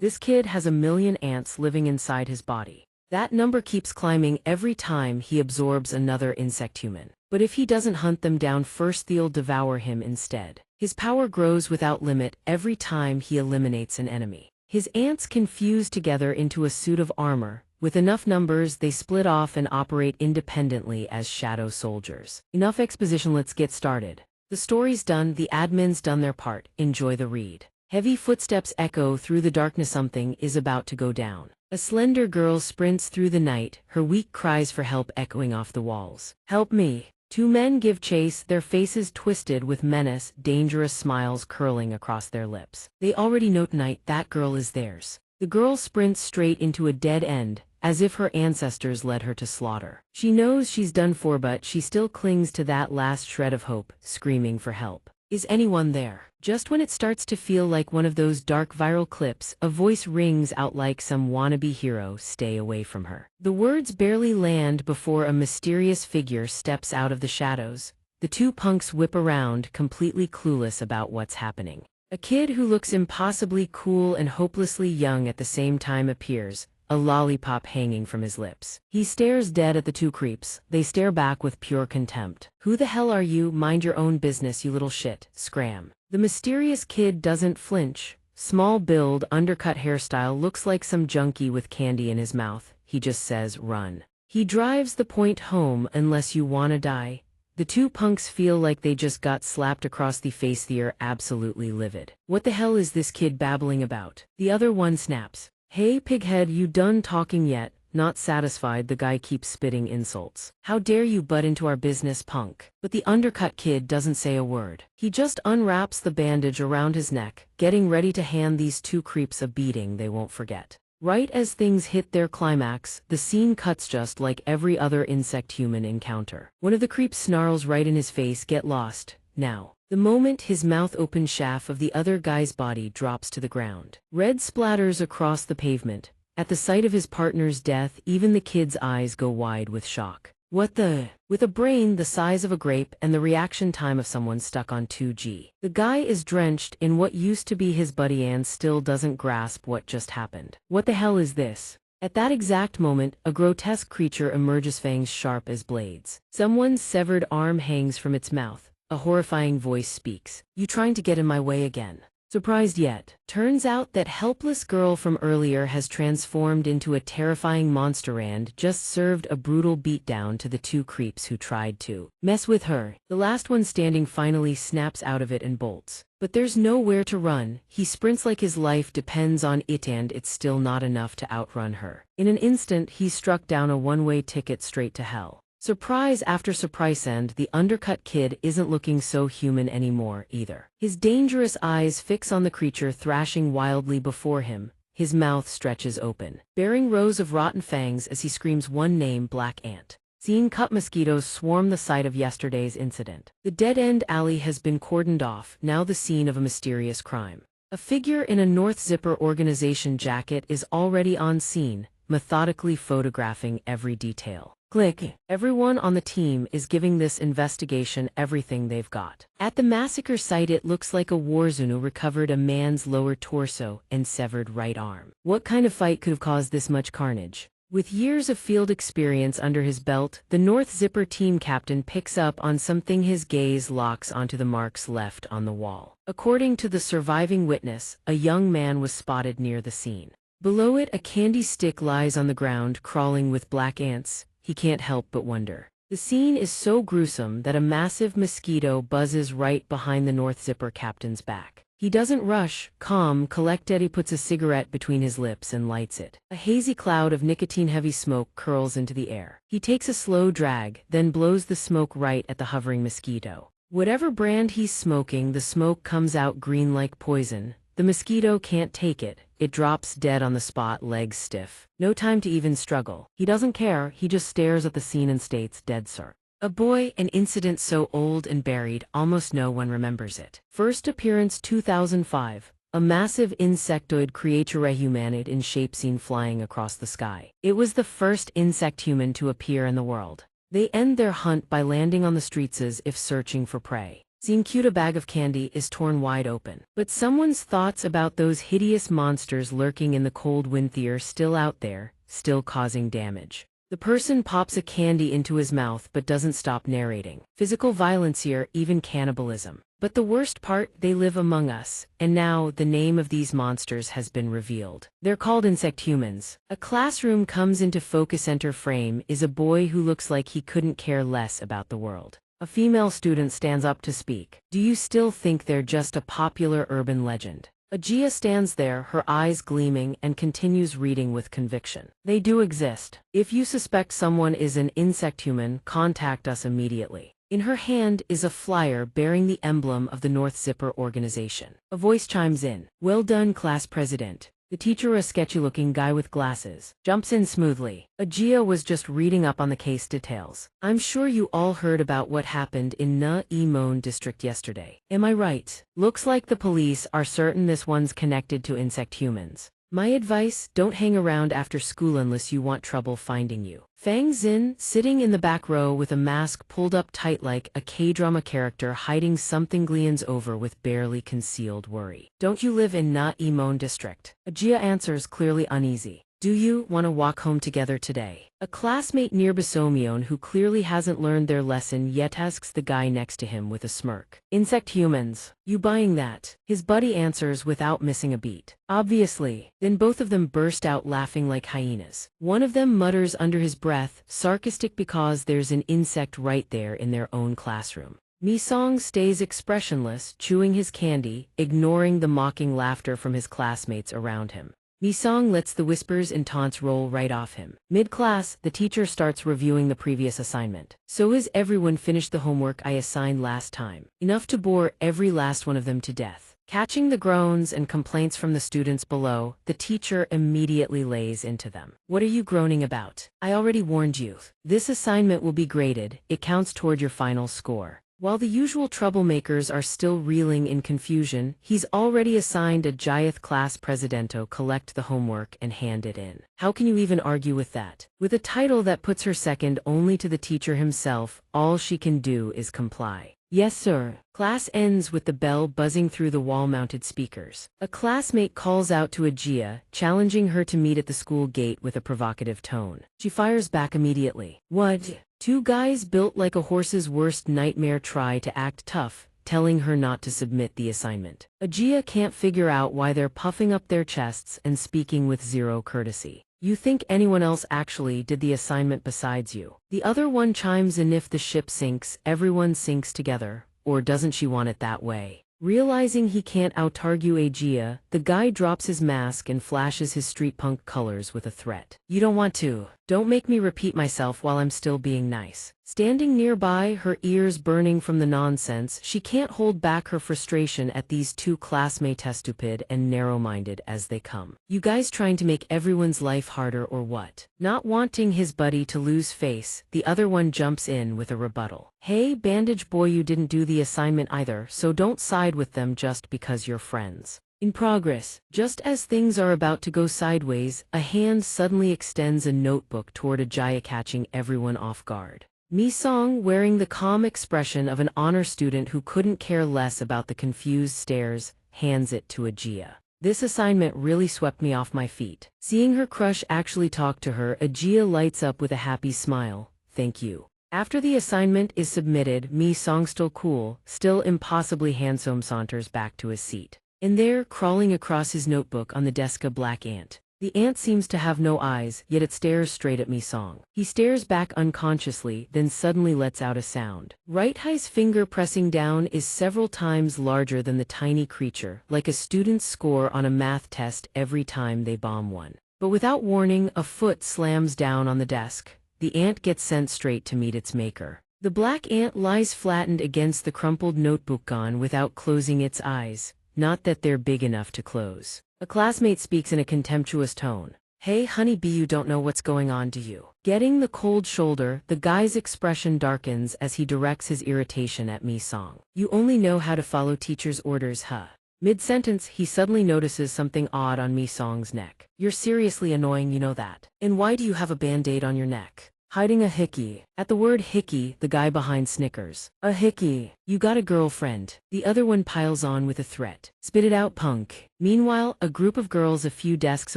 This kid has 1 million ants living inside his body. That number keeps climbing every time he absorbs another insect human. But if he doesn't hunt them down first, they'll devour him instead. His power grows without limit every time he eliminates an enemy. His ants can fuse together into a suit of armor. With enough numbers, they split off and operate independently as shadow soldiers. Enough exposition, let's get started. The story's done, the admin's done their part. Enjoy the read. Heavy footsteps echo through the darkness. Something is about to go down. A slender girl sprints through the night, her weak cries for help echoing off the walls. Help me! 2 men give chase, their faces twisted with menace, dangerous smiles curling across their lips. They already know tonight that girl is theirs. The girl sprints straight into a dead end, as if her ancestors led her to slaughter. She knows she's done for, but she still clings to that last shred of hope, screaming for help. Is anyone there? Just when it starts to feel like one of those dark viral clips, a voice rings out like some wannabe hero, stay away from her. The words barely land before a mysterious figure steps out of the shadows. The 2 punks whip around, completely clueless about what's happening. A kid who looks impossibly cool and hopelessly young at the same time appears, a lollipop hanging from his lips. He stares dead at the 2 creeps. They stare back with pure contempt. Who the hell are you? Mind your own business, you little shit. Scram. The mysterious kid doesn't flinch. Small build, undercut hairstyle, looks like some junkie with candy in his mouth. He just says, run. He drives the point home, unless you wanna die. The 2 punks feel like they just got slapped across the face. They're absolutely livid. What the hell is this kid babbling about? The other one snaps. Hey pighead, you done talking yet? Not satisfied, the guy keeps spitting insults. How dare you butt into our business, punk? But the undercut kid doesn't say a word. He just unwraps the bandage around his neck, getting ready to hand these 2 creeps a beating they won't forget. Right as things hit their climax, the scene cuts just like every other insect-human encounter. One of the creeps snarls right in his face, get lost, now. The moment his mouth opens, shaft of the other guy's body drops to the ground. Red splatters across the pavement. At the sight of his partner's death, even the kid's eyes go wide with shock. What the? With a brain the size of a grape and the reaction time of someone stuck on 2G. The guy is drenched in what used to be his buddy and still doesn't grasp what just happened. What the hell is this? At that exact moment, a grotesque creature emerges, fangs sharp as blades. Someone's severed arm hangs from its mouth. A horrifying voice speaks. You trying to get in my way again? Surprised yet? Turns out that helpless girl from earlier has transformed into a terrifying monster and just served a brutal beatdown to the 2 creeps who tried to mess with her. The last one standing finally snaps out of it and bolts. But there's nowhere to run. He sprints like his life depends on it, and it's still not enough to outrun her. In an instant, he's struck down a one-way ticket straight to hell. Surprise after surprise, and the undercut kid isn't looking so human anymore either. His dangerous eyes fix on the creature thrashing wildly before him. His mouth stretches open, bearing rows of rotten fangs as he screams one name, Black Ant. Scene cut. Mosquitoes swarm the site of yesterday's incident. The dead-end alley has been cordoned off, now the scene of a mysterious crime. A figure in a North Zipper organization jacket is already on scene, methodically photographing every detail. Click. Everyone on the team is giving this investigation everything they've got. At the massacre site, it looks like a war zone recovered a man's lower torso and severed right arm. What kind of fight could have caused this much carnage? With years of field experience under his belt, the North Zipper team captain picks up on something. His gaze locks onto the marks left on the wall. According to the surviving witness, a young man was spotted near the scene. Below it, a candy stick lies on the ground, crawling with black ants. He can't help but wonder. The scene is so gruesome that a massive mosquito buzzes right behind the North Zipper captain's back. He doesn't rush, calm, collected. He puts a cigarette between his lips and lights it. A hazy cloud of nicotine-heavy smoke curls into the air. He takes a slow drag, then blows the smoke right at the hovering mosquito. Whatever brand he's smoking, the smoke comes out green like poison. The mosquito can't take it. It drops dead on the spot, legs stiff. No time to even struggle. He doesn't care, he just stares at the scene and states, dead sir. A boy, an incident so old and buried, almost no one remembers it. First appearance 2005. A massive insectoid creature humanoid in shape seen flying across the sky. It was the first insect human to appear in the world. They end their hunt by landing on the streets as if searching for prey. Seeing cute, a bag of candy is torn wide open. But someone's thoughts about those hideous monsters lurking in the cold wind are still out there, still causing damage. The person pops a candy into his mouth but doesn't stop narrating. Physical violence here, even cannibalism. But the worst part, they live among us, and now the name of these monsters has been revealed. They're called insect humans. A classroom comes into focus. Center frame is a boy who looks like he couldn't care less about the world. A female student stands up to speak. Do you still think they're just a popular urban legend? Ajia stands there, her eyes gleaming, and continues reading with conviction. They do exist. If you suspect someone is an insect human, contact us immediately. In her hand is a flyer bearing the emblem of the North Zipper organization. A voice chimes in. Well done, class president. The teacher, a sketchy-looking guy with glasses, jumps in smoothly. Ajia was just reading up on the case details. I'm sure you all heard about what happened in Na-e-mon district yesterday. Am I right? Looks like the police are certain this one's connected to insect humans. My advice, don't hang around after school unless you want trouble finding you. Fang Xin, sitting in the back row with a mask pulled up tight like a K-drama character hiding something, gleans over with barely concealed worry. Don't you live in Na-e-mon district? Ajia answers, clearly uneasy. Do you want to walk home together today? A classmate near Basomion, who clearly hasn't learned their lesson yet, asks the guy next to him with a smirk. Insect humans. You buying that? His buddy answers without missing a beat. Obviously. Then both of them burst out laughing like hyenas. One of them mutters under his breath, sarcastic because there's an insect right there in their own classroom. Mi-song stays expressionless, chewing his candy, ignoring the mocking laughter from his classmates around him. Mi-song lets the whispers and taunts roll right off him. Mid-class, the teacher starts reviewing the previous assignment. So has everyone finished the homework I assigned last time? Enough to bore every last one of them to death. Catching the groans and complaints from the students below, the teacher immediately lays into them. What are you groaning about? I already warned you. This assignment will be graded. It counts toward your final score. While the usual troublemakers are still reeling in confusion, he's already assigned a Jayeth class presidento collect the homework and hand it in. How can you even argue with that? With a title that puts her second only to the teacher himself, all she can do is comply. Yes, sir. Class ends with the bell buzzing through the wall-mounted speakers. A classmate calls out to Ajia, challenging her to meet at the school gate with a provocative tone. She fires back immediately. What? Two guys built like a horse's worst nightmare try to act tough, telling her not to submit the assignment. Ajia can't figure out why they're puffing up their chests and speaking with zero courtesy. You think anyone else actually did the assignment besides you? The other one chimes in. If the ship sinks, everyone sinks together, or doesn't she want it that way? Realizing he can't out-argue Ajia, the guy drops his mask and flashes his street punk colors with a threat. You don't want to. Don't make me repeat myself while I'm still being nice. Standing nearby, her ears burning from the nonsense, she can't hold back her frustration at these two classmates, as stupid and narrow-minded as they come. You guys trying to make everyone's life harder or what? Not wanting his buddy to lose face, the other one jumps in with a rebuttal. Hey, bandage boy, you didn't do the assignment either, so don't side with them just because you're friends. In progress, just as things are about to go sideways, a hand suddenly extends a notebook toward Ajia, catching everyone off guard. Mi-song, wearing the calm expression of an honor student who couldn't care less about the confused stares, hands it to Ajia. This assignment really swept me off my feet. Seeing her crush actually talk to her, Ajia lights up with a happy smile. Thank you. After the assignment is submitted, Mi-song, still cool, still impossibly handsome, saunters back to his seat. And there, crawling across his notebook on the desk, a black ant. The ant seems to have no eyes, yet it stares straight at Mi-song. He stares back unconsciously, then suddenly lets out a sound. Right eye's finger pressing down is several times larger than the tiny creature, like a student's score on a math test every time they bomb one. But without warning, a foot slams down on the desk. The ant gets sent straight to meet its maker. The black ant lies flattened against the crumpled notebook, gone without closing its eyes. Not that they're big enough to close. A classmate speaks in a contemptuous tone. Hey honey bee, you don't know what's going on, do you? Getting the cold shoulder, the guy's expression darkens as he directs his irritation at Mi-song. You only know how to follow teacher's orders, huh? Mid-sentence, he suddenly notices something odd on Mi-song's neck. You're seriously annoying, you know that. And why do you have a band-aid on your neck? hiding a hickey. At the word hickey, the guy behind snickers. A hickey. You got a girlfriend. The other one piles on with a threat. Spit it out, punk. Meanwhile, a group of girls a few desks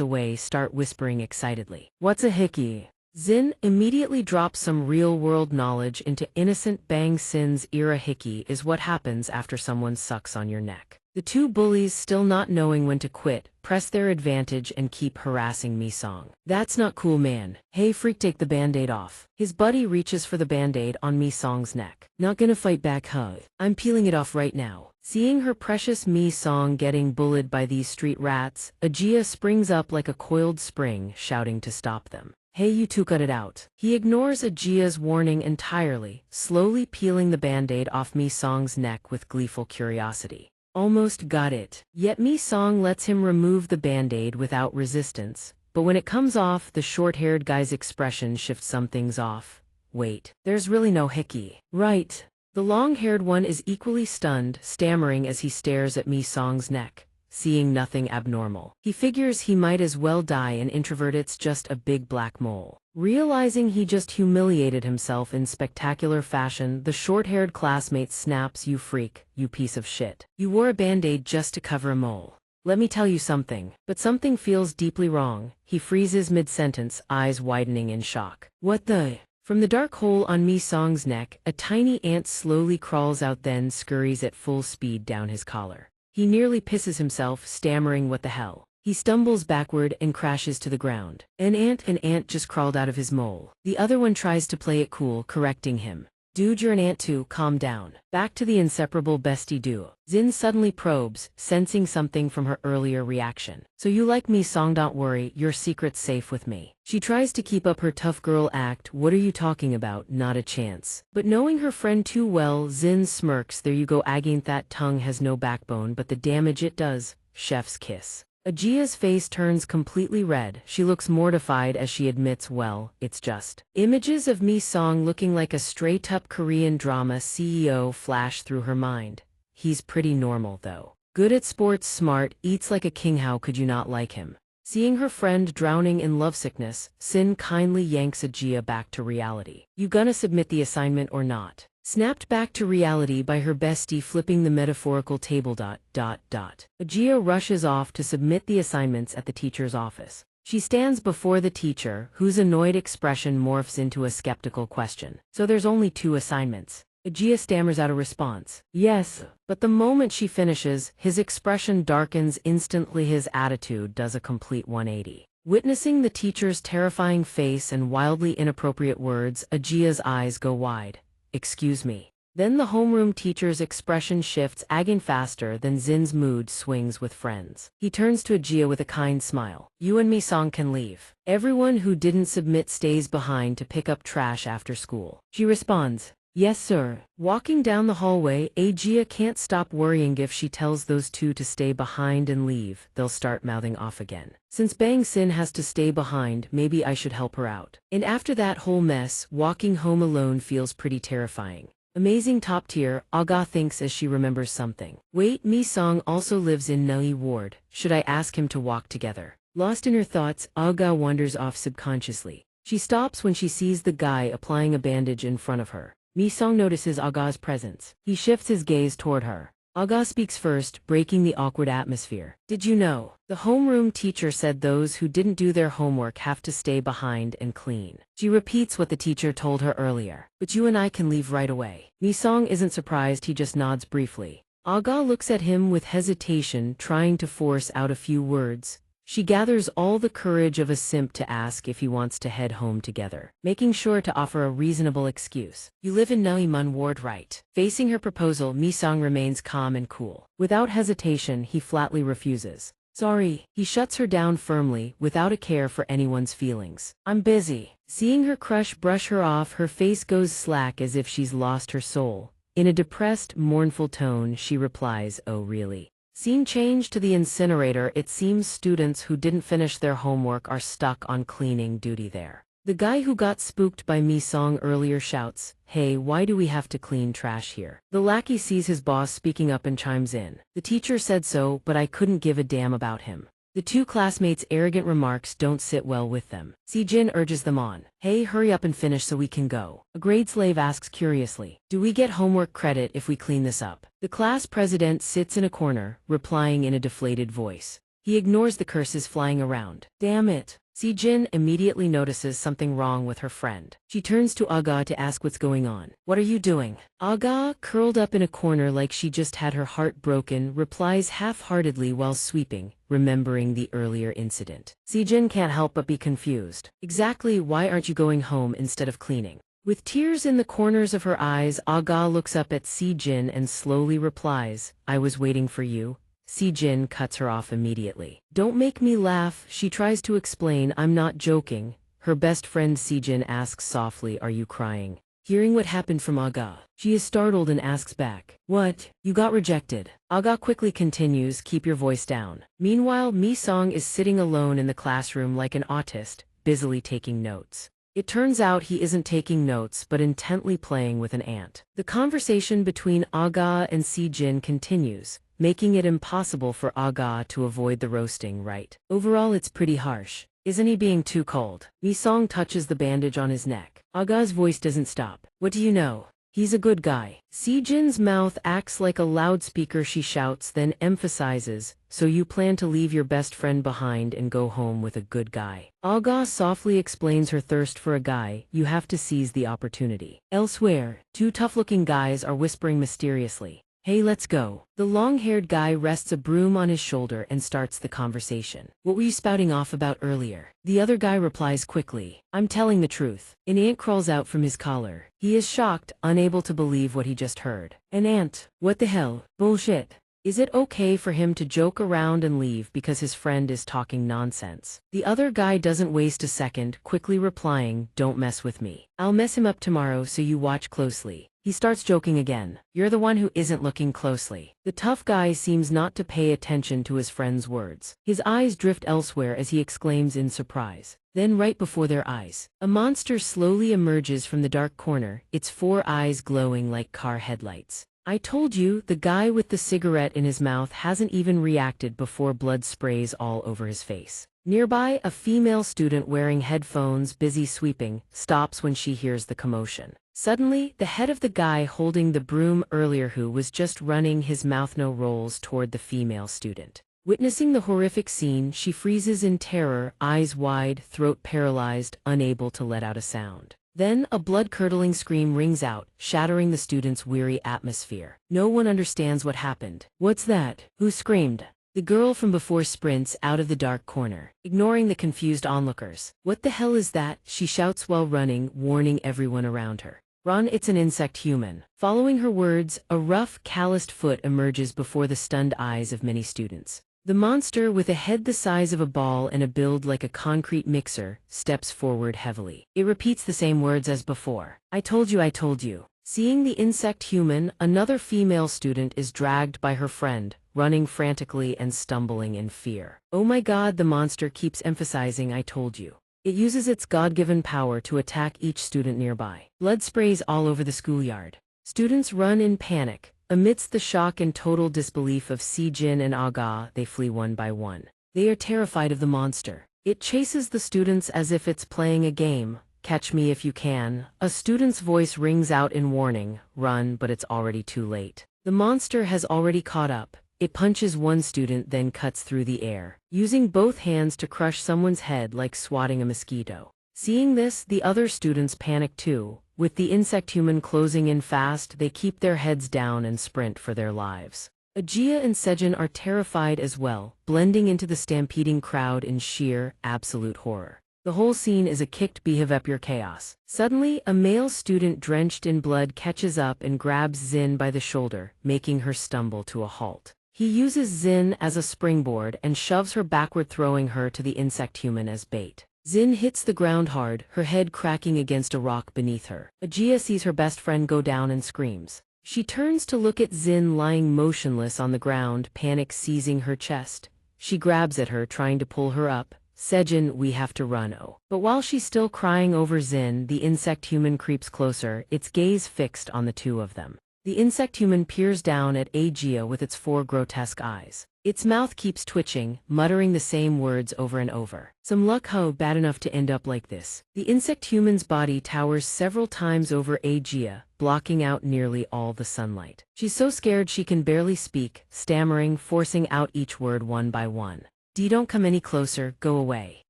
away start whispering excitedly. What's a hickey? Zin immediately drops some real-world knowledge into innocent Bang Sin's era. Hickey is what happens after someone sucks on your neck. The two bullies, still not knowing when to quit, press their advantage and keep harassing Mi-song. That's not cool, man. Hey freak, take the band-aid off. His buddy reaches for the band-aid on Mi-song's neck. Not gonna fight back, huh? I'm peeling it off right now. Seeing her precious Mi-song getting bullied by these street rats, Ajia springs up like a coiled spring, shouting to stop them. Hey, you two, cut it out. He ignores Ajia's warning entirely, slowly peeling the band-aid off Mi-song's neck with gleeful curiosity. Almost got it. Yet Mi-song lets him remove the band-aid without resistance, but when it comes off, the short-haired guy's expression shifts. Something's off. Wait, there's really no hickey. Right. The long-haired one is equally stunned, stammering as he stares at Mi-song's neck. Seeing nothing abnormal, he figures he might as well die an introvert. It's just a big black mole. Realizing he just humiliated himself in spectacular fashion, the short-haired classmate snaps, you freak, you piece of shit. You wore a band-aid just to cover a mole. Let me tell you something. But something feels deeply wrong. He freezes mid-sentence, eyes widening in shock. What the? From the dark hole on Mi-song's neck, a tiny ant slowly crawls out, then scurries at full speed down his collar. He nearly pisses himself, stammering, what the hell? He stumbles backward and crashes to the ground. An ant just crawled out of his mole. The other one tries to play it cool, correcting him. Dude, you're an ant too, calm down. Back to the inseparable bestie duo. Zin suddenly probes, sensing something from her earlier reaction. So you like Mi-song? Don't worry, your secret's safe with me. She tries to keep up her tough girl act. What are you talking about? Not a chance. But knowing her friend too well, Zin smirks. There you go, Agin. That tongue has no backbone, but the damage it does. Chef's kiss. Ajia's face turns completely red. She looks mortified as she admits, well, it's just. Images of Mi-song looking like a straight-up Korean drama CEO flash through her mind. He's pretty normal though. Good at sports, smart, eats like a king. How could you not like him? Seeing her friend drowning in lovesickness, Sin kindly yanks Ajia back to reality. You gonna submit the assignment or not? Snapped back to reality by her bestie flipping the metaphorical table. Ajia rushes off to submit the assignments at the teacher's office. She stands before the teacher, whose annoyed expression morphs into a skeptical question. So there's only 2 assignments. Ajia stammers out a response. Yes, but the moment she finishes, his expression darkens instantly. His attitude does a complete 180. Witnessing the teacher's terrifying face and wildly inappropriate words, Ajia's eyes go wide. Excuse me. Then the homeroom teacher's expression shifts, agging faster than Zin's mood swings with friends. He turns to Ajia with a kind smile. You and Mi-song can leave. Everyone who didn't submit stays behind to pick up trash after school. She responds, yes sir. Walking down the hallway, Ajia can't stop worrying. If she tells those 2 to stay behind and leave, they'll start mouthing off again. Since Bang Sin has to stay behind, maybe I should help her out. And after that whole mess, walking home alone feels pretty terrifying. Amazing, top tier, Aga thinks as she remembers something. Wait, Mi-song also lives in Nelly Ward. Should I ask him to walk together? Lost in her thoughts, Aga wanders off subconsciously. She stops when she sees the guy applying a bandage in front of her. Mi-song notices Aga's presence. He shifts his gaze toward her. Aga speaks first, breaking the awkward atmosphere. Did you know? The homeroom teacher said those who didn't do their homework have to stay behind and clean. She repeats what the teacher told her earlier. But you and I can leave right away. Mi-song isn't surprised, he just nods briefly. Aga looks at him with hesitation, trying to force out a few words. She gathers all the courage of a simp to ask if he wants to head home together, making sure to offer a reasonable excuse. You live in Nellymun Ward, right? Facing her proposal, Mi-song remains calm and cool. Without hesitation, he flatly refuses. Sorry. He shuts her down firmly, without a care for anyone's feelings. I'm busy. Seeing her crush brush her off, her face goes slack as if she's lost her soul. In a depressed, mournful tone, she replies, oh really? Scene change to the incinerator. It seems students who didn't finish their homework are stuck on cleaning duty there. The guy who got spooked by Mi-song earlier shouts, hey, why do we have to clean trash here? The lackey sees his boss speaking up and chimes in. The teacher said so, but I couldn't give a damn about him. The two classmates' arrogant remarks don't sit well with them. Sijin urges them on. Hey, hurry up and finish so we can go. A grade slave asks curiously, do we get homework credit if we clean this up? The class president sits in a corner, replying in a deflated voice. He ignores the curses flying around. Damn it. Sijin immediately notices something wrong with her friend. She turns to Aga to ask what's going on. What are you doing? Aga, curled up in a corner like she just had her heart broken, replies half-heartedly while sweeping, remembering the earlier incident. Sijin can't help but be confused. Exactly why aren't you going home instead of cleaning? With tears in the corners of her eyes, Aga looks up at Sijin and slowly replies, I was waiting for you. Sijin cuts her off immediately. Don't make me laugh, she tries to explain, I'm not joking. Her best friend Sijin asks softly, are you crying? Hearing what happened from Aga, she is startled and asks back, what? You got rejected. Aga quickly continues, keep your voice down. Meanwhile, Mi-song is sitting alone in the classroom like an autist, busily taking notes. It turns out he isn't taking notes but intently playing with an ant. The conversation between Aga and Sijin continues, making it impossible for Aga to avoid the roasting, right? Overall, it's pretty harsh. Isn't he being too cold? Mi-song touches the bandage on his neck. Aga's voice doesn't stop. What do you know? He's a good guy. Sijin's mouth acts like a loudspeaker. She shouts, then emphasizes, so you plan to leave your best friend behind and go home with a good guy. Aga softly explains her thirst for a guy, you have to seize the opportunity. Elsewhere, two tough-looking guys are whispering mysteriously. Hey, let's go. The long-haired guy rests a broom on his shoulder and starts the conversation. What were you spouting off about earlier? The other guy replies quickly. I'm telling the truth. An ant crawls out from his collar. He is shocked, unable to believe what he just heard. An ant? What the hell? Bullshit. Is it okay for him to joke around and leave because his friend is talking nonsense? The other guy doesn't waste a second, quickly replying, don't mess with me. I'll mess him up tomorrow, so you watch closely. He starts joking again. You're the one who isn't looking closely. The tough guy seems not to pay attention to his friend's words. His eyes drift elsewhere as he exclaims in surprise. Then right before their eyes, a monster slowly emerges from the dark corner, its four eyes glowing like car headlights. I told you, the guy with the cigarette in his mouth hasn't even reacted before blood sprays all over his face. Nearby, a female student wearing headphones, busy sweeping, stops when she hears the commotion. Suddenly, the head of the guy holding the broom earlier who was just running his mouth rolls toward the female student. Witnessing the horrific scene, she freezes in terror, eyes wide, throat paralyzed, unable to let out a sound. Then, a blood-curdling scream rings out, shattering the student's weary atmosphere. No one understands what happened. What's that? Who screamed? The girl from before sprints out of the dark corner, ignoring the confused onlookers. What the hell is that? She shouts while running, warning everyone around her. Run, it's an insect human. Following her words, a rough, calloused foot emerges before the stunned eyes of many students. The monster, with a head the size of a ball and a build like a concrete mixer, steps forward heavily. It repeats the same words as before. I told you, I told you. Seeing the insect human, another female student is dragged by her friend, running frantically and stumbling in fear. Oh my god, the monster keeps emphasizing I told you. It uses its God-given power to attack each student nearby. Blood sprays all over the schoolyard. Students run in panic. Amidst the shock and total disbelief of Sijin and Aga, they flee one by one. They are terrified of the monster. It chases the students as if it's playing a game. Catch me if you can. A student's voice rings out in warning. Run, but it's already too late. The monster has already caught up. It punches one student, then cuts through the air, using both hands to crush someone's head like swatting a mosquito. Seeing this, the other students panic too. With the insect human closing in fast, they keep their heads down and sprint for their lives. Ajia and Sejin are terrified as well, blending into the stampeding crowd in sheer, absolute horror. The whole scene is a kicked behavior chaos. Suddenly, a male student drenched in blood catches up and grabs Xin by the shoulder, making her stumble to a halt. He uses Xin as a springboard and shoves her backward, throwing her to the insect human as bait. Xin hits the ground hard, her head cracking against a rock beneath her. Ajia sees her best friend go down and screams. She turns to look at Xin lying motionless on the ground, panic seizing her chest. She grabs at her, trying to pull her up. Sejin, we have to run, oh. But while she's still crying over Xin, the insect human creeps closer, its gaze fixed on the two of them. The insect human peers down at Ajia with its four grotesque eyes. Its mouth keeps twitching, muttering the same words over and over. Some luck ho, bad enough to end up like this. The insect human's body towers several times over Aegea, blocking out nearly all the sunlight. She's so scared she can barely speak, stammering, forcing out each word one by one. Don't come any closer, go away.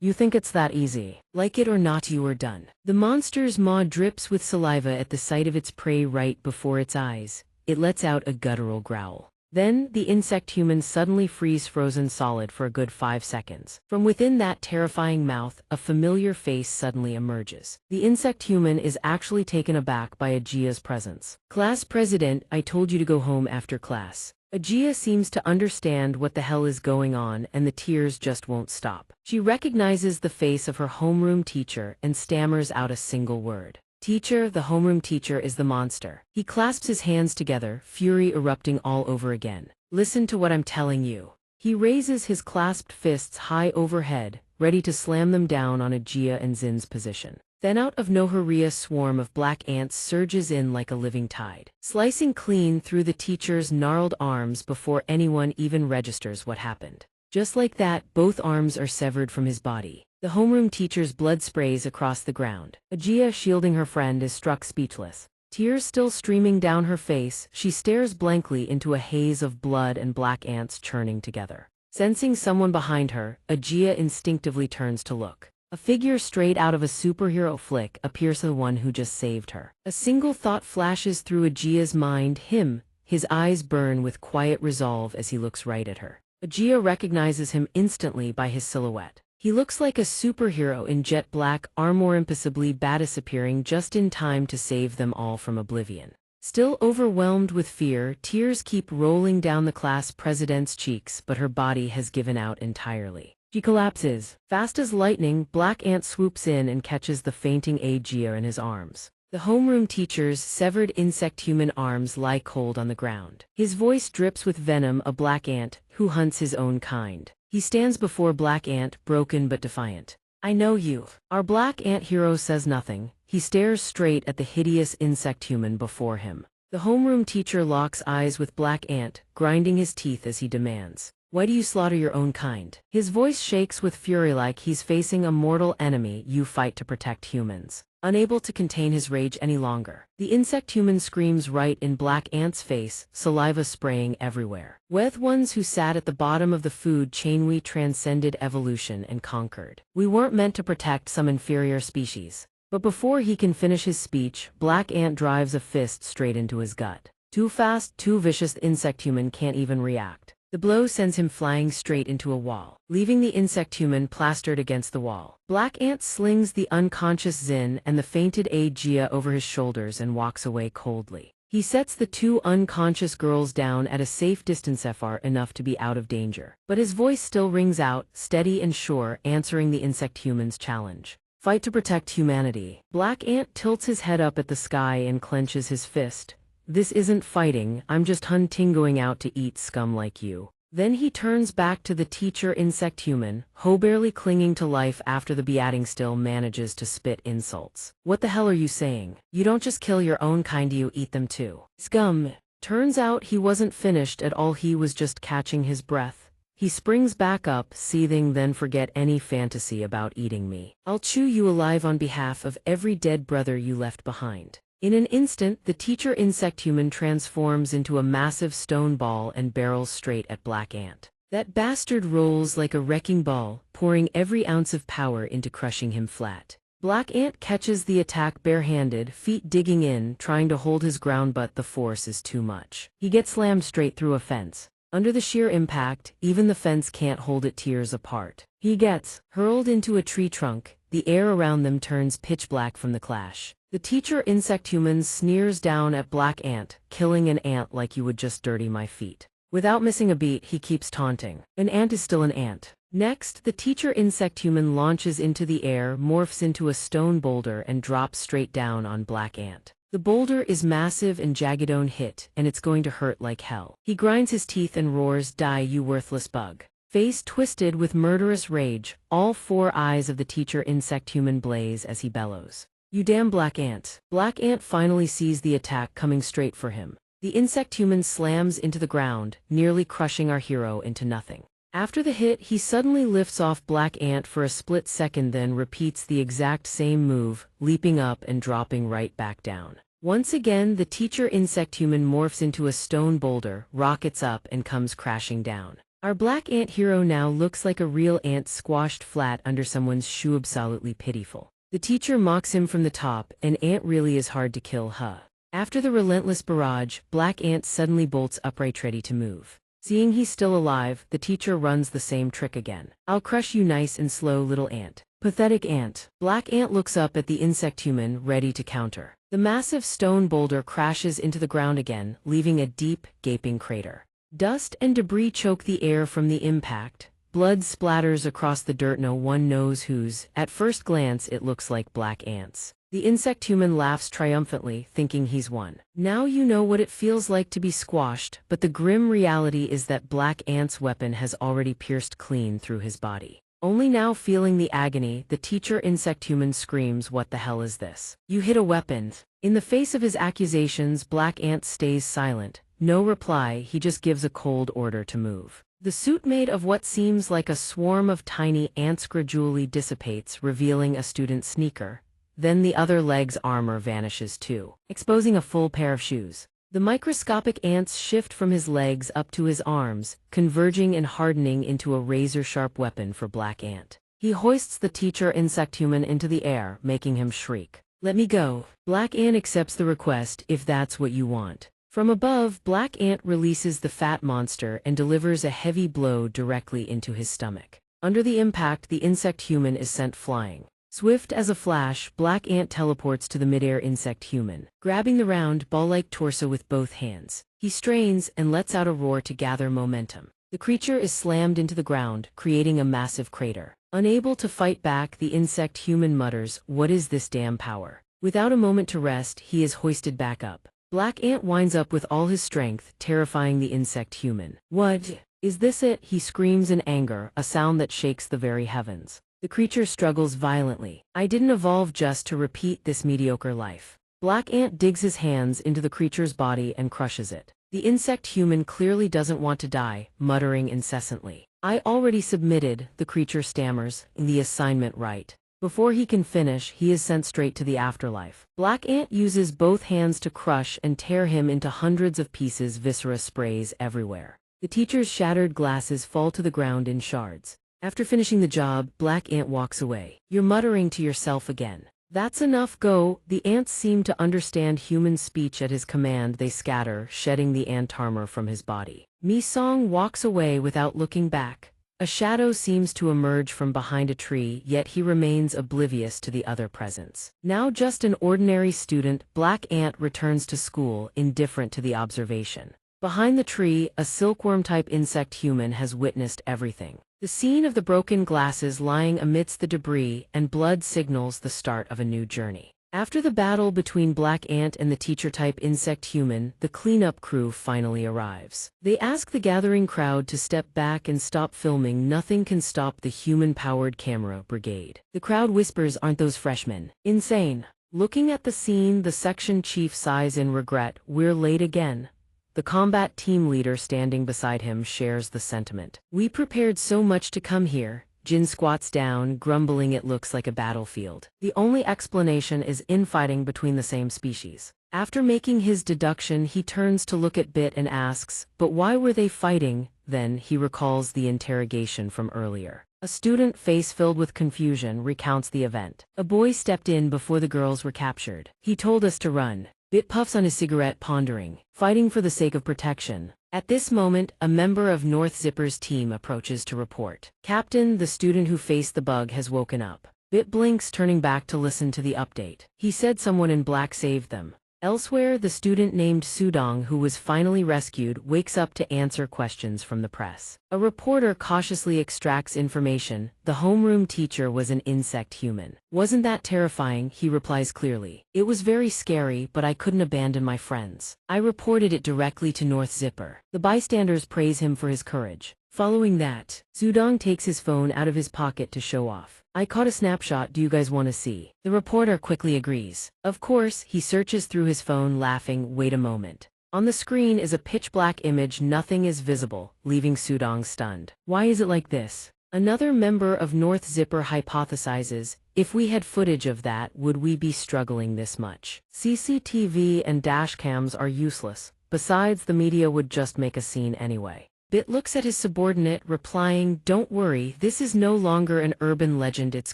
You think it's that easy. Like it or not, you are done. The monster's maw drips with saliva at the sight of its prey right before its eyes. It lets out a guttural growl. Then, the insect human suddenly freeze frozen solid for a good 5 seconds. From within that terrifying mouth, a familiar face suddenly emerges. The insect human is actually taken aback by Aegea's presence. Class president, I told you to go home after class. Aegea seems to understand what the hell is going on, and the tears just won't stop. She recognizes the face of her homeroom teacher and stammers out a single word. Teacher, the homeroom teacher is the monster. He clasps his hands together, fury erupting all over again. Listen to what I'm telling you. He raises his clasped fists high overhead, ready to slam them down on Aegea and Zin's position. Then out of nowhere a swarm of black ants surges in like a living tide, slicing clean through the teacher's gnarled arms before anyone even registers what happened. Just like that, both arms are severed from his body. The homeroom teacher's blood sprays across the ground. Aegea, shielding her friend, is struck speechless. Tears still streaming down her face, she stares blankly into a haze of blood and black ants churning together. Sensing someone behind her, Aegea instinctively turns to look. A figure straight out of a superhero flick appears, the one who just saved her. A single thought flashes through Aegea's mind, him. His eyes burn with quiet resolve as he looks right at her. Aegea recognizes him instantly by his silhouette. He looks like a superhero in jet black armor, impossibly disappearing just in time to save them all from oblivion. Still overwhelmed with fear, tears keep rolling down the class president's cheeks, but her body has given out entirely. She collapses. Fast as lightning, Black Ant swoops in and catches the fainting Aegea in his arms. The homeroom teacher's severed insect-human arms lie cold on the ground. His voice drips with venom, a Black Ant who hunts his own kind. He stands before Black Ant, broken but defiant. I know you. Our Black Ant hero says nothing. He stares straight at the hideous insect-human before him. The homeroom teacher locks eyes with Black Ant, grinding his teeth as he demands. Why do you slaughter your own kind? His voice shakes with fury like he's facing a mortal enemy. You fight to protect humans. Unable to contain his rage any longer, the insect human screams right in Black Ant's face, saliva spraying everywhere. We're ones who sat at the bottom of the food chain. We transcended evolution and conquered. We weren't meant to protect some inferior species. But before he can finish his speech, Black Ant drives a fist straight into his gut. Too fast, too vicious, the insect human can't even react. The blow sends him flying straight into a wall, leaving the insect human plastered against the wall. Black Ant slings the unconscious Zin and the fainted Aegea over his shoulders and walks away coldly. He sets the two unconscious girls down at a safe distance, far enough to be out of danger. But his voice still rings out, steady and sure, answering the insect human's challenge. Fight to protect humanity. Black Ant tilts his head up at the sky and clenches his fist. This isn't fighting, I'm just hunting, going out to eat scum like you. Then he turns back to the teacher insect human, ho barely clinging to life after the beating still manages to spit insults. What the hell are you saying? You don't just kill your own kind, you eat them too. Scum. Turns out he wasn't finished at all, he was just catching his breath. He springs back up, seething, then forget any fantasy about eating me. I'll chew you alive on behalf of every dead brother you left behind. In an instant, the teacher insect human transforms into a massive stone ball and barrels straight at Black Ant. That bastard rolls like a wrecking ball, pouring every ounce of power into crushing him flat. Black Ant catches the attack barehanded, feet digging in, trying to hold his ground, but the force is too much. He gets slammed straight through a fence. Under the sheer impact, even the fence can't hold it tears apart. He gets hurled into a tree trunk. The air around them turns pitch black from the clash. The teacher insect human sneers down at Black Ant, killing an ant like you would just dirty my feet. Without missing a beat, he keeps taunting. An ant is still an ant. Next, the teacher insect human launches into the air, morphs into a stone boulder and drops straight down on Black Ant. The boulder is massive and jagged, don't hit, and it's going to hurt like hell. He grinds his teeth and roars, die you worthless bug. Face twisted with murderous rage, all four eyes of the teacher insect human blaze as he bellows. You damn Black Ant. Black Ant finally sees the attack coming straight for him. The insect human slams into the ground, nearly crushing our hero into nothing. After the hit, he suddenly lifts off Black Ant for a split second, then repeats the exact same move, leaping up and dropping right back down. Once again, the teacher insect human morphs into a stone boulder, rockets up, and comes crashing down. Our Black Ant hero now looks like a real ant squashed flat under someone's shoe, absolutely pitiful. The teacher mocks him from the top, "An ant really is hard to kill, huh?" After the relentless barrage, Black Ant suddenly bolts upright, ready to move. Seeing he's still alive, the teacher runs the same trick again. "I'll crush you nice and slow, little ant." Pathetic ant. Black Ant looks up at the insect human, ready to counter. The massive stone boulder crashes into the ground again, leaving a deep, gaping crater. Dust and debris choke the air from the impact. Blood splatters across the dirt, no one knows whose. At first glance, it looks like Black Ant's. The insect human laughs triumphantly, thinking he's won. Now you know what it feels like to be squashed, but the grim reality is that Black Ant's weapon has already pierced clean through his body. Only now feeling the agony, the teacher insect human screams, "What the hell is this? You hit a weapon." In the face of his accusations, Black Ant stays silent. No reply, he just gives a cold order to move. The suit, made of what seems like a swarm of tiny ants, gradually dissipates, revealing a student's sneaker. Then the other leg's armor vanishes too, exposing a full pair of shoes. The microscopic ants shift from his legs up to his arms, converging and hardening into a razor-sharp weapon for Black Ant. He hoists the teacher insect human into the air, making him shriek. "Let me go." Black Ant accepts the request, "If that's what you want." From above, Black Ant releases the fat monster and delivers a heavy blow directly into his stomach. Under the impact, the insect human is sent flying. Swift as a flash, Black Ant teleports to the midair insect human, grabbing the round, ball-like torso with both hands. He strains and lets out a roar to gather momentum. The creature is slammed into the ground, creating a massive crater. Unable to fight back, the insect human mutters, "What is this damn power?" Without a moment to rest, he is hoisted back up. Black Ant winds up with all his strength, terrifying the insect human. "What? Is this it?" he screams in anger, a sound that shakes the very heavens. The creature struggles violently. "I didn't evolve just to repeat this mediocre life." Black Ant digs his hands into the creature's body and crushes it. The insect human clearly doesn't want to die, muttering incessantly. "I already submitted," the creature stammers, "in the assignment right." Before he can finish, he is sent straight to the afterlife. Black Ant uses both hands to crush and tear him into hundreds of pieces, viscera sprays everywhere. The teacher's shattered glasses fall to the ground in shards. After finishing the job, Black Ant walks away. "You're muttering to yourself again." "That's enough, go." The ants seem to understand human speech. At his command, they scatter, shedding the ant armor from his body. Mi-song walks away without looking back. A shadow seems to emerge from behind a tree, yet he remains oblivious to the other presence. Now just an ordinary student, Black Ant returns to school, indifferent to the observation. Behind the tree, a silkworm-type insect human has witnessed everything. The scene of the broken glasses lying amidst the debris and blood signals the start of a new journey. After the battle between Black Ant and the teacher-type insect human, the cleanup crew finally arrives. They ask the gathering crowd to step back and stop filming. Nothing can stop the human-powered camera brigade. The crowd whispers, "Aren't those freshmen insane?" Looking at the scene, the section chief sighs in regret. "We're late again." The combat team leader standing beside him shares the sentiment. "We prepared so much to come here." Jin squats down, grumbling, "It looks like a battlefield." The only explanation is infighting between the same species. After making his deduction, he turns to look at Bit and asks, "But why were they fighting?" Then he recalls the interrogation from earlier. A student, face filled with confusion, recounts the event. "A boy stepped in before the girls were captured. He told us to run." Bit puffs on his cigarette, pondering. "Fighting for the sake of protection." At this moment, a member of North Zipper's team approaches to report. "Captain, the student who faced the bug has woken up." Bit blinks, turning back to listen to the update. He said someone in black saved them. Elsewhere, the student named Sudong, who was finally rescued, wakes up to answer questions from the press. A reporter cautiously extracts information. "The homeroom teacher was an insect human." "Wasn't that terrifying?" he replies clearly. "It was very scary, but I couldn't abandon my friends. I reported it directly to North Zipper." The bystanders praise him for his courage. Following that, Sudong takes his phone out of his pocket to show off. "I caught a snapshot, do you guys want to see?" The reporter quickly agrees. Of course, he searches through his phone, laughing. "Wait a moment. On the screen is a pitch-black image, nothing is visible, leaving Sudong stunned. Why is it like this? Another member of North Zipper hypothesizes, if we had footage of that, would we be struggling this much? CCTV and dashcams are useless. Besides, the media would just make a scene anyway. Bit looks at his subordinate, replying, don't worry, this is no longer an urban legend, it's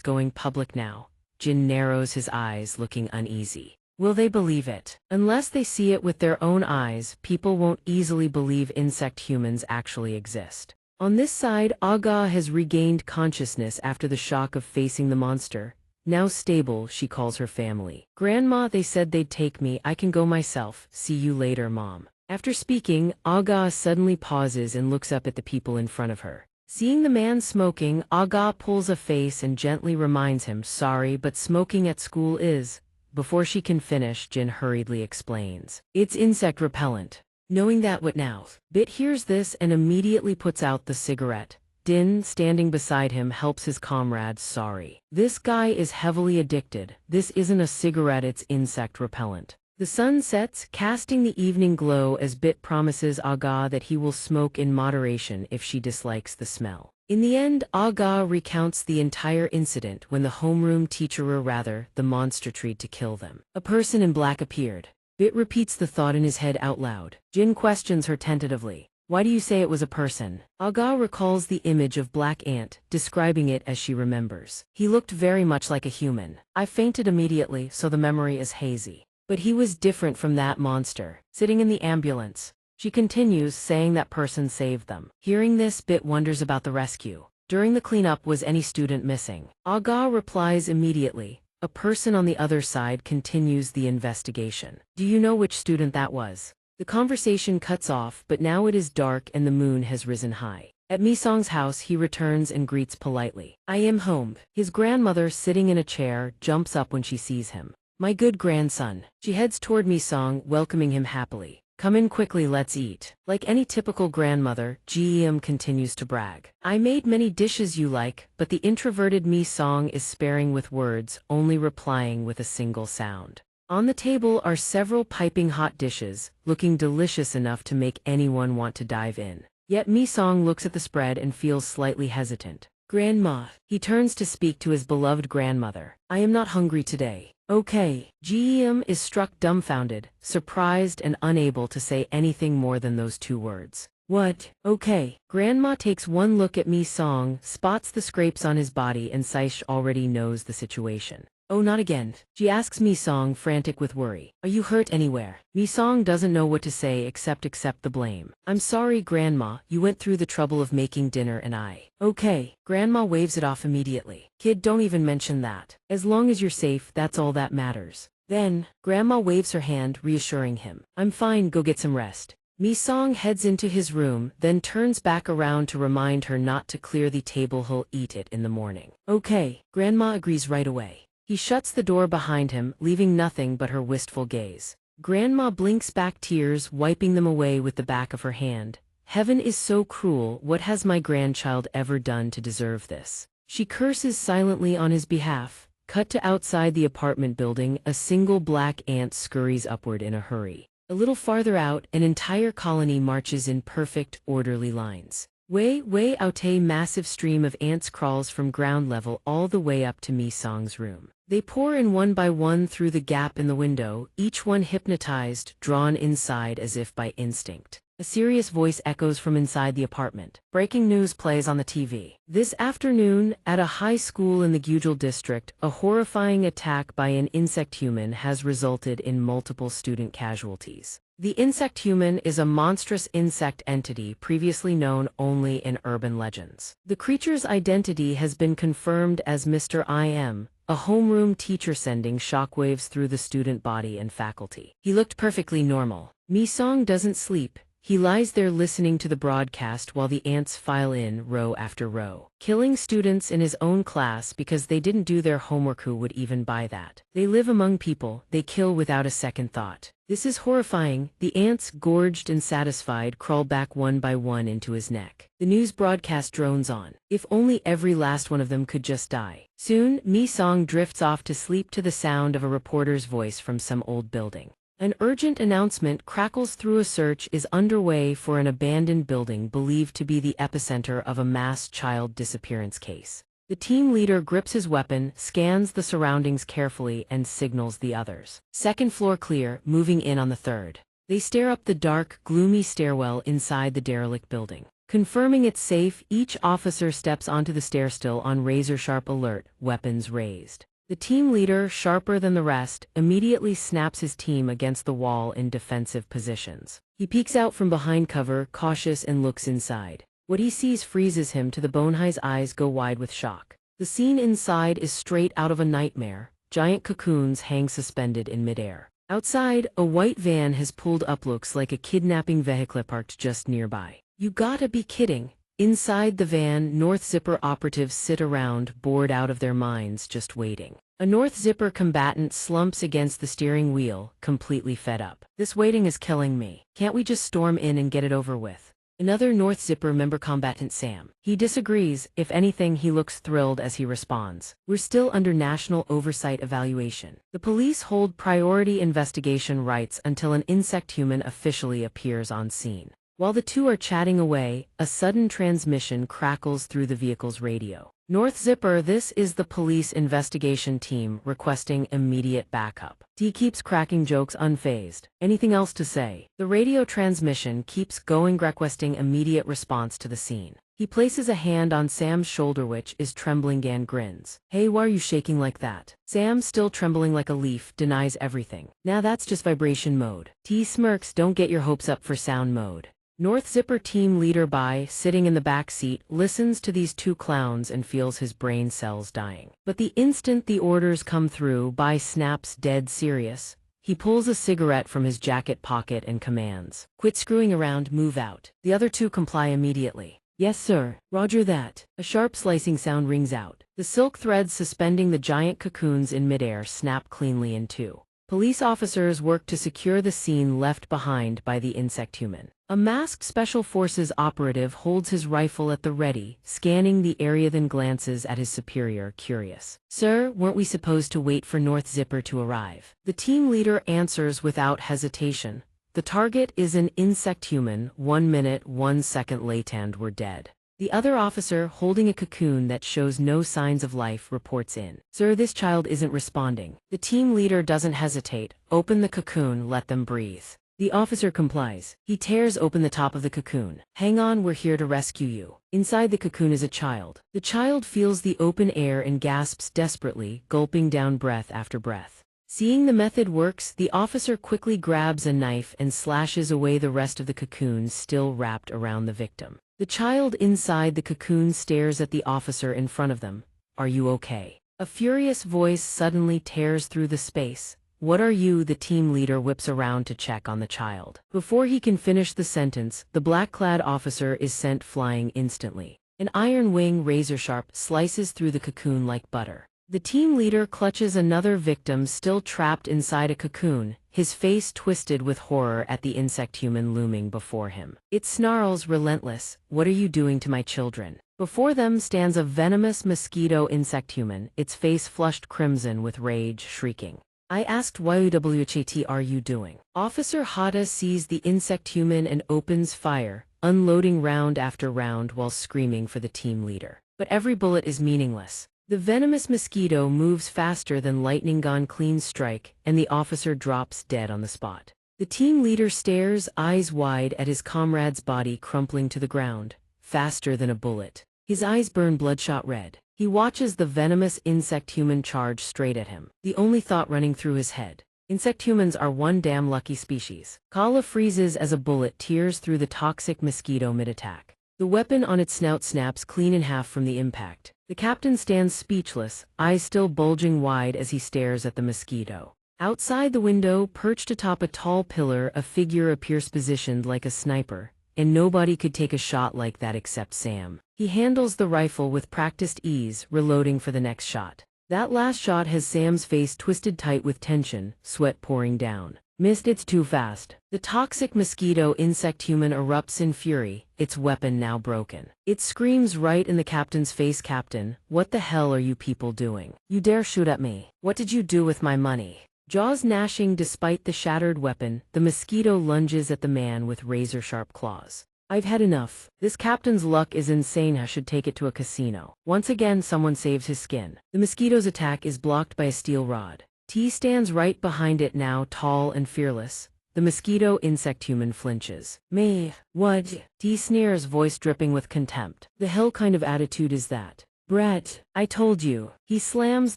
going public now. Jin narrows his eyes, looking uneasy. Will they believe it? Unless they see it with their own eyes, people won't easily believe insect humans actually exist. On this side, Aga has regained consciousness after the shock of facing the monster. Now stable, she calls her family. Grandma, they said they'd take me, I can go myself, see you later, Mom. After speaking, Aga suddenly pauses and looks up at the people in front of her. Seeing the man smoking, Aga pulls a face and gently reminds him, sorry, but smoking at school is… Before she can finish, Jin hurriedly explains. It's insect repellent. Knowing that, what now? Bit hears this and immediately puts out the cigarette. Din, standing beside him, helps his comrades. Sorry. This guy is heavily addicted. This isn't a cigarette, it's insect repellent. The sun sets, casting the evening glow as Bit promises Aga that he will smoke in moderation if she dislikes the smell. In the end, Aga recounts the entire incident when the homeroom teacher, or rather, the monster, tried to kill them. A person in black appeared. Bit repeats the thought in his head out loud. Jin questions her tentatively. Why do you say it was a person? Aga recalls the image of Black Ant, describing it as she remembers. He looked very much like a human. I fainted immediately, so the memory is hazy. But he was different from that monster. Sitting in the ambulance. She continues, saying that person saved them. Hearing this, Bit wonders about the rescue. During the cleanup, was any student missing? Aga replies immediately. A person on the other side continues the investigation. Do you know which student that was? The conversation cuts off, but now it is dark and the moon has risen high. At Mi-song's house, he returns and greets politely. I am home. His grandmother, sitting in a chair, jumps up when she sees him. My good grandson. She heads toward Mi-song, welcoming him happily. Come in quickly, let's eat. Like any typical grandmother, Ji-eum continues to brag. I made many dishes you like, but the introverted Mi-song is sparing with words, only replying with a single sound. On the table are several piping hot dishes, looking delicious enough to make anyone want to dive in. Yet Mi-song looks at the spread and feels slightly hesitant. Grandma. He turns to speak to his beloved grandmother. I am not hungry today. Okay. Ji-eum is struck dumbfounded, surprised and unable to say anything more than those two words. What? Okay. Grandma takes one look at Mi-song, spots the scrapes on his body, and Saish already knows the situation. Oh, not again. She asks Mi-song, frantic with worry. Are you hurt anywhere? Mi-song doesn't know what to say except accept the blame. I'm sorry, Grandma, you went through the trouble of making dinner and I… Okay. Grandma waves it off immediately. Kid, don't even mention that. As long as you're safe, that's all that matters. Then, Grandma waves her hand, reassuring him. I'm fine, go get some rest. Mi-song heads into his room, then turns back around to remind her not to clear the table, he'll eat it in the morning. Okay. Grandma agrees right away. He shuts the door behind him, leaving nothing but her wistful gaze. Grandma blinks back tears, wiping them away with the back of her hand. Heaven is so cruel, what has my grandchild ever done to deserve this? She curses silently on his behalf. Cut to outside the apartment building, a single black ant scurries upward in a hurry. A little farther out, an entire colony marches in perfect, orderly lines. Way out a massive stream of ants crawls from ground level all the way up to Mi-song's room. They pour in one by one through the gap in the window, each one hypnotized, drawn inside as if by instinct. A serious voice echoes from inside the apartment. Breaking news plays on the TV. This afternoon, at a high school in the Gujil district, a horrifying attack by an insect human has resulted in multiple student casualties. The insect human is a monstrous insect entity previously known only in urban legends. The creature's identity has been confirmed as Mr. I.M., a homeroom teacher, sending shockwaves through the student body and faculty. He looked perfectly normal. Mi-song doesn't sleep. He lies there listening to the broadcast while the ants file in row after row, killing students in his own class because they didn't do their homework. Who would even buy that? They live among people, they kill without a second thought. This is horrifying. The ants, gorged and satisfied, crawl back one by one into his neck. The news broadcast drones on. If only every last one of them could just die. Soon, Mi-song drifts off to sleep to the sound of a reporter's voice from some old building. An urgent announcement crackles through. A search is underway for an abandoned building believed to be the epicenter of a mass child disappearance case. The team leader grips his weapon, scans the surroundings carefully, and signals the others. Second floor clear, moving in on the third. They stare up the dark, gloomy stairwell inside the derelict building. Confirming it's safe, each officer steps onto the stairstile on razor-sharp alert, weapons raised. The team leader, sharper than the rest, immediately snaps his team against the wall in defensive positions. He peeks out from behind cover, cautious, and looks inside. What he sees freezes him to the bone. His eyes go wide with shock. The scene inside is straight out of a nightmare. Giant cocoons hang suspended in midair. Outside, a white van has pulled up. Looks like a kidnapping vehicle parked just nearby. You gotta be kidding. Inside the van, North Zipper operatives sit around, bored out of their minds, just waiting. A North Zipper combatant slumps against the steering wheel, completely fed up. This waiting is killing me. Can't we just storm in and get it over with? Another North Zipper member combatant Sam. He disagrees. If anything, he looks thrilled as he responds. We're still under national oversight evaluation. The police hold priority investigation rights until an insect human officially appears on scene. While the two are chatting away, a sudden transmission crackles through the vehicle's radio. North Zipper, this is the police investigation team requesting immediate backup. D keeps cracking jokes unfazed. Anything else to say? The radio transmission keeps going, requesting immediate response to the scene. He places a hand on Sam's shoulder, which is trembling. Gan grins. Hey, why are you shaking like that? Sam, still trembling like a leaf, denies everything. Nah, that's just vibration mode. T smirks. Don't get your hopes up for sound mode. North Zipper team leader Bai, sitting in the back seat, listens to these two clowns and feels his brain cells dying. But the instant the orders come through, Bai snaps, dead serious. He pulls a cigarette from his jacket pocket and commands, "Quit screwing around, move out." The other two comply immediately. "Yes, sir. Roger that." A sharp slicing sound rings out. The silk threads suspending the giant cocoons in midair snap cleanly in two. Police officers work to secure the scene left behind by the insect human. A masked Special Forces operative holds his rifle at the ready, scanning the area, then glances at his superior, curious. "Sir, weren't we supposed to wait for North Zipper to arrive?" The team leader answers without hesitation. "The target is an insect human. 1 minute, 1 second late and we're dead." The other officer, holding a cocoon that shows no signs of life, reports in. "Sir, this child isn't responding." The team leader doesn't hesitate. "Open the cocoon, let them breathe." The officer complies. He tears open the top of the cocoon. "Hang on, we're here to rescue you." Inside the cocoon is a child. The child feels the open air and gasps desperately, gulping down breath after breath. Seeing the method works, the officer quickly grabs a knife and slashes away the rest of the cocoon still wrapped around the victim. The child inside the cocoon stares at the officer in front of them. "Are you okay?" A furious voice suddenly tears through the space. "What are you?" The team leader whips around to check on the child. Before he can finish the sentence, the black-clad officer is sent flying instantly. An iron wing, razor-sharp, slices through the cocoon like butter. The team leader clutches another victim still trapped inside a cocoon, his face twisted with horror at the insect human looming before him. It snarls, relentless, "What are you doing to my children?" Before them stands a venomous mosquito insect human, its face flushed crimson with rage, shrieking. "I asked, what are you doing?" Officer Hata sees the insect human and opens fire, unloading round after round while screaming for the team leader. But every bullet is meaningless. The venomous mosquito moves faster than lightning gone clean strike, and the officer drops dead on the spot. The team leader stares, eyes wide, at his comrade's body crumpling to the ground, faster than a bullet. His eyes burn bloodshot red. He watches the venomous insect human charge straight at him, the only thought running through his head. Insect humans are one damn lucky species. Kala freezes as a bullet tears through the toxic mosquito mid-attack. The weapon on its snout snaps clean in half from the impact. The captain stands speechless, eyes still bulging wide as he stares at the mosquito. Outside the window, perched atop a tall pillar, a figure appears positioned like a sniper, and nobody could take a shot like that except Sam. He handles the rifle with practiced ease, reloading for the next shot. That last shot has Sam's face twisted tight with tension, sweat pouring down. "Missed, it's too fast." The toxic mosquito insect human erupts in fury, its weapon now broken. It screams right in the captain's face, "Captain, what the hell are you people doing? You dare shoot at me? What did you do with my money?" Jaws gnashing despite the shattered weapon, the mosquito lunges at the man with razor-sharp claws. I've had enough. This captain's luck is insane. I should take it to a casino. Once again, someone saves his skin. The mosquito's attack is blocked by a steel rod. T stands right behind it now, tall and fearless. The mosquito insect human flinches. Me, what? T sneers, voice dripping with contempt. The hell kind of attitude is that? Brett, I told you. He slams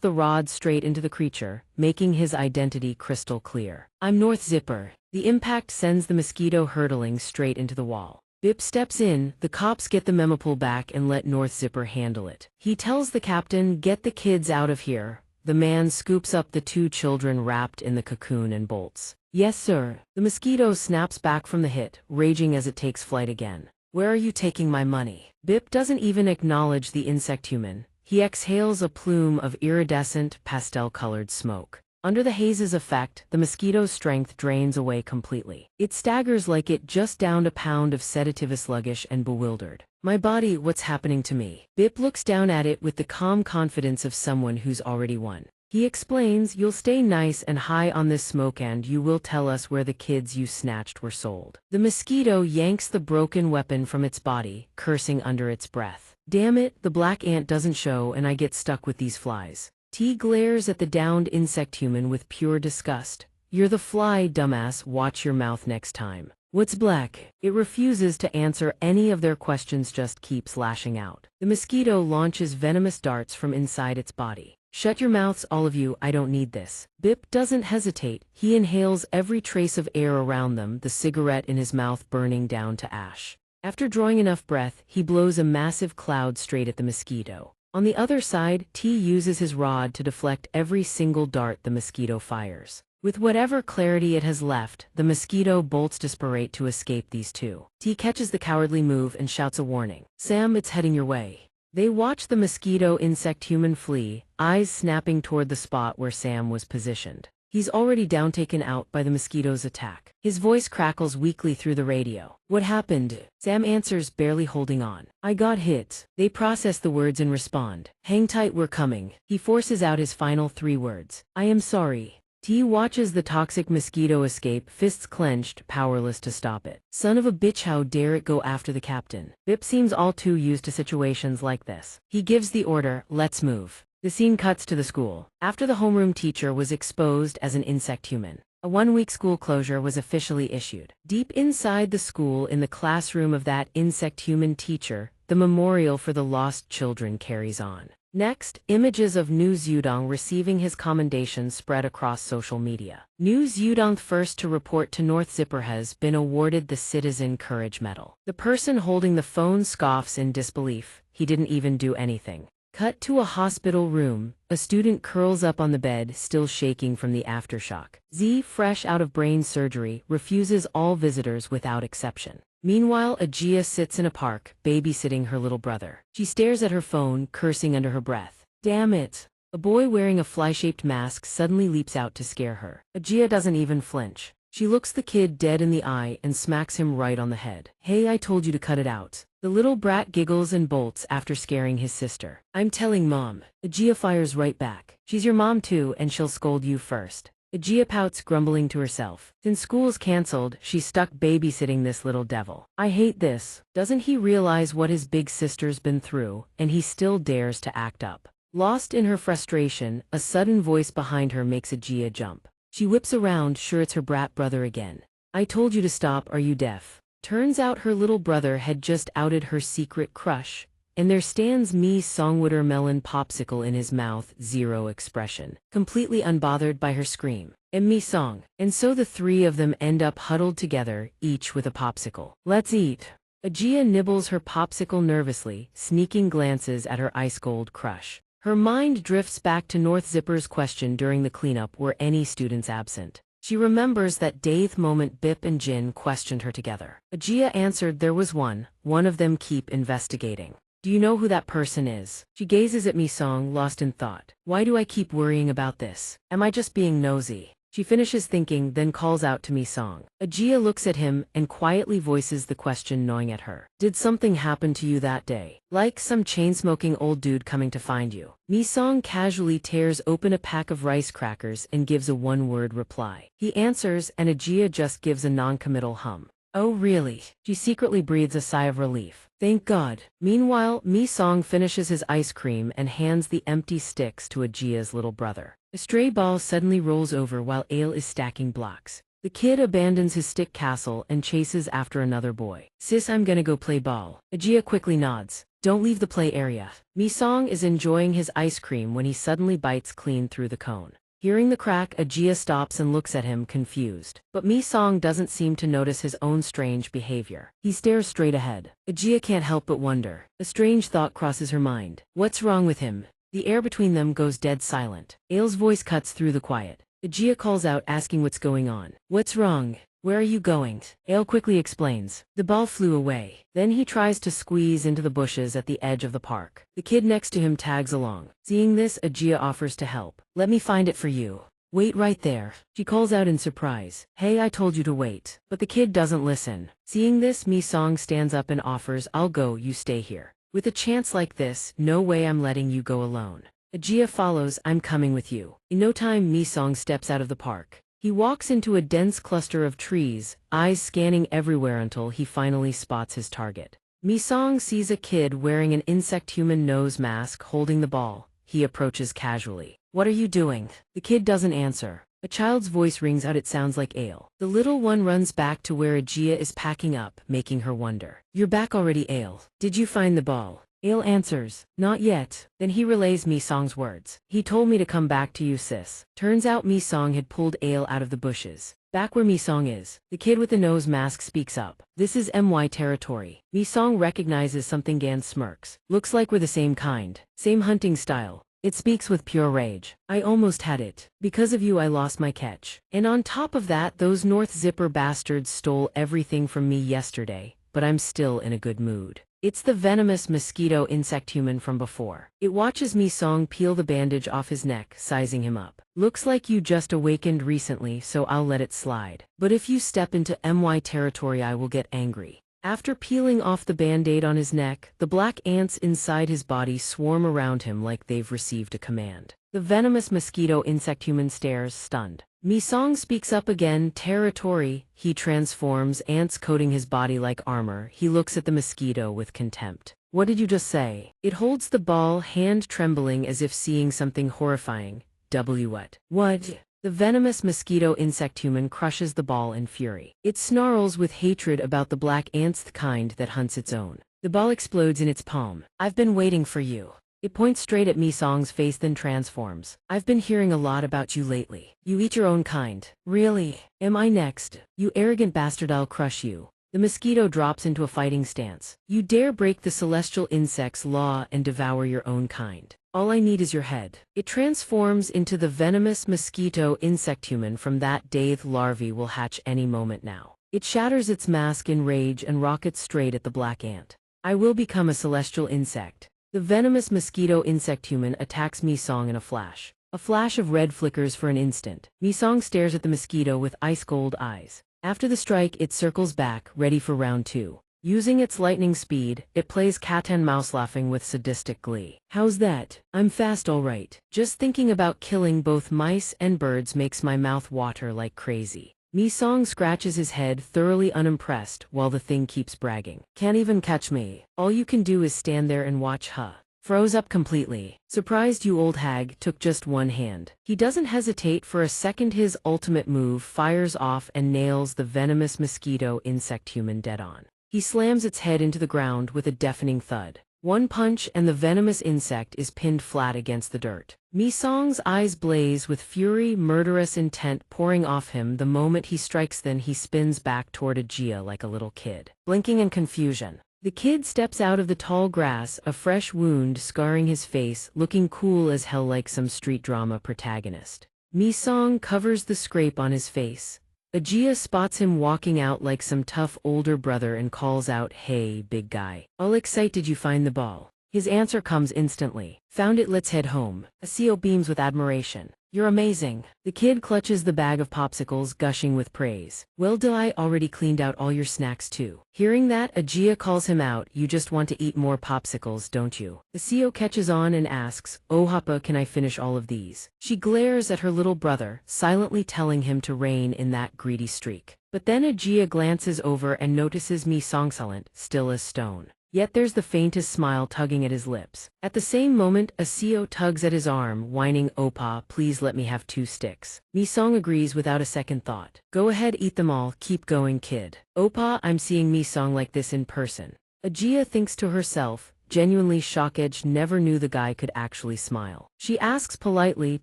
the rod straight into the creature, making his identity crystal clear. I'm North Zipper. The impact sends the mosquito hurtling straight into the wall. Bip steps in, the cops get the memo pull back and let North Zipper handle it. He tells the captain, get the kids out of here. The man scoops up the two children wrapped in the cocoon and bolts. Yes, sir. The mosquito snaps back from the hit, raging as it takes flight again. Where are you taking my money? Bip doesn't even acknowledge the insect human. He exhales a plume of iridescent, pastel-colored smoke. Under the haze's effect, the mosquito's strength drains away completely. It staggers like it just downed a pound of sedative, sluggish and bewildered. My body, what's happening to me? Bip looks down at it with the calm confidence of someone who's already won. He explains, you'll stay nice and high on this smoke and you will tell us where the kids you snatched were sold. The mosquito yanks the broken weapon from its body, cursing under its breath. Damn it, the black ant doesn't show and I get stuck with these flies. T glares at the downed insect human with pure disgust. You're the fly, dumbass, watch your mouth next time. What's black? It refuses to answer any of their questions, just keeps lashing out. The mosquito launches venomous darts from inside its body. Shut your mouths, all of you, I don't need this. Bip doesn't hesitate. He inhales every trace of air around them, the cigarette in his mouth burning down to ash. After drawing enough breath, he blows a massive cloud straight at the mosquito. On the other side, T uses his rod to deflect every single dart the mosquito fires. With whatever clarity it has left, the mosquito bolts disparate to escape these two. T catches the cowardly move and shouts a warning. Sam, it's heading your way. They watch the mosquito insect human flee, eyes snapping toward the spot where Sam was positioned. He's already down, taken out by the mosquito's attack. His voice crackles weakly through the radio. What happened? Sam answers, barely holding on. I got hit. They process the words and respond. Hang tight, we're coming. He forces out his final 3 words. I am sorry. T watches the toxic mosquito escape, fists clenched, powerless to stop it. Son of a bitch, how dare it go after the captain. Bip seems all too used to situations like this. He gives the order, let's move. The scene cuts to the school. After the homeroom teacher was exposed as an insect human, a 1-week school closure was officially issued. Deep inside the school, in the classroom of that insect human teacher, the memorial for the lost children carries on. Next, images of Nu Zudong receiving his commendation spread across social media. Nu Zudong, first to report to North Zipper, has been awarded the Citizen Courage Medal. The person holding the phone scoffs in disbelief. He didn't even do anything. Cut to a hospital room. A student curls up on the bed, still shaking from the aftershock. Z, fresh out of brain surgery, refuses all visitors without exception. Meanwhile, Ajia sits in a park, babysitting her little brother. She stares at her phone, cursing under her breath. Damn it! A boy wearing a fly-shaped mask suddenly leaps out to scare her. Ajia doesn't even flinch. She looks the kid dead in the eye and smacks him right on the head. Hey, I told you to cut it out. The little brat giggles and bolts after scaring his sister. I'm telling mom. Ajia fires right back. She's your mom too, and she'll scold you first. Ajia pouts, grumbling to herself. Since school's cancelled, she's stuck babysitting this little devil. I hate this. Doesn't he realize what his big sister's been through, and he still dares to act up? Lost in her frustration, a sudden voice behind her makes Ajia jump. She whips around, sure it's her brat brother again. I told you to stop, are you deaf? Turns out her little brother had just outed her secret crush, and there stands Mi Songwater melon popsicle in his mouth, zero expression, completely unbothered by her scream. And Mi Song. And so the 3 of them end up huddled together, each with a popsicle. Let's eat. Ajia nibbles her popsicle nervously, sneaking glances at her ice-cold crush. Her mind drifts back to North Zipper's question during the cleanup, were any students absent. She remembers that dayth moment Bip and Jin questioned her together. Ajia answered there was one of them. Keep investigating. Do you know who that person is? She gazes at Mi Song, lost in thought. Why do I keep worrying about this? Am I just being nosy? She finishes thinking, then calls out to Mi-song. Ajia looks at him and quietly voices the question gnawing at her. Did something happen to you that day? Like some chain-smoking old dude coming to find you? Mi-song casually tears open a pack of rice crackers and gives a one-word reply. He answers and Ajia just gives a non-committal hum. Oh really? She secretly breathes a sigh of relief. Thank God. Meanwhile, Mi-song finishes his ice cream and hands the empty sticks to Ajia's little brother. A stray ball suddenly rolls over while Ale is stacking blocks. The kid abandons his stick castle and chases after another boy. Sis, I'm gonna go play ball. Ajia quickly nods. Don't leave the play area. Mi-song is enjoying his ice cream when he suddenly bites clean through the cone. Hearing the crack, Ajia stops and looks at him, confused. But Mi-song doesn't seem to notice his own strange behavior. He stares straight ahead. Ajia can't help but wonder. A strange thought crosses her mind. What's wrong with him? The air between them goes dead silent. Ale's voice cuts through the quiet. Ajia calls out, asking what's going on. What's wrong? Where are you going? Ale quickly explains. The ball flew away. Then he tries to squeeze into the bushes at the edge of the park. The kid next to him tags along. Seeing this, Ajia offers to help. Let me find it for you. Wait right there. She calls out in surprise. Hey, I told you to wait. But the kid doesn't listen. Seeing this, Mi-song stands up and offers, I'll go, you stay here. With a chance like this, no way I'm letting you go alone. Ajia follows, I'm coming with you. In no time, Mi-song steps out of the park. He walks into a dense cluster of trees, eyes scanning everywhere until he finally spots his target. Mi-song sees a kid wearing an insect-human nose mask holding the ball. He approaches casually. What are you doing? The kid doesn't answer. A child's voice rings out. It sounds like Ale. The little one runs back to where Ajia is packing up, making her wonder. You're back already, Ale. Did you find the ball? Ale answers, not yet. Then he relays Mi-song's words. He told me to come back to you, sis. Turns out Mi-song had pulled Ale out of the bushes. Back where Mi-song is, the kid with the nose mask speaks up. This is MY territory. Mi-song recognizes something. Gan smirks. Looks like we're the same kind. Same hunting style. It speaks with pure rage. I almost had it. Because of you I lost my catch. And on top of that, those North Zipper bastards stole everything from me yesterday, but I'm still in a good mood. It's the venomous mosquito insect human from before. It watches Mi-song peel the bandage off his neck, sizing him up. Looks like you just awakened recently, so I'll let it slide. But if you step into MY territory I will get angry. After peeling off the band-aid on his neck, the black ants inside his body swarm around him like they've received a command. The venomous mosquito insect human stares, stunned. Mi-song speaks up again, territory. He transforms, ants coating his body like armor. He looks at the mosquito with contempt. What did you just say? It holds the ball, hand trembling as if seeing something horrifying. What? What? The venomous mosquito insect human crushes the ball in fury. It snarls with hatred about the black ants, the kind that hunts its own. The ball explodes in its palm. I've been waiting for you. It points straight at Mi-song's face, then transforms. I've been hearing a lot about you lately. You eat your own kind. Really? Am I next? You arrogant bastard, I'll crush you. The mosquito drops into a fighting stance. You dare break the celestial insect's law and devour your own kind. All I need is your head. It transforms into the venomous mosquito insect human from that day. The larvae will hatch any moment now. It shatters its mask in rage and rockets straight at the black ant. I will become a celestial insect. The venomous mosquito insect human attacks Mi-song in a flash. A flash of red flickers for an instant. Mi-song stares at the mosquito with ice-cold eyes. After the strike, it circles back, ready for round 2. Using its lightning speed, it plays cat and mouse, laughing with sadistic glee. How's that? I'm fast all right. Just thinking about killing both mice and birds makes my mouth water like crazy. Mi-song scratches his head, thoroughly unimpressed, while the thing keeps bragging. Can't even catch me. All you can do is stand there and watch, huh? Froze up completely. Surprised, you old hag. Took just one hand. He doesn't hesitate for a second. His ultimate move fires off and nails the venomous mosquito insect human dead on. He slams its head into the ground with a deafening thud. One punch and the venomous insect is pinned flat against the dirt. Mi-song's eyes blaze with fury, murderous intent pouring off him the moment he strikes. Then he spins back toward Ajia like a little kid, blinking in confusion. The kid steps out of the tall grass, a fresh wound scarring his face, looking cool as hell like some street drama protagonist. Mi-song covers the scrape on his face. Ajia spots him walking out like some tough older brother and calls out, "Hey, big guy. All excited, did you find the ball?" His answer comes instantly. Found it, let's head home. Asio beams with admiration. You're amazing. The kid clutches the bag of popsicles, gushing with praise. Well, I already cleaned out all your snacks too. Hearing that, Ajia calls him out. You just want to eat more popsicles, don't you? The CEO catches on and asks, Oh Happa, can I finish all of these? She glares at her little brother, silently telling him to rein in that greedy streak. But then Ajia glances over and notices Mi Song silent, still as stone. Yet there's the faintest smile tugging at his lips. At the same moment, a CEO tugs at his arm, whining, Opa, please let me have 2 sticks. Mi Song agrees without a second thought. Go ahead, eat them all, keep going, kid. Opa, I'm seeing Mi Song like this in person. Ajia thinks to herself, genuinely shocked, never knew the guy could actually smile. She asks politely,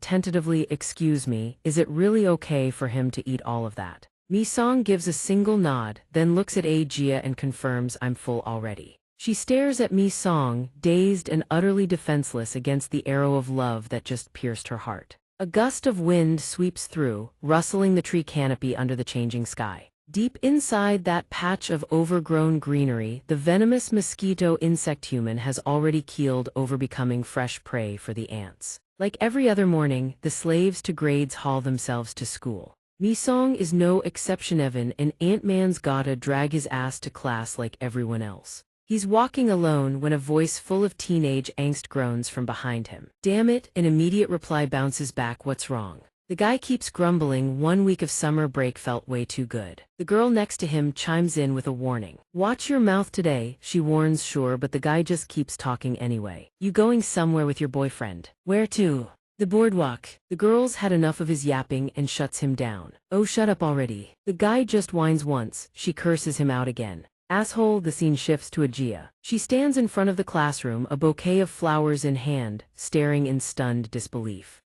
tentatively, excuse me, is it really okay for him to eat all of that? Mi Song gives a single nod, then looks at Ajia and confirms, I'm full already. She stares at Mi Song, dazed and utterly defenseless against the arrow of love that just pierced her heart. A gust of wind sweeps through, rustling the tree canopy under the changing sky. Deep inside that patch of overgrown greenery, the venomous mosquito insect human has already keeled over, becoming fresh prey for the ants. Like every other morning, the slaves to grades haul themselves to school. Mi Song is no exception. Evan, an Ant-Man's gotta drag his ass to class like everyone else. He's walking alone when a voice full of teenage angst groans from behind him. Damn it, an immediate reply bounces back, what's wrong? The guy keeps grumbling, 1 week of summer break felt way too good. The girl next to him chimes in with a warning. Watch your mouth today, she warns, sure, but the guy just keeps talking anyway. You going somewhere with your boyfriend? Where to? The boardwalk. The girl's had enough of his yapping and shuts him down. Oh, shut up already. The guy just whines once, she curses him out again. Asshole. The scene shifts to Ajia. She stands in front of the classroom, a bouquet of flowers in hand, staring in stunned disbelief.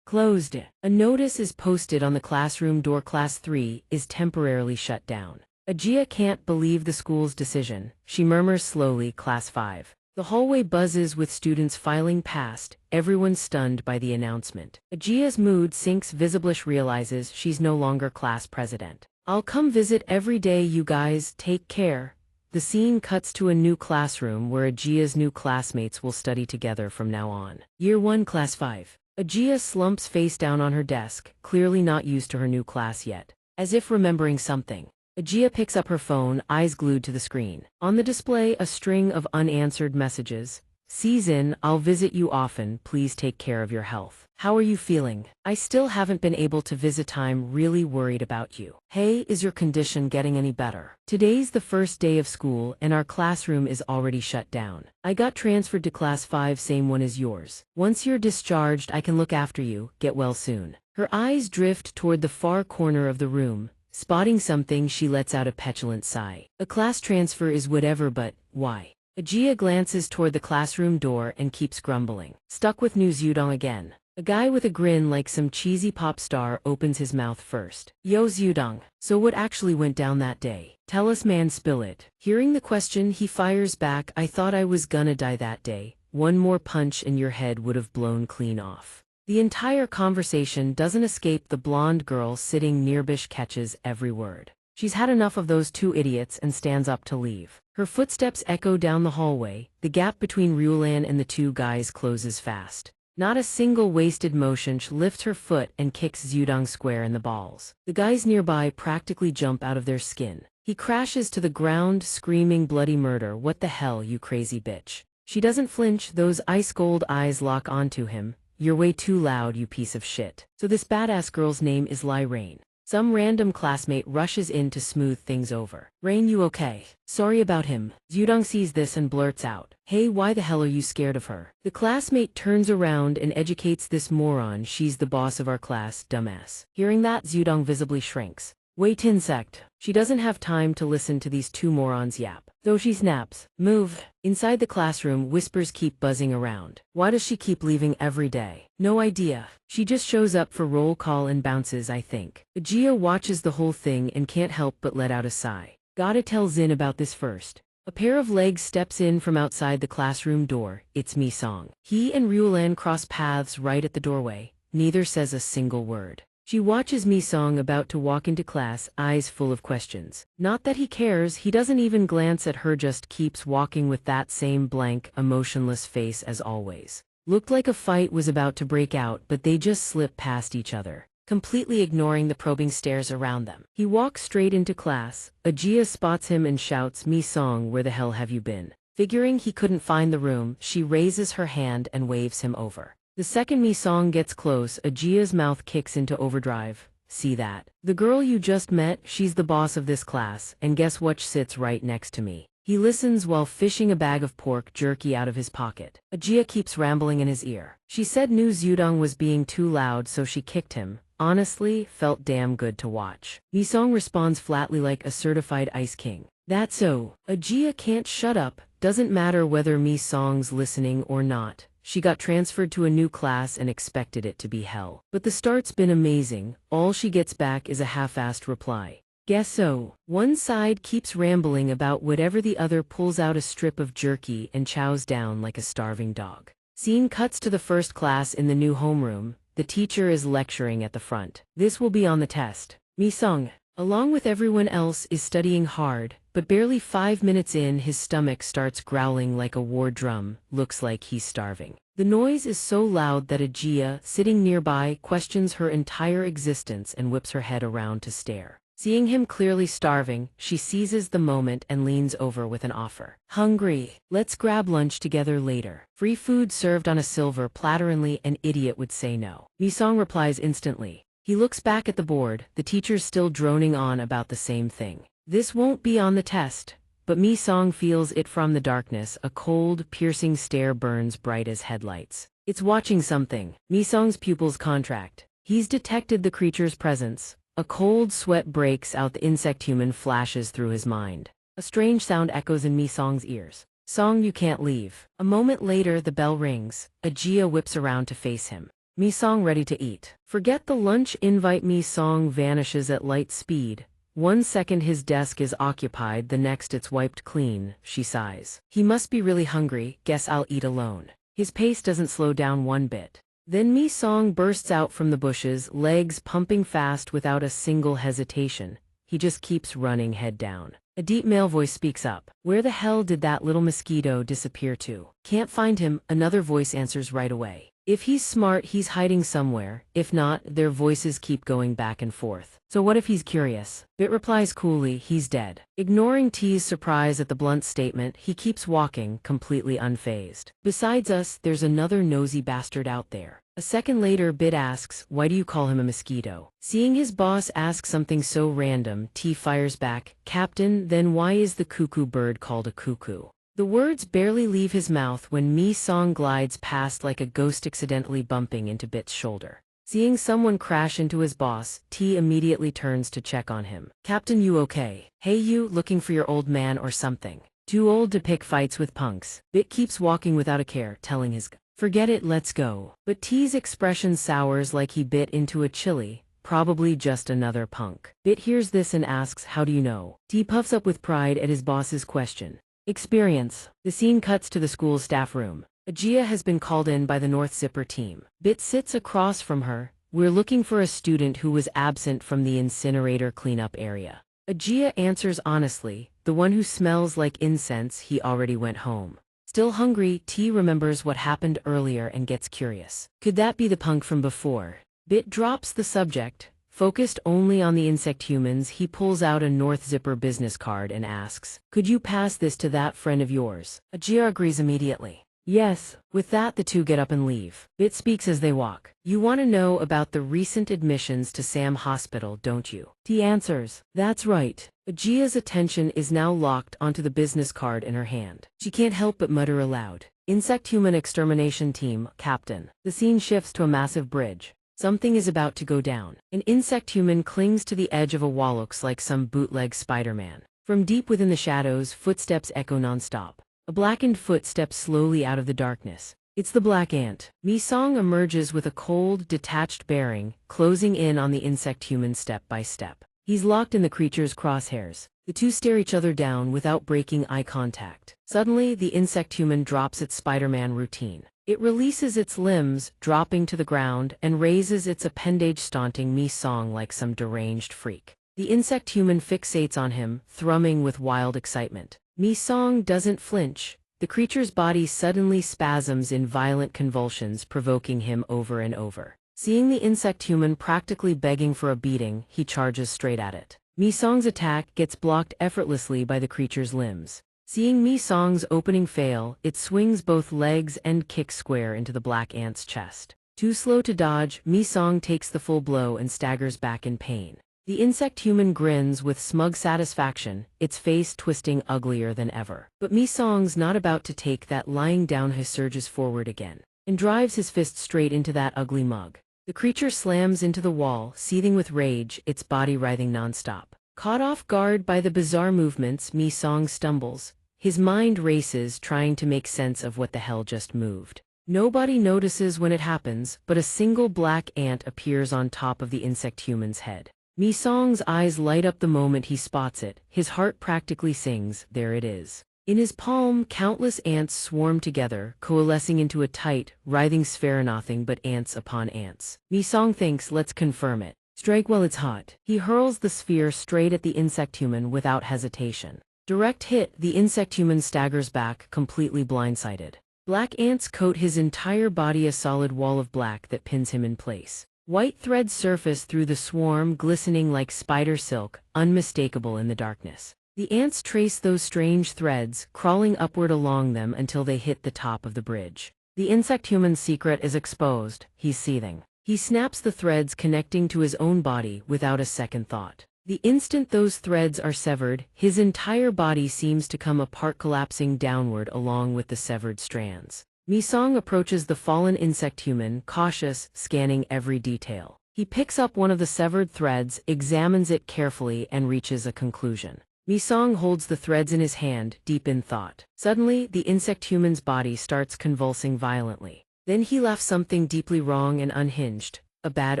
Closed. A notice is posted on the classroom door. Class 3 is temporarily shut down. Ajia can't believe the school's decision. She murmurs slowly, Class 5. The hallway buzzes with students filing past, everyone stunned by the announcement. Ajia's mood sinks. Visiblish realizes she's no longer class president. I'll come visit every day, you guys, take care. The scene cuts to a new classroom where Ajia's new classmates will study together from now on. Year 1, Class 5. Ajia slumps face down on her desk, clearly not used to her new class yet. As if remembering something, Ajia picks up her phone, eyes glued to the screen. On the display, a string of unanswered messages. Season, I'll visit you often, please take care of your health. How are you feeling? I still haven't been able to visit time, really worried about you. Hey, is your condition getting any better? Today's the first day of school and our classroom is already shut down. I got transferred to Class 5, same one as yours. Once you're discharged, I can look after you, get well soon. Her eyes drift toward the far corner of the room. Spotting something, she lets out a petulant sigh. A class transfer is whatever, but why? Ajia glances toward the classroom door and keeps grumbling. Stuck with New Zudong again. A guy with a grin like some cheesy pop star opens his mouth first. Yo Zudong, so what actually went down that day? Tell us, man, spill it. Hearing the question, he fires back, I thought I was gonna die that day. One more punch and your head would have blown clean off. The entire conversation doesn't escape the blonde girl sitting near. Bish catches every word. She's had enough of those two idiots and stands up to leave. Her footsteps echo down the hallway. The gap between Ryulan and the two guys closes fast. Not a single wasted motion. She lifts her foot and kicks Zudong square in the balls. The guys nearby practically jump out of their skin. He crashes to the ground, screaming bloody murder. What the hell, you crazy bitch. She doesn't flinch. Those ice-cold eyes lock onto him. You're way too loud, you piece of shit. So this badass girl's name is Lai Rain. Some random classmate rushes in to smooth things over. Rain, you okay? Sorry about him. Zudong sees this and blurts out, hey, why the hell are you scared of her? The classmate turns around and educates this moron. She's the boss of our class, dumbass. Hearing that, Zudong visibly shrinks. Wait, insect. She doesn't have time to listen to these two morons yap. Though she snaps, move. Inside the classroom, whispers keep buzzing around. Why does she keep leaving every day? No idea. She just shows up for roll call and bounces, I think. Ajia watches the whole thing and can't help but let out a sigh. Gotta tell Zin about this first. A pair of legs steps in from outside the classroom door. It's Mi Song. He and Ryulan cross paths right at the doorway. Neither says a single word. She watches Mi Song about to walk into class, eyes full of questions. Not that he cares, he doesn't even glance at her, just keeps walking with that same blank, emotionless face as always. Looked like a fight was about to break out, but they just slipped past each other, completely ignoring the probing stares around them. He walks straight into class. Ajia spots him and shouts, "Mi Song, where the hell have you been?" Figuring he couldn't find the room, she raises her hand and waves him over. The second Mi Song gets close, Ajia's mouth kicks into overdrive. "See that? The girl you just met, she's the boss of this class, and guess what sits right next to me." He listens while fishing a bag of pork jerky out of his pocket. Ajia keeps rambling in his ear. She said New Zudong was being too loud, so she kicked him. Honestly, felt damn good to watch. Mi Song responds flatly like a certified ice king. "That's so." Ajia can't shut up. Doesn't matter whether Mi Song's listening or not. She got transferred to a new class and expected it to be hell. But the start's been amazing. All she gets back is a half-assed reply. "Guess so." One side keeps rambling about whatever, the other pulls out a strip of jerky and chows down like a starving dog. Scene cuts to the first class in the new homeroom. The teacher is lecturing at the front. "This will be on the test." Mi Song, along with everyone else, is studying hard, but barely 5 minutes in, his stomach starts growling like a war drum. Looks like he's starving. The noise is so loud that Ajia, sitting nearby, questions her entire existence and whips her head around to stare. Seeing him clearly starving, she seizes the moment and leans over with an offer. "Hungry? Let's grab lunch together later." Free food served on a silver platter. An idiot would say no. Mi Song replies instantly. He looks back at the board. The teacher's still droning on about the same thing. This won't be on the test. But Mi Song feels it from the darkness. A cold, piercing stare burns bright as headlights. It's watching something. Mi Song's pupils contract. He's detected the creature's presence. A cold sweat breaks out. The insect human flashes through his mind. A strange sound echoes in Mi Song's ears. "Song, you can't leave." A moment later, the bell rings. Ajia whips around to face him. Mi Song ready to eat. Forget the lunch invite. Mi Song vanishes at light speed. 1 second his desk is occupied, the next it's wiped clean. She sighs. He must be really hungry. Guess I'll eat alone. His pace doesn't slow down one bit. Then Mi Song bursts out from the bushes, legs pumping fast without a single hesitation. He just keeps running head down. A deep male voice speaks up. "Where the hell did that little mosquito disappear to?" "Can't find him," another voice answers right away. If he's smart, he's hiding somewhere. If not, their voices keep going back and forth. "So what if he's curious?" Bit replies coolly, "He's dead." Ignoring T's surprise at the blunt statement, he keeps walking, completely unfazed. "Besides us, there's another nosy bastard out there." A second later, Bit asks, "Why do you call him a mosquito?" Seeing his boss ask something so random, T fires back, "Captain, then why is the cuckoo bird called a cuckoo?" The words barely leave his mouth when Mi Song glides past like a ghost, accidentally bumping into Bit's shoulder. Seeing someone crash into his boss, T immediately turns to check on him. "Captain, you okay? Hey you, looking for your old man or something? Too old to pick fights with punks." Bit keeps walking without a care, telling his "Forget it, let's go." But T's expression sours like he bit into a chili. Probably just another punk. Bit hears this and asks, "How do you know?" T puffs up with pride at his boss's question. "Experience." The scene cuts to the school's staff room. Ajia has been called in by the North Zipper team. Bit sits across from her. "We're looking for a student who was absent from the incinerator cleanup area." Ajia answers honestly, "The one who smells like incense. He already went home." Still hungry, T remembers what happened earlier and gets curious. Could that be the punk from before? Bit drops the subject. Focused only on the insect humans, he pulls out a North Zipper business card and asks, "Could you pass this to that friend of yours?" Ajia agrees immediately. "Yes." With that, the two get up and leave. Bit speaks as they walk. "You want to know about the recent admissions to Sam Hospital, don't you?" T answers, "That's right." Ajia's attention is now locked onto the business card in her hand. She can't help but mutter aloud, "Insect Human Extermination Team, Captain." The scene shifts to a massive bridge. Something is about to go down. An insect human clings to the edge of a wall, looks like some bootleg Spider-Man. From deep within the shadows, footsteps echo nonstop. A blackened foot steps slowly out of the darkness. It's the Black Ant. Mi Song emerges with a cold, detached bearing, closing in on the insect human step by step. He's locked in the creature's crosshairs. The two stare each other down without breaking eye contact. Suddenly, the insect human drops its Spider-Man routine. It releases its limbs, dropping to the ground, and raises its appendage, taunting Mi Song like some deranged freak. The insect human fixates on him, thrumming with wild excitement. Mi Song doesn't flinch. the creature's body suddenly spasms in violent convulsions, provoking him over and over. Seeing the insect human practically begging for a beating, he charges straight at it. Mi-song's attack gets blocked effortlessly by the creature's limbs. Seeing Mi-song's opening fail, it swings both legs and kicks square into the black ant's chest. Too slow to dodge, Mi-song takes the full blow and staggers back in pain. The insect human grins with smug satisfaction, its face twisting uglier than ever. But Mi-song's not about to take that. Lying down, he surges forward again and drives his fist straight into that ugly mug. The creature slams into the wall, seething with rage, its body writhing nonstop. Caught off guard by the bizarre movements, Mi-song stumbles. His mind races, trying to make sense of what the hell just moved. Nobody notices when it happens, but a single black ant appears on top of the insect human's head. Mi-song's eyes light up the moment he spots it. His heart practically sings, there it is. In his palm, countless ants swarm together, coalescing into a tight, writhing sphere, nothing but ants upon ants. Mi-song thinks, let's confirm it. Strike while it's hot. He hurls the sphere straight at the insect human without hesitation. Direct hit, the insect human staggers back, completely blindsided. Black ants coat his entire body, a solid wall of black that pins him in place. White threads surface through the swarm, glistening like spider silk, unmistakable in the darkness. The ants trace those strange threads, crawling upward along them until they hit the top of the bridge. The insect human's secret is exposed. He's seething. He snaps the threads connecting to his own body without a second thought. The instant those threads are severed, his entire body seems to come apart, collapsing downward along with the severed strands. Mi-song approaches the fallen insect human, cautious, scanning every detail. He picks up one of the severed threads, examines it carefully, and reaches a conclusion. Mi-song holds the threads in his hand, deep in thought. Suddenly, the insect human's body starts convulsing violently. Then he laughs, something deeply wrong and unhinged, a bad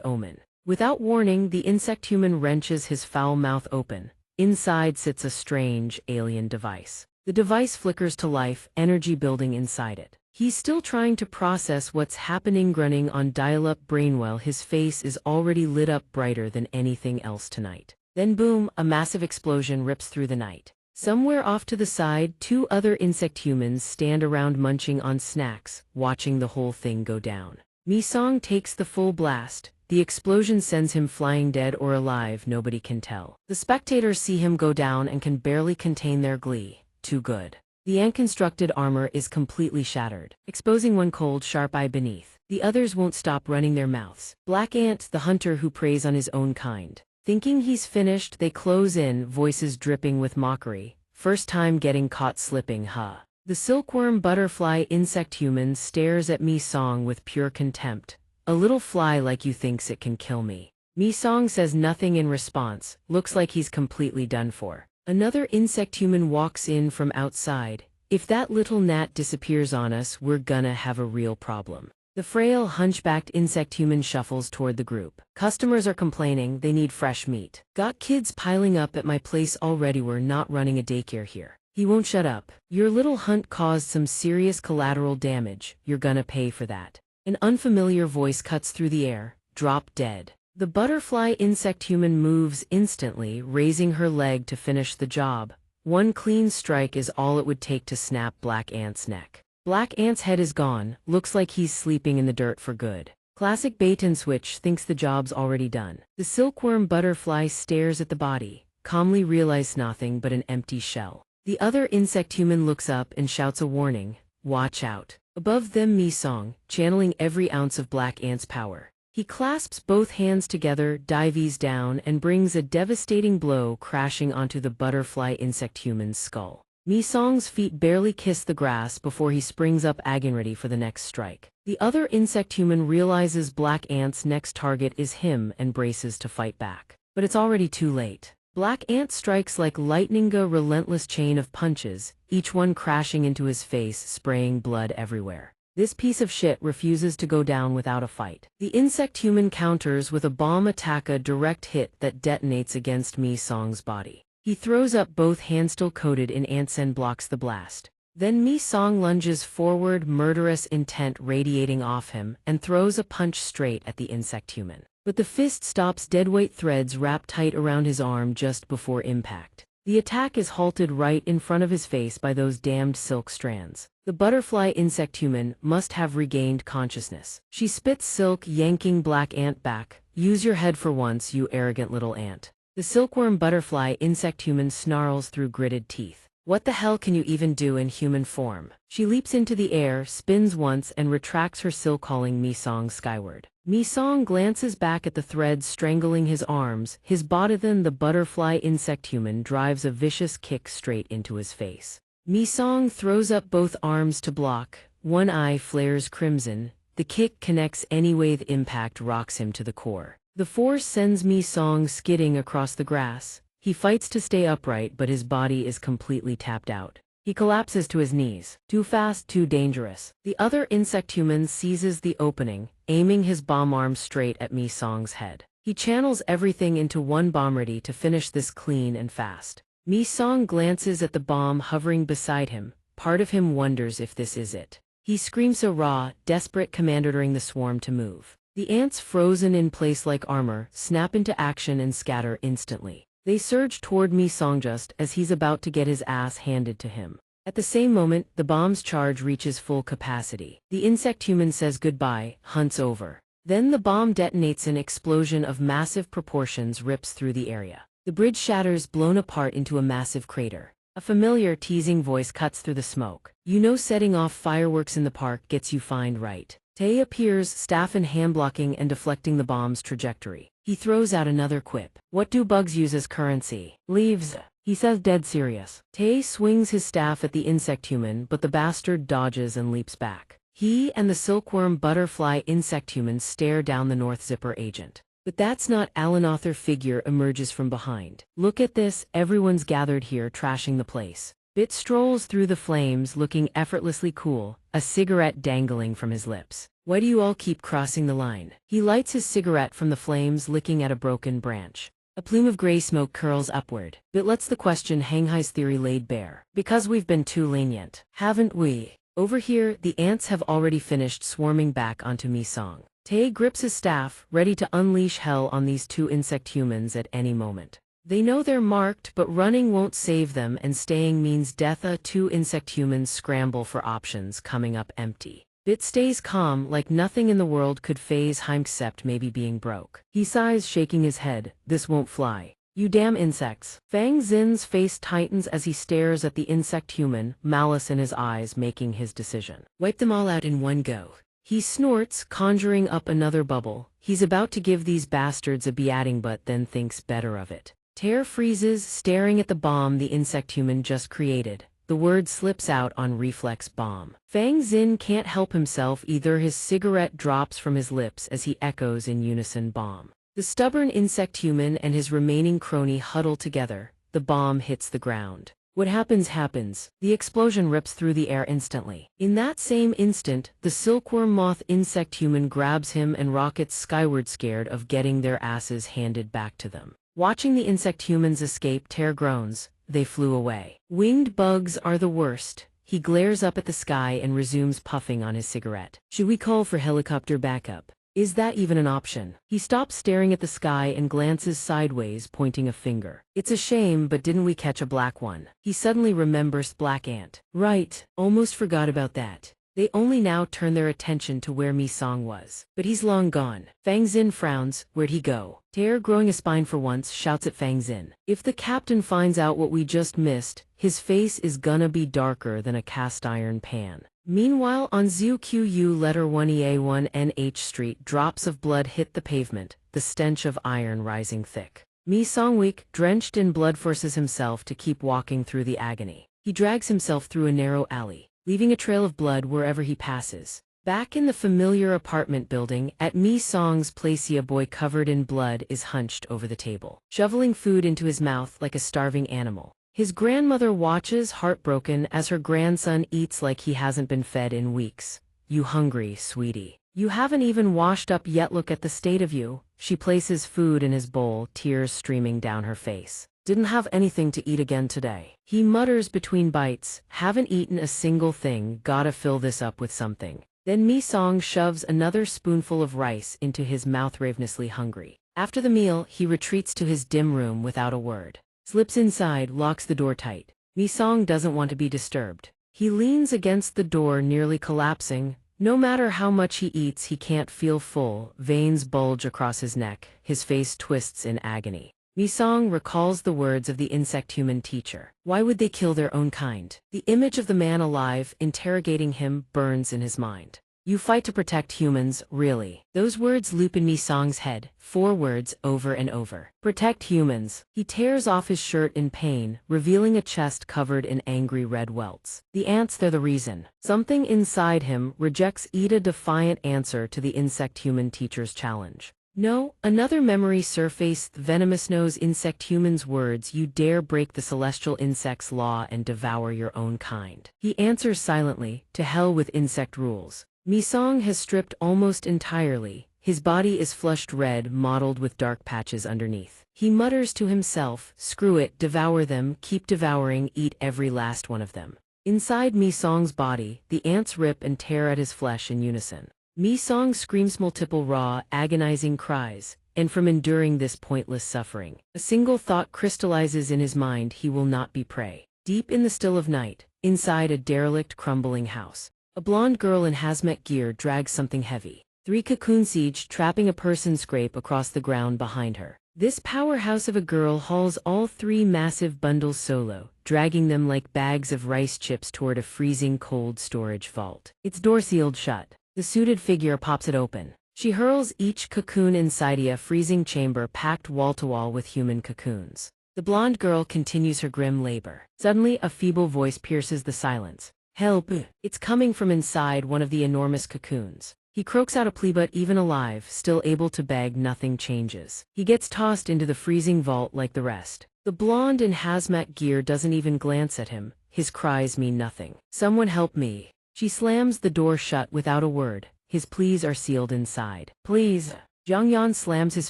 omen. Without warning, the insect human wrenches his foul mouth open. Inside sits a strange, alien device. The device flickers to life, energy building inside it. He's still trying to process what's happening, grunting on dial-up brainwell. His face is already lit up brighter than anything else tonight. Then boom, a massive explosion rips through the night. Somewhere off to the side, two other insect humans stand around munching on snacks, watching the whole thing go down. Mi-song takes the full blast. The explosion sends him flying, dead or alive, nobody can tell. The spectators see him go down and can barely contain their glee. Too good. The ant-constructed armor is completely shattered, exposing one cold, sharp eye beneath. The others won't stop running their mouths. Black Ant, the hunter who preys on his own kind. Thinking he's finished, they close in, voices dripping with mockery. First time getting caught slipping, huh? The silkworm butterfly insect human stares at Mi-song with pure contempt. A little fly like you thinks it can kill me. Mi-song says nothing in response, looks like he's completely done for. Another insect human walks in from outside. If that little gnat disappears on us, we're gonna have a real problem. The frail, hunchbacked insect human shuffles toward the group. Customers are complaining, they need fresh meat. Got kids piling up at my place already, we're not running a daycare here. He won't shut up. Your little hunt caused some serious collateral damage, you're gonna pay for that. An unfamiliar voice cuts through the air, drop dead. The butterfly insect human moves instantly, raising her leg to finish the job. One clean strike is all it would take to snap Black Ant's neck. Black Ant's head is gone, looks like he's sleeping in the dirt for good. Classic bait and switch, thinks the job's already done. The silkworm butterfly stares at the body, calmly realizes nothing but an empty shell. The other insect human looks up and shouts a warning, watch out. Above them, Mi-song, channeling every ounce of Black Ant's power. He clasps both hands together, dives down, and brings a devastating blow crashing onto the butterfly insect human's skull. Mi-song's feet barely kiss the grass before he springs up, again ready for the next strike. The other insect human realizes Black Ant's next target is him and braces to fight back. But it's already too late. Black Ant strikes like lightning, a relentless chain of punches, each one crashing into his face, spraying blood everywhere. This piece of shit refuses to go down without a fight. The insect human counters with a bomb attack, a direct hit that detonates against Mi-song's body. He throws up both hands still coated in ants and blocks the blast. Then Mi-song lunges forward, murderous intent radiating off him, and throws a punch straight at the insect human. But the fist stops, deadweight threads wrapped tight around his arm just before impact. The attack is halted right in front of his face by those damned silk strands. The butterfly insect human must have regained consciousness. She spits silk, yanking black ant back. Use your head for once, you arrogant little ant. The silkworm butterfly insect human snarls through gritted teeth. What the hell can you even do in human form? She leaps into the air, spins once, and retracts her silk, calling Mi-song skyward. Mi-song glances back at the threads strangling his arms. His body, then the butterfly insect human drives a vicious kick straight into his face. Mi-song throws up both arms to block. One eye flares crimson. The kick connects anyway. The impact rocks him to the core. The force sends Mi-song skidding across the grass. He fights to stay upright, but his body is completely tapped out. He collapses to his knees. Too fast, too dangerous. The other insect human seizes the opening, aiming his bomb arm straight at Mi-song's head. He channels everything into one bomb, ready to finish this clean and fast. Mi-song glances at the bomb hovering beside him. Part of him wonders if this is it. He screams a raw, desperate command, ordering the swarm to move. The ants, frozen in place like armor, snap into action and scatter instantly. They surge toward Mi-song just as he's about to get his ass handed to him. At the same moment, the bomb's charge reaches full capacity. The insect human says goodbye, hunt's over. Then the bomb detonates. An explosion of massive proportions rips through the area. The bridge shatters, blown apart into a massive crater. A familiar, teasing voice cuts through the smoke. You know, setting off fireworks in the park gets you fined, right? Tae appears, staff in hand, blocking and deflecting the bomb's trajectory. He throws out another quip. What do bugs use as currency? Leaves, he says, dead serious. Tae swings his staff at the insect human, but the bastard dodges and leaps back. He and the silkworm butterfly insect human stare down the North Zipper agent. But that's not Alan. Author figure emerges from behind. Look at this, everyone's gathered here, trashing the place. Bit strolls through the flames, looking effortlessly cool, a cigarette dangling from his lips. Why do you all keep crossing the line? He lights his cigarette from the flames, licking at a broken branch. A plume of gray smoke curls upward. Bit lets the question Hanghai's theory laid bare. Because we've been too lenient, haven't we? Over here, the ants have already finished swarming back onto Mi-song. Tae grips his staff, ready to unleash hell on these two insect humans at any moment. They know they're marked, but running won't save them, and staying means death. Two insect humans scramble for options, coming up empty. Bit stays calm, like nothing in the world could faze him except maybe being broke. He sighs, shaking his head. This won't fly. You damn insects. Fang Zin's face tightens as he stares at the insect human, malice in his eyes, making his decision. Wipe them all out in one go. He snorts, conjuring up another bubble. He's about to give these bastards a beating, but then thinks better of it. Tear freezes, staring at the bomb the insect human just created. The word slips out on reflex: bomb. Fang Zin can't help himself either. His cigarette drops from his lips as he echoes in unison: bomb. The stubborn insect human and his remaining crony huddle together. The bomb hits the ground. What happens happens. The explosion rips through the air instantly. In that same instant, the silkworm moth insect human grabs him and rockets skyward, scared of getting their asses handed back to them. Watching the insect humans escape, Tear groans. They flew away. Winged bugs are the worst. He glares up at the sky and resumes puffing on his cigarette. Should we call for helicopter backup? Is that even an option? He stops staring at the sky and glances sideways, pointing a finger. It's a shame, but didn't we catch a black one? He suddenly remembers black ant. Right, almost forgot about that. They only now turn their attention to where Mi-song was. But he's long gone. Fang Zin frowns. Where'd he go? Tear, growing a spine for once, shouts at Fang Zin. If the captain finds out what we just missed, his face is gonna be darker than a cast iron pan. Meanwhile, on ZQU letter 1EA1 NH Street, drops of blood hit the pavement, the stench of iron rising thick. Mi-song, weak, drenched in blood, forces himself to keep walking through the agony. He drags himself through a narrow alley, leaving a trail of blood wherever he passes. Back in the familiar apartment building, at Mi-song's place, a boy covered in blood is hunched over the table, shoveling food into his mouth like a starving animal. His grandmother watches, heartbroken, as her grandson eats like he hasn't been fed in weeks. You hungry, sweetie? You haven't even washed up yet, look at the state of you. She places food in his bowl, tears streaming down her face. Didn't have anything to eat again today. He mutters between bites, haven't eaten a single thing, gotta fill this up with something. Then Mi-song shoves another spoonful of rice into his mouth, ravenously hungry. After the meal, he retreats to his dim room without a word. slips inside, locks the door tight. Mi-song doesn't want to be disturbed. He leans against the door, nearly collapsing. No matter how much he eats, he can't feel full. Veins bulge across his neck. His face twists in agony. Mi-song recalls the words of the insect-human teacher. Why would they kill their own kind? The image of the man alive, interrogating him, burns in his mind. You fight to protect humans, really? Those words loop in Mi-song's head, 4 words over and over. Protect humans. He tears off his shirt in pain, revealing a chest covered in angry red welts. The ants, they're the reason. Something inside him rejects a defiant answer to the insect-human teacher's challenge. No, another memory surfaced, venomous nose insect-human's words, you dare break the celestial insect's law and devour your own kind. He answers silently, to hell with insect rules. Mi-song has stripped almost entirely. His body is flushed red, mottled with dark patches underneath. He mutters to himself, screw it, devour them, keep devouring, eat every last one of them. Inside Mi-song's body, the ants rip and tear at his flesh in unison. Mi-song screams multiple raw, agonizing cries, and from enduring this pointless suffering, a single thought crystallizes in his mind: he will not be prey. Deep in the still of night, inside a derelict, crumbling house, a blonde girl in hazmat gear drags something heavy. 3 cocoon siege, trapping a person, scrape across the ground behind her. This powerhouse of a girl hauls all 3 massive bundles solo, dragging them like bags of rice chips toward a freezing cold storage vault. Its door sealed shut. The suited figure pops it open. She hurls each cocoon inside a freezing chamber packed wall-to-wall with human cocoons. The blonde girl continues her grim labor. Suddenly, a feeble voice pierces the silence. Help! It's coming from inside one of the enormous cocoons. He croaks out a plea, but even alive, still able to beg, nothing changes. He gets tossed into the freezing vault like the rest. The blonde in hazmat gear doesn't even glance at him. His cries mean nothing. Someone help me. She slams the door shut without a word. His pleas are sealed inside. Please. Zhang Yan slams his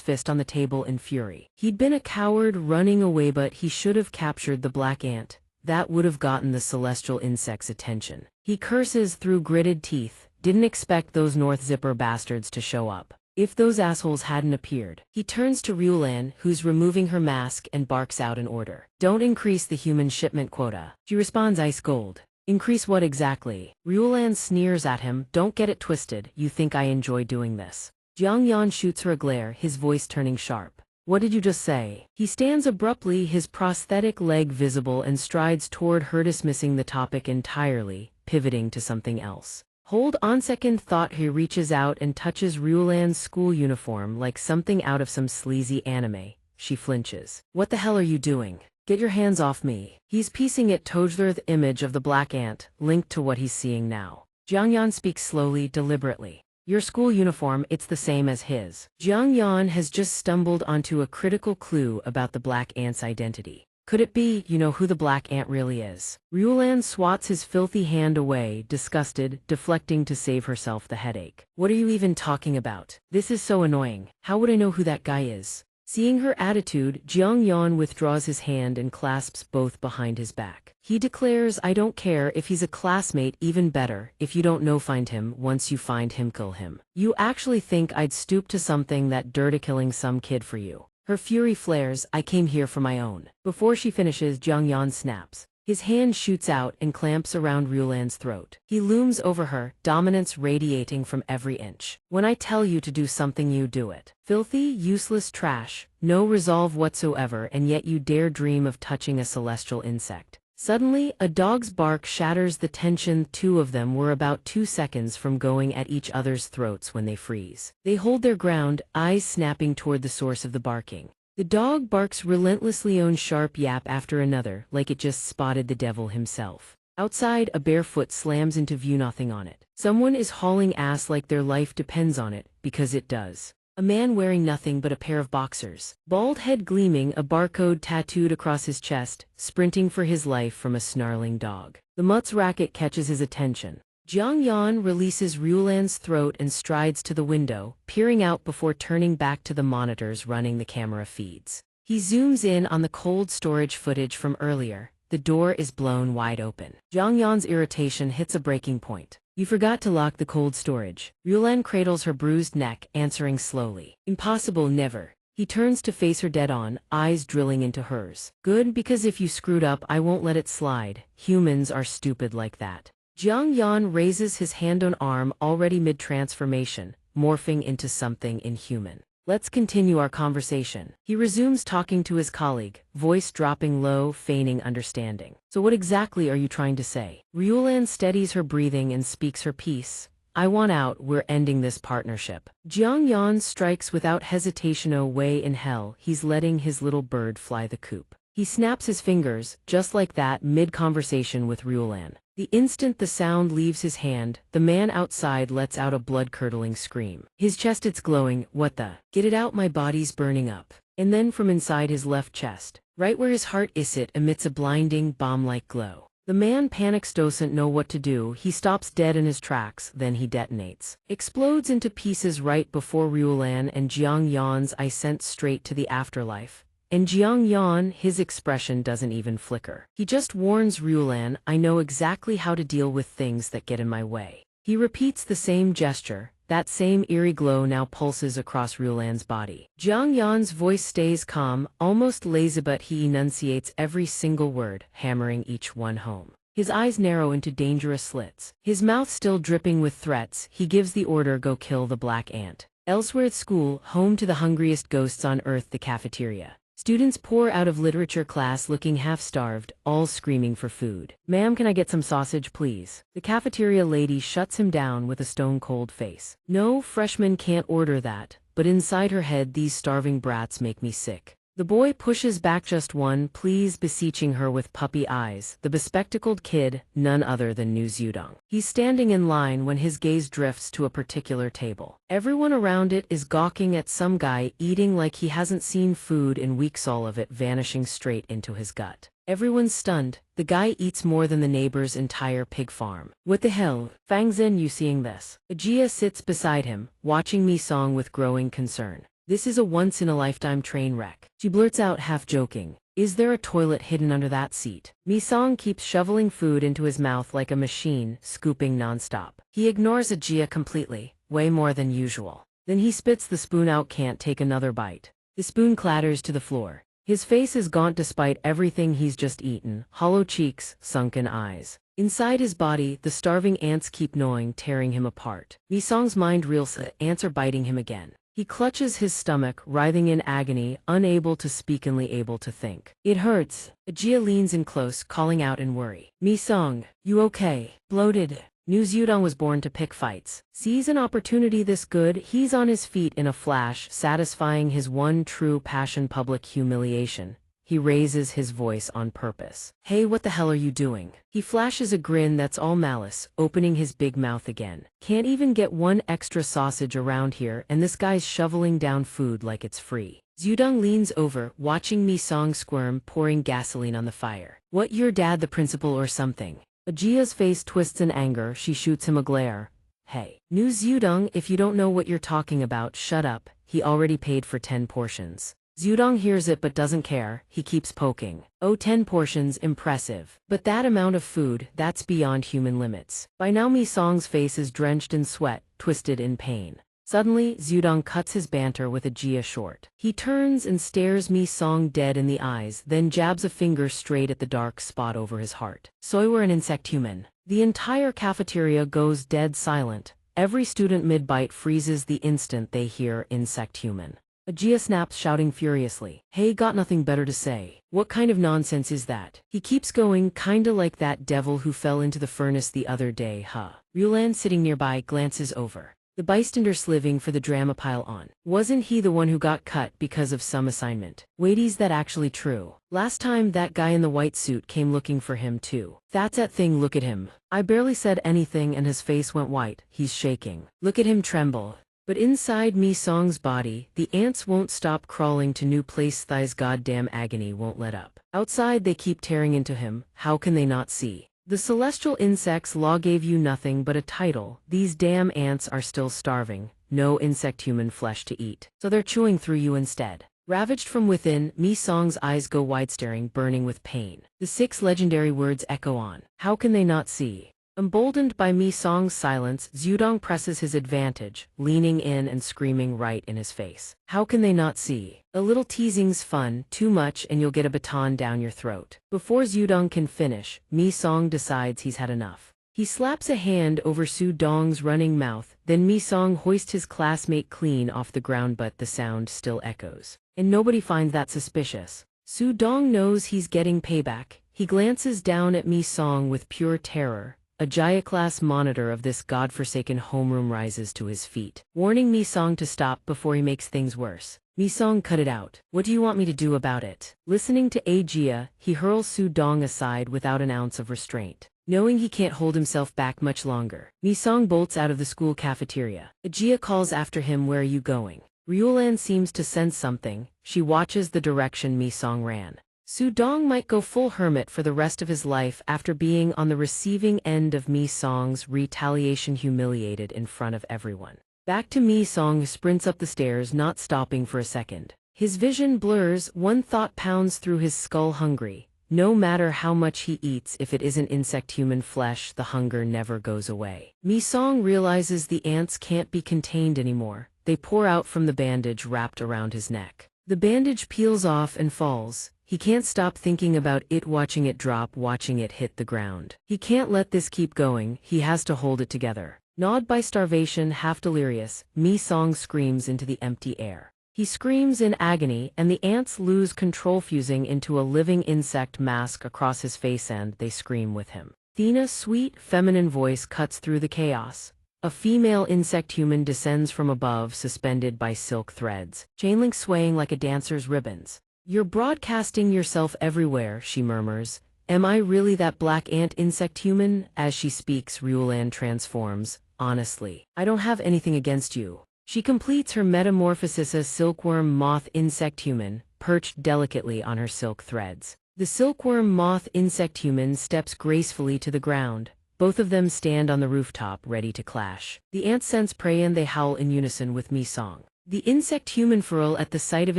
fist on the table in fury. He'd been a coward running away, but he should have captured the black ant. That would have gotten the celestial insect's attention. He curses through gritted teeth. Didn't expect those North Zipper bastards to show up. If those assholes hadn't appeared. He turns to Ryulan, who's removing her mask, and barks out an order. Don't increase the human shipment quota. She responds ice cold. Increase what exactly? Ryulan sneers at him. Don't get it twisted. You think I enjoy doing this? Jiang Yan shoots her a glare, his voice turning sharp. What did you just say? He stands abruptly, his prosthetic leg visible, and strides toward her, dismissing the topic entirely, pivoting to something else. Hold on, second thought. He reaches out and touches Ryulan's school uniform like something out of some sleazy anime. She flinches. What the hell are you doing? Get your hands off me. He's piecing it together, the image of the black ant, linked to what he's seeing now. Jiang Yan speaks slowly, deliberately. Your school uniform, it's the same as his. Jiang Yan has just stumbled onto a critical clue about the black ant's identity. Could it be, you know who the black ant really is? Ryulan swats his filthy hand away, disgusted, deflecting to save herself the headache. What are you even talking about? This is so annoying. How would I know who that guy is? Seeing her attitude, Jiang Yan withdraws his hand and clasps both behind his back. He declares, I don't care if he's a classmate, even better. If you don't know, find him. Once you find him, kill him. You actually think I'd stoop to something that dirty, killing some kid for you? Her fury flares. I came here for my own. Before she finishes, Jiang Yan snaps. His hand shoots out and clamps around Ryulan's throat. He looms over her, dominance radiating from every inch. When I tell you to do something, you do it. Filthy, useless trash, no resolve whatsoever, and yet you dare dream of touching a celestial insect. Suddenly, a dog's bark shatters the tension. 2 of them were about 2 seconds from going at each other's throats when they freeze. They hold their ground, eyes snapping toward the source of the barking. The dog barks relentlessly, one sharp yap after another, like it just spotted the devil himself. Outside, a bare foot slams into view, nothing on it. Someone is hauling ass like their life depends on it, because it does. A man wearing nothing but a pair of boxers. Bald head gleaming, a barcode tattooed across his chest, sprinting for his life from a snarling dog. The mutt's racket catches his attention. Jiang Yan releases Ryulan's throat and strides to the window, peering out before turning back to the monitors running the camera feeds. He zooms in on the cold storage footage from earlier. The door is blown wide open. Jiang Yan's irritation hits a breaking point. You forgot to lock the cold storage. Ryulan cradles her bruised neck, answering slowly. Impossible, never. He turns to face her dead-on, eyes drilling into hers. Good, because if you screwed up I won't let it slide. Humans are stupid like that. Jiang Yan raises his hand on arm already mid-transformation, morphing into something inhuman. Let's continue our conversation. He resumes talking to his colleague, voice dropping low, feigning understanding. So what exactly are you trying to say? Ryulan steadies her breathing and speaks her piece. I want out, we're ending this partnership. Jiang Yan strikes without hesitation. Oh, way in hell, he's letting his little bird fly the coop. He snaps his fingers, just like that, mid-conversation with Ryulan. The instant the sound leaves his hand, the man outside lets out a blood-curdling scream. His chest it's glowing. What the? Get it out, my body's burning up. And then from inside his left chest, right where his heart is, it emits a blinding, bomb-like glow. The man panics, doesn't know what to do. He stops dead in his tracks, then he detonates. Explodes into pieces right before Ryulan and Jiang Yan's eyes, sent straight to the afterlife. And Jiang Yan, his expression doesn't even flicker. He just warns Ryulan, I know exactly how to deal with things that get in my way. He repeats the same gesture. That same eerie glow now pulses across Ryulan's body. Jiang Yan's voice stays calm, almost lazy, but he enunciates every single word, hammering each one home. His eyes narrow into dangerous slits. His mouth still dripping with threats, he gives the order, go kill the black ant. Elsewhere at school, home to the hungriest ghosts on earth, the cafeteria. Students pour out of literature class looking half-starved, all screaming for food. Ma'am, can I get some sausage, please? The cafeteria lady shuts him down with a stone-cold face. No, freshman can't order that, but inside her head, these starving brats make me sick. The boy pushes back, just one, please, beseeching her with puppy eyes. The bespectacled kid, none other than Nu Zudong. He's standing in line when his gaze drifts to a particular table. Everyone around it is gawking at some guy eating like he hasn't seen food in weeks, all of it vanishing straight into his gut. Everyone's stunned. The guy eats more than the neighbor's entire pig farm. What the hell? Fang Zhen, you seeing this? Ajia sits beside him, watching Mi Song with growing concern. This is a once-in-a-lifetime train wreck. She blurts out, half joking. Is there a toilet hidden under that seat? Mi Song keeps shoveling food into his mouth like a machine, scooping nonstop. He ignores Ajia completely, way more than usual. Then he spits the spoon out, can't take another bite. The spoon clatters to the floor. His face is gaunt despite everything he's just eaten, hollow cheeks, sunken eyes. Inside his body, the starving ants keep gnawing, tearing him apart. Mi Song's mind reels, ants are biting him again. He clutches his stomach, writhing in agony, unable to speak, only able to think. It hurts. Ajia leans in close, calling out in worry. Mi Song, you okay? Bloated. Nu Zudong was born to pick fights. Sees an opportunity this good, he's on his feet in a flash, satisfying his one true passion, public humiliation. He raises his voice on purpose. Hey, what the hell are you doing? He flashes a grin that's all malice, opening his big mouth again. Can't even get one extra sausage around here, and this guy's shoveling down food like it's free. Zudong leans over, watching Mi Song squirm, pouring gasoline on the fire. What, your dad the principal or something? Ajia's face twists in anger, she shoots him a glare. Hey. Nu Zudong, if you don't know what you're talking about, shut up. He already paid for 10 portions. Zudong hears it but doesn't care, he keeps poking. Oh, 10 portions, impressive. But that amount of food, that's beyond human limits. By now Mi Song's face is drenched in sweat, twisted in pain. Suddenly, Zudong cuts his banter with Ajia short. He turns and stares Mi Song dead in the eyes, then jabs a finger straight at the dark spot over his heart. So we're an insect human. The entire cafeteria goes dead silent. Every student mid-bite freezes the instant they hear insect human. Ajia snaps, shouting furiously. Hey, got nothing better to say. What kind of nonsense is that? He keeps going, kinda like that devil who fell into the furnace the other day, huh? Ryulan, sitting nearby, glances over. The bystanders living for the drama pile on. Wasn't he the one who got cut because of some assignment? Wait, is that actually true? Last time that guy in the white suit came looking for him too. That's that thing, look at him. I barely said anything and his face went white, he's shaking. Look at him tremble. But inside Mi Song's body, the ants won't stop crawling to new place, thighs goddamn agony won't let up. Outside they keep tearing into him, how can they not see? The celestial insect's law gave you nothing but a title, these damn ants are still starving, no insect human flesh to eat. So they're chewing through you instead. Ravaged from within, Mi Song's eyes go wide, staring, burning with pain. The 6 legendary words echo on. How can they not see? Emboldened by Mi Song's silence, Zudong presses his advantage, leaning in and screaming right in his face. How can they not see? A little teasing's fun, too much and you'll get a baton down your throat. Before Zudong can finish, Mi Song decides he's had enough. He slaps a hand over Su Dong's running mouth, then Mi Song hoists his classmate clean off the ground, but the sound still echoes. And nobody finds that suspicious. Su Dong knows he's getting payback. He glances down at Mi Song with pure terror. A Jaya-class monitor of this godforsaken homeroom rises to his feet, warning Mi Song to stop before he makes things worse. Mi Song, cut it out. What do you want me to do about it? Listening to Ajia, he hurls Su Dong aside without an ounce of restraint. Knowing he can't hold himself back much longer, Mi Song bolts out of the school cafeteria. Ajia calls after him, "Where are you going?" Ryulan seems to sense something. She watches the direction Mi Song ran. Su Dong might go full hermit for the rest of his life after being on the receiving end of Mi Song's retaliation, humiliated in front of everyone. Back to Mi Song, who sprints up the stairs, not stopping for a second. His vision blurs, one thought pounds through his skull: hungry. No matter how much he eats, if it isn't insect-human flesh, the hunger never goes away. Mi Song realizes the ants can't be contained anymore. They pour out from the bandage wrapped around his neck. The bandage peels off and falls. He can't stop thinking about it, watching it drop, watching it hit the ground. He can't let this keep going, he has to hold it together. Gnawed by starvation, half delirious, Mi Song screams into the empty air. He screams in agony, and the ants lose control, fusing into a living insect mask across his face, and they scream with him. Thina's sweet, feminine voice cuts through the chaos. A female insect-human descends from above, suspended by silk threads, chainlink swaying like a dancer's ribbons. "You're broadcasting yourself everywhere," she murmurs. "Am I really that black ant insect-human?" As she speaks, Ryulan transforms. "Honestly, I don't have anything against you." She completes her metamorphosis as silkworm moth insect-human, perched delicately on her silk threads. The silkworm moth insect-human steps gracefully to the ground. Both of them stand on the rooftop, ready to clash. The ants sense prey and they howl in unison with Mi Song. The insect-human feral at the sight of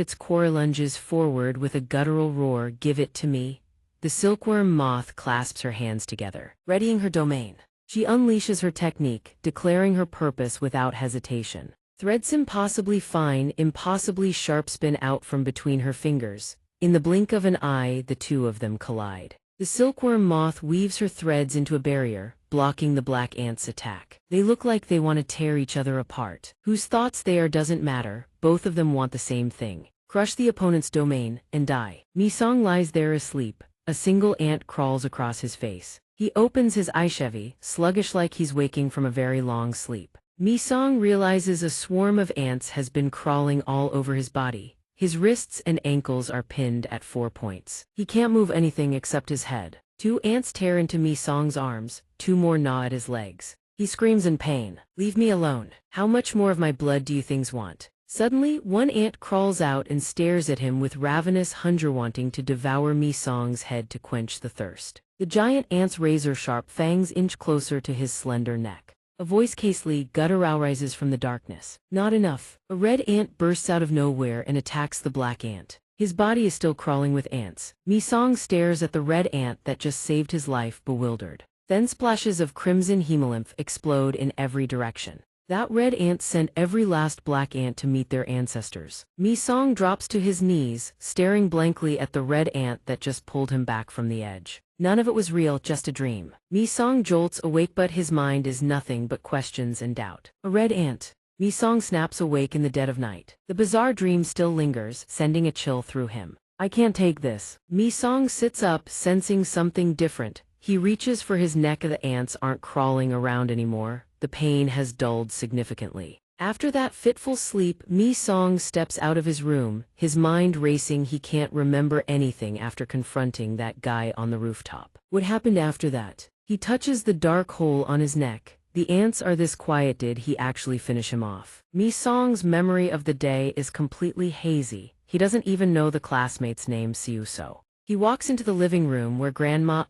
its core lunges forward with a guttural roar, "Give it to me." The silkworm moth clasps her hands together, readying her domain. She unleashes her technique, declaring her purpose without hesitation. Threads impossibly fine, impossibly sharp spin out from between her fingers. In the blink of an eye, the two of them collide. The silkworm moth weaves her threads into a barrier, blocking the black ant's attack. They look like they want to tear each other apart. Whose thoughts they are doesn't matter, both of them want the same thing: crush the opponent's domain, and die. Mi Song lies there asleep. A single ant crawls across his face. He opens his eyes, sluggish like he's waking from a very long sleep. Mi Song realizes a swarm of ants has been crawling all over his body. His wrists and ankles are pinned at 4 points. He can't move anything except his head. 2 ants tear into Mi Song's arms, 2 more gnaw at his legs. He screams in pain. "Leave me alone. How much more of my blood do you things want?" Suddenly, one ant crawls out and stares at him with ravenous hunger, wanting to devour Mi Song's head to quench the thirst. The giant ant's razor-sharp fangs inch closer to his slender neck. A voice casely guttural rises from the darkness. Not enough. A red ant bursts out of nowhere and attacks the black ant. His body is still crawling with ants. Mi Song stares at the red ant that just saved his life, bewildered. Then splashes of crimson hemolymph explode in every direction. That red ant sent every last black ant to meet their ancestors. Mi Song drops to his knees, staring blankly at the red ant that just pulled him back from the edge. None of it was real, just a dream. Mi Song jolts awake, but his mind is nothing but questions and doubt. A red ant. Mi Song snaps awake in the dead of night. The bizarre dream still lingers, sending a chill through him. "I can't take this." Mi Song sits up, sensing something different. He reaches for his neck. The ants aren't crawling around anymore. The pain has dulled significantly. After that fitful sleep, Mi Song steps out of his room, his mind racing. He can't remember anything after confronting that guy on the rooftop. What happened after that? He touches the dark hole on his neck. The ants are this quiet. Did he actually finish him off? Mi Song's memory of the day is completely hazy. He doesn't even know the classmate's name, Siuso. He walks into the living room where Grandma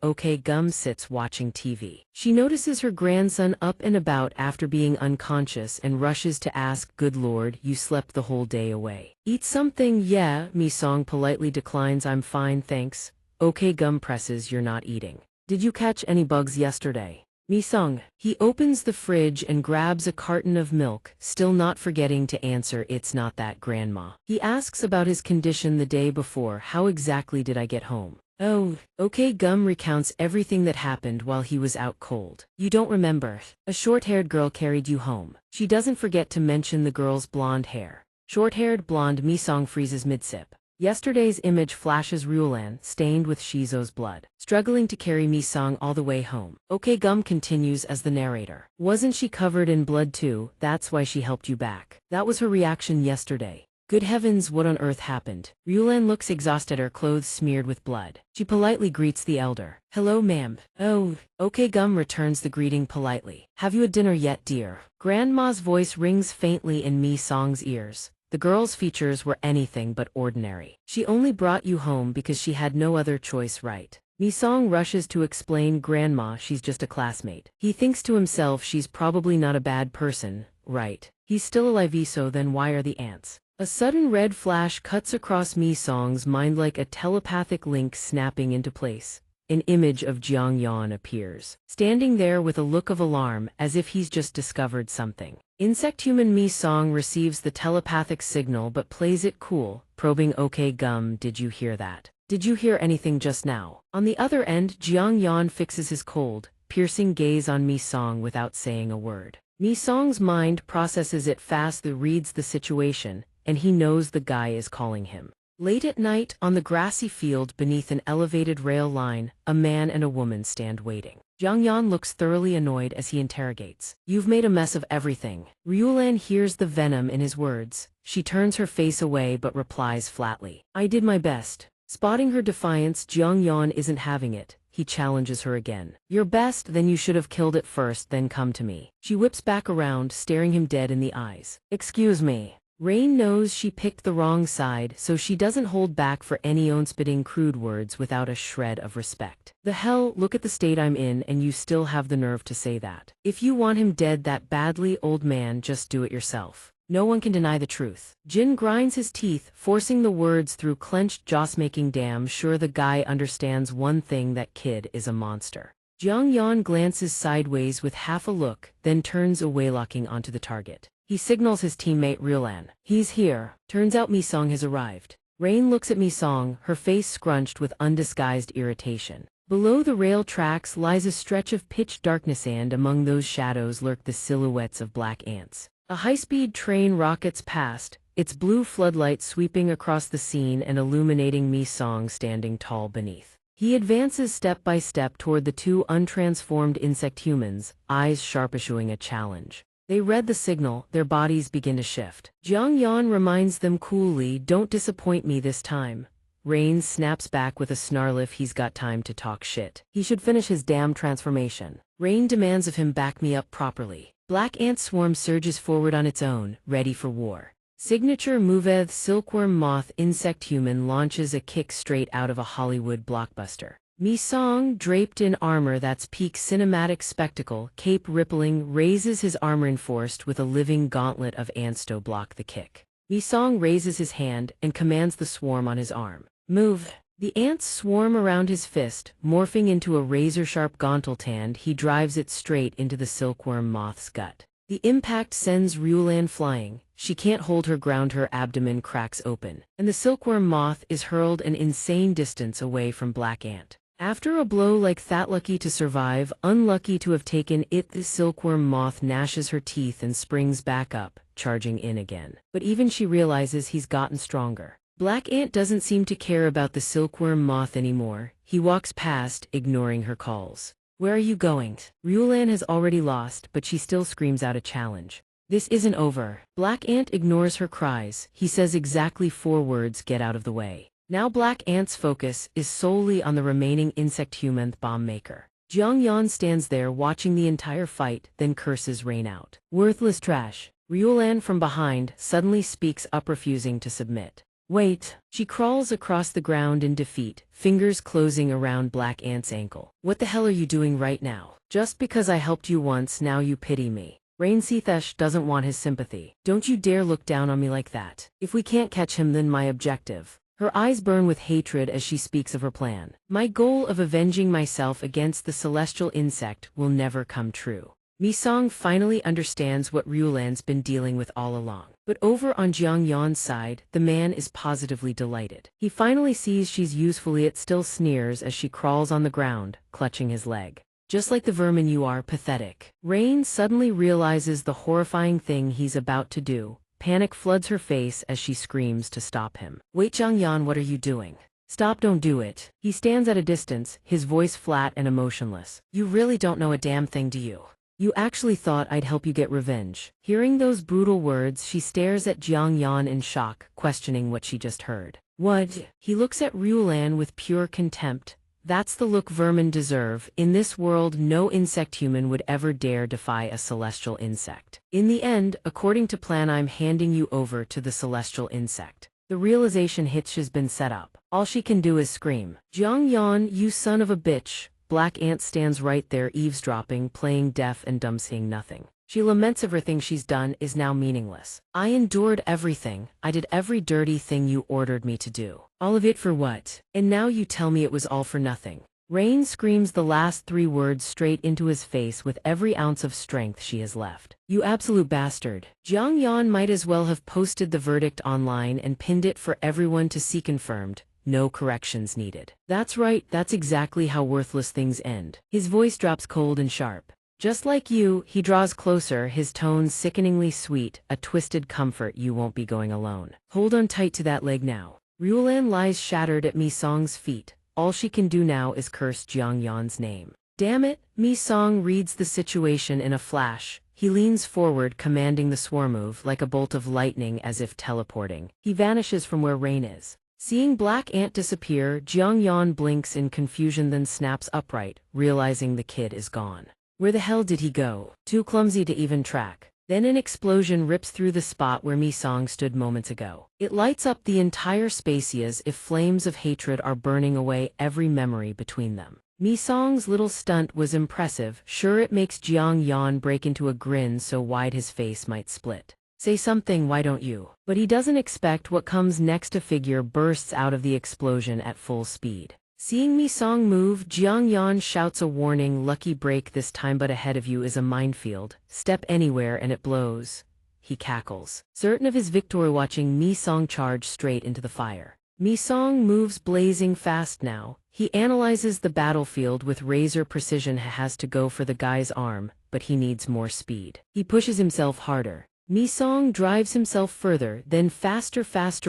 Gum sits watching TV. She notices her grandson up and about after being unconscious and rushes to ask, "Good Lord, you slept the whole day away. Eat something." "Yeah," Mi Song politely declines. "I'm fine, thanks." Gum presses, "You're not eating. Did you catch any bugs yesterday?" Mi-sung. He opens the fridge and grabs a carton of milk, still not forgetting to answer it's not that grandma. He asks about his condition the day before. How exactly did I get home? Oh, okay. Gum recounts everything that happened while he was out cold. You don't remember? A short-haired girl carried you home. She doesn't forget to mention the girl's blonde hair. Short-haired blonde. Mi-sung freezes mid-sip. Yesterday's image flashes Ryulan, stained with Shizo's blood, struggling to carry Mi-sung all the way home. Okay. Gum continues as the narrator. Wasn't she covered in blood too? That's why she helped you back. That was her reaction yesterday. Good heavens, what on earth happened? Ryulan looks exhausted, her clothes smeared with blood. She politely greets the elder. Hello, ma'am. Oh, okay. Gum returns the greeting politely. Have you had dinner yet, dear? Grandma's voice rings faintly in Mi-sung's ears. The girl's features were anything but ordinary. She only brought you home because she had no other choice, right? Mi-sung rushes to explain, Grandma, she's just a classmate. He thinks to himself, she's probably not a bad person, right? He's still alive, so then why are the ants? A sudden red flash cuts across Mi-sung's mind like a telepathic link snapping into place. An image of Jiang appears, standing there with a look of alarm as if he's just discovered something. Insect-human Mi-sung receives the telepathic signal but plays it cool, probing. Okay, Gum, did you hear that? Did you hear anything just now? On the other end, Jiang fixes his cold, piercing gaze on Mi-sung without saying a word. Mi-sung's mind processes it fast, reads the situation, and he knows the guy is calling him. Late at night, on the grassy field beneath an elevated rail line, a man and a woman stand waiting. Jiang looks thoroughly annoyed as he interrogates. You've made a mess of everything. Ryulan hears the venom in his words. She turns her face away but replies flatly. I did my best. Spotting her defiance, Jiang isn't having it. He challenges her again. Your best? Then you should have killed it first, then come to me. She whips back around, staring him dead in the eyes. Excuse me. Rain knows she picked the wrong side, so she doesn't hold back for any spitting crude words without a shred of respect. The hell, look at the state I'm in and you still have the nerve to say that. If you want him dead that badly, old man, just do it yourself. No one can deny the truth. Jin grinds his teeth, forcing the words through clenched jaws, making damn sure the guy understands one thing: that kid is a monster. Jiang glances sideways with half a look, then turns away, locking onto the target. He signals his teammate Ryulan. He's here. Turns out Mi-sung has arrived. Rain looks at Mi-sung, her face scrunched with undisguised irritation. Below the rail tracks lies a stretch of pitch darkness, and among those shadows lurk the silhouettes of black ants. A high-speed train rockets past, its blue floodlight sweeping across the scene and illuminating Mi-sung standing tall beneath. He advances step by step toward the two untransformed insect humans, eyes sharp, issuing a challenge. They read the signal, their bodies begin to shift. Jiang reminds them coolly, don't disappoint me this time. Rain snaps back with a snarl. If he's got time to talk shit, he should finish his damn transformation. Rain demands of him, back me up properly. Black ant swarm surges forward on its own, ready for war. Signature move: silkworm moth insect human launches a kick straight out of a Hollywood blockbuster. Mi-sung, draped in armor that's peak cinematic spectacle, cape rippling, raises his armor enforced with a living gauntlet of ants to block the kick. Mi-sung raises his hand and commands the swarm on his arm. Move. The ants swarm around his fist, morphing into a razor-sharp gauntlet, and he drives it straight into the silkworm moth's gut. The impact sends Ryulan flying. She can't hold her ground, her abdomen cracks open, and the silkworm moth is hurled an insane distance away from Black Ant. After a blow like that, lucky to survive, unlucky to have taken it, the silkworm moth gnashes her teeth and springs back up, charging in again. But even she realizes he's gotten stronger. Black Ant doesn't seem to care about the silkworm moth anymore. He walks past, ignoring her calls. Where are you going? Ryulan has already lost, but she still screams out a challenge. This isn't over. Black Ant ignores her cries. He says exactly 4 words: get out of the way. Now Black Ant's focus is solely on the remaining insect-human bomb maker. Jiang stands there watching the entire fight, then curses Rain out. Worthless trash. Ryulan from behind suddenly speaks up, refusing to submit. Wait. She crawls across the ground in defeat, fingers closing around Black Ant's ankle. What the hell are you doing right now? Just because I helped you once, now you pity me. Rain Sethesh doesn't want his sympathy. Don't you dare look down on me like that. If we can't catch him, then my objective. Her eyes burn with hatred as she speaks of her plan. My goal of avenging myself against the celestial insect will never come true. Mi-song finally understands what Ryulan's been dealing with all along. But over on Jiang Yan's side, the man is positively delighted. He finally sees she's useful, yet still sneers as she crawls on the ground, clutching his leg. Just like the vermin you are, pathetic. Rain suddenly realizes the horrifying thing he's about to do. Panic floods her face as she screams to stop him. Wait, Jiang Yan, what are you doing? Stop, don't do it. He stands at a distance, his voice flat and emotionless. You really don't know a damn thing, do you? You actually thought I'd help you get revenge. Hearing those brutal words, she stares at Jiang Yan in shock, questioning what she just heard. What? He looks at Ryulan with pure contempt. That's the look vermin deserve. In this world, no insect human would ever dare defy a celestial insect. In the end, according to plan, I'm handing you over to the celestial insect. The realization hitch has been set up. All she can do is scream. Jiang Yan, you son of a bitch. Black Ant stands right there, eavesdropping, playing deaf and dumb, seeing nothing. She laments everything she's done is now meaningless. I endured everything. I did every dirty thing you ordered me to do. All of it for what? And now you tell me it was all for nothing. Rain screams the last 3 words straight into his face with every ounce of strength she has left. You absolute bastard. Jiang Yan might as well have posted the verdict online and pinned it for everyone to see confirmed. No corrections needed. That's right, that's exactly how worthless things end. His voice drops cold and sharp. Just like you, he draws closer, his tone sickeningly sweet, a twisted comfort. You won't be going alone. Hold on tight to that leg now. Ryulan lies shattered at Mi-song's feet. All she can do now is curse Jiang Yan's name. Damn it, Mi-song reads the situation in a flash. He leans forward, commanding the swarm move like a bolt of lightning, as if teleporting. He vanishes from where Rain is. Seeing Black Ant disappear, Jiang Yan blinks in confusion, then snaps upright, realizing the kid is gone. Where the hell did he go? Too clumsy to even track. Then an explosion rips through the spot where Mi-song stood moments ago. It lights up the entire space as if flames of hatred are burning away every memory between them. Mi-song's little stunt was impressive. Sure, it makes Jiang Yan break into a grin so wide his face might split. Say something, why don't you? But he doesn't expect what comes next. A figure bursts out of the explosion at full speed. Seeing Mi-song move, Jiang Yan shouts a warning. Lucky break this time, but ahead of you is a minefield. Step anywhere and it blows. He cackles, certain of his victory, watching Mi-song charge straight into the fire. Mi-song moves blazing fast now. He analyzes the battlefield with razor precision. Has to go for the guy's arm, but he needs more speed. He pushes himself harder. Mi-song drives himself further, then faster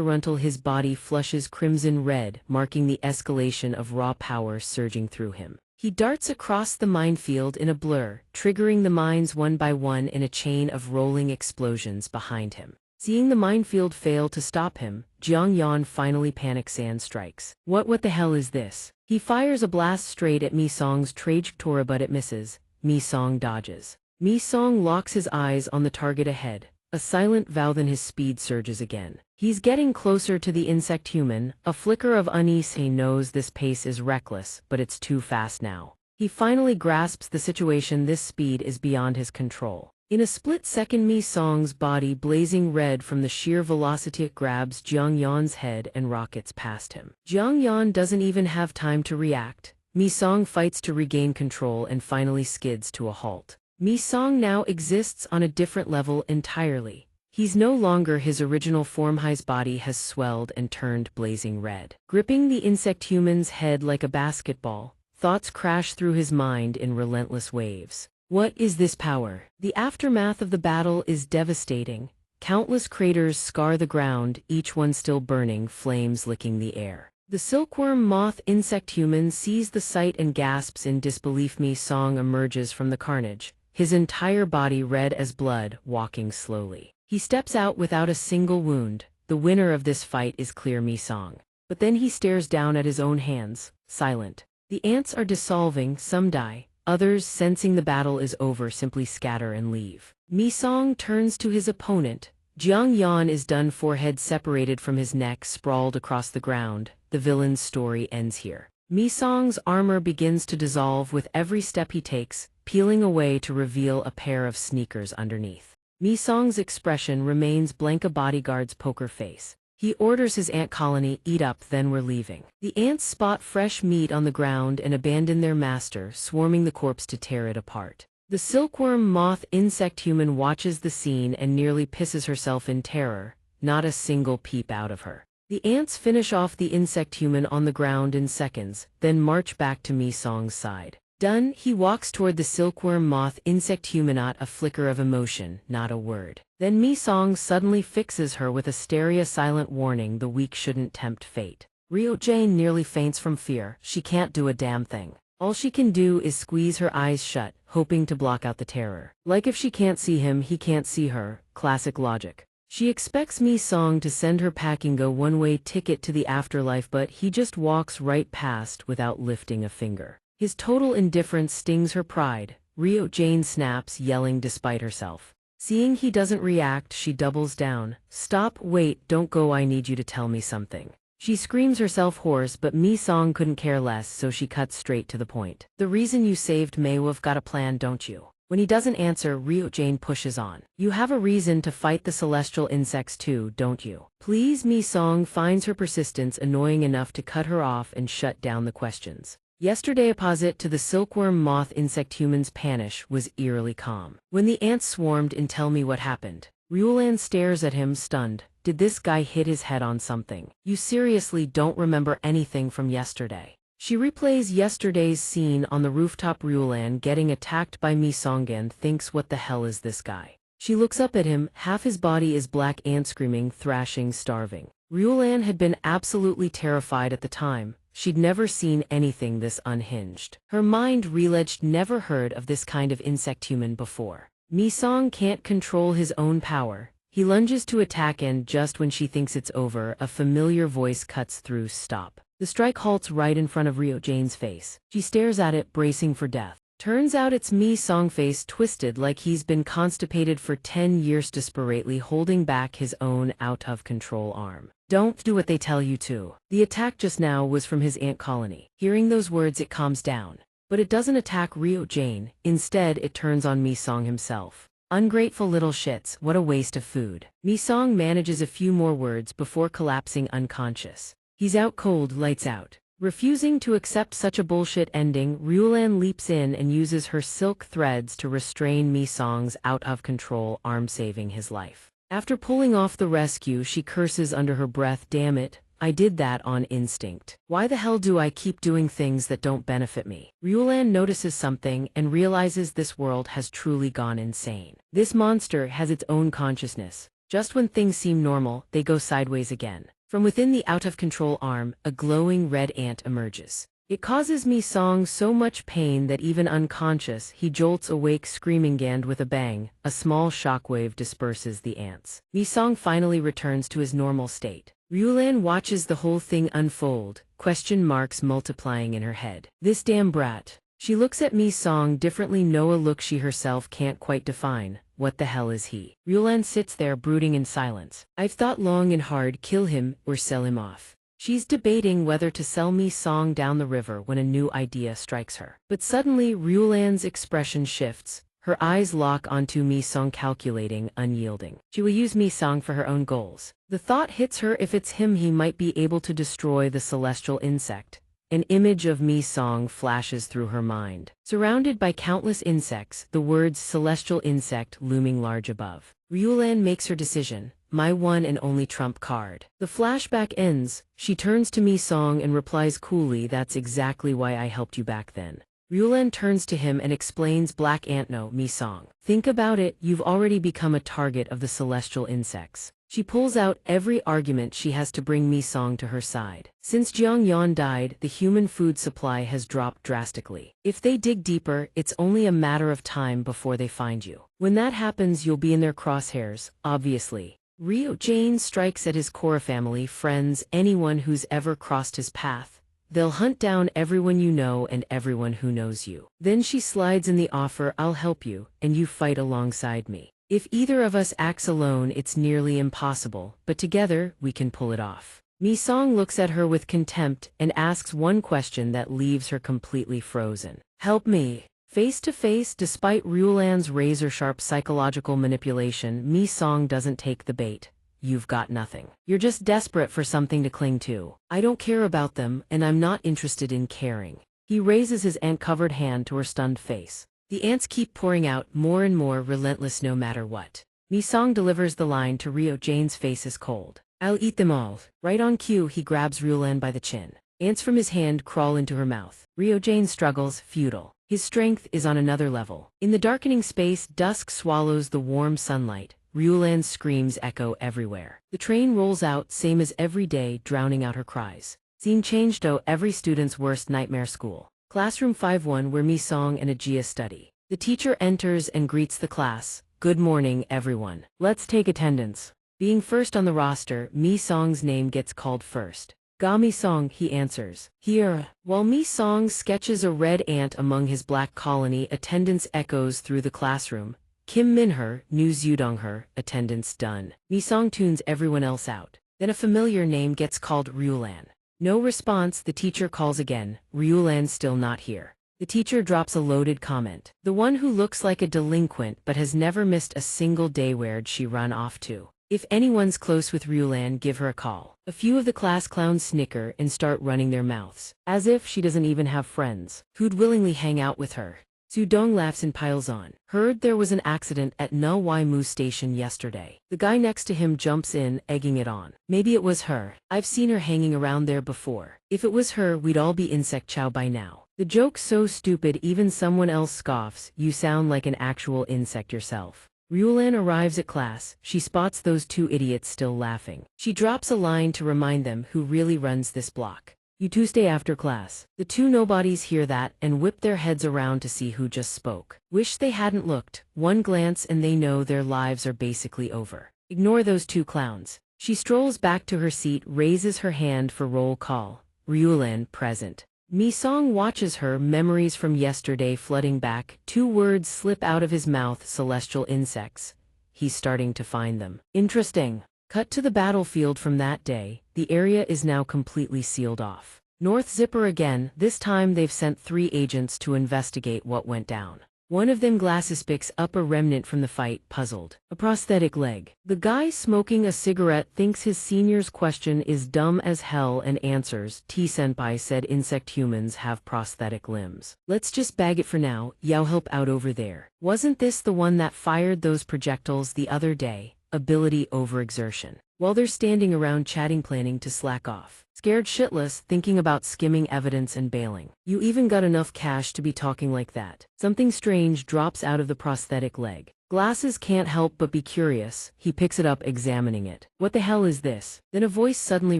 until his body flushes crimson red, marking the escalation of raw power surging through him. He darts across the minefield in a blur, triggering the mines one by one in a chain of rolling explosions behind him. Seeing the minefield fail to stop him, Jiang Yan finally panics and strikes. What the hell is this? He fires a blast straight at Mi-song's trajectory, but it misses. Mi-song dodges. Mi-song locks his eyes on the target ahead. A silent vow, then his speed surges again. He's getting closer to the insect human. A flicker of unease. He knows this pace is reckless, but it's too fast now. He finally grasps the situation. This speed is beyond his control. In a split second, Mi-song's body blazing red from the sheer velocity, it grabs Jiang Yan's head and rockets past him. Jiang Yan doesn't even have time to react. Mi-song fights to regain control and finally skids to a halt. Mi-song now exists on a different level entirely. He's no longer his original form. His body has swelled and turned blazing red. Gripping the insect human's head like a basketball, thoughts crash through his mind in relentless waves. What is this power? The aftermath of the battle is devastating. Countless craters scar the ground, each one still burning, flames licking the air. The silkworm moth insect human sees the sight and gasps in disbelief. Mi-song emerges from the carnage, his entire body red as blood, walking slowly. He steps out without a single wound. The winner of this fight is clear, Mi-song. But then he stares down at his own hands, silent. The ants are dissolving, some die. Others, sensing the battle is over, simply scatter and leave. Mi-song turns to his opponent. Jiang Yan is done for, head separated from his neck, sprawled across the ground. The villain's story ends here. Mi-song's armor begins to dissolve with every step he takes, peeling away to reveal a pair of sneakers underneath. Mi-song's expression remains blank, a bodyguard's poker face. He orders his ant colony, eat up, then we're leaving. The ants spot fresh meat on the ground and abandon their master, swarming the corpse to tear it apart. The silkworm moth insect human watches the scene and nearly pisses herself in terror, not a single peep out of her. The ants finish off the insect human on the ground in seconds, then march back to Mi Song's side. Done, he walks toward the silkworm moth insect human, not a flicker of emotion, not a word. Then Mi Song suddenly fixes her with a stereo silent warning the weak shouldn't tempt fate. Ryo Jane nearly faints from fear. She can't do a damn thing. All she can do is squeeze her eyes shut, hoping to block out the terror. Like if she can't see him, he can't see her. Classic logic. She expects Mi Song to send her packing a one-way ticket to the afterlife, but he just walks right past without lifting a finger. His total indifference stings her pride. Ryo Jane snaps, yelling despite herself. Seeing he doesn't react, she doubles down. Stop, wait, don't go, I need you to tell me something. She screams herself hoarse, but Mi Song couldn't care less, so she cuts straight to the point. The reason you saved Maywe've got a plan, don't you? When he doesn't answer, Ryo Jane pushes on. You have a reason to fight the celestial insects too, don't you? Please. Mi Song finds her persistence annoying enough to cut her off and shut down the questions. Yesterday, opposite to the silkworm moth insect human's panish, was eerily calm. When the ants swarmed in, tell me what happened. Ryulan stares at him, stunned. Did this guy hit his head on something? You seriously don't remember anything from yesterday? She replays yesterday's scene on the rooftop. Ryulan getting attacked by Mi Song and thinks, what the hell is this guy? She looks up at him, half his body is black ant screaming, thrashing, starving. Ryulan had been absolutely terrified at the time. She'd never seen anything this unhinged. Her mind reledged, never heard of this kind of insect human before. Mi Song can't control his own power. He lunges to attack and just when she thinks it's over, a familiar voice cuts through, stop. The strike halts right in front of Ryo Jane's face. She stares at it, bracing for death. Turns out it's Mi Song, face twisted like he's been constipated for 10 years, desperately holding back his own out-of-control arm. Don't do what they tell you to. The attack just now was from his ant colony. Hearing those words, it calms down. But it doesn't attack Ryo Jane. Instead, it turns on Mi Song himself. Ungrateful little shits, what a waste of food. Mi Song manages a few more words before collapsing unconscious. He's out cold, lights out. Refusing to accept such a bullshit ending, Ryulan leaps in and uses her silk threads to restrain Mi Song's out-of-control arm, saving his life. After pulling off the rescue, she curses under her breath, damn it, I did that on instinct. Why the hell do I keep doing things that don't benefit me? Ryulan notices something and realizes this world has truly gone insane. This monster has its own consciousness. Just when things seem normal, they go sideways again. From within the out-of-control arm, a glowing red ant emerges. It causes Mi Song so much pain that even unconscious, he jolts awake, screaming, and with a bang, a small shockwave disperses the ants. Mi Song finally returns to his normal state. Ryulan watches the whole thing unfold, question marks multiplying in her head. This damn brat. She looks at Mi Song differently, no, a look she herself can't quite define. What the hell is he? Ryulan sits there brooding in silence. I've thought long and hard, kill him or sell him off. She's debating whether to sell Mi Song down the river when a new idea strikes her. But suddenly Ryulan's expression shifts. Her eyes lock onto Mi Song, calculating, unyielding. She will use Mi Song for her own goals. The thought hits her, if it's him, he might be able to destroy the celestial insect. An image of Mi Song flashes through her mind. Surrounded by countless insects, the words celestial insect looming large above. Ryulan makes her decision. My one and only trump card. The flashback ends. She turns to Mi Song and replies coolly, that's exactly why I helped you back then. Ryulan turns to him and explains, black ant, no, Mi Song. Think about it, you've already become a target of the celestial insects. She pulls out every argument she has to bring Mi Song to her side. Since Jiang Yan died, the human food supply has dropped drastically. If they dig deeper, it's only a matter of time before they find you. When that happens, you'll be in their crosshairs, obviously. Ryo Jane strikes at his core family, friends, anyone who's ever crossed his path. They'll hunt down everyone you know and everyone who knows you. Then she slides in the offer, I'll help you, and you fight alongside me. If either of us acts alone, it's nearly impossible, but together, we can pull it off. Mi Song looks at her with contempt and asks one question that leaves her completely frozen. Help me. Face to face, despite Ryulan's razor-sharp psychological manipulation, Mi Song doesn't take the bait. you've got nothing. You're just desperate for something to cling to. I don't care about them, and I'm not interested in caring. He raises his ant-covered hand to her stunned face. The ants keep pouring out, more and more relentless no matter what. Mi-song delivers the line to Ryo Jane's face is cold. I'll eat them all. Right on cue, he grabs Ryulan by the chin. Ants from his hand crawl into her mouth. Ryo Jane struggles, futile. His strength is on another level. In the darkening space, dusk swallows the warm sunlight. Ryulan's screams echo everywhere. The train rolls out, same as every day, drowning out her cries. Scene changed to every student's worst nightmare school. Classroom 5-1 where Mi-song and Ajia study. The teacher enters and greets the class. Good morning, everyone. Let's take attendance. Being first on the roster, Mi-song's name gets called first. Ga Mi-song, he answers. Here. While Mi-song sketches a red ant among his black colony, attendance echoes through the classroom. Kim Min-her, New Zudong-her, attendance done. Mi-song tunes everyone else out. Then a familiar name gets called Ryulan. No response, the teacher calls again. Ryulan's still not here. The teacher drops a loaded comment. The one who looks like a delinquent but has never missed a single day, where'd she run off to? If anyone's close with Ryulan, give her a call. A few of the class clowns snicker and start running their mouths, as if she doesn't even have friends who'd willingly hang out with her. Zudong laughs and piles on. Heard there was an accident at No Mu station yesterday. The guy next to him jumps in, egging it on. Maybe it was her. I've seen her hanging around there before. If it was her, we'd all be insect chow by now. The joke's so stupid even someone else scoffs. You sound like an actual insect yourself. Ryulan arrives at class. She spots those two idiots still laughing. She drops a line to remind them who really runs this block. You two stay after class. The two nobodies hear that and whip their heads around to see who just spoke. Wish they hadn't looked. One glance and they know their lives are basically over. Ignore those two clowns. She strolls back to her seat, raises her hand for roll call. Ryulan, present. Mi-song watches her, memories from yesterday flooding back. Two words slip out of his mouth, celestial insects. He's starting to find them. Interesting. Cut to the battlefield from that day. The area is now completely sealed off. North Zipper again. This time they've sent 3 agents to investigate what went down. One of them glasses picks up a remnant from the fight, puzzled. A prosthetic leg. The guy smoking a cigarette thinks his senior's question is dumb as hell and answers. T-senpai said insect humans have prosthetic limbs. Let's just bag it for now. Yao help out over there. Wasn't this the one that fired those projectiles the other day? Ability overexertion. While they're standing around chatting, planning to slack off. Scared shitless, thinking about skimming evidence and bailing. You even got enough cash to be talking like that. Something strange drops out of the prosthetic leg. Glasses can't help but be curious. He picks it up, examining it. What the hell is this? Then a voice suddenly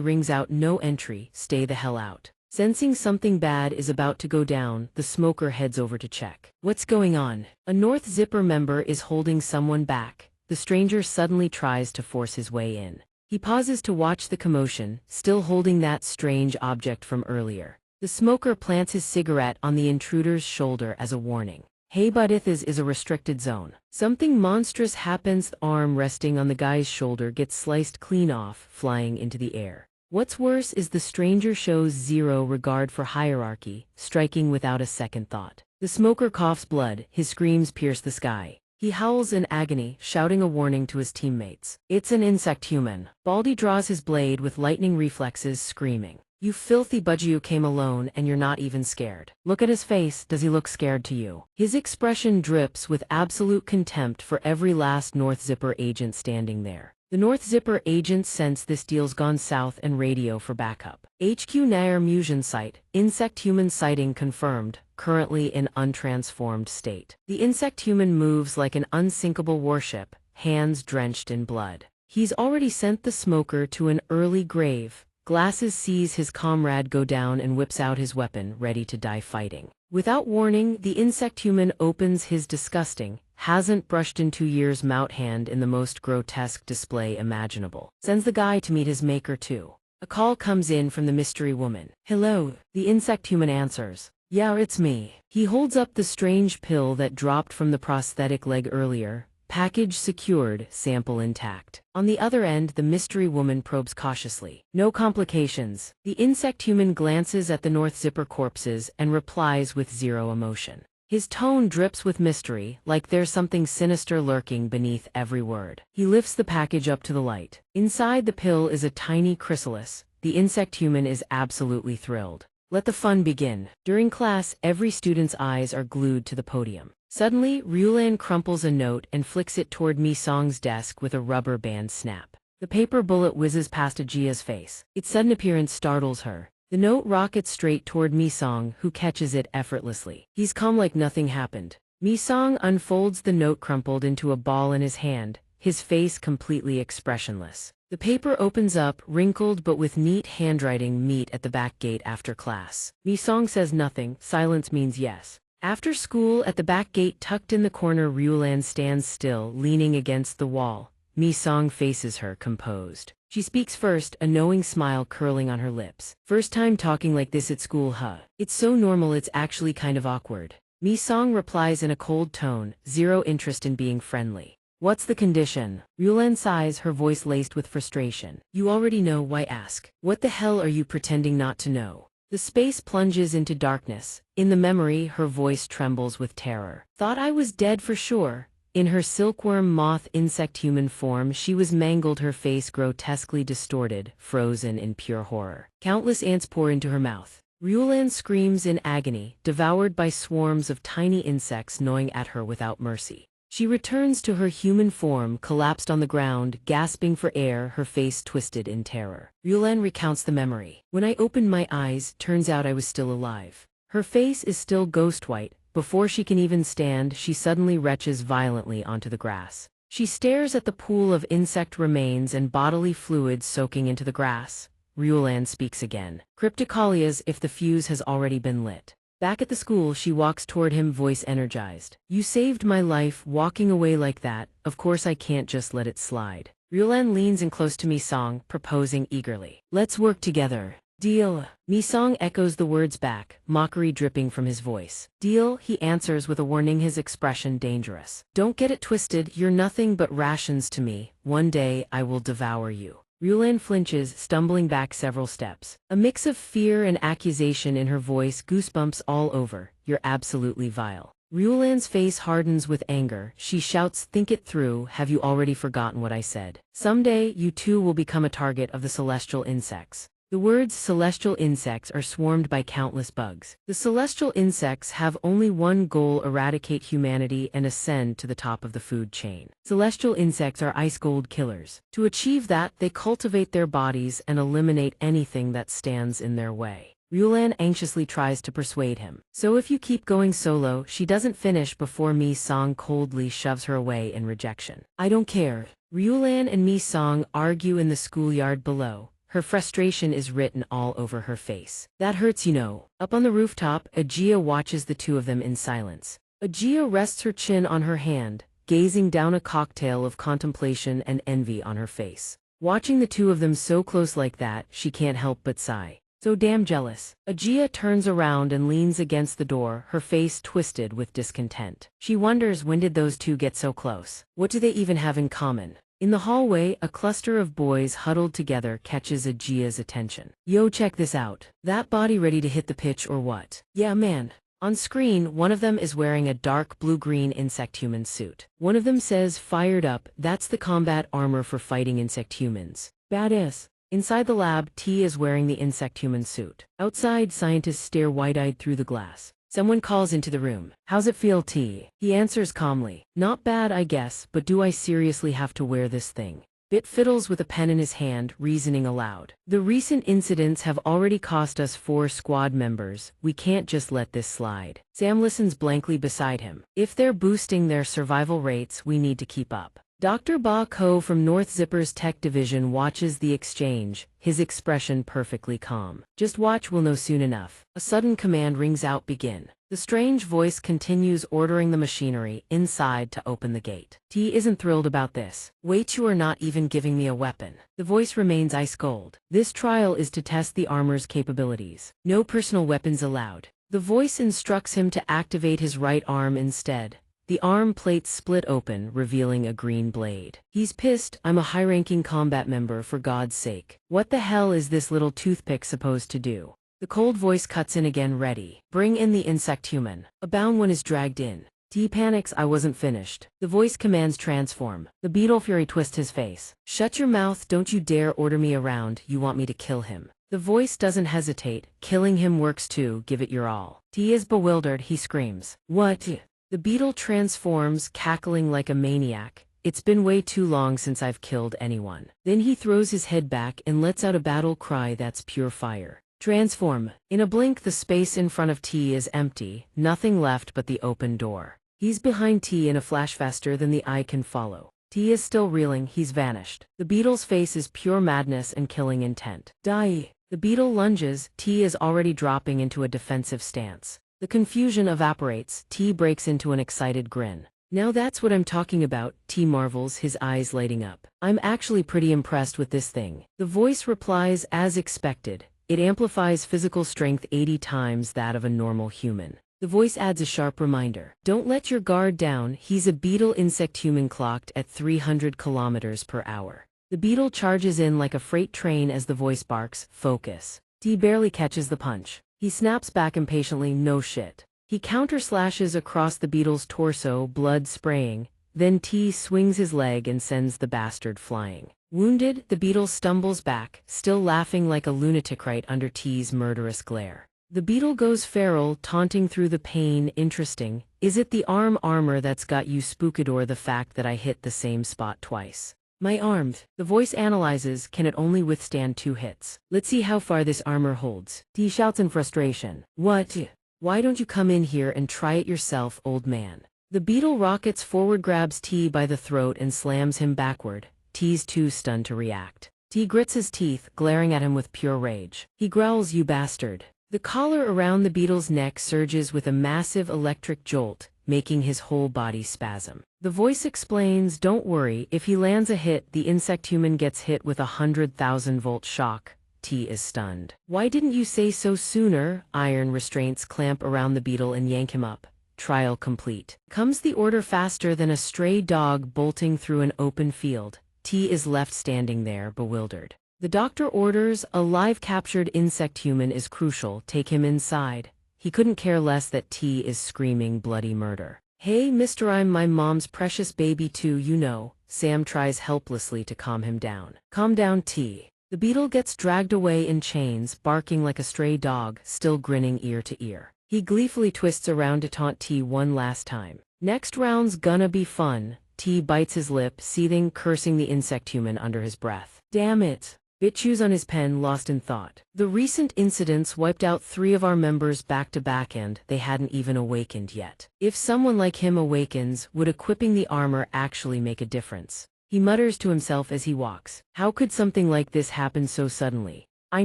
rings out, no entry, stay the hell out. Sensing something bad is about to go down, the smoker heads over to check. What's going on? A North Zipper member is holding someone back. The stranger suddenly tries to force his way in. He pauses to watch the commotion, still holding that strange object from earlier. The smoker plants his cigarette on the intruder's shoulder as a warning. Hey bud, this is a restricted zone. Something monstrous happens. The arm resting on the guy's shoulder gets sliced clean off, flying into the air. What's worse is the stranger shows zero regard for hierarchy, striking without a second thought. The smoker coughs blood, his screams pierce the sky. He howls in agony, shouting a warning to his teammates. It's an insect human. Baldy draws his blade with lightning reflexes, screaming. You filthy budgie, you came alone and you're not even scared. Look at his face, does he look scared to you? His expression drips with absolute contempt for every last North Zipper agent standing there. The North Zipper agents sense this deal's gone south and radio for backup. HQ Nair Musion site, insect human sighting confirmed. Currently in untransformed state. The insect human moves like an unsinkable warship, hands drenched in blood. He's already sent the smoker to an early grave. Glasses sees his comrade go down and whips out his weapon, ready to die fighting. Without warning, the insect human opens his disgusting, hasn't brushed in 2 years mouth hand in the most grotesque display imaginable. Sends the guy to meet his maker too. A call comes in from the mystery woman. Hello, the insect human answers. Yeah, it's me. He holds up the strange pill that dropped from the prosthetic leg earlier. Package secured, sample intact. On the other end, the mystery woman probes cautiously. No complications. The insect human glances at the North Zipper corpses and replies with zero emotion. His tone drips with mystery, like there's something sinister lurking beneath every word. He lifts the package up to the light. Inside the pill is a tiny chrysalis. The insect human is absolutely thrilled. Let the fun begin. During class, every student's eyes are glued to the podium. Suddenly, Ryulan crumples a note and flicks it toward Mi-song's desk with a rubber band snap. The paper bullet whizzes past Ajia's face. Its sudden appearance startles her. The note rockets straight toward Mi-song, who catches it effortlessly. He's calm like nothing happened. Mi-song unfolds the note crumpled into a ball in his hand, his face completely expressionless. The paper opens up, wrinkled but with neat handwriting. Meet at the back gate after class. Mi-song says nothing. Silence means yes. After school, at the back gate tucked in the corner, Ryulan stands still, leaning against the wall. Mi-song faces her, composed. She speaks first, a knowing smile curling on her lips. First time talking like this at school, huh? It's so normal it's actually kind of awkward. Mi-song replies in a cold tone, zero interest in being friendly. What's the condition? Ryulan sighs, her voice laced with frustration. You already know, why ask? What the hell are you pretending not to know? The space plunges into darkness. In the memory, her voice trembles with terror. Thought I was dead for sure. In her silkworm moth insect human form, she was mangled, her face grotesquely distorted, frozen in pure horror. Countless ants pour into her mouth. Ryulan screams in agony, devoured by swarms of tiny insects gnawing at her without mercy. She returns to her human form, collapsed on the ground, gasping for air, her face twisted in terror. Ryulan recounts the memory. When I opened my eyes, turns out I was still alive. Her face is still ghost white. Before she can even stand, she suddenly retches violently onto the grass. She stares at the pool of insect remains and bodily fluids soaking into the grass. Ryulan speaks again. Crypticalias, if the fuse has already been lit. Back at the school, she walks toward him, voice energized. You saved my life, walking away like that. Of course I can't just let it slide. Ryulan leans in close to Mi-song, proposing eagerly. Let's work together. Deal. Mi-song echoes the words back, mockery dripping from his voice. Deal, he answers with a warning, his expression dangerous. Don't get it twisted, you're nothing but rations to me. One day, I will devour you. Ryulan flinches, stumbling back several steps. A mix of fear and accusation in her voice, goosebumps all over. You're absolutely vile. Ryulan's face hardens with anger. She shouts, think it through, have you already forgotten what I said? Someday, you too will become a target of the celestial insects. The words celestial insects are swarmed by countless bugs. The celestial insects have only one goal: eradicate humanity and ascend to the top of the food chain. Celestial insects are ice gold killers. To achieve that, they cultivate their bodies and eliminate anything that stands in their way. Ryulan anxiously tries to persuade him. So if you keep going solo, she doesn't finish before Mi-song coldly shoves her away in rejection. I don't care. Ryulan and Mi-song argue in the schoolyard below. Her frustration is written all over her face. That hurts, you know. Up on the rooftop, Ajia watches the two of them in silence. Ajia rests her chin on her hand, gazing down, a cocktail of contemplation and envy on her face. Watching the two of them so close like that, she can't help but sigh. So damn jealous. Ajia turns around and leans against the door, her face twisted with discontent. She wonders, when did those two get so close? What do they even have in common? In the hallway, a cluster of boys huddled together catches Ajia's attention. Yo, check this out. That body ready to hit the pitch or what? Yeah, man. On screen, one of them is wearing a dark blue-green insect human suit. One of them says, fired up, that's the combat armor for fighting insect humans. Badass. Inside the lab, T is wearing the insect human suit. Outside, scientists stare wide-eyed through the glass. Someone calls into the room. How's it feel, T? He answers calmly. Not bad, I guess, but do I seriously have to wear this thing? Bit fiddles with a pen in his hand, reasoning aloud. The recent incidents have already cost us 4 squad members. We can't just let this slide. Sam listens blankly beside him. If they're boosting their survival rates, we need to keep up. Dr. Ba Ko from North Zipper's tech division watches the exchange, his expression perfectly calm. Just watch, we'll know soon enough. A sudden command rings out, begin. The strange voice continues, ordering the machinery inside to open the gate. T isn't thrilled about this. Wait, you are not even giving me a weapon. The voice remains ice cold. This trial is to test the armor's capabilities. No personal weapons allowed. The voice instructs him to activate his right arm instead. The arm plates split open, revealing a green blade. He's pissed. I'm a high-ranking combat member, for God's sake. What the hell is this little toothpick supposed to do? The cold voice cuts in again, ready. Bring in the insect human. A bound one is dragged in. T panics, I wasn't finished. The voice commands transform. The beetle fury twists his face. Shut your mouth, don't you dare order me around, you want me to kill him. The voice doesn't hesitate, killing him works too, give it your all. T is bewildered, he screams. What? The beetle transforms, cackling like a maniac. It's been way too long since I've killed anyone. Then he throws his head back and lets out a battle cry that's pure fire. Transform. In a blink, the space in front of T is empty, nothing left but the open door. He's behind T in a flash faster than the eye can follow. T is still reeling, he's vanished. The beetle's face is pure madness and killing intent. Die! The beetle lunges, T is already dropping into a defensive stance. The confusion evaporates, T breaks into an excited grin. Now that's what I'm talking about, T marvels, his eyes lighting up. I'm actually pretty impressed with this thing. The voice replies as expected. It amplifies physical strength 80 times that of a normal human. The voice adds a sharp reminder. Don't let your guard down, he's a beetle insect human clocked at 300 kilometers per hour. The beetle charges in like a freight train as the voice barks, focus. T barely catches the punch. He snaps back impatiently, no shit. He counter-slashes across the beetle's torso, blood spraying. Then T swings his leg and sends the bastard flying. Wounded, the beetle stumbles back, still laughing like a lunatic right under T's murderous glare. The beetle goes feral, taunting through the pain. Interesting. Is it the armor that's got you spooked, or the fact that I hit the same spot twice? My arm. The voice analyzes, can it only withstand 2 hits? Let's see how far this armor holds. T shouts in frustration. What? Why don't you come in here and try it yourself, old man? The beetle rockets forward, grabs T by the throat and slams him backward. T's too stunned to react. T grits his teeth, glaring at him with pure rage. He growls, you bastard. The collar around the beetle's neck surges with a massive electric jolt, making his whole body spasm. The voice explains, don't worry, if he lands a hit, the insect human gets hit with a 100,000-volt shock. T is stunned. Why didn't you say so sooner? Iron restraints clamp around the beetle and yank him up. Trial complete. Comes the order faster than a stray dog bolting through an open field. T is left standing there, bewildered. The doctor orders, a live captured insect human is crucial, take him inside. He couldn't care less that T is screaming bloody murder. Hey mister, I'm my mom's precious baby too, you know. Sam tries helplessly to calm him down. Calm down, T. The beetle gets dragged away in chains, barking like a stray dog, still grinning ear to ear. He gleefully twists around to taunt T one last time. Next round's gonna be fun. T bites his lip, seething, cursing the insect human under his breath. Damn it. Bit chews on his pen, lost in thought. The recent incidents wiped out 3 of our members back to back, and they hadn't even awakened yet. If someone like him awakens, would equipping the armor actually make a difference? He mutters to himself as he walks. How could something like this happen so suddenly? I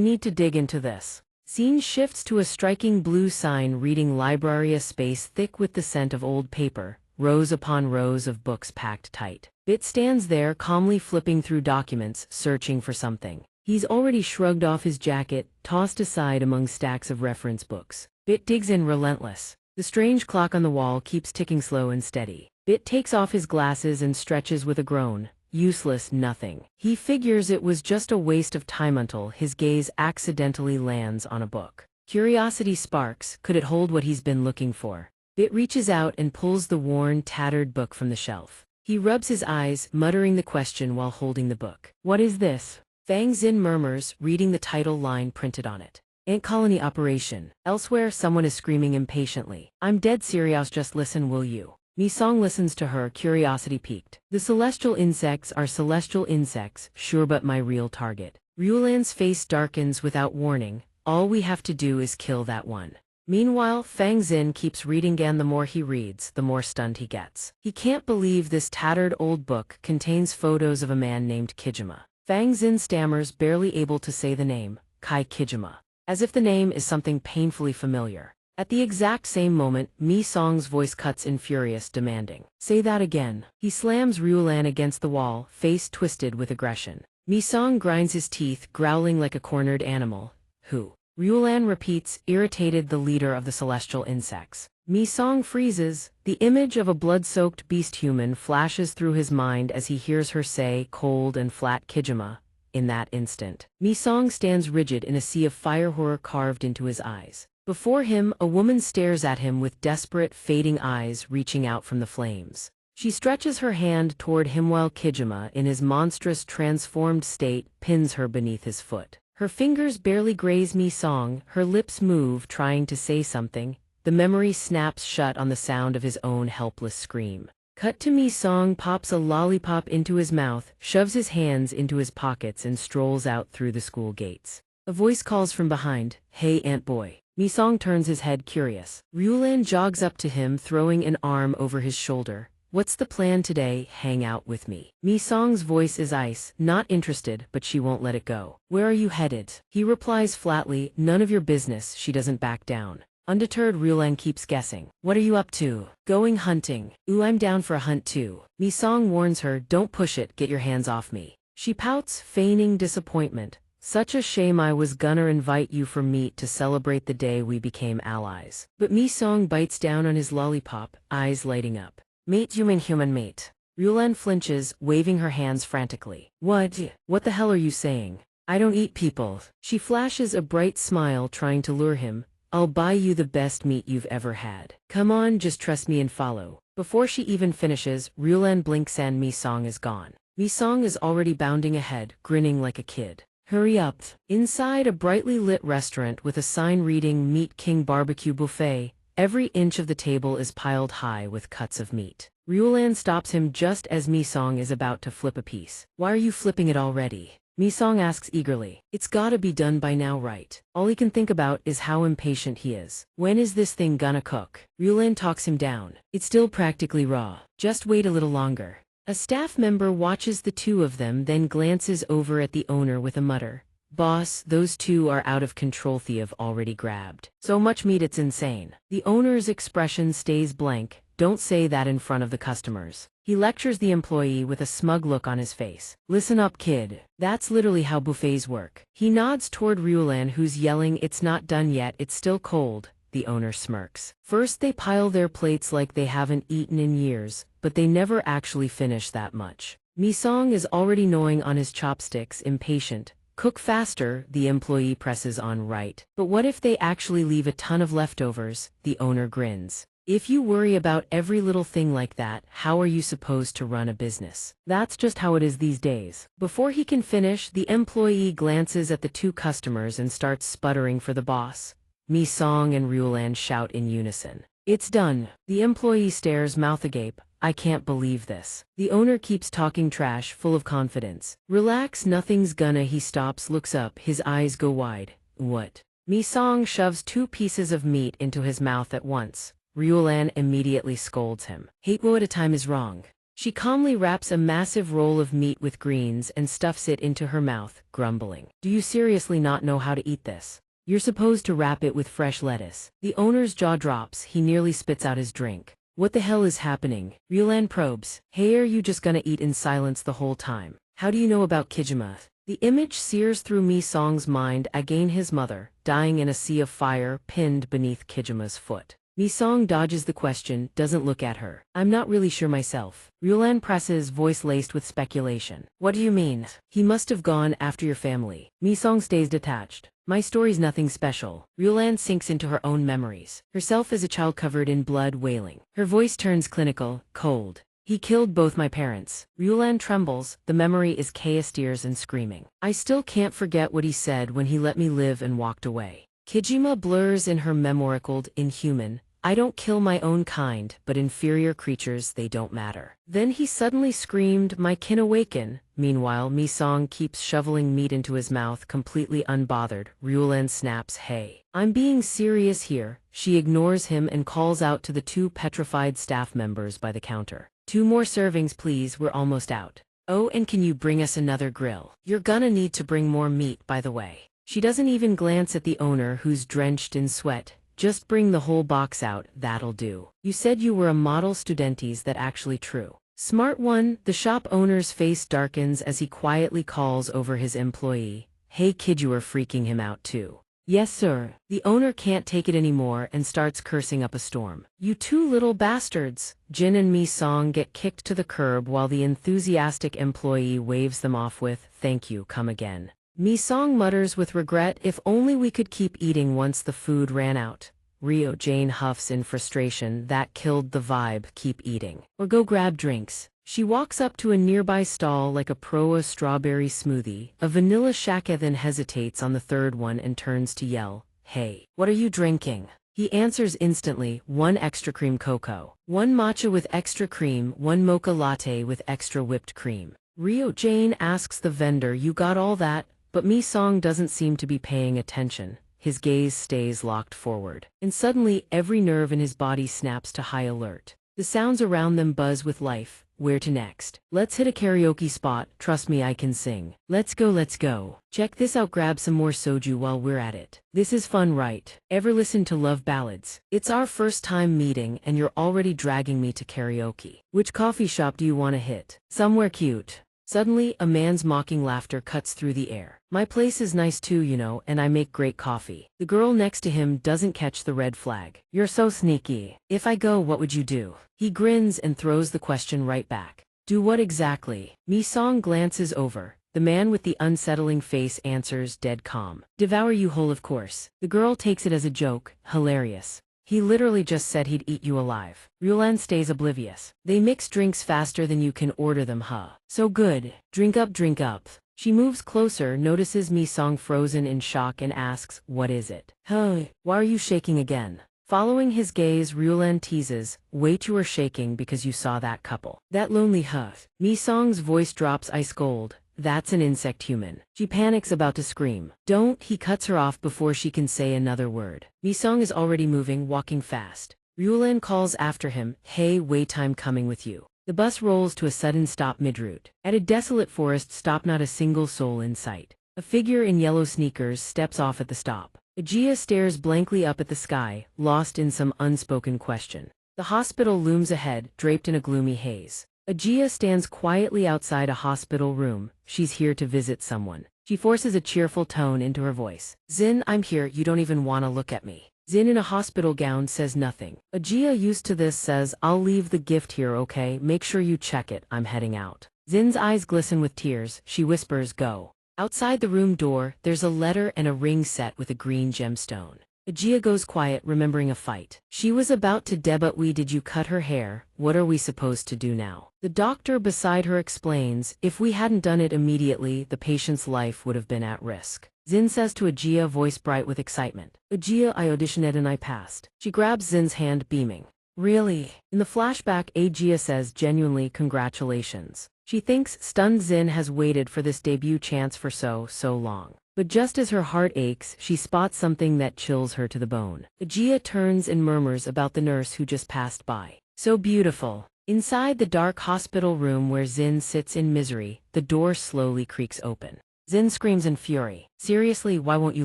need to dig into this. Scene shifts to a striking blue sign reading library, a space thick with the scent of old paper, rows upon rows of books packed tight. Bit stands there, calmly flipping through documents, searching for something. He's already shrugged off his jacket, tossed aside among stacks of reference books. Bit digs in, relentless. The strange clock on the wall keeps ticking slow and steady. Bit takes off his glasses and stretches with a groan. Useless, nothing. He figures it was just a waste of time until his gaze accidentally lands on a book. Curiosity sparks, could it hold what he's been looking for? Bit reaches out and pulls the worn, tattered book from the shelf. He rubs his eyes, muttering the question while holding the book. What is this? Fang Xin murmurs, reading the title line printed on it. Ant Colony Operation. Elsewhere, someone is screaming impatiently. I'm dead serious, just listen, will you? Mi Song listens to her, curiosity piqued. The celestial insects are celestial insects, sure, but my real target. Ryulan's face darkens without warning. All we have to do is kill that one. Meanwhile, Fang Xin keeps reading, and the more he reads, the more stunned he gets. He can't believe this tattered old book contains photos of a man named Kijima. Fang Xin stammers, barely able to say the name, Kai Kijima, as if the name is something painfully familiar. At the exact same moment, Mi Song's voice cuts in, furious, demanding, say that again. He slams Ryulan against the wall, face twisted with aggression. Mi Song grinds his teeth, growling like a cornered animal. Who? Ryulan repeats, irritated, the leader of the celestial insects. Mi Song freezes. The image of a blood-soaked beast human flashes through his mind as he hears her say, cold and flat, Kijima. In that instant, Mi-song stands rigid in a sea of fire, horror carved into his eyes. Before him, a woman stares at him with desperate, fading eyes reaching out from the flames. She stretches her hand toward him while Kijima, in his monstrous transformed state, pins her beneath his foot. Her fingers barely graze Mi-song, her lips move, trying to say something. The memory snaps shut on the sound of his own helpless scream. Cut to Mi-song pops a lollipop into his mouth, shoves his hands into his pockets and strolls out through the school gates. A voice calls from behind, "Hey, Ant Boy." Mi-song turns his head, curious. Ryulan jogs up to him, throwing an arm over his shoulder. "What's the plan today? Hang out with me." Mi-song's voice is ice, not interested, but she won't let it go. "Where are you headed?" He replies flatly, "None of your business." She doesn't back down. Undeterred, Ryulan keeps guessing. "What are you up to?" "Going hunting." "Ooh, I'm down for a hunt too." Mi-song warns her, "Don't push it, get your hands off me." She pouts, feigning disappointment. "Such a shame, I was gonna invite you for meat to celebrate the day we became allies." But Mi-song bites down on his lollipop, eyes lighting up. "Meat, you mean human meat?" Ryulan flinches, waving her hands frantically. What the hell are you saying? I don't eat people." She flashes a bright smile, trying to lure him. "I'll buy you the best meat you've ever had. Come on, just trust me and follow." Before she even finishes, Ryulan blinks and Mi-song is gone. Mi-song is already bounding ahead, grinning like a kid. Hurry up. Inside a brightly lit restaurant with a sign reading Meat King Barbecue Buffet, every inch of the table is piled high with cuts of meat. Ryulan stops him just as Mi-song is about to flip a piece. "Why are you flipping it already?" Mi-song asks eagerly. "It's gotta be done by now, right?" All he can think about is how impatient he is. "When is this thing gonna cook?" Ryulan talks him down. "It's still practically raw. Just wait a little longer." A staff member watches the two of them, then glances over at the owner with a mutter. "Boss, those two are out of control. They've already grabbed so much meat it's insane." The owner's expression stays blank. "Don't say that in front of the customers." He lectures the employee with a smug look on his face. "Listen up, kid. That's literally how buffets work." He nods toward Ryulan, who's yelling, "It's not done yet, it's still cold." The owner smirks. "First they pile their plates like they haven't eaten in years, but they never actually finish that much." Mi-song is already gnawing on his chopsticks, impatient. "Cook faster," the employee presses on. "Right. But what if they actually leave a ton of leftovers?" The owner grins. "If you worry about every little thing like that, how are you supposed to run a business?" "That's just how it is these days." Before he can finish, the employee glances at the two customers and starts sputtering for the boss. Mi-song and Ryulan shout in unison. "It's done." The employee stares, mouth agape. "I can't believe this." The owner keeps talking trash, full of confidence. "Relax, nothing's gonna." He stops, looks up, his eyes go wide. "What?" Mi-song shoves 2 pieces of meat into his mouth at once. Ryulan immediately scolds him. "Hate at a time is wrong." She calmly wraps a massive roll of meat with greens and stuffs it into her mouth, grumbling. "Do you seriously not know how to eat this? You're supposed to wrap it with fresh lettuce." The owner's jaw drops, he nearly spits out his drink. "What the hell is happening?" Ryulan probes. "Hey, are you just gonna eat in silence the whole time? How do you know about Kijima?" The image sears through Mi-song's mind, again his mother, dying in a sea of fire, pinned beneath Kijima's foot. Mi-song dodges the question, doesn't look at her. "I'm not really sure myself." Ryulan presses, voice laced with speculation. "What do you mean?" "He must have gone after your family." Mi-song stays detached. "My story's nothing special." Ryulan sinks into her own memories. Herself as a child covered in blood, wailing. Her voice turns clinical, cold. "He killed both my parents." Ryulan trembles, the memory is chaos, tears and screaming. "I still can't forget what he said when he let me live and walked away." Kijima blurs in her memory, called inhuman. "I don't kill my own kind, but inferior creatures, they don't matter." Then he suddenly screamed, "My kin awaken." Meanwhile, Mi-song keeps shoveling meat into his mouth, completely unbothered. Ryulan snaps, "Hey, I'm being serious here." She ignores him and calls out to the 2 petrified staff members by the counter. "2 more servings, please, we're almost out." "Oh, and can you bring us another grill? You're gonna need to bring more meat, by the way." She doesn't even glance at the owner, who's drenched in sweat. "Just bring the whole box out, that'll do." "You said you were a model student, that actually true?" "Smart one." The shop owner's face darkens as he quietly calls over his employee. "Hey kid, you are freaking him out too." Yes, sir. The owner can't take it anymore and starts cursing up a storm. You two little bastards. Jin and Mi Song get kicked to the curb while the enthusiastic employee waves them off with, "Thank you, come again." Mi Song mutters with regret, "If only we could keep eating once the food ran out." Rio Jane huffs in frustration, "That killed the vibe, keep eating. Or go grab drinks." She walks up to a nearby stall like a pro a strawberry smoothie, a vanilla shaka, then hesitates on the third one and turns to yell, "Hey, what are you drinking?" He answers instantly, "One extra cream cocoa. One matcha with extra cream, one mocha latte with extra whipped cream." Rio Jane asks the vendor, "You got all that?" But Mi Song doesn't seem to be paying attention. His gaze stays locked forward. And suddenly, every nerve in his body snaps to high alert. The sounds around them buzz with life. Where to next? Let's hit a karaoke spot, trust me I can sing. Let's go, let's go. Check this out, grab some more soju while we're at it. This is fun, right? Ever listen to love ballads? It's our first time meeting and you're already dragging me to karaoke. Which coffee shop do you want to hit? Somewhere cute. Suddenly, a man's mocking laughter cuts through the air. "My place is nice too, you know, and I make great coffee." The girl next to him doesn't catch the red flag. "You're so sneaky. If I go, what would you do?" He grins and throws the question right back. "Do what exactly?" Mi Song glances over. The man with the unsettling face answers, dead calm. "Devour you whole, of course." The girl takes it as a joke, hilarious. "He literally just said he'd eat you alive." Ryulan stays oblivious. "They mix drinks faster than you can order them, huh? So good. Drink up, drink up." She moves closer, notices Mi Song frozen in shock and asks, "What is it?" "Huh, why are you shaking again?" Following his gaze, Ryulan teases, "Wait, you are shaking because you saw that couple. That lonely huff." Mi Song's voice drops ice cold. "That's an insect human." She panics, about to scream. "Don't," he cuts her off before she can say another word. Mi Song is already moving, walking fast. Ryulan calls after him, "Hey, wait, I'm coming with you." The bus rolls to a sudden stop mid-route. At a desolate forest stop, not a single soul in sight. A figure in yellow sneakers steps off at the stop. Ajia stares blankly up at the sky, lost in some unspoken question. The hospital looms ahead, draped in a gloomy haze. Ajia stands quietly outside a hospital room. She's here to visit someone. She forces a cheerful tone into her voice. "Zin, I'm here, you don't even want to look at me." Zin in a hospital gown says nothing. Ajia, used to this, says, "I'll leave the gift here, okay? Make sure you check it, I'm heading out." Zin's eyes glisten with tears. She whispers, "Go." Outside the room door, there's a letter and a ring set with a green gemstone. Ajia goes quiet, remembering a fight. She was about to debut. Did you cut her hair? What are we supposed to do now? The doctor beside her explains, if we hadn't done it immediately, the patient's life would have been at risk. Zin says to Ajia, voice bright with excitement. "Ajia, I auditioned and I passed." She grabs Zin's hand, beaming. "Really?" In the flashback, Ajia says, genuinely, "Congratulations." She thinks stunned Zin has waited for this debut chance for so long. But just as her heart aches, she spots something that chills her to the bone. Ajia turns and murmurs about the nurse who just passed by. So beautiful. Inside the dark hospital room where Zin sits in misery, the door slowly creaks open. Zin screams in fury. "Seriously, why won't you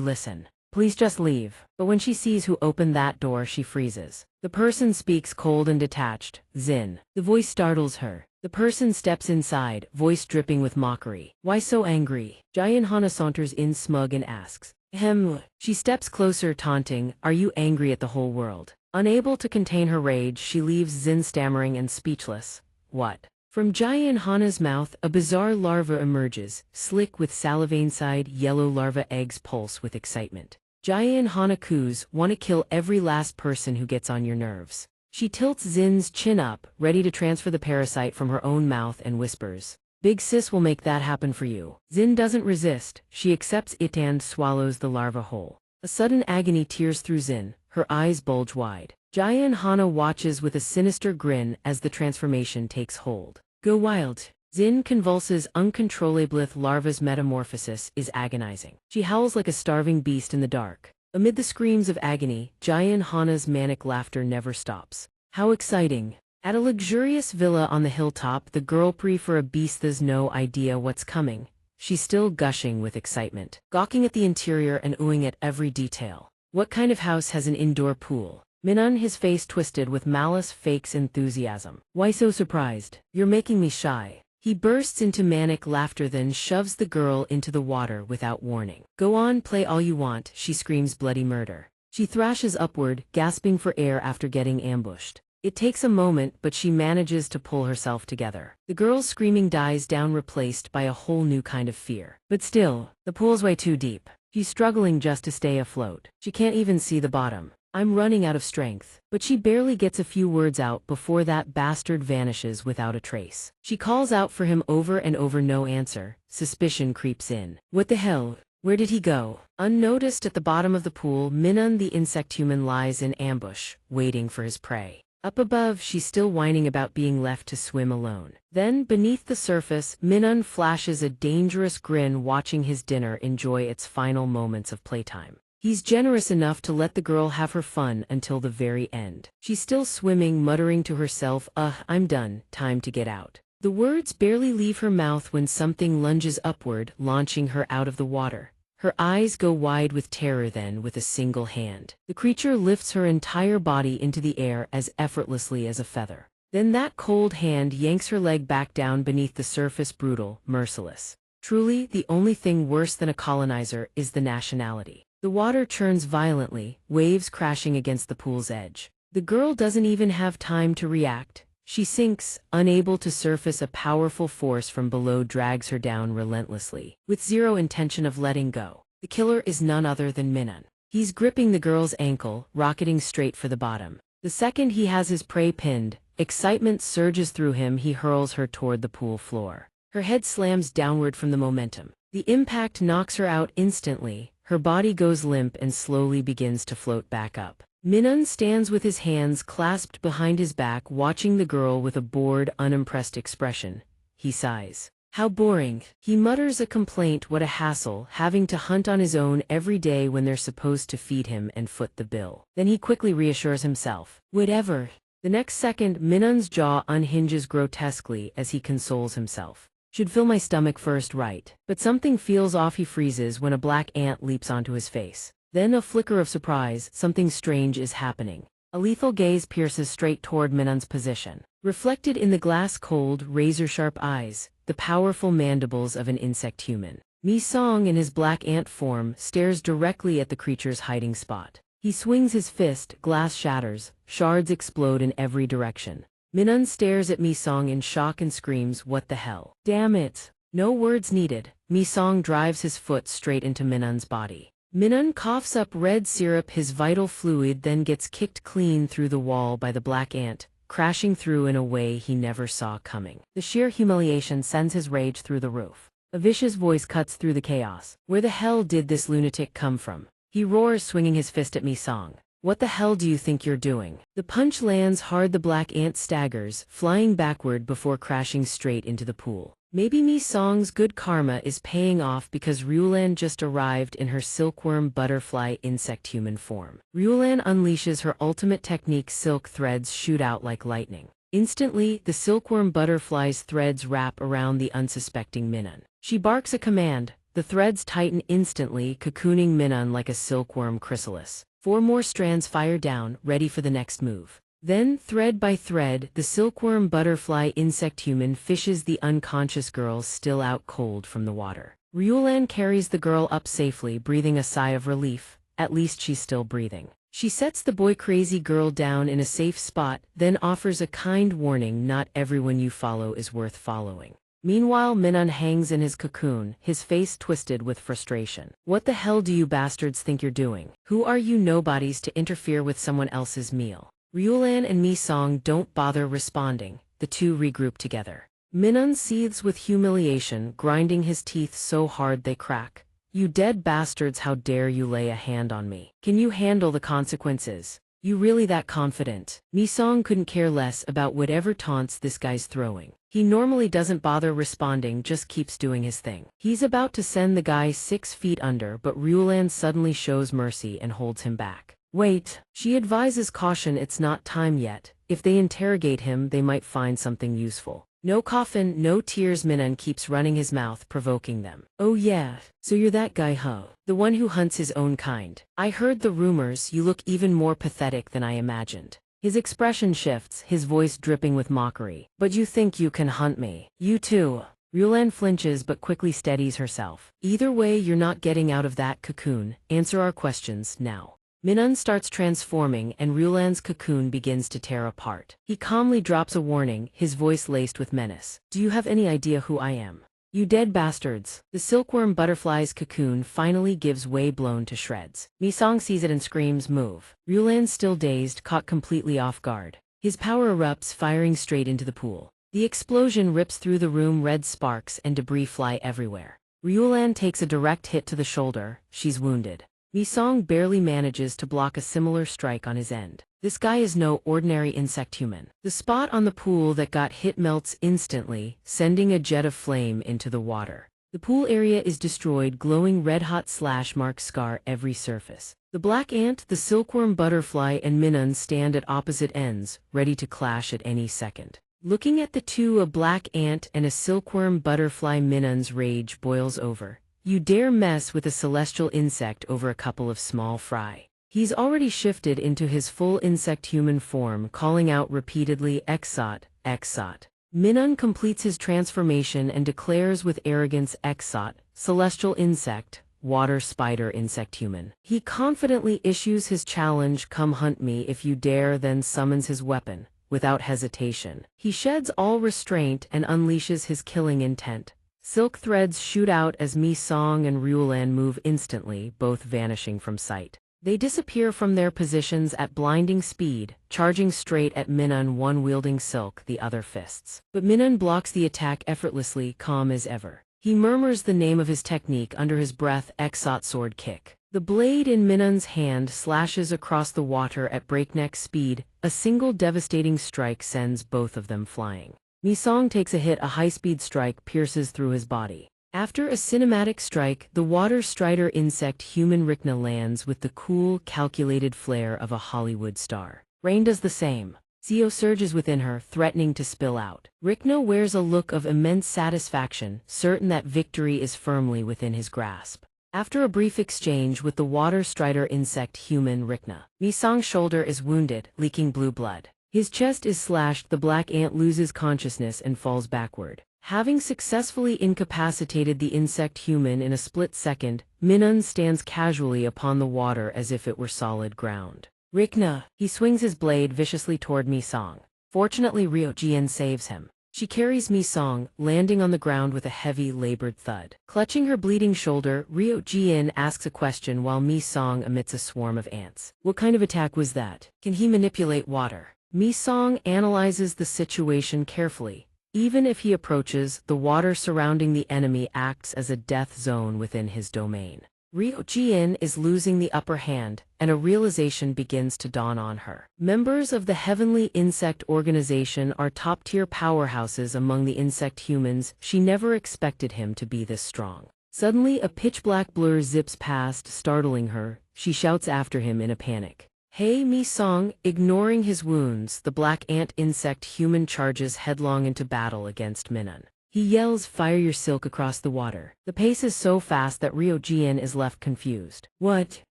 listen? Please just leave." But when she sees who opened that door, she freezes. The person speaks cold and detached. "Zin." The voice startles her. The person steps inside, voice dripping with mockery. "Why so angry?" Jayan Hana saunters in smug and asks. "Ahem." She steps closer, taunting, "Are you angry at the whole world?" Unable to contain her rage, she leaves Zin stammering and speechless. "What?" From Jayan Hana's mouth, a bizarre larva emerges, slick with salivane-side yellow larva eggs pulse with excitement. Jayan Hana coos, "Want to kill every last person who gets on your nerves." She tilts Zin's chin up, ready to transfer the parasite from her own mouth, and whispers, "Big sis will make that happen for you." Zin doesn't resist. She accepts it and swallows the larva whole. A sudden agony tears through Zin. Her eyes bulge wide. Jayan Hana watches with a sinister grin as the transformation takes hold. "Go wild." Zin convulses uncontrollably. Larva's metamorphosis is agonizing. She howls like a starving beast in the dark. Amid the screams of agony, Jayan Hana's manic laughter never stops. How exciting. At a luxurious villa on the hilltop, the girl for a beast has no idea what's coming. She's still gushing with excitement, gawking at the interior and oohing at every detail. What kind of house has an indoor pool? Minan, his face twisted with malice, fakes enthusiasm. "Why so surprised? You're making me shy." He bursts into manic laughter, then shoves the girl into the water without warning. "Go on, play all you want," she screams bloody murder. She thrashes upward, gasping for air after getting ambushed. It takes a moment, but she manages to pull herself together. The girl's screaming dies down, replaced by a whole new kind of fear. But still, the pool's way too deep. She's struggling just to stay afloat. She can't even see the bottom. "I'm running out of strength." But she barely gets a few words out before that bastard vanishes without a trace. She calls out for him over and over, no answer. Suspicion creeps in. What the hell? Where did he go? Unnoticed at the bottom of the pool, Minun the insect human lies in ambush, waiting for his prey. Up above, she's still whining about being left to swim alone. Then, beneath the surface, Minun flashes a dangerous grin, watching his dinner enjoy its final moments of playtime. He's generous enough to let the girl have her fun until the very end. She's still swimming, muttering to herself, I'm done, time to get out." The words barely leave her mouth when something lunges upward, launching her out of the water. Her eyes go wide with terror, then, with a single hand, the creature lifts her entire body into the air as effortlessly as a feather. Then that cold hand yanks her leg back down beneath the surface, brutal, merciless. Truly, the only thing worse than a colonizer is the nationality. The water churns violently, waves crashing against the pool's edge. The girl doesn't even have time to react. She sinks, unable to surface. A powerful force from below drags her down relentlessly, with zero intention of letting go. The killer is none other than Minun. He's gripping the girl's ankle, rocketing straight for the bottom. The second he has his prey pinned, excitement surges through him. He hurls her toward the pool floor. Her head slams downward from the momentum. The impact knocks her out instantly. Her body goes limp and slowly begins to float back up. Minun stands with his hands clasped behind his back, watching the girl with a bored, unimpressed expression. He sighs. "How boring." He mutters a complaint. What a hassle, having to hunt on his own every day when they're supposed to feed him and foot the bill. Then he quickly reassures himself. Whatever. The next second, Minun's jaw unhinges grotesquely as he consoles himself. "Should fill my stomach first, right?" But something feels off. He freezes when a black ant leaps onto his face. Then a flicker of surprise. Something strange is happening. A lethal gaze pierces straight toward Minun's position. Reflected in the glass-cold, razor-sharp eyes, the powerful mandibles of an insect human. Mi-song, in his black ant form, stares directly at the creature's hiding spot. He swings his fist, glass shatters, shards explode in every direction. Minun stares at Mi-song in shock and screams, "What the hell? Damn it!" No words needed. Mi-song drives his foot straight into Minun's body. Minun coughs up red syrup, his vital fluid, then gets kicked clean through the wall by the black ant, crashing through in a way he never saw coming. The sheer humiliation sends his rage through the roof. A vicious voice cuts through the chaos. "Where the hell did this lunatic come from?" He roars, swinging his fist at Mi-song. "What the hell do you think you're doing?" The punch lands hard. The black ant staggers, flying backward before crashing straight into the pool. Maybe Mi-song's good karma is paying off, because Ryulan just arrived in her silkworm butterfly insect human form. Ryulan unleashes her ultimate technique. Silk threads shoot out like lightning. Instantly, the silkworm butterfly's threads wrap around the unsuspecting Minun. She barks a command. The threads tighten instantly, cocooning Minun like a silkworm chrysalis. 4 more strands fire down, ready for the next move. Then, thread by thread, the silkworm butterfly insect human fishes the unconscious girl still out cold from the water. Ryulan carries the girl up safely, breathing a sigh of relief. At least she's still breathing. She sets the boy-crazy girl down in a safe spot, then offers a kind warning: "Not everyone you follow is worth following." Meanwhile, Minun hangs in his cocoon, his face twisted with frustration. "What the hell do you bastards think you're doing? Who are you nobodies to interfere with someone else's meal?" Ryulan and Mi-song don't bother responding. The two regroup together. Minun seethes with humiliation, grinding his teeth so hard they crack. "You dead bastards, how dare you lay a hand on me? Can you handle the consequences? You really that confident?" Mi-song couldn't care less about whatever taunts this guy's throwing. He normally doesn't bother responding, just keeps doing his thing. He's about to send the guy 6 feet under, but Ryulan suddenly shows mercy and holds him back. "Wait," she advises caution. "It's not time yet. If they interrogate him, they might find something useful." "No coffin, no tears." Minun keeps running his mouth, provoking them. "Oh yeah, so you're that guy, huh? The one who hunts his own kind. I heard the rumors. You look even more pathetic than I imagined." His expression shifts, his voice dripping with mockery. But you think you can hunt me? You too. Ryulan flinches but quickly steadies herself. Either way, you're not getting out of that cocoon. Answer our questions now. Minun starts transforming and Ryulan's cocoon begins to tear apart. He calmly drops a warning, his voice laced with menace. Do you have any idea who I am? You dead bastards. The silkworm butterfly's cocoon finally gives way, blown to shreds. Misong sees it and screams, move. Ryulan, still dazed, caught completely off guard. His power erupts, firing straight into the pool. The explosion rips through the room, red sparks and debris fly everywhere. Ryulan takes a direct hit to the shoulder, she's wounded. Misong barely manages to block a similar strike on his end. This guy is no ordinary insect human. The spot on the pool that got hit melts instantly, sending a jet of flame into the water. The pool area is destroyed, glowing red-hot slash marks scar every surface. The black ant, the silkworm butterfly and Minun stand at opposite ends, ready to clash at any second. Looking at the two, a black ant and a silkworm butterfly, Minun's rage boils over. You dare mess with a celestial insect over a couple of small fry. He's already shifted into his full insect human form, calling out repeatedly, Exot, Exot. Minun completes his transformation and declares with arrogance, Exot, celestial insect, water spider insect human. He confidently issues his challenge, come hunt me if you dare, then summons his weapon. Without hesitation, he sheds all restraint and unleashes his killing intent. Silk threads shoot out as Misong and Ryulan move instantly, both vanishing from sight. They disappear from their positions at blinding speed, charging straight at Minun, one wielding silk, the other fists. But Minun blocks the attack effortlessly, calm as ever. He murmurs the name of his technique under his breath, Exot sword kick. The blade in Minun's hand slashes across the water at breakneck speed. A single devastating strike sends both of them flying. Misong takes a hit, a high-speed strike pierces through his body. After a cinematic strike, the water strider insect human Rikna lands with the cool, calculated flair of a Hollywood star. Rain does the same. Zio surges within her, threatening to spill out. Rikna wears a look of immense satisfaction, certain that victory is firmly within his grasp. After a brief exchange with the water strider insect human Rikna, Misong's shoulder is wounded, leaking blue blood. His chest is slashed, the black ant loses consciousness and falls backward. Having successfully incapacitated the insect human in a split second, Minun stands casually upon the water as if it were solid ground. Rikna, he swings his blade viciously toward Misong. Fortunately, Ryojin saves him. She carries Misong, landing on the ground with a heavy, labored thud. Clutching her bleeding shoulder, Ryojin asks a question while Misong emits a swarm of ants. What kind of attack was that? Can he manipulate water? Misong analyzes the situation carefully. Even if he approaches, the water surrounding the enemy acts as a death zone within his domain. Ryojin is losing the upper hand, and a realization begins to dawn on her. Members of the Heavenly Insect Organization are top-tier powerhouses among the insect humans. She never expected him to be this strong. Suddenly, a pitch-black blur zips past, startling her. She shouts after him in a panic. Hey, Misong! Ignoring his wounds, the black ant insect human charges headlong into battle against Minun. He yells, fire your silk across the water. The pace is so fast that Ryojin is left confused. What?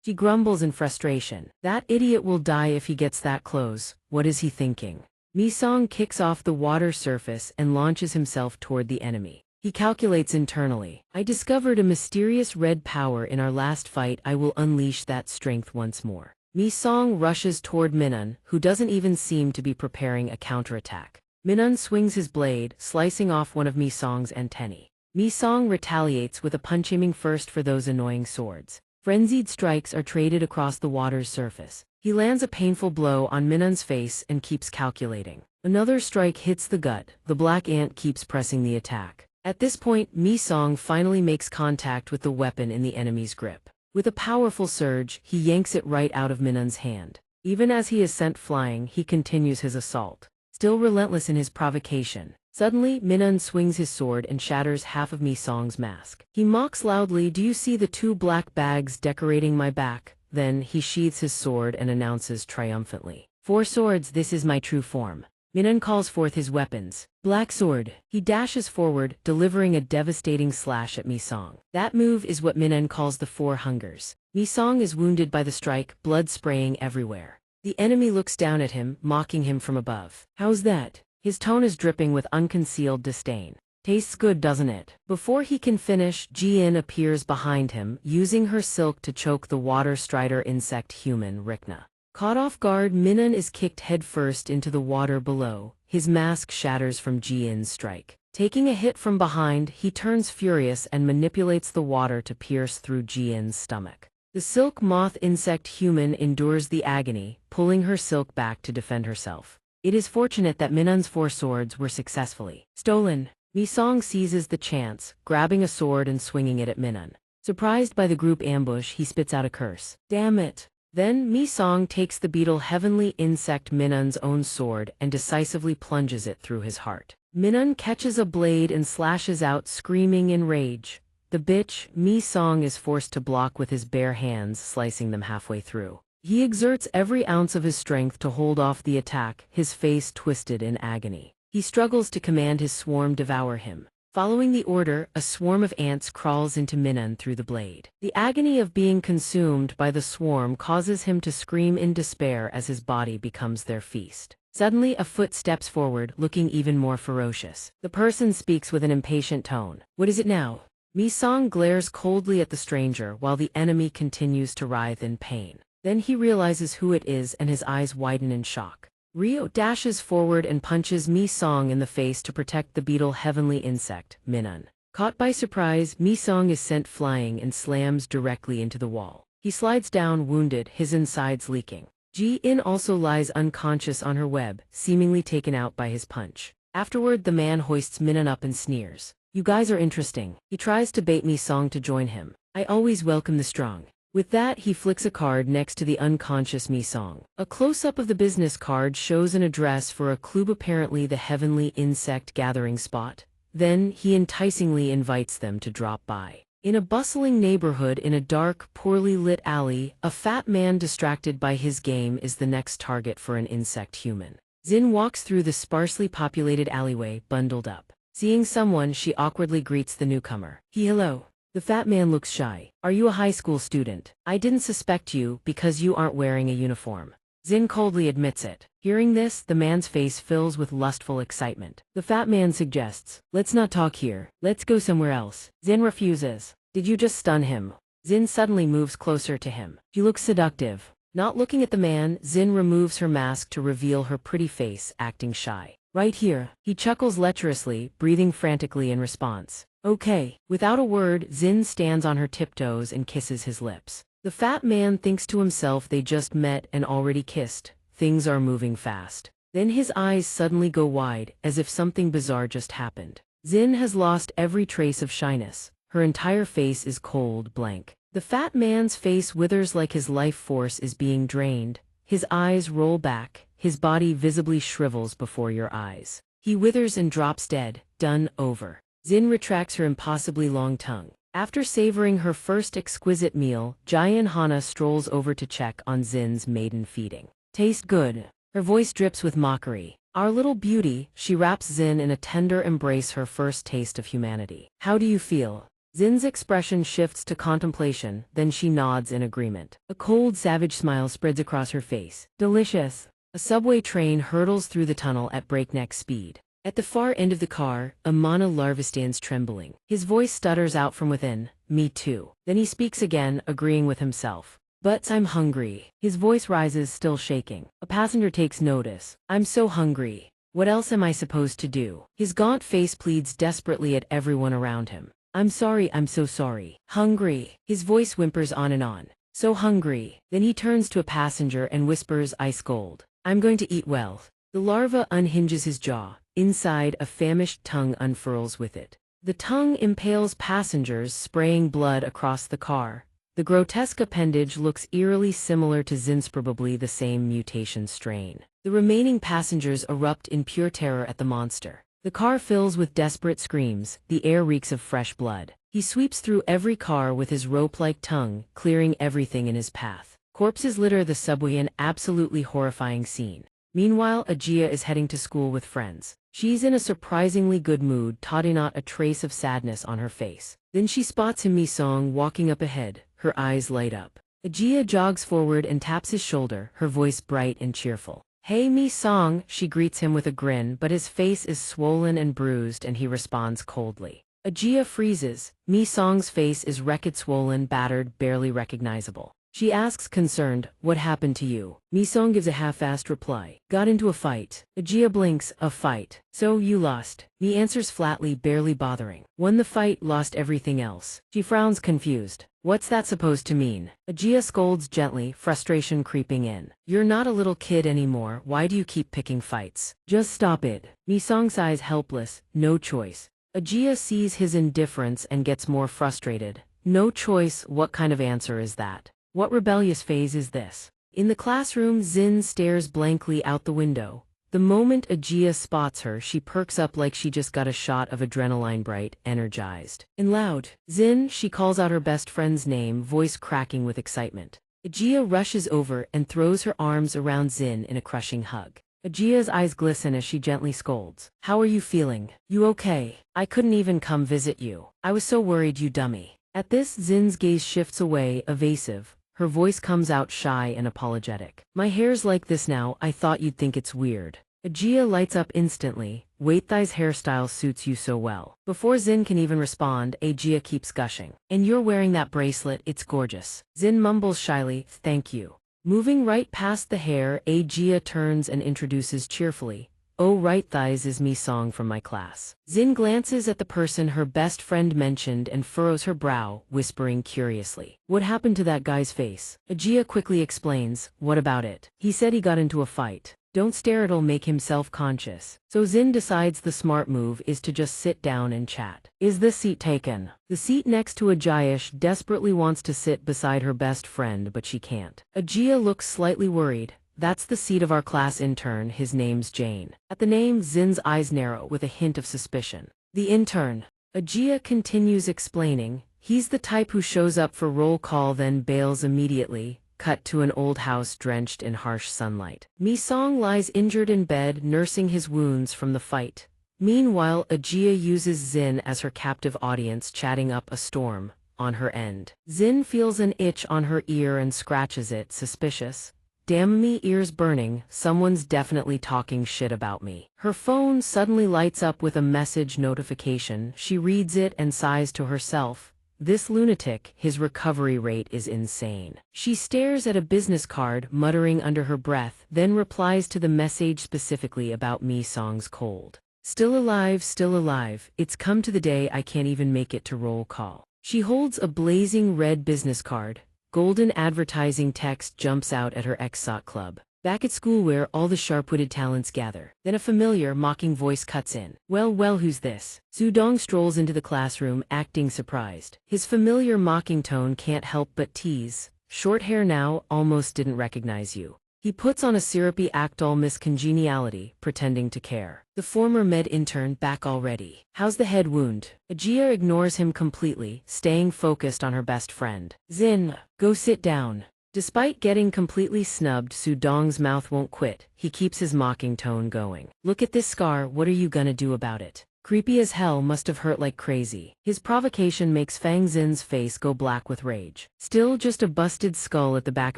She grumbles in frustration. That idiot will die if he gets that close. What is he thinking? Misong kicks off the water surface and launches himself toward the enemy. He calculates internally. I discovered a mysterious red power in our last fight. I will unleash that strength once more. Misong rushes toward Minun, who doesn't even seem to be preparing a counterattack. Minun swings his blade, slicing off one of Misong's antennae. Misong retaliates with a punch, aiming first for those annoying swords. Frenzied strikes are traded across the water's surface. He lands a painful blow on Minun's face and keeps calculating. Another strike hits the gut. The black ant keeps pressing the attack. At this point, Misong finally makes contact with the weapon in the enemy's grip. With a powerful surge, he yanks it right out of Minun's hand. Even as he is sent flying, he continues his assault. Still relentless in his provocation. Suddenly, Minun swings his sword and shatters half of Misong's mask. He mocks loudly, do you see the two black bags decorating my back? Then, he sheathes his sword and announces triumphantly. 4 swords, this is my true form. Minun calls forth his weapons. Black sword. He dashes forward, delivering a devastating slash at Misong. That move is what Minun calls the 4 hungers. Misong is wounded by the strike, blood spraying everywhere. The enemy looks down at him, mocking him from above. How's that? His tone is dripping with unconcealed disdain. Tastes good, doesn't it? Before he can finish, Jian appears behind him, using her silk to choke the water strider insect human Rikna. Caught off guard, Minun is kicked headfirst into the water below. His mask shatters from Jian's strike. Taking a hit from behind, he turns furious and manipulates the water to pierce through Jian's stomach. The silk moth insect human endures the agony, pulling her silk back to defend herself. It is fortunate that Minun's 4 swords were successfully stolen. Mi-song seizes the chance, grabbing a sword and swinging it at Minun. Surprised by the group ambush, he spits out a curse. Damn it! Then Mi-song takes the beetle heavenly insect Minun's own sword and decisively plunges it through his heart. Minun catches a blade and slashes out, screaming in rage. The bitch, Mi-song, is forced to block with his bare hands, slicing them halfway through. He exerts every ounce of his strength to hold off the attack, his face twisted in agony. He struggles to command his swarm devour him. Following the order, a swarm of ants crawls into Minun through the blade. The agony of being consumed by the swarm causes him to scream in despair as his body becomes their feast. Suddenly, a foot steps forward, looking even more ferocious. The person speaks with an impatient tone. What is it now? Mi-song glares coldly at the stranger while the enemy continues to writhe in pain. Then he realizes who it is and his eyes widen in shock. Ryo dashes forward and punches Mi-song in the face to protect the beetle heavenly insect, Minun. Caught by surprise, Mi-song is sent flying and slams directly into the wall. He slides down wounded, his insides leaking. Ji-in also lies unconscious on her web, seemingly taken out by his punch. Afterward, the man hoists Minun up and sneers. You guys are interesting. He tries to bait Mi-song to join him. I always welcome the strong. With that, he flicks a card next to the unconscious Mi-song. A close-up of the business card shows an address for a club, apparently the heavenly insect gathering spot. Then, he enticingly invites them to drop by. In a bustling neighborhood in a dark, poorly lit alley, a fat man distracted by his game is the next target for an insect human. Xin walks through the sparsely populated alleyway, bundled up. Seeing someone, she awkwardly greets the newcomer. Hello. The fat man looks shy. Are you a high school student? I didn't suspect you because you aren't wearing a uniform. Xin coldly admits it. Hearing this, the man's face fills with lustful excitement. The fat man suggests, let's not talk here. Let's go somewhere else. Xin refuses. Did you just stun him? Xin suddenly moves closer to him. She looks seductive. Not looking at the man, Xin removes her mask to reveal her pretty face, acting shy. Right here. He chuckles lecherously, breathing frantically in response. Okay. Without a word, Xin stands on her tiptoes and kisses his lips. The fat man thinks to himself they just met and already kissed. Things are moving fast. Then his eyes suddenly go wide, as if something bizarre just happened. Xin has lost every trace of shyness. Her entire face is cold, blank. The fat man's face withers like his life force is being drained. His eyes roll back. His body visibly shrivels before your eyes. He withers and drops dead, done, over. Xin retracts her impossibly long tongue. After savoring her first exquisite meal, Jian Hana strolls over to check on Xin's maiden feeding. Taste good. Her voice drips with mockery. Our little beauty, she wraps Xin in a tender embrace, her first taste of humanity. How do you feel? Xin's expression shifts to contemplation, then she nods in agreement. A cold, savage smile spreads across her face. Delicious. A subway train hurtles through the tunnel at breakneck speed. At the far end of the car, a mana larva stands trembling. His voice stutters out from within, me too. Then he speaks again, agreeing with himself. But I'm hungry. His voice rises, still shaking. A passenger takes notice. I'm so hungry. What else am I supposed to do? His gaunt face pleads desperately at everyone around him. I'm sorry, I'm so sorry. Hungry. His voice whimpers on and on. So hungry. Then he turns to a passenger and whispers, ice cold. I'm going to eat well. The larva unhinges his jaw. Inside, a famished tongue unfurls with it. The tongue impales passengers, spraying blood across the car. The grotesque appendage looks eerily similar to Xin's, probably the same mutation strain. The remaining passengers erupt in pure terror at the monster. The car fills with desperate screams, the air reeks of fresh blood. He sweeps through every car with his rope-like tongue, clearing everything in his path. Corpses litter the subway, an absolutely horrifying scene. Meanwhile, Ajia is heading to school with friends. She's in a surprisingly good mood, not a trace of sadness on her face. Then she spots him, Mi-song, walking up ahead. Her eyes light up. Ajia jogs forward and taps his shoulder, her voice bright and cheerful. Hey Mi-song, she greets him with a grin, but his face is swollen and bruised and he responds coldly. Ajia freezes. Mi-song's face is wrecked, swollen, battered, barely recognizable. She asks concerned, what happened to you? Mi-song gives a half-assed reply. Got into a fight. Ajia blinks, a fight. So you lost. Mi answers flatly, barely bothering. Won the fight, lost everything else. She frowns confused. What's that supposed to mean? Ajia scolds gently, frustration creeping in. You're not a little kid anymore, why do you keep picking fights? Just stop it. Mi-song sighs helpless, no choice. Ajia sees his indifference and gets more frustrated. No choice, what kind of answer is that? What rebellious phase is this? In the classroom, Zin stares blankly out the window. The moment Ajia spots her, she perks up like she just got a shot of adrenaline, bright, energized. And loud, Zin, she calls out her best friend's name, voice cracking with excitement. Ajia rushes over and throws her arms around Zin in a crushing hug. Ajia's eyes glisten as she gently scolds. How are you feeling? You okay? I couldn't even come visit you. I was so worried, you dummy. At this, Zin's gaze shifts away, evasive. Her voice comes out shy and apologetic. My hair's like this now, I thought you'd think it's weird. Ajia lights up instantly. Wait, Thai's hairstyle suits you so well. Before Zin can even respond, Ajia keeps gushing. And you're wearing that bracelet, it's gorgeous. Zin mumbles shyly, thank you. Moving right past the hair, Ajia turns and introduces cheerfully. Oh right, Thighs is Mi-song from my class. Zin glances at the person her best friend mentioned and furrows her brow, whispering curiously. What happened to that guy's face? Ajia quickly explains, what about it? He said he got into a fight. Don't stare, it'll make him self-conscious. So Zin decides the smart move is to just sit down and chat. Is the seat taken? The seat next to Ajia desperately wants to sit beside her best friend, but she can't. Ajia looks slightly worried. That's the seat of our class intern, his name's Jane. At the name, Zin's eyes narrow with a hint of suspicion. The intern. Ajia continues explaining, he's the type who shows up for roll call then bails immediately. Cut to an old house drenched in harsh sunlight. Mi-song lies injured in bed, nursing his wounds from the fight. Meanwhile, Ajia uses Zin as her captive audience, chatting up a storm. On her end, Zin feels an itch on her ear and scratches it, suspicious. Damn me, ears burning, someone's definitely talking shit about me. Her phone suddenly lights up with a message notification. She reads it and sighs to herself. This lunatic, his recovery rate is insane. She stares at a business card, muttering under her breath, then replies to the message specifically about Mi-song's cold. Still alive, it's come to the day I can't even make it to roll call. She holds a blazing red business card. Golden advertising text jumps out at her ex-SOT club. Back at school where all the sharp-witted talents gather. Then a familiar, mocking voice cuts in. Well, who's this? Sudong strolls into the classroom, acting surprised. His familiar mocking tone can't help but tease. Short hair now, almost didn't recognize you. He puts on a syrupy act, all miscongeniality, pretending to care. The former med intern back already. How's the head wound? Ajia ignores him completely, staying focused on her best friend. Zin, go sit down. Despite getting completely snubbed, Sudong's mouth won't quit. He keeps his mocking tone going. Look at this scar, what are you gonna do about it? Creepy as hell, must have hurt like crazy. His provocation makes Fang Zin's face go black with rage. Still just a busted skull at the back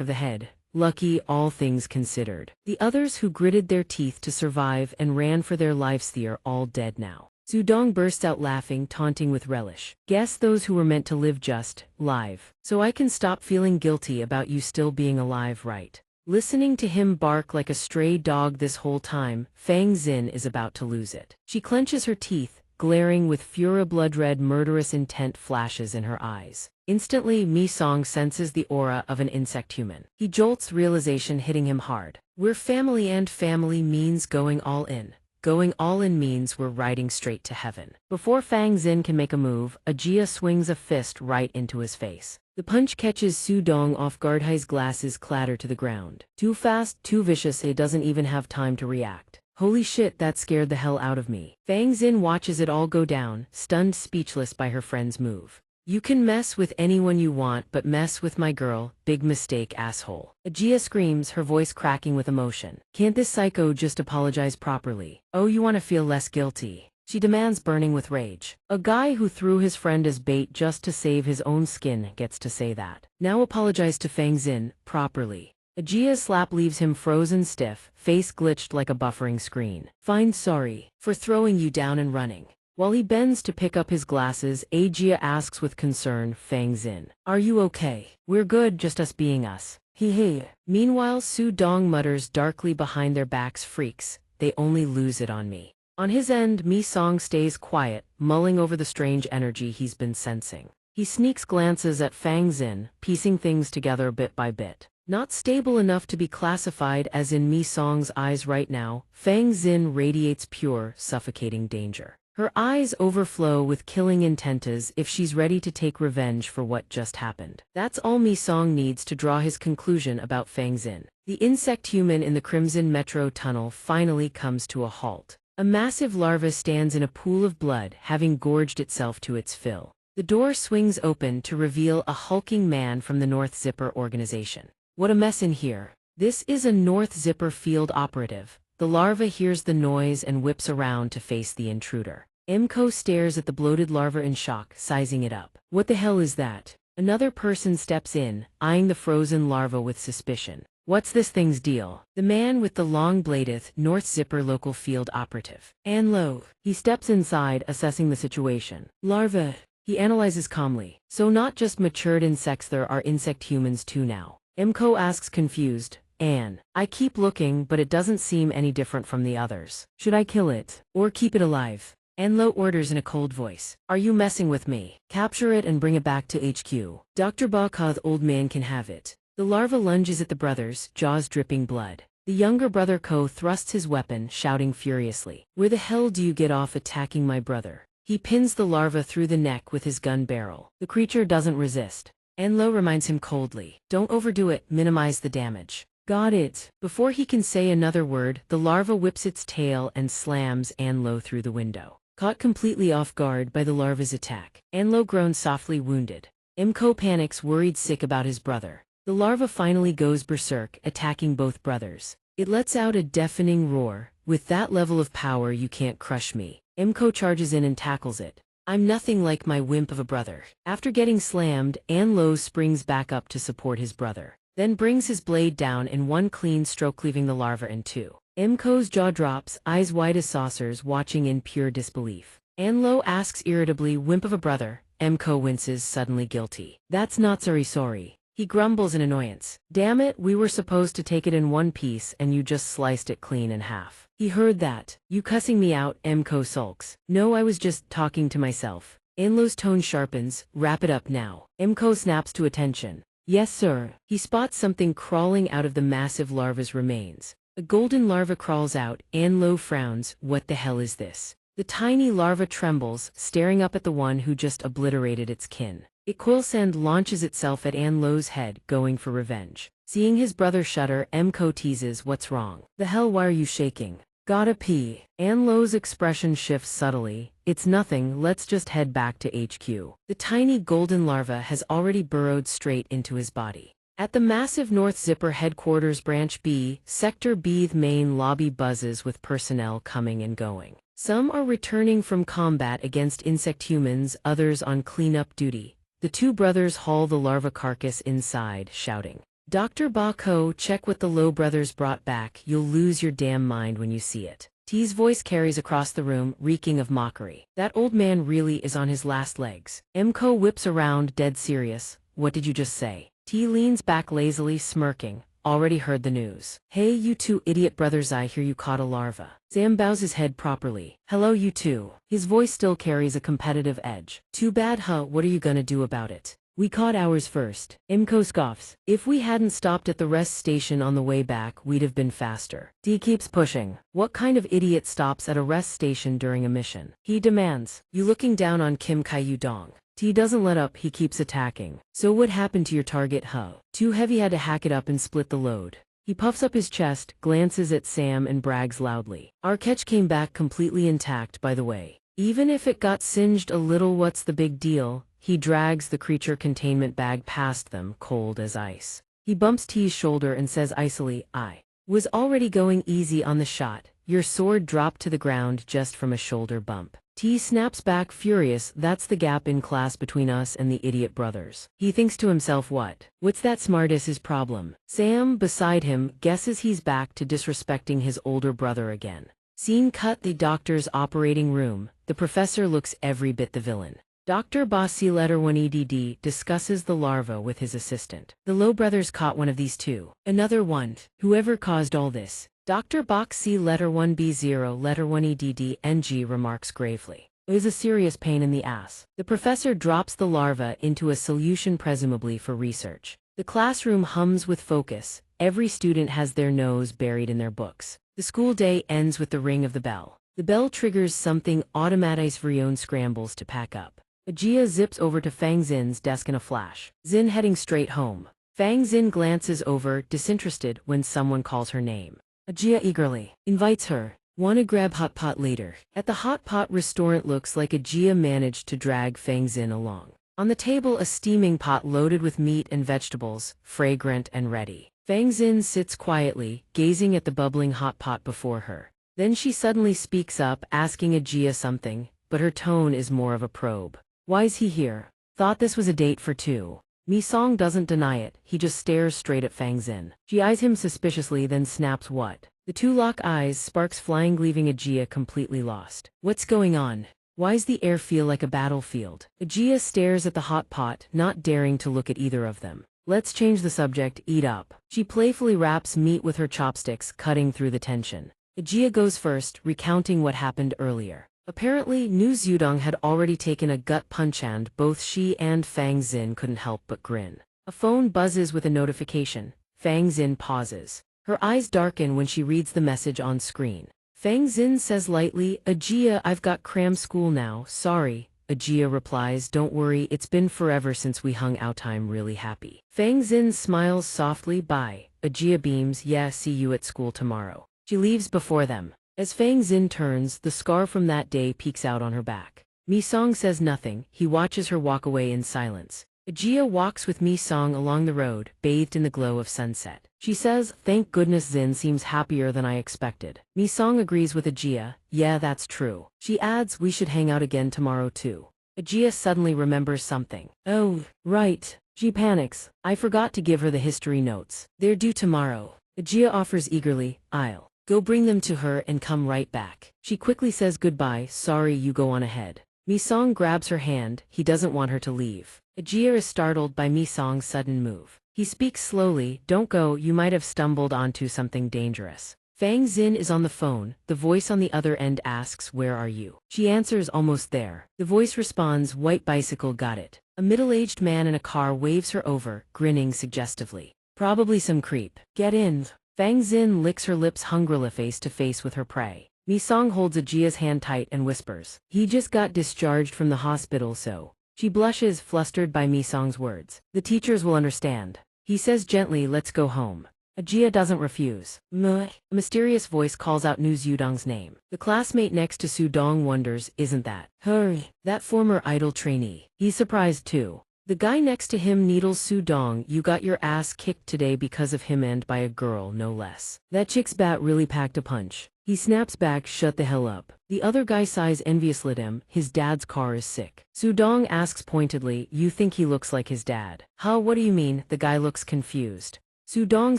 of the head. Lucky, all things considered. The others who gritted their teeth to survive and ran for their lives are all dead now. Sudong bursts out laughing, taunting with relish. Guess those who were meant to live just, live. So I can stop feeling guilty about you still being alive, right? Listening to him bark like a stray dog this whole time, Fang Zin is about to lose it. She clenches her teeth, glaring with fury, blood-red murderous intent flashes in her eyes. Instantly, Mi-song senses the aura of an insect human. He jolts, realization hitting him hard. We're family, and family means going all in. Going all in means we're riding straight to heaven. Before Fang Zin can make a move, Ajia swings a fist right into his face. The punch catches Sudong off guard. His glasses clatter to the ground. Too fast, too vicious, he doesn't even have time to react. Holy shit, that scared the hell out of me. Fang Zin watches it all go down, stunned, speechless by her friend's move. You can mess with anyone you want, but mess with my girl, big mistake, asshole. Ajia screams, her voice cracking with emotion. Can't this psycho just apologize properly? Oh, you want to feel less guilty? she demands, burning with rage. A guy who threw his friend as bait just to save his own skin gets to say that. Now apologize to Fang Xin, properly. Ajia's slap leaves him frozen stiff, face glitched like a buffering screen. Fine, sorry for throwing you down and running. While he bends to pick up his glasses, Ajia asks with concern, Fang Xin, are you okay? We're good, just us being us. Hee. Meanwhile, Su Dong mutters darkly behind their backs, freaks, they only lose it on me. On his end, Mi Song stays quiet, mulling over the strange energy he's been sensing. He sneaks glances at Fang Xin, piecing things together bit by bit. Not stable enough to be classified as in Mi Song's eyes right now, Fang Xin radiates pure, suffocating danger. Her eyes overflow with killing intent as if she's ready to take revenge for what just happened. That's all Mi Song needs to draw his conclusion about Fang Xin. The insect human in the Crimson Metro tunnel finally comes to a halt. A massive larva stands in a pool of blood, having gorged itself to its fill. The door swings open to reveal a hulking man from the North Zipper organization. What a mess in here. This is a North Zipper field operative. The larva hears the noise and whips around to face the intruder. Mko stares at the bloated larva in shock, sizing it up. What the hell is that? Another person steps in, eyeing the frozen larva with suspicion. What's this thing's deal? The man with the long bladeth, North Zipper local field operative. Anlo. He steps inside, assessing the situation. Larva. He analyzes calmly. So not just matured insects, there are insect humans too now. Mko asks confused. Anne, I keep looking, but it doesn't seem any different from the others. Should I kill it? Or keep it alive? Anlo orders in a cold voice. Are you messing with me? Capture it and bring it back to HQ. Dr. Baka, the old man, can have it. The larva lunges at the brothers, jaws dripping blood. The younger brother Ko thrusts his weapon, shouting furiously. Where the hell do you get off attacking my brother? He pins the larva through the neck with his gun barrel. The creature doesn't resist. Anlo reminds him coldly. Don't overdo it, minimize the damage. Got it. Before he can say another word, the larva whips its tail and slams Anlo through the window. Caught completely off guard by the larva's attack, Anlo groans softly, wounded. Mko panics, worried sick about his brother. The larva finally goes berserk, attacking both brothers. It lets out a deafening roar. With that level of power, you can't crush me. Mko charges in and tackles it. I'm nothing like my wimp of a brother. After getting slammed, Anlo springs back up to support his brother. Then brings his blade down in one clean stroke, cleaving the larva in two. Mko's jaw drops, eyes wide as saucers, watching in pure disbelief. Anlo asks irritably, wimp of a brother. Mko winces, suddenly guilty. That's not sorry. He grumbles in annoyance. Damn it, we were supposed to take it in one piece and you just sliced it clean in half. He heard that. You cussing me out? Mko sulks. No, I was just talking to myself. Anlo's tone sharpens. Wrap it up now. Mko snaps to attention. Yes, sir. He spots something crawling out of the massive larva's remains. A golden larva crawls out. Anlo frowns. What the hell is this? The tiny larva trembles, staring up at the one who just obliterated its kin. Iquilsand launches itself at Anlo's head, going for revenge. Seeing his brother shudder, Mko teases, what's wrong? The hell, why are you shaking? Gotta pee. Anlo's expression shifts subtly. It's nothing, let's just head back to HQ. The tiny golden larva has already burrowed straight into his body. At the massive North Zipper headquarters Branch B, Sector B's main lobby buzzes with personnel coming and going. Some are returning from combat against insect humans, others on cleanup duty. The two brothers haul the larva carcass inside, shouting. Dr. Bako, check what the Low brothers brought back. You'll lose your damn mind when you see it. T's voice carries across the room, reeking of mockery. That old man really is on his last legs. Mko whips around, dead serious. What did you just say? T leans back lazily, smirking. Already heard the news. Hey, you two idiot brothers, I hear you caught a larva. Sam bows his head properly. Hello, you two. His voice still carries a competitive edge. Too bad, huh? What are you gonna do about it? We caught ours first. Mko scoffs. If we hadn't stopped at the rest station on the way back, we'd have been faster. D keeps pushing. What kind of idiot stops at a rest station during a mission? He demands. You looking down on Kim Kyu Dong? T doesn't let up, he keeps attacking. So what happened to your target, huh? Too heavy, had to hack it up and split the load. He puffs up his chest, glances at Sam and brags loudly. Our catch came back completely intact, by the way. Even if it got singed a little, what's the big deal? He drags the creature containment bag past them, cold as ice. He bumps T's shoulder and says icily, I was already going easy on the shot. your sword dropped to the ground just from a shoulder bump. T snaps back furious, that's the gap in class between us and the idiot brothers. He thinks to himself, what's that smartass's problem? Sam, beside him, guesses he's back to disrespecting his older brother again. Scene cut: the doctor's operating room. The professor looks every bit the villain. Dr. Bossi letter 1 EDD discusses the larva with his assistant. The Low brothers caught one of these too. Another one. Whoever caused all this. Dr. Boxy letter 1B0 letter 1 EDD NG remarks gravely. It is a serious pain in the ass. The professor drops the larva into a solution presumably for research. The classroom hums with focus. Every student has their nose buried in their books. The school day ends with the ring of the bell. The bell triggers something. Automatize Vrion scrambles to pack up. Ajia zips over to Fang Xin's desk in a flash. Xin heading straight home. Fang Xin glances over, disinterested, when someone calls her name. Ajia eagerly invites her. Wanna grab hot pot later? At the hot pot restaurant, looks like Ajia managed to drag Fang Xin along. On the table, a steaming pot loaded with meat and vegetables, fragrant and ready. Fang Xin sits quietly, gazing at the bubbling hot pot before her. Then she suddenly speaks up, asking Ajia something, but her tone is more of a probe. Why's he here? Thought this was a date for two. Mi Song doesn't deny it, he just stares straight at Fang Xin. She eyes him suspiciously, then snaps what? The two lock eyes, sparks flying, leaving Ajia completely lost. What's going on? Why's the air feel like a battlefield? Ajia stares at the hot pot, not daring to look at either of them. Let's change the subject, eat up. She playfully wraps meat with her chopsticks, cutting through the tension. Ajia goes first, recounting what happened earlier. Apparently, Nu Zudong had already taken a gut punch and both she and Fang Xin couldn't help but grin. A phone buzzes with a notification. Fang Xin pauses. Her eyes darken when she reads the message on screen. Fang Xin says lightly, Ajia, I've got cram school now, sorry. Ajia replies, don't worry, it's been forever since we hung out, I'm really happy. Fang Xin smiles softly, bye. Ajia beams, yeah, see you at school tomorrow. She leaves before them. As Fang Xin turns, the scar from that day peeks out on her back. Mi Song says nothing, he watches her walk away in silence. Ajia walks with Mi Song along the road, bathed in the glow of sunset. She says, thank goodness Xin seems happier than I expected. Mi Song agrees with Ajia, yeah, that's true. She adds, we should hang out again tomorrow too. Ajia suddenly remembers something. Oh, right. She panics. I forgot to give her the history notes. They're due tomorrow. Ajia offers eagerly, I'll go bring them to her and come right back. She quickly says goodbye, sorry, you go on ahead. Mi Song grabs her hand, he doesn't want her to leave. Ajia is startled by Mi Song's sudden move. He speaks slowly, don't go, you might have stumbled onto something dangerous. Fang Xin is on the phone, the voice on the other end asks, where are you? She answers, almost there. The voice responds, white bicycle, got it. A middle-aged man in a car waves her over, grinning suggestively. Probably some creep. Get in. Fang Xin licks her lips hungrily, face to face with her prey. Mi Song holds Ajia's hand tight and whispers, he just got discharged from the hospital, so. She blushes, flustered by Mi Song's words. The teachers will understand. He says gently, let's go home. Ajia doesn't refuse. A mysterious voice calls out Nu Zudong's name. The classmate next to Sudong wonders, isn't that her? That former idol trainee. He's surprised too. The guy next to him needles Sudong, you got your ass kicked today because of him and by a girl, no less. That chick's bat really packed a punch. He snaps back, shut the hell up. The other guy sighs enviously at him, his dad's car is sick. Sudong asks pointedly, you think he looks like his dad? Huh, what do you mean? The guy looks confused. Sudong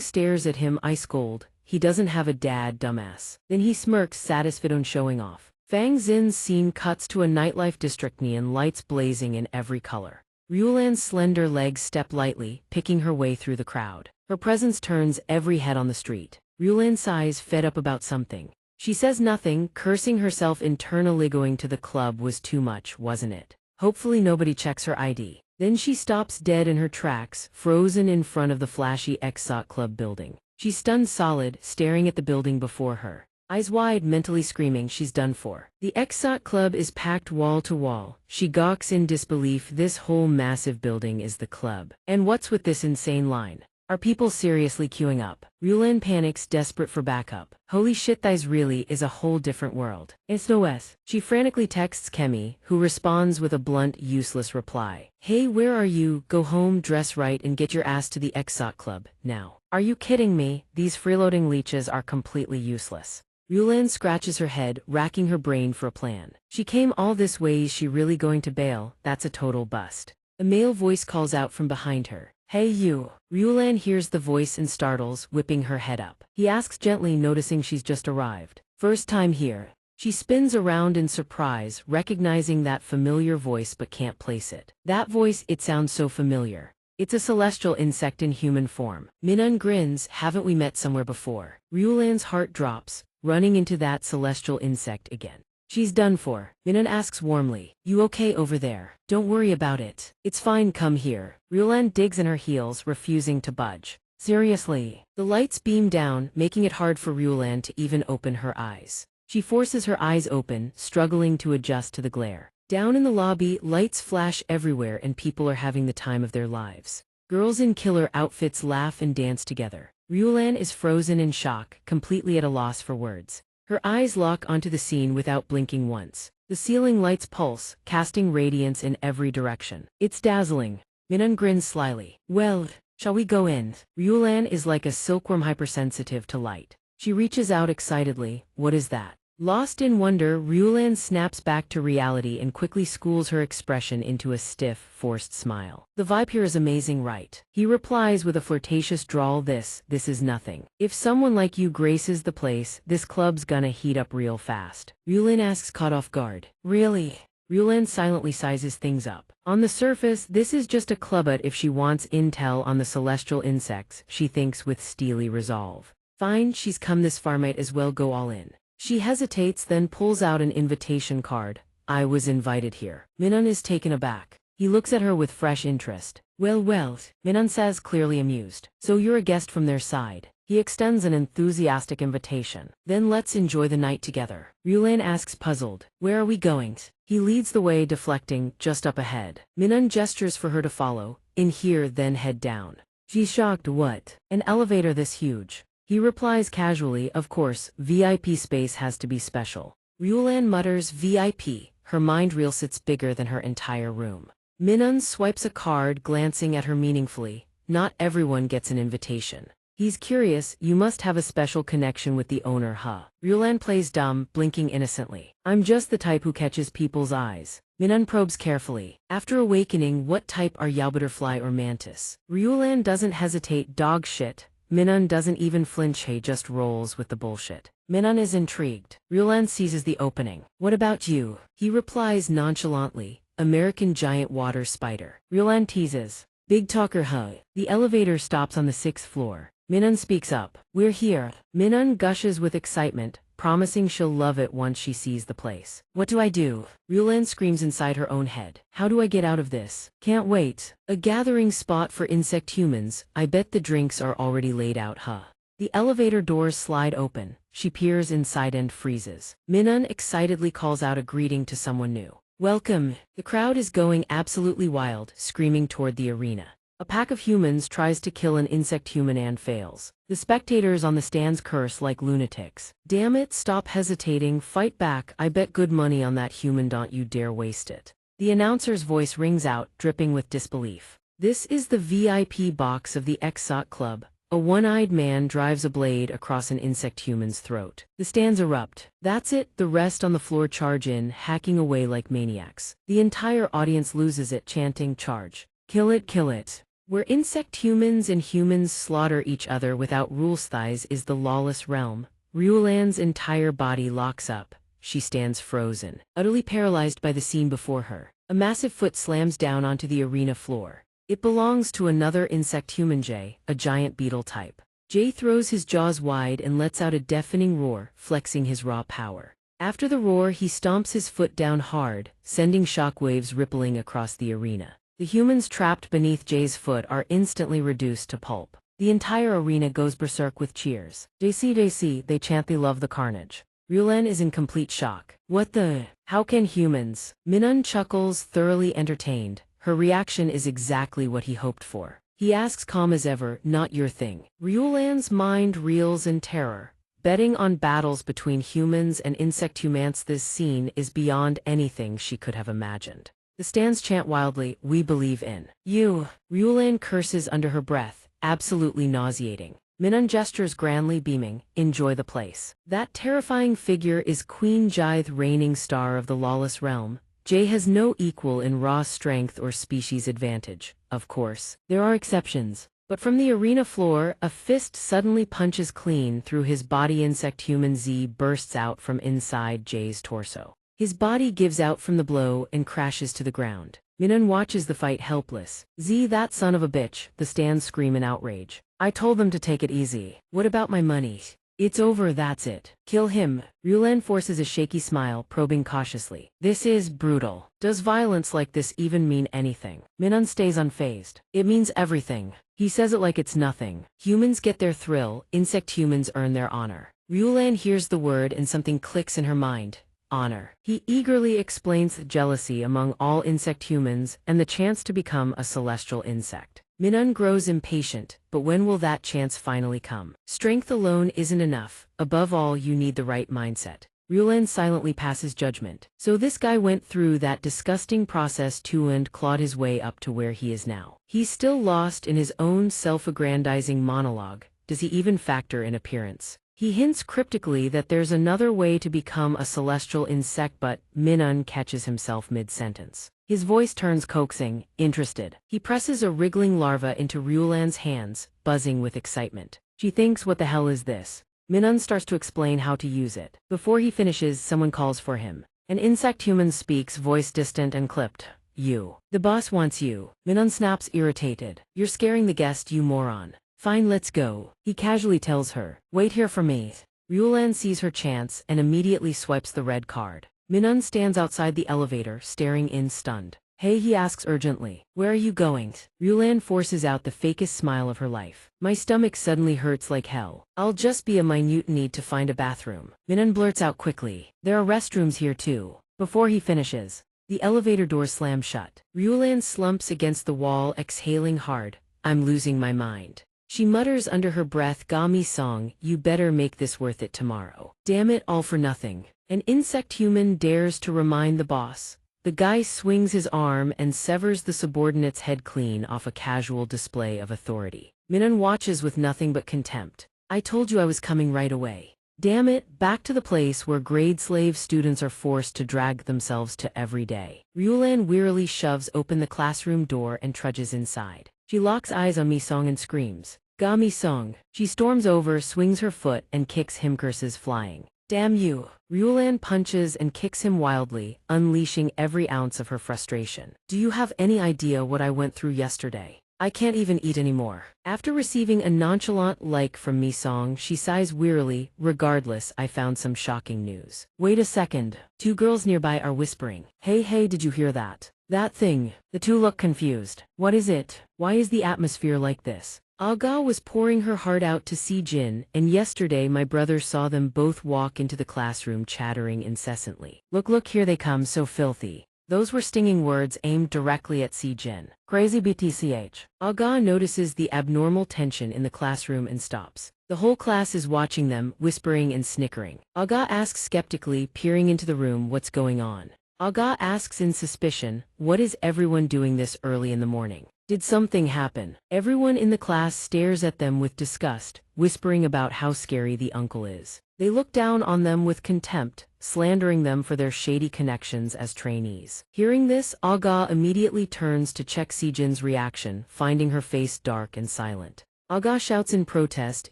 stares at him ice cold, he doesn't have a dad, dumbass. Then he smirks, satisfied on showing off. Fang Xin's scene cuts to a nightlife district, neon lights blazing in every color. Ryulan's slender legs step lightly, picking her way through the crowd. Her presence turns every head on the street. Ryulan sighs, fed up about something. She says nothing, cursing herself internally. Going to the club was too much, wasn't it? Hopefully nobody checks her ID. Then she stops dead in her tracks, frozen in front of the flashy Exot Club building. She's stunned solid, staring at the building before her. Eyes wide, mentally screaming she's done for. The Exot Club is packed wall to wall. She gawks in disbelief. This whole massive building is the club. And what's with this insane line? Are people seriously queuing up? Ryulan panics, desperate for backup. Holy shit, this really is a whole different world. SOS. She frantically texts Kemi, who responds with a blunt, useless reply. Hey, where are you? Go home, dress right, and get your ass to the Exot Club, now. Are you kidding me? These freeloading leeches are completely useless. Yulan scratches her head, racking her brain for a plan. She came all this way, is she really going to bail? That's a total bust. A male voice calls out from behind her. Hey you. Yulan hears the voice and startles, whipping her head up. He asks gently, noticing she's just arrived. First time here. She spins around in surprise, recognizing that familiar voice but can't place it. That voice, it sounds so familiar. It's a celestial insect in human form. Minun grins, haven't we met somewhere before? Ryulan's heart drops, running into that celestial insect again. She's done for. Minun asks warmly, you okay over there? Don't worry about it. It's fine, come here. Ryulan digs in her heels, refusing to budge. Seriously. The lights beam down, making it hard for Ryulan to even open her eyes. She forces her eyes open, struggling to adjust to the glare. Down in the lobby, lights flash everywhere and people are having the time of their lives. Girls in killer outfits laugh and dance together. Ryulan is frozen in shock, completely at a loss for words. Her eyes lock onto the scene without blinking once. The ceiling lights pulse, casting radiance in every direction. It's dazzling. Minun grins slyly. Well, shall we go in? Ryulan is like a silkworm, hypersensitive to light. She reaches out excitedly. What is that? Lost in wonder, Ryulan snaps back to reality and quickly schools her expression into a stiff, forced smile. The vibe here is amazing, right? He replies with a flirtatious drawl, this is nothing. If someone like you graces the place, this club's gonna heat up real fast. Ryulan asks, caught off guard. Really? Ryulan silently sizes things up. On the surface, this is just a club, but if she wants intel on the celestial insects, she thinks with steely resolve. Fine, she's come this far, might as well go all in. She hesitates, then pulls out an invitation card. I was invited here. Minun is taken aback. He looks at her with fresh interest. Well, Minun says, clearly amused. So you're a guest from their side. He extends an enthusiastic invitation. Then let's enjoy the night together. Ryulan asks, puzzled. Where are we going? He leads the way, deflecting, just up ahead. Minun gestures for her to follow. In here, then head down. She's shocked. What? An elevator this huge? He replies casually, of course, VIP space has to be special. Ryulan mutters, VIP. Her mind reels, it's bigger than her entire room. Minun swipes a card, glancing at her meaningfully. Not everyone gets an invitation. He's curious, you must have a special connection with the owner, huh? Ryulan plays dumb, blinking innocently. I'm just the type who catches people's eyes. Minun probes carefully. After awakening, what type are you, butterfly or mantis? Ryulan doesn't hesitate, dog shit. Minun doesn't even flinch, he just rolls with the bullshit. Minun is intrigued. Ryulan seizes the opening. What about you? He replies nonchalantly, American giant water spider. Ryulan teases. Big talker, huh? The elevator stops on the 6th floor. Minun speaks up. We're here. Minun gushes with excitement, promising she'll love it once she sees the place. What do I do? Ryulan screams inside her own head. How do I get out of this? Can't wait. A gathering spot for insect humans. I bet the drinks are already laid out, huh? The elevator doors slide open. She peers inside and freezes. Minun excitedly calls out a greeting to someone new. Welcome. The crowd is going absolutely wild, screaming toward the arena. A pack of humans tries to kill an insect human and fails. The spectators on the stands curse like lunatics. Damn it, stop hesitating, fight back, I bet good money on that human, don't you dare waste it. The announcer's voice rings out, dripping with disbelief. This is the VIP box of the Exot Club. A one-eyed man drives a blade across an insect human's throat. The stands erupt. That's it, the rest on the floor charge in, hacking away like maniacs. The entire audience loses it, chanting, charge. Kill it, kill it. Where insect humans and humans slaughter each other without rules, thighs is the lawless realm. Ryulan's entire body locks up. She stands frozen, utterly paralyzed by the scene before her. A massive foot slams down onto the arena floor. It belongs to another insect human, Jay, a giant beetle type. Jay throws his jaws wide and lets out a deafening roar, flexing his raw power. After the roar, he stomps his foot down hard, sending shockwaves rippling across the arena. The humans trapped beneath Jay's foot are instantly reduced to pulp. The entire arena goes berserk with cheers. JC, they chant, they love the carnage. Ryulan is in complete shock. What the? How can humans? Minun chuckles, thoroughly entertained. Her reaction is exactly what he hoped for. He asks, calm as ever, not your thing. Ryulan's mind reels in terror. Betting on battles between humans and insect humans, this scene is beyond anything she could have imagined. The stands chant wildly, we believe in you. Ryulan curses under her breath, absolutely nauseating. Minun gestures grandly, beaming, enjoy the place. That terrifying figure is Queen Jithe, reigning star of the lawless realm. Jay has no equal in raw strength or species advantage. Of course, there are exceptions. But from the arena floor, a fist suddenly punches clean through his body. Insect human Z bursts out from inside Jay's torso. His body gives out from the blow and crashes to the ground. Minun watches the fight helpless. Z, that son of a bitch, the stands scream in outrage. I told them to take it easy. What about my money? It's over, that's it. Kill him. Ryulan forces a shaky smile, probing cautiously. This is brutal. Does violence like this even mean anything? Minun stays unfazed. It means everything. He says it like it's nothing. Humans get their thrill, insect humans earn their honor. Ryulan hears the word and something clicks in her mind. Honor. He eagerly explains the jealousy among all insect humans and the chance to become a celestial insect. Minun grows impatient, but when will that chance finally come? Strength alone isn't enough. Above all, you need the right mindset. Ryulan silently passes judgment. So this guy went through that disgusting process too and clawed his way up to where he is now. He's still lost in his own self-aggrandizing monologue. Does he even factor in appearance? He hints cryptically that there's another way to become a celestial insect, but Minun catches himself mid-sentence. His voice turns coaxing, interested. He presses a wriggling larva into Ryulan's hands, buzzing with excitement. She thinks, what the hell is this? Minun starts to explain how to use it. Before he finishes, someone calls for him. An insect human speaks, voice distant and clipped. You. The boss wants you. Minun snaps, irritated. You're scaring the guest, you moron. Fine, let's go. He casually tells her. Wait here for me. Ryulan sees her chance and immediately swipes the red card. Minun stands outside the elevator, staring in, stunned. Hey, he asks urgently. Where are you going? Ryulan forces out the fakest smile of her life. My stomach suddenly hurts like hell. I'll just be a minute need to find a bathroom. Minun blurts out quickly. There are restrooms here too. Before he finishes, the elevator doors slam shut. Ryulan slumps against the wall, exhaling hard. I'm losing my mind. She mutters under her breath, Gami song, you better make this worth it tomorrow. Damn it, all for nothing. An insect human dares to remind the boss. The guy swings his arm and severs the subordinate's head clean off, a casual display of authority. Minun watches with nothing but contempt. I told you I was coming right away. Damn it, back to the place where grade slave students are forced to drag themselves to every day. Ryulan wearily shoves open the classroom door and trudges inside. She locks eyes on Mi-song and screams. Ga Mi-song. She storms over, swings her foot, and kicks him, curses flying. Damn you. Ryulan punches and kicks him wildly, unleashing every ounce of her frustration. Do you have any idea what I went through yesterday? I can't even eat anymore. After receiving a nonchalant like from Mi-song, she sighs wearily. Regardless, I found some shocking news. Wait a second. Two girls nearby are whispering. Hey, did you hear that? That thing. The two look confused. What is it? Why is the atmosphere like this? Aga was pouring her heart out to Si-jin, and yesterday my brother saw them both walk into the classroom chattering incessantly. Look, here they come, so filthy. Those were stinging words aimed directly at Si-jin. Crazy BTCH. Aga notices the abnormal tension in the classroom and stops. The whole class is watching them, whispering and snickering. Aga asks skeptically, peering into the room, what's going on? Aga asks in suspicion, what is everyone doing this early in the morning? Did something happen? Everyone in the class stares at them with disgust, whispering about how scary the uncle is. They look down on them with contempt, slandering them for their shady connections as trainees. Hearing this, Aga immediately turns to check Si-jin's reaction, finding her face dark and silent. Aga shouts in protest,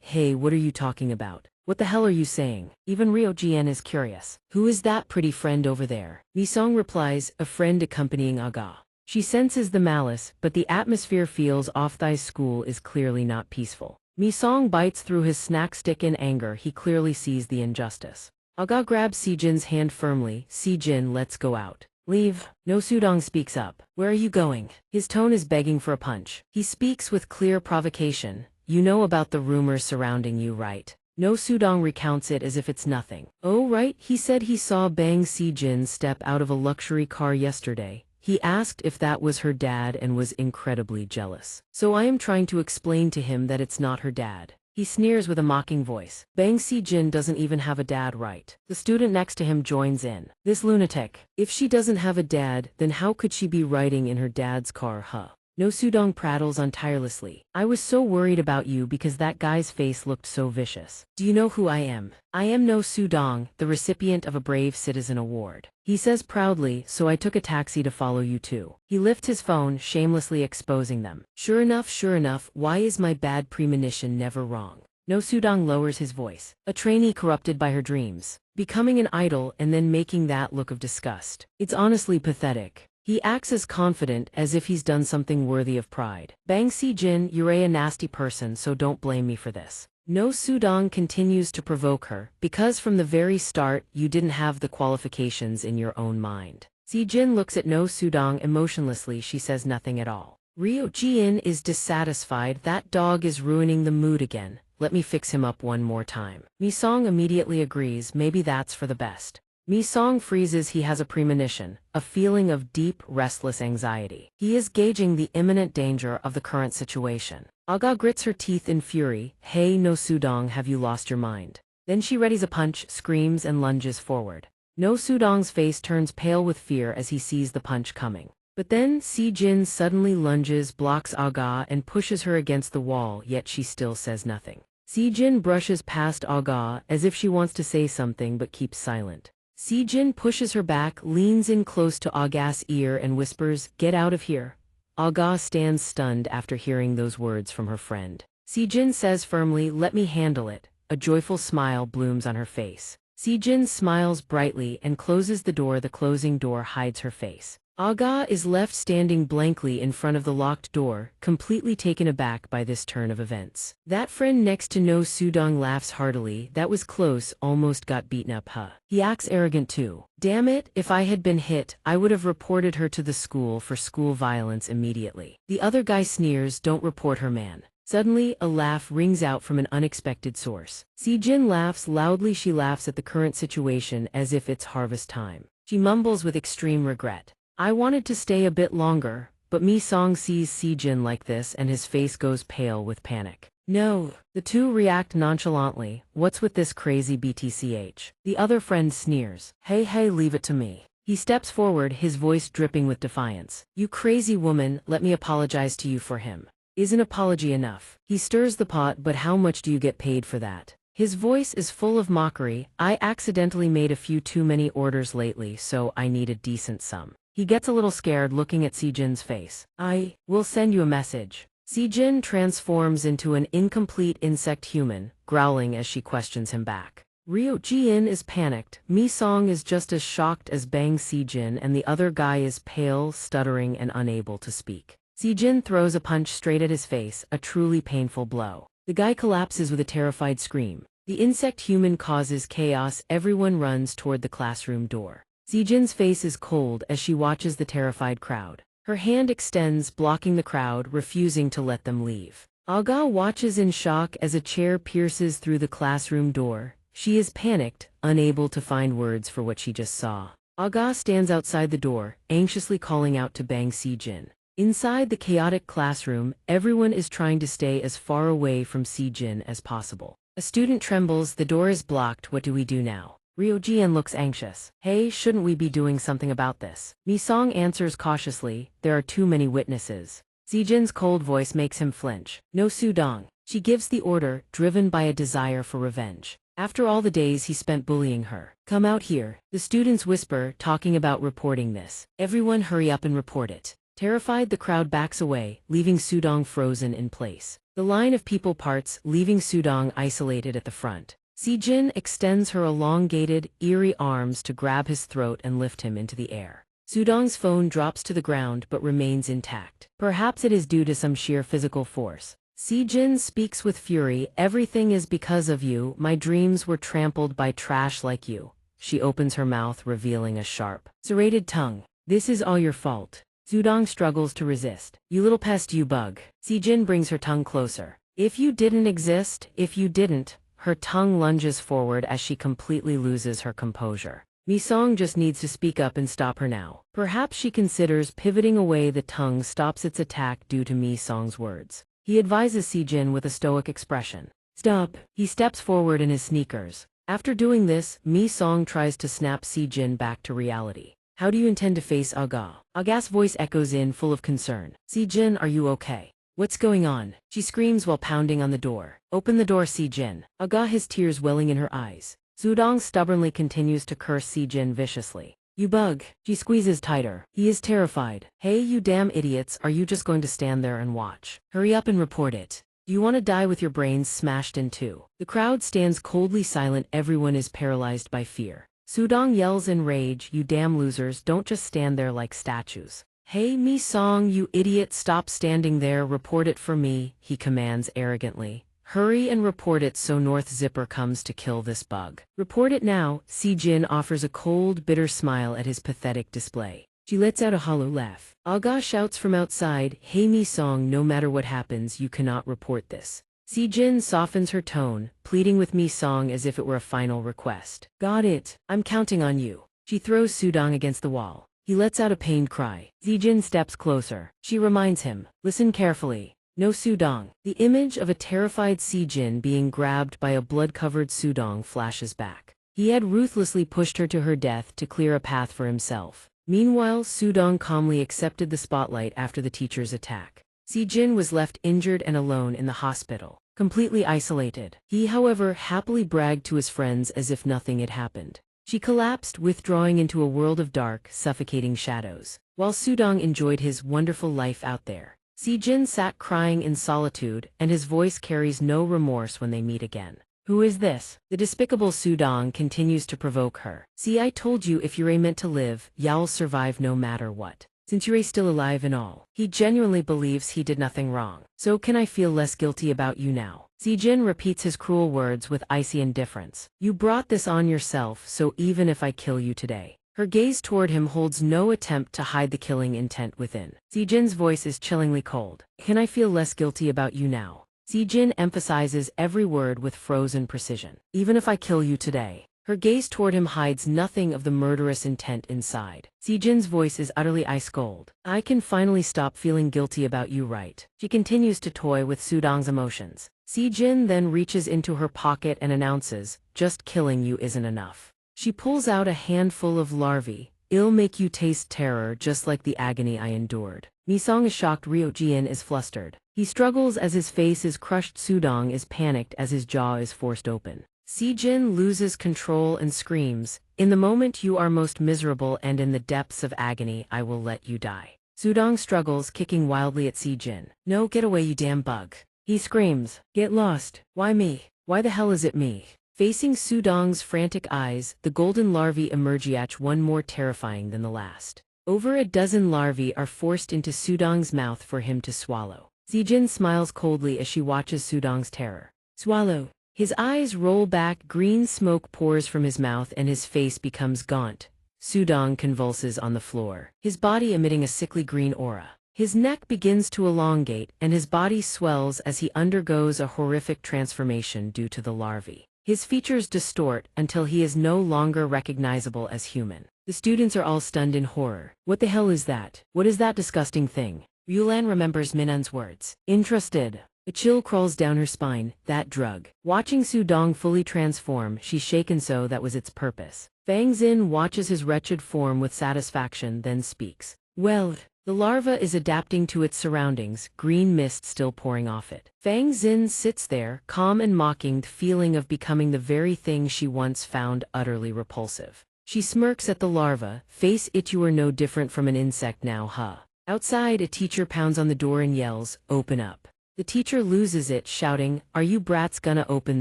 hey, what are you talking about? What the hell are you saying? Even Ryo-jien is curious. Who is that pretty friend over there? Mi-song replies, a friend accompanying Aga. She senses the malice, but the atmosphere feels off. Thy school is clearly not peaceful. Mi-song bites through his snack stick in anger. He clearly sees the injustice. Aga grabs Si-jin's hand firmly. Si-jin, let's go out. Leave. No Sudong speaks up. Where are you going? His tone is begging for a punch. He speaks with clear provocation. You know about the rumors surrounding you, right? No Sudong recounts it as if it's nothing. Oh right, he said he saw Bang Si-jin step out of a luxury car yesterday. He asked if that was her dad and was incredibly jealous. So I am trying to explain to him that it's not her dad. He sneers with a mocking voice. Bang Si-jin doesn't even have a dad, right? The student next to him joins in. This lunatic. If she doesn't have a dad, then how could she be riding in her dad's car, huh? No Sudong prattles on tirelessly. I was so worried about you because that guy's face looked so vicious. Do you know who I am? I am No Sudong, the recipient of a Brave Citizen Award. He says proudly, so I took a taxi to follow you too. He lifts his phone, shamelessly exposing them. Sure enough, why is my bad premonition never wrong? No Sudong lowers his voice. A trainee corrupted by her dreams. Becoming an idol and then making that look of disgust. It's honestly pathetic. He acts as confident as if he's done something worthy of pride. Bang Si-jin, you're a nasty person, so don't blame me for this. No Sudong continues to provoke her, because from the very start you didn't have the qualifications in your own mind. Si-jin looks at No Sudong emotionlessly. She says nothing at all. Ryo Ji-in is dissatisfied. That dog is ruining the mood again. Let me fix him up one more time. Mi-song immediately agrees. Maybe that's for the best. Mi-song freezes. He has a premonition, a feeling of deep, restless anxiety. He is gauging the imminent danger of the current situation. Aga grits her teeth in fury. Hey No Sudong, have you lost your mind? Then she readies a punch, screams and lunges forward. No Sudong's face turns pale with fear as he sees the punch coming. But then Si-jin suddenly lunges, blocks Aga and pushes her against the wall, yet she still says nothing. Si-jin brushes past Aga as if she wants to say something but keeps silent. Si-jin pushes her back, leans in close to Aga's ear and whispers, "Get out of here." Aga stands stunned after hearing those words from her friend. Si-jin says firmly, "Let me handle it." A joyful smile blooms on her face. Si-jin smiles brightly and closes the door. The closing door hides her face. Aga is left standing blankly in front of the locked door, completely taken aback by this turn of events. That friend next to No Sudong laughs heartily. That was close, almost got beaten up, huh? He acts arrogant too. Damn it, if I had been hit, I would have reported her to the school for school violence immediately. The other guy sneers, "Don't report her, man." Suddenly, a laugh rings out from an unexpected source. Si-jin laughs loudly. She laughs at the current situation as if it's harvest time. She mumbles with extreme regret. I wanted to stay a bit longer, but Mi-song sees Si-jin like this and his face goes pale with panic. No. The two react nonchalantly. What's with this crazy BTCH? The other friend sneers. Hey, leave it to me. He steps forward, his voice dripping with defiance. You crazy woman, let me apologize to you for him. Is an apology enough? He stirs the pot, but how much do you get paid for that? His voice is full of mockery. I accidentally made a few too many orders lately, so I need a decent sum. He gets a little scared looking at Si-jin's face. I will send you a message. Si-jin transforms into an incomplete insect human, growling as she questions him back. Ryo Ji-in is panicked. Mi-song is just as shocked as Bang Si-jin, and the other guy is pale, stuttering, and unable to speak. Si-jin throws a punch straight at his face, a truly painful blow. The guy collapses with a terrified scream. The insect human causes chaos. Everyone runs toward the classroom door. Si-jin's face is cold as she watches the terrified crowd. Her hand extends, blocking the crowd, refusing to let them leave. Aga watches in shock as a chair pierces through the classroom door. She is panicked, unable to find words for what she just saw. Aga stands outside the door, anxiously calling out to Bang Si-jin. Inside the chaotic classroom, everyone is trying to stay as far away from Si-jin as possible. A student trembles. The door is blocked. What do we do now? Ryo Ji-in looks anxious. Hey, shouldn't we be doing something about this? Mi-song answers cautiously, there are too many witnesses. Si-jin's cold voice makes him flinch. No Sudong. She gives the order, driven by a desire for revenge. After all the days he spent bullying her. Come out here. The students whisper, talking about reporting this. Everyone hurry up and report it. Terrified, the crowd backs away, leaving Sudong frozen in place. The line of people parts, leaving Sudong isolated at the front. Si-jin extends her elongated, eerie arms to grab his throat and lift him into the air. Sudong's phone drops to the ground but remains intact. Perhaps it is due to some sheer physical force. Si-jin speaks with fury. Everything is because of you. My dreams were trampled by trash like you. She opens her mouth, revealing a sharp, serrated tongue. This is all your fault. Sudong struggles to resist. You little pest, you bug. Si-jin brings her tongue closer. If you didn't exist, if you didn't. Her tongue lunges forward as she completely loses her composure. Mi-song just needs to speak up and stop her now. Perhaps she considers pivoting away. The tongue stops its attack due to Mi-song's words. He advises Si-jin with a stoic expression. Stop. He steps forward in his sneakers. After doing this, Mi-song tries to snap Si-jin back to reality. How do you intend to face Aga? Aga's voice echoes in, full of concern. Si-jin, are you okay? What's going on? She screams while pounding on the door. Open the door, Si-jin. Aga, his tears welling in her eyes. Sudong stubbornly continues to curse Si-jin viciously. You bug. She squeezes tighter. He is terrified. Hey, you damn idiots, are you just going to stand there and watch? Hurry up and report it. Do you want to die with your brains smashed in two? The crowd stands coldly silent. Everyone is paralyzed by fear. Sudong yells in rage, you damn losers, don't just stand there like statues. Hey, Mi-song, you idiot, stop standing there, report it for me, he commands arrogantly. Hurry and report it so North Zipper comes to kill this bug. Report it now. Si-jin offers a cold, bitter smile at his pathetic display. She lets out a hollow laugh. Aga shouts from outside, hey Mi-song, no matter what happens, you cannot report this. Si-jin softens her tone, pleading with Mi-song as if it were a final request. Got it. I'm counting on you. She throws Sudong against the wall. He lets out a pained cry. Si-jin steps closer. She reminds him, listen carefully. No Sudong. The image of a terrified Si-jin being grabbed by a blood-covered Sudong flashes back. He had ruthlessly pushed her to her death to clear a path for himself. Meanwhile, Sudong calmly accepted the spotlight after the teacher's attack. Si-jin was left injured and alone in the hospital, completely isolated. He, however, happily bragged to his friends as if nothing had happened. She collapsed, withdrawing into a world of dark, suffocating shadows. While Sudong enjoyed his wonderful life out there, Si-jin sat crying in solitude, and his voice carries no remorse when they meet again. Who is this? The despicable Sudong continues to provoke her. See, I told you if Yurei meant to live, Yao'll survive no matter what. Since Yurei's still alive and all, he genuinely believes he did nothing wrong. So can I feel less guilty about you now? Si-jin repeats his cruel words with icy indifference. You brought this on yourself, so even if I kill you today. Her gaze toward him holds no attempt to hide the killing intent within. Si-jin's voice is chillingly cold. Can I feel less guilty about you now? Si-jin emphasizes every word with frozen precision. Even if I kill you today. Her gaze toward him hides nothing of the murderous intent inside. Si-jin's voice is utterly ice cold. I can finally stop feeling guilty about you, right? She continues to toy with Sudong's emotions. Si-jin then reaches into her pocket and announces, just killing you isn't enough. She pulls out a handful of larvae. It'll make you taste terror just like the agony I endured. Mi-song is shocked. Ryojin is flustered. He struggles as his face is crushed. Sudong is panicked as his jaw is forced open. Si-jin loses control and screams, in the moment you are most miserable and in the depths of agony, I will let you die. Sudong struggles, kicking wildly at Si-jin. No, get away, you damn bug. He screams, get lost. Why me? Why the hell is it me? Facing Sudong's frantic eyes, the golden larvae emerge, each one more terrifying than the last. Over a dozen larvae are forced into Sudong's mouth for him to swallow. Si-jin smiles coldly as she watches Sudong's terror. Swallow. His eyes roll back, green smoke pours from his mouth and his face becomes gaunt. Sudong convulses on the floor, his body emitting a sickly green aura. His neck begins to elongate and his body swells as he undergoes a horrific transformation due to the larvae. His features distort until he is no longer recognizable as human. The students are all stunned in horror. What the hell is that? What is that disgusting thing? Yulan remembers Minun's words. Interested. A chill crawls down her spine. That drug. Watching Sudong fully transform, she's shaken, so that was its purpose. Fang Xin watches his wretched form with satisfaction, then speaks. Well, the larva is adapting to its surroundings, green mist still pouring off it. Fang Xin sits there, calm and mocking, the feeling of becoming the very thing she once found utterly repulsive. She smirks at the larva. Face it, you are no different from an insect now, huh? Outside, a teacher pounds on the door and yells, open up. The teacher loses it, shouting, are you brats gonna open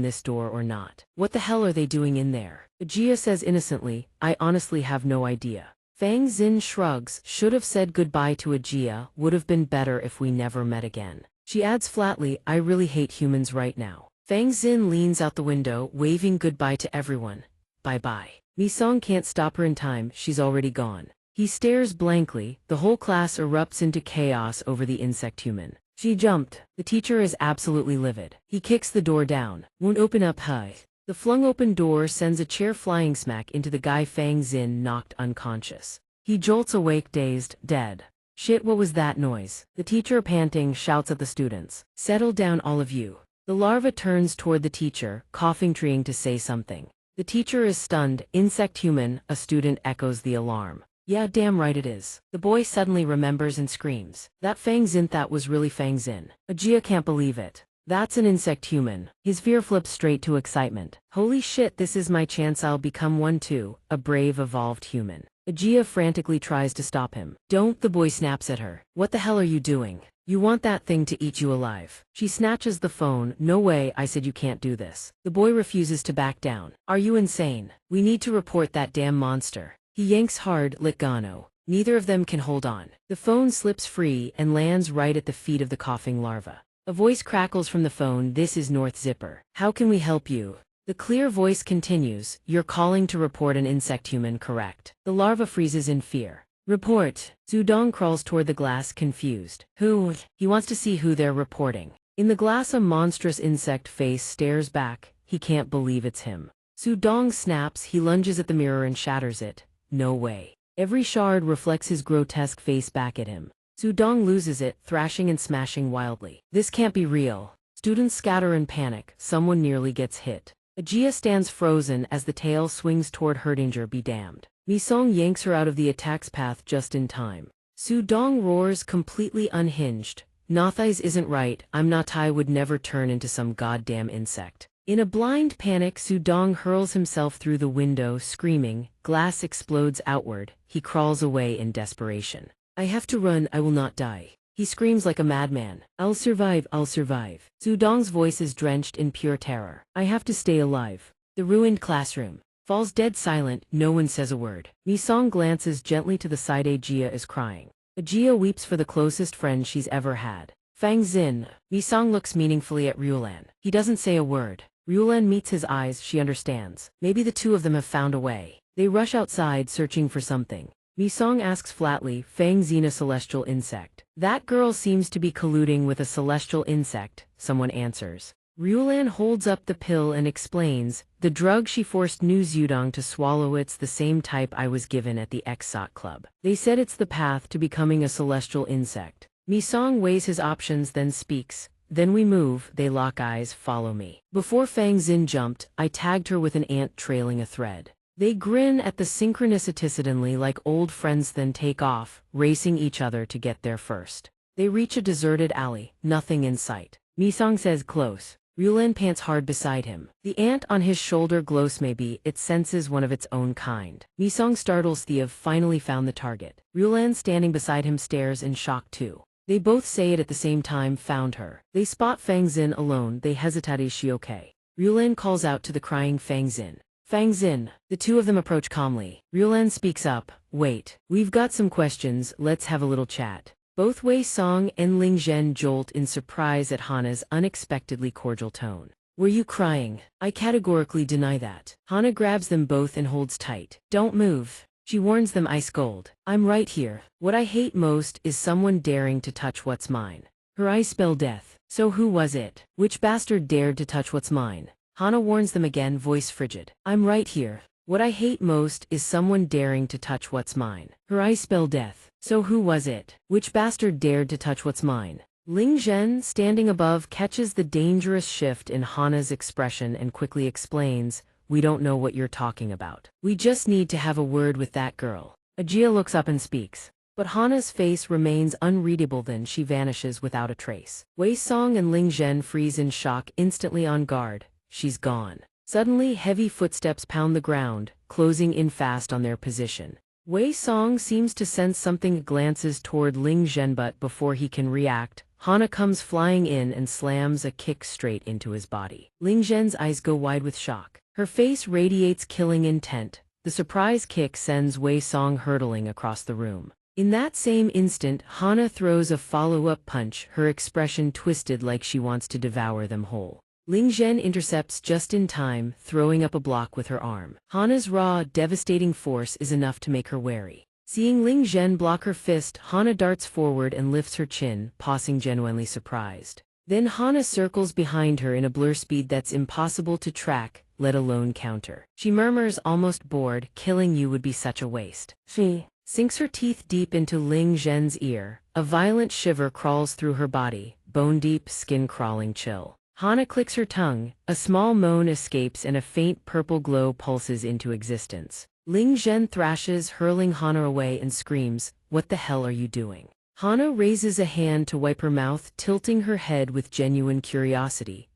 this door or not? What the hell are they doing in there? Ajia says innocently, I honestly have no idea. Fang Xin shrugs, should have said goodbye to Ajia, would have been better if we never met again. She adds flatly, I really hate humans right now. Fang Xin leans out the window, waving goodbye to everyone. Bye-bye. Mi-song can't stop her in time, she's already gone. He stares blankly, the whole class erupts into chaos over the insect human. She jumped. The teacher is absolutely livid. He kicks the door down. Won't open up, huh? The flung open door sends a chair flying smack into the guy Fang Xin knocked unconscious. He jolts awake, dazed, dead. Shit, what was that noise? The teacher, panting, shouts at the students. Settle down, all of you. The larva turns toward the teacher, coughing, trying to say something. The teacher is stunned. Insect human, a student echoes the alarm. Yeah, damn right it is. The boy suddenly remembers and screams. That Fang Xin, that was really Fang Xin. Ajia can't believe it. That's an insect human. His fear flips straight to excitement. Holy shit, this is my chance, I'll become one too, a brave evolved human. Ajia frantically tries to stop him. Don't, the boy snaps at her. What the hell are you doing? You want that thing to eat you alive. She snatches the phone. No way, I said you can't do this. The boy refuses to back down. Are you insane? We need to report that damn monster. He yanks hard, Litgano. Neither of them can hold on. The phone slips free and lands right at the feet of the coughing larva. A voice crackles from the phone. This is North Zipper. How can we help you? The clear voice continues. You're calling to report an insect human, correct? The larva freezes in fear. Report. Zudong crawls toward the glass, confused. Who? He wants to see who they're reporting. In the glass, a monstrous insect face stares back. He can't believe it's him. Zudong snaps. He lunges at the mirror and shatters it. No way. Every shard reflects his grotesque face back at him. Zudong loses it, thrashing and smashing wildly. This can't be real. Students scatter in panic. Someone nearly gets hit. Ajia stands frozen as the tail swings toward her. Danger be damned. Misong yanks her out of the attack's path just in time. Zudong roars, completely unhinged. Nothais isn't right. I'm not. I would never turn into some goddamn insect. In a blind panic, Zudong hurls himself through the window, screaming. Glass explodes outward. He crawls away in desperation. I have to run, I will not die. He screams like a madman. I'll survive, I'll survive. Zudong's voice is drenched in pure terror. I have to stay alive. The ruined classroom falls dead silent. No one says a word. Misong glances gently to the side. Ajia is crying. Ajia weeps for the closest friend she's ever had. Fang Xin. Misong looks meaningfully at Ryulan. He doesn't say a word. Ryulan meets his eyes. She understands. Maybe the two of them have found a way. They rush outside, searching for something. Misong asks flatly, Fang Xin, a celestial insect. That girl seems to be colluding with a celestial insect, someone answers. Ryulan holds up the pill and explains, the drug she forced New Zudong to swallow, it's the same type I was given at the Exot Club. They said it's the path to becoming a celestial insect. Misong weighs his options, then speaks. Then we move, they lock eyes, follow me. Before Fang Xin jumped, I tagged her with an ant trailing a thread. They grin at the synchronicitously like old friends, then take off, racing each other to get there first. They reach a deserted alley, nothing in sight. Misong says close. Ryulan pants hard beside him. The ant on his shoulder glows. Maybe it senses one of its own kind. Misong startles. They've finally found the target. Ryulan standing beside him stares in shock too. They both say it at the same time, found her. They spot Fang Xin alone. They hesitate. Is she okay? Ryulan calls out to the crying Fang Xin. Fang Xin. The two of them approach calmly. Ryulan speaks up. Wait. We've got some questions, let's have a little chat. Both Wei Song and Ling Zhen jolt in surprise at Hana's unexpectedly cordial tone. Were you crying? I categorically deny that. Hana grabs them both and holds tight. Don't move. She warns them, ice cold. I'm right here. What I hate most is someone daring to touch what's mine. Her eyes spell death. So who was it? Which bastard dared to touch what's mine? Hana warns them again, voice frigid. I'm right here. What I hate most is someone daring to touch what's mine. Her eyes spell death. So who was it? Which bastard dared to touch what's mine? Ling Zhen, standing above, catches the dangerous shift in Hana's expression and quickly explains, we don't know what you're talking about. We just need to have a word with that girl. Ajia looks up and speaks. But Hana's face remains unreadable, then she vanishes without a trace. Wei Song and Ling Zhen freeze in shock, instantly on guard. She's gone. Suddenly, heavy footsteps pound the ground, closing in fast on their position. Wei Song seems to sense something, glances toward Ling Zhen, but before he can react, Hana comes flying in and slams a kick straight into his body. Ling Zhen's eyes go wide with shock. Her face radiates killing intent. The surprise kick sends Wei Song hurtling across the room. In that same instant, Hana throws a follow-up punch, her expression twisted like she wants to devour them whole. Ling Zhen intercepts just in time, throwing up a block with her arm. Hana's raw, devastating force is enough to make her wary. Seeing Ling Zhen block her fist, Hana darts forward and lifts her chin, pausing genuinely surprised. Then Hana circles behind her in a blur speed that's impossible to track, let alone counter. She murmurs, almost bored, killing you would be such a waste. She sinks her teeth deep into Ling Zhen's ear. A violent shiver crawls through her body, bone-deep, skin-crawling chill. Hana clicks her tongue, a small moan escapes and a faint purple glow pulses into existence. Ling Zhen thrashes, hurling Hana away and screams, "What the hell are you doing?" Hana raises a hand to wipe her mouth, tilting her head with genuine curiosity.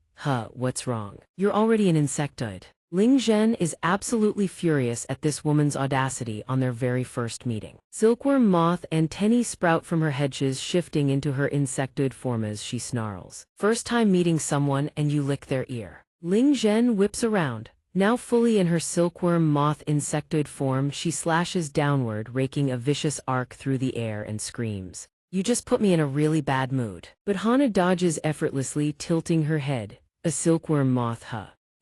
What's wrong? You're already an insectoid. Ling Zhen is absolutely furious at this woman's audacity on their very first meeting. Silkworm moth antennae sprout from her hedges, shifting into her insectoid form as she snarls. First time meeting someone and you lick their ear. Ling Zhen whips around. Now fully in her silkworm moth insectoid form, she slashes downward, raking a vicious arc through the air and screams, "You just put me in a really bad mood." But Hana dodges effortlessly, tilting her head. A silkworm moth,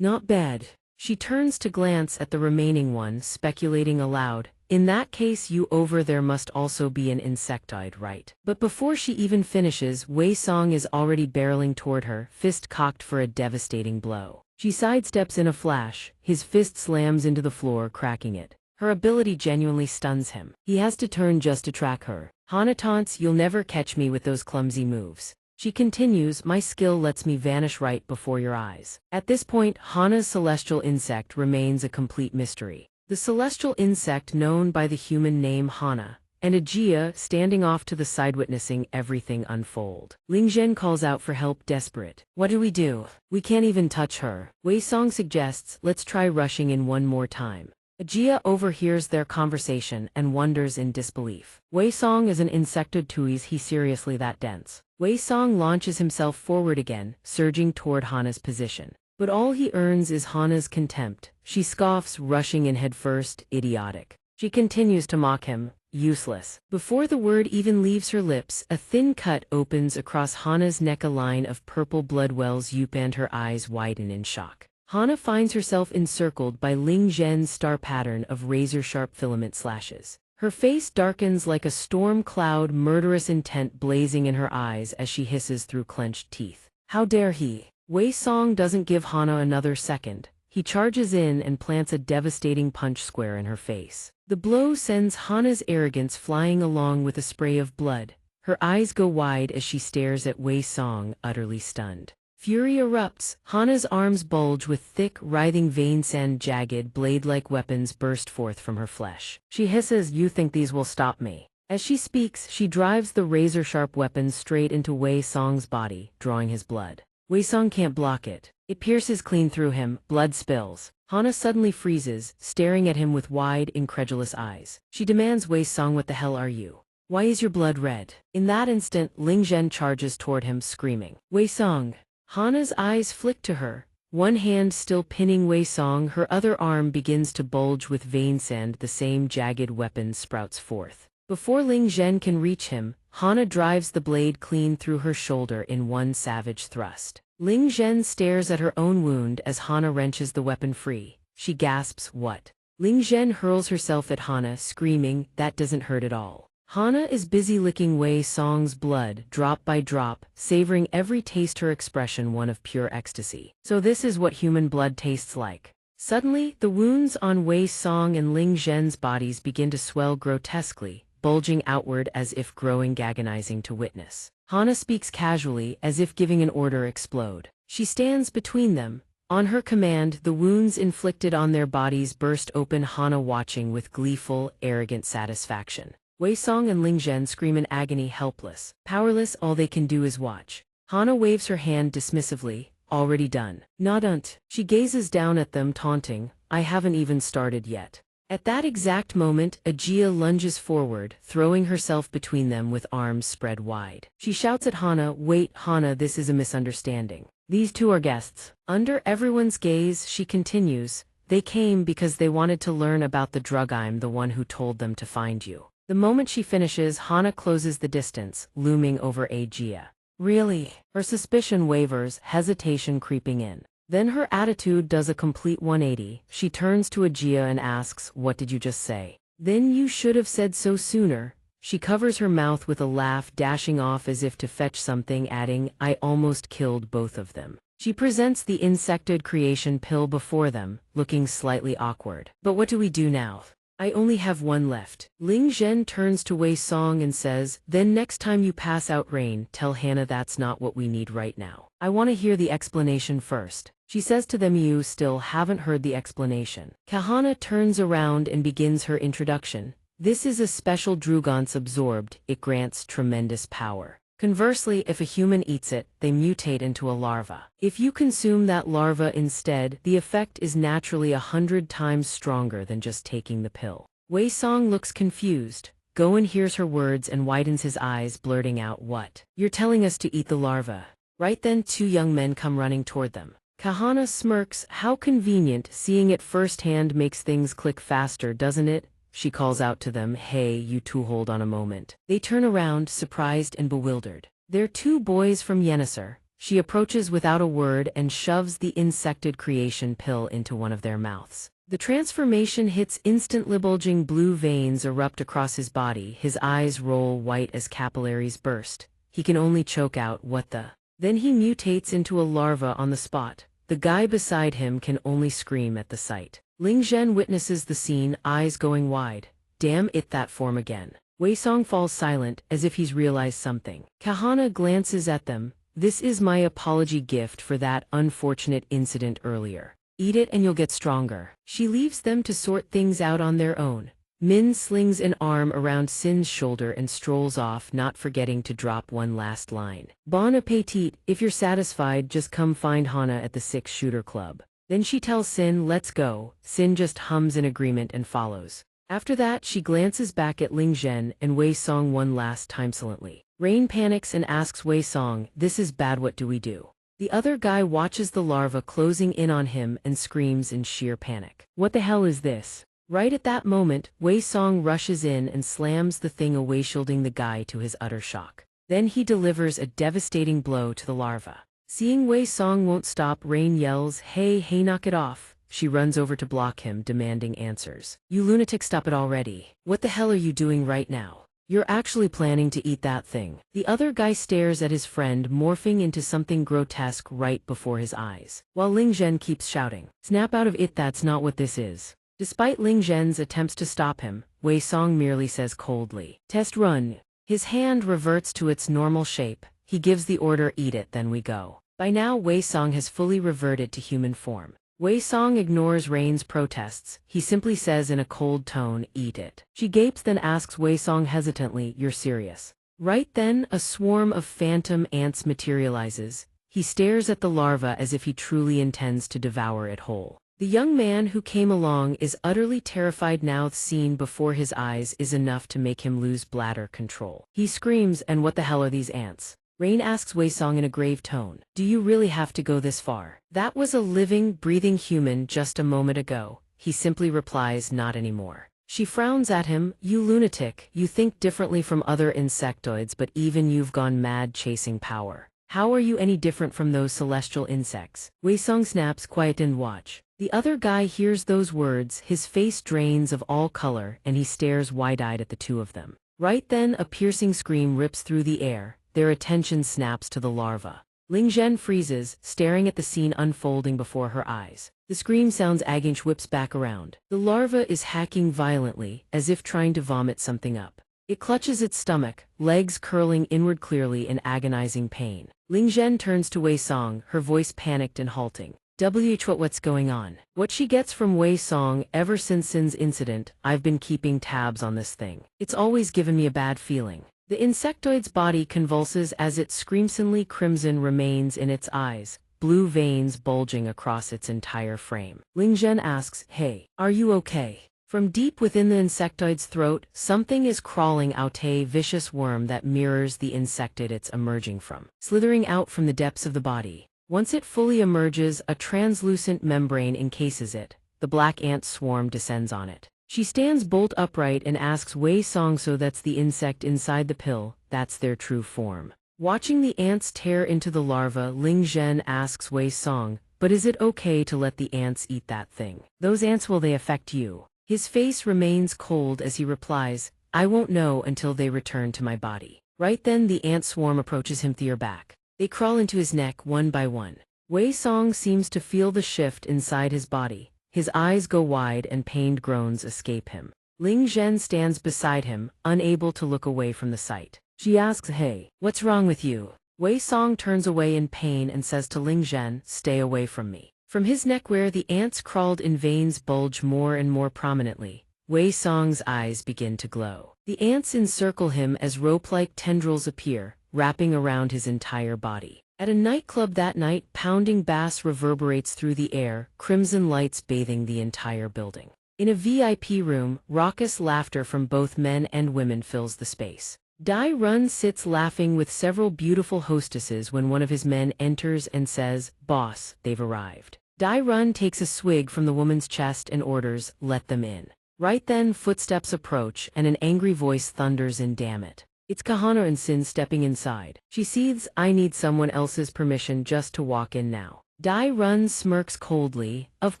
not bad. She turns to glance at the remaining one, speculating aloud, "In that case you over there must also be an insectoid, right?" But before she even finishes, Wei Song is already barreling toward her, fist cocked for a devastating blow. She sidesteps in a flash, his fist slams into the floor, cracking it. Her ability genuinely stuns him. He has to turn just to track her. Hana taunts, "You'll never catch me with those clumsy moves." She continues, "My skill lets me vanish right before your eyes." At this point, Hana's celestial insect remains a complete mystery. The celestial insect known by the human name Hana, and Ajia standing off to the side witnessing everything unfold. Ling Zhen calls out for help, desperate. "What do? We can't even touch her." Wei Song suggests, "Let's try rushing in one more time." Ajia overhears their conversation and wonders in disbelief. Wei Song is an insectoid. Is he seriously that dense? Wei Song launches himself forward again, surging toward Hana's position. But all he earns is Hana's contempt. She scoffs, rushing in headfirst, idiotic. She continues to mock him, useless. Before the word even leaves her lips, a thin cut opens across Hana's neck, a line of purple blood wells up and her eyes widen in shock. Hana finds herself encircled by Ling Zhen's star pattern of razor-sharp filament slashes. Her face darkens like a storm cloud, murderous intent blazing in her eyes as she hisses through clenched teeth. How dare he? Wei Song doesn't give Hana another second. He charges in and plants a devastating punch square in her face. The blow sends Hana's arrogance flying along with a spray of blood. Her eyes go wide as she stares at Wei Song, utterly stunned. Fury erupts. Hana's arms bulge with thick, writhing veins and jagged, blade-like weapons burst forth from her flesh. She hisses, "You think these will stop me?" As she speaks, she drives the razor-sharp weapon straight into Wei Song's body, drawing his blood. Wei Song can't block it. It pierces clean through him, blood spills. Hana suddenly freezes, staring at him with wide, incredulous eyes. She demands, "Wei Song, what the hell are you? Why is your blood red?" In that instant, Ling Zhen charges toward him, screaming, "Wei Song!" Hana's eyes flick to her. One hand still pinning Wei Song, her other arm begins to bulge with vein sand. The same jagged weapon sprouts forth. Before Ling Zhen can reach him, Hana drives the blade clean through her shoulder in one savage thrust. Ling Zhen stares at her own wound as Hana wrenches the weapon free. She gasps, "What?" Ling Zhen hurls herself at Hana, screaming, "That doesn't hurt at all." Hana is busy licking Wei Song's blood, drop by drop, savoring every taste, her expression one of pure ecstasy. So this is what human blood tastes like. Suddenly, the wounds on Wei Song and Ling Zhen's bodies begin to swell grotesquely, bulging outward as if growing, agonizing to witness. Hana speaks casually, as if giving an order, "Explode." She stands between them. On her command, the wounds inflicted on their bodies burst open, Hana watching with gleeful, arrogant satisfaction. Wei Song and Ling Zhen scream in agony, helpless. Powerless, all they can do is watch. Hana waves her hand dismissively, "Already done." "Not." She gazes down at them, taunting, "I haven't even started yet." At that exact moment, Ajia lunges forward, throwing herself between them with arms spread wide. She shouts at Hana, "Wait, Hana, this is a misunderstanding. These two are guests." Under everyone's gaze, she continues, "They came because they wanted to learn about the drug. I'm the one who told them to find you." The moment she finishes, Hana closes the distance, looming over Ajia. "Really?" Her suspicion wavers, hesitation creeping in. Then her attitude does a complete 180. She turns to Ajia and asks, "What did you just say?" "Then you should have said so sooner." She covers her mouth with a laugh, dashing off as if to fetch something, adding, "I almost killed both of them." She presents the insectoid creation pill before them, looking slightly awkward. "But what do we do now?" I only have one left. Ling Zhen turns to Wei Song and says, then next time you pass out rain, tell Hannah that's not what we need right now. I want to hear the explanation first. She says to them, you still haven't heard the explanation. Kahana turns around and begins her introduction. This is a special Drugance absorbed, it grants tremendous power. Conversely, if a human eats it, they mutate into a larva. If you consume that larva instead, the effect is naturally 100 times stronger than just taking the pill. Wei Song looks confused. Goen hears her words and widens his eyes, blurting out, what? You're telling us to eat the larva? Right then, two young men come running toward them. Kahana smirks. How convenient, seeing it firsthand makes things click faster, doesn't it? She calls out to them, hey, you two, hold on a moment. They turn around, surprised and bewildered. They're two boys from Yenisar. She approaches without a word and shoves the insected creation pill into one of their mouths. The transformation hits instantly. Bulging blue veins erupt across his body, his eyes roll white as capillaries burst. He can only choke out, what the? Then he mutates into a larva on the spot. The guy beside him can only scream at the sight. Ling Zhen witnesses the scene, eyes going wide. Damn it, that form again. Wei Song falls silent, as if he's realized something. Kahana glances at them. This is my apology gift for that unfortunate incident earlier. Eat it and you'll get stronger. She leaves them to sort things out on their own. Min slings an arm around Sin's shoulder and strolls off, not forgetting to drop one last line. Bon appetit, if you're satisfied, just come find Hana at the 6-shooter club. Then she tells Sin, let's go. Sin just hums in agreement and follows. After that, she glances back at Ling Zhen and Wei Song one last time silently. Rain panics and asks Wei Song, this is bad, what do we do? The other guy watches the larva closing in on him and screams in sheer panic. What the hell is this? Right at that moment, Wei Song rushes in and slams the thing away, shielding the guy to his utter shock. Then he delivers a devastating blow to the larva. Seeing Wei Song won't stop, Rain yells, hey, knock it off. She runs over to block him, demanding answers. You lunatic, stop it already. What the hell are you doing right now? You're actually planning to eat that thing. The other guy stares at his friend morphing into something grotesque right before his eyes, while Ling Zhen keeps shouting, snap out of it, that's not what this is. Despite Ling Zhen's attempts to stop him, Wei Song merely says coldly, test run. His hand reverts to its normal shape. He gives the order, eat it, then we go. By now, Wei Song has fully reverted to human form. Wei Song ignores Rain's protests. He simply says in a cold tone, eat it. She gapes, then asks Wei Song hesitantly, you're serious? Right then, a swarm of phantom ants materializes. He stares at the larva as if he truly intends to devour it whole. The young man who came along is utterly terrified now. The scene before his eyes is enough to make him lose bladder control. He screams, and what the hell are these ants? Rain asks Wei Song in a grave tone, do you really have to go this far? That was a living, breathing human just a moment ago. He simply replies, not anymore. She frowns at him, you lunatic, you think differently from other insectoids, but even you've gone mad chasing power. How are you any different from those celestial insects? Wei Song snaps, quiet and watch. The other guy hears those words, his face drains of all color, and he stares wide-eyed at the two of them. Right then, a piercing scream rips through the air. Their attention snaps to the larva. Ling Zhen freezes, staring at the scene unfolding before her eyes. The scream sounds, Aginch whips back around. The larva is hacking violently, as if trying to vomit something up. It clutches its stomach, legs curling inward clearly in agonizing pain. Ling Zhen turns to Wei Song, her voice panicked and halting. What's going on? What she gets from Wei Song ever since Sin's incident, I've been keeping tabs on this thing. It's always given me a bad feeling. The insectoid's body convulses as its screamsomely crimson remains in its eyes, blue veins bulging across its entire frame. Ling Zhen asks, hey, are you okay? From deep within the insectoid's throat, something is crawling out, a vicious worm that mirrors the insectoid it's emerging from, slithering out from the depths of the body. Once it fully emerges, a translucent membrane encases it. The black ant swarm descends on it. She stands bolt upright and asks Wei Song, so that's the insect inside the pill, that's their true form. Watching the ants tear into the larva, Ling Zhen asks Wei Song, but is it okay to let the ants eat that thing? Those ants, will they affect you? His face remains cold as he replies, I won't know until they return to my body. Right then, the ant swarm approaches him their back. They crawl into his neck one by one. Wei Song seems to feel the shift inside his body. His eyes go wide and pained groans escape him. Ling Zhen stands beside him, unable to look away from the sight. She asks, "Hey, what's wrong with you?" Wei Song turns away in pain and says to Ling Zhen, "Stay away from me." From his neck where the ants crawled in veins bulge more and more prominently. Wei Song's eyes begin to glow. The ants encircle him as rope-like tendrils appear, wrapping around his entire body. At a nightclub that night, pounding bass reverberates through the air, crimson lights bathing the entire building. In a VIP room, raucous laughter from both men and women fills the space. Dai Run sits laughing with several beautiful hostesses when one of his men enters and says, "Boss, they've arrived." Dai Run takes a swig from the woman's chest and orders, "Let them in." Right then, footsteps approach and an angry voice thunders in, "Damn it. It's Kahana and Sin stepping inside." She seethes, "I need someone else's permission just to walk in now." Dai Run smirks coldly, "Of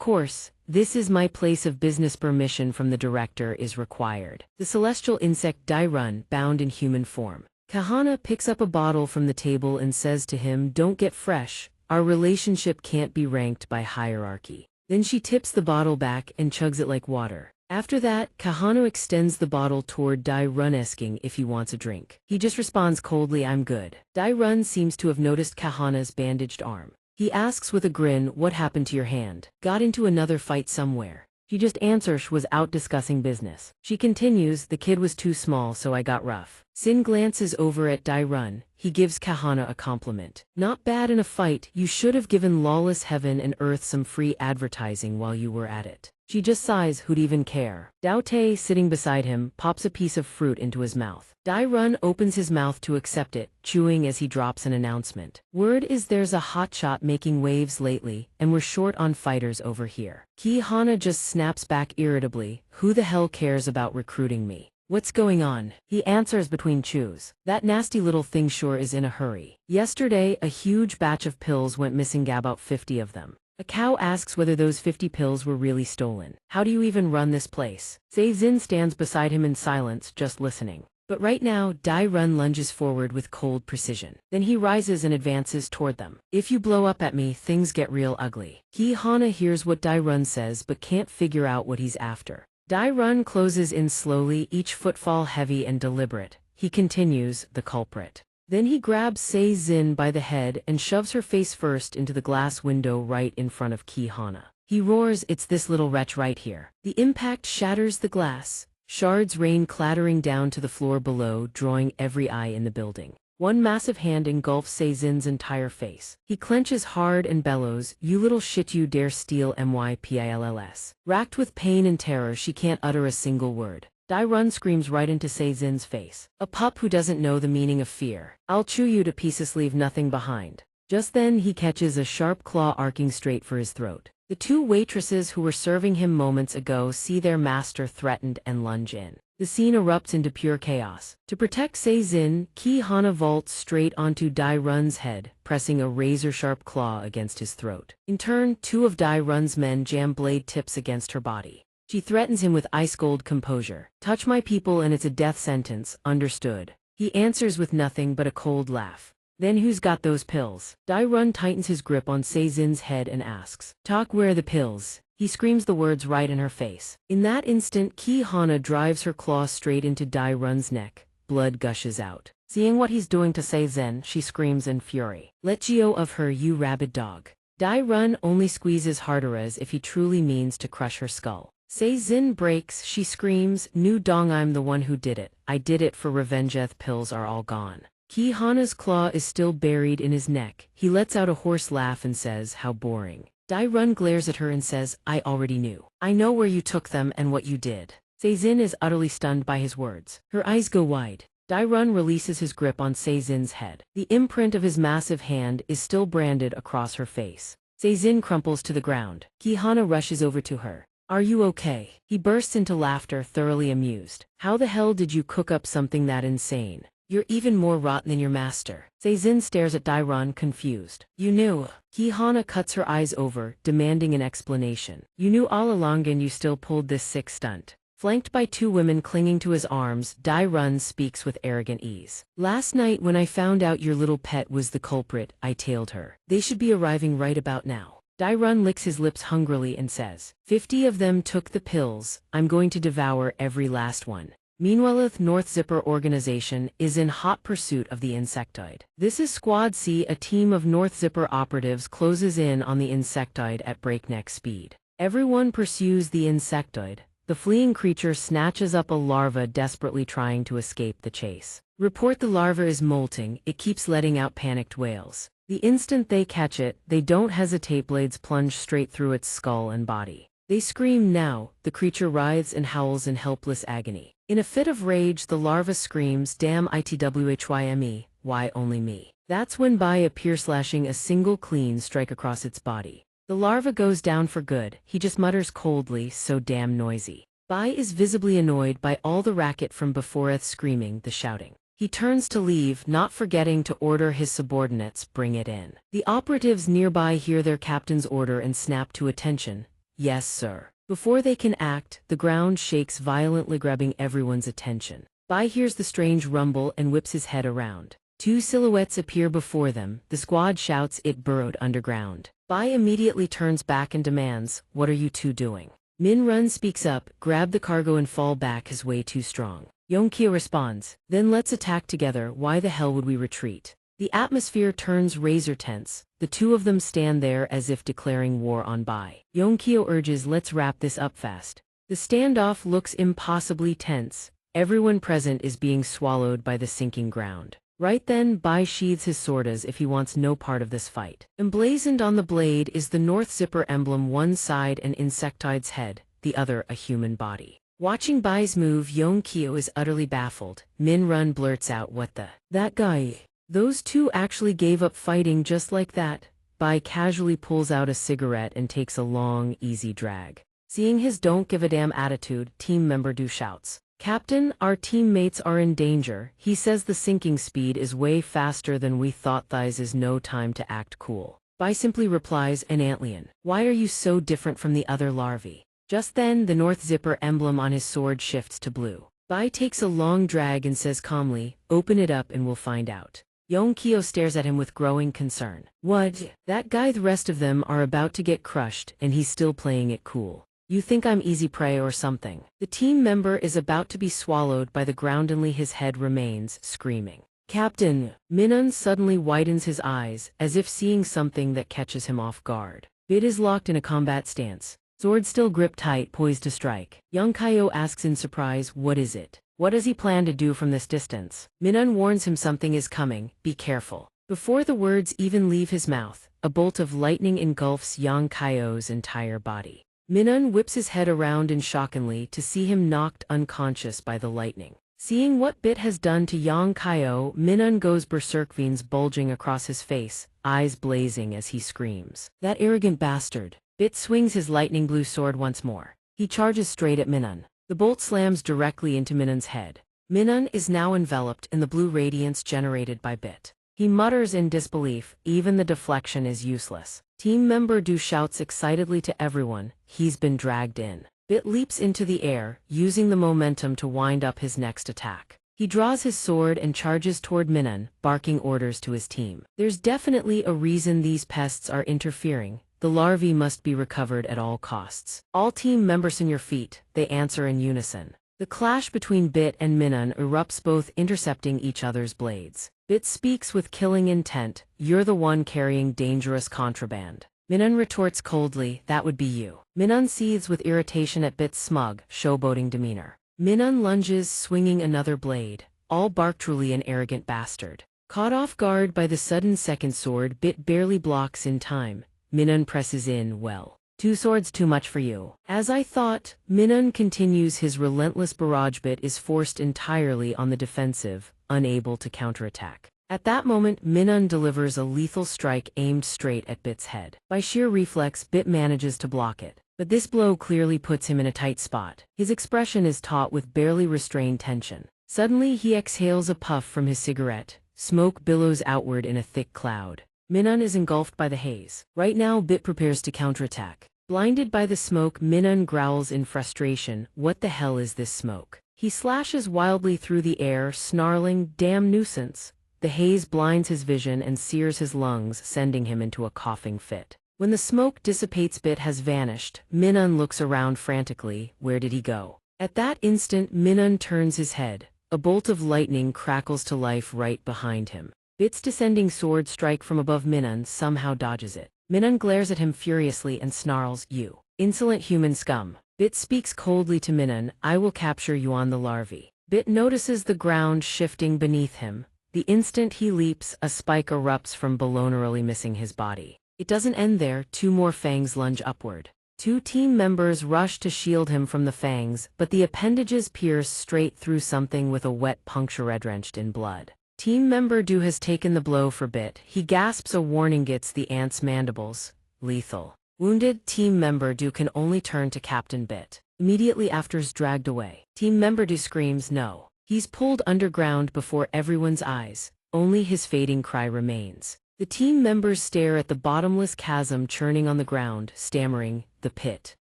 course, this is my place of business. Permission from the director is required." The celestial insect Dai Run, bound in human form. Kahana picks up a bottle from the table and says to him, "Don't get fresh, our relationship can't be ranked by hierarchy." Then she tips the bottle back and chugs it like water. After that, Kahano extends the bottle toward Dai Run, asking if he wants a drink. He just responds coldly, "I'm good." Dai Run seems to have noticed Kahana's bandaged arm. He asks with a grin, "What happened to your hand? Got into another fight somewhere?" She just answers she was out discussing business. She continues, "The kid was too small so I got rough." Sin glances over at Dai Run. He gives Kahana a compliment. "Not bad in a fight. You should have given Lawless Heaven and Earth some free advertising while you were at it." She just sighs, "Who'd even care?" Dao Te, sitting beside him, pops a piece of fruit into his mouth. Dai Run opens his mouth to accept it, chewing as he drops an announcement. "Word is there's a hotshot making waves lately, and we're short on fighters over here." Ki Hana just snaps back irritably, "Who the hell cares about recruiting me? What's going on?" He answers between chews, "That nasty little thing sure is in a hurry. Yesterday, a huge batch of pills went missing, about 50 of them. A cow asks whether those 50 pills were really stolen. How do you even run this place?" Sei Zin stands beside him in silence, just listening. But right now, Dai Run lunges forward with cold precision. Then he rises and advances toward them. "If you blow up at me, things get real ugly." Ki Hana hears what Dai Run says but can't figure out what he's after. Dai Run closes in slowly, each footfall heavy and deliberate. He continues, "The culprit." Then he grabs Sei Zin by the head and shoves her face first into the glass window right in front of Ki Hana. He roars, "It's this little wretch right here." The impact shatters the glass. Shards rain clattering down to the floor below, drawing every eye in the building. One massive hand engulfs Sei Zin's entire face. He clenches hard and bellows, "You little shit, you dare steal my pills." Racked with pain and terror, she can't utter a single word. Dai Run screams right into Sei Zin's face. "A pup who doesn't know the meaning of fear. I'll chew you to pieces, leave nothing behind." Just then he catches a sharp claw arcing straight for his throat. The two waitresses who were serving him moments ago see their master threatened and lunge in. The scene erupts into pure chaos. To protect Sei Zin, Ki Hana vaults straight onto Dai Run's head, pressing a razor-sharp claw against his throat. In turn, two of Dai Run's men jam blade tips against her body. She threatens him with ice-cold composure. "Touch my people and it's a death sentence, understood?" He answers with nothing but a cold laugh. "Then who's got those pills?" Dai Run tightens his grip on Sei Zin's head and asks, "Talk, where are the pills?" He screams the words right in her face. In that instant, Ki Hana drives her claw straight into Dai Run's neck. Blood gushes out. Seeing what he's doing to Sei Zin, she screams in fury, "Let go of her, you rabid dog." Dai Run only squeezes harder as if he truly means to crush her skull. Sei Zin breaks, she screams, "Nu Dong, I'm the one who did it. I did it for revenge. Pills are all gone." Ki Hana's claw is still buried in his neck. He lets out a hoarse laugh and says, "How boring." Dai Run glares at her and says, "I already knew. I know where you took them and what you did." Sei Zin is utterly stunned by his words. Her eyes go wide. Dai Run releases his grip on Sei Zin's head. The imprint of his massive hand is still branded across her face. Sei Zin crumples to the ground. Ki Hana rushes over to her. "Are you okay?" He bursts into laughter, thoroughly amused. "How the hell did you cook up something that insane? You're even more rotten than your master." Sei Zin stares at Dai Run, confused. "You knew?" Ki Hana cuts her eyes over, demanding an explanation. "You knew all along and you still pulled this sick stunt." Flanked by two women clinging to his arms, Dai Run speaks with arrogant ease. "Last night when I found out your little pet was the culprit, I tailed her. They should be arriving right about now." Dairun licks his lips hungrily and says, 50 of them took the pills, I'm going to devour every last one. Meanwhile, the North Zipper organization is in hot pursuit of the insectoid. This is Squad C. A team of North Zipper operatives closes in on the insectoid at breakneck speed. Everyone pursues the insectoid. The fleeing creature snatches up a larva desperately trying to escape the chase. Report the larva is molting, it keeps letting out panicked wails. The instant they catch it, they don't hesitate, blades plunge straight through its skull and body. They scream now, the creature writhes and howls in helpless agony. In a fit of rage, the larva screams, damn itwhyme, why only me? That's when Bai appears, slashing a single clean strike across its body. The larva goes down for good, he just mutters coldly, so damn noisy. Bai is visibly annoyed by all the racket from before, the screaming, the shouting. He turns to leave, not forgetting to order his subordinates, bring it in. The operatives nearby hear their captain's order and snap to attention. Yes, sir. Before they can act, the ground shakes violently, grabbing everyone's attention. Bai hears the strange rumble and whips his head around. Two silhouettes appear before them, the squad shouts it burrowed underground. Bai immediately turns back and demands, what are you two doing? Min Run speaks up, grab the cargo and fall back, his way too strong. Yongkyo responds, then let's attack together, why the hell would we retreat? The atmosphere turns razor tense, the two of them stand there as if declaring war on Bai. Yongkyo urges, let's wrap this up fast. The standoff looks impossibly tense, everyone present is being swallowed by the sinking ground. Right then, Bai sheathes his sword as if he wants no part of this fight. Emblazoned on the blade is the North Zipper emblem, one side an insectoid's head, the other a human body. Watching Bai's move, Yongkyo is utterly baffled. Min Run blurts out, what the? That guy. Those two actually gave up fighting just like that. Bai casually pulls out a cigarette and takes a long, easy drag. Seeing his don't give a damn attitude, team member Du shouts, Captain, our teammates are in danger. He says the sinking speed is way faster than we thought. Thighs is no time to act cool. Bai simply replies, an antlion. Why are you so different from the other larvae? Just then, the North Zipper emblem on his sword shifts to blue. Bai takes a long drag and says calmly, open it up and we'll find out. Yongkyo stares at him with growing concern. What? That guy? The rest of them are about to get crushed, and he's still playing it cool. You think I'm easy prey or something? The team member is about to be swallowed by the ground, only his head remains, screaming. Captain! Minun suddenly widens his eyes, as if seeing something that catches him off guard. Bit is locked in a combat stance. Sword still gripped tight, poised to strike. Yongkyo asks in surprise, what is it? What does he plan to do from this distance? Minun warns him something is coming, be careful. Before the words even leave his mouth, a bolt of lightning engulfs Yongkyo's entire body. Minun whips his head around in shockingly to see him knocked unconscious by the lightning. Seeing what Bit has done to Yongkyo, Minun goes berserk, veins bulging across his face, eyes blazing as he screams. That arrogant bastard. Bit swings his lightning blue sword once more. He charges straight at Minun. The bolt slams directly into Minun's head. Minun is now enveloped in the blue radiance generated by Bit. He mutters in disbelief, even the deflection is useless. Team member Du shouts excitedly to everyone, he's been dragged in. Bit leaps into the air, using the momentum to wind up his next attack. He draws his sword and charges toward Minun, barking orders to his team. There's definitely a reason these pests are interfering. The larvae must be recovered at all costs. All team members on your feet, they answer in unison. The clash between Bit and Minun erupts, both intercepting each other's blades. Bit speaks with killing intent, you're the one carrying dangerous contraband. Minun retorts coldly, that would be you. Minun seethes with irritation at Bit's smug, showboating demeanor. Minun lunges, swinging another blade. All bark, truly an arrogant bastard. Caught off guard by the sudden second sword, Bit barely blocks in time. Minun presses in, well. Two swords too much for you. As I thought, Minun continues his relentless barrage. Bit is forced entirely on the defensive, unable to counterattack. At that moment, Minun delivers a lethal strike aimed straight at Bit's head. By sheer reflex, Bit manages to block it. But this blow clearly puts him in a tight spot. His expression is taut with barely restrained tension. Suddenly, he exhales a puff from his cigarette. Smoke billows outward in a thick cloud. Minun is engulfed by the haze. Right now, Bit prepares to counterattack. Blinded by the smoke, Minun growls in frustration, what the hell is this smoke? He slashes wildly through the air, snarling, damn nuisance. The haze blinds his vision and sears his lungs, sending him into a coughing fit. When the smoke dissipates, Bit has vanished. Minun looks around frantically. Where did he go? At that instant, Minun turns his head. A bolt of lightning crackles to life right behind him. Bit's descending sword strike from above Minun somehow dodges it. Minun glares at him furiously and snarls, "You insolent human scum." Bit speaks coldly to Minun, "I will capture Yuan the larvae." Bit notices the ground shifting beneath him. The instant he leaps, a spike erupts from below, narrowly missing his body. It doesn't end there, 2 more fangs lunge upward. 2 team members rush to shield him from the fangs, but the appendages pierce straight through something with a wet puncture red-drenched in blood. Team member Do has taken the blow for Bit. He gasps a warning, gets the ant's mandibles. Lethal. Wounded, team member Do can only turn to Captain Bit. Immediately after is dragged away. Team member Do screams no. He's pulled underground before everyone's eyes. Only his fading cry remains. The team members stare at the bottomless chasm churning on the ground, stammering, "The pit."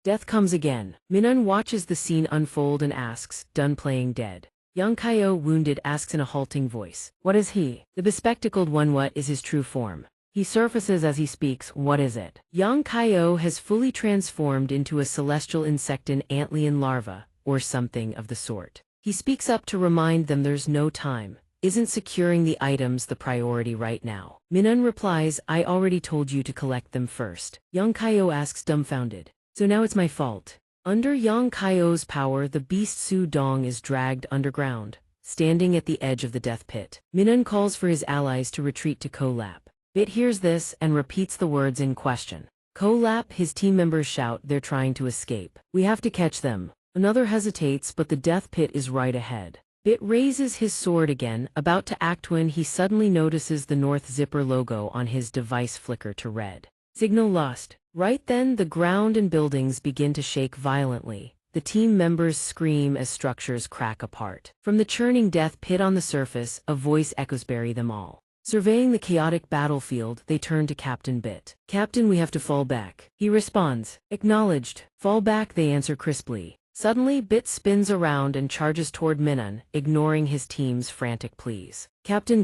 Death comes again. Minun watches the scene unfold and asks, "Done playing dead?" Xianxia, wounded, asks in a halting voice, "What is he?" The bespectacled one, "What is his true form?" He surfaces as he speaks, "What is it?" Xianxia has fully transformed into a celestial insectan antlion larva, or something of the sort. He speaks up to remind them there's no time. Isn't securing the items the priority right now? Minun replies, "I already told you to collect them first." Xianxia asks, dumbfounded, "So now it's my fault?" Under Xianxia's power, the beast Su Dong is dragged underground, standing at the edge of the death pit. Minun calls for his allies to retreat to Kolap. Bit hears this and repeats the words in question. Kolap, his team members shout, "They're trying to escape. We have to catch them." Another hesitates, but the death pit is right ahead. Bit raises his sword again, about to act when he suddenly notices the North Zipper logo on his device flicker to red. Signal lost. Right then, the ground and buildings begin to shake violently. The team members scream as structures crack apart. From the churning death pit on the surface, a voice echoes, "Bury them all." Surveying the chaotic battlefield, they turn to Captain Bit. "Captain, we have to fall back." He responds, "Acknowledged." "Fall back," they answer crisply. Suddenly, Bit spins around and charges toward Minun, ignoring his team's frantic pleas. Captain,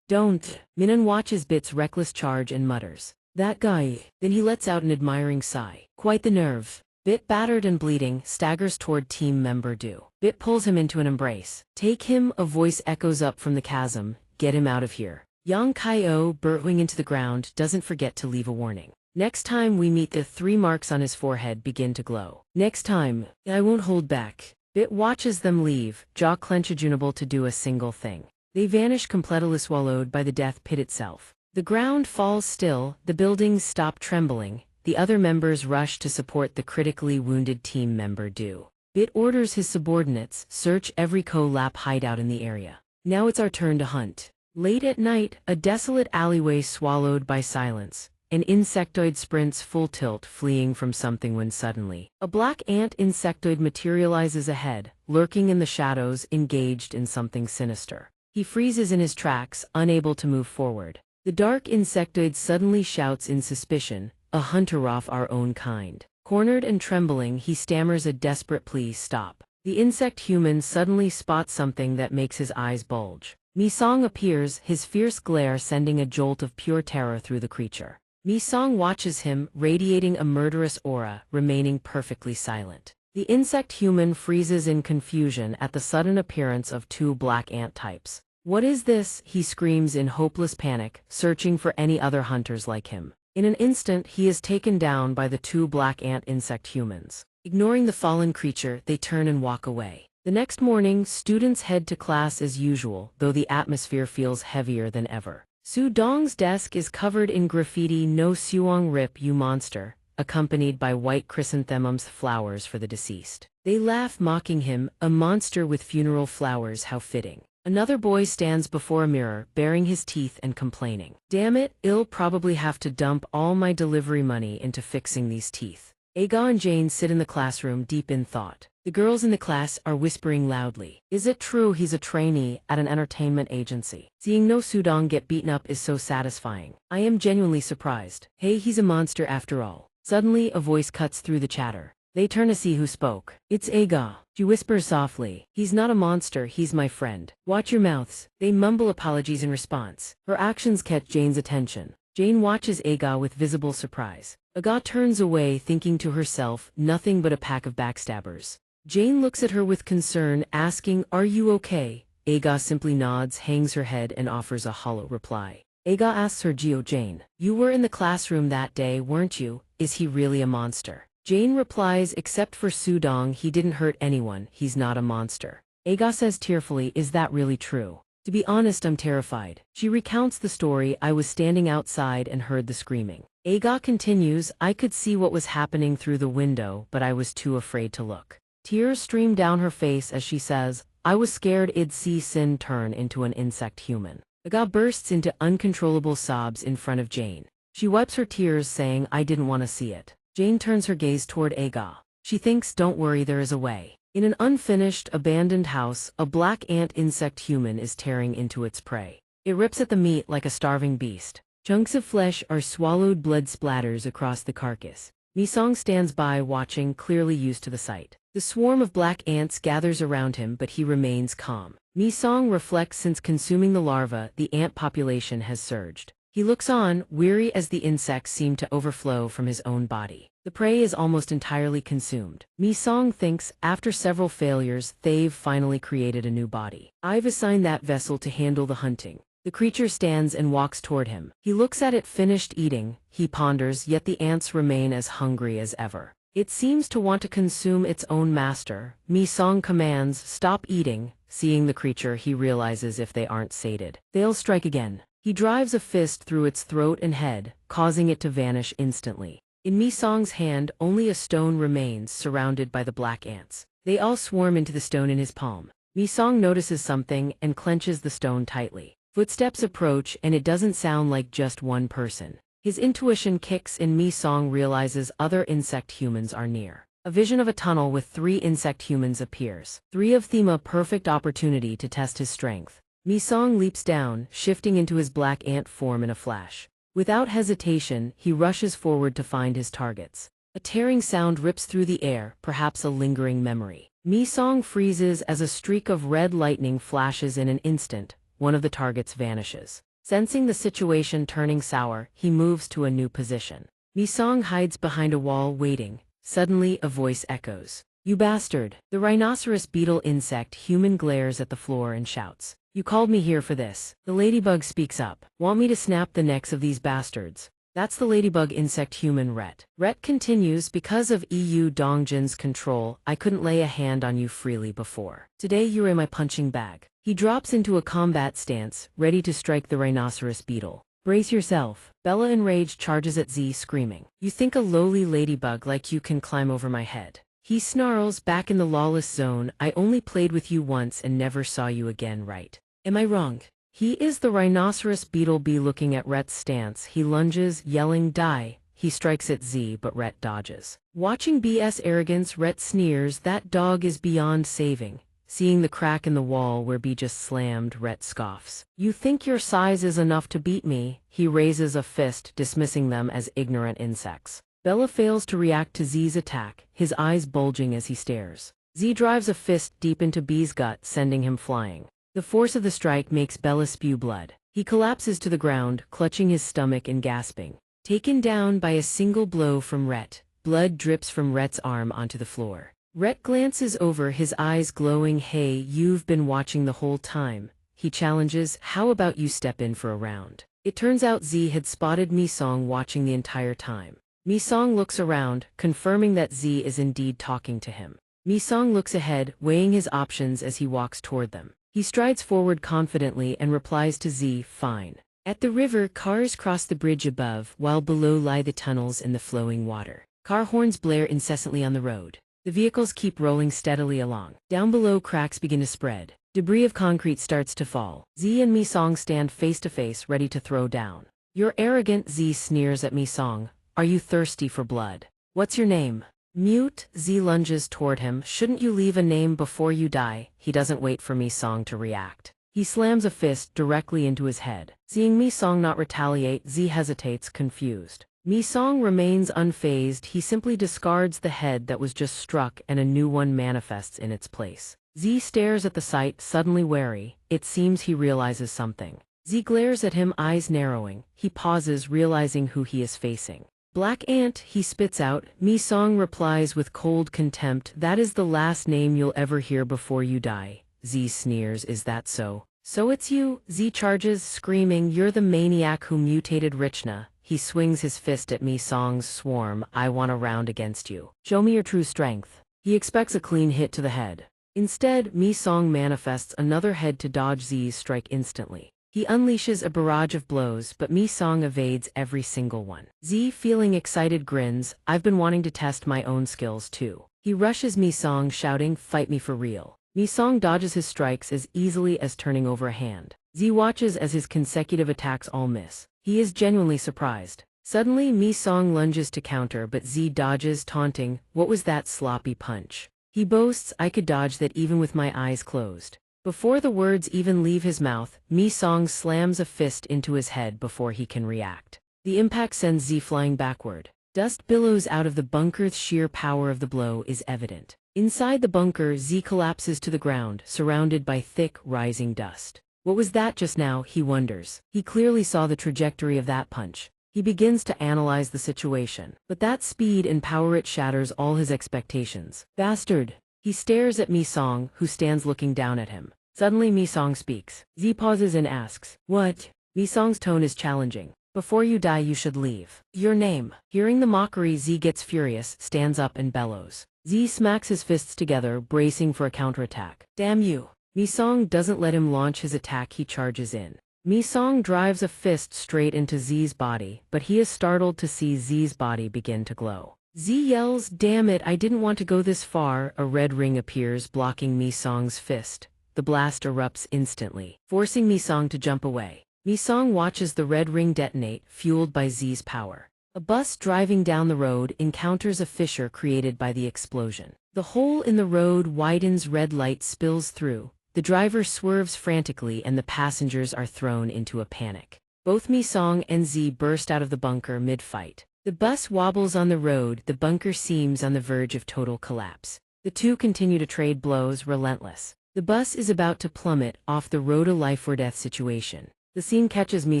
don't." Minun watches Bit's reckless charge and mutters, "That guy." Then he lets out an admiring sigh. "Quite the nerve." Bit, battered and bleeding, staggers toward team member Do. Bit pulls him into an embrace. "Take him," a voice echoes up from the chasm. "Get him out of here." Xianxia, burrowing into the ground, doesn't forget to leave a warning. "Next time we meet," the 3 marks on his forehead begin to glow. "Next time, I won't hold back." Bit watches them leave, jaw clenched, unable to do a single thing. They vanish, completely swallowed by the death pit itself. The ground falls still, the buildings stop trembling. The other members rush to support the critically wounded team member Do. Bit orders his subordinates, "Search every Kolap hideout in the area. Now it's our turn to hunt." Late at night, a desolate alleyway swallowed by silence. An insectoid sprints full tilt, fleeing from something, when suddenly, a black ant insectoid materializes ahead, lurking in the shadows, engaged in something sinister. He freezes in his tracks, unable to move forward. The dark insectoid suddenly shouts in suspicion, "A hunter off our own kind." Cornered and trembling, he stammers a desperate plea, "Stop." The insect human suddenly spots something that makes his eyes bulge. Mi-song appears, his fierce glare sending a jolt of pure terror through the creature. Mi-song watches him, radiating a murderous aura, remaining perfectly silent. The insect human freezes in confusion at the sudden appearance of 2 black ant types. "What is this?" he screams in hopeless panic, searching for any other hunters like him. In an instant, he is taken down by the 2 black ant insect humans. Ignoring the fallen creature, they turn and walk away. The next morning, students head to class as usual, though the atmosphere feels heavier than ever. Su Dong's desk is covered in graffiti, "No Suong Rip, you monster," accompanied by white chrysanthemums, flowers for the deceased. They laugh, mocking him, "A monster with funeral flowers, how fitting." Another boy stands before a mirror, baring his teeth and complaining, "Damn it, I'll probably have to dump all my delivery money into fixing these teeth." Aga and Jane sit in the classroom, deep in thought. The girls in the class are whispering loudly, "Is it true he's a trainee at an entertainment agency? Seeing No Sudong get beaten up is so satisfying. I am genuinely surprised. Hey, he's a monster after all." Suddenly, a voice cuts through the chatter. They turn to see who spoke. It's Aga. She whispers softly, "He's not a monster, he's my friend. Watch your mouths." They mumble apologies in response. Her actions catch Jane's attention. Jane watches Aga with visible surprise. Aga turns away, thinking to herself, nothing but a pack of backstabbers. Jane looks at her with concern, asking, "Are you okay?" Aga simply nods, hangs her head, and offers a hollow reply. Aga asks her, Jane, "You were in the classroom that day, weren't you? Is he really a monster?" Jane replies, "Except for Sudong, he didn't hurt anyone, he's not a monster." Aga says tearfully, "Is that really true?" "To be honest, I'm terrified." She recounts the story, "I was standing outside and heard the screaming." Aga continues, "I could see what was happening through the window, but I was too afraid to look." Tears stream down her face as she says, "I was scared I'd see Sin turn into an insect human." Aga bursts into uncontrollable sobs in front of Jane. She wipes her tears, saying, "I didn't want to see it." Jane turns her gaze toward Aga. She thinks, "Don't worry, there is a way." In an unfinished, abandoned house, a black ant insect human is tearing into its prey. It rips at the meat like a starving beast. Chunks of flesh are swallowed, blood splatters across the carcass. Misong stands by watching, clearly used to the sight. The swarm of black ants gathers around him, but he remains calm. Misong reflects, since consuming the larva, the ant population has surged. He looks on, weary as the insects seem to overflow from his own body. The prey is almost entirely consumed. Misong thinks, after several failures, they've finally created a new body. "I've assigned that vessel to handle the hunting." The creature stands and walks toward him. He looks at it finished eating. He ponders, yet the ants remain as hungry as ever. It seems to want to consume its own master. Misong commands, "Stop eating." Seeing the creature, he realizes if they aren't sated, they'll strike again. He drives a fist through its throat and head, causing it to vanish instantly. In Misong's hand, only a stone remains, surrounded by the black ants. They all swarm into the stone in his palm. Misong notices something and clenches the stone tightly. Footsteps approach, and it doesn't sound like just one person. His intuition kicks in. Misong realizes other insect humans are near. A vision of a tunnel with 3 insect humans appears. 3 of them, a perfect opportunity to test his strength. Misong leaps down, shifting into his black ant form in a flash. Without hesitation, he rushes forward to find his targets. A tearing sound rips through the air, perhaps a lingering memory. Misong freezes as a streak of red lightning flashes in an instant. One of the targets vanishes. Sensing the situation turning sour, he moves to a new position. Misong hides behind a wall, waiting. Suddenly, a voice echoes. "You bastard!" The rhinoceros beetle insect human glares at the floor and shouts, "You called me here for this." The ladybug speaks up. "Want me to snap the necks of these bastards?" That's the ladybug insect human Rhett. Rhett continues, "Because of EU Dongjin's control, I couldn't lay a hand on you freely before. Today you're in my punching bag." He drops into a combat stance, ready to strike the rhinoceros beetle. "Brace yourself." Bella, enraged, charges at Z, screaming, "You think a lowly ladybug like you can climb over my head?" He snarls, back in the lawless zone, "I only played with you once and never saw you again, right? Am I wrong?" He is the rhinoceros beetle B. Looking at Rhett's stance, he lunges, yelling, "Die!" He strikes at Z, but Rhett dodges. Watching B's arrogance, Rhett sneers, "That dog is beyond saving." Seeing the crack in the wall where B just slammed, Rhett scoffs. "You think your size is enough to beat me?" He raises a fist, dismissing them as ignorant insects. Bella fails to react to Z's attack, his eyes bulging as he stares. Z drives a fist deep into B's gut, sending him flying. The force of the strike makes Bella spew blood. He collapses to the ground, clutching his stomach and gasping. Taken down by a single blow from Rhett, blood drips from Rhett's arm onto the floor. Rhett glances over, his eyes glowing. "Hey, you've been watching the whole time." He challenges, "How about you step in for a round?" It turns out Z had spotted Misong watching the entire time. Misong looks around, confirming that Z is indeed talking to him. Misong looks ahead, weighing his options as he walks toward them. He strides forward confidently and replies to Z, "Fine." At the river, cars cross the bridge above, while below lie the tunnels in the flowing water. Car horns blare incessantly on the road. The vehicles keep rolling steadily along. Down below, cracks begin to spread. Debris of concrete starts to fall. Z and Misong stand face to face, ready to throw down. "You're arrogant," Z sneers at Misong. "Are you thirsty for blood? What's your name?" "Mute." Z lunges toward him. "Shouldn't you leave a name before you die?" He doesn't wait for Misong to react. He slams a fist directly into his head. Seeing Misong not retaliate, Z hesitates, confused. Misong remains unfazed. He simply discards the head that was just struck, and a new one manifests in its place. Z stares at the sight, suddenly wary. It seems he realizes something. Z glares at him, eyes narrowing. He pauses, realizing who he is facing. Black Ant, he spits out. Mi Song replies with cold contempt, that is the last name you'll ever hear before you die. Z sneers, is that so? So it's you? Z charges, screaming, you're the maniac who mutated Richna. He swings his fist at Mi Song's swarm, I want a round against you. Show me your true strength. He expects a clean hit to the head. Instead, Mi Song manifests another head to dodge Z's strike instantly. He unleashes a barrage of blows, but Mi Song evades every single one. Z, feeling excited, grins, I've been wanting to test my own skills too. He rushes Mi Song, shouting, fight me for real. Mi Song dodges his strikes as easily as turning over a hand. Z watches as his consecutive attacks all miss. He is genuinely surprised. Suddenly, Mi Song lunges to counter, but Z dodges, taunting, what was that sloppy punch? He boasts, I could dodge that even with my eyes closed. Before the words even leave his mouth, Mi Song slams a fist into his head before he can react. The impact sends Z flying backward. Dust billows out of the bunker. The sheer power of the blow is evident. Inside the bunker, Z collapses to the ground, surrounded by thick, rising dust. What was that just now, he wonders. He clearly saw the trajectory of that punch. He begins to analyze the situation. But that speed and power, it shatters all his expectations. Bastard! He stares at Mi Song, who stands looking down at him. Suddenly Mi Song speaks. Z pauses and asks, what? Mi Song's tone is challenging. Before you die you should leave. Your name. Hearing the mockery, Z gets furious, stands up and bellows. Z smacks his fists together, bracing for a counterattack. Damn you! Mi Song doesn't let him launch his attack, he charges in. Mi Song drives a fist straight into Z's body, but he is startled to see Z's body begin to glow. Z yells, damn it, I didn't want to go this far. A red ring appears, blocking Mi Song's fist. The blast erupts instantly, forcing Mi Song to jump away. Mi Song watches the red ring detonate, fueled by Z's power. A bus driving down the road encounters a fissure created by the explosion. The hole in the road widens, red light spills through. The driver swerves frantically and the passengers are thrown into a panic. Both Mi Song and Z burst out of the bunker mid-fight. The bus wobbles on the road, the bunker seems on the verge of total collapse. The two continue to trade blows, relentless. The bus is about to plummet off the road, a life-or-death situation. The scene catches Mi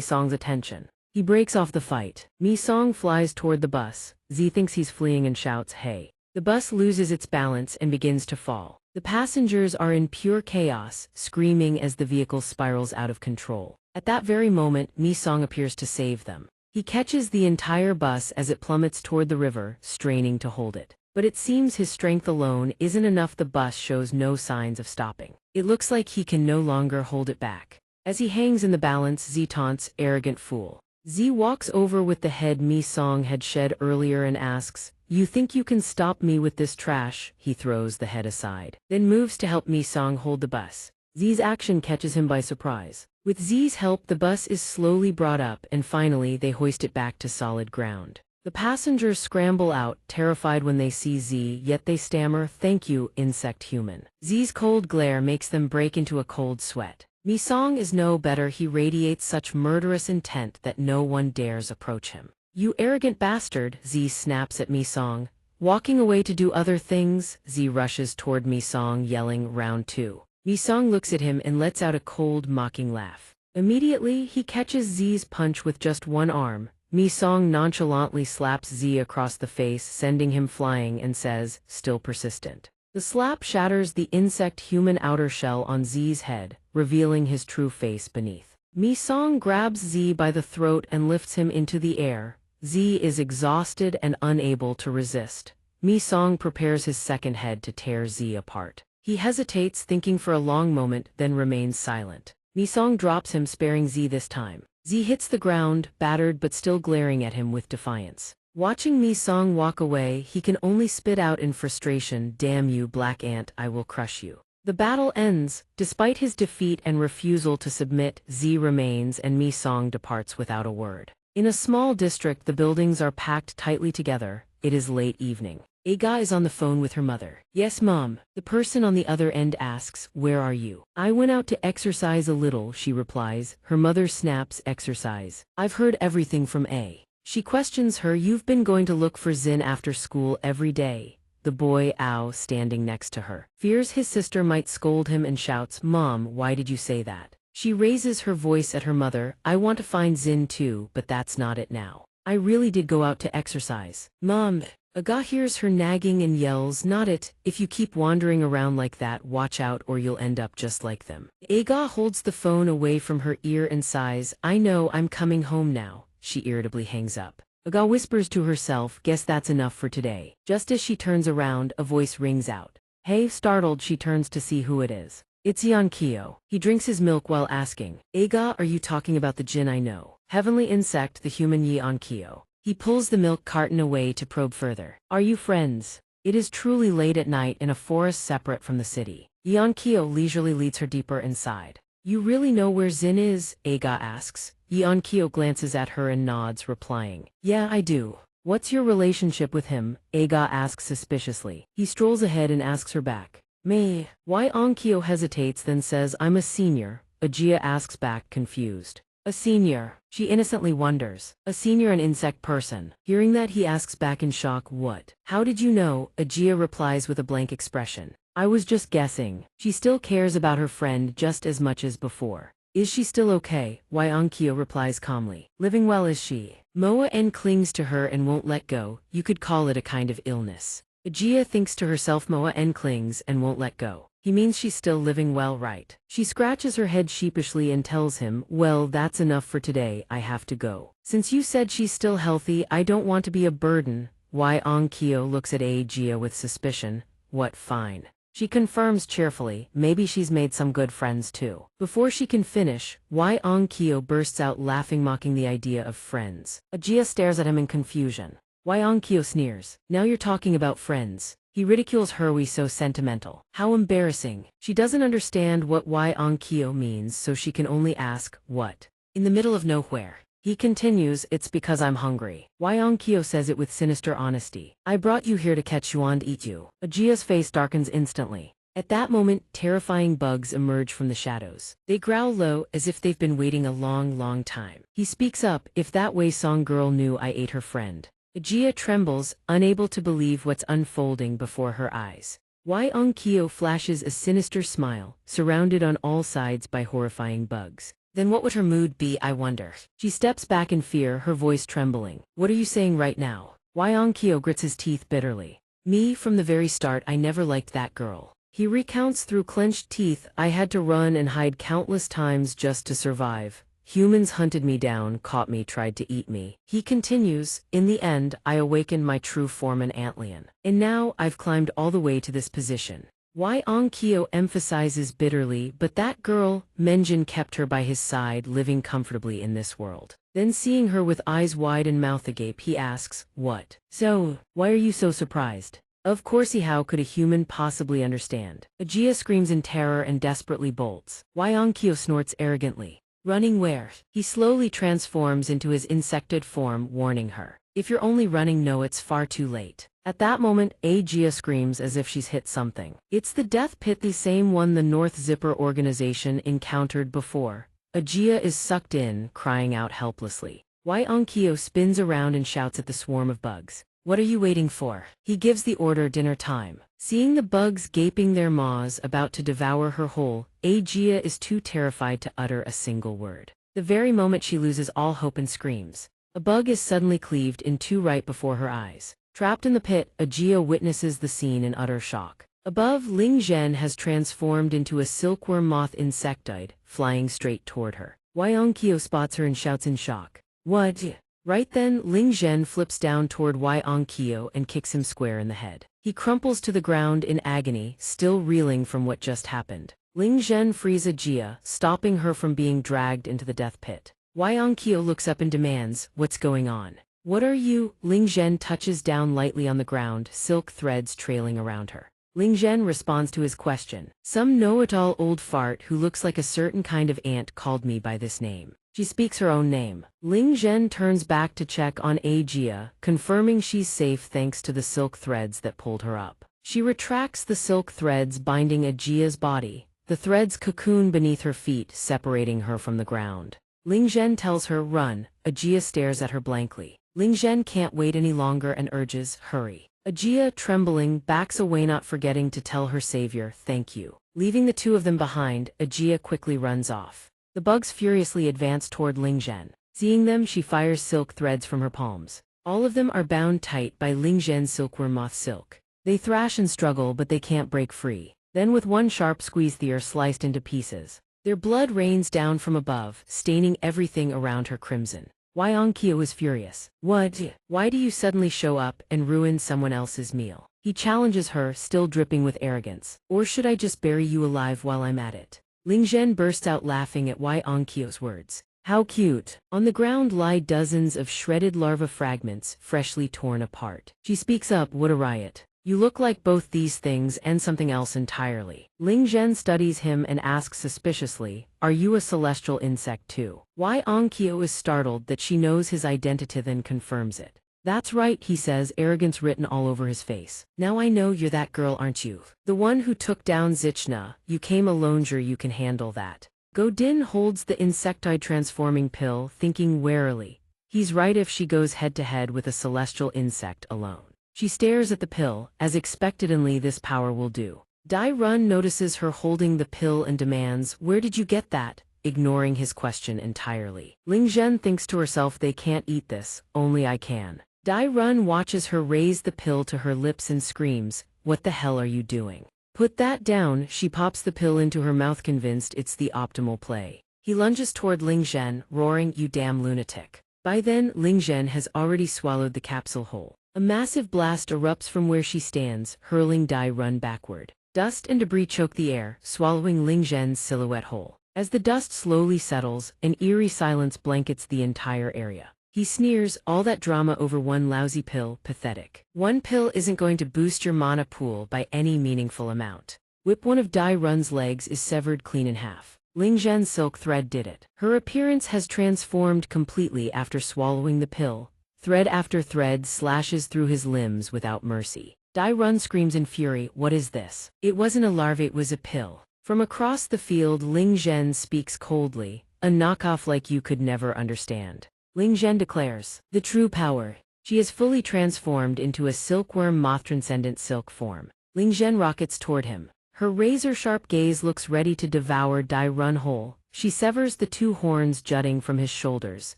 Song's attention. He breaks off the fight. Mi Song flies toward the bus. Z thinks he's fleeing and shouts, hey. The bus loses its balance and begins to fall. The passengers are in pure chaos, screaming as the vehicle spirals out of control. At that very moment, Mi Song appears to save them. He catches the entire bus as it plummets toward the river, straining to hold it. But it seems his strength alone isn't enough. The bus shows no signs of stopping. It looks like he can no longer hold it back. As he hangs in the balance, Z taunts, arrogant fool. Z walks over with the head Mi Song had shed earlier and asks, you think you can stop me with this trash? He throws the head aside, then moves to help Mi Song hold the bus. Z's action catches him by surprise. With Z's help, the bus is slowly brought up and finally they hoist it back to solid ground. The passengers scramble out, terrified when they see Z, yet they stammer, thank you, insect human. Z's cold glare makes them break into a cold sweat. Mi Song is no better. He radiates such murderous intent that no one dares approach him. You arrogant bastard, Z snaps at Mi Song. Walking away to do other things, Z rushes toward Mi Song, yelling, round two. Mi Song looks at him and lets out a cold, mocking laugh. Immediately, he catches Z's punch with just one arm. Mi Song nonchalantly slaps Z across the face, sending him flying, and says, still persistent. The slap shatters the insect-human outer shell on Z's head, revealing his true face beneath. Mi Song grabs Z by the throat and lifts him into the air. Z is exhausted and unable to resist. Mi Song prepares his second head to tear Z apart. He hesitates, thinking for a long moment, then remains silent. Mi Song drops him, sparing Z this time. Z hits the ground, battered but still glaring at him with defiance. Watching Mi Song walk away, he can only spit out in frustration, damn you, Black Ant, I will crush you. The battle ends. Despite his defeat and refusal to submit, Z remains and Mi Song departs without a word. In a small district, the buildings are packed tightly together. It is late evening. Aga is on the phone with her mother. Yes, Mom. The person on the other end asks, where are you? I went out to exercise a little, she replies. Her mother snaps, exercise. I've heard everything from A. She questions her, you've been going to look for Zin after school every day. The boy, Ao, standing next to her, fears his sister might scold him and shouts, Mom, why did you say that? She raises her voice at her mother. I want to find Zin too, but that's not it now. I really did go out to exercise. Mom. Aga hears her nagging and yells, not it, if you keep wandering around like that, watch out or you'll end up just like them. Aga holds the phone away from her ear and sighs, I know, I'm coming home now. She irritably hangs up. Aga whispers to herself, guess that's enough for today. Just as she turns around, a voice rings out. Hey, startled, she turns to see who it is. It's xianxia. He drinks his milk while asking, Aga, are you talking about the jinn I know? Heavenly insect, the human xianxia. He pulls the milk carton away to probe further. Are you friends? It is truly late at night in a forest separate from the city. Xianxia leisurely leads her deeper inside. You really know where Zin is? Aga asks. Xianxia glances at her and nods, replying, yeah, I do. What's your relationship with him? Aga asks suspiciously. He strolls ahead and asks her back. Me. Xianxia hesitates, then says, I'm a senior. Aga asks back, confused. A senior. She innocently wonders. A senior, an insect person. Hearing that, he asks back in shock, what? How did you know? Aga replies with a blank expression. I was just guessing. She still cares about her friend just as much as before. Is she still okay? Xianxia replies calmly. Living well, is she? Moa N clings to her and won't let go. You could call it a kind of illness. Aga thinks to herself, Moa N clings and won't let go. He means she's still living well, right? She scratches her head sheepishly and tells him, well, that's enough for today, I have to go. Since you said she's still healthy, I don't want to be a burden. Xianxia looks at Aga with suspicion. What, fine. She confirms cheerfully, maybe she's made some good friends too. Before she can finish, Xianxia bursts out laughing, mocking the idea of friends. Aga stares at him in confusion. Xianxia sneers. Now you're talking about friends. He ridicules her, we so sentimental. How embarrassing. She doesn't understand what Xianxia means, so she can only ask, what? In the middle of nowhere. He continues, it's because I'm hungry. Xianxia says it with sinister honesty. I brought you here to catch you and eat you. Aga's face darkens instantly. At that moment, terrifying bugs emerge from the shadows. They growl low, as if they've been waiting a long time. He speaks up, if that way Song girl knew I ate her friend. Aga trembles, unable to believe what's unfolding before her eyes. Xianxia flashes a sinister smile, surrounded on all sides by horrifying bugs. Then what would her mood be, I wonder? She steps back in fear, her voice trembling. What are you saying right now? Xianxia grits his teeth bitterly. Me, from the very start, I never liked that girl. He recounts through clenched teeth, I had to run and hide countless times just to survive. Humans hunted me down, caught me, tried to eat me. He continues, in the end, I awakened my true form, an antlion. And now, I've climbed all the way to this position. Xianxia emphasizes bitterly, but that girl, Menjin kept her by his side, living comfortably in this world. Then seeing her with eyes wide and mouth agape, he asks, what? So, why are you so surprised? Of course, how could a human possibly understand? Aga screams in terror and desperately bolts. Xianxia snorts arrogantly. Running where? He slowly transforms into his insectoid form, warning her. If you're only running, no, it's far too late. At that moment, Aga screams as if she's hit something. It's the death pit, the same one the North Zipper organization encountered before. Aga is sucked in, crying out helplessly. Xianxia spins around and shouts at the swarm of bugs. What are you waiting for? He gives the order, dinner time. Seeing the bugs gaping their maws about to devour her whole, Aga is too terrified to utter a single word. The very moment she loses all hope and screams. A bug is suddenly cleaved in two right before her eyes. Trapped in the pit, Aga witnesses the scene in utter shock. Above, Ling Zhen has transformed into a silkworm moth insectoid, flying straight toward her. Xianxia spots her and shouts in shock. What? Right then, Ling Zhen flips down toward Xianxia and kicks him square in the head. He crumples to the ground in agony, still reeling from what just happened. Ling Zhen frees Aga, stopping her from being dragged into the death pit. Xianxia looks up and demands, what's going on? What are you? Ling Zhen touches down lightly on the ground, silk threads trailing around her. Ling Zhen responds to his question. Some know-it-all old fart who looks like a certain kind of ant called me by this name. She speaks her own name. Ling Zhen turns back to check on Aga, confirming she's safe thanks to the silk threads that pulled her up. She retracts the silk threads binding Aga's body. The threads cocoon beneath her feet, separating her from the ground. Ling Zhen tells her, run. Aga stares at her blankly. Ling Zhen can't wait any longer and urges, hurry. Aga, trembling, backs away, not forgetting to tell her savior, thank you. Leaving the two of them behind, Aga quickly runs off. The bugs furiously advance toward Ling Zhen. Seeing them, she fires silk threads from her palms. All of them are bound tight by Ling Zhen's silkworm moth silk. They thrash and struggle, but they can't break free. Then with one sharp squeeze they are sliced into pieces. Their blood rains down from above, staining everything around her crimson. Xianxia was furious. What? Why do you suddenly show up and ruin someone else's meal? He challenges her, still dripping with arrogance. Or should I just bury you alive while I'm at it? Ling Zhen bursts out laughing at Xianxia's words. How cute! On the ground lie dozens of shredded larva fragments, freshly torn apart. She speaks up, what a riot. You look like both these things and something else entirely. Ling Zhen studies him and asks suspiciously, are you a celestial insect too? Xianxia is startled that she knows his identity, then confirms it. That's right, he says, arrogance written all over his face. Now I know you're that girl, aren't you? The one who took down Zichna. You came alone, sure you can handle that. Godin holds the insectoid transforming pill, thinking warily. He's right if she goes head-to-head with a celestial insect alone. She stares at the pill, as expectantly this power will do. Dai Run notices her holding the pill and demands, where did you get that? Ignoring his question entirely. Ling Zhen thinks to herself, they can't eat this, only I can. Dai Run watches her raise the pill to her lips and screams, what the hell are you doing? Put that down. She pops the pill into her mouth, convinced it's the optimal play. He lunges toward Ling Zhen, roaring, you damn lunatic. By then, Ling Zhen has already swallowed the capsule whole. A massive blast erupts from where she stands, hurling Dai Run backward. Dust and debris choke the air, swallowing Ling Zhen's silhouette whole. As the dust slowly settles, an eerie silence blankets the entire area. He sneers, all that drama over one lousy pill, pathetic. One pill isn't going to boost your mana pool by any meaningful amount. Whip, one of Dai Run's legs is severed clean in half. Ling Zhen's silk thread did it. Her appearance has transformed completely after swallowing the pill. Thread after thread slashes through his limbs without mercy. Dai Run screams in fury, what is this? It wasn't a larva, it was a pill. From across the field, Ling Zhen speaks coldly, a knockoff like you could never understand. Ling Zhen declares, the true power. She is fully transformed into a silkworm moth transcendent silk form. Ling Zhen rockets toward him. Her razor-sharp gaze looks ready to devour Dai Run whole. She severs the two horns jutting from his shoulders.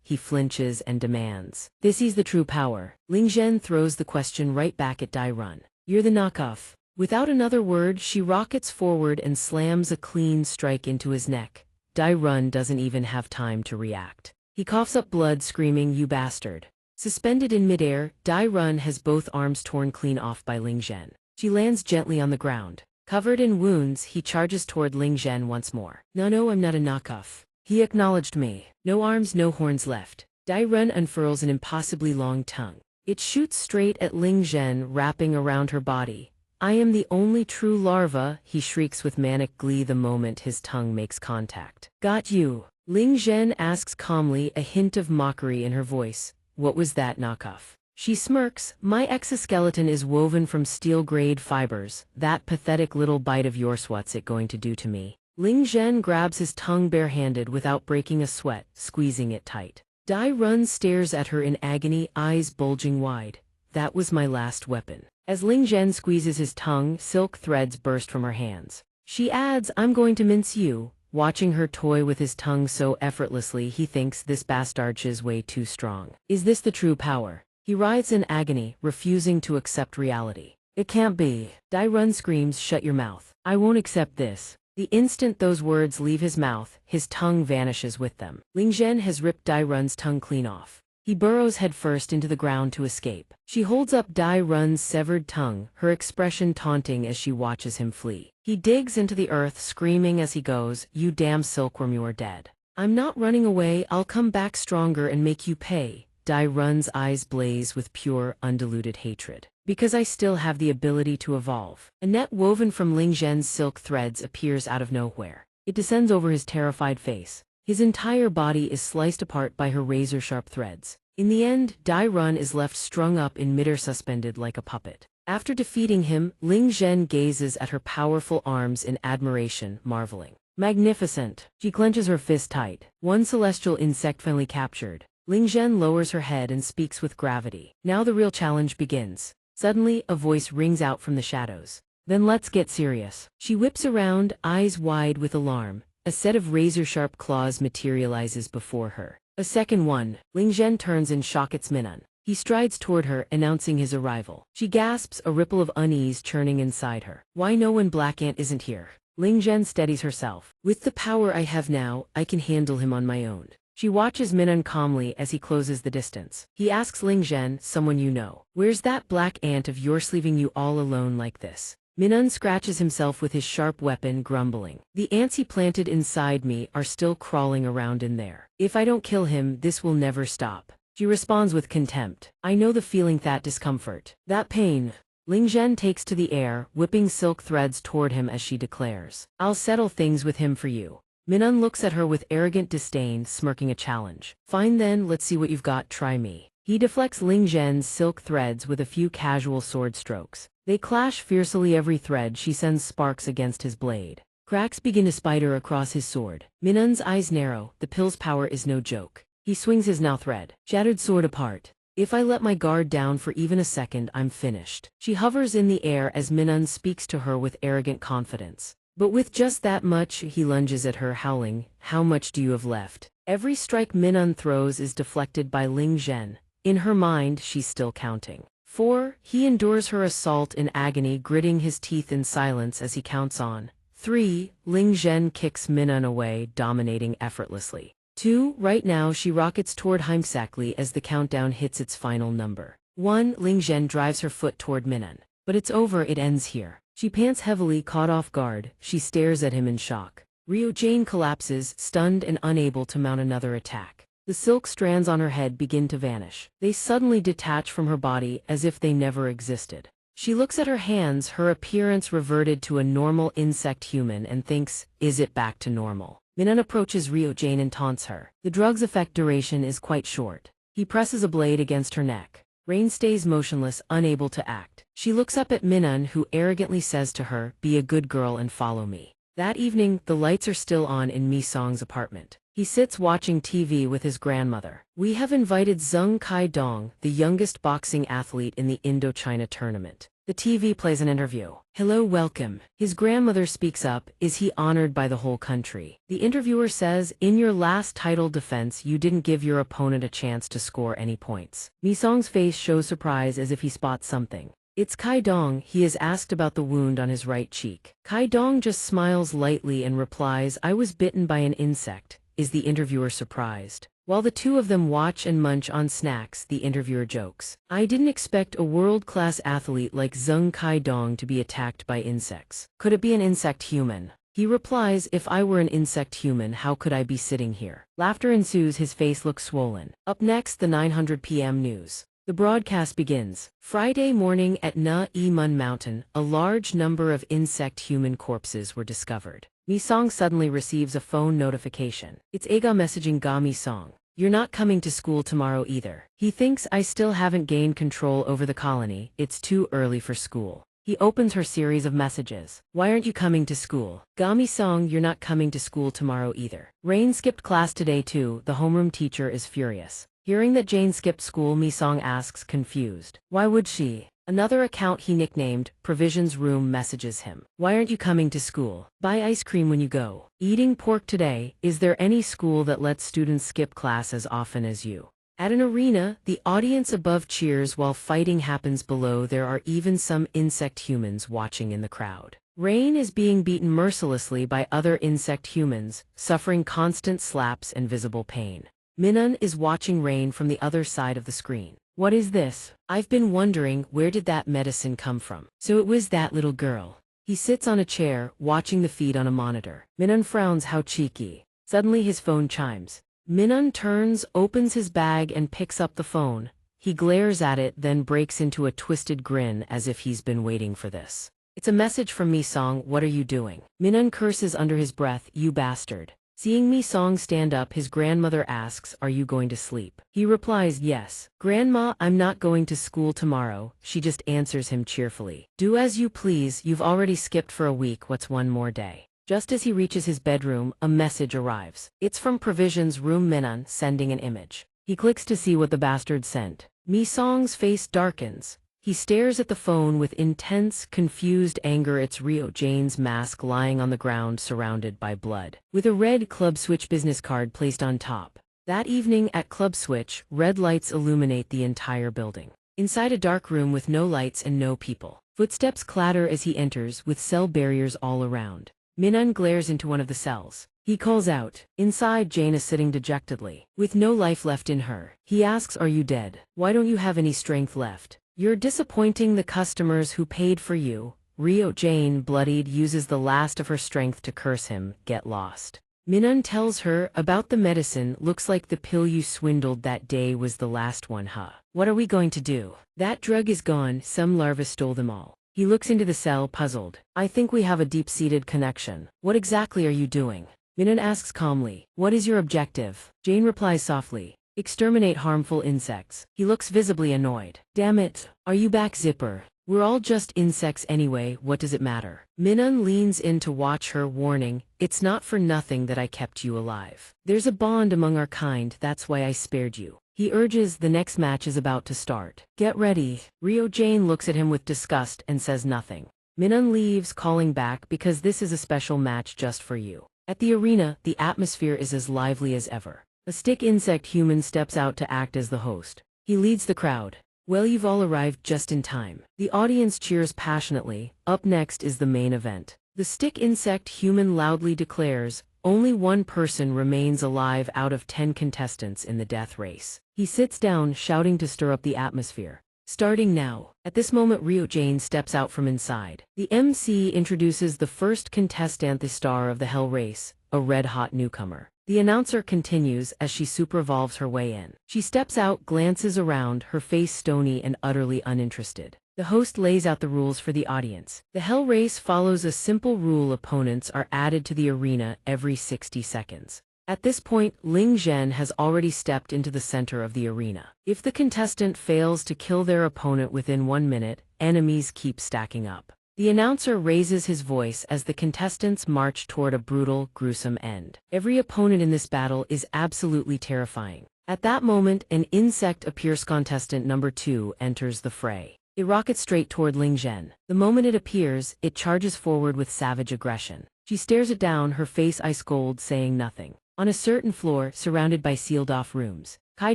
He flinches and demands, this is the true power. Ling Zhen throws the question right back at Dai Run. You're the knockoff. Without another word, she rockets forward and slams a clean strike into his neck. Dai Run doesn't even have time to react. He coughs up blood, screaming, you bastard. Suspended in midair, Dai Run has both arms torn clean off by Ling Zhen. She lands gently on the ground. Covered in wounds, he charges toward Ling Zhen once more. No, I'm not a knockoff. He acknowledged me. No arms, no horns left. Dai Run unfurls an impossibly long tongue. It shoots straight at Ling Zhen, wrapping around her body. I am the only true larva, he shrieks with manic glee the moment his tongue makes contact. Got you. Ling Zhen asks calmly, a hint of mockery in her voice. What was that, knockoff? She smirks, my exoskeleton is woven from steel-grade fibers. That pathetic little bite of yours, what's it going to do to me? Ling Zhen grabs his tongue barehanded without breaking a sweat, squeezing it tight. Dai Run stares at her in agony, eyes bulging wide. That was my last weapon. As Ling Zhen squeezes his tongue, silk threads burst from her hands. She adds, I'm going to mince you. Watching her toy with his tongue so effortlessly, he thinks this bastard is way too strong. Is this the true power? He writhes in agony, refusing to accept reality. It can't be. Dai Run screams, shut your mouth. I won't accept this. The instant those words leave his mouth, his tongue vanishes with them. Ling Zhen has ripped Dai Run's tongue clean off. He burrows headfirst into the ground to escape. She holds up Dai Run's severed tongue, her expression taunting as she watches him flee. He digs into the earth, screaming as he goes, you damn silkworm, you are dead. I'm not running away, I'll come back stronger and make you pay. Dai Run's eyes blaze with pure, undiluted hatred. Because I still have the ability to evolve. A net woven from Ling Zhen's silk threads appears out of nowhere. It descends over his terrified face. His entire body is sliced apart by her razor-sharp threads. In the end, Dai Run is left strung up in midair, suspended like a puppet. After defeating him, Ling Zhen gazes at her powerful arms in admiration, marveling. Magnificent! She clenches her fist tight. One celestial insect finally captured. Ling Zhen lowers her head and speaks with gravity. Now the real challenge begins. Suddenly, a voice rings out from the shadows. Then let's get serious. She whips around, eyes wide with alarm. A set of razor-sharp claws materializes before her. A second one. Ling Zhen turns in shock at Minun. He strides toward her, announcing his arrival. She gasps, a ripple of unease churning inside her. Why no one Black Ant isn't here? Ling Zhen steadies herself. With the power I have now, I can handle him on my own. She watches Minun calmly as he closes the distance. He asks Ling Zhen, someone you know. Where's that Black Ant of yours leaving you all alone like this? Minun scratches himself with his sharp weapon, grumbling. The ants he planted inside me are still crawling around in there. If I don't kill him, this will never stop. She responds with contempt. I know the feeling, that discomfort, that pain. Ling Zhen takes to the air, whipping silk threads toward him as she declares, I'll settle things with him for you. Minun looks at her with arrogant disdain, smirking a challenge. Fine then, let's see what you've got, try me. He deflects Ling Zhen's silk threads with a few casual sword strokes. They clash fiercely, every thread she sends sparks against his blade. Cracks begin to spider across his sword. Minun's eyes narrow, the pill's power is no joke. He swings his now thread, shattered sword apart. If I let my guard down for even a second, I'm finished. She hovers in the air as Minun speaks to her with arrogant confidence. But with just that much, he lunges at her, howling, how much do you have left? Every strike Minun throws is deflected by Ling Zhen. In her mind, she's still counting. 4. He endures her assault in agony, gritting his teeth in silence as he counts on. 3. Ling Zhen kicks Minun away, dominating effortlessly. 2. Right now she rockets toward Heimsakli as the countdown hits its final number. 1. Ling Zhen drives her foot toward Minun. But it's over, it ends here. She pants heavily, caught off guard. She stares at him in shock. Ryo Jane collapses, stunned and unable to mount another attack. The silk strands on her head begin to vanish. They suddenly detach from her body as if they never existed. She looks at her hands, her appearance reverted to a normal insect human, and thinks, is it back to normal? Minun approaches Ryo Jane and taunts her. The drug's effect duration is quite short. He presses a blade against her neck. Rain stays motionless, unable to act. She looks up at Minun, who arrogantly says to her, be a good girl and follow me. That evening, the lights are still on in Mi Song's apartment. He sits watching TV with his grandmother. We have invited Zheng Kai-dong, the youngest boxing athlete in the Indochina tournament. The TV plays an interview. Hello, welcome. His grandmother speaks up. Is he honored by the whole country? The interviewer says, in your last title defense, you didn't give your opponent a chance to score any points. Mi Song's face shows surprise as if he spots something. It's Kai-dong. He is asked about the wound on his right cheek. Kai-dong just smiles lightly and replies, I was bitten by an insect. Is the interviewer surprised? While the two of them watch and munch on snacks, the interviewer jokes. I didn't expect a world-class athlete like Zheng Kai-dong to be attacked by insects. Could it be an insect human? He replies, if I were an insect human, how could I be sitting here? Laughter ensues, his face looks swollen. Up next, the 900 p.m. news. The broadcast begins. Friday morning at Na-e-mun Mountain, a large number of insect-human corpses were discovered. Mi Song suddenly receives a phone notification. It's Aga messaging Ga Mi Song. You're not coming to school tomorrow either. He thinks I still haven't gained control over the colony. It's too early for school. He opens her series of messages. Why aren't you coming to school? Ga Mi Song, you're not coming to school tomorrow either. Rain skipped class today too. The homeroom teacher is furious. Hearing that Jane skipped school, Mi Song asks, confused. Why would she? Another account he nicknamed Provisions Room messages him. Why aren't you coming to school? Buy ice cream when you go. Eating pork today. Is there any school that lets students skip class as often as you? At an arena, the audience above cheers while fighting happens below. There are even some insect humans watching in the crowd. Rain is being beaten mercilessly by other insect humans, suffering constant slaps and visible pain. Minun is watching Rain from the other side of the screen. What is this? I've been wondering, where did that medicine come from? So it was that little girl. He sits on a chair, watching the feed on a monitor. Minun frowns, how cheeky. Suddenly his phone chimes. Minun turns, opens his bag and picks up the phone. He glares at it, then breaks into a twisted grin as if he's been waiting for this. It's a message from Mi Song. What are you doing? Minun curses under his breath, you bastard. Seeing Mi Song stand up, his grandmother asks, are you going to sleep? He replies, yes. Grandma, I'm not going to school tomorrow. She just answers him cheerfully. Do as you please, you've already skipped for a week, what's one more day? Just as he reaches his bedroom, a message arrives. It's from Provisions Room. Minun sending an image. He clicks to see what the bastard sent. Mi Song's face darkens. He stares at the phone with intense, confused anger. It's Rio Jane's mask lying on the ground surrounded by blood, with a red Club Switch business card placed on top. That evening at Club Switch, red lights illuminate the entire building. Inside a dark room with no lights and no people. Footsteps clatter as he enters, with cell barriers all around. Minun glares into one of the cells. He calls out. Inside, Jane is sitting dejectedly, with no life left in her. He asks, "Are you dead? Why don't you have any strength left? You're disappointing the customers who paid for you." Rio Jane, bloodied, uses the last of her strength to curse him. Get lost. Minun tells her about the medicine. Looks like the pill you swindled that day was the last one, huh? What are we going to do? That drug is gone. Some larva stole them all. He looks into the cell, puzzled. I think we have a deep-seated connection. What exactly are you doing? Minun asks calmly. What is your objective? Jane replies softly. Exterminate harmful insects. He looks visibly annoyed. Damn it. Are you back, Zipper? We're all just insects anyway, what does it matter? Minun leans in to watch her, warning, it's not for nothing that I kept you alive. There's a bond among our kind, that's why I spared you. He urges. The next match is about to start. Get ready. Rio Jane looks at him with disgust and says nothing. Minun leaves, calling back, because this is a special match just for you. At the arena, the atmosphere is as lively as ever. A stick insect human steps out to act as the host. He leads the crowd. Well, you've all arrived just in time. The audience cheers passionately. Up next is the main event. The stick insect human loudly declares, only one person remains alive out of 10 contestants in the death race. He sits down, shouting to stir up the atmosphere. Starting now. At this moment, Rio Jane steps out from inside. The MC introduces the first contestant, the star of the Hell race, a red-hot newcomer. The announcer continues as she super-evolves her way in. She steps out, glances around, her face stony and utterly uninterested. The host lays out the rules for the audience. The Hell race follows a simple rule: opponents are added to the arena every 60 seconds. At this point, Ling Zhen has already stepped into the center of the arena. If the contestant fails to kill their opponent within 1 minute, enemies keep stacking up. The announcer raises his voice as the contestants march toward a brutal, gruesome end. Every opponent in this battle is absolutely terrifying. At that moment, an insect appears. Contestant number 2 enters the fray. It rockets straight toward Ling Zhen. The moment it appears, it charges forward with savage aggression. She stares it down, her face ice cold, saying nothing. On a certain floor, surrounded by sealed-off rooms, Kai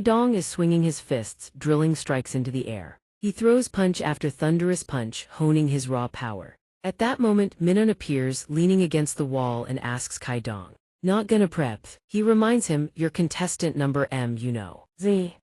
Dong is swinging his fists, drilling strikes into the air. He throws punch after thunderous punch, honing his raw power. At that moment, Minun appears, leaning against the wall, and asks Kai Dong, "Not gonna prep?" He reminds him, "You're contestant number M, you know."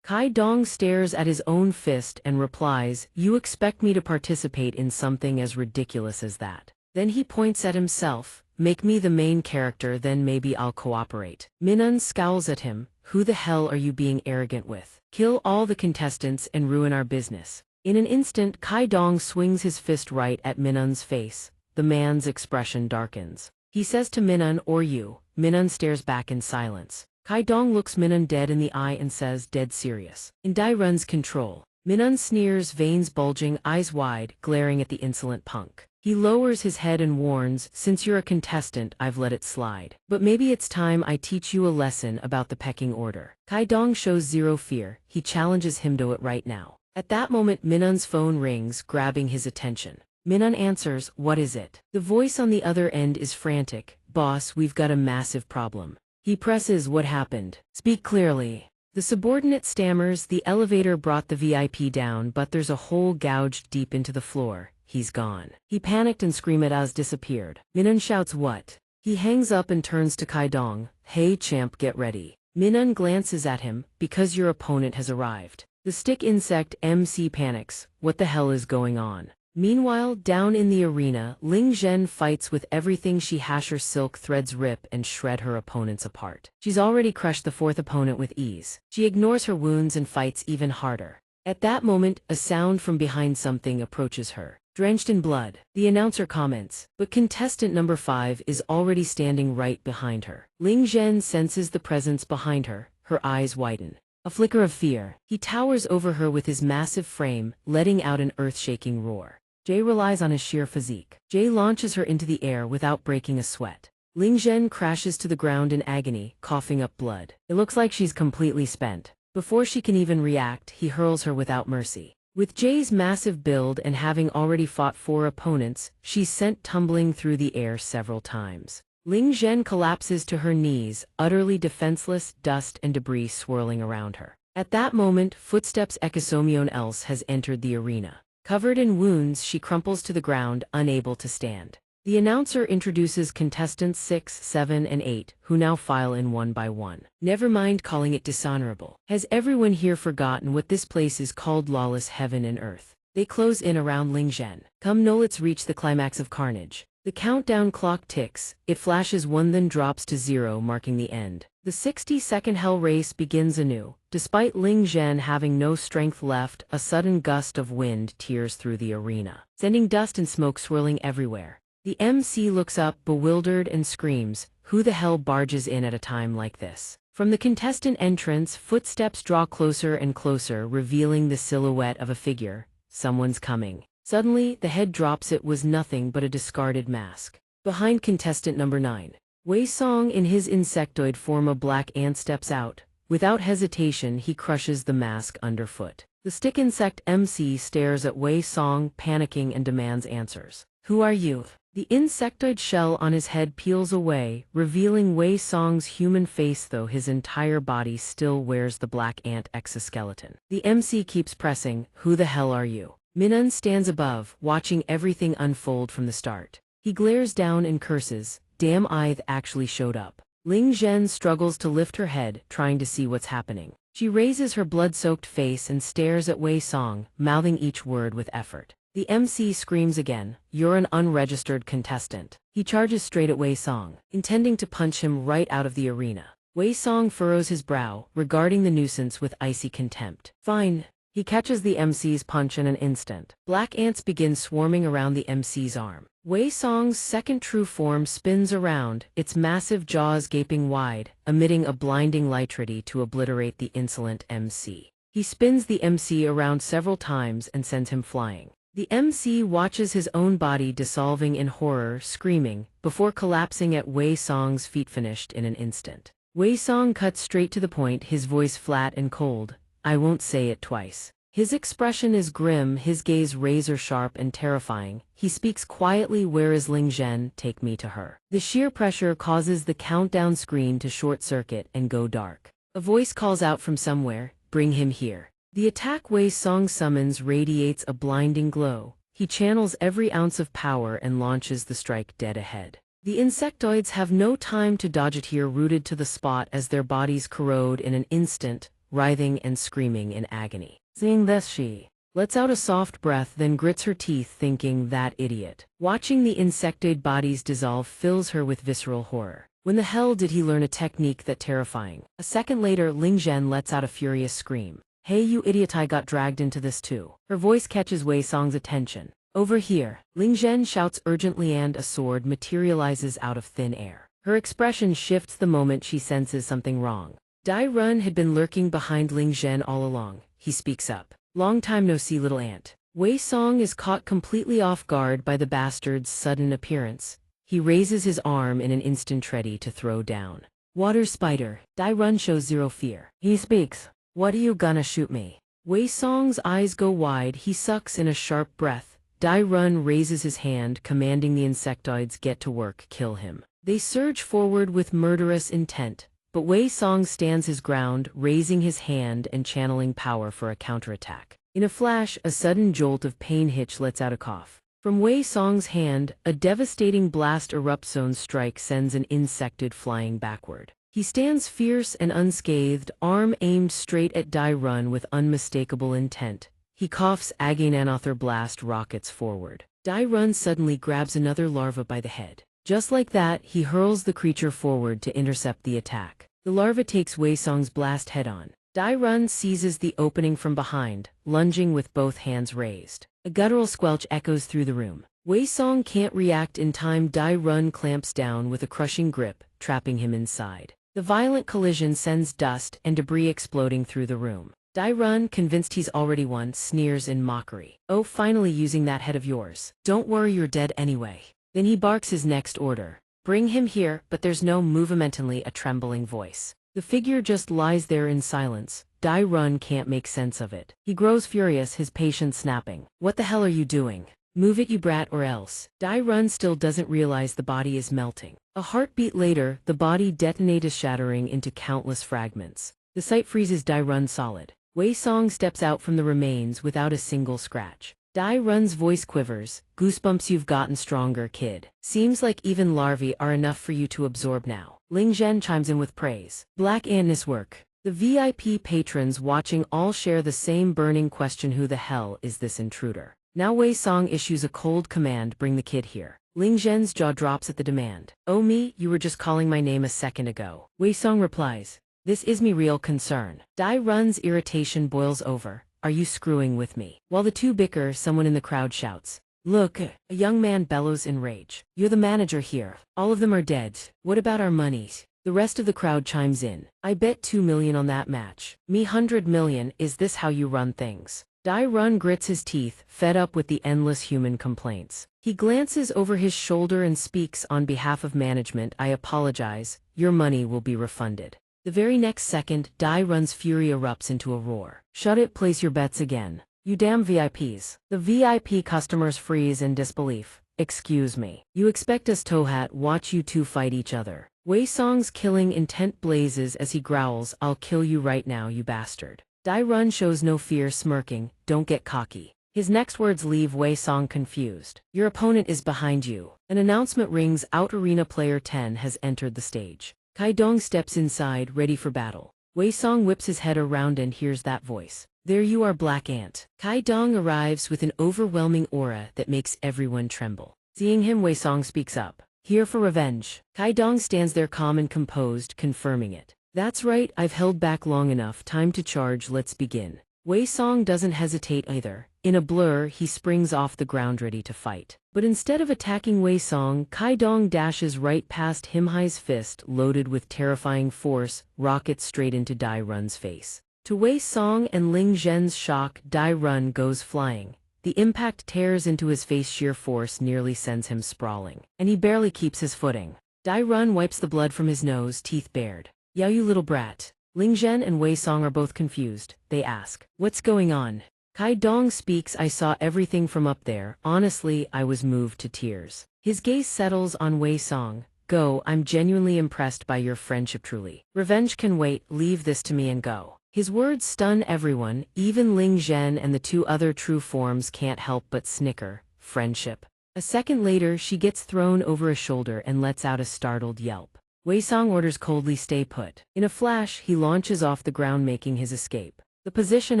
Kai Dong stares at his own fist and replies, "You expect me to participate in something as ridiculous as that?" Then he points at himself. "Make me the main character, then maybe I'll cooperate." Minun scowls at him. "Who the hell are you being arrogant with? Kill all the contestants and ruin our business." In an instant, Kai Dong swings his fist right at Minun's face. The man's expression darkens. He says to Minun, "Or you." Minun stares back in silence. Kai Dong looks Minun dead in the eye and says, dead serious, "And Dai runs control." Minun sneers, veins bulging, eyes wide, glaring at the insolent punk. He lowers his head and warns, "Since you're a contestant, I've let it slide. But maybe it's time I teach you a lesson about the pecking order." Kai Dong shows zero fear. He challenges him to it right now. At that moment, Minun's phone rings, grabbing his attention. Minun answers, "What is it?" The voice on the other end is frantic. "Boss, we've got a massive problem." He presses, "What happened? Speak clearly." The subordinate stammers, "The elevator brought the VIP down, but there's a hole gouged deep into the floor. He's gone." He panicked and screamed at us, "Disappeared." Minun shouts, "What?" He hangs up and turns to Kai Dong. "Hey champ, get ready." Minun glances at him, "Because your opponent has arrived." The stick insect MC panics. What the hell is going on? Meanwhile, down in the arena, Ling Zhen fights with everything she has. Her silk threads rip and shred her opponents apart. She's already crushed the 4th opponent with ease. She ignores her wounds and fights even harder. At that moment, a sound from behind something approaches her. Drenched in blood, the announcer comments, but contestant number 5 is already standing right behind her. Ling Zhen senses the presence behind her, her eyes widen. A flicker of fear. He towers over her with his massive frame, letting out an earth-shaking roar. Jay relies on his sheer physique. Jay launches her into the air without breaking a sweat. Ling Zhen crashes to the ground in agony, coughing up blood. It looks like she's completely spent. Before she can even react, he hurls her without mercy. With Jay's massive build and having already fought 4 opponents, she's sent tumbling through the air several times. Ling Zhen collapses to her knees, utterly defenseless, dust and debris swirling around her. At that moment, footsteps echo. Someone else has entered the arena. Covered in wounds, she crumples to the ground, unable to stand. The announcer introduces contestants 6, 7, and 8, who now file in one by one. Never mind calling it dishonorable. Has everyone here forgotten what this place is called? Lawless heaven and earth. They close in around Ling Zhen. Come no, let's reach the climax of carnage. The countdown clock ticks, it flashes 1 then drops to 0, marking the end. The 60-second hell race begins anew. Despite Ling Zhen having no strength left, a sudden gust of wind tears through the arena, sending dust and smoke swirling everywhere. The MC looks up, bewildered, and screams, "Who the hell barges in at a time like this?" From the contestant entrance, footsteps draw closer and closer, revealing the silhouette of a figure. Someone's coming. Suddenly, the head drops. It was nothing but a discarded mask. Behind contestant number 9, Wei Song in his insectoid form, a black ant, steps out. Without hesitation, he crushes the mask underfoot. The stick insect MC stares at Wei Song, panicking, and demands answers. "Who are you?" The insectoid shell on his head peels away, revealing Wei Song's human face, though his entire body still wears the black ant exoskeleton. The MC keeps pressing, "Who the hell are you?" Minun stands above, watching everything unfold from the start. He glares down and curses, "Damn, I actually showed up." Ling Zhen struggles to lift her head, trying to see what's happening. She raises her blood-soaked face and stares at Wei Song, mouthing each word with effort. The MC screams again, "You're an unregistered contestant." He charges straight at Wei Song, intending to punch him right out of the arena. Wei Song furrows his brow, regarding the nuisance with icy contempt. "Fine." He catches the MC's punch in an instant. Black ants begin swarming around the MC's arm. Wei Song's second true form spins around, its massive jaws gaping wide, emitting a blinding lightrity to obliterate the insolent MC. He spins the MC around several times and sends him flying. The MC watches his own body dissolving in horror, screaming, before collapsing at Wei Song's feet, finished in an instant. Wei Song cuts straight to the point, his voice flat and cold. "I won't say it twice." His expression is grim, his gaze razor-sharp and terrifying. He speaks quietly, "Where is Ling Zhen? Take me to her." The sheer pressure causes the countdown screen to short-circuit and go dark. A voice calls out from somewhere, "Bring him here." The attack Wei Song summons radiates a blinding glow. He channels every ounce of power and launches the strike dead ahead. The insectoids have no time to dodge it, here rooted to the spot as their bodies corrode in an instant, writhing and screaming in agony. Seeing this, she lets out a soft breath, then grits her teeth, thinking, "That idiot." Watching the insectoid bodies dissolve fills her with visceral horror. When the hell did he learn a technique that terrifying? A second later, Ling Zhen lets out a furious scream. "Hey you idiot, I got dragged into this too." Her voice catches Wei Song's attention. "Over here." Ling Zhen shouts urgently, and a sword materializes out of thin air. Her expression shifts the moment she senses something wrong. Dai Run had been lurking behind Ling Zhen all along. He speaks up. "Long time no see, little ant." Wei Song is caught completely off guard by the bastard's sudden appearance. He raises his arm in an instant, ready to throw down. "Water spider." Dai Run shows zero fear. He speaks. "What are you gonna shoot me?" Wei Song's eyes go wide, he sucks in a sharp breath. Dai Run raises his hand, commanding the insectoids, "Get to work, kill him." They surge forward with murderous intent. But Wei Song stands his ground, raising his hand and channeling power for a counterattack. In a flash, a sudden jolt of pain Hitch lets out a cough. From Wei Song's hand, a devastating blast erupts. Zone strike sends an insectoid flying backward. He stands fierce and unscathed, arm aimed straight at Dai Run with unmistakable intent. He coughs, again another blast rockets forward. Dai Run suddenly grabs another larva by the head. Just like that, he hurls the creature forward to intercept the attack. The larva takes Wei Song's blast head-on. Dai Run seizes the opening from behind, lunging with both hands raised. A guttural squelch echoes through the room. Wei Song can't react in time. Dai Run clamps down with a crushing grip, trapping him inside. The violent collision sends dust and debris exploding through the room. Dai Run, convinced he's already won, sneers in mockery. "Oh, finally using that head of yours. Don't worry, you're dead anyway." Then he barks his next order. "Bring him here," but there's no movementally a trembling voice. The figure just lies there in silence. Dai Run can't make sense of it. He grows furious, his patience snapping. What the hell are you doing? Move it, you brat, or else. Dai Run still doesn't realize the body is melting. A heartbeat later, the body detonates, shattering into countless fragments. The sight freezes Dai Run solid. Wei Song steps out from the remains without a single scratch. Dai Run's voice quivers. Goosebumps, you've gotten stronger, kid. Seems like even larvae are enough for you to absorb now. Ling Zhen chimes in with praise. Black Annis work. The VIP patrons watching all share the same burning question: who the hell is this intruder? Now Wei Song issues a cold command: bring the kid here. Ling Zhen's jaw drops at the demand. Oh me, you were just calling my name a second ago. Wei Song replies. This is me real concern. Dai Run's irritation boils over. Are you screwing with me? While the two bicker, someone in the crowd shouts. Look, a young man bellows in rage. You're the manager here. All of them are dead. What about our monies? The rest of the crowd chimes in. I bet 2 million on that match. Me 100 million, is this how you run things? Dai Run grits his teeth, fed up with the endless human complaints. He glances over his shoulder and speaks on behalf of management. I apologize, your money will be refunded. The very next second, Dai Run's fury erupts into a roar. Shut it, place your bets again. You damn VIPs. The VIP customers freeze in disbelief. Excuse me. You expect us to watch you two fight each other? Wei Song's killing intent blazes as he growls, I'll kill you right now, you bastard. Dai Run shows no fear, smirking, don't get cocky. His next words leave Wei Song confused. Your opponent is behind you. An announcement rings out. Arena player 10 has entered the stage. Kai Dong steps inside, ready for battle. Wei Song whips his head around and hears that voice. There you are, Black Ant. Kai Dong arrives with an overwhelming aura that makes everyone tremble. Seeing him, Wei Song speaks up. Here for revenge. Kai Dong stands there calm and composed, confirming it. That's right, I've held back long enough, time to charge, let's begin. Wei Song doesn't hesitate either. In a blur, he springs off the ground ready to fight. But instead of attacking Wei Song, Kai Dong dashes right past him. His fist, loaded with terrifying force, rockets straight into Dai Run's face. To Wei Song and Ling Zhen's shock, Dai Run goes flying. The impact tears into his face, sheer force nearly sends him sprawling. And he barely keeps his footing. Dai Run wipes the blood from his nose, teeth bared. Yao, you little brat. Ling Zhen and Wei Song are both confused. They ask, what's going on? Kai Dong speaks, I saw everything from up there. Honestly, I was moved to tears. His gaze settles on Wei Song. Go, I'm genuinely impressed by your friendship, truly. Revenge can wait, leave this to me and go. His words stun everyone, even Ling Zhen and the two other true forms can't help but snicker. Friendship. A second later, she gets thrown over a shoulder and lets out a startled yelp. Wei Song orders coldly, stay put. In a flash, he launches off the ground, making his escape. The position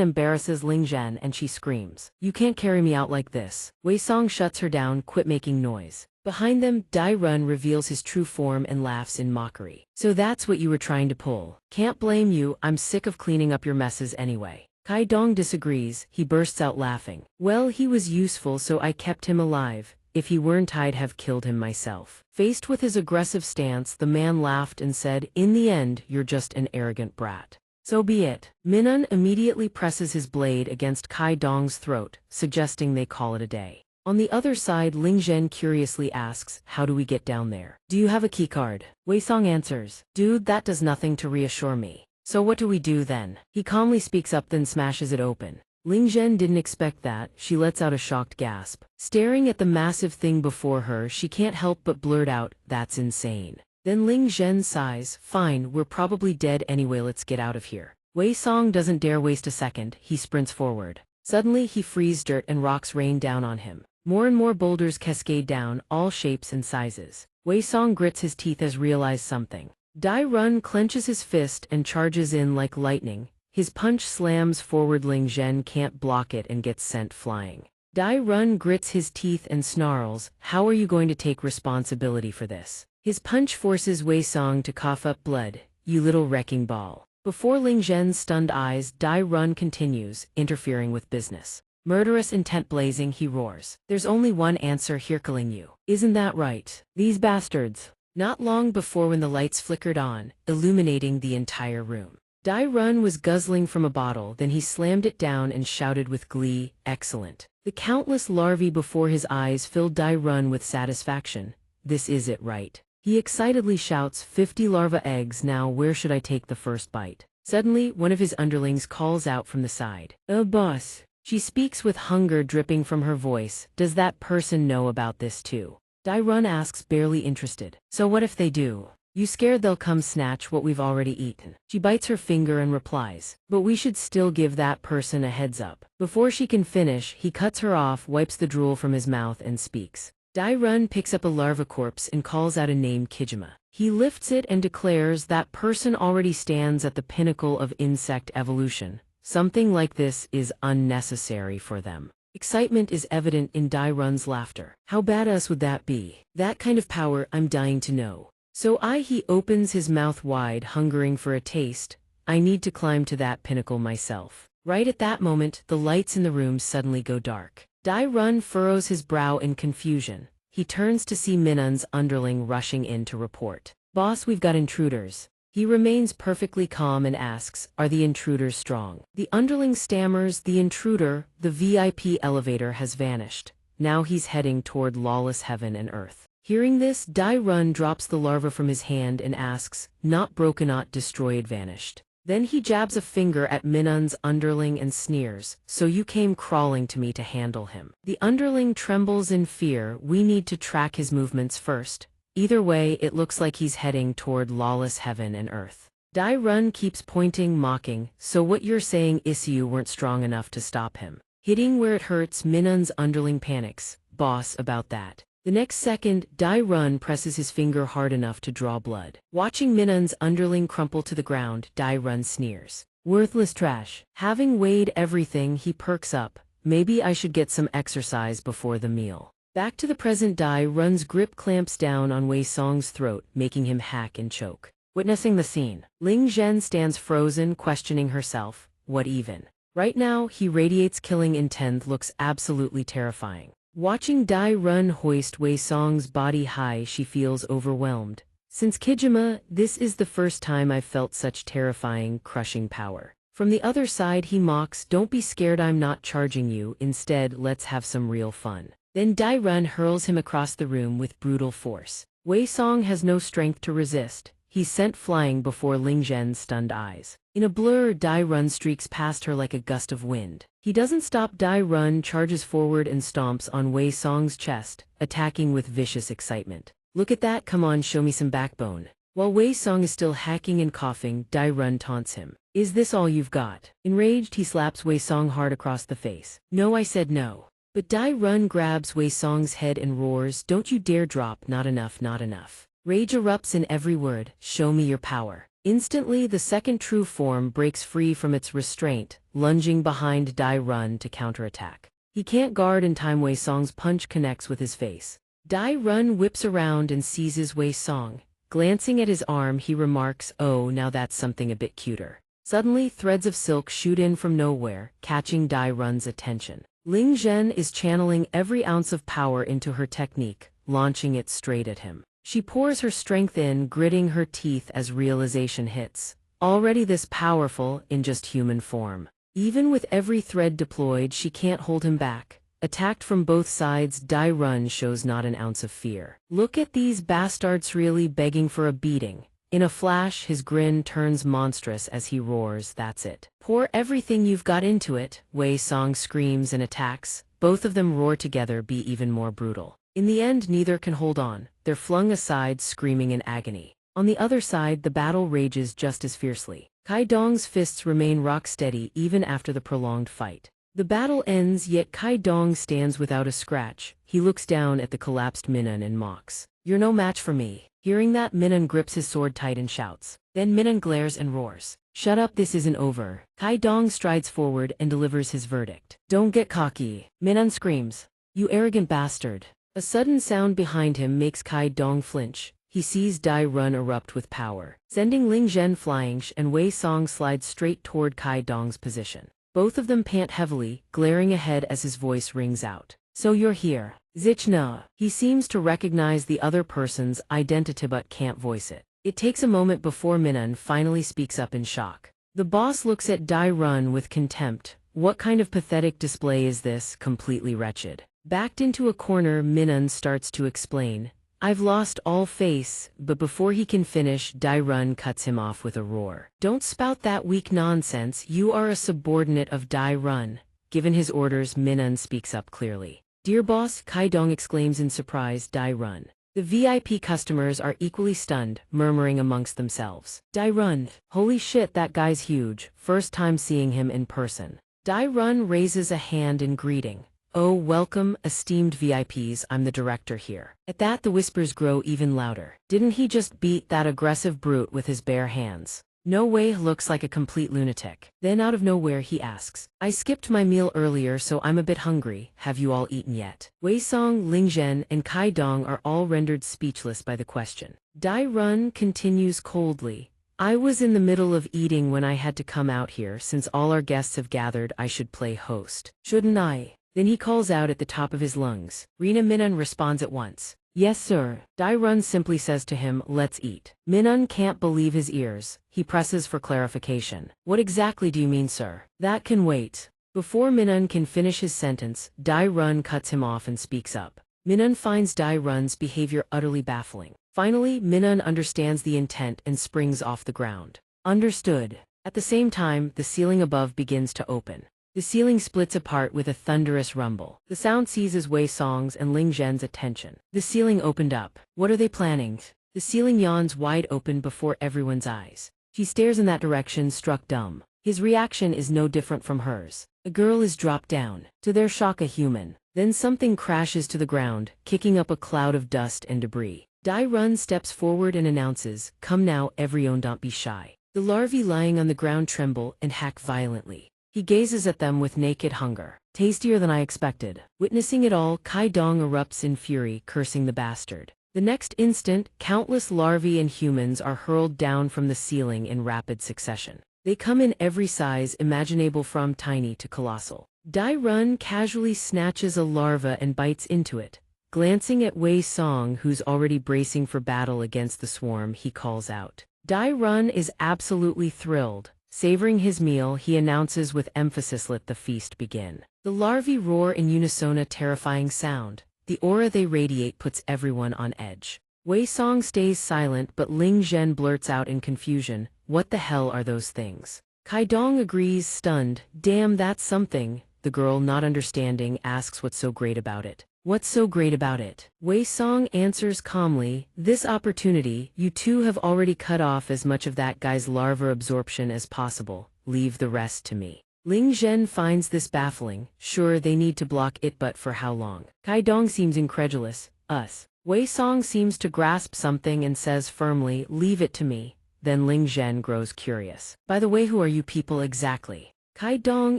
embarrasses Ling Zhen and she screams. You can't carry me out like this. Wei Song shuts her down, quit making noise. Behind them, Dai Run reveals his true form and laughs in mockery. So that's what you were trying to pull. Can't blame you, I'm sick of cleaning up your messes anyway. Kai Dong disagrees, he bursts out laughing. Well, he was useful, so I kept him alive. If he weren't, I'd have killed him myself. Faced with his aggressive stance, the man laughed and said, in the end, you're just an arrogant brat. So be it. Minun immediately presses his blade against Kai Dong's throat, suggesting they call it a day. On the other side, Ling Zhen curiously asks, how do we get down there? Do you have a keycard? Wei Song answers, dude, that does nothing to reassure me. So what do we do then? He calmly speaks up, then smashes it open. Ling Zhen didn't expect that. She lets out a shocked gasp. Staring at the massive thing before her, she can't help but blurt out, that's insane. Then Ling Zhen sighs, fine, we're probably dead anyway, let's get out of here. Wei Song doesn't dare waste a second, he sprints forward. Suddenly he frees, dirt and rocks rain down on him. More and more boulders cascade down, all shapes and sizes. Wei Song grits his teeth as realize something. Dai Run clenches his fist and charges in like lightning. His punch slams forward, Ling Zhen can't block it and gets sent flying. Dai Run grits his teeth and snarls, how are you going to take responsibility for this? His punch forces Wei Song to cough up blood. You little wrecking ball. Before Ling Zhen's stunned eyes, Dai Run continues, interfering with business. Murderous intent blazing, he roars. There's only one answer here, killing you. Isn't that right? These bastards. Not long before, when the lights flickered on, illuminating the entire room. Dai Run was guzzling from a bottle, then he slammed it down and shouted with glee, excellent. The countless larvae before his eyes filled Dai Run with satisfaction. This is it, right? He excitedly shouts, 50 larva eggs, now where should I take the first bite? Suddenly, one of his underlings calls out from the side. Boss. She speaks with hunger dripping from her voice. Does that person know about this too? Dai-run asks, barely interested. So what if they do? You scared they'll come snatch what we've already eaten? She bites her finger and replies, but we should still give that person a heads up. Before she can finish, he cuts her off, wipes the drool from his mouth and speaks. Dai-run picks up a larva corpse and calls out a name, Kijima. He lifts it and declares that person already stands at the pinnacle of insect evolution. Something like this is unnecessary for them. Excitement is evident in Dai-run's laughter. How badass would that be? That kind of power, I'm dying to know. So he opens his mouth wide, hungering for a taste. I need to climb to that pinnacle myself. Right at that moment, the lights in the room suddenly go dark. Dai-run furrows his brow in confusion. He turns to see Minun's underling rushing in to report. Boss, we've got intruders. He remains perfectly calm and asks, are the intruders strong? The underling stammers, the intruder, the VIP elevator has vanished. Now he's heading toward lawless heaven and earth. Hearing this, Dai-run drops the larva from his hand and asks, not broken, not destroyed, vanished. Then he jabs a finger at Minun's underling and sneers, so you came crawling to me to handle him. The underling trembles in fear. We need to track his movements first. Either way, it looks like he's heading toward lawless heaven and earth. Dai-run keeps pointing, mocking, so what you're saying is you weren't strong enough to stop him. Hitting where it hurts, Minun's underling panics. Boss, about that. The next second, Dai-run presses his finger hard enough to draw blood. Watching Minun's underling crumple to the ground, Dai-run sneers. Worthless trash. Having weighed everything, he perks up. Maybe I should get some exercise before the meal. Back to the present, Dai-run's grip clamps down on Wei Song's throat, making him hack and choke. Witnessing the scene, Ling Zhen stands frozen, questioning herself. What even? Right now, he radiates killing intent, looks absolutely terrifying. Watching Dai-run hoist Wei Song's body high, she feels overwhelmed. Since Kijima, this is the first time I've felt such terrifying, crushing power. From the other side, he mocks, don't be scared, I'm not charging you, instead let's have some real fun. Then Dai-run hurls him across the room with brutal force. Wei Song has no strength to resist. He's sent flying before Ling Zhen's stunned eyes. In a blur, Dai-run streaks past her like a gust of wind. He doesn't stop. Dai-run charges forward and stomps on Wei Song's chest, attacking with vicious excitement. Look at that, come on, show me some backbone. While Wei Song is still hacking and coughing, Dai-run taunts him. Is this all you've got? Enraged, he slaps Wei Song hard across the face. No, I said no. But Dai-run grabs Wei Song's head and roars, don't you dare drop, not enough, not enough. Rage erupts in every word, show me your power. Instantly, the second true form breaks free from its restraint, lunging behind Dai-run to counterattack. He can't guard in time. Wei Song's punch connects with his face. Dai-run whips around and seizes Wei Song. Glancing at his arm, he remarks, oh, now that's something a bit cuter. Suddenly, threads of silk shoot in from nowhere, catching Dai-run's attention. Ling Zhen is channeling every ounce of power into her technique, launching it straight at him. She pours her strength in, gritting her teeth as realization hits. Already this powerful, in just human form. Even with every thread deployed, she can't hold him back. Attacked from both sides, Dai-run shows not an ounce of fear. Look at these bastards, really begging for a beating. In a flash, his grin turns monstrous as he roars, that's it. Pour everything you've got into it, Wei Song screams and attacks. Both of them roar together, be even more brutal. In the end, neither can hold on. They're flung aside, screaming in agony. On the other side, the battle rages just as fiercely. Kai Dong's fists remain rock steady even after the prolonged fight. The battle ends, yet Kai Dong stands without a scratch. He looks down at the collapsed Minun and mocks. You're no match for me. Hearing that, Minun grips his sword tight and shouts. Then Minun glares and roars. Shut up, this isn't over. Kai Dong strides forward and delivers his verdict. Don't get cocky. Minun screams. You arrogant bastard. A sudden sound behind him makes Kai Dong flinch. He sees Dai-run erupt with power, sending Ling Zhen flying, and Wei Song slides straight toward Kai Dong's position. Both of them pant heavily, glaring ahead as his voice rings out. So you're here. Zichna. He seems to recognize the other person's identity but can't voice it. It takes a moment before Minun finally speaks up in shock. The boss looks at Dai-run with contempt. What kind of pathetic display is this? Completely wretched. Backed into a corner, Minun starts to explain. I've lost all face, but before he can finish, Dai Run cuts him off with a roar. Don't spout that weak nonsense, you are a subordinate of Dai Run. Given his orders, Minun speaks up clearly. Dear boss, Kai Dong exclaims in surprise, Dai Run. The VIP customers are equally stunned, murmuring amongst themselves. Dai Run, holy shit, that guy's huge, first time seeing him in person. Dai Run raises a hand in greeting. Oh, welcome, esteemed VIPs, I'm the director here. At that, the whispers grow even louder. Didn't he just beat that aggressive brute with his bare hands? No way, looks like a complete lunatic. Then out of nowhere he asks, I skipped my meal earlier so I'm a bit hungry, have you all eaten yet? Wei Song, Ling Zhen, and Kai Dong are all rendered speechless by the question. Dai Run continues coldly. I was in the middle of eating when I had to come out here. Since all our guests have gathered, I should play host. Shouldn't I? Then he calls out at the top of his lungs. Rina Minun responds at once. Yes sir. Dai Run simply says to him, let's eat. Minun can't believe his ears. He presses for clarification. What exactly do you mean, sir? That can wait. Before Minun can finish his sentence, Dai Run cuts him off and speaks up. Minun finds Dai Run's behavior utterly baffling. Finally, Minun understands the intent and springs off the ground. Understood. At the same time, the ceiling above begins to open. The ceiling splits apart with a thunderous rumble. The sound seizes Wei Song's and Ling Zhen's attention. The ceiling opened up. What are they planning? The ceiling yawns wide open before everyone's eyes. She stares in that direction, struck dumb. His reaction is no different from hers. A girl is dropped down. To their shock, a human. Then something crashes to the ground, kicking up a cloud of dust and debris. Dai Run steps forward and announces, come now, everyone, don't be shy. The larvae lying on the ground tremble and hack violently. He gazes at them with naked hunger. Tastier than I expected. Witnessing it all, Kai Dong erupts in fury, cursing the bastard. The next instant, countless larvae and humans are hurled down from the ceiling in rapid succession. They come in every size imaginable, from tiny to colossal. Dai Run casually snatches a larva and bites into it. Glancing at Wei Song, who's already bracing for battle against the swarm, he calls out. Dai Run is absolutely thrilled. Savoring his meal, he announces with emphasis, let the feast begin. The larvae roar in unison, a terrifying sound. The aura they radiate puts everyone on edge. Wei Song stays silent, but Ling Zhen blurts out in confusion, what the hell are those things? Kai Dong agrees, stunned. Damn, that's something. The girl, not understanding, asks what's so great about it. What's so great about it? Wei Song answers calmly, this opportunity. You two have already cut off as much of that guy's larva absorption as possible. Leave the rest to me. Ling Zhen finds this baffling. Sure, they need to block it, but for how long? Kai Dong seems incredulous. Us. Wei Song seems to grasp something and says firmly, leave it to me. Then Ling Zhen grows curious. By the way, who are you people exactly? Kai Dong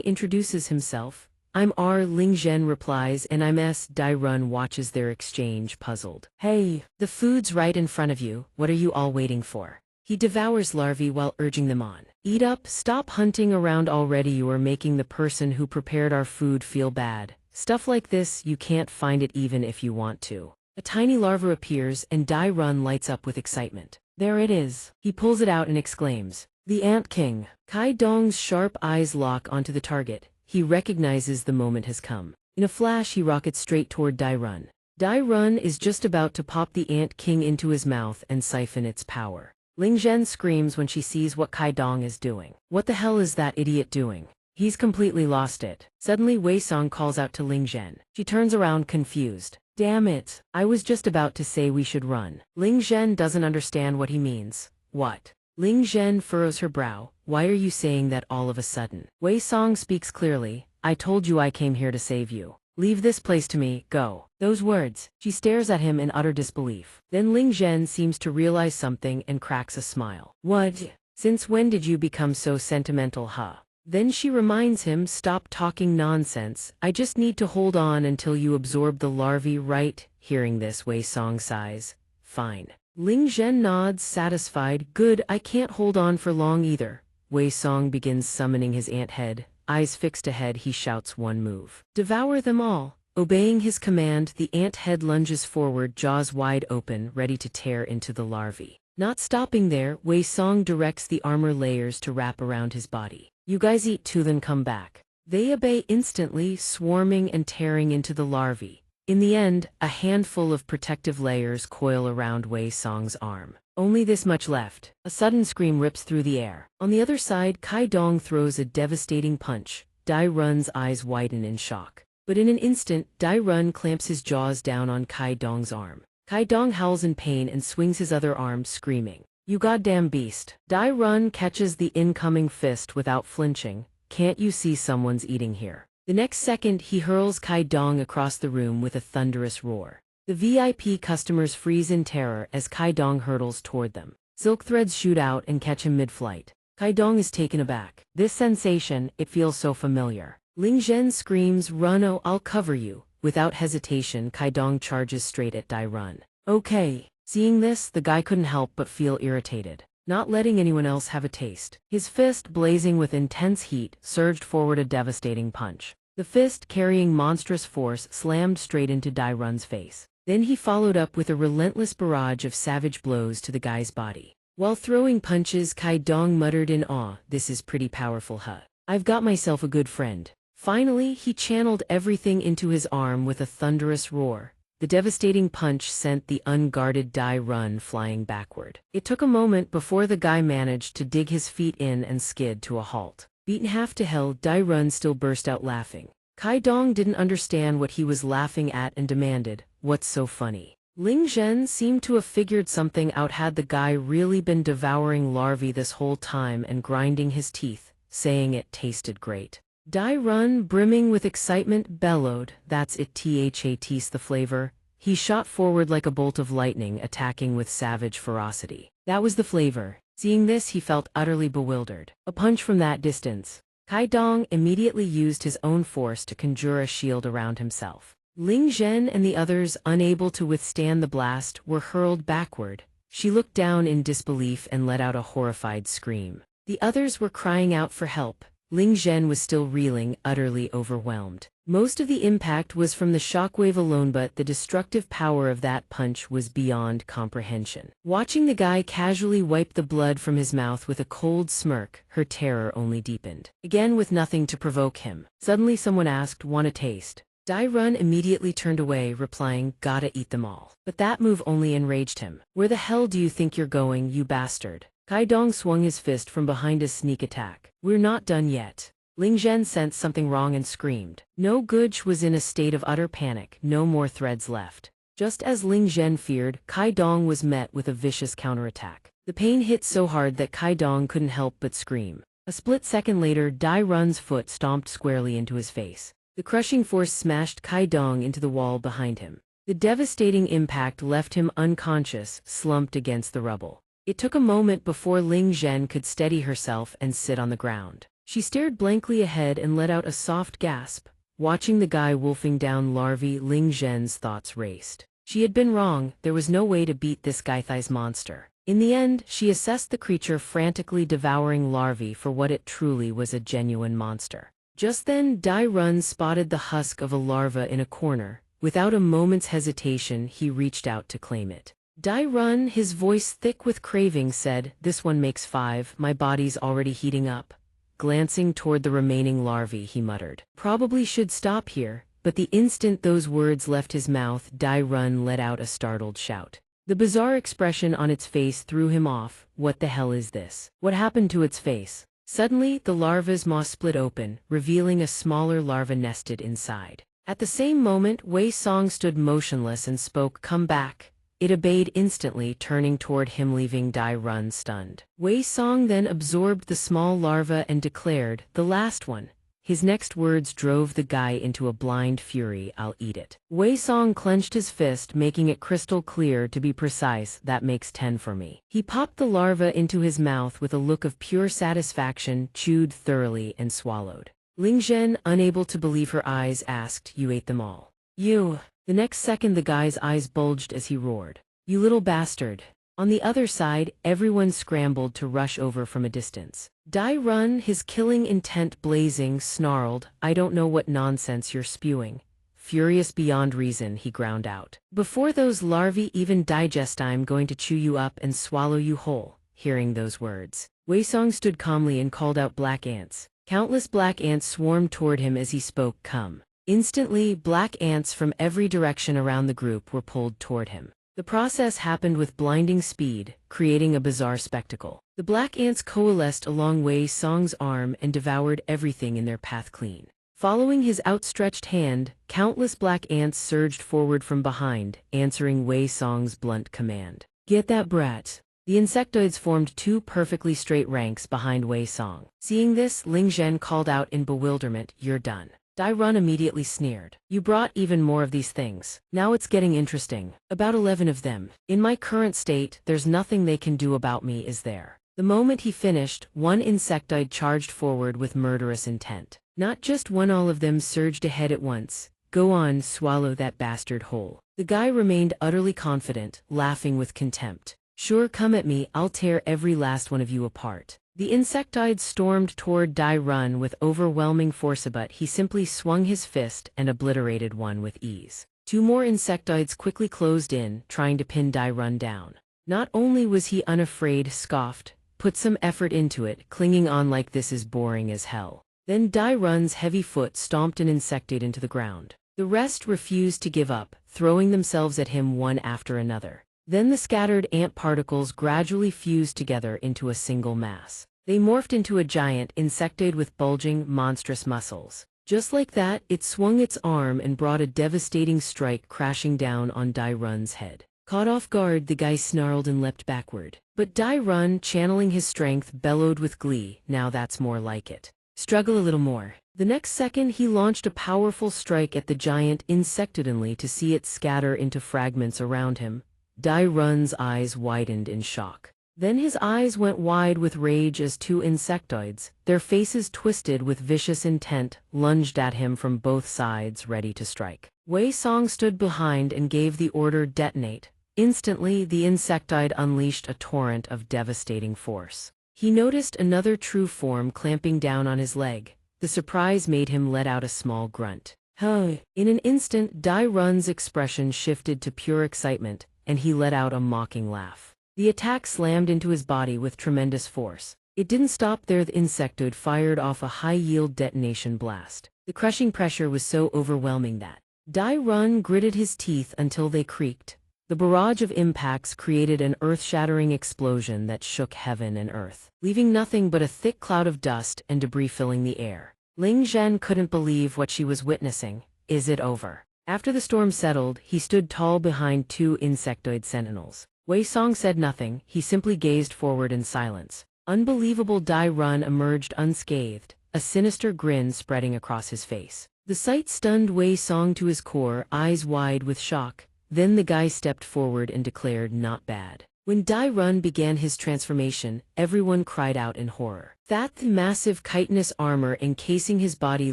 introduces himself. I'm R. Ling Zhen replies, and I'm S. Dai Run watches their exchange, puzzled. Hey, the food's right in front of you, what are you all waiting for? He devours larvae while urging them on. Eat up, stop hunting around already, you are making the person who prepared our food feel bad. Stuff like this, you can't find it even if you want to. A tiny larva appears and Dai Run lights up with excitement. There it is. He pulls it out and exclaims, the Ant King. Kai Dong's sharp eyes lock onto the target. He recognizes the moment has come. In a flash, he rockets straight toward Dai Run. Dai Run is just about to pop the Ant King into his mouth and siphon its power. Ling Zhen screams when she sees what Kai Dong is doing. What the hell is that idiot doing? He's completely lost it. Suddenly, Wei Song calls out to Ling Zhen. She turns around confused. Damn it, I was just about to say we should run. Ling Zhen doesn't understand what he means. What? Ling Zhen furrows her brow. Why are you saying that all of a sudden? Wei Song speaks clearly. I told you I came here to save you. Leave this place to me, go. Those words. She stares at him in utter disbelief. Then Ling Zhen seems to realize something and cracks a smile. What? Since when did you become so sentimental, huh? Then she reminds him, stop talking nonsense. I just need to hold on until you absorb the larvae, right? Hearing this, Wei Song sighs. Fine. Ling Zhen nods, satisfied. Good, I can't hold on for long either. Wei Song begins summoning his ant head. Eyes fixed ahead, he shouts one move. Devour them all. Obeying his command, the ant head lunges forward, jaws wide open, ready to tear into the larvae. Not stopping there, Wei Song directs the armor layers to wrap around his body. You guys eat too, then come back. They obey instantly, swarming and tearing into the larvae. In the end, a handful of protective layers coil around Wei Song's arm. Only this much left. A sudden scream rips through the air. On the other side, Kai Dong throws a devastating punch. Dai Run's eyes widen in shock. But in an instant, Dai Run clamps his jaws down on Kai Dong's arm. Kai Dong howls in pain and swings his other arm, screaming, "You goddamn beast." Dai Run catches the incoming fist without flinching. "Can't you see someone's eating here?" The next second, he hurls Kai Dong across the room with a thunderous roar. The VIP customers freeze in terror as Kai Dong hurtles toward them. Silk threads shoot out and catch him mid-flight. Kai Dong is taken aback. This sensation, it feels so familiar. Ling Zhen screams, "Run, oh, I'll cover you." Without hesitation, Kai Dong charges straight at Dai Run. Okay. Seeing this, the guy couldn't help but feel irritated. Not letting anyone else have a taste. His fist, blazing with intense heat, surged forward a devastating punch. The fist, carrying monstrous force, slammed straight into Dai Run's face. Then he followed up with a relentless barrage of savage blows to the guy's body. While throwing punches, Kai Dong muttered in awe, "This is pretty powerful, huh? I've got myself a good friend." Finally, he channeled everything into his arm with a thunderous roar. The devastating punch sent the unguarded Dai Run flying backward. It took a moment before the guy managed to dig his feet in and skid to a halt. Beaten half to hell, Dai Run still burst out laughing. Kai Dong didn't understand what he was laughing at and demanded, "What's so funny?" Ling Zhen seemed to have figured something out. Had the guy really been devouring larvae this whole time and grinding his teeth, saying it tasted great? Dai Run, brimming with excitement, bellowed, "That's it, taste the flavor." He shot forward like a bolt of lightning, attacking with savage ferocity. That was the flavor. Seeing this, he felt utterly bewildered. A punch from that distance. Kai Dong immediately used his own force to conjure a shield around himself. Ling Zhen and the others, unable to withstand the blast, were hurled backward. She looked down in disbelief and let out a horrified scream. The others were crying out for help. Ling Zhen was still reeling, utterly overwhelmed. Most of the impact was from the shockwave alone, but the destructive power of that punch was beyond comprehension. Watching the guy casually wipe the blood from his mouth with a cold smirk, her terror only deepened. Again, with nothing to provoke him. Suddenly someone asked, "Want a taste?" Dai Run immediately turned away, replying, "Gotta eat them all." But that move only enraged him. "Where the hell do you think you're going, you bastard?" Kai Dong swung his fist from behind his sneak attack. "We're not done yet." Ling Zhen sensed something wrong and screamed. No Guj was in a state of utter panic, no more threads left. Just as Ling Zhen feared, Kai Dong was met with a vicious counterattack. The pain hit so hard that Kai Dong couldn't help but scream. A split second later, Dai Run's foot stomped squarely into his face. The crushing force smashed Kai Dong into the wall behind him. The devastating impact left him unconscious, slumped against the rubble. It took a moment before Ling Zhen could steady herself and sit on the ground. She stared blankly ahead and let out a soft gasp. Watching the guy wolfing down larvae, Ling Zhen's thoughts raced. She had been wrong, there was no way to beat this Gaithai's monster. In the end, she assessed the creature frantically devouring larvae for what it truly was, a genuine monster. Just then, Dai Run spotted the husk of a larva in a corner. Without a moment's hesitation, he reached out to claim it. Dai Run, his voice thick with craving, said, "This one makes 5, my body's already heating up." Glancing toward the remaining larvae, he muttered, "Probably should stop here," but the instant those words left his mouth, Dai Run let out a startled shout. The bizarre expression on its face threw him off. What the hell is this? What happened to its face? Suddenly, the larva's maw split open, revealing a smaller larva nested inside. At the same moment, Wei Song stood motionless and spoke, "Come back." It obeyed instantly, turning toward him, leaving Dai Run stunned. Wei Song then absorbed the small larva and declared, "The last one." His next words drove the guy into a blind fury, "I'll eat it." Wei Song clenched his fist, making it crystal clear. "To be precise, that makes 10 for me." He popped the larva into his mouth with a look of pure satisfaction, chewed thoroughly, and swallowed. Ling Zhen, unable to believe her eyes, asked, "You ate them all?" "You." The next second the guy's eyes bulged as he roared, "You little bastard." On the other side, everyone scrambled to rush over from a distance. Dai Run, his killing intent blazing, snarled, "I don't know what nonsense you're spewing." Furious beyond reason, he ground out, "Before those larvae even digest, I'm going to chew you up and swallow you whole." Hearing those words, Wei Song stood calmly and called out, "Black ants." Countless black ants swarmed toward him as he spoke, "Come." Instantly, black ants from every direction around the group were pulled toward him. The process happened with blinding speed, creating a bizarre spectacle. The black ants coalesced along Wei Song's arm and devoured everything in their path clean. Following his outstretched hand, countless black ants surged forward from behind, answering Wei Song's blunt command. "Get that brat." The insectoids formed two perfectly straight ranks behind Wei Song. Seeing this, Ling Zhen called out in bewilderment, "You're done." Dai Run immediately sneered. "You brought even more of these things. Now it's getting interesting. About 11 of them. In my current state, there's nothing they can do about me, is there?" The moment he finished, one insectoid charged forward with murderous intent. Not just one, all of them surged ahead at once. "Go on, swallow that bastard whole." The guy remained utterly confident, laughing with contempt. "Sure, come at me, I'll tear every last one of you apart." The insectoid stormed toward Dai Run with overwhelming force, but he simply swung his fist and obliterated one with ease. Two more insectoids quickly closed in, trying to pin Dai Run down. Not only was he unafraid, scoffed, "Put some effort into it, clinging on like this is boring as hell." Then Dai Run's heavy foot stomped an insectoid into the ground. The rest refused to give up, throwing themselves at him one after another. Then the scattered ant particles gradually fused together into a single mass. They morphed into a giant insectoid with bulging, monstrous muscles. Just like that, it swung its arm and brought a devastating strike crashing down on Dai Run's head. Caught off guard, the guy snarled and leapt backward. But Dai Run, channeling his strength, bellowed with glee, "Now that's more like it. Struggle a little more." The next second, he launched a powerful strike at the giant insectoidly to see it scatter into fragments around him. Dai Run's eyes widened in shock. Then his eyes went wide with rage as two insectoids, their faces twisted with vicious intent, lunged at him from both sides, ready to strike. Wei Song stood behind and gave the order, "Detonate." Instantly, the insectoid unleashed a torrent of devastating force. He noticed another true form clamping down on his leg. The surprise made him let out a small grunt. "Huh." In an instant, Dai Run's expression shifted to pure excitement, and he let out a mocking laugh. The attack slammed into his body with tremendous force. It didn't stop there. The insectoid fired off a high-yield detonation blast. The crushing pressure was so overwhelming that Dai Run gritted his teeth until they creaked. The barrage of impacts created an earth-shattering explosion that shook heaven and earth, leaving nothing but a thick cloud of dust and debris filling the air. Ling Zhen couldn't believe what she was witnessing. "Is it over?" After the storm settled, he stood tall behind two insectoid sentinels. Wei Song said nothing, he simply gazed forward in silence. Unbelievable. Dai Run emerged unscathed, a sinister grin spreading across his face. The sight stunned Wei Song to his core, eyes wide with shock. Then the guy stepped forward and declared, "Not bad." When Dai Run began his transformation, everyone cried out in horror. That massive chitinous armor encasing his body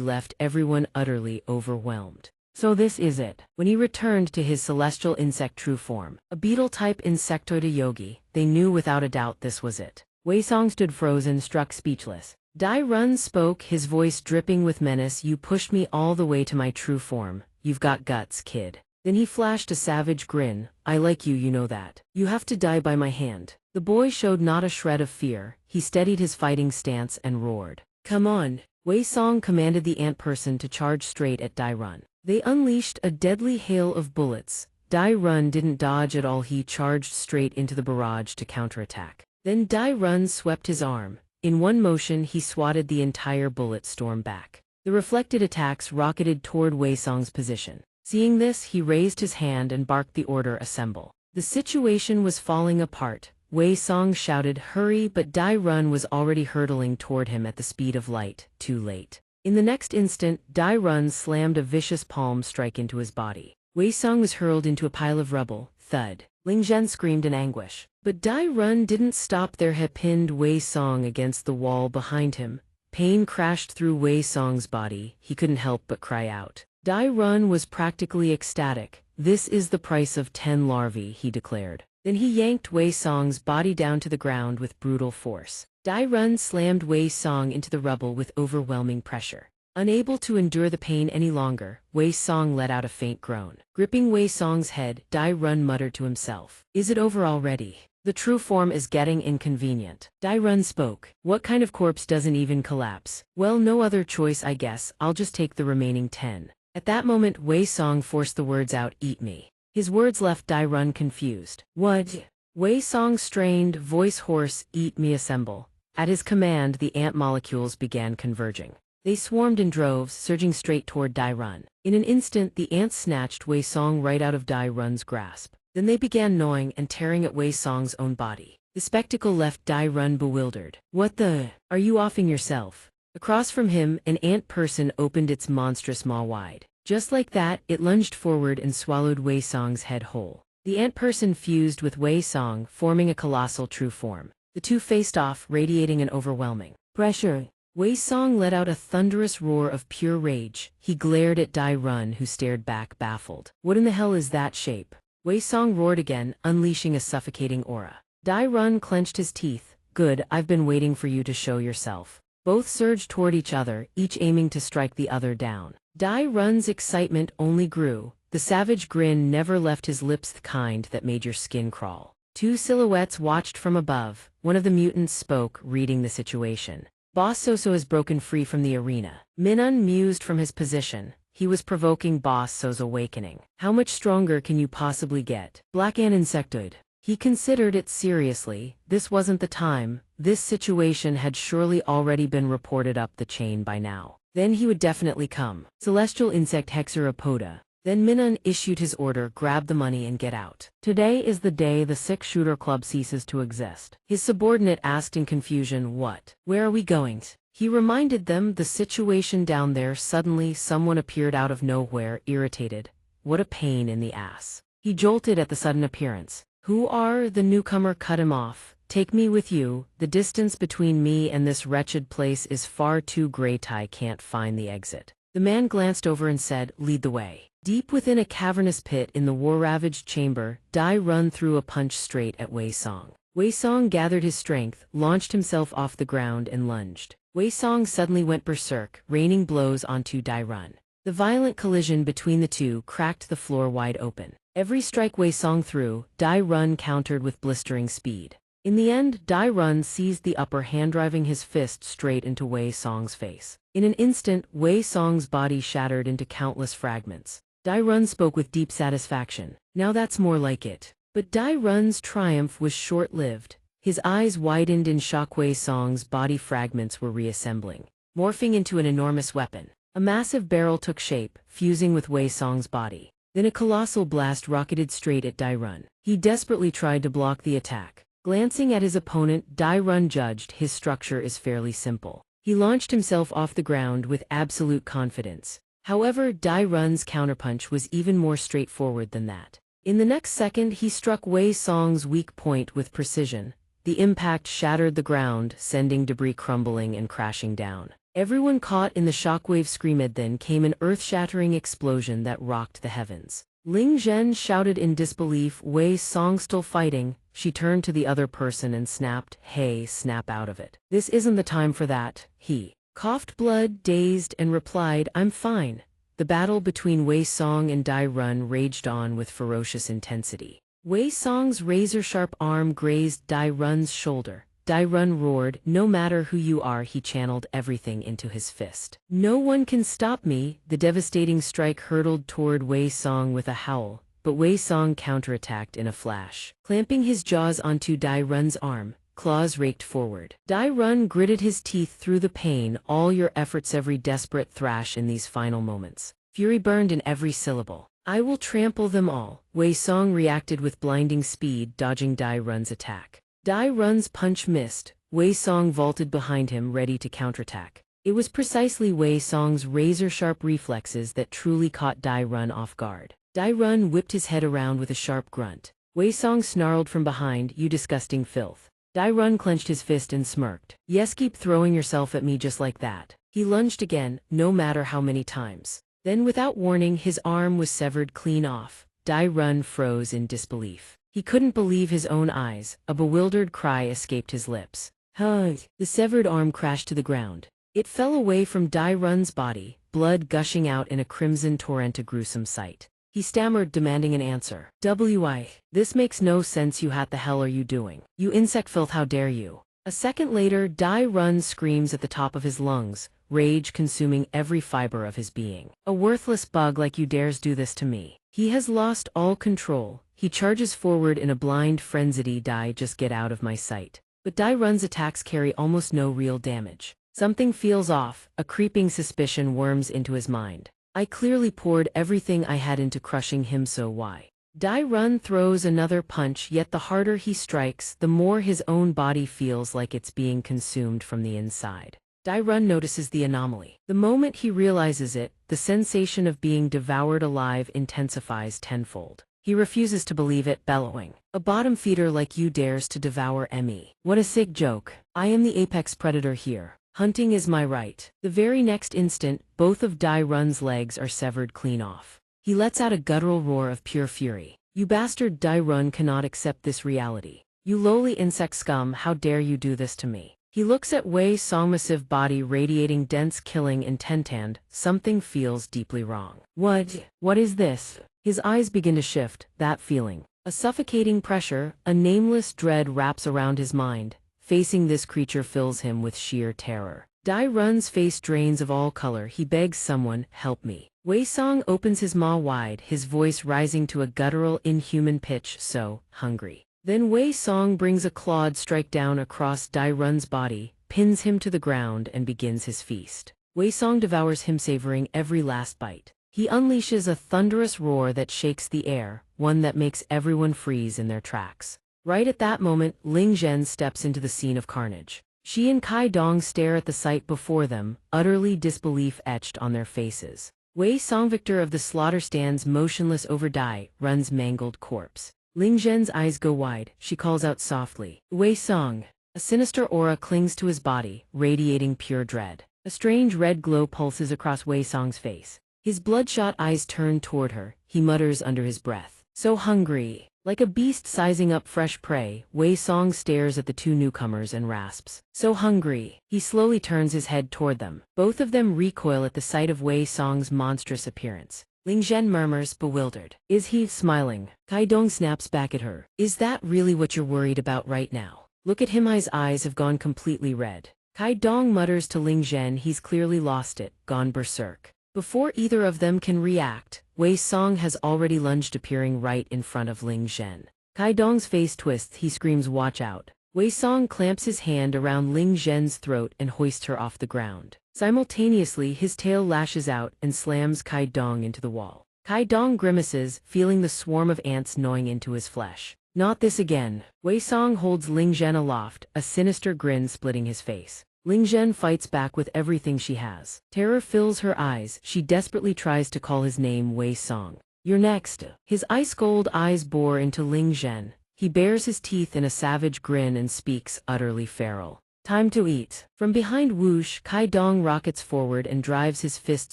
left everyone utterly overwhelmed. So this is it. When he returned to his celestial insect true form, a beetle-type insectoid yogi, they knew without a doubt this was it. Wei Song stood frozen, struck speechless. Dai Run spoke, his voice dripping with menace, "You pushed me all the way to my true form. You've got guts, kid." Then he flashed a savage grin. "I like you, you know that. You have to die by my hand." The boy showed not a shred of fear. He steadied his fighting stance and roared. "Come on." Wei Song commanded the ant person to charge straight at Dai Run. They unleashed a deadly hail of bullets. Dai Run didn't dodge at all, he charged straight into the barrage to counterattack. Then Dai Run swept his arm. In one motion he swatted the entire bullet storm back. The reflected attacks rocketed toward Wei Song's position. Seeing this, he raised his hand and barked the order, "Assemble." The situation was falling apart. Wei Song shouted, "Hurry," but Dai Run was already hurtling toward him at the speed of light. Too late. In the next instant, Dai Run slammed a vicious palm strike into his body. Wei Song was hurled into a pile of rubble. Thud. Ling Zhen screamed in anguish. But Dai Run didn't stop there. He pinned Wei Song against the wall behind him. Pain crashed through Wei Song's body. He couldn't help but cry out. Dai Run was practically ecstatic. "This is the price of 10 larvae," he declared. Then he yanked Wei Song's body down to the ground with brutal force. Dai Run slammed Wei Song into the rubble with overwhelming pressure. Unable to endure the pain any longer, Wei Song let out a faint groan. Gripping Wei Song's head, Dai Run muttered to himself, "Is it over already? The true form is getting inconvenient." Dai Run spoke. "What kind of corpse doesn't even collapse? Well, no other choice, I guess. I'll just take the remaining 10. At that moment Wei Song forced the words out, "Eat me." His words left Dai Run confused. "What?" Wei Song strained, voice hoarse, "Eat me, assemble." At his command the ant molecules began converging. They swarmed in droves, surging straight toward Dai Run. In an instant the ants snatched Wei Song right out of Dai Run's grasp. Then they began gnawing and tearing at Wei Song's own body. The spectacle left Dai Run bewildered. "What the? Are you offing yourself?" Across from him, an ant person opened its monstrous maw wide. Just like that, it lunged forward and swallowed Wei Song's head whole. The ant person fused with Wei Song, forming a colossal true form. The two faced off, radiating an overwhelming pressure. Wei Song let out a thunderous roar of pure rage. He glared at Dai Run, who stared back, baffled. "What in the hell is that shape?" Wei Song roared again, unleashing a suffocating aura. Dai Run clenched his teeth. "Good, I've been waiting for you to show yourself." Both surged toward each other, each aiming to strike the other down. Dai Run's excitement only grew. The savage grin never left his lips, the kind that made your skin crawl. Two silhouettes watched from above. One of the mutants spoke, reading the situation. "Boss Soso has broken free from the arena." Minun mused from his position. He was provoking Boss So's awakening. "How much stronger can you possibly get?" Black Ant insectoid. He considered it seriously. This wasn't the time. This situation had surely already been reported up the chain by now. Then he would definitely come. Celestial insect hexeropoda. Then Minun issued his order, "Grab the money and get out." "Today is the day the six-shooter club ceases to exist." His subordinate asked in confusion, "What? Where are we going?" He reminded them the situation down there. Suddenly someone appeared out of nowhere, irritated. What a pain in the ass. He jolted at the sudden appearance. "Who are?" The newcomer cut him off. "Take me with you. The distance between me and this wretched place is far too great. I can't find the exit." The man glanced over and said, "Lead the way." Deep within a cavernous pit in the war-ravaged chamber, Dai Run threw a punch straight at Wei Song. Wei Song gathered his strength, launched himself off the ground and lunged. Wei Song suddenly went berserk, raining blows onto Dai Run. The violent collision between the two cracked the floor wide open. Every strike Wei Song threw, Dai Run countered with blistering speed. In the end, Dai Run seized the upper hand, driving his fist straight into Wei Song's face. In an instant, Wei Song's body shattered into countless fragments. Dai Run spoke with deep satisfaction. "Now that's more like it." But Dai Run's triumph was short-lived. His eyes widened in shock. Wei Song's body fragments were reassembling, morphing into an enormous weapon. A massive barrel took shape, fusing with Wei Song's body. Then a colossal blast rocketed straight at Dai Run. He desperately tried to block the attack. Glancing at his opponent, Dai Run judged his structure is fairly simple. He launched himself off the ground with absolute confidence. However, Dai Run's counterpunch was even more straightforward than that. In the next second, he struck Wei Song's weak point with precision. The impact shattered the ground, sending debris crumbling and crashing down. Everyone caught in the shockwave screamed. Then came an earth-shattering explosion that rocked the heavens. Ling Zhen shouted in disbelief. "Wei Song still fighting?" She turned to the other person and snapped, "Hey, snap out of it. This isn't the time for that." He coughed blood, dazed, and replied, "I'm fine." The battle between Wei Song and Dai Run raged on with ferocious intensity. Wei Song's razor-sharp arm grazed Dai Run's shoulder. Dai Run roared, "No matter who you are." He channeled everything into his fist. "No one can stop me." The devastating strike hurtled toward Wei Song with a howl, but Wei Song counterattacked in a flash. Clamping his jaws onto Dai Run's arm, claws raked forward. Dai Run gritted his teeth through the pain. "All your efforts, every desperate thrash in these final moments." Fury burned in every syllable. "I will trample them all." Wei Song reacted with blinding speed, dodging Dai Run's attack. Dai Run's punch missed. Wei Song vaulted behind him, ready to counterattack. It was precisely Wei Song's razor-sharp reflexes that truly caught Dai Run off guard. Dai Run whipped his head around with a sharp grunt. Wei Song snarled from behind, "You disgusting filth." Dai Run clenched his fist and smirked. "Yes, keep throwing yourself at me just like that." He lunged again, no matter how many times. Then without warning, his arm was severed clean off. Dai Run froze in disbelief. He couldn't believe his own eyes. A bewildered cry escaped his lips. "Huh!" The severed arm crashed to the ground. It fell away from Dai Run's body, blood gushing out in a crimson torrent, a gruesome sight. He stammered, demanding an answer. "Why? This makes no sense. You what the hell are you doing? You insect filth, how dare you?" A second later, Dai Run screams at the top of his lungs. rage consuming every fiber of his being. A worthless bug like you dares do this to me. He has lost all control. He charges forward in a blind frenzy. Dai, just get out of my sight. But Dai Run's attacks carry almost no real damage. Something feels off, a creeping suspicion worms into his mind. I clearly poured everything I had into crushing him, so why? Dai Run throws another punch, yet the harder he strikes, the more his own body feels like it's being consumed from the inside. Dai Run notices the anomaly. The moment he realizes it, the sensation of being devoured alive intensifies tenfold. He refuses to believe it, bellowing, "A bottom feeder like you dares to devour me. What a sick joke. I am the apex predator here. Hunting is my right." The very next instant, both of Dai Run's legs are severed clean off. He lets out a guttural roar of pure fury. "You bastard!" Dai Run cannot accept this reality. "You lowly insect scum, how dare you do this to me?" He looks at Wei Song's massive body radiating dense killing intent. Something feels deeply wrong. What is this? His eyes begin to shift, that feeling. A suffocating pressure, a nameless dread wraps around his mind. Facing this creature fills him with sheer terror. Dai Run's face drains of all color. He begs someone, "Help me." Wei Song opens his maw wide, his voice rising to a guttural, inhuman pitch, "So hungry." Then Wei Song brings a clawed strike down across Dai Run's body, pins him to the ground, and begins his feast. Wei Song devours him, savoring every last bite. He unleashes a thunderous roar that shakes the air, one that makes everyone freeze in their tracks. Right at that moment, Ling Zhen steps into the scene of carnage. She and Kai Dong stare at the sight before them, utterly disbelief etched on their faces. Wei Song, victor of the slaughter, stands motionless over Dai Run's mangled corpse. Ling Zhen's eyes go wide. She calls out softly, "Wei Song." A sinister aura clings to his body, radiating pure dread. A strange red glow pulses across Wei Song's face. His bloodshot eyes turn toward her. He mutters under his breath, "So hungry." Like a beast sizing up fresh prey, Wei Song stares at the two newcomers and rasps, "So hungry." He slowly turns his head toward them. Both of them recoil at the sight of Wei Song's monstrous appearance. Ling Zhen murmurs, bewildered, "Is he?" Smiling, Kai Dong snaps back at her, "Is that really what you're worried about right now? Look at him, his eyes have gone completely red." Kai Dong mutters to Ling Zhen, he's clearly lost it, gone berserk. Before either of them can react, Wei Song has already lunged, appearing right in front of Ling Zhen. Kai Dong's face twists, he screams, "Watch out." Wei Song clamps his hand around Ling Zhen's throat and hoists her off the ground. Simultaneously, his tail lashes out and slams Kai Dong into the wall. Kai Dong grimaces, feeling the swarm of ants gnawing into his flesh. "Not this again." Wei Song holds Ling Zhen aloft, a sinister grin splitting his face. Ling Zhen fights back with everything she has. Terror fills her eyes. She desperately tries to call his name, Wei Song. "You're next." His ice-cold eyes bore into Ling Zhen. He bares his teeth in a savage grin and speaks, utterly feral. "Time to eat." From behind whoosh, Kai Dong rockets forward and drives his fist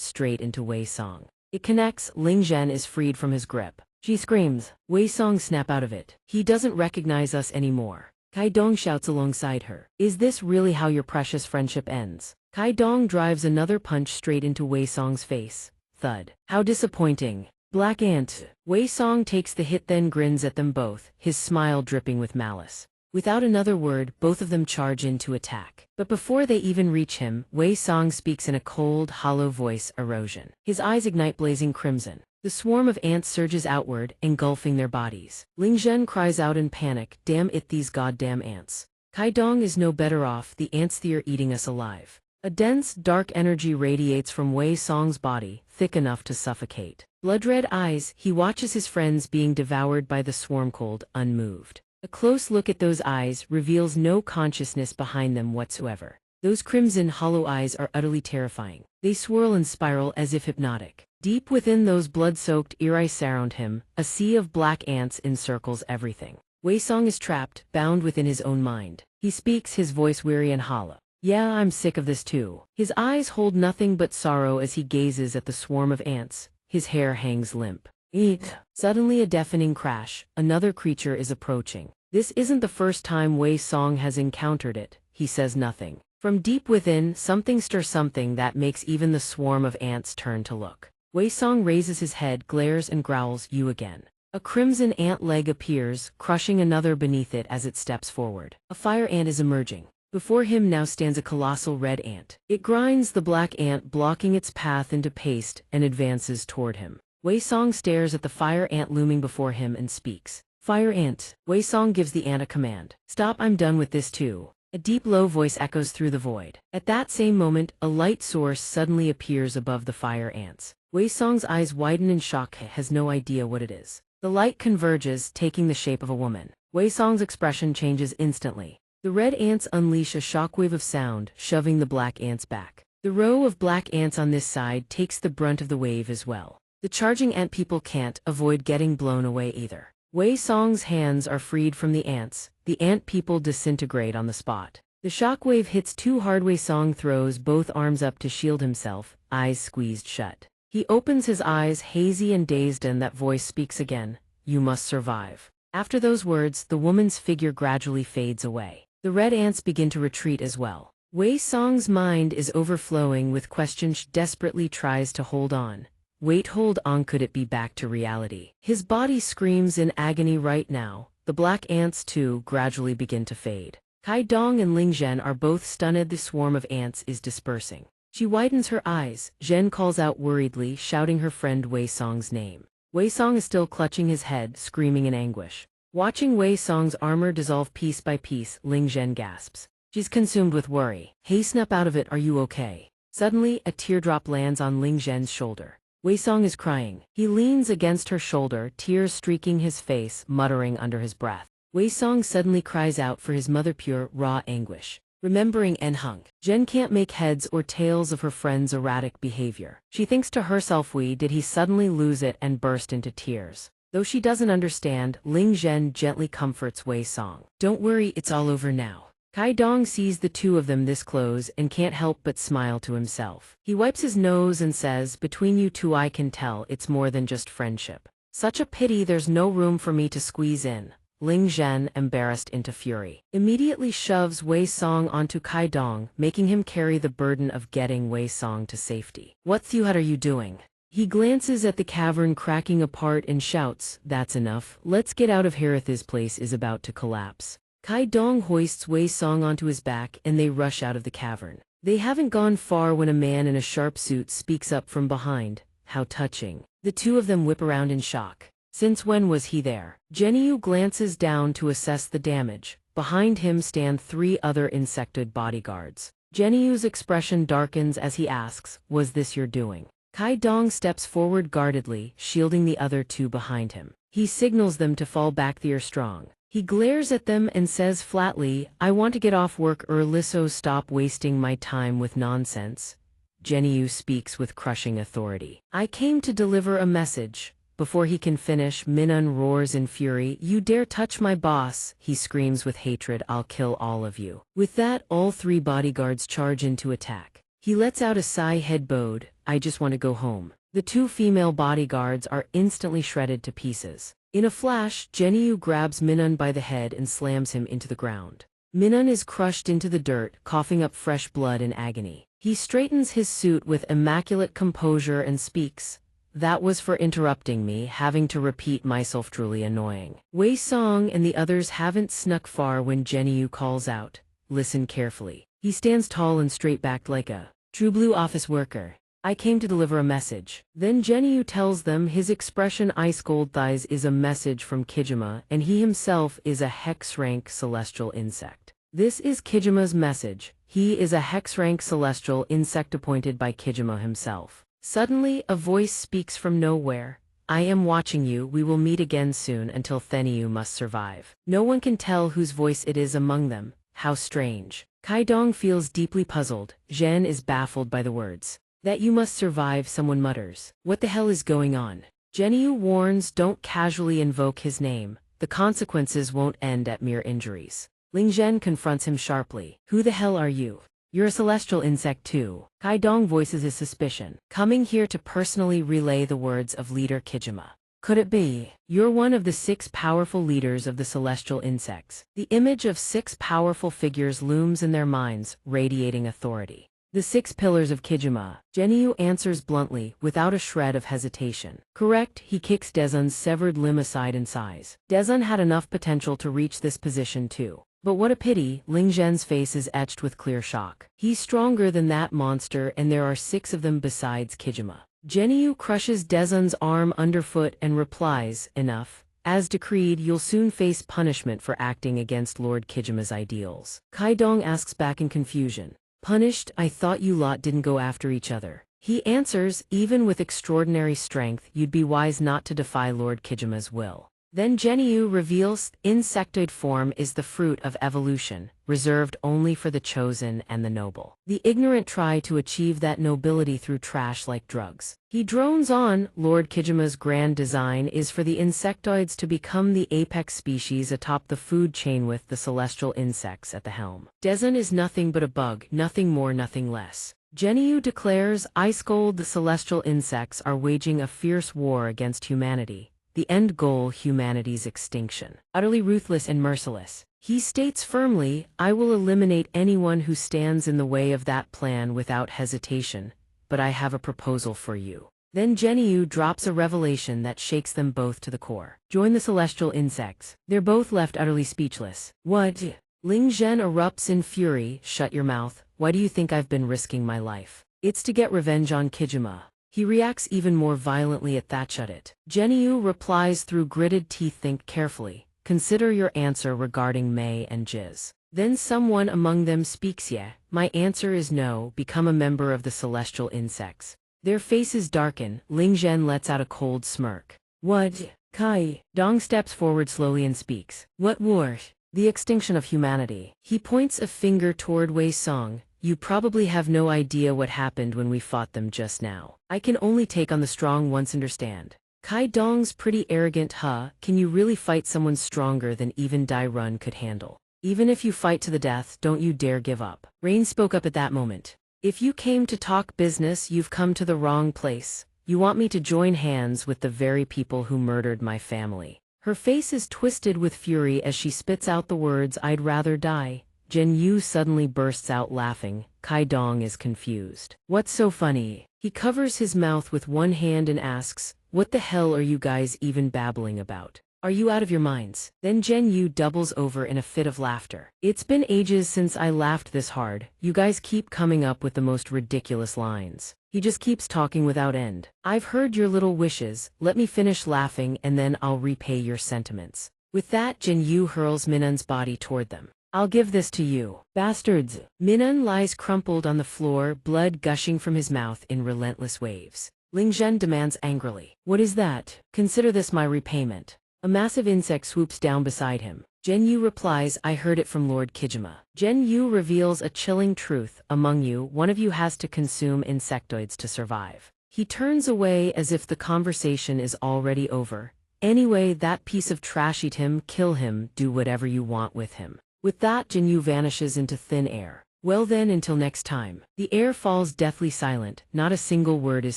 straight into Wei Song. It connects. Ling Zhen is freed from his grip. She screams. Wei Song snap out of it. "He doesn't recognize us anymore." Kai Dong shouts alongside her, "Is this really how your precious friendship ends?" Kai Dong drives another punch straight into Wei Song's face. Thud. "How disappointing." "Black ant." Wei Song takes the hit, then grins at them both, his smile dripping with malice. Without another word, both of them charge in to attack. But before they even reach him, Wei Song speaks in a cold, hollow voice, erosion. His eyes ignite blazing crimson. The swarm of ants surges outward, engulfing their bodies. Ling Zhen cries out in panic, "Damn it, these goddamn ants." Kai Dong is no better off, the ants, they're eating us alive. A dense, dark energy radiates from Wei Song's body, thick enough to suffocate. Blood-red eyes, he watches his friends being devoured by the swarm, cold, unmoved. A close look at those eyes reveals no consciousness behind them whatsoever. Those crimson, hollow eyes are utterly terrifying. They swirl and spiral as if hypnotic. Deep within those blood-soaked eyes around him, a sea of black ants encircles everything. Wei Song is trapped, bound within his own mind. He speaks, his voice weary and hollow. "Yeah, I'm sick of this too." His eyes hold nothing but sorrow as he gazes at the swarm of ants. His hair hangs limp. Eat. Suddenly a deafening crash. Another creature is approaching. This isn't the first time Wei Song has encountered it. He says nothing. From deep within, something stirs, something that makes even the swarm of ants turn to look. Wei Song raises his head, glares and growls, "You again." A crimson ant leg appears, crushing another beneath it as it steps forward. A fire ant is emerging. Before him now stands a colossal red ant. It grinds the black ant, blocking its path into paste, and advances toward him. Wei Song stares at the fire ant looming before him and speaks. Fire ant. Wei Song gives the ant a command. Stop, I'm done with this too. A deep low voice echoes through the void. At that same moment, a light source suddenly appears above the fire ants. Wei Song's eyes widen in shock, has no idea what it is. The light converges, taking the shape of a woman. Wei Song's expression changes instantly. The red ants unleash a shockwave of sound, shoving the black ants back. The row of black ants on this side takes the brunt of the wave as well. The charging ant people can't avoid getting blown away either. Wei Song's hands are freed from the ants. The ant people disintegrate on the spot. The shockwave hits too hard. Wei Song throws both arms up to shield himself, eyes squeezed shut. He opens his eyes, hazy and dazed, and that voice speaks again. You must survive. After those words, the woman's figure gradually fades away. The red ants begin to retreat as well. Wei Song's mind is overflowing with questions. She desperately tries to hold on. Wait, hold on, could it be back to reality? His body screams in agony right now. The black ants too gradually begin to fade. Kai Dong and Ling Zhen are both stunned. The swarm of ants is dispersing. She widens her eyes. Zhen calls out worriedly, shouting her friend Wei Song's name. Wei Song is still clutching his head, screaming in anguish. Watching Wei Song's armor dissolve piece by piece, Ling Zhen gasps. She's consumed with worry. Hey, snap out of it, are you okay? Suddenly, a teardrop lands on Ling Zhen's shoulder. Wei Song is crying. He leans against her shoulder, tears streaking his face, muttering under his breath. Wei Song suddenly cries out for his mother, pure, raw anguish. Remembering En Hung, Zhen can't make heads or tails of her friend's erratic behavior. She thinks to herself, why did he suddenly lose it, and burst into tears. Though she doesn't understand, Ling Zhen gently comforts Wei Song. Don't worry, it's all over now. Kai Dong sees the two of them this close and can't help but smile to himself. He wipes his nose and says, between you two I can tell it's more than just friendship. Such a pity there's no room for me to squeeze in. Ling Zhen, embarrassed into fury, immediately shoves Wei Song onto Kai Dong, making him carry the burden of getting Wei Song to safety. What the hell are you doing? He glances at the cavern cracking apart and shouts, that's enough, let's get out of here. This place is about to collapse. Kai Dong hoists Wei Song onto his back and they rush out of the cavern. They haven't gone far when a man in a sharp suit speaks up from behind. How touching. The two of them whip around in shock. Since when was he there? Zhenyu glances down to assess the damage. Behind him stand three other insectoid bodyguards. Zhenyu's expression darkens as he asks, was this your doing? Kai Dong steps forward guardedly, shielding the other two behind him. He signals them to fall back. They're strong. He glares at them and says flatly, I want to get off work so stop wasting my time with nonsense. Zhenyu speaks with crushing authority. I came to deliver a message. Before he can finish, Minun roars in fury. You dare touch my boss, he screams with hatred. I'll kill all of you. With that, all three bodyguards charge into attack. He lets out a sigh, head bowed. I just want to go home. The two female bodyguards are instantly shredded to pieces. In a flash, Zhenyu grabs Minun by the head and slams him into the ground. Minun is crushed into the dirt, coughing up fresh blood in agony. He straightens his suit with immaculate composure and speaks, that was for interrupting me, having to repeat myself, truly annoying. Wei Song and the others haven't snuck far when Zhenyu calls out, listen carefully. He stands tall and straight-backed like a true blue office worker. I came to deliver a message. Then Zhenyu tells them his expression ice cold thighs is a message from Kijima and he himself is a hex-rank celestial insect. This is Kijima's message. He is a hex-rank celestial insect appointed by Kijima himself. Suddenly, a voice speaks from nowhere. I am watching you, we will meet again soon, until then you must survive. No one can tell whose voice it is among them. How strange. Kai Dong feels deeply puzzled. Zhen is baffled by the words. That you must survive, someone mutters. What the hell is going on? Zhenyu warns, don't casually invoke his name. The consequences won't end at mere injuries. Ling Zhen confronts him sharply. Who the hell are you? You're a celestial insect too. Kai Dong voices his suspicion, coming here to personally relay the words of leader Kijima. Could it be? You're one of the 6 powerful leaders of the celestial insects. The image of 6 powerful figures looms in their minds, radiating authority. The 6 pillars of Kijima. Zhenyu answers bluntly, without a shred of hesitation. Correct, he kicks Dezun's severed limb aside and sighs. Dezun had enough potential to reach this position too. But what a pity, Ling Zhen's face is etched with clear shock. He's stronger than that monster, and there are 6 of them besides Kijima. Genyu crushes Dezun's arm underfoot and replies, enough. As decreed, you'll soon face punishment for acting against Lord Kijima's ideals. Kai Dong asks back in confusion. Punished? I thought you lot didn't go after each other. He answers, even with extraordinary strength, you'd be wise not to defy Lord Kijima's will. Then Genyu reveals, insectoid form is the fruit of evolution, reserved only for the chosen and the noble. The ignorant try to achieve that nobility through trash like drugs. He drones on, Lord Kijima's grand design is for the insectoids to become the apex species atop the food chain with the celestial insects at the helm. Dezun is nothing but a bug, nothing more, nothing less. Genyu declares, I scold the celestial insects are waging a fierce war against humanity. The end goal, humanity's extinction. Utterly ruthless and merciless. He states firmly, I will eliminate anyone who stands in the way of that plan without hesitation, but I have a proposal for you. Then Genyu drops a revelation that shakes them both to the core. Join the celestial insects. They're both left utterly speechless. What? Ling Zhen erupts in fury, shut your mouth, why do you think I've been risking my life? It's to get revenge on Kijima. He reacts even more violently at that shut it. Genyu replies through gritted teeth, think carefully. Consider your answer regarding Mei and Jiz. Then someone among them speaks, yeah, my answer is no, become a member of the celestial insects. Their faces darken, Ling Zhen lets out a cold smirk. What? Kai. Dong steps forward slowly and speaks. What war? The extinction of humanity. He points a finger toward Wei Song. You probably have no idea what happened when we fought them just now. I can only take on the strong once, understand. Kai Dong's pretty arrogant, huh? Can you really fight someone stronger than even Dai Run could handle? Even if you fight to the death, don't you dare give up. Rain spoke up at that moment. If you came to talk business, you've come to the wrong place. You want me to join hands with the very people who murdered my family. Her face is twisted with fury as she spits out the words, I'd rather die. Genyu suddenly bursts out laughing. Kai Dong is confused. What's so funny? He covers his mouth with one hand and asks, what the hell are you guys even babbling about? Are you out of your minds? Then Genyu doubles over in a fit of laughter. It's been ages since I laughed this hard. You guys keep coming up with the most ridiculous lines. He just keeps talking without end. I've heard your little wishes. Let me finish laughing and then I'll repay your sentiments. With that, Genyu hurls Minun's body toward them. I'll give this to you. Bastards! Minun lies crumpled on the floor, blood gushing from his mouth in relentless waves. Ling Zhen demands angrily. What is that? Consider this my repayment. A massive insect swoops down beside him. Genyu replies, I heard it from Lord Kijima. Genyu reveals a chilling truth. Among you, one of you has to consume insectoids to survive. He turns away as if the conversation is already over. Anyway, that piece of trash, eat him, kill him, do whatever you want with him. With that, Genyu vanishes into thin air. Well then, until next time. The air falls deathly silent, not a single word is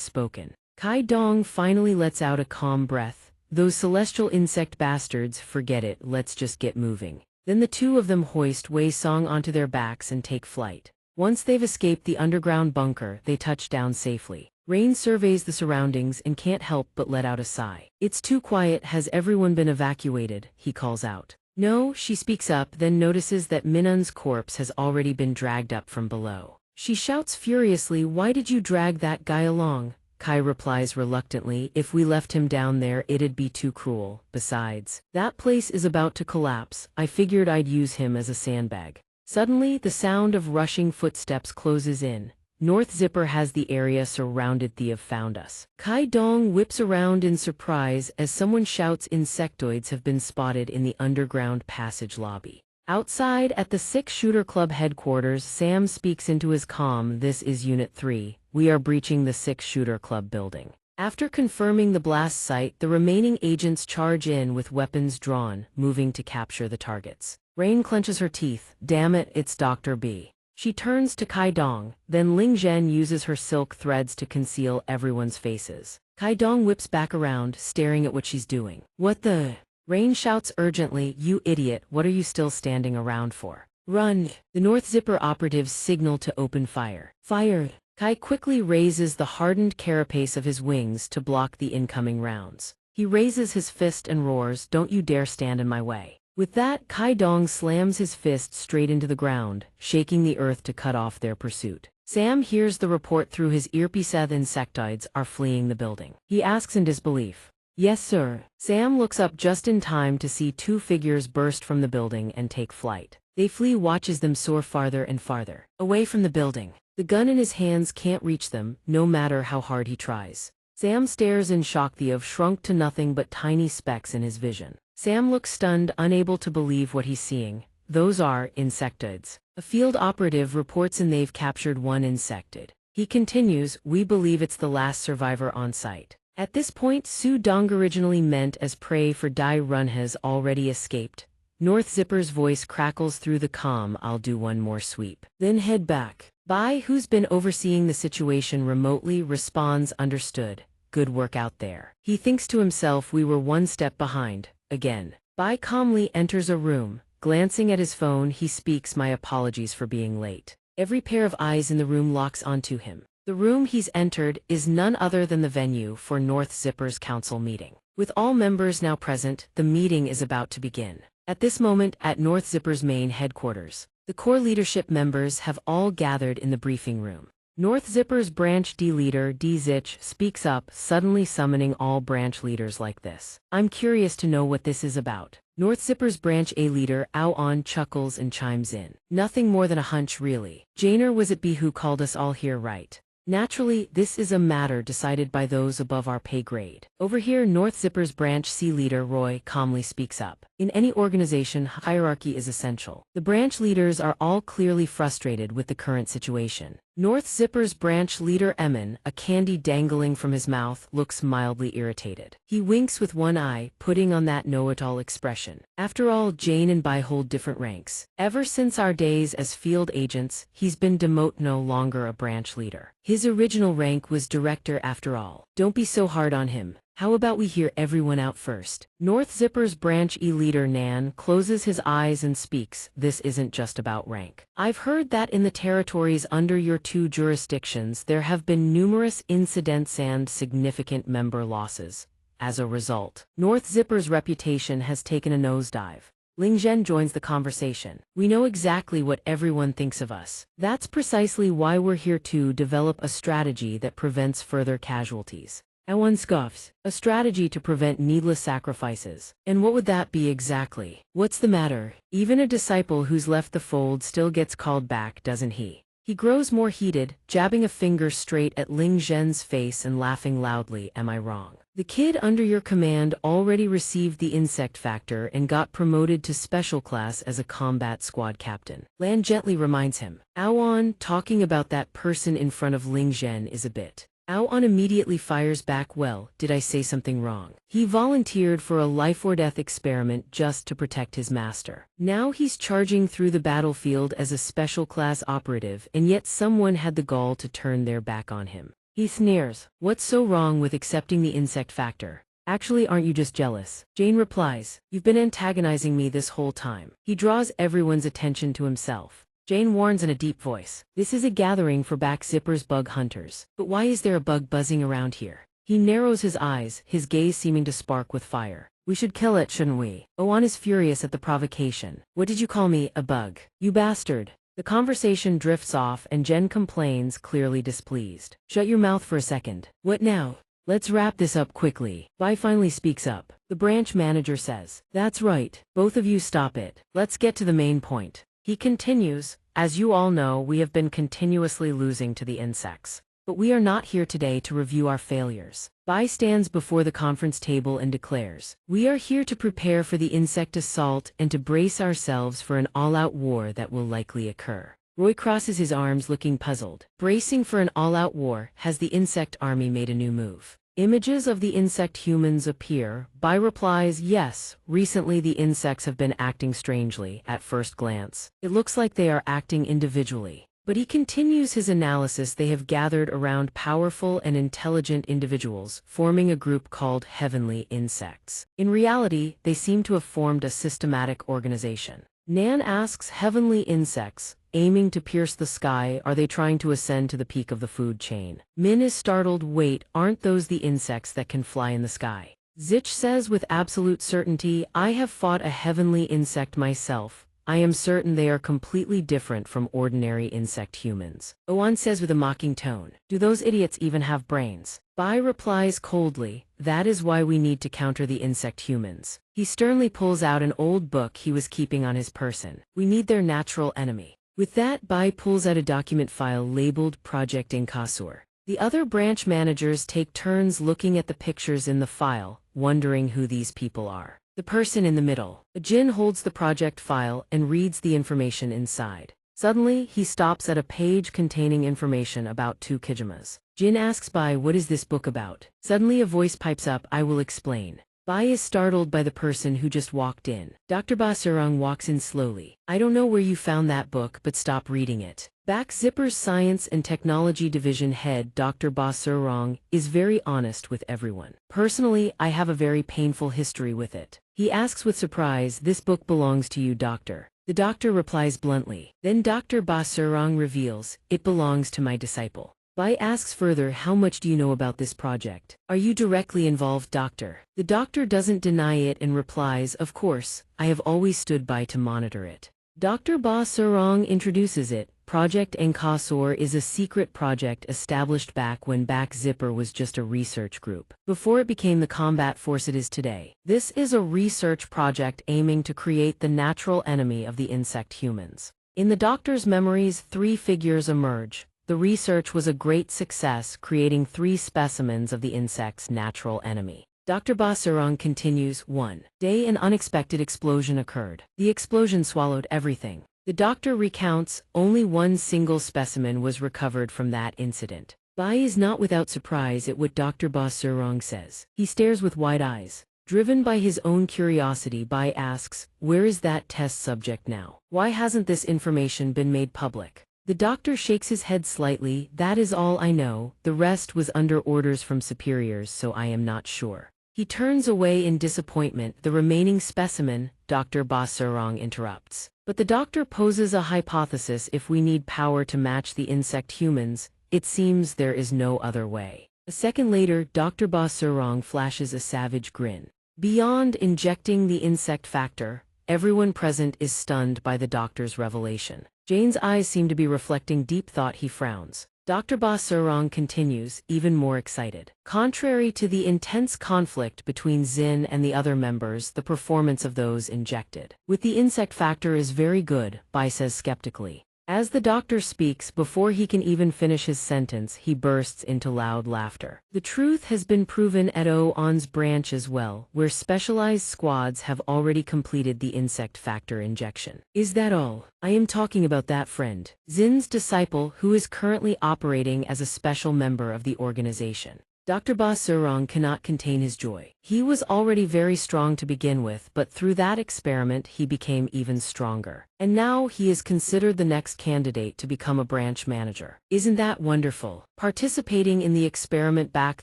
spoken. Kai Dong finally lets out a calm breath. Those celestial insect bastards, forget it, let's just get moving. Then the two of them hoist Wei Song onto their backs and take flight. Once they've escaped the underground bunker, they touch down safely. Rain surveys the surroundings and can't help but let out a sigh. It's too quiet, has everyone been evacuated? He calls out. No, she speaks up, then notices that Minun's corpse has already been dragged up from below. She shouts furiously, why did you drag that guy along? Kai replies reluctantly, if we left him down there it'd be too cruel. Besides, that place is about to collapse. I figured I'd use him as a sandbag. Suddenly, the sound of rushing footsteps closes in. North Zipper has the area surrounded. They have found us. Kai Dong whips around in surprise as someone shouts insectoids have been spotted in the underground passage lobby. Outside at the 6-Shooter Club headquarters, Sam speaks into his comm, this is Unit 3, we are breaching the 6-Shooter Club building. After confirming the blast site, the remaining agents charge in with weapons drawn, moving to capture the targets. Rain clenches her teeth, damn it, it's Dr. B. She turns to Kai Dong, then Ling Zhen uses her silk threads to conceal everyone's faces. Kai Dong whips back around, staring at what she's doing. What the? Rain shouts urgently, you idiot, what are you still standing around for? Run! The North Zipper operatives signal to open fire. Fire! Kai quickly raises the hardened carapace of his wings to block the incoming rounds. He raises his fist and roars, don't you dare stand in my way. With that, Kai Dong slams his fist straight into the ground, shaking the earth to cut off their pursuit. Sam hears the report through his earpiece. The insectoids are fleeing the building. He asks in disbelief, "Yes, sir." Sam looks up just in time to see two figures burst from the building and take flight. They flee, watches them soar farther and farther, away from the building. The gun in his hands can't reach them, no matter how hard he tries. Sam stares in shock. They have shrunk to nothing but tiny specks in his vision. Sam looks stunned, unable to believe what he's seeing. Those are insectoids. A field operative reports in they've captured one insectoid. He continues, "We believe it's the last survivor on site." At this point, Su Dong, originally meant as prey for Dai Run, has already escaped. North Zipper's voice crackles through the comm, "I'll do one more sweep, then head back." Bai, who's been overseeing the situation remotely, responds, "Understood. Good work out there." He thinks to himself, "We were one step behind, again." Bai calmly enters a room. Glancing at his phone, he speaks, "My apologies for being late." Every pair of eyes in the room locks onto him. The room he's entered is none other than the venue for North Zipper's council meeting. With all members now present, the meeting is about to begin. At this moment, at North Zipper's main headquarters, the core leadership members have all gathered in the briefing room. North Zipper's Branch D leader, D Zich, speaks up, suddenly summoning all branch leaders like this. "I'm curious to know what this is about." North Zipper's Branch A leader, Ao On, chuckles and chimes in. "Nothing more than a hunch, really. Janer, was it B who called us all here, right? Naturally, this is a matter decided by those above our pay grade." Over here, North Zipper's Branch C leader, Roy, calmly speaks up. "In any organization, hierarchy is essential." The branch leaders are all clearly frustrated with the current situation. North Zipper's branch leader, Emin, a candy dangling from his mouth, looks mildly irritated. He winks with one eye, putting on that know-it-all expression. After all, Jane and Bai hold different ranks. Ever since our days as field agents, he's been demoted, no longer a branch leader. His original rank was director after all. Don't be so hard on him. How about we hear everyone out first? North Zipper's Branch E leader, Nan, closes his eyes and speaks. "This isn't just about rank. I've heard that in the territories under your two jurisdictions there have been numerous incidents and significant member losses. As a result, North Zipper's reputation has taken a nosedive." Ling Zhen joins the conversation. "We know exactly what everyone thinks of us. That's precisely why we're here to develop a strategy that prevents further casualties." Awan scoffs. "A strategy to prevent needless sacrifices. And what would that be exactly? What's the matter? Even a disciple who's left the fold still gets called back, doesn't he?" He grows more heated, jabbing a finger straight at Ling Zhen's face and laughing loudly. "Am I wrong? The kid under your command already received the insect factor and got promoted to special class as a combat squad captain." Lan gently reminds him. Awan, talking about that person in front of Ling Zhen is a bit. Ao-on immediately fires back, "Well, did I say something wrong? He volunteered for a life-or-death experiment just to protect his master. Now he's charging through the battlefield as a special-class operative, and yet someone had the gall to turn their back on him." He sneers. "What's so wrong with accepting the insect factor? Actually, aren't you just jealous?" Jane replies, "You've been antagonizing me this whole time." He draws everyone's attention to himself. Jane warns in a deep voice, "This is a gathering for back Zipper's bug hunters. But why is there a bug buzzing around here?" He narrows his eyes, his gaze seeming to spark with fire. "We should kill it, shouldn't we?" Owan is furious at the provocation. "What did you call me, a bug? You bastard." The conversation drifts off and Jen complains, clearly displeased. "Shut your mouth for a second." "What now? Let's wrap this up quickly." Bai finally speaks up. The branch manager says, "That's right. Both of you stop it. Let's get to the main point." He continues, "As you all know, we have been continuously losing to the insects. But we are not here today to review our failures." Bai stands before the conference table and declares, "We are here to prepare for the insect assault and to brace ourselves for an all-out war that will likely occur." Roy crosses his arms, looking puzzled. Bracing for an all-out war, has the insect army made a new move? Images of the insect humans appear. Bai replies, "Yes, recently the insects have been acting strangely. At first glance, it looks like they are acting individually." But he continues his analysis. "They have gathered around powerful and intelligent individuals, forming a group called Heavenly Insects. In reality, they seem to have formed a systematic organization." Nan asks, "Heavenly insects, aiming to pierce the sky, are they trying to ascend to the peak of the food chain?" Min is startled. "Wait, aren't those the insects that can fly in the sky?" Zich says with absolute certainty, I have fought a heavenly insect myself. I am certain they are completely different from ordinary insect humans. Oan says with a mocking tone, do those idiots even have brains? Bai replies coldly, that is why we need to counter the insect humans. He sternly pulls out an old book he was keeping on his person. We need their natural enemy. With that, Bai pulls out a document file labeled Project Incasur. The other branch managers take turns looking at the pictures in the file, wondering who these people are. The person in the middle. Jin holds the project file and reads the information inside. Suddenly, he stops at a page containing information about two Kijimas. Jin asks Bai, what is this book about? Suddenly a voice pipes up, I will explain. Bai is startled by the person who just walked in. Dr. Ba Serong walks in slowly. I don't know where you found that book, but stop reading it. Back Zipper's Science and Technology Division head Dr. Ba Serong is very honest with everyone. Personally, I have a very painful history with it. He asks with surprise, this book belongs to you, doctor. The doctor replies bluntly. Then Dr. Ba Serong reveals, it belongs to my disciple. Bai asks further, how much do you know about this project? Are you directly involved, doctor? The doctor doesn't deny it and replies, of course, I have always stood by to monitor it. Dr. Ba Serong introduces it. Project Incasur is a secret project established back when Back Zipper was just a research group, before it became the combat force it is today. This is a research project aiming to create the natural enemy of the insect humans. In the doctor's memories, three figures emerge. The research was a great success, creating 3 specimens of the insect's natural enemy. Dr. Ba Serong continues, one day an unexpected explosion occurred. The explosion swallowed everything. The doctor recounts, only one single specimen was recovered from that incident. Bai is not without surprise at what Dr. Ba Serong says. He stares with wide eyes. Driven by his own curiosity, Bai asks, where is that test subject now? Why hasn't this information been made public? The doctor shakes his head slightly, that is all I know, the rest was under orders from superiors, so I am not sure. He turns away in disappointment. The remaining specimen, Dr. Ba Serong interrupts. But the doctor poses a hypothesis, if we need power to match the insect humans, it seems there is no other way. A second later, Dr. Ba Serong flashes a savage grin. Beyond injecting the insect factor, everyone present is stunned by the doctor's revelation. Jane's eyes seem to be reflecting deep thought. He frowns. Dr. Ba Serong continues, even more excited. Contrary to the intense conflict between Xin and the other members, the performance of those injected with the insect factor is very good, Bai says skeptically. As the doctor speaks, before he can even finish his sentence, he bursts into loud laughter. The truth has been proven at Oan's branch as well, where specialized squads have already completed the insect factor injection. Is that all? I am talking about that friend, Xin's disciple, who is currently operating as a special member of the organization. Dr. Ba Serong cannot contain his joy. He was already very strong to begin with, but through that experiment he became even stronger. And now he is considered the next candidate to become a branch manager. Isn't that wonderful? Participating in the experiment back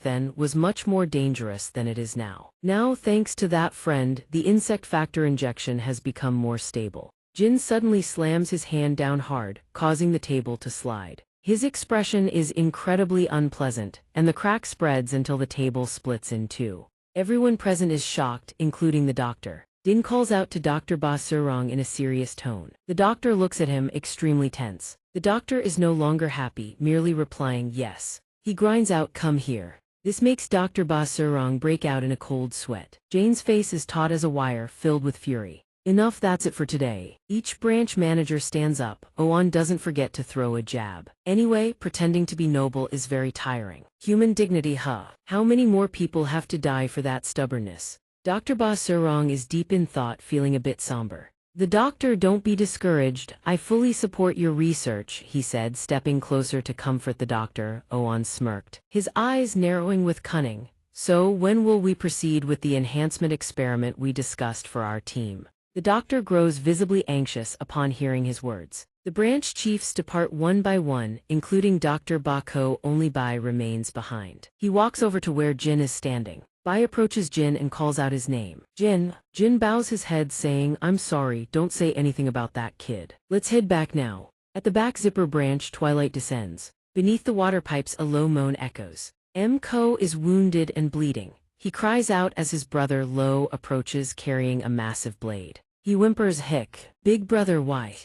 then was much more dangerous than it is now. Now, thanks to that friend, the insect factor injection has become more stable. Jin suddenly slams his hand down hard, causing the table to slide. His expression is incredibly unpleasant, and the crack spreads until the table splits in two. Everyone present is shocked, including the doctor. Din calls out to Dr. Ba Serong in a serious tone. The doctor looks at him, extremely tense. The doctor is no longer happy, merely replying yes. He grinds out, come here. This makes Dr. Ba Serong break out in a cold sweat. Jane's face is taut as a wire, filled with fury. Enough, that's it for today. Each branch manager stands up. Oan doesn't forget to throw a jab. Anyway, pretending to be noble is very tiring. Human dignity, huh? How many more people have to die for that stubbornness? Dr. Ba Serong is deep in thought, feeling a bit somber. The doctor, don't be discouraged. I fully support your research, he said, stepping closer to comfort the doctor. Oan smirked, his eyes narrowing with cunning. So, when will we proceed with the enhancement experiment we discussed for our team? The doctor grows visibly anxious upon hearing his words. The branch chiefs depart one by one, including Dr. Bako. Only Bai remains behind. He walks over to where Jin is standing. Bai approaches Jin and calls out his name. Jin. Jin bows his head, saying, I'm sorry, don't say anything about that kid. Let's head back now. At the back Zipper branch, twilight descends. Beneath the water pipes, a low moan echoes. M. Ko is wounded and bleeding. he cries out as his brother Lo approaches carrying a massive blade. He whimpers, "Hick, big brother, why?"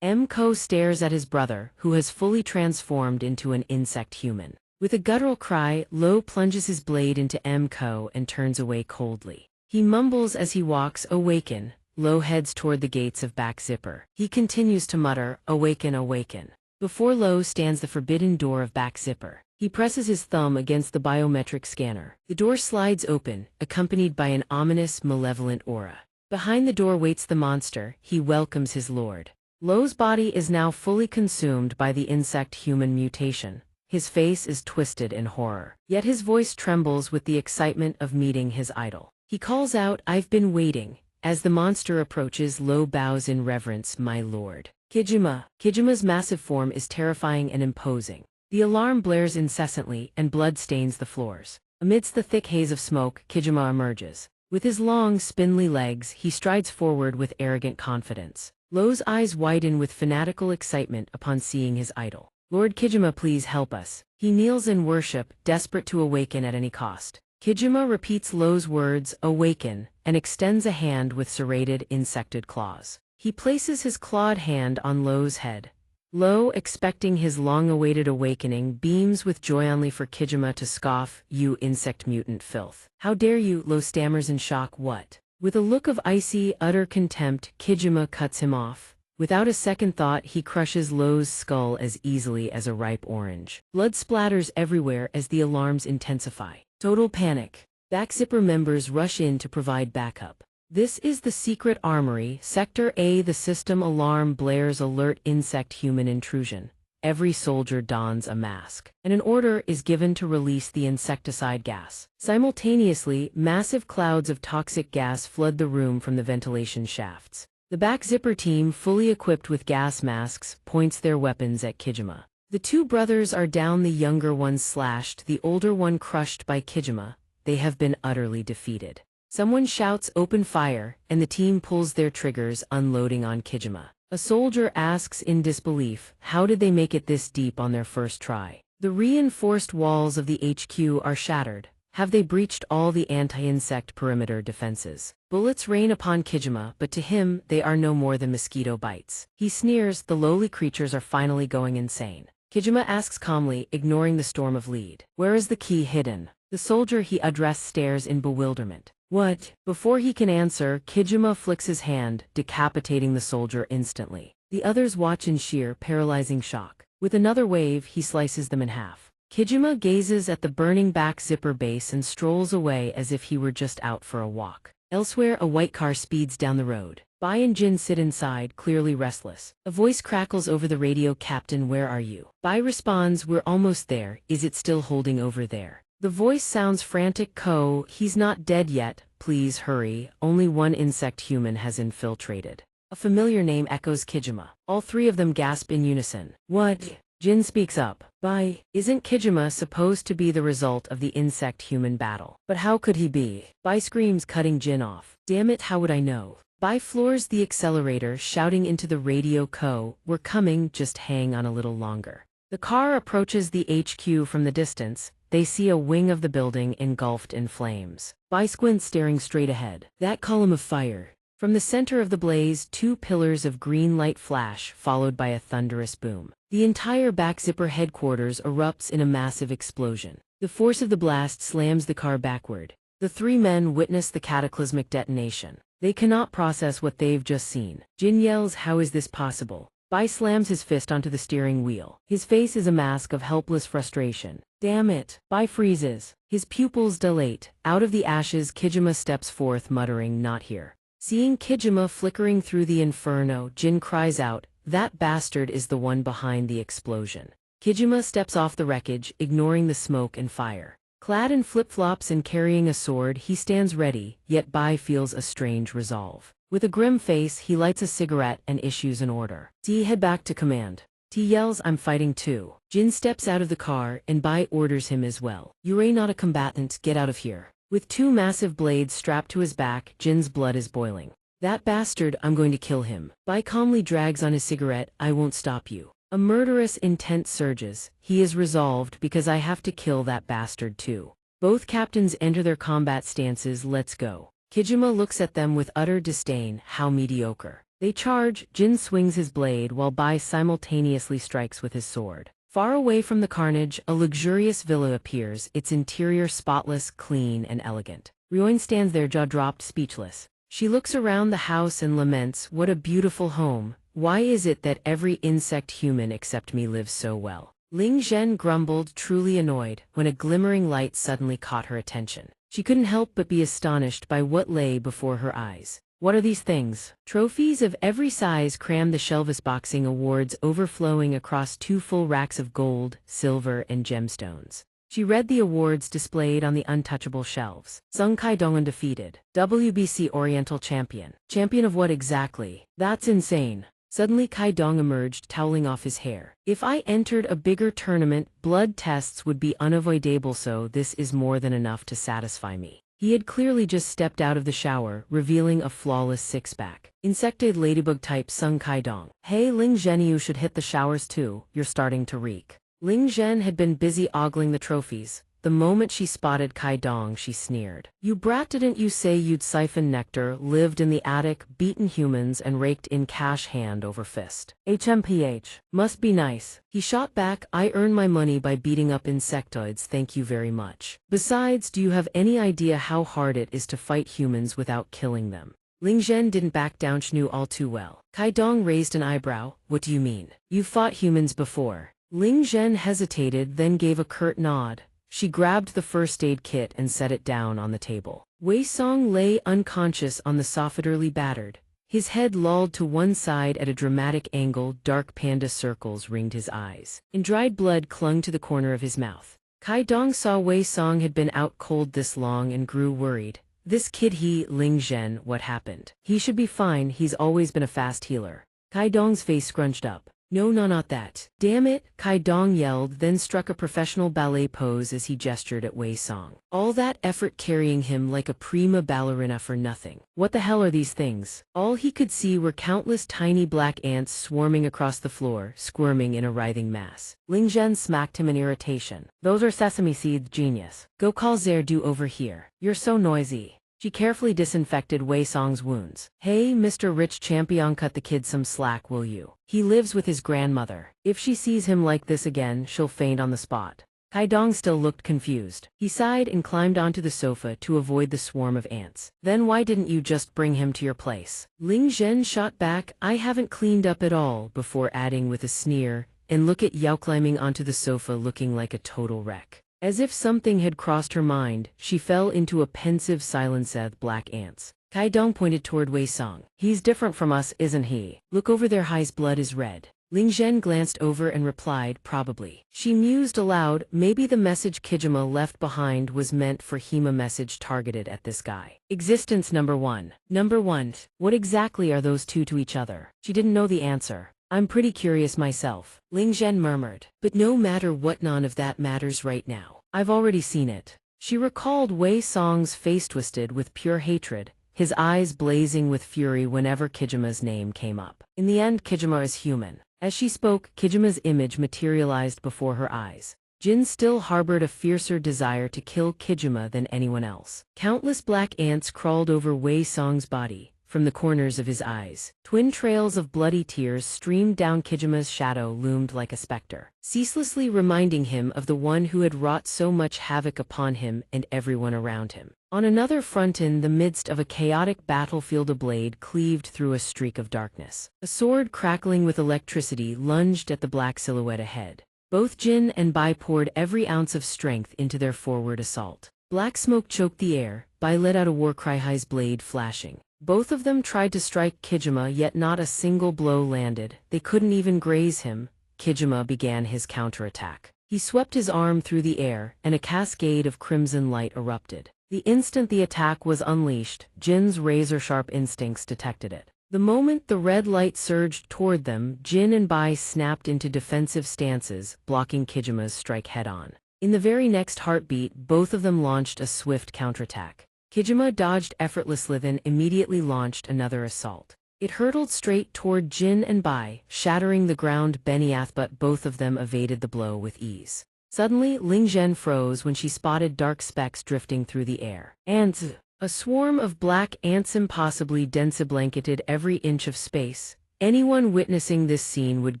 Ko stares at his brother, who has fully transformed into an insect human. With a guttural cry, Lo plunges his blade into Ko and turns away coldly. He mumbles as he walks, "Awaken." Lo heads toward the gates of Back Zipper. He continues to mutter, "Awaken, awaken." Before Lo stands the forbidden door of Back Zipper. He presses his thumb against the biometric scanner. The door slides open, accompanied by an ominous, malevolent aura. Behind the door waits the monster. He welcomes his lord. Lo's body is now fully consumed by the insect-human mutation. His face is twisted in horror. Yet his voice trembles with the excitement of meeting his idol. He calls out, "I've been waiting." As the monster approaches, Lo bows in reverence, "My lord." Kijima. Kijima's massive form is terrifying and imposing. The alarm blares incessantly, and blood stains the floors. Amidst the thick haze of smoke, Kijima emerges. With his long, spindly legs, he strides forward with arrogant confidence. Lo's eyes widen with fanatical excitement upon seeing his idol. "Lord Kijima, please help us." He kneels in worship, desperate to awaken at any cost. Kijima repeats Lo's words, "Awaken," and extends a hand with serrated, insected claws. He places his clawed hand on Lo's head. Lo, expecting his long-awaited awakening, beams with joy only for Kijima to scoff, "You insect mutant filth. How dare you?" Lo stammers in shock, "What?" With a look of icy, utter contempt, Kijima cuts him off. Without a second thought, he crushes Lo's skull as easily as a ripe orange. Blood splatters everywhere as the alarms intensify. Total panic. Back Zipper members rush in to provide backup. This is the secret armory, Sector A. The system alarm blares, "Alert, insect human intrusion." Every soldier dons a mask, and an order is given to release the insecticide gas. Simultaneously, massive clouds of toxic gas flood the room from the ventilation shafts. The Back Zipper team, fully equipped with gas masks, points their weapons at Kijima. The two brothers are down, the younger one slashed, the older one crushed by Kijima. They have been utterly defeated. Someone shouts, "Open fire," and the team pulls their triggers, unloading on Kijima. A soldier asks in disbelief, how did they make it this deep on their first try? The reinforced walls of the HQ are shattered. Have they breached all the anti-insect perimeter defenses? Bullets rain upon Kijima, but to him, they are no more than mosquito bites. He sneers, the lowly creatures are finally going insane. Kijima asks calmly, ignoring the storm of lead, "Where is the key hidden?" The soldier he addressed stares in bewilderment. "What?" Before he can answer, Kijima flicks his hand, decapitating the soldier instantly. The others watch in sheer, paralyzing shock. With another wave, he slices them in half. Kijima gazes at the burning Back Zipper base and strolls away as if he were just out for a walk. Elsewhere, a white car speeds down the road. Bai and Jin sit inside, clearly restless. A voice crackles over the radio, "Captain, where are you?" Bai responds, "We're almost there. Is it still holding over there?" The voice sounds frantic. "Ko, he's not dead yet. Please hurry. Only one insect human has infiltrated." A familiar name echoes Kijima. All three of them gasp in unison. "What?" Jin speaks up. "Bai, isn't Kijima supposed to be the result of the insect-human battle? But how could he be?" Bai screams, cutting Jin off. "Damn it, how would I know?" Bai floors the accelerator, shouting into the radio, "Ko, we're coming, just hang on a little longer." The car approaches the HQ from the distance. They see a wing of the building engulfed in flames. Bai squints, staring straight ahead. That column of fire. From the center of the blaze, two pillars of green light flash, followed by a thunderous boom. The entire Back Zipper headquarters erupts in a massive explosion. The force of the blast slams the car backward. The three men witness the cataclysmic detonation. They cannot process what they've just seen. Jin yells, "How is this possible?" Bai slams his fist onto the steering wheel. His face is a mask of helpless frustration. "Damn it." Bai freezes. His pupils dilate. Out of the ashes, Kijima steps forth, muttering, "Not here." Seeing Kijima flickering through the inferno, Jin cries out, "That bastard is the one behind the explosion." Kijima steps off the wreckage, ignoring the smoke and fire. Clad in flip-flops and carrying a sword, he stands ready, yet Bai feels a strange resolve. With a grim face, he lights a cigarette and issues an order. "T, head back to command." T yells, "I'm fighting too." Jin steps out of the car, and Bai orders him as well. "You're not a combatant, get out of here." With two massive blades strapped to his back, Jin's blood is boiling. "That bastard, I'm going to kill him." Bai calmly drags on his cigarette, "I won't stop you." A murderous intent surges. He is resolved, because I have to kill that bastard too. Both captains enter their combat stances. Let's go. Kijima looks at them with utter disdain. How mediocre. They charge. Jin swings his blade while Bai simultaneously strikes with his sword. Far away from the carnage, a luxurious villa appears, its interior spotless, clean, and elegant. Ryoin stands there, jaw dropped, speechless. She looks around the house and laments, what a beautiful home. Why is it that every insect human except me lives so well? Ling Zhen grumbled, truly annoyed, when a glimmering light suddenly caught her attention. She couldn't help but be astonished by what lay before her eyes. What are these things? Trophies of every size crammed the shelves, boxing awards overflowing across 2 full racks of gold, silver, and gemstones. She read the awards displayed on the untouchable shelves. Sung Kai-dong undefeated. WBC Oriental Champion. Champion of what exactly? That's insane. Suddenly Kai-dong emerged, toweling off his hair. If I entered a bigger tournament, blood tests would be unavoidable, so this is more than enough to satisfy me. He had clearly just stepped out of the shower, revealing a flawless six-pack. Insectoid ladybug type Sung Kai-dong. Hey Ling Zhen, you should hit the showers too, you're starting to reek. Ling Zhen had been busy ogling the trophies. The moment she spotted Kai-dong, she sneered. You brat, didn't you say you'd siphon nectar, lived in the attic, beaten humans, and raked in cash hand over fist? HMPH. Must be nice. He shot back, I earn my money by beating up insectoids, thank you very much. Besides, do you have any idea how hard it is to fight humans without killing them? Ling Zhen didn't back down, she knew all too well. Kai-dong raised an eyebrow. What do you mean? You've fought humans before. Ling Zhen hesitated, then gave a curt nod. She grabbed the first aid kit and set it down on the table. Wei Song lay unconscious on the sofa, battered. His head lolled to one side at a dramatic angle, dark panda circles ringed his eyes, and dried blood clung to the corner of his mouth. Kai-dong saw Wei Song had been out cold this long and grew worried. This kid, Ling Zhen, what happened? He should be fine, he's always been a fast healer. Kai-dong's face scrunched up. No, not that. Damn it, Kai-dong yelled, then struck a professional ballet pose as he gestured at Wei Song. All that effort carrying him like a prima ballerina for nothing. What the hell are these things? All he could see were countless tiny black ants swarming across the floor, squirming in a writhing mass. Ling Zhen smacked him in irritation. Those are sesame seeds, genius. Go call Zerdu over here. You're so noisy. She carefully disinfected Wei Song's wounds. Hey, Mr. Rich Champion, cut the kid some slack, will you? He lives with his grandmother. If she sees him like this again, she'll faint on the spot. Kai-dong still looked confused. He sighed and climbed onto the sofa to avoid the swarm of ants. Then why didn't you just bring him to your place? Ling Zhen shot back, I haven't cleaned up at all, before adding with a sneer, and look at Yao climbing onto the sofa looking like a total wreck. As if something had crossed her mind, she fell into a pensive silence of black ants. Kai-dong pointed toward Wei Song. He's different from us, isn't he? Look over there, his blood is red. Ling Zhen glanced over and replied, probably. She mused aloud, maybe the message Kijima left behind was meant for him, a message targeted at this guy. Existence number 1. Number 1. What exactly are those two to each other? She didn't know the answer. I'm pretty curious myself, Ling Zhen murmured. But no matter what, none of that matters right now. I've already seen it. She recalled Wei Song's face twisted with pure hatred, his eyes blazing with fury whenever Kijima's name came up. In the end, Kijima is human. As she spoke, Kijima's image materialized before her eyes. Jin still harbored a fiercer desire to kill Kijima than anyone else. Countless black ants crawled over Wei Song's body. From the corners of his eyes, twin trails of bloody tears streamed down. Kijima's shadow loomed like a specter, ceaselessly reminding him of the one who had wrought so much havoc upon him and everyone around him. On another front, in the midst of a chaotic battlefield, a blade cleaved through a streak of darkness. A sword crackling with electricity lunged at the black silhouette ahead. Both Jin and Bai poured every ounce of strength into their forward assault. Black smoke choked the air. Bai let out a war cry, his blade flashing. Both of them tried to strike Kijima, yet not a single blow landed. They couldn't even graze him. Kijima began his counterattack. He swept his arm through the air, and a cascade of crimson light erupted. The instant the attack was unleashed, Jin's razor-sharp instincts detected it. The moment the red light surged toward them, Jin and Bai snapped into defensive stances, blocking Kijima's strike head-on. In the very next heartbeat, both of them launched a swift counterattack. Kijima dodged effortlessly, then immediately launched another assault. It hurtled straight toward Jin and Bai, shattering the ground beneath, but both of them evaded the blow with ease. Suddenly, Ling Zhen froze when she spotted dark specks drifting through the air. Ants! A swarm of black ants impossibly dense blanketed every inch of space. Anyone witnessing this scene would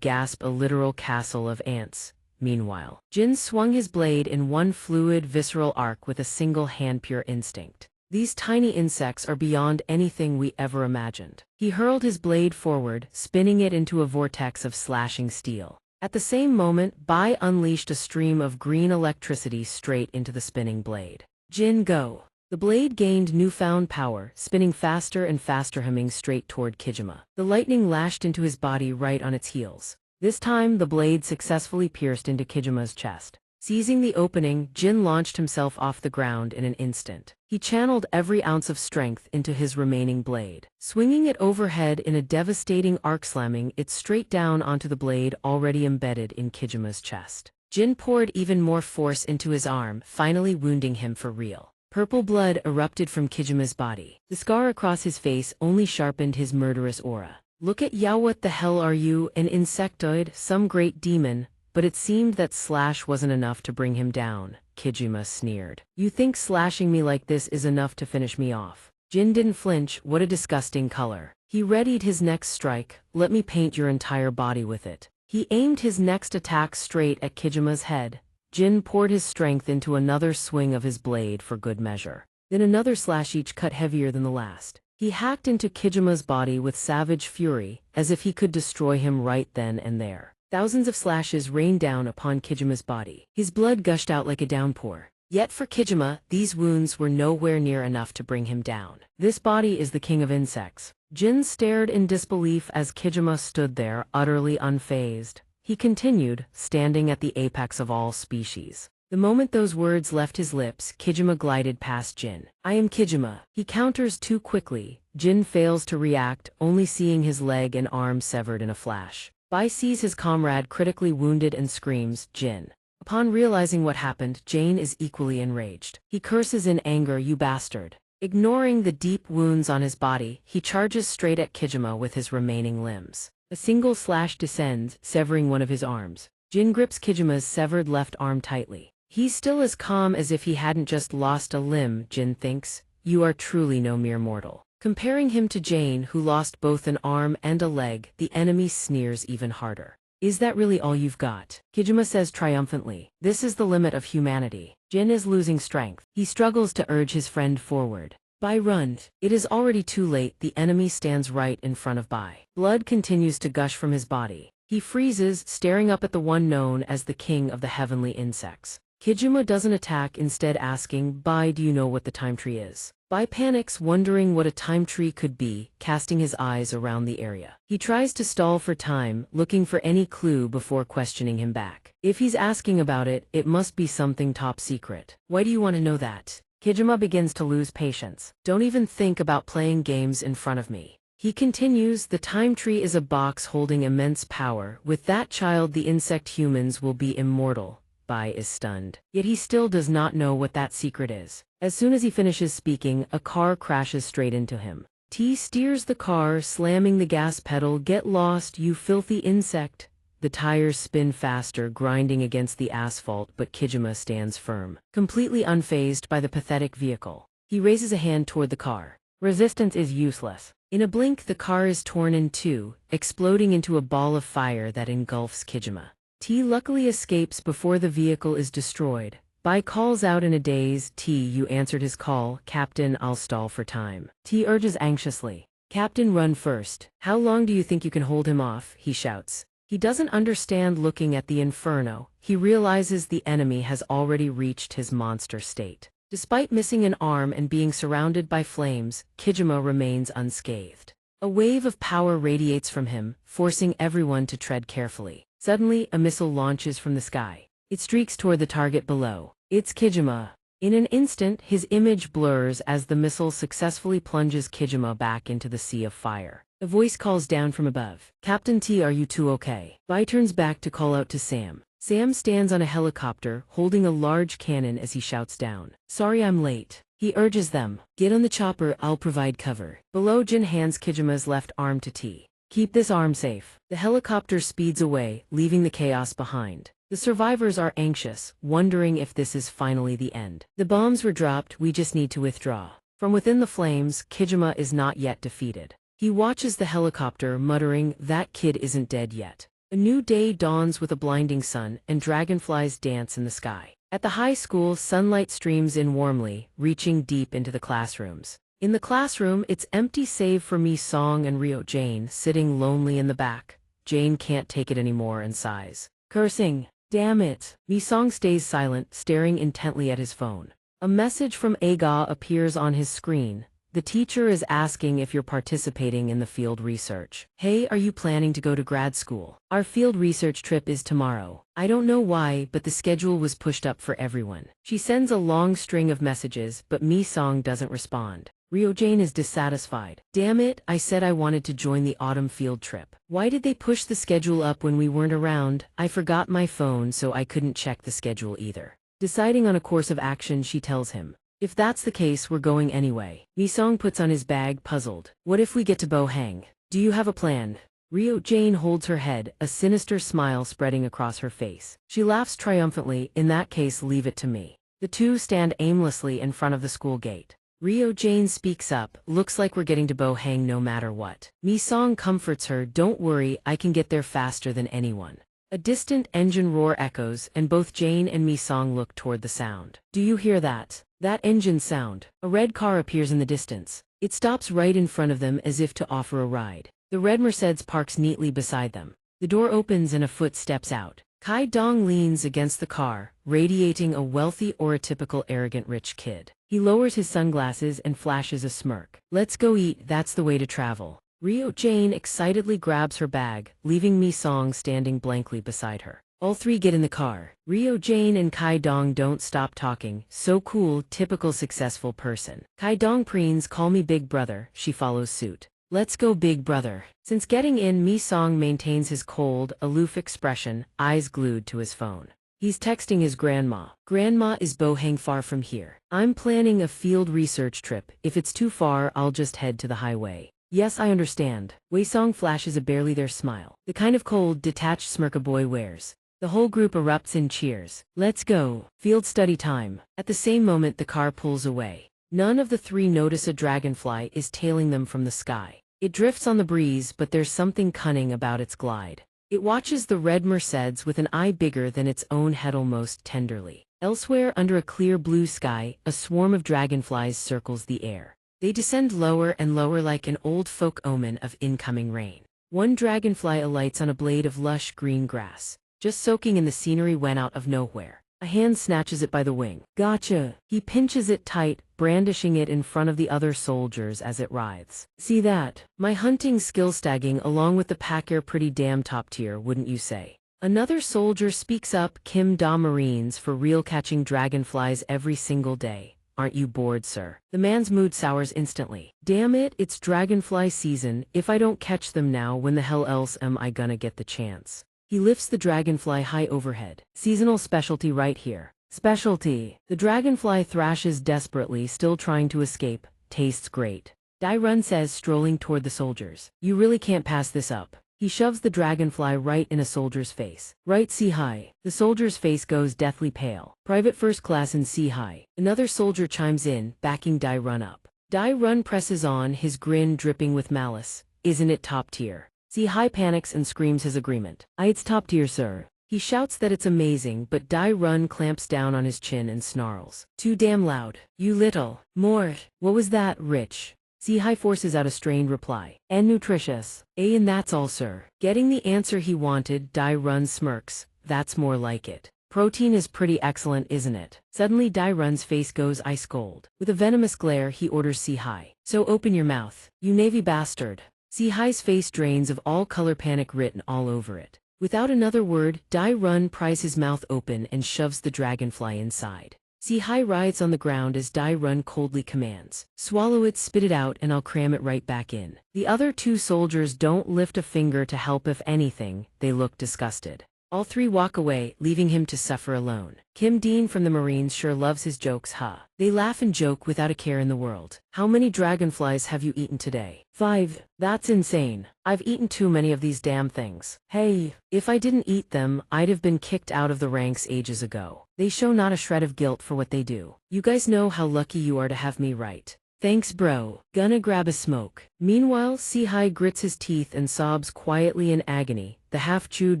gasp a literal castle of ants. Meanwhile, Jin swung his blade in one fluid, visceral arc with a single hand, pure instinct. These tiny insects are beyond anything we ever imagined. He hurled his blade forward, spinning it into a vortex of slashing steel. At the same moment, Bai unleashed a stream of green electricity straight into the spinning blade. Jin, go! The blade gained newfound power, spinning faster and faster, humming straight toward Kijima. The lightning lashed into his body right on its heels. This time, the blade successfully pierced into Kijima's chest. Seizing the opening, Jin launched himself off the ground in an instant. He channeled every ounce of strength into his remaining blade, swinging it overhead in a devastating arc, slamming it straight down onto the blade already embedded in Kijima's chest. Jin poured even more force into his arm, finally wounding him for real. Purple blood erupted from Kijima's body. The scar across his face only sharpened his murderous aura. Look at Yao, what the hell are you, an insectoid, some great demon? But it seemed that slash wasn't enough to bring him down. Kijima sneered. You think slashing me like this is enough to finish me off? Jin didn't flinch. What a disgusting color. He readied his next strike. Let me paint your entire body with it. He aimed his next attack straight at Kijima's head. Jin poured his strength into another swing of his blade for good measure. Then another slash, each cut heavier than the last. He hacked into Kijima's body with savage fury, as if he could destroy him right then and there. Thousands of slashes rained down upon Kijima's body. His blood gushed out like a downpour. Yet for Kijima, these wounds were nowhere near enough to bring him down. This body is the king of insects. Jin stared in disbelief as Kijima stood there, utterly unfazed. He continued, standing at the apex of all species. The moment those words left his lips, Kijima glided past Jin. I am Kijima. He counters too quickly. Jin fails to react, only seeing his leg and arm severed in a flash. Bai sees his comrade critically wounded and screams, Jin. Upon realizing what happened, Jane is equally enraged. He curses in anger, you bastard. Ignoring the deep wounds on his body, he charges straight at Kijima with his remaining limbs. A single slash descends, severing one of his arms. Jin grips Kijima's severed left arm tightly. He's still as calm as if he hadn't just lost a limb. Jin thinks, you are truly no mere mortal. Comparing him to Jane, who lost both an arm and a leg, the enemy sneers even harder. Is that really all you've got? Kijima says triumphantly. This is the limit of humanity. Jin is losing strength. He struggles to urge his friend forward. Bai, run. It is already too late. The enemy stands right in front of Bai. Blood continues to gush from his body. He freezes, staring up at the one known as the king of the heavenly insects. Kijima doesn't attack, instead asking, Bai, do you know what the time tree is? Bai panics, wondering what a time tree could be, casting his eyes around the area. He tries to stall for time, looking for any clue before questioning him back. If he's asking about it, it must be something top secret. Why do you want to know that? Kijima begins to lose patience. Don't even think about playing games in front of me. He continues, the time tree is a box holding immense power. With that child, the insect humans will be immortal. Bai is stunned. Yet he still does not know what that secret is. As soon as he finishes speaking, a car crashes straight into him. T steers the car, slamming the gas pedal. Get lost, you filthy insect. The tires spin faster, grinding against the asphalt, but Kijima stands firm, completely unfazed by the pathetic vehicle. He raises a hand toward the car. Resistance is useless. In a blink, the car is torn in two, exploding into a ball of fire that engulfs Kijima. T luckily escapes before the vehicle is destroyed. Bai calls out in a daze, T, you answered his call. Captain, I'll stall for time. T urges anxiously. Captain, run first. How long do you think you can hold him off? He shouts. He doesn't understand. Looking at the inferno, he realizes the enemy has already reached his monster state. Despite missing an arm and being surrounded by flames, Kijima remains unscathed. A wave of power radiates from him, forcing everyone to tread carefully. Suddenly, a missile launches from the sky. It streaks toward the target below. It's Kijima. In an instant, his image blurs as the missile successfully plunges Kijima back into the sea of fire. A voice calls down from above. Captain T, are you two okay? Bai turns back to call out to Sam. Sam stands on a helicopter, holding a large cannon as he shouts down. Sorry I'm late. He urges them. Get on the chopper, I'll provide cover. Below, Jin hands Kijima's left arm to T. Keep this arm safe. The helicopter speeds away, leaving the chaos behind. The survivors are anxious, wondering if this is finally the end. The bombs were dropped, we just need to withdraw. From within the flames, Kijima is not yet defeated. He watches the helicopter, muttering, that kid isn't dead yet. A new day dawns with a blinding sun, and dragonflies dance in the sky. At the high school, sunlight streams in warmly, reaching deep into the classrooms. In the classroom, it's empty save for Mi Song and Ryo Jane, sitting lonely in the back. Jane can't take it anymore and sighs, cursing. Damn it. Mi Song stays silent, staring intently at his phone. A message from Aga appears on his screen. The teacher is asking if you're participating in the field research. Hey, are you planning to go to grad school? Our field research trip is tomorrow. I don't know why, but the schedule was pushed up for everyone. She sends a long string of messages, but Mi Song doesn't respond. Ryo Jane is dissatisfied. Damn it, I said I wanted to join the autumn field trip. Why did they push the schedule up when we weren't around? I forgot my phone, so I couldn't check the schedule either. Deciding on a course of action, she tells him, if that's the case, we're going anyway. Mi Song puts on his bag, puzzled. What if we get to Bohang? Do you have a plan? Ryo Jane holds her head, a sinister smile spreading across her face. She laughs triumphantly. In that case, leave it to me. The two stand aimlessly in front of the school gate. Ryo Jane speaks up, looks like we're getting to Bohang no matter what. Mi Song comforts her, don't worry, I can get there faster than anyone. A distant engine roar echoes, and both Jane and Mi Song look toward the sound. Do you hear that? That engine sound. A red car appears in the distance. It stops right in front of them as if to offer a ride. The red Mercedes parks neatly beside them. The door opens and a foot steps out. Kai Dong leans against the car, radiating a wealthy or a typical arrogant rich kid. He lowers his sunglasses and flashes a smirk. Let's go eat, that's the way to travel. Ryo Jane excitedly grabs her bag, leaving Mi Song standing blankly beside her. All three get in the car. Ryo Jane and Kai Dong don't stop talking. So cool, typical successful person. Kai Dong preens, call me big brother, she follows suit. Let's go big brother. Since getting in, Mi Song maintains his cold, aloof expression, eyes glued to his phone. He's texting his grandma. Grandma, is Bohang far from here? I'm planning a field research trip. If it's too far, I'll just head to the highway. Yes, I understand. Wei Song flashes a barely there smile. The kind of cold, detached smirk a boy wears. The whole group erupts in cheers. Let's go. Field study time. At the same moment, the car pulls away. None of the three notice a dragonfly is tailing them from the sky. It drifts on the breeze, but there's something cunning about its glide. It watches the red Mercedes with an eye bigger than its own head almost tenderly. Elsewhere, under a clear blue sky, a swarm of dragonflies circles the air. They descend lower and lower like an old folk omen of incoming rain. One dragonfly alights on a blade of lush green grass, just soaking in the scenery when out of nowhere. A hand snatches it by the wing. Gotcha! He pinches it tight, brandishing it in front of the other soldiers as it writhes. See that? My hunting skill stagging along with the pack air pretty damn top tier, wouldn't you say? Another soldier speaks up, Kim Da Marines for real catching dragonflies every single day. Aren't you bored, sir? The man's mood sours instantly. Damn it, it's dragonfly season. If I don't catch them now, when the hell else am I gonna get the chance? He lifts the dragonfly high overhead. Seasonal specialty right here. Specialty. The dragonfly thrashes desperately, still trying to escape. Tastes great. Dai Run says, strolling toward the soldiers. You really can't pass this up. He shoves the dragonfly right in a soldier's face. Right, see high. The soldier's face goes deathly pale. Private first class in see high. Another soldier chimes in, backing Dai Run up. Dai Run presses on, his grin dripping with malice. Isn't it top tier? See high panics and screams his agreement. It's top tier, sir. He shouts that it's amazing, but Dai Run clamps down on his chin and snarls. Too damn loud. You little. More. What was that, Rich? See high forces out a strained reply. And nutritious. And that's all, sir. Getting the answer he wanted, Dai Run smirks. That's more like it. Protein is pretty excellent, isn't it? Suddenly Dai Run's face goes ice cold. With a venomous glare, he orders See High. So open your mouth, you navy bastard. See High's face drains of all color, panic written all over it. Without another word, Dai Run pries his mouth open and shoves the dragonfly inside. See High writhes on the ground as Dai Run coldly commands. Swallow it, spit it out, and I'll cram it right back in. The other two soldiers don't lift a finger to help, if anything, they look disgusted. All three walk away, leaving him to suffer alone. Kim Dean from the Marines sure loves his jokes, huh? They laugh and joke without a care in the world. How many dragonflies have you eaten today? 5. That's insane. I've eaten too many of these damn things. Hey, if I didn't eat them, I'd have been kicked out of the ranks ages ago. They show not a shred of guilt for what they do. You guys know how lucky you are to have me, right? Thanks, bro. Gonna grab a smoke. Meanwhile, Sihai grits his teeth and sobs quietly in agony, the half-chewed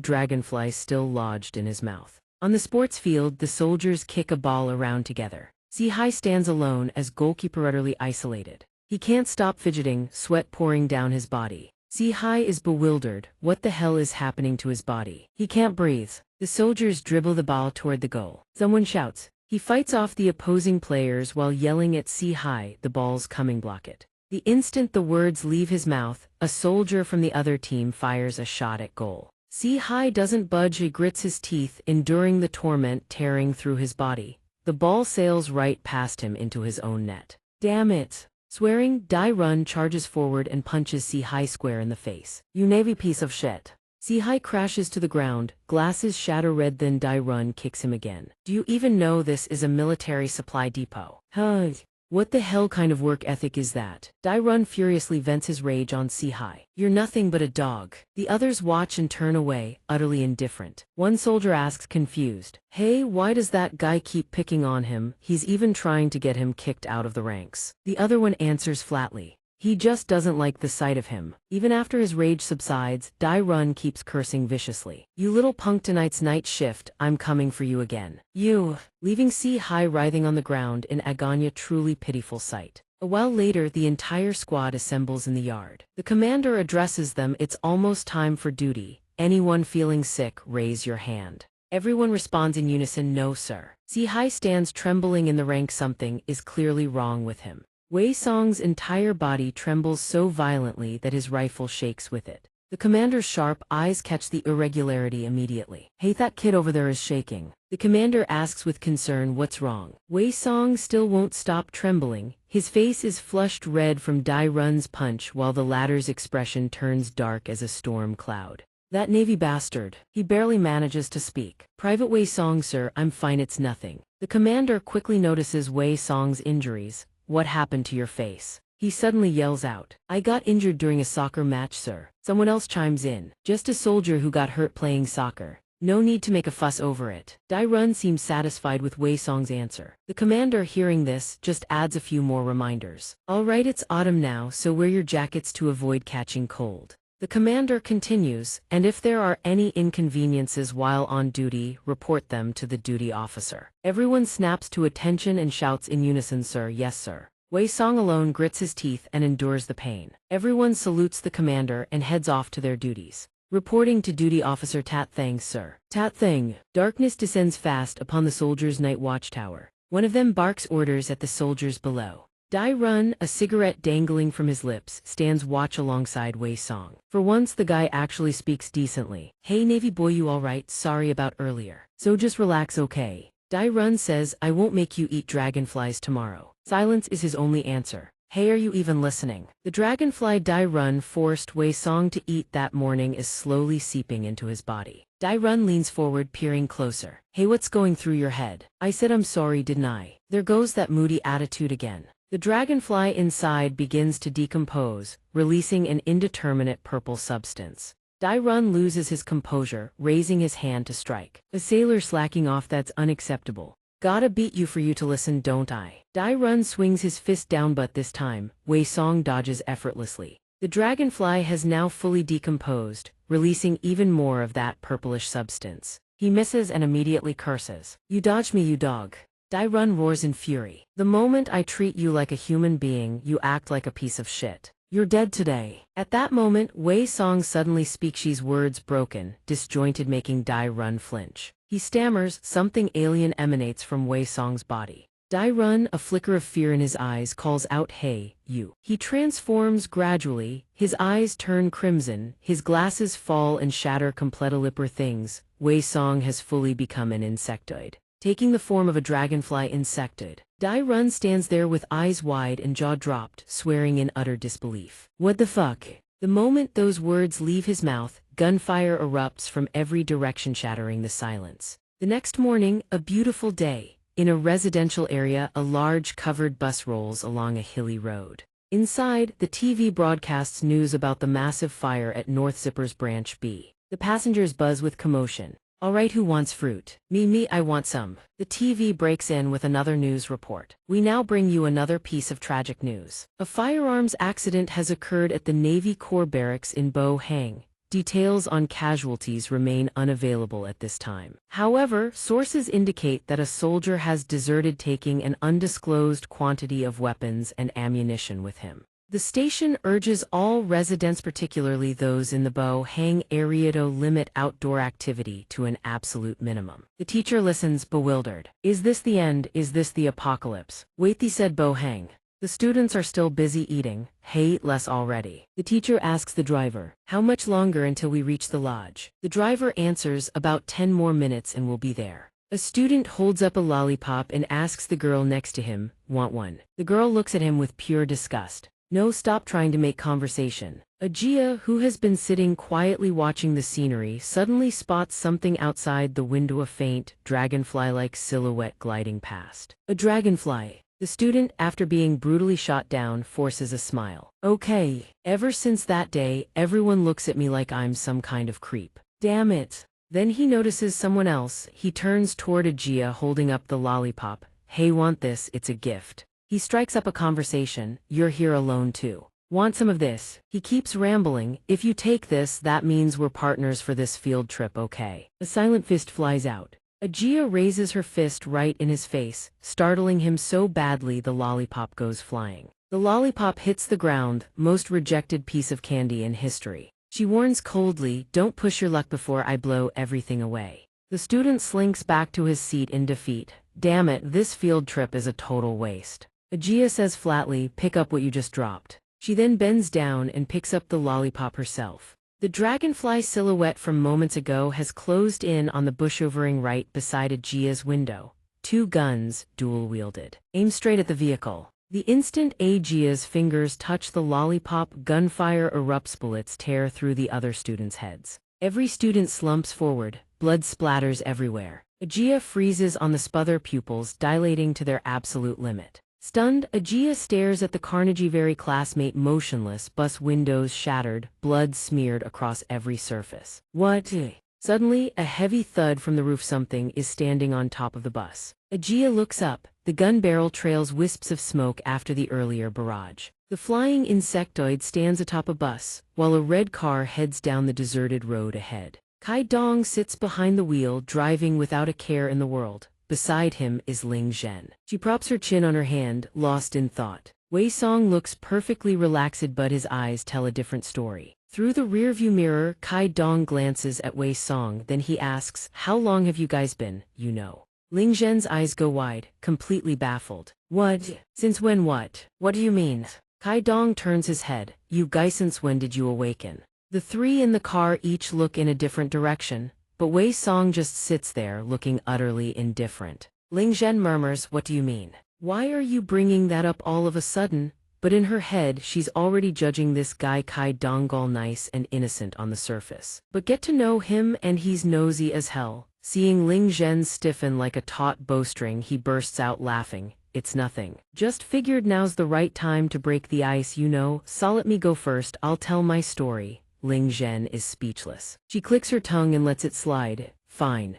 dragonfly still lodged in his mouth. On the sports field, the soldiers kick a ball around together. Sihai stands alone as goalkeeper, utterly isolated. He can't stop fidgeting, sweat pouring down his body. Sihai is bewildered. What the hell is happening to his body? He can't breathe. The soldiers dribble the ball toward the goal. Someone shouts. He fights off the opposing players while yelling at Sihai, the ball's coming, block it. The instant the words leave his mouth, a soldier from the other team fires a shot at goal. Sihai doesn't budge. He grits his teeth, enduring the torment tearing through his body. The ball sails right past him into his own net. Damn it! Swearing, Dai Run charges forward and punches Sihai square in the face. You Navy piece of shit. Sihai crashes to the ground, glasses shatter red, then Dai Run kicks him again. Do you even know this is a military supply depot? Huh? What the hell kind of work ethic is that? Dai Run furiously vents his rage on Sihai. You're nothing but a dog. The others watch and turn away, utterly indifferent. One soldier asks, confused, hey, why does that guy keep picking on him? He's even trying to get him kicked out of the ranks. The other one answers flatly. He just doesn't like the sight of him. Even after his rage subsides, Dai Run keeps cursing viciously. You little punk, tonight's night shift, I'm coming for you again. You! Leaving Sihai writhing on the ground in agony, truly pitiful sight. A while later, the entire squad assembles in the yard. The commander addresses them. It's almost time for duty. Anyone feeling sick, raise your hand. Everyone responds in unison, no sir. Sihai stands trembling in the rank. Something is clearly wrong with him. Wei Song's entire body trembles so violently that his rifle shakes with it. The commander's sharp eyes catch the irregularity immediately. Hey, that kid over there is shaking. The commander asks with concern, what's wrong? Wei Song still won't stop trembling. His face is flushed red from Dai Run's punch while the latter's expression turns dark as a storm cloud. That Navy bastard. He barely manages to speak. Private Wei Song, sir, I'm fine, it's nothing. The commander quickly notices Wei Song's injuries. What happened to your face? He suddenly yells out. I got injured during a soccer match, sir. Someone else chimes in. Just a soldier who got hurt playing soccer. No need to make a fuss over it. Dai Run seems satisfied with Wei Song's answer. The commander, hearing this, just adds a few more reminders. All right, it's autumn now, so wear your jackets to avoid catching cold. The commander continues, and if there are any inconveniences while on duty, report them to the duty officer. Everyone snaps to attention and shouts in unison, sir, yes sir. Wei Song alone grits his teeth and endures the pain. Everyone salutes the commander and heads off to their duties. Reporting to duty officer, Tat Thang, sir. Tat Thang. Darkness descends fast upon the soldiers' night watchtower. One of them barks orders at the soldiers below. Dai Run, a cigarette dangling from his lips, stands watch alongside Wei Song. For once the guy actually speaks decently. Hey Navy boy, you alright? Sorry about earlier. So just relax, okay? Dai Run says, I won't make you eat dragonflies tomorrow. Silence is his only answer. Hey, are you even listening? The dragonfly Dai Run forced Wei Song to eat that morning is slowly seeping into his body. Dai Run leans forward, peering closer. Hey, what's going through your head? I said I'm sorry, didn't I? There goes that moody attitude again. The dragonfly inside begins to decompose, releasing an indeterminate purple substance. Dai Run loses his composure, raising his hand to strike. A sailor slacking off, that's unacceptable. Gotta beat you for you to listen, don't I? Dai Run swings his fist down, but this time, Wei Song dodges effortlessly. The dragonfly has now fully decomposed, releasing even more of that purplish substance. He misses and immediately curses. You dodged me, you dog. Dai Run roars in fury. The moment I treat you like a human being, you act like a piece of shit. You're dead today. At that moment, Wei Song suddenly speaks, his words broken, disjointed, making Dai Run flinch. He stammers, something alien emanates from Wei Song's body. Dai Run, a flicker of fear in his eyes, calls out, hey, you. He transforms gradually, his eyes turn crimson, his glasses fall and shatter completely things. Wei Song has fully become an insectoid. Taking the form of a dragonfly insected. Dai Run stands there with eyes wide and jaw dropped, swearing in utter disbelief. What the fuck? The moment those words leave his mouth, gunfire erupts from every direction, shattering the silence. The next morning, a beautiful day. In a residential area, a large covered bus rolls along a hilly road. Inside, the TV broadcasts news about the massive fire at North Zipper's Branch B. The passengers buzz with commotion. "All right, who wants fruit?" Me, I want some." The TV breaks in with another news report. "We now bring you another piece of tragic news. A firearms accident has occurred at the Navy Corps barracks in Bo Hang. Details on casualties remain unavailable at this time. However, sources indicate that a soldier has deserted, taking an undisclosed quantity of weapons and ammunition with him. The station urges all residents, particularly those in the Bo Hang area, to limit outdoor activity to an absolute minimum. The teacher listens, bewildered. "Is this the end? Is this the apocalypse?" "Wait," said Bo Hang. "The students are still busy eating. Hey, less already." The teacher asks the driver, "How much longer until we reach the lodge?" The driver answers, "About 10 more minutes and we'll be there." A student holds up a lollipop and asks the girl next to him, "Want one?" The girl looks at him with pure disgust. "No, stop trying to make conversation." Ajia, who has been sitting quietly watching the scenery, suddenly spots something outside the window, a faint, dragonfly-like silhouette gliding past. "A dragonfly." The student, after being brutally shot down, forces a smile. "Okay. Ever since that day, everyone looks at me like I'm some kind of creep. Damn it." Then he notices someone else. He turns toward Ajia, holding up the lollipop. "Hey, want this? It's a gift." He strikes up a conversation. "You're here alone too. Want some of this?" He keeps rambling. "If you take this, that means we're partners for this field trip, okay?" A silent fist flies out. Ajia raises her fist right in his face, startling him so badly the lollipop goes flying. The lollipop hits the ground, most rejected piece of candy in history. She warns coldly, "Don't push your luck before I blow everything away." The student slinks back to his seat in defeat. "Damn it, this field trip is a total waste." Ajia says flatly, "Pick up what you just dropped." She then bends down and picks up the lollipop herself. The dragonfly silhouette from moments ago has closed in on the bush-overing right beside Ajia's window. 2 guns, dual-wielded. Aim straight at the vehicle. The instant Ajia's fingers touch the lollipop, gunfire erupts, bullets tear through the other students' heads. Every student slumps forward, blood splatters everywhere. Ajia freezes on the spother, pupils dilating to their absolute limit. Stunned, Ajia stares at the carnage. Very classmate motionless, bus windows shattered, blood smeared across every surface. "What?" Suddenly, a heavy thud from the roof. Something is standing on top of the bus. Ajia looks up. The gun barrel trails wisps of smoke after the earlier barrage. The flying insectoid stands atop a bus, while a red car heads down the deserted road ahead. Kai Dong sits behind the wheel, driving without a care in the world. Beside him is Ling Zhen. She props her chin on her hand, lost in thought. Wei Song looks perfectly relaxed, but his eyes tell a different story. Through the rearview mirror, Kai Dong glances at Wei Song, then he asks, "How long have you guys been, you know?" Ling Zhen's eyes go wide, completely baffled. "What? Since when? What do you mean?" Kai Dong turns his head. "You guys, since when did you awaken?" The 3 in the car each look in a different direction, but Wei Song just sits there, looking utterly indifferent. Ling Zhen murmurs, "What do you mean? Why are you bringing that up all of a sudden?" But in her head, she's already judging this guy Kai Dong all nice and innocent on the surface. But get to know him and he's nosy as hell. Seeing Ling Zhen stiffen like a taut bowstring, he bursts out laughing. "It's nothing. Just figured now's the right time to break the ice, you know. So let me go first, I'll tell my story." Ling Zhen is speechless. She clicks her tongue and lets it slide. Fine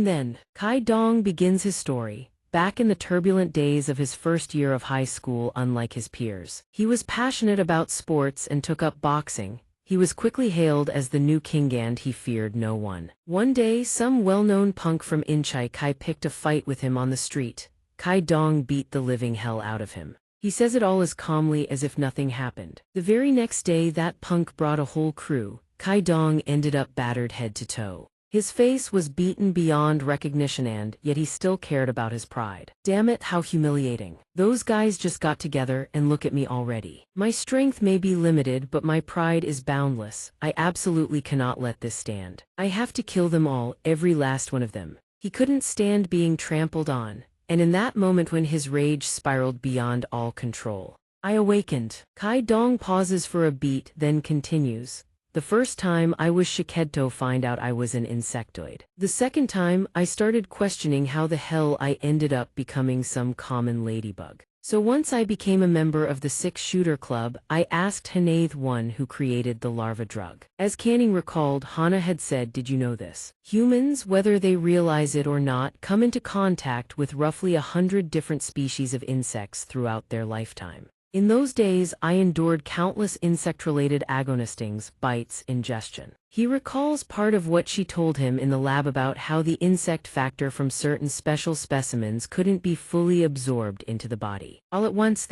then." Kai Dong begins his story. Back in the turbulent days of his first year of high school, unlike his peers, he was passionate about sports and took up boxing. He was quickly hailed as the new king and he feared no one. One day, some well-known punk from Inchai Kai picked a fight with him on the street. Kai Dong beat the living hell out of him. He says it all as calmly as if nothing happened. The very next day, that punk brought a whole crew. Kai Dong ended up battered head to toe. His face was beaten beyond recognition, and yet he still cared about his pride. Damn it, how humiliating. Those guys just got together and look at me already. My strength may be limited, but my pride is boundless. I absolutely cannot let this stand. I have to kill them all, every last one of them. He couldn't stand being trampled on. And in that moment when his rage spiraled beyond all control, I awakened. Kai Dong pauses for a beat, then continues. The first time I was shocked to find out I was an insectoid. The second time I started questioning how the hell I ended up becoming some common ladybug. So once I became a member of the 6-shooter club, I asked Hana, the one who created the larva drug. As Canning recalled, Hana had said, "Did you know this? Humans, whether they realize it or not, come into contact with roughly 100 different species of insects throughout their lifetime. In those days, I endured countless insect-related agonistings, bites, ingestion." He recalls part of what she told him in the lab about how the insect factor from certain special specimens couldn't be fully absorbed into the body. All at once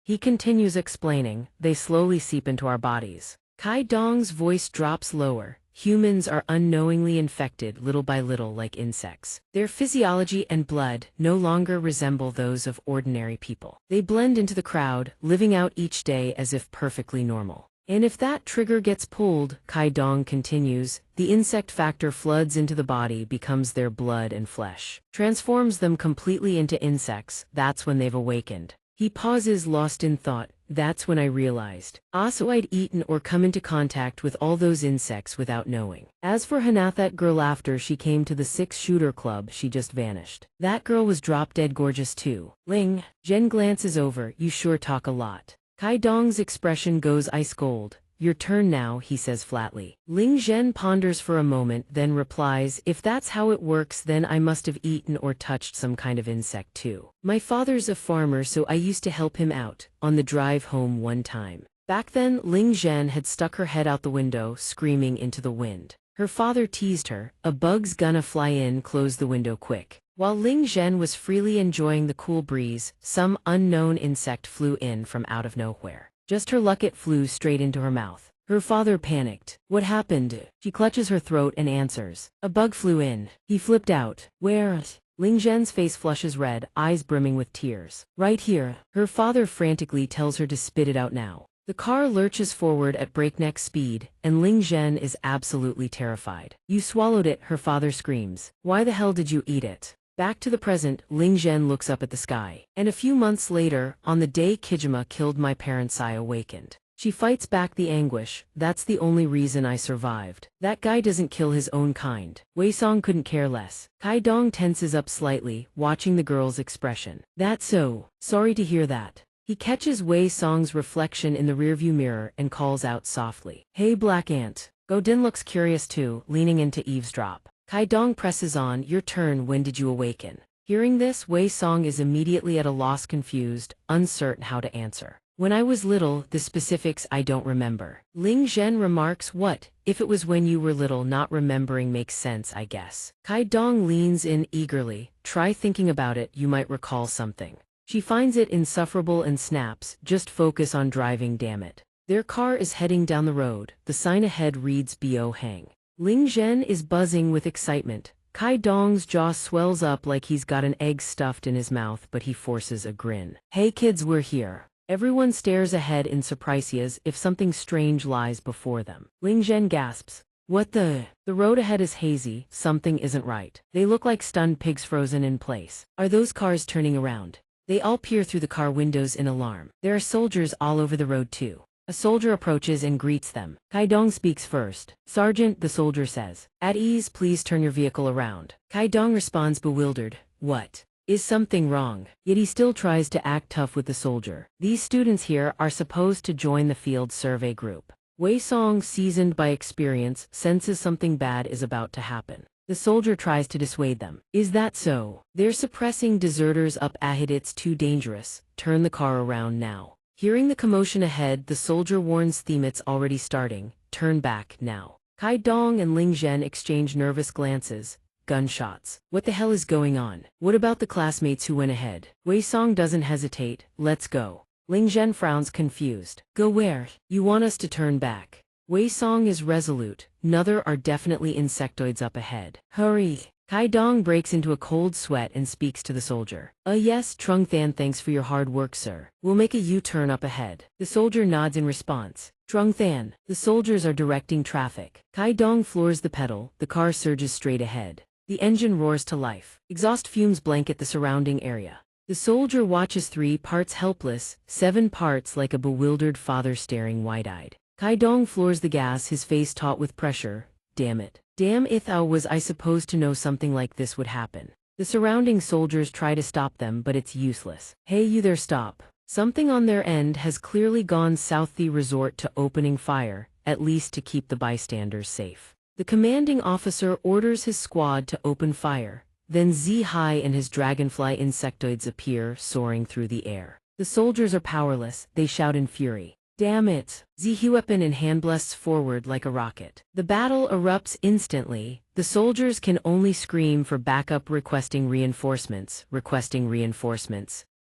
He continues explaining, "They slowly seep into our bodies." Kai Dong's voice drops lower. Humans are unknowingly infected little by little like insects. Their physiology and blood no longer resemble those of ordinary people. They blend into the crowd, living out each day as if perfectly normal. And if that trigger gets pulled, Kai Dong continues, the insect factor floods into the body, becomes their blood and flesh, transforms them completely into insects. That's when they've awakened. He pauses, lost in thought. That's when I realized. Also, I'd eaten or come into contact with all those insects without knowing. As for Hana, that girl, after she came to the 6-shooter club, she just vanished. That girl was drop dead gorgeous too. Ling Zhen glances over. "You sure talk a lot." Kai Dong's expression goes ice cold. "Your turn now," he says flatly. Ling Zhen ponders for a moment, then replies, "If that's how it works, then I must have eaten or touched some kind of insect too. My father's a farmer, so I used to help him out on the drive home one time." Back then, Ling Zhen had stuck her head out the window, screaming into the wind. Her father teased her, "A bug's gonna fly in, close the window quick." While Ling Zhen was freely enjoying the cool breeze, some unknown insect flew in from out of nowhere. Just her luck, it flew straight into her mouth. Her father panicked. "What happened?" She clutches her throat and answers, "A bug flew in." He flipped out. "Where?" Ling Zhen's face flushes red, eyes brimming with tears. "Right here." Her father frantically tells her to spit it out now. The car lurches forward at breakneck speed, and Ling Zhen is absolutely terrified. "You swallowed it," her father screams. "Why the hell did you eat it?" Back to the present, Ling Zhen looks up at the sky. "And a few months later, on the day Kijima killed my parents, I awakened." She fights back the anguish. "That's the only reason I survived. That guy doesn't kill his own kind." Wei Song couldn't care less. Kai Dong tenses up slightly, watching the girl's expression. "That's so. Sorry to hear that." He catches Wei Song's reflection in the rearview mirror and calls out softly, "Hey, Black Ant." Godin looks curious too, leaning in to eavesdrop. Kai Dong presses on, "Your turn, when did you awaken?" Hearing this, Wei Song is immediately at a loss, confused, uncertain how to answer. "When I was little, the specifics I don't remember." Ling Zhen remarks, "What? If it was when you were little, not remembering makes sense, I guess." Kai Dong leans in eagerly, "Try thinking about it, you might recall something." She finds it insufferable and snaps, "Just focus on driving, damn it." Their car is heading down the road. The sign ahead reads Bo Hang. Ling Zhen is buzzing with excitement. Kai Dong's jaw swells up like he's got an egg stuffed in his mouth, but he forces a grin. "Hey kids, we're here." Everyone stares ahead in surprise as if something strange lies before them. Ling Zhen gasps, "What the?" The road ahead is hazy, something isn't right. They look like stunned pigs frozen in place. Are those cars turning around? They all peer through the car windows in alarm. There are soldiers all over the road too. A soldier approaches and greets them. Kai Dong speaks first. "Sergeant," the soldier says. "At ease, please turn your vehicle around." Kai Dong responds bewildered. What? Is something wrong? Yet he still tries to act tough with the soldier. These students here are supposed to join the field survey group. Wei Song, seasoned by experience, senses something bad is about to happen. The soldier tries to dissuade them. "Is that so? They're suppressing deserters up ahead. It's too dangerous. Turn the car around now." Hearing the commotion ahead, the soldier warns them it's already starting. "Turn back now." Kai Dong and Ling Zhen exchange nervous glances. Gunshots. What the hell is going on? What about the classmates who went ahead? Wei Song doesn't hesitate. "Let's go." Ling Zhen frowns, confused. "Go where? You want us to turn back?" Wei Song is resolute. "Another are definitely insectoids up ahead. Hurry." Kai Dong breaks into a cold sweat and speaks to the soldier. Yes, Trung Than, thanks for your hard work, sir. We'll make a U-turn up ahead." The soldier nods in response. Trung Than. The soldiers are directing traffic. Kai Dong floors the pedal. The car surges straight ahead. The engine roars to life. Exhaust fumes blanket the surrounding area. The soldier watches 3 parts helpless, 7 parts like a bewildered father staring wide-eyed. Kai Dong floors the gas, his face taut with pressure. Damn it. Damn it, how was I supposed to know something like this would happen? The surrounding soldiers try to stop them, but it's useless. Hey, you there, stop. Something on their end has clearly gone south. They resort to opening fire, at least to keep the bystanders safe. The commanding officer orders his squad to open fire. Then Zihai and his dragonfly insectoids appear, soaring through the air. The soldiers are powerless, they shout in fury. Damn it! Zihi weapon in hand blasts forward like a rocket. The battle erupts instantly. The soldiers can only scream for backup, requesting reinforcements.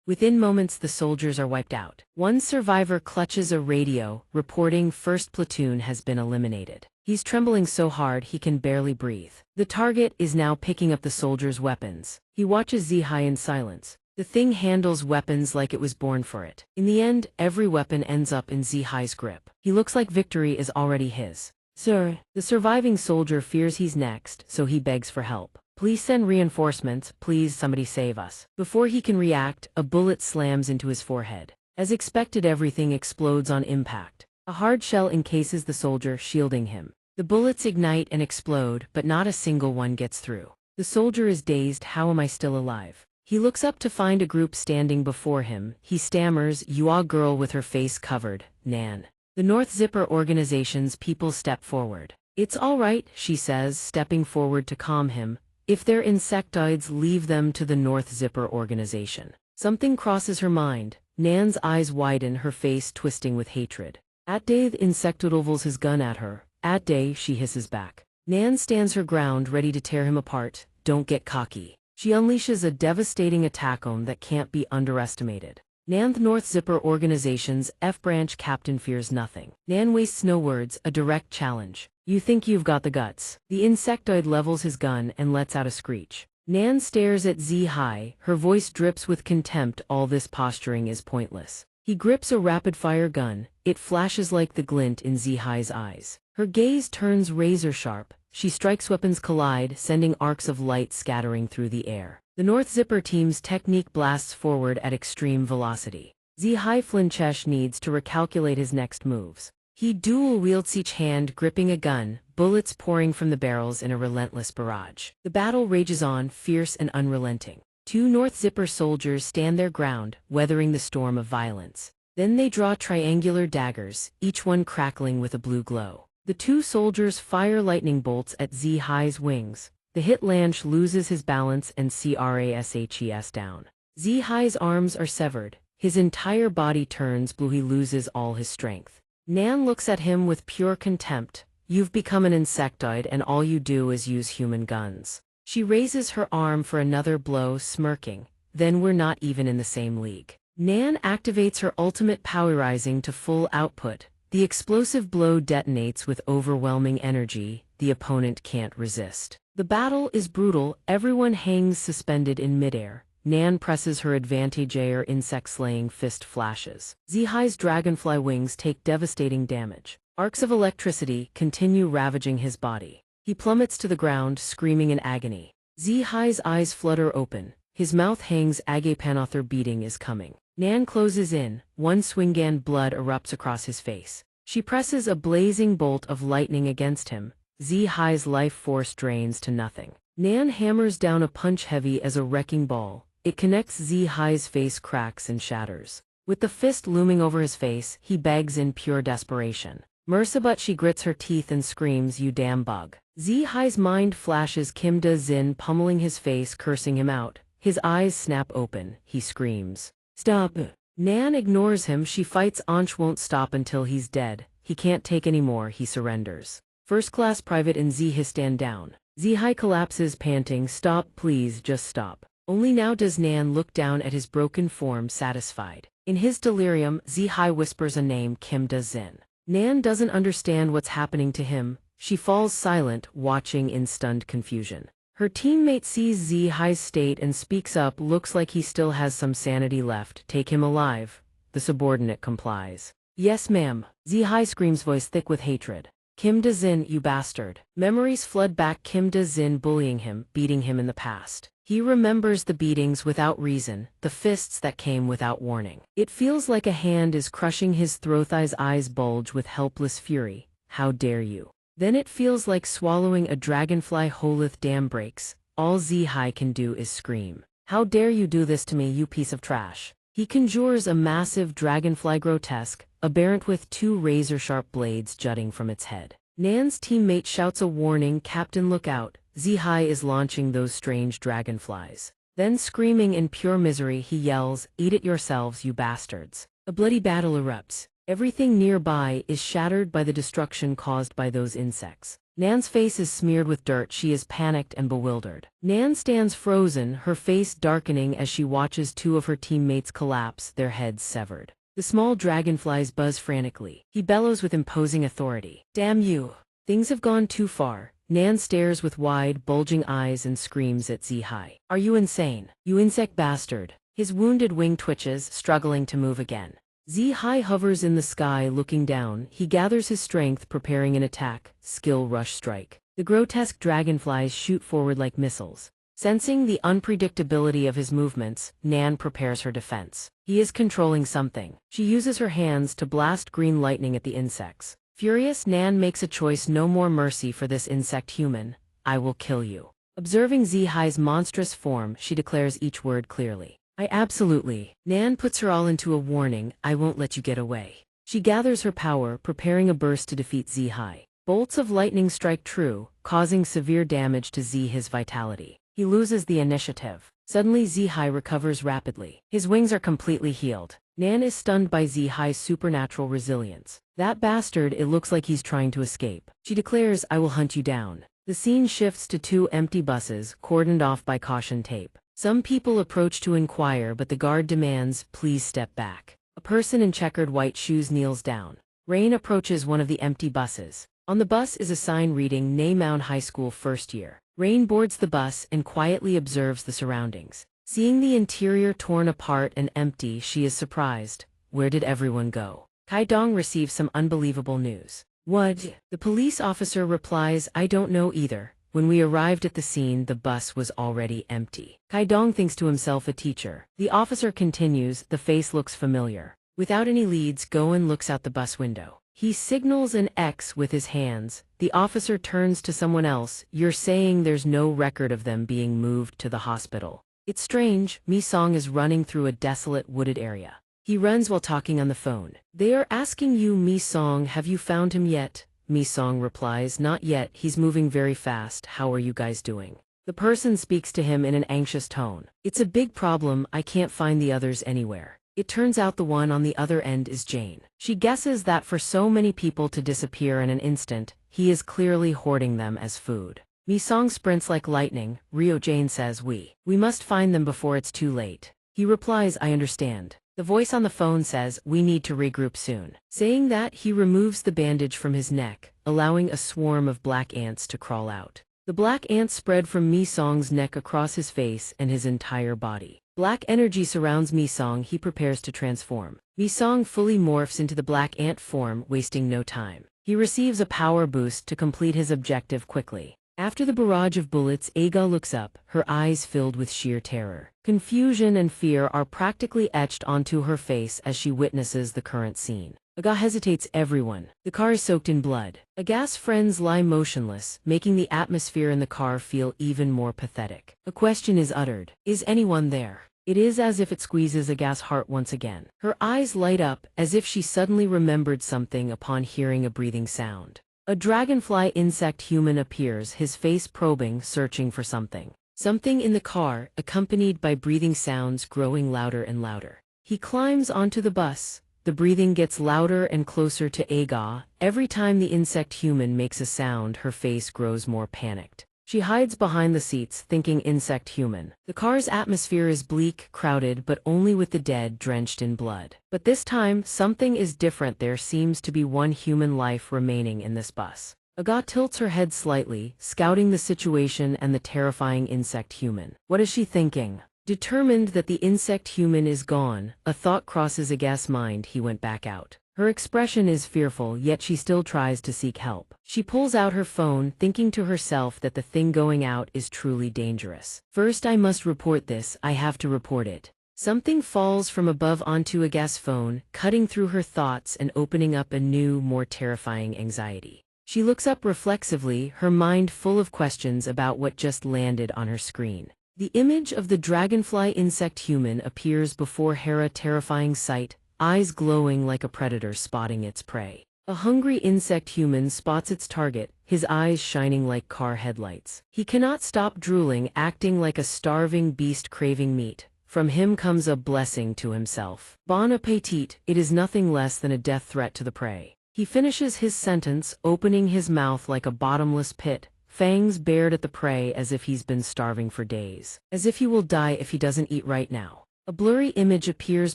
Within moments the soldiers are wiped out. One survivor clutches a radio, reporting first platoon has been eliminated. He's trembling so hard he can barely breathe. The target is now picking up the soldiers' weapons. He watches Zihai in silence. The thing handles weapons like it was born for it. In the end, every weapon ends up in Zihai's grip. He looks like victory is already his. Sir, the surviving soldier fears he's next, so he begs for help. Please send reinforcements, please somebody save us. Before he can react, a bullet slams into his forehead. As expected, everything explodes on impact. A hard shell encases the soldier, shielding him. The bullets ignite and explode, but not a single one gets through. The soldier is dazed. How am I still alive? He looks up to find a group standing before him. He stammers, "You are girl with her face covered, Nan." The North Zipper organization's people step forward. "It's all right," she says, stepping forward to calm him. "If they're insectoids, leave them to the North Zipper organization." Something crosses her mind. Nan's eyes widen, her face twisting with hatred. "At day," the insectoid ovals his gun at her. "At day," she hisses back. Nan stands her ground, ready to tear him apart. "Don't get cocky." She unleashes a devastating attack on that can't be underestimated. Nan, the North Zipper organization's F-branch captain, fears nothing. Nan wastes no words, a direct challenge. "You think you've got the guts?" The insectoid levels his gun and lets out a screech. Nan stares at Zihai, her voice drips with contempt. All this posturing is pointless. He grips a rapid-fire gun. It flashes like the glint in Zihai's eyes. Her gaze turns razor-sharp. She strikes, weapons collide, sending arcs of light scattering through the air. The North Zipper team's technique blasts forward at extreme velocity. Zihai flinches, needs to recalculate his next moves. He dual wields, each hand gripping a gun, bullets pouring from the barrels in a relentless barrage. The battle rages on, fierce and unrelenting. Two North Zipper soldiers stand their ground, weathering the storm of violence. Then they draw triangular daggers, each one crackling with a blue glow. The two soldiers fire lightning bolts at Zihai's wings. The hit Lanch loses his balance and crashes down. Zihai's arms are severed. His entire body turns blue. He loses all his strength. Nan looks at him with pure contempt. "You've become an insectoid and all you do is use human guns." She raises her arm for another blow, smirking. "Then we're not even in the same league." Nan activates her ultimate power, rising to full output. The explosive blow detonates with overwhelming energy. The opponent can't resist. The battle is brutal. Everyone hangs suspended in midair. Nan presses her advantage. Her insect-slaying fist flashes. Zihai's dragonfly wings take devastating damage. Arcs of electricity continue ravaging his body. He plummets to the ground, screaming in agony. Zihai's eyes flutter open. His mouth hangs. Agapanother beating is coming. Nan closes in. One swingan, blood erupts across his face. She presses a blazing bolt of lightning against him. Zihai's life force drains to nothing. Nan hammers down a punch heavy as a wrecking ball. It connects. Zihai's face cracks and shatters. With the fist looming over his face, he begs in pure desperation. "Mercy," but she grits her teeth and screams, "You damn bug." Zihai's mind flashes Kim Da-zin pummeling his face, cursing him out. His eyes snap open. He screams, "Stop." Nan ignores him. She fights. Anch won't stop until he's dead. He can't take any more. He surrenders. First Class Private and Zihai stand down. Zihai collapses, panting, "Stop, please, just stop." Only now does Nan look down at his broken form, satisfied. In his delirium, Zihai whispers a name, Kim Da-zin. Nan doesn't understand what's happening to him. She falls silent, watching in stunned confusion. Her teammate sees Zihai's state and speaks up. "Looks like he still has some sanity left. Take him alive." The subordinate complies. "Yes, ma'am." Zihai screams, voice thick with hatred. "Kim Da-zin, you bastard." Memories flood back. Kim Da-zin bullying him, beating him in the past. He remembers the beatings without reason, the fists that came without warning. It feels like a hand is crushing his throat. His eyes bulge with helpless fury. How dare you? Then it feels like swallowing a dragonfly whole. Dam breaks. All Zihai can do is scream. How dare you do this to me, you piece of trash? He conjures a massive dragonfly grotesque, aberrant with 2 razor-sharp blades jutting from its head. Nan's teammate shouts a warning, Captain, look out, Zihai is launching those strange dragonflies. Then screaming in pure misery he yells, eat it yourselves, you bastards. A bloody battle erupts. Everything nearby is shattered by the destruction caused by those insects. Nan's face is smeared with dirt. She is panicked and bewildered. Nan stands frozen, her face darkening as she watches 2 of her teammates collapse, their heads severed. The small dragonflies buzz frantically. He bellows with imposing authority. Damn you! Things have gone too far. Nan stares with wide, bulging eyes and screams at Zihai. Are you insane? You insect bastard! His wounded wing twitches, struggling to move again. Zihai hovers in the sky looking down. He gathers his strength, preparing an attack, skill rush strike. The grotesque dragonflies shoot forward like missiles. Sensing the unpredictability of his movements, Nan prepares her defense. He is controlling something. She uses her hands to blast green lightning at the insects. Furious, Nan makes a choice: no more mercy for this insect human. I will kill you. Observing Zihai's monstrous form, she declares each word clearly. I absolutely. Nan puts her all into a warning. I won't let you get away. She gathers her power, preparing a burst to defeat Zihai. Bolts of lightning strike true, causing severe damage to Zihai's vitality. He loses the initiative. Suddenly Zihai recovers rapidly. His wings are completely healed. Nan is stunned by Zihai's supernatural resilience. That bastard, it looks like he's trying to escape. She declares, I will hunt you down. The scene shifts to 2 empty buses, cordoned off by caution tape. Some people approach to inquire, but the guard demands, please step back. A person in checkered white shoes kneels down. Rain approaches one of the empty buses. On the bus is a sign reading Naemoun High School first year. Rain boards the bus and quietly observes the surroundings. Seeing the interior torn apart and empty, she is surprised. Where did everyone go? Kaidong receives some unbelievable news. What? The police officer replies, I don't know either. When we arrived at the scene, the bus was already empty. Kaidong thinks to himself, a teacher. The officer continues, the face looks familiar. Without any leads, Goen looks out the bus window. He signals an X with his hands. The officer turns to someone else. You're saying there's no record of them being moved to the hospital? It's strange. Mi-song is running through a desolate wooded area. He runs while talking on the phone. They are asking you, Mi-song, have you found him yet? Mi-song replies, not yet, he's moving very fast. How are you guys doing? The person speaks to him in an anxious tone. It's a big problem, I can't find the others anywhere. It turns out the one on the other end is Jane. She guesses that for so many people to disappear in an instant, he is clearly hoarding them as food. Mi-song sprints like lightning. Rio Jane says, we must find them before it's too late. He replies, I understand. The voice on the phone says, we need to regroup soon. Saying that, he removes the bandage from his neck, allowing a swarm of black ants to crawl out. The black ants spread from Mi-song's neck across his face and his entire body. Black energy surrounds Mi-song. He prepares to transform. Mi-song fully morphs into the black ant form, wasting no time. He receives a power boost to complete his objective quickly. After the barrage of bullets, Aga looks up, her eyes filled with sheer terror. Confusion and fear are practically etched onto her face as she witnesses the current scene. Aga hesitates. Everyone. The car is soaked in blood. Aga's friends lie motionless, making the atmosphere in the car feel even more pathetic. A question is uttered. Is anyone there? It is as if it squeezes Aga's heart once again. Her eyes light up, as if she suddenly remembered something upon hearing a breathing sound. A dragonfly insect human appears, his face probing, searching for something. Something in the car, accompanied by breathing sounds growing louder and louder. He climbs onto the bus. The breathing gets louder and closer to Aga. Every time the insect human makes a sound, her face grows more panicked. She hides behind the seats, thinking insect human. The car's atmosphere is bleak, crowded, but only with the dead drenched in blood. But this time, something is different. There seems to be one human life remaining in this bus. Aga tilts her head slightly, scouting the situation and the terrifying insect human. What is she thinking? Determined that the insect human is gone, a thought crosses Aga's mind. He went back out. Her expression is fearful, yet she still tries to seek help. She pulls out her phone, thinking to herself that the thing going out is truly dangerous. First, I must report this, I have to report it. Something falls from above onto Aga's phone, cutting through her thoughts and opening up a new, more terrifying anxiety. She looks up reflexively, her mind full of questions about what just landed on her screen. The image of the dragonfly insect human appears before her, terrifying sight, eyes glowing like a predator spotting its prey. A hungry insect human spots its target, his eyes shining like car headlights. He cannot stop drooling, acting like a starving beast craving meat. From him comes a blessing to himself. Bon appetit, it is nothing less than a death threat to the prey. He finishes his sentence, opening his mouth like a bottomless pit, fangs bared at the prey as if he's been starving for days. As if he will die if he doesn't eat right now. A blurry image appears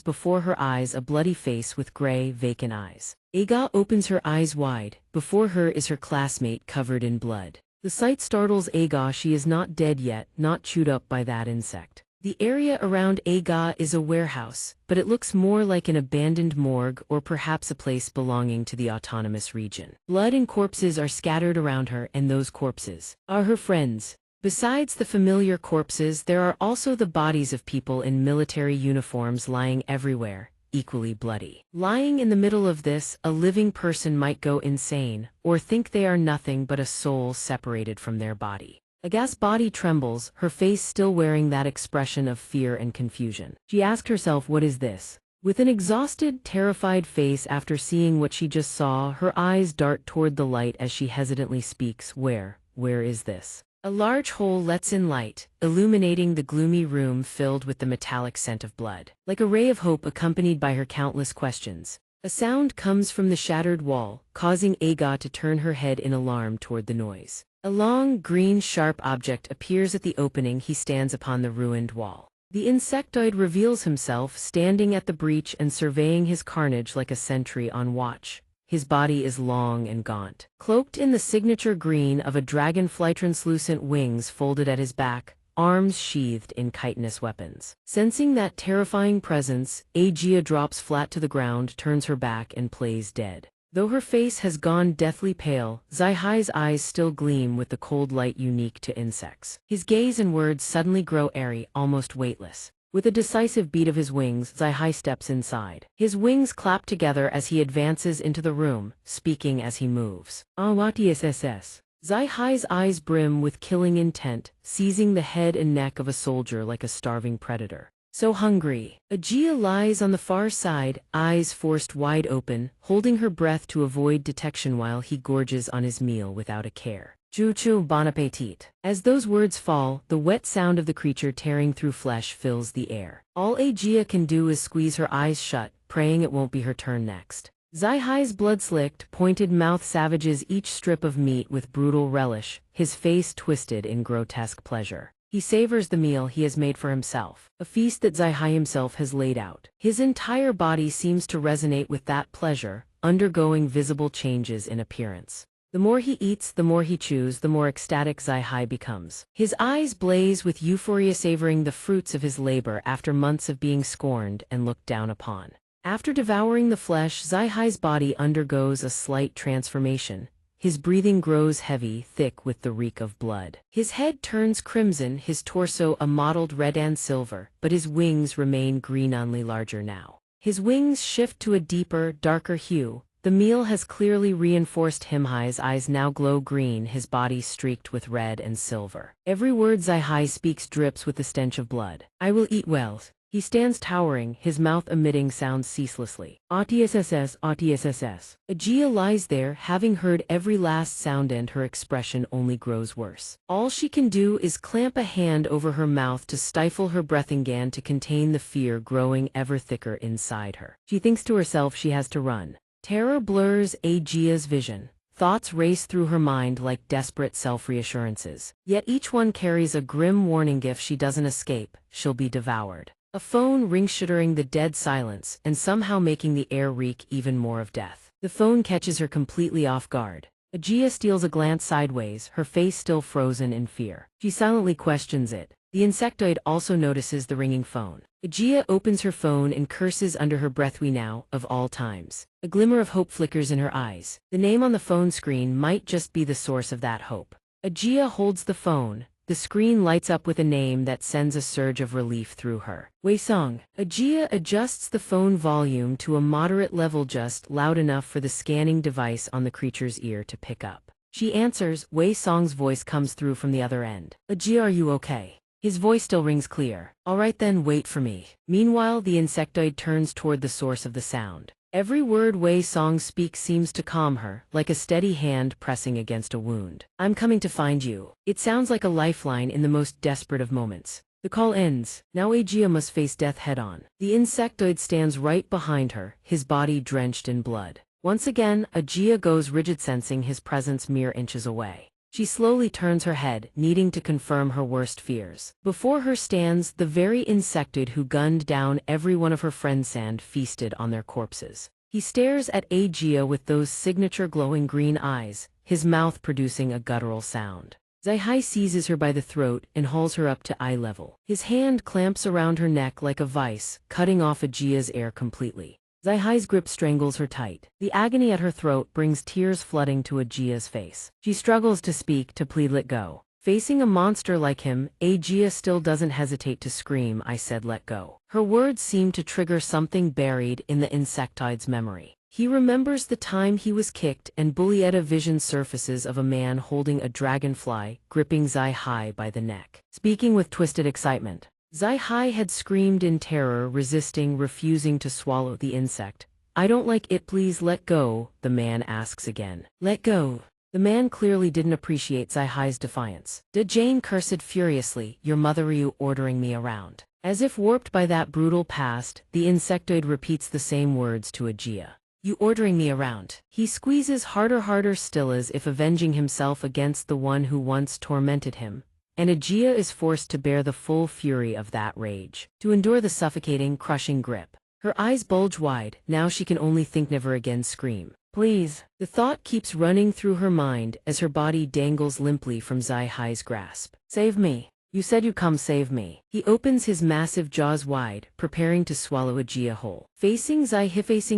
before her eyes, a bloody face with gray, vacant eyes. Aga opens her eyes wide. Before her is her classmate covered in blood. The sight startles Aga. She is not dead yet, not chewed up by that insect. The area around Aga is a warehouse, but it looks more like an abandoned morgue or perhaps a place belonging to the autonomous region. Blood and corpses are scattered around her, and those corpses are her friends. Besides the familiar corpses, there are also the bodies of people in military uniforms lying everywhere, equally bloody. Lying in the middle of this, a living person might go insane, or think they are nothing but a soul separated from their body. Aga's body trembles, her face still wearing that expression of fear and confusion. She asked herself, what is this? With an exhausted, terrified face after seeing what she just saw, her eyes dart toward the light as she hesitantly speaks, where is this? A large hole lets in light, illuminating the gloomy room filled with the metallic scent of blood. Like a ray of hope accompanied by her countless questions. A sound comes from the shattered wall, causing Aga to turn her head in alarm toward the noise. A long, green, sharp object appears at the opening. He stands upon the ruined wall. The insectoid reveals himself, standing at the breach and surveying his carnage like a sentry on watch. His body is long and gaunt. Cloaked in the signature green of a dragonfly, translucent wings folded at his back, arms sheathed in chitinous weapons. Sensing that terrifying presence, Aga drops flat to the ground, turns her back and plays dead. Though her face has gone deathly pale, Zai-Hai's eyes still gleam with the cold light unique to insects. His gaze and words suddenly grow airy, almost weightless. With a decisive beat of his wings, Zai-Hai steps inside. His wings clap together as he advances into the room, speaking as he moves. Awakens. Zai-Hai's eyes brim with killing intent, seizing the head and neck of a soldier like a starving predator. So hungry. Aga lies on the far side, eyes forced wide open, holding her breath to avoid detection while he gorges on his meal without a care. Chu bon appetit. As those words fall, the wet sound of the creature tearing through flesh fills the air. All Aga can do is squeeze her eyes shut, praying it won't be her turn next. Zai-Hai's blood-slicked, pointed mouth savages each strip of meat with brutal relish, his face twisted in grotesque pleasure. He savors the meal he has made for himself, a feast that Zai-Hai himself has laid out. His entire body seems to resonate with that pleasure, undergoing visible changes in appearance. The more he eats, the more he chews, the more ecstatic Zai-Hai becomes. His eyes blaze with euphoria, savoring the fruits of his labor after months of being scorned and looked down upon. After devouring the flesh, Zai-Hai's body undergoes a slight transformation. His breathing grows heavy, thick with the reek of blood. His head turns crimson, his torso a mottled red and silver, but his wings remain green-only larger now. His wings shift to a deeper, darker hue. The meal has clearly reinforced him. His eyes now glow green, his body streaked with red and silver. Every word Zai-Hai speaks drips with the stench of blood. I will eat well. He stands towering, his mouth emitting sounds ceaselessly. Atss. Aga lies there, having heard every last sound, and her expression only grows worse. All she can do is clamp a hand over her mouth to stifle her breathing and to contain the fear growing ever thicker inside her. She thinks to herself she has to run. Terror blurs Aga's vision. Thoughts race through her mind like desperate self-reassurances. Yet each one carries a grim warning: if she doesn't escape, she'll be devoured. A phone rings, shattering the dead silence and somehow making the air reek even more of death. The phone catches her completely off guard. Aga steals a glance sideways, her face still frozen in fear. She silently questions it. The insectoid also notices the ringing phone. Ajia opens her phone and curses under her breath, "We now, of all times." A glimmer of hope flickers in her eyes. The name on the phone screen might just be the source of that hope. Ajia holds the phone. The screen lights up with a name that sends a surge of relief through her. Wei Song. Ajia adjusts the phone volume to a moderate level, just loud enough for the scanning device on the creature's ear to pick up. She answers. Wei Song's voice comes through from the other end. "Ajia, are you okay?" His voice still rings clear. "All right then, wait for me." Meanwhile, the insectoid turns toward the source of the sound. Every word Wei Song speaks seems to calm her, like a steady hand pressing against a wound. "I'm coming to find you." It sounds like a lifeline in the most desperate of moments. The call ends. Now Ajia must face death head-on. The insectoid stands right behind her, his body drenched in blood. Once again, Ajia goes rigid, sensing his presence mere inches away. She slowly turns her head, needing to confirm her worst fears. Before her stands the very insectoid who gunned down every one of her friends and feasted on their corpses. He stares at Ajia with those signature glowing green eyes, his mouth producing a guttural sound. Zai seizes her by the throat and hauls her up to eye level. His hand clamps around her neck like a vice, cutting off Ajia's air completely. Zai-Hai's grip strangles her tight. The agony at her throat brings tears flooding to Ajia's face. She struggles to speak, to plead, "Let go." Facing a monster like him, Ajia still doesn't hesitate to scream, "I said let go." Her words seem to trigger something buried in the insectoid's memory. He remembers the time he was kicked, and Bulietta vision surfaces of a man holding a dragonfly, gripping Zai-Hai by the neck. Speaking with twisted excitement, Zai-Hai had screamed in terror, resisting, refusing to swallow the insect. "I don't like it, please let go," the man asks again. "Let go." The man clearly didn't appreciate Zai-Hai's defiance. Jane cursed furiously, "Your mother, are you ordering me around?" As if warped by that brutal past, the insectoid repeats the same words to Ajia. "You ordering me around?" He squeezes harder still, as if avenging himself against the one who once tormented him. And Ajia is forced to bear the full fury of that rage, to endure the suffocating, crushing grip. Her eyes bulge wide. Now she can only think, never again scream. "Please." The thought keeps running through her mind as her body dangles limply from Zai-Hai's grasp. "Save me. You said you'd come save me." He opens his massive jaws wide, preparing to swallow Ajia whole. Facing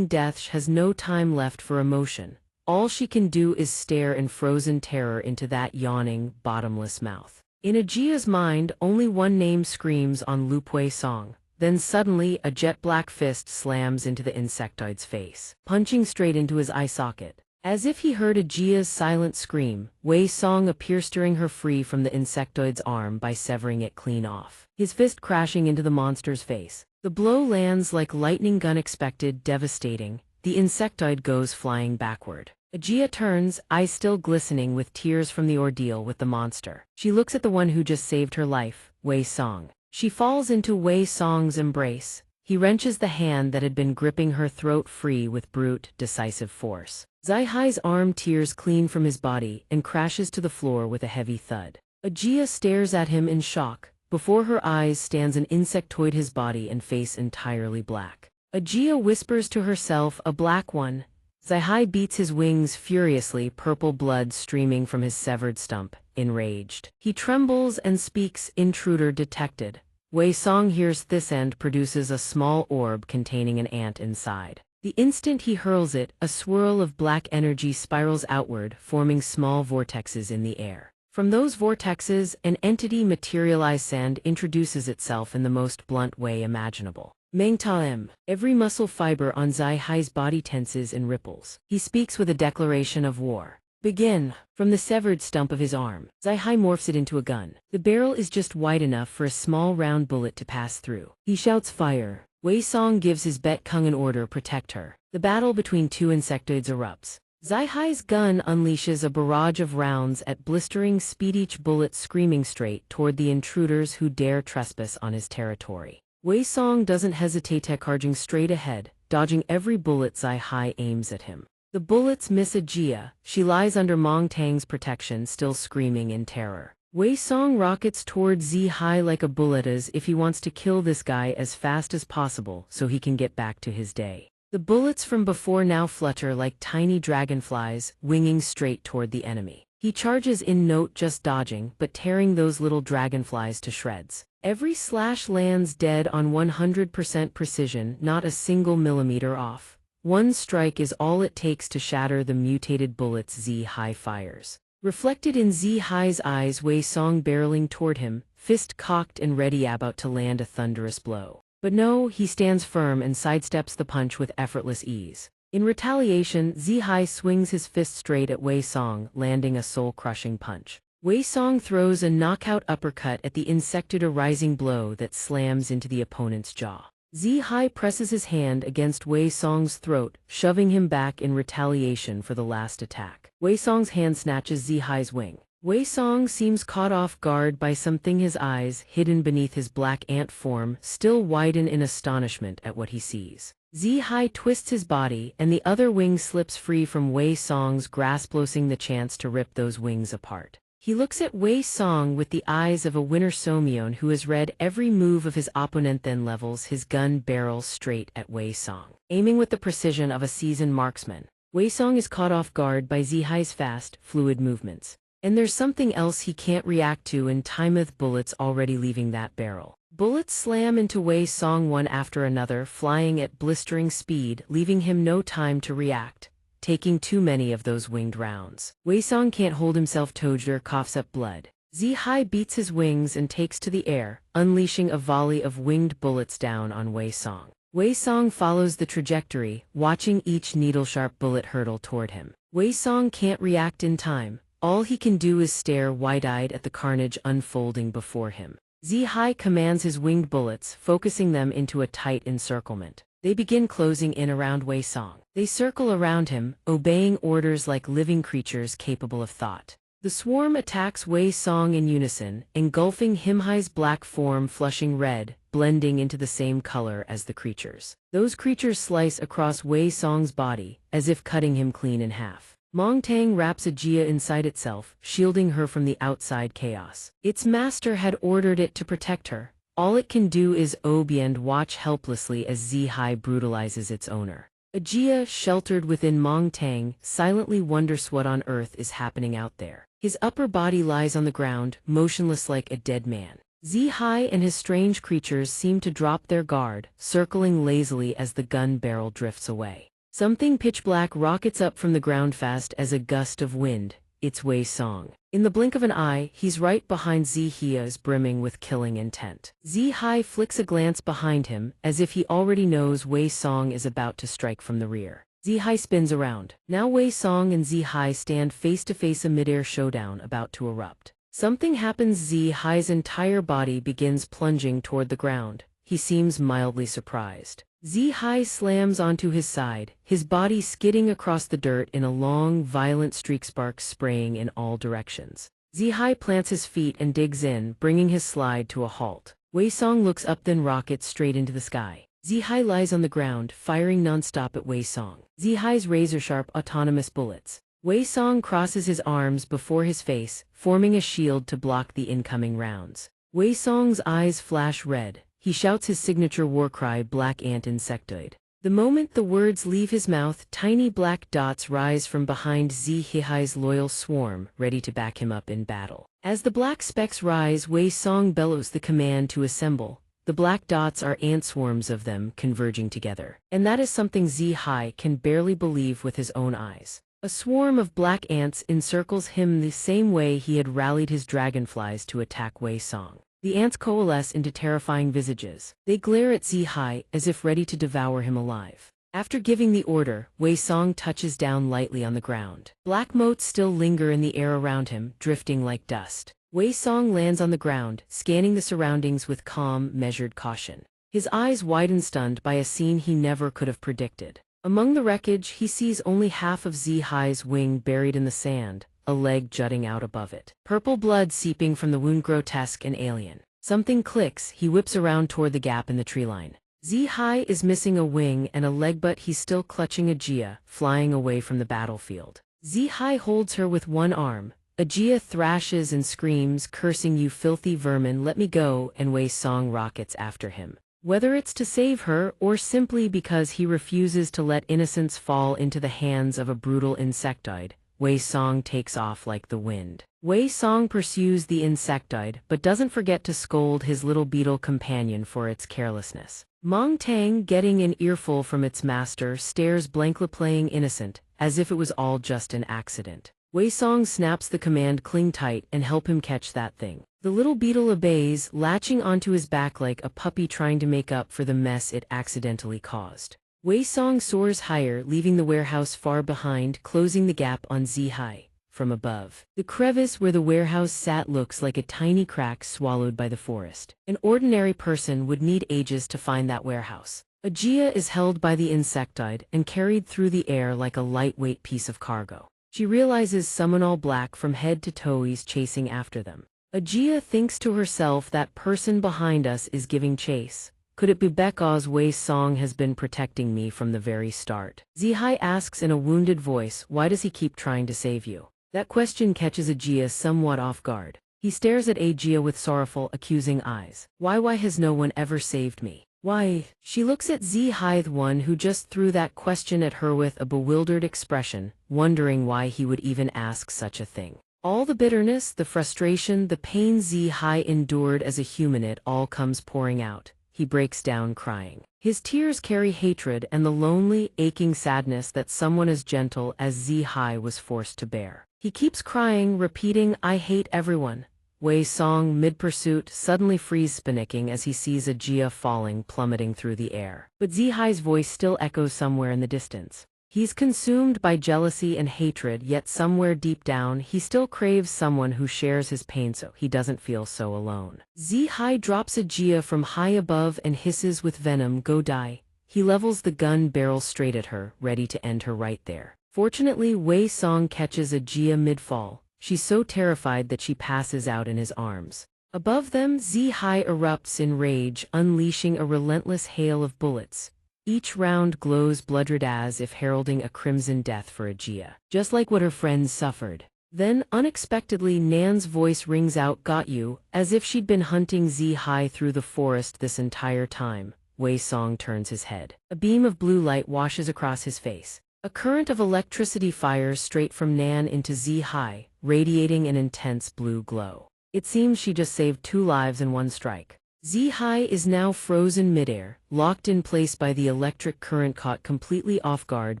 death, she has no time left for emotion. All she can do is stare in frozen terror into that yawning, bottomless mouth. In Ajia's mind, only one name screams on loop: Wei Song. Then suddenly, a jet-black fist slams into the insectoid's face, punching straight into his eye socket. As if he heard Ajia's silent scream, Wei Song appears, tearing her free from the insectoid's arm by severing it clean off, his fist crashing into the monster's face. The blow lands like lightning, unexpected, devastating. The insectoid goes flying backward. Ajia turns, eyes still glistening with tears from the ordeal with the monster. She looks at the one who just saved her life, Wei Song. She falls into Wei Song's embrace. He wrenches the hand that had been gripping her throat free with brute, decisive force. Zai-Hai's arm tears clean from his body and crashes to the floor with a heavy thud. Ajia stares at him in shock. Before her eyes stands an insectoid, his body and face entirely black. Ajia whispers to herself, "A black one." Zai-Hai beats his wings furiously, purple blood streaming from his severed stump, enraged. He trembles and speaks, "Intruder detected." Wei Song hears this and produces a small orb containing an ant inside. The instant he hurls it, a swirl of black energy spirals outward, forming small vortexes in the air. From those vortexes, an entity materializes and introduces itself in the most blunt way imaginable. Meng Taem. Every muscle fiber on Zai-Hai's body tenses and ripples. He speaks with a declaration of war. "Begin." From the severed stump of his arm, Zai-Hai morphs it into a gun. The barrel is just wide enough for a small round bullet to pass through. He shouts, "Fire." Wei Song gives his Bet Kung an order, "Protect her." The battle between two insectoids erupts. Zai-Hai's gun unleashes a barrage of rounds at blistering speed, each bullet screaming straight toward the intruders who dare trespass on his territory. Wei Song doesn't hesitate, charging straight ahead, dodging every bullet Zai-Hai aims at him. The bullets miss Ajia. She lies under Mong Tang's protection, still screaming in terror. Wei Song rockets toward Zai-Hai like a bullet, as if he wants to kill this guy as fast as possible so he can get back to his day. The bullets from before now flutter like tiny dragonflies, winging straight toward the enemy. He charges in, not just dodging, but tearing those little dragonflies to shreds. Every slash lands dead on 100% precision, not a single millimeter off. One strike is all it takes to shatter the mutated bullets Zi-Hai fires. Reflected in Zi-Hai's eyes, Wei Song barreling toward him, fist cocked and ready, about to land a thunderous blow. But no, he stands firm and sidesteps the punch with effortless ease. In retaliation, Zi-Hai swings his fist straight at Wei Song, landing a soul-crushing punch. Wei Song throws a knockout uppercut at the insected, a rising blow that slams into the opponent's jaw. Zi-Hai presses his hand against Wei Song's throat, shoving him back in retaliation for the last attack. Wei Song's hand snatches Zi-Hai's wing. Wei Song seems caught off guard by something. His eyes, hidden beneath his black ant form, still widen in astonishment at what he sees. Zi-Hai twists his body, and the other wing slips free from Wei Song's grasp, losing the chance to rip those wings apart. He looks at Wei Song with the eyes of a winner Somyeon who has read every move of his opponent, then levels his gun barrel straight at Wei Song, aiming with the precision of a seasoned marksman. Wei Song is caught off guard by Zi-Hai's fast, fluid movements. And there's something else he can't react to in time, with bullets already leaving that barrel. Bullets slam into Wei Song one after another, flying at blistering speed, leaving him no time to react, taking too many of those winged rounds. Wei Song can't hold himself. Tojder coughs up blood. Zi-Hai beats his wings and takes to the air, unleashing a volley of winged bullets down on Wei Song. Wei Song follows the trajectory, watching each needle-sharp bullet hurtle toward him. Wei Song can't react in time. All he can do is stare wide-eyed at the carnage unfolding before him. Zi-Hai commands his winged bullets, focusing them into a tight encirclement. They begin closing in around Wei Song. They circle around him, obeying orders like living creatures capable of thought. The swarm attacks Wei Song in unison, engulfing him. Hai's black form flushing red, blending into the same color as the creatures. Those creatures slice across Wei Song's body, as if cutting him clean in half. Mongtang wraps a Jia inside itself, shielding her from the outside chaos. Its master had ordered it to protect her. All it can do is obey and watch helplessly as Zi-Hai brutalizes its owner. Ajia, sheltered within Mongtang, silently wonders what on earth is happening out there. His upper body lies on the ground, motionless like a dead man. Zi-Hai and his strange creatures seem to drop their guard, circling lazily as the gun barrel drifts away. Something pitch black rockets up from the ground fast as a gust of wind. It's Wei Song. In the blink of an eye, he's right behind Zi-Hai's, brimming with killing intent. Zi-Hai flicks a glance behind him, as if he already knows Wei Song is about to strike from the rear. Zi-Hai spins around. Now Wei Song and Zi-Hai stand face to face, a midair showdown about to erupt. Something happens. Zi-Hai's entire body begins plunging toward the ground. He seems mildly surprised. Zi-Hai slams onto his side, his body skidding across the dirt in a long, violent streak, sparks spraying in all directions. Zi-Hai plants his feet and digs in, bringing his slide to a halt. Wei Song looks up, then rockets straight into the sky. Zi-Hai lies on the ground, firing non-stop at Wei Song. Zi-Hai's razor-sharp, autonomous bullets. Wei Song crosses his arms before his face, forming a shield to block the incoming rounds. Wei Song's eyes flash red. He shouts his signature war cry, "Black Ant Insectoid." The moment the words leave his mouth, tiny black dots rise from behind Zi-Hai's loyal swarm, ready to back him up in battle. As the black specks rise, Wei Song bellows the command to assemble. The black dots are ant swarms of them, converging together. And that is something Zi-Hai can barely believe with his own eyes. A swarm of black ants encircles him the same way he had rallied his dragonflies to attack Wei Song. The ants coalesce into terrifying visages. They glare at Zi-Hai, as if ready to devour him alive. After giving the order, Wei Song touches down lightly on the ground. Black motes still linger in the air around him, drifting like dust. Wei Song lands on the ground, scanning the surroundings with calm, measured caution. His eyes widen, stunned by a scene he never could have predicted. Among the wreckage, he sees only half of Zi-Hai's wing buried in the sand, a leg jutting out above it. Purple blood seeping from the wound, grotesque and alien. Something clicks. He whips around toward the gap in the tree line. Zi-Hai is missing a wing and a leg, but he's still clutching Ajia, flying away from the battlefield. Zi-Hai holds her with one arm. Ajia thrashes and screams, cursing, "You filthy vermin, let me go," and Wei Song rockets after him. Whether it's to save her or simply because he refuses to let innocence fall into the hands of a brutal insectoid, Wei Song takes off like the wind. Wei Song pursues the insectoid but doesn't forget to scold his little beetle companion for its carelessness. Mong Tang, getting an earful from its master, stares blankly, playing innocent, as if it was all just an accident. Wei Song snaps the command "cling tight" and help him catch that thing. The little beetle obeys, latching onto his back like a puppy trying to make up for the mess it accidentally caused. Wei Song soars higher, leaving the warehouse far behind, closing the gap on Zihai. From above, the crevice where the warehouse sat looks like a tiny crack swallowed by the forest. An ordinary person would need ages to find that warehouse. Ajia is held by the insectoid and carried through the air like a lightweight piece of cargo. She realizes someone all black from head to toe is chasing after them. Ajia thinks to herself, that person behind us is giving chase. Could it be because Wei Song has been protecting me from the very start? Zihai asks in a wounded voice, why does he keep trying to save you? That question catches Ajia somewhat off guard. He stares at Ajia with sorrowful, accusing eyes. Why has no one ever saved me? Why? She looks at Zihai, the one who just threw that question at her, with a bewildered expression, wondering why he would even ask such a thing. All the bitterness, the frustration, the pain Zihai endured as a human, it all comes pouring out. He breaks down crying. His tears carry hatred and the lonely, aching sadness that someone as gentle as Zihai was forced to bear. He keeps crying, repeating, I hate everyone. Wei Song, mid-pursuit, suddenly freezes, panicking as he sees Ajia falling, plummeting through the air. But Zihai's voice still echoes somewhere in the distance. He's consumed by jealousy and hatred, yet somewhere deep down, he still craves someone who shares his pain so he doesn't feel so alone. Zihai drops Ajia from high above and hisses with venom, go die. He levels the gun barrel straight at her, ready to end her right there. Fortunately, Wei Song catches Ajia mid-fall. She's so terrified that she passes out in his arms. Above them, Zihai erupts in rage, unleashing a relentless hail of bullets. Each round glows blood-red as if heralding a crimson death for Ajia, just like what her friends suffered. Then, unexpectedly, Nan's voice rings out, got you, as if she'd been hunting Zihai through the forest this entire time. Wei Song turns his head. A beam of blue light washes across his face. A current of electricity fires straight from Nan into Zihai, radiating an intense blue glow. It seems she just saved 2 lives in one strike. Zihai is now frozen midair, locked in place by the electric current, caught completely off guard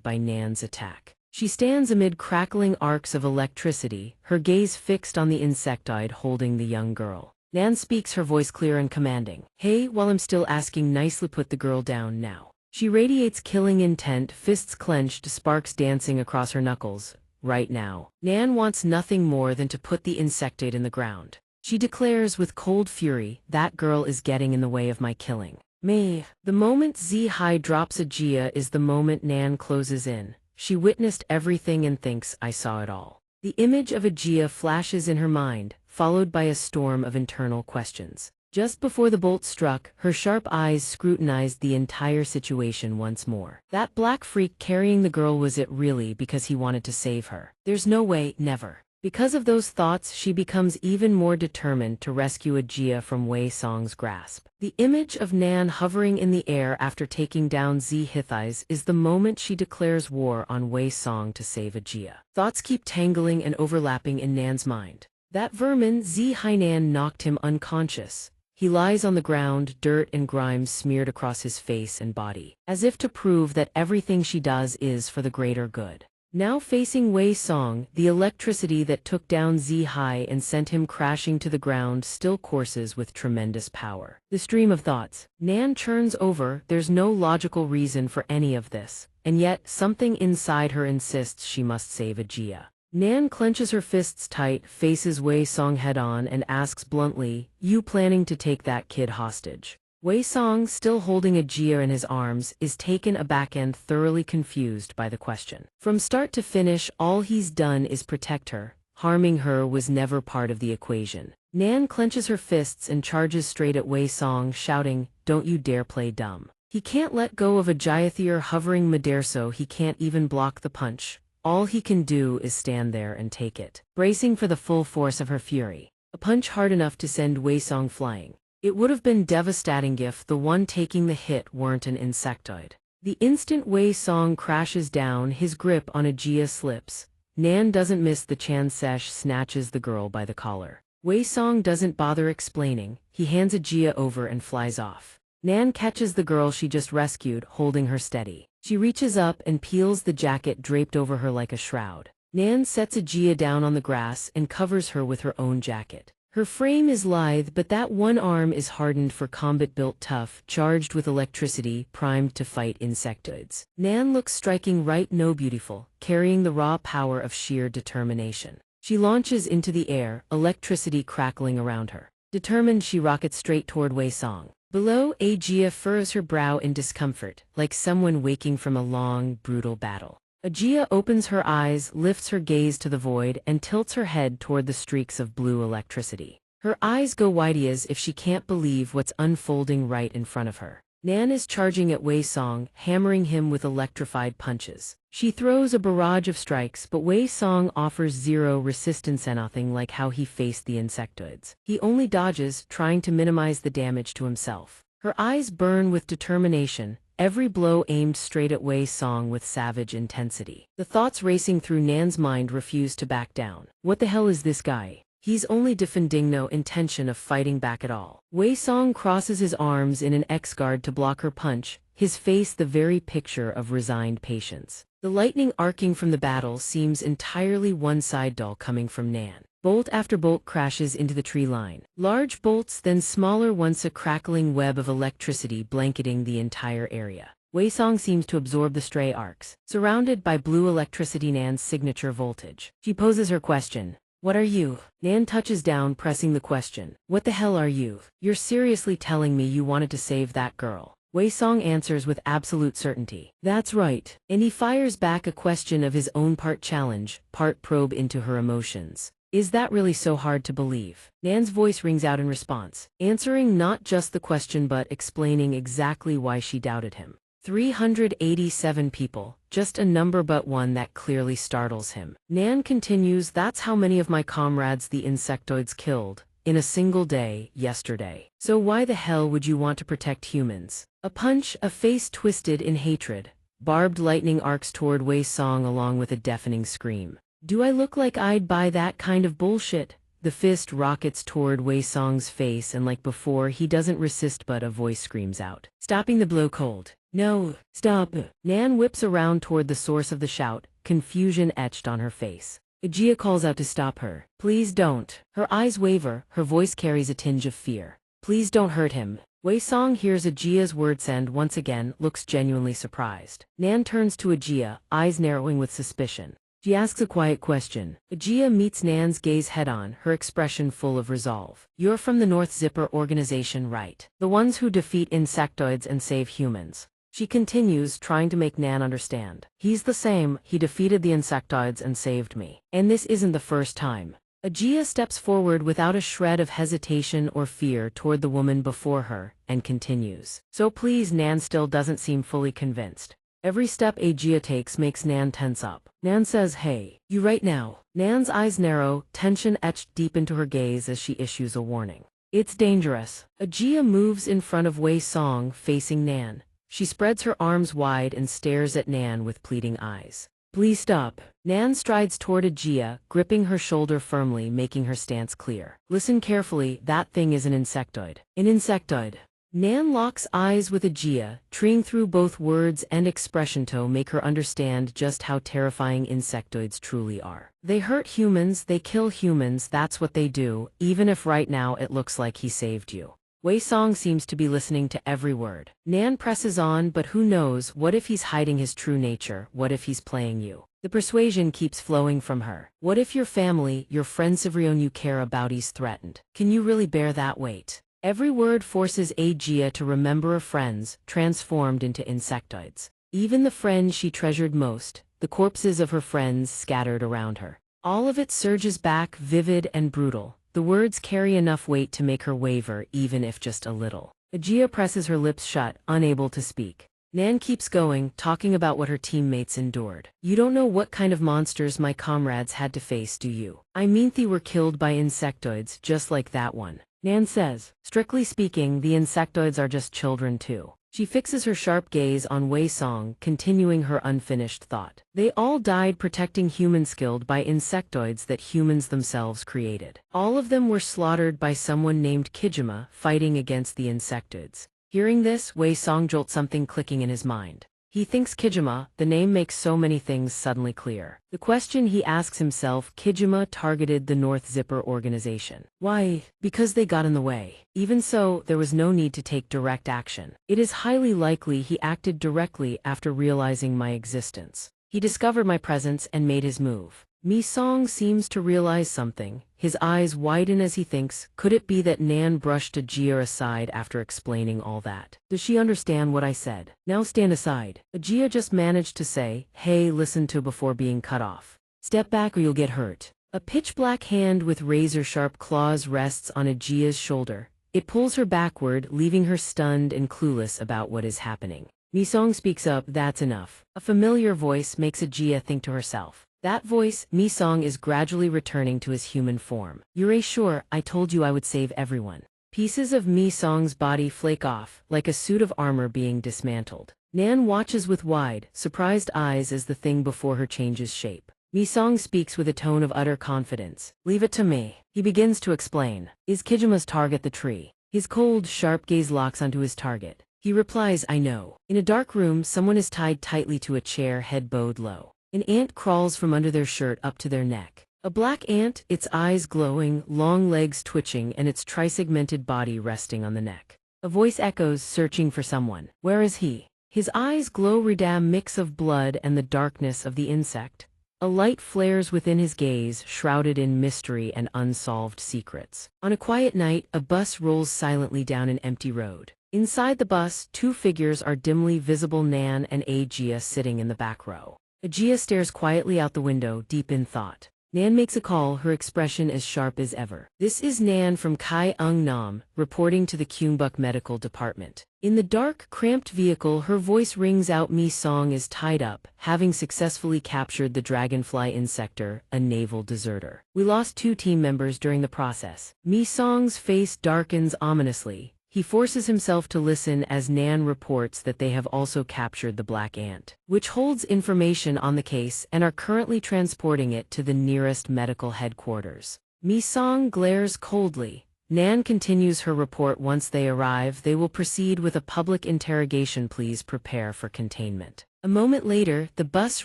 by Nan's attack. She stands amid crackling arcs of electricity, her gaze fixed on the insectoid holding the young girl. Nan speaks, her voice clear and commanding. Hey, while I'm still asking nicely, put the girl down now. She radiates killing intent, fists clenched, sparks dancing across her knuckles. Right now, Nan wants nothing more than to put the insectoid in the ground. She declares with cold fury, that girl is getting in the way of my killing. Me. The moment Zihai drops Ajia is the moment Nan closes in. She witnessed everything and thinks, I saw it all. The image of Ajia flashes in her mind, followed by a storm of internal questions. Just before the bolt struck, her sharp eyes scrutinized the entire situation once more. That black freak carrying the girl, was it really because he wanted to save her? There's no way, never. Because of those thoughts, she becomes even more determined to rescue Ajia from Wei Song's grasp. The image of Nan hovering in the air after taking down Zihai is the moment she declares war on Wei Song to save Ajia. Thoughts keep tangling and overlapping in Nan's mind. That vermin Zihai, Nan knocked him unconscious. He lies on the ground, dirt and grime smeared across his face and body, as if to prove that everything she does is for the greater good. Now facing Wei Song, the electricity that took down Zihai and sent him crashing to the ground still courses with tremendous power. The stream of thoughts. Nan churns over, there's no logical reason for any of this, and yet something inside her insists she must save Ajia. Nan clenches her fists tight, faces Wei Song head-on and asks bluntly, you planning to take that kid hostage? Wei Song, still holding Ajia in his arms, is taken aback and thoroughly confused by the question. From start to finish, all he's done is protect her. Harming her was never part of the equation. Nan clenches her fists and charges straight at Wei Song, shouting, don't you dare play dumb. He can't let go of Ajia hovering midair, so he can't even block the punch. All he can do is stand there and take it, bracing for the full force of her fury. A punch hard enough to send Wei Song flying. It would have been devastating if the one taking the hit weren't an insectoid. The instant Wei Song crashes down, his grip on Ajia slips. Nan doesn't miss the Chansesh snatches the girl by the collar. Wei Song doesn't bother explaining, he hands Ajia over and flies off. Nan catches the girl she just rescued, holding her steady. She reaches up and peels the jacket draped over her like a shroud. Nan sets Ajia down on the grass and covers her with her own jacket. Her frame is lithe, but that one arm is hardened for combat, built tough, charged with electricity, primed to fight insectoids. Nan looks striking right no beautiful, carrying the raw power of sheer determination. She launches into the air, electricity crackling around her. Determined, she rockets straight toward Wei Song. Below, Ajia furrows her brow in discomfort, like someone waking from a long, brutal battle. Ajia opens her eyes, lifts her gaze to the void, and tilts her head toward the streaks of blue electricity. Her eyes go wide as if she can't believe what's unfolding right in front of her. Nan is charging at Wei Song, hammering him with electrified punches. She throws a barrage of strikes, but Wei Song offers zero resistance, and nothing like how he faced the insectoids. He only dodges, trying to minimize the damage to himself. Her eyes burn with determination, every blow aimed straight at Wei Song with savage intensity. The thoughts racing through Nan's mind refuse to back down. What the hell is this guy? He's only defending, no intention of fighting back at all. Wei Song crosses his arms in an X-guard to block her punch, his face the very picture of resigned patience. The lightning arcing from the battle seems entirely one-side, dull coming from Nan. Bolt after bolt crashes into the tree line. Large bolts, then smaller ones, a crackling web of electricity blanketing the entire area. Wei Song seems to absorb the stray arcs. Surrounded by blue electricity, Nan's signature voltage. She poses her question. What are you? Nan touches down, pressing the question. What the hell are you? You're seriously telling me you wanted to save that girl? Wei Song answers with absolute certainty. That's right. And he fires back a question of his own, part challenge, part probe into her emotions. Is that really so hard to believe? Nan's voice rings out in response, answering not just the question but explaining exactly why she doubted him. 387 people, just a number but one that clearly startles him. Nan continues, that's how many of my comrades the insectoids killed, in a single day, yesterday. So why the hell would you want to protect humans? A punch, a face twisted in hatred. Barbed lightning arcs toward Wei Song along with a deafening scream. Do I look like I'd buy that kind of bullshit? The fist rockets toward Wei Song's face, and like before, he doesn't resist, but a voice screams out, stopping the blow cold. No, stop. Nan whips around toward the source of the shout, confusion etched on her face. Ajia calls out to stop her. Please don't. Her eyes waver, her voice carries a tinge of fear. Please don't hurt him. Wei Song hears Ajia's words and, once again, looks genuinely surprised. Nan turns to Ajia, eyes narrowing with suspicion. She asks a quiet question. Ajia meets Nan's gaze head-on, her expression full of resolve. You're from the North Zipper organization, right? The ones who defeat insectoids and save humans. She continues, trying to make Nan understand. He's the same, he defeated the insectoids and saved me. And this isn't the first time. Ajia steps forward without a shred of hesitation or fear toward the woman before her, and continues. So please. Nan still doesn't seem fully convinced. Every step Ajia takes makes Nan tense up. Nan says, hey, you right now. Nan's eyes narrow, tension etched deep into her gaze as she issues a warning. It's dangerous. Ajia moves in front of Wei Song, facing Nan. She spreads her arms wide and stares at Nan with pleading eyes. Please stop. Nan strides toward Ajia, gripping her shoulder firmly, making her stance clear. Listen carefully, that thing is an insectoid. An insectoid. Nan locks eyes with Ajia, treeing through both words and expression to make her understand just how terrifying insectoids truly are. They hurt humans, they kill humans, that's what they do, even if right now it looks like he saved you. Wei Song seems to be listening to every word. Nan presses on, but who knows, what if he's hiding his true nature, what if he's playing you? The persuasion keeps flowing from her. What if your family, your friend Civrion you care about is threatened? Can you really bear that weight? Every word forces Ajia to remember her friends, transformed into insectoids. Even the friend she treasured most, the corpses of her friends scattered around her. All of it surges back, vivid and brutal. The words carry enough weight to make her waver, even if just a little. Ajia presses her lips shut, unable to speak. Nan keeps going, talking about what her teammates endured. You don't know what kind of monsters my comrades had to face, do you? I mean, they were killed by insectoids, just like that one. Nan says, strictly speaking, the insectoids are just children too. She fixes her sharp gaze on Wei Song, continuing her unfinished thought. They all died protecting humans skilled by insectoids that humans themselves created. All of them were slaughtered by someone named Kijima, fighting against the insectoids. Hearing this, Wei Song jolts something clicking in his mind. He thinks Kijima, the name makes so many things suddenly clear. The question he asks himself, Kijima targeted the North Zipper organization. Why? Because they got in the way. Even so, there was no need to take direct action. It is highly likely he acted directly after realizing my existence. He discovered my presence and made his move. Mi Song seems to realize something. His eyes widen as he thinks, could it be that Nan brushed Ajia aside after explaining all that? Does she understand what I said? Now stand aside. Ajia just managed to say, hey, listen to before being cut off. Step back or you'll get hurt. A pitch-black hand with razor-sharp claws rests on Ajia's shoulder. It pulls her backward, leaving her stunned and clueless about what is happening. Mi Song speaks up, that's enough. A familiar voice makes Ajia think to herself. That voice, Mi Song is gradually returning to his human form. You're sure, I told you I would save everyone. Pieces of Mi Song's body flake off, like a suit of armor being dismantled. Nan watches with wide, surprised eyes as the thing before her changes shape. Mi Song speaks with a tone of utter confidence. Leave it to me. He begins to explain. Is Kijima's target the tree? His cold, sharp gaze locks onto his target. He replies, I know. In a dark room, someone is tied tightly to a chair, head bowed low. An ant crawls from under their shirt up to their neck. A black ant, its eyes glowing, long legs twitching, and its trisegmented body resting on the neck. A voice echoes, searching for someone. Where is he? His eyes glow redam mix of blood and the darkness of the insect. A light flares within his gaze, shrouded in mystery and unsolved secrets. On a quiet night, a bus rolls silently down an empty road. Inside the bus, two figures are dimly visible, Nan and Ajia sitting in the back row. Ajia stares quietly out the window, deep in thought. Nan makes a call, her expression as sharp as ever. This is Nan from Kai Ung Nam, reporting to the Kyungbuk Medical Department. In the dark, cramped vehicle, her voice rings out. Mi Song is tied up, having successfully captured the dragonfly insector, a naval deserter. We lost 2 team members during the process. Mi Song's face darkens ominously. He forces himself to listen as Nan reports that they have also captured the black ant, which holds information on the case and are currently transporting it to the nearest medical headquarters. Mi Song glares coldly. Nan continues her report. Once they arrive, they will proceed with a public interrogation. Please prepare for containment. A moment later, the bus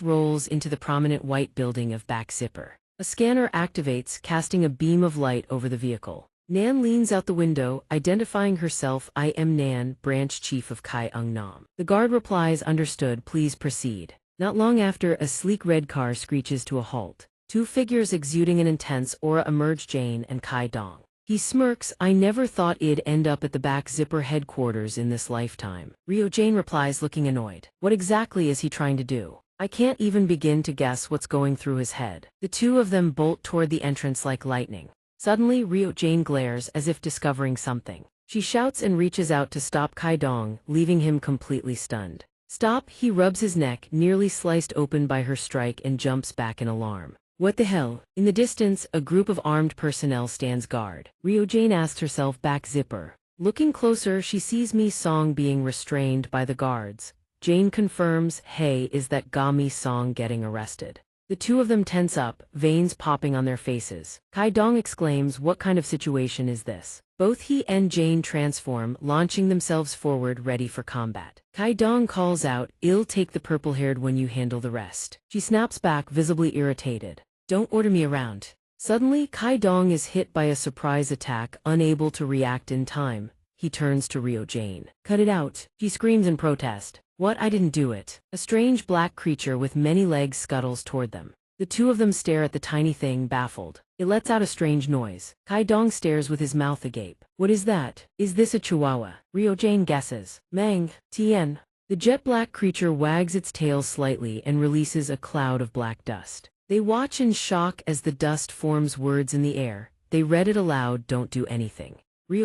rolls into the prominent white building of Back Zipper. A scanner activates, casting a beam of light over the vehicle. Nan leans out the window, identifying herself. I am Nan, branch chief of Kai Ung Nam. The guard replies, understood, please proceed. Not long after, a sleek red car screeches to a halt. 2 figures exuding an intense aura emerge, Jane and Kai Dong. He smirks, I never thought it'd end up at the Back Zipper headquarters in this lifetime. Jane replies, looking annoyed. What exactly is he trying to do? I can't even begin to guess what's going through his head. The 2 of them bolt toward the entrance like lightning. Suddenly, Jane glares as if discovering something. She shouts and reaches out to stop Kai Dong, leaving him completely stunned. Stop, he rubs his neck, nearly sliced open by her strike, and jumps back in alarm. What the hell? In the distance, a group of armed personnel stands guard. Jane asks herself, Back Zipper. Looking closer, she sees Mi Song being restrained by the guards. Jane confirms, hey, is that Mi Song getting arrested? The 2 of them tense up, veins popping on their faces. Kai Dong exclaims, what kind of situation is this? Both he and Jane transform, launching themselves forward, ready for combat. Kai Dong calls out, I'll take the purple-haired when you handle the rest. She snaps back, visibly irritated. Don't order me around. Suddenly, Kai Dong is hit by a surprise attack, unable to react in time. He turns to Jane. Cut it out. She screams in protest. What? I didn't do it. A strange black creature with many legs scuttles toward them. The 2 of them stare at the tiny thing, baffled. It lets out a strange noise. Kai Dong stares with his mouth agape. What is that? Is this a chihuahua? Jane guesses. Mang, Tien. The jet black creature wags its tail slightly and releases a cloud of black dust. They watch in shock as the dust forms words in the air. They read it aloud, don't do anything.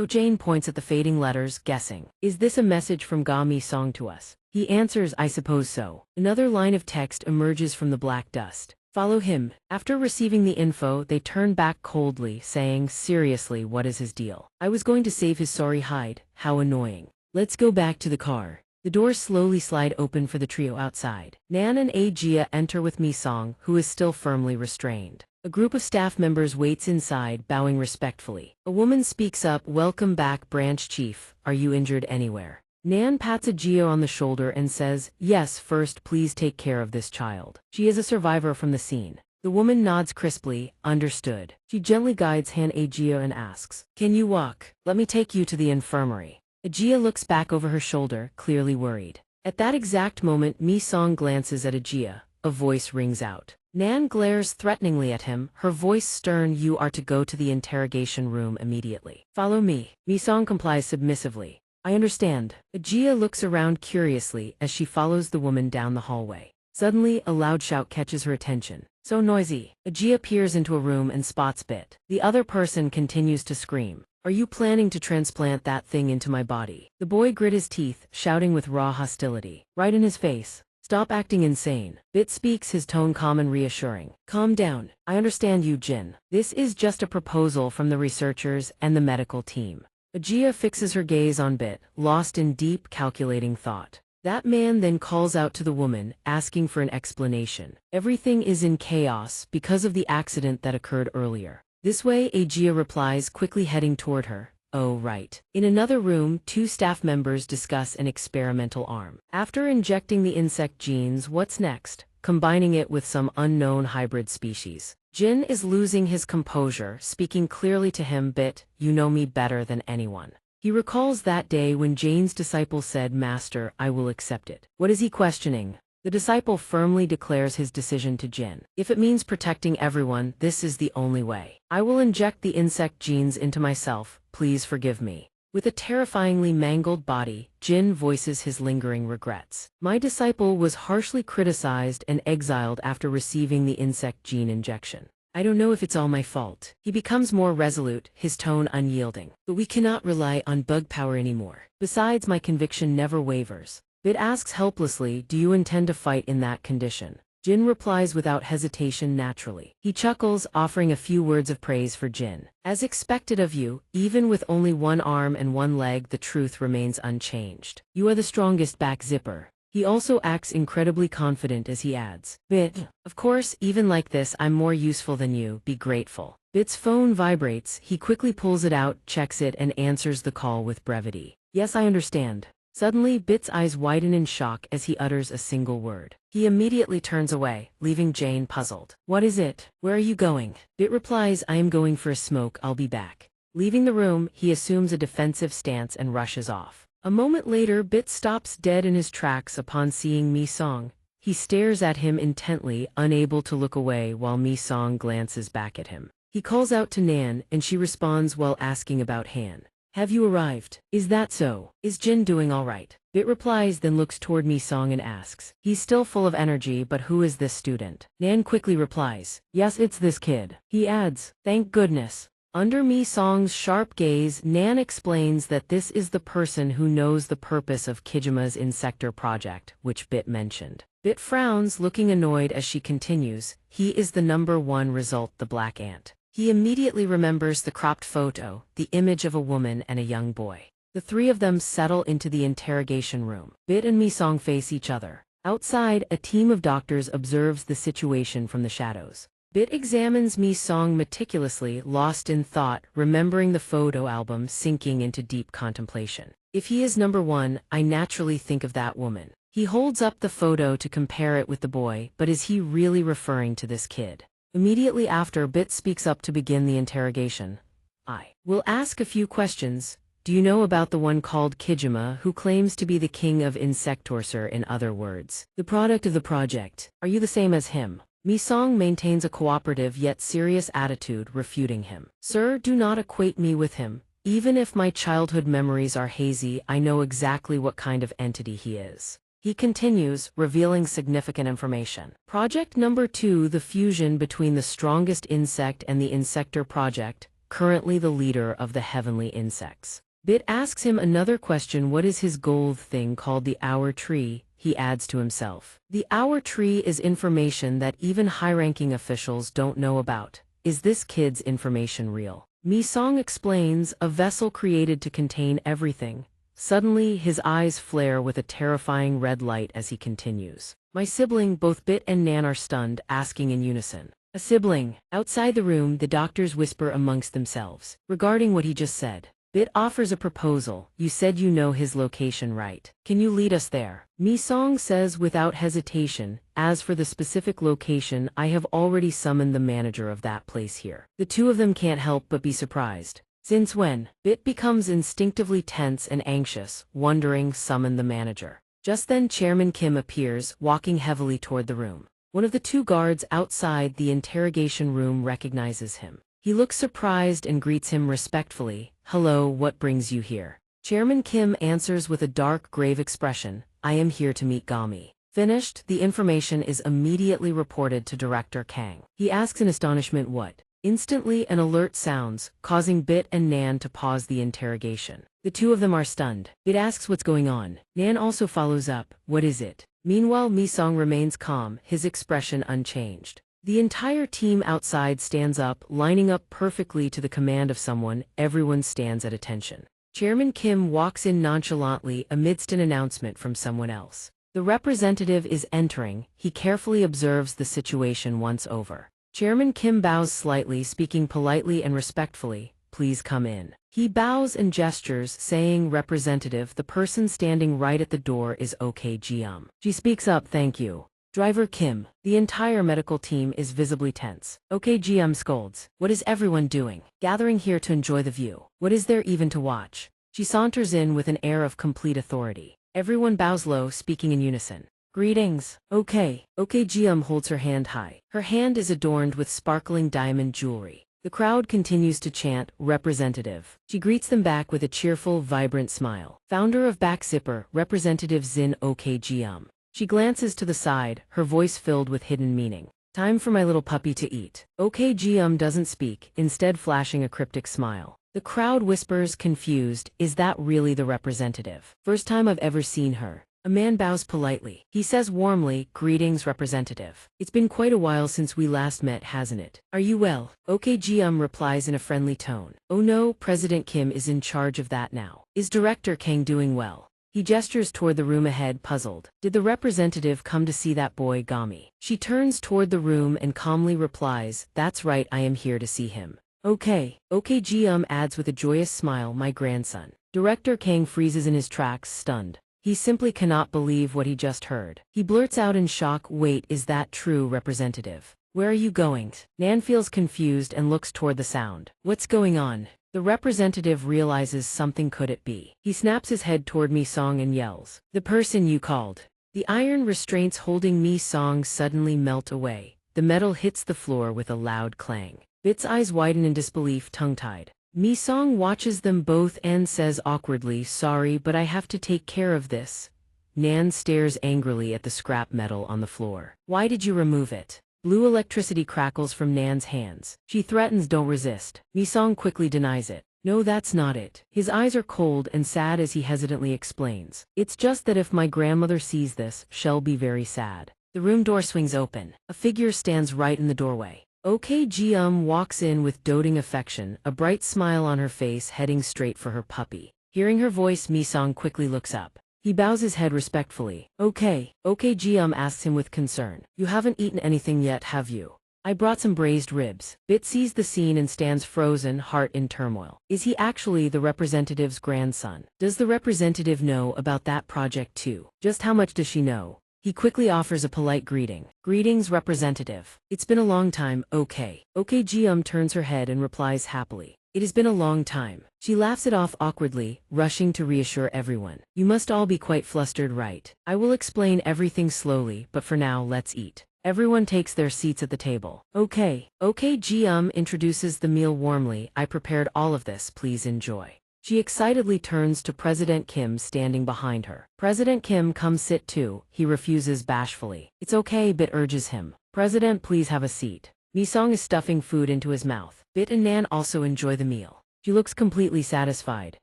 Jane points at the fading letters, guessing. Is this a message from Mi Song to us? He answers, I suppose so. Another line of text emerges from the black dust. Follow him. After receiving the info, they turn back coldly, saying, seriously, what is his deal? I was going to save his sorry hide. How annoying. Let's go back to the car. The doors slowly slide open for the trio outside. Nan and Ajia enter with Mi-song, who is still firmly restrained. A group of staff members waits inside, bowing respectfully. A woman speaks up, "Welcome back, branch chief. Are you injured anywhere?" Nan pats Ajia on the shoulder and says, "Yes, first please take care of this child. She is a survivor from the scene." The woman nods crisply, "Understood." She gently guides Han Ajia and asks, "Can you walk? Let me take you to the infirmary." Ajia looks back over her shoulder, clearly worried. At that exact moment, Mi-song glances at Ajia. A voice rings out. Nan glares threateningly at him, her voice stern. "You are to go to the interrogation room immediately. Follow me." Mi-song complies submissively. "I understand." Ajia looks around curiously as she follows the woman down the hallway. Suddenly, a loud shout catches her attention. "So noisy." Ajia peers into a room and spots Bit. The other person continues to scream. "Are you planning to transplant that thing into my body?" The boy grit his teeth, shouting with raw hostility. Right in his face. "Stop acting insane." Bit speaks, his tone calm and reassuring. "Calm down. I understand you, Jin. This is just a proposal from the researchers and the medical team." Ajia fixes her gaze on Bit, lost in deep, calculating thought. That man then calls out to the woman, asking for an explanation. "Everything is in chaos because of the accident that occurred earlier." This way, Ajia replies, quickly heading toward her. "Oh, right." In another room, two staff members discuss an experimental arm. After injecting the insect genes, what's next? Combining it with some unknown hybrid species. Jin is losing his composure, speaking clearly to him. "Bit, you know me better than anyone." He recalls that day when Jane's disciple said, "Master, I will accept it." What is he questioning? The disciple firmly declares his decision to Jin. "If it means protecting everyone, this is the only way. I will inject the insect genes into myself. Please forgive me." With a terrifyingly mangled body, Jin voices his lingering regrets. "My disciple was harshly criticized and exiled after receiving the insect gene injection. I don't know if it's all my fault." He becomes more resolute, his tone unyielding. "But we cannot rely on bug power anymore. Besides, my conviction never wavers." Bit asks helplessly, "Do you intend to fight in that condition?" Jin replies without hesitation, naturally. He chuckles, offering a few words of praise for Jin. "As expected of you, even with only one arm and one leg, the truth remains unchanged. You are the strongest back zipper." He also acts incredibly confident as he adds, "Bit, of course, even like this I'm more useful than you, be grateful." Bit's phone vibrates, he quickly pulls it out, checks it and answers the call with brevity. "Yes, I understand." Suddenly, Bit's eyes widen in shock as he utters a single word. He immediately turns away, leaving Jane puzzled. "What is it? Where are you going?" Bit replies, "I am going for a smoke, I'll be back." Leaving the room, he assumes a defensive stance and rushes off. A moment later, Bit stops dead in his tracks upon seeing Mi-song. He stares at him intently, unable to look away while Mi-song glances back at him. He calls out to Nan, and she responds while asking about Han. "Have you arrived? Is that so? Is Jin doing all right?" Bit replies, then looks toward Mi-song and asks, "He's still full of energy, but who is this student?" Nan quickly replies, "Yes, it's this kid." He adds, "Thank goodness." Under Mi-song's sharp gaze, Nan explains that this is the person who knows the purpose of Kijima's Insector project, which Bit mentioned. Bit frowns, looking annoyed as she continues, "He is the #1 result, the black ant." He immediately remembers the cropped photo, the image of a woman and a young boy. The three of them settle into the interrogation room. Bit and Mi-song face each other. Outside, a team of doctors observes the situation from the shadows. Bit examines Mi-song meticulously, lost in thought, remembering the photo album, sinking into deep contemplation. "If he is #1, I naturally think of that woman." He holds up the photo to compare it with the boy, but is he really referring to this kid? Immediately after, Bit speaks up to begin the interrogation. "I will ask a few questions. Do you know about the one called Kijima, who claims to be the king of Insectorcer, in other words, the product of the project? Are you the same as him?" Mi-song maintains a cooperative yet serious attitude, refuting him. "Sir, do not equate me with him. Even if my childhood memories are hazy, I know exactly what kind of entity he is." He continues, revealing significant information. Project #2, the fusion between the strongest insect and the Insector project, currently the leader of the heavenly insects. Bit asks him another question. What is his gold thing called the Hour Tree? He adds to himself. The Hour Tree is information that even high-ranking officials don't know about. Is this kid's information real? Mi-song explains, a vessel created to contain everything. Suddenly, his eyes flare with a terrifying red light as he continues. My sibling, both Bit and Nan, are stunned, asking in unison. A sibling. Outside the room, the doctors whisper amongst themselves, regarding what he just said. Bit offers a proposal. You said you know his location, right? Can you lead us there? Mi-song says without hesitation, as for the specific location, I have already summoned the manager of that place here. The two of them can't help but be surprised. Since when? Bit becomes instinctively tense and anxious, wondering, summon the manager. Just then Chairman Kim appears, walking heavily toward the room. One of the two guards outside the interrogation room recognizes him. He looks surprised and greets him respectfully. Hello, what brings you here? Chairman Kim answers with a dark, grave expression. I am here to meet Gami. Finished, the information is immediately reported to Director Kang. He asks in astonishment what? Instantly an alert sounds, causing Bit and Nan to pause the interrogation. The two of them are stunned. Bit asks what's going on. Nan also follows up, what is it? Meanwhile, Mi-song remains calm, his expression unchanged. The entire team outside stands up, lining up perfectly to the command of someone. Everyone stands at attention. Chairman Kim walks in nonchalantly amidst an announcement from someone else. The representative is entering. He carefully observes the situation once over. Chairman Kim bows slightly, speaking politely and respectfully. Please come in. He bows and gestures, saying, Representative, the person standing right at the door is OK Jium. She speaks up, thank you. Driver Kim. The entire medical team is visibly tense. OK GM scolds. What is everyone doing? Gathering here to enjoy the view. What is there even to watch? She saunters in with an air of complete authority. Everyone bows low, speaking in unison. Greetings. OK GM holds her hand high. Her hand is adorned with sparkling diamond jewelry. The crowd continues to chant, Representative. She greets them back with a cheerful, vibrant smile. Founder of Back Zipper, Representative Zin OK GM. She glances to the side, her voice filled with hidden meaning. Time for my little puppy to eat. OK GM doesn't speak, instead flashing a cryptic smile. The crowd whispers, confused, is that really the representative? First time I've ever seen her. A man bows politely. He says warmly, Greetings, Representative. It's been quite a while since we last met, hasn't it? Are you well? OK GM replies in a friendly tone. Oh no, President Kim is in charge of that now. Is Director Kang doing well? He gestures toward the room ahead, puzzled. Did the representative come to see that boy Gami? She turns toward the room and calmly replies, That's right, I am here to see him. OK GM adds with a joyous smile, my grandson. Director Kang freezes in his tracks, stunned. He simply cannot believe what he just heard. He blurts out in shock, Wait, is that true, Representative? Where are you going? Nan feels confused and looks toward the sound. What's going on? The representative realizes something could it be. He snaps his head toward Mi-song and yells, The person you called. The iron restraints holding Mi-song suddenly melt away. The metal hits the floor with a loud clang. Bit's eyes widen in disbelief, tongue-tied. Mi-song watches them both and says awkwardly, Sorry, but I have to take care of this. Nan stares angrily at the scrap metal on the floor. Why did you remove it? Blue electricity crackles from Nan's hands. She threatens, Don't resist. Mi-song quickly denies it. No, that's not it. His eyes are cold and sad as he hesitantly explains. It's just that if my grandmother sees this, she'll be very sad. The room door swings open. A figure stands right in the doorway. OK Jium walks in with doting affection, a bright smile on her face, heading straight for her puppy. Hearing her voice, Mi-song quickly looks up. He bows his head respectfully. OK Jium asks him with concern. You haven't eaten anything yet, have you? I brought some braised ribs. Bit sees the scene and stands frozen, heart in turmoil. Is he actually the representative's grandson? Does the representative know about that project too? Just how much does she know? He quickly offers a polite greeting. Greetings, Representative. It's been a long time, OK Jium turns her head and replies happily. It has been a long time. She laughs it off awkwardly, rushing to reassure everyone. You must all be quite flustered, right? I will explain everything slowly, but for now, let's eat. Everyone takes their seats at the table. OK Jium introduces the meal warmly. I prepared all of this, please enjoy. She excitedly turns to President Kim standing behind her. President Kim, come sit too. He refuses bashfully. It's okay, Bit urges him. President, please have a seat. Mi-song is stuffing food into his mouth. Bit and Nan also enjoy the meal. She looks completely satisfied.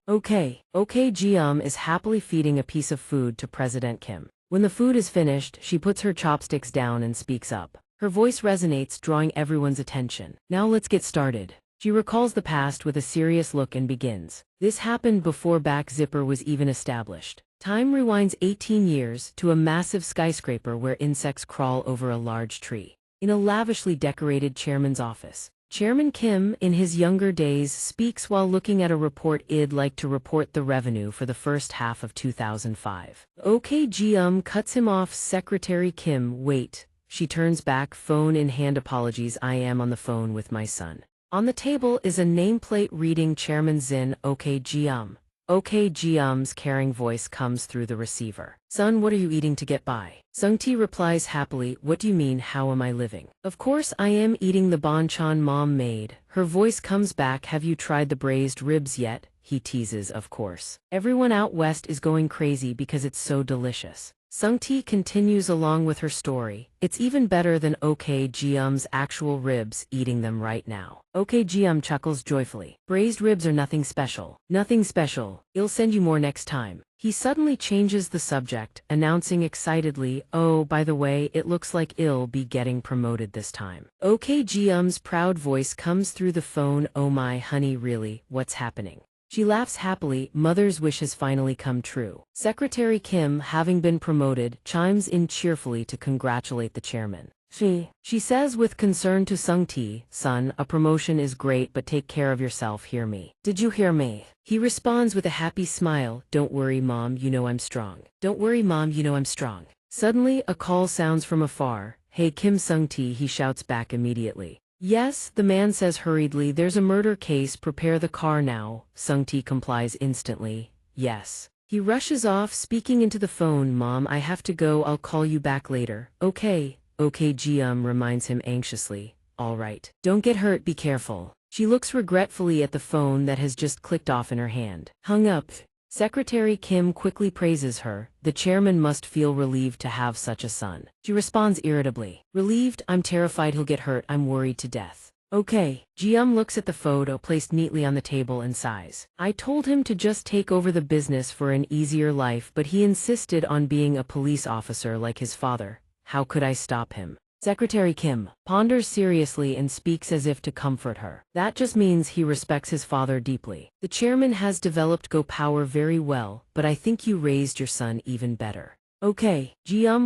OK Jium is happily feeding a piece of food to President Kim. When the food is finished, she puts her chopsticks down and speaks up. Her voice resonates, drawing everyone's attention. Now let's get started. She recalls the past with a serious look and begins. This happened before back zipper was even established. Time rewinds 18 years to a massive skyscraper where insects crawl over a large tree. In a lavishly decorated chairman's office, Chairman Kim, in his younger days, speaks while looking at a report. I'd like to report the revenue for the first half of 2005. OK. Cuts him off. Secretary Kim, wait. She turns back, phone in hand. Apologies, I am on the phone with my son. On the table is a nameplate reading Chairman Zin. OK. OK. Caring voice comes through the receiver. Son, what are you eating to get by? Sung-Ti replies happily, what do you mean, how am I living? Of course I am eating the banchan mom made. Her voice comes back, have you tried the braised ribs yet? He teases, of course. Everyone out west is going crazy because it's so delicious. Sung-Ti continues along with her story. It's even better than OK. Actual ribs, eating them right now. OK. Chuckles joyfully. Braised ribs are nothing special. Nothing special. I'll send you more next time. He suddenly changes the subject, announcing excitedly, oh, by the way, it looks like I'll be getting promoted this time. OK. Proud voice comes through the phone, oh my honey, really, what's happening? She laughs happily, mother's wish has finally come true. Secretary Kim, having been promoted, chimes in cheerfully to congratulate the chairman. She says with concern to Sung-Ti, son, a promotion is great but take care of yourself, hear me. Did you hear me? He responds with a happy smile, don't worry mom, you know I'm strong. Don't worry mom, you know I'm strong. Suddenly, a call sounds from afar. Hey Kim. Sung-Ti, he shouts back immediately. Yes, the man says hurriedly, there's a murder case, prepare the car now. Sung-Ti complies instantly. Yes. He rushes off, speaking into the phone, mom, I have to go, I'll call you back later. OK. OK. Reminds him anxiously. All right. Don't get hurt, be careful. She looks regretfully at the phone that has just clicked off in her hand. Hung up. Secretary Kim quickly praises her. The chairman must feel relieved to have such a son. She responds irritably. Relieved? I'm terrified he'll get hurt, I'm worried to death. Okay. Looks at the photo placed neatly on the table and sighs. I told him to just take over the business for an easier life, but he insisted on being a police officer like his father. How could I stop him? Secretary Kim ponders seriously and speaks as if to comfort her. That just means he respects his father deeply. The chairman has developed Go Power very well, but I think you raised your son even better. Okay.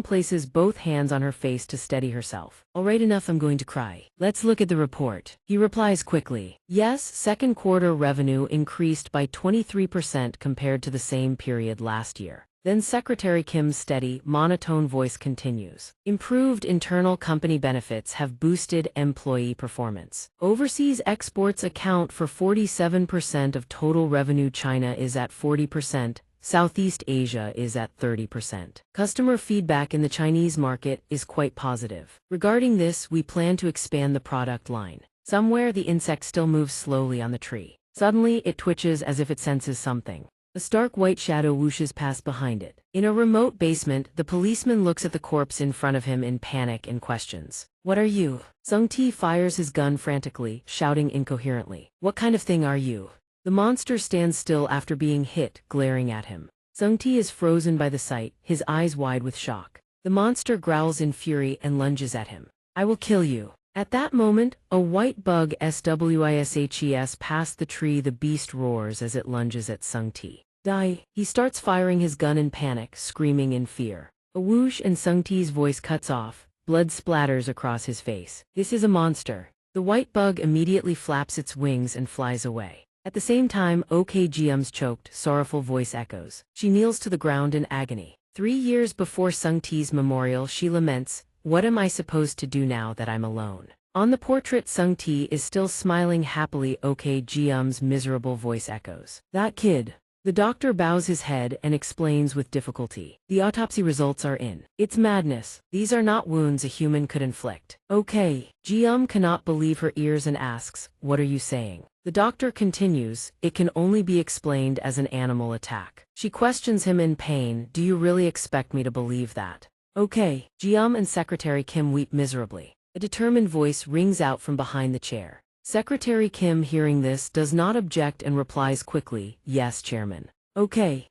Places both hands on her face to steady herself. Alright, enough, I'm going to cry. Let's look at the report. He replies quickly. Yes, second quarter revenue increased by 23% compared to the same period last year. Then Secretary Kim's steady, monotone voice continues. Improved internal company benefits have boosted employee performance. Overseas exports account for 47% of total revenue. China is at 40%. Southeast Asia is at 30%. Customer feedback in the Chinese market is quite positive. Regarding this, we plan to expand the product line. Somewhere the insect still moves slowly on the tree. Suddenly, it twitches as if it senses something. A stark white shadow whooshes past behind it. In a remote basement, the policeman looks at the corpse in front of him in panic and questions. What are you? Sung-Ti fires his gun frantically, shouting incoherently. What kind of thing are you? The monster stands still after being hit, glaring at him. Sung-Ti is frozen by the sight, his eyes wide with shock. The monster growls in fury and lunges at him. I will kill you. At that moment, a white bug swishes past the tree. The beast roars as it lunges at Sung-Ti. Die! He starts firing his gun in panic, screaming in fear. A whoosh and Sung-Ti's voice cuts off. Blood splatters across his face. This is a monster. The white bug immediately flaps its wings and flies away. At the same time, OKGM's choked, sorrowful voice echoes. She kneels to the ground in agony. 3 years before Sung-Ti's memorial, she laments, what am I supposed to do now that I'm alone? On the portrait, Sung-Ti is still smiling happily. OKGM's miserable voice echoes. That kid. The doctor bows his head and explains with difficulty. The autopsy results are in. It's madness. These are not wounds a human could inflict. Okay. Cannot believe her ears and asks, what are you saying? The doctor continues, it can only be explained as an animal attack. She questions him in pain, do you really expect me to believe that? Okay. And Secretary Kim weep miserably. A determined voice rings out from behind the chair. Secretary Kim, hearing this, does not object and replies quickly, yes, Chairman. Okay.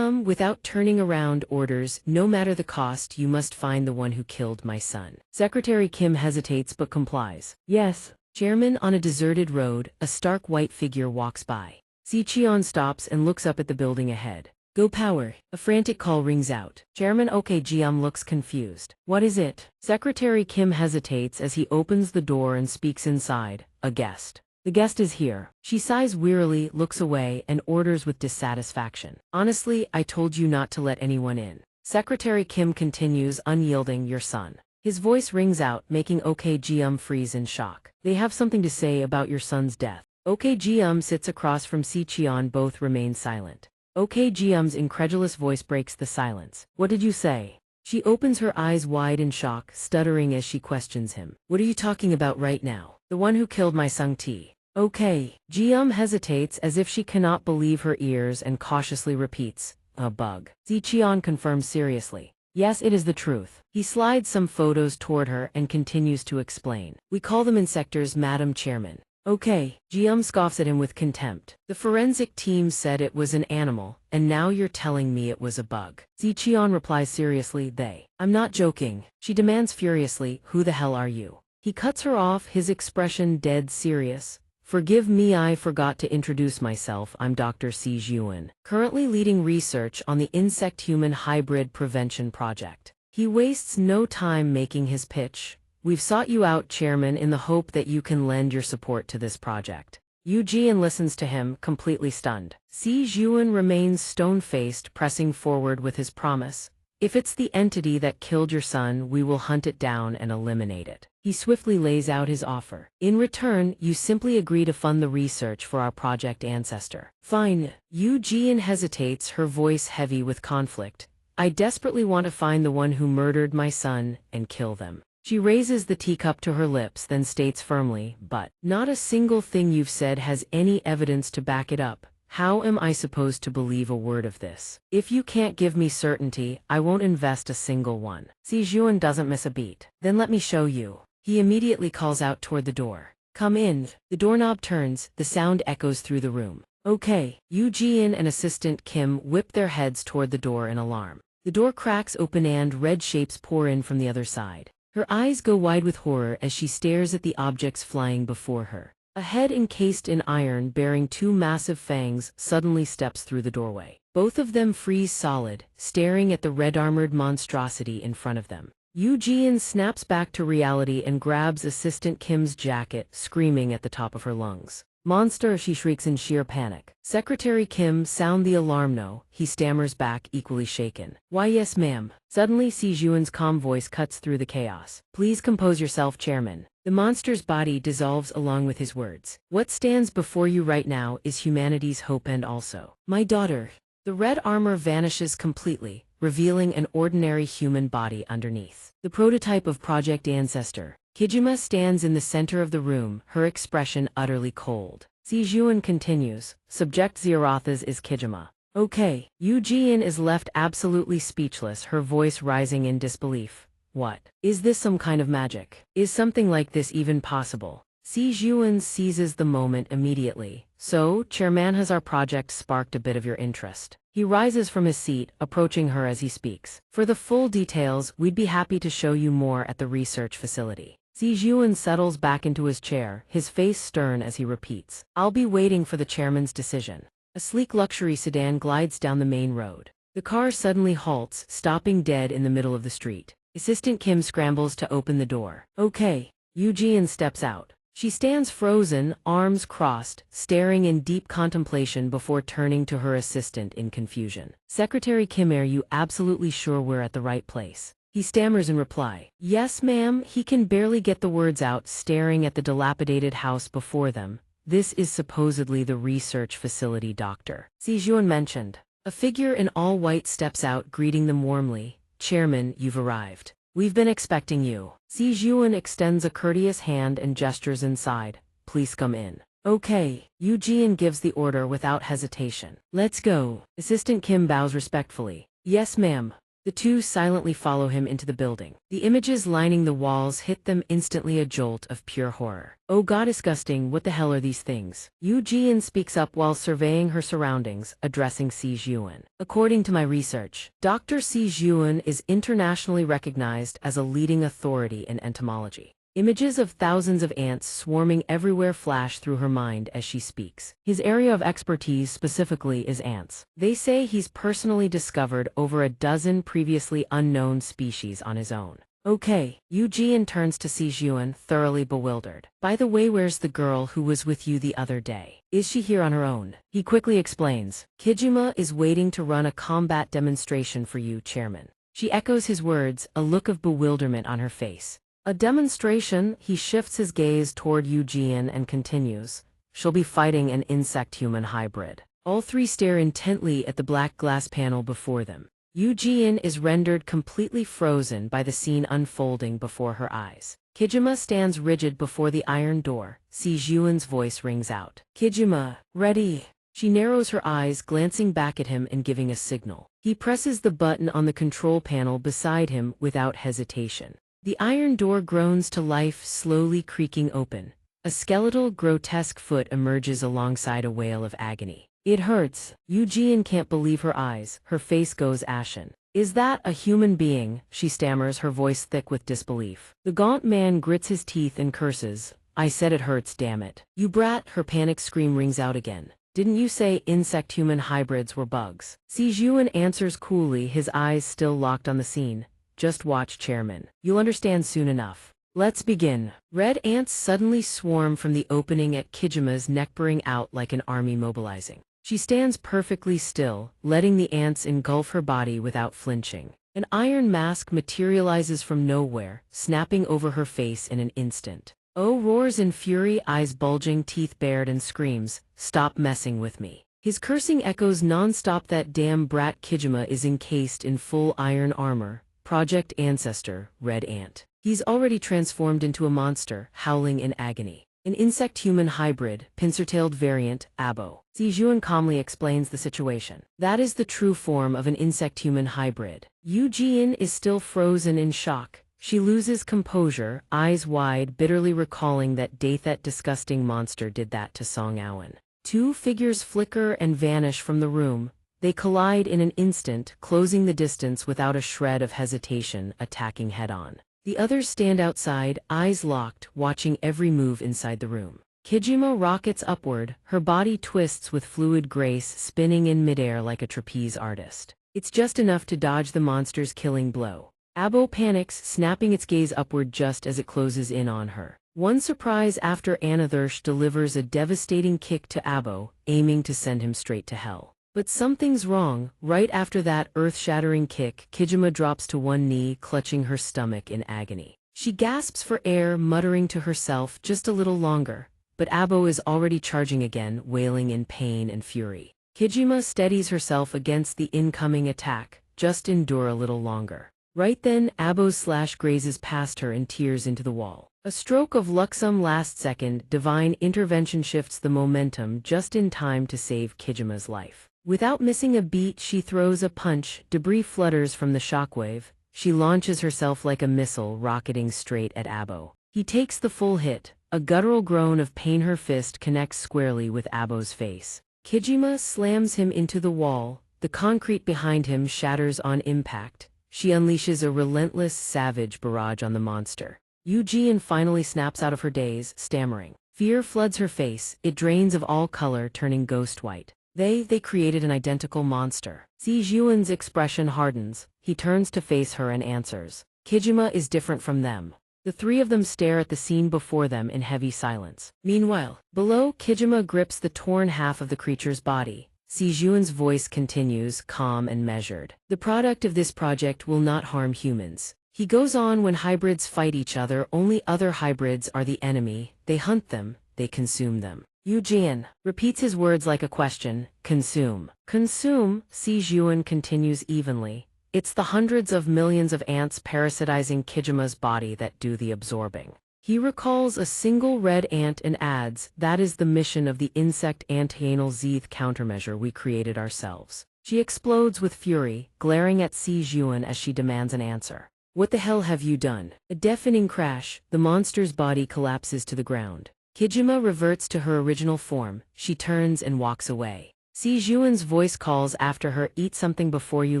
Without turning around, orders, no matter the cost, you must find the one who killed my son. Secretary Kim hesitates but complies. Yes. Chairman on a deserted road, a stark white figure walks by. Xianxia stops and looks up at the building ahead. Go power. A frantic call rings out. Chairman Okjiam looks confused. What is it? Secretary Kim hesitates as he opens the door and speaks inside. A guest. The guest is here. She sighs wearily, looks away, and orders with dissatisfaction. Honestly, I told you not to let anyone in. Secretary Kim continues, unyielding, your son. His voice rings out, making Okjiam freeze in shock. They have something to say about your son's death. Okjiam sits across from Xianxia, both remain silent. Okjiam's incredulous voice breaks the silence. What did you say? She opens her eyes wide in shock, stuttering as she questions him. What are you talking about right now? The one who killed my son T. Jiam hesitates as if she cannot believe her ears and cautiously repeats, a bug. Xianxia confirms seriously. Yes, it is the truth. He slides some photos toward her and continues to explain. We call them insectors, Madam Chairman. Jiam scoffs at him with contempt. The forensic team said it was an animal, and now you're telling me it was a bug. Xianxia replies seriously, I'm not joking. She demands furiously, who the hell are you? He cuts her off, his expression dead serious. Forgive me, I forgot to introduce myself. I'm Dr. Xianxia, currently leading research on the insect-human hybrid prevention project. He wastes no time making his pitch. We've sought you out, Chairman, in the hope that you can lend your support to this project. Jian listens to him, completely stunned. Xianxia remains stone-faced, pressing forward with his promise. If it's the entity that killed your son, we will hunt it down and eliminate it. He swiftly lays out his offer. In return, you simply agree to fund the research for our project ancestor. Fine. Jian hesitates, her voice heavy with conflict. I desperately want to find the one who murdered my son and kill them. She raises the teacup to her lips, then states firmly, but not a single thing you've said has any evidence to back it up. How am I supposed to believe a word of this? If you can't give me certainty, I won't invest a single one. Xianxia doesn't miss a beat. Then let me show you. He immediately calls out toward the door. Come in. The doorknob turns, the sound echoes through the room. Jian and assistant Kim whip their heads toward the door in alarm. The door cracks open and red shapes pour in from the other side. Her eyes go wide with horror as she stares at the objects flying before her. A head encased in iron bearing two massive fangs suddenly steps through the doorway. Both of them freeze solid, staring at the red-armored monstrosity in front of them. Jian snaps back to reality and grabs assistant Kim's jacket, screaming at the top of her lungs. Monster, she shrieks in sheer panic. Secretary Kim, sound the alarm. No, he stammers back, equally shaken. Why yes ma'am. Suddenly Xianxia's calm voice cuts through the chaos. Please compose yourself, Chairman. The monster's body dissolves along with his words. What stands before you right now is humanity's hope and also my daughter. The red armor vanishes completely, revealing an ordinary human body underneath. The prototype of Project Ancestor. Kijima stands in the center of the room, her expression utterly cold. Xianxia continues, Subject Zerothas is Kijima. Jian is left absolutely speechless, her voice rising in disbelief. What? Is this some kind of magic? Is something like this even possible? Xianxia seizes the moment immediately. So, Chairman, has our project sparked a bit of your interest? He rises from his seat, approaching her as he speaks. For the full details, we'd be happy to show you more at the research facility. Xianxia settles back into his chair, his face stern as he repeats. I'll be waiting for the chairman's decision. A sleek luxury sedan glides down the main road. The car suddenly halts, stopping dead in the middle of the street. Assistant Kim scrambles to open the door. Jian steps out. She stands frozen, arms crossed, staring in deep contemplation before turning to her assistant in confusion. Secretary Kim, are you absolutely sure we're at the right place? He stammers in reply. Yes, ma'am. He can barely get the words out, staring at the dilapidated house before them. This is supposedly the research facility, Doctor Xianxia mentioned. A figure in all white steps out, greeting them warmly. Chairman, you've arrived. We've been expecting you. Xianxia extends a courteous hand and gestures inside. Please come in. Jian gives the order without hesitation. Let's go. Assistant Kim bows respectfully. Yes, ma'am. The two silently follow him into the building. The images lining the walls hit them instantly, a jolt of pure horror. Oh god, disgusting, what the hell are these things? Jian speaks up while surveying her surroundings, addressing Xianxia. According to my research, Dr. Xianxia is internationally recognized as a leading authority in entomology. Images of thousands of ants swarming everywhere flash through her mind as she speaks. His area of expertise specifically is ants. They say he's personally discovered over a dozen previously unknown species on his own. Okay, Yu Jian turns to Si Juan, thoroughly bewildered. By the way, where's the girl who was with you the other day? Is she here on her own? He quickly explains. Kijima is waiting to run a combat demonstration for you, Chairman. She echoes his words, a look of bewilderment on her face. A demonstration? He shifts his gaze toward Yu Jian and continues. She'll be fighting an insect-human hybrid. All three stare intently at the black glass panel before them. Yu Jian is rendered completely frozen by the scene unfolding before her eyes. Kijima stands rigid before the iron door. Si Juan's voice rings out. Kijima, ready. She narrows her eyes, glancing back at him and giving a signal. He presses the button on the control panel beside him without hesitation. The iron door groans to life, slowly creaking open. A skeletal, grotesque foot emerges alongside a wail of agony. It hurts. Yu Jian can't believe her eyes. Her face goes ashen. Is that a human being? She stammers, her voice thick with disbelief. The gaunt man grits his teeth and curses. I said it hurts, damn it. You brat, her panic scream rings out again. Didn't you say insect-human hybrids were bugs? Si Juan answers coolly, his eyes still locked on the scene. Just watch, Chairman. You'll understand soon enough. Let's begin. Red ants suddenly swarm from the opening at Kijima's neck, burning out like an army mobilizing. She stands perfectly still, letting the ants engulf her body without flinching. An iron mask materializes from nowhere, snapping over her face in an instant. Oh roars in fury, eyes bulging, teeth bared, and screams, "Stop messing with me." His cursing echoes non-stop. That damn brat. Kijima is encased in full iron armor, Project Ancestor, Red Ant. He's already transformed into a monster, howling in agony. An insect-human hybrid, pincer-tailed variant, Abo. Si Juan calmly explains the situation. That is the true form of an insect-human hybrid. Yu Jian is still frozen in shock. She loses composure, eyes wide, bitterly recalling that day that disgusting monster did that to Song Aowen. Two figures flicker and vanish from the room. They collide in an instant, closing the distance without a shred of hesitation, attacking head-on. The others stand outside, eyes locked, watching every move inside the room. Kijima rockets upward, her body twists with fluid grace, spinning in midair like a trapeze artist. It's just enough to dodge the monster's killing blow. Abo panics, snapping its gaze upward just as it closes in on her. One surprise after another, delivers a devastating kick to Abo, aiming to send him straight to hell. But something's wrong. Right after that earth-shattering kick, Kijima drops to one knee, clutching her stomach in agony. She gasps for air, muttering to herself, just a little longer. But Abo is already charging again, wailing in pain and fury. Kijima steadies herself against the incoming attack. Just endure a little longer. Right then, Abo's slash grazes past her and tears into the wall. A stroke of luck, some last second, divine intervention shifts the momentum just in time to save Kijima's life. Without missing a beat, she throws a punch, debris flutters from the shockwave. She launches herself like a missile, rocketing straight at Abo. He takes the full hit. A guttural groan of pain, her fist connects squarely with Abo's face. Kijima slams him into the wall. The concrete behind him shatters on impact. She unleashes a relentless, savage barrage on the monster. Yu Jian finally snaps out of her daze, stammering. Fear floods her face. It drains of all color, turning ghost white. They created an identical monster. Si Juan's expression hardens. He turns to face her and answers. Kijima is different from them. The three of them stare at the scene before them in heavy silence. Meanwhile, below, Kijima grips the torn half of the creature's body. Si Juan's voice continues, calm and measured. The product of this project will not harm humans. He goes on, when hybrids fight each other, only other hybrids are the enemy. They hunt them, they consume them. Yu Jian repeats his words like a question. Consume. Consume, Si Juan continues evenly. It's the hundreds of millions of ants parasitizing Kijima's body that do the absorbing. He recalls a single red ant and adds, that is the mission of the insect anti-anal Zeeth countermeasure we created ourselves. She explodes with fury, glaring at Si Juan as she demands an answer. What the hell have you done? A deafening crash, the monster's body collapses to the ground. Kijima reverts to her original form. She turns and walks away. Si Juan's voice calls after her, eat something before you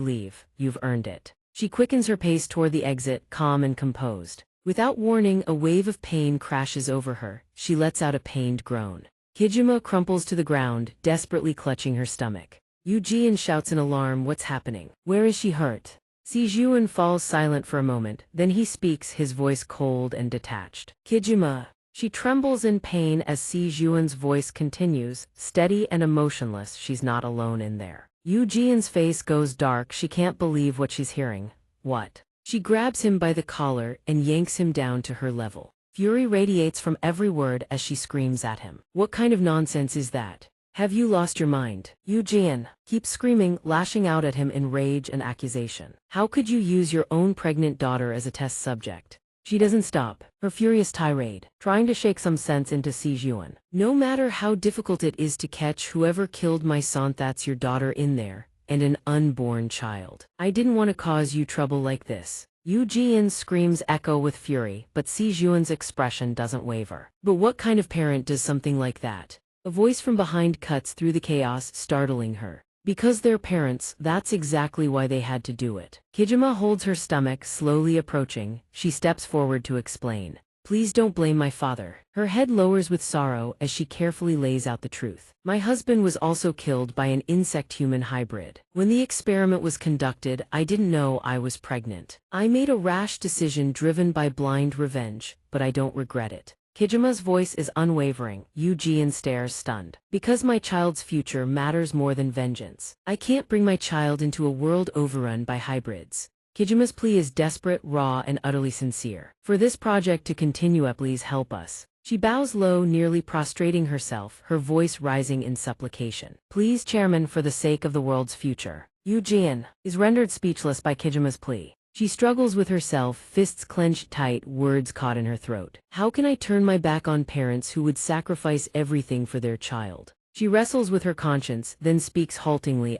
leave, you've earned it. She quickens her pace toward the exit, calm and composed. Without warning, a wave of pain crashes over her. She lets out a pained groan. Kijima crumples to the ground, desperately clutching her stomach. Yu Jian shouts in alarm, "What's happening? Where is she hurt?" Si Juan falls silent for a moment, then he speaks, his voice cold and detached. "Kijima." She trembles in pain as Si Juan's voice continues, steady and emotionless. She's not alone in there. Yu Jian's face goes dark, she can't believe what she's hearing. What? She grabs him by the collar and yanks him down to her level. Fury radiates from every word as she screams at him. "What kind of nonsense is that? Have you lost your mind?" Yu Jian keeps screaming, lashing out at him in rage and accusation. "How could you use your own pregnant daughter as a test subject?" She doesn't stop her furious tirade, trying to shake some sense into Si Juan. "No matter how difficult it is to catch whoever killed my son, that's your daughter in there, and an unborn child. I didn't want to cause you trouble like this." Yu Jian's screams echo with fury, but Si Juan's expression doesn't waver. "But what kind of parent does something like that?" A voice from behind cuts through the chaos, startling her. "Because they're parents, that's exactly why they had to do it." Kijima holds her stomach, slowly approaching. She steps forward to explain. "Please don't blame my father." Her head lowers with sorrow as she carefully lays out the truth. "My husband was also killed by an insect-human hybrid. When the experiment was conducted, I didn't know I was pregnant. I made a rash decision driven by blind revenge, but I don't regret it." Kijima's voice is unwavering. Yu Jian stares stunned. "Because my child's future matters more than vengeance. I can't bring my child into a world overrun by hybrids." Kijima's plea is desperate, raw, and utterly sincere. "For this project to continue, please help us." She bows low, nearly prostrating herself, her voice rising in supplication. "Please, Chairman, for the sake of the world's future." Yu Jian is rendered speechless by Kijima's plea. She struggles with herself, fists clenched tight, words caught in her throat. "How can I turn my back on parents who would sacrifice everything for their child?" She wrestles with her conscience, then speaks haltingly,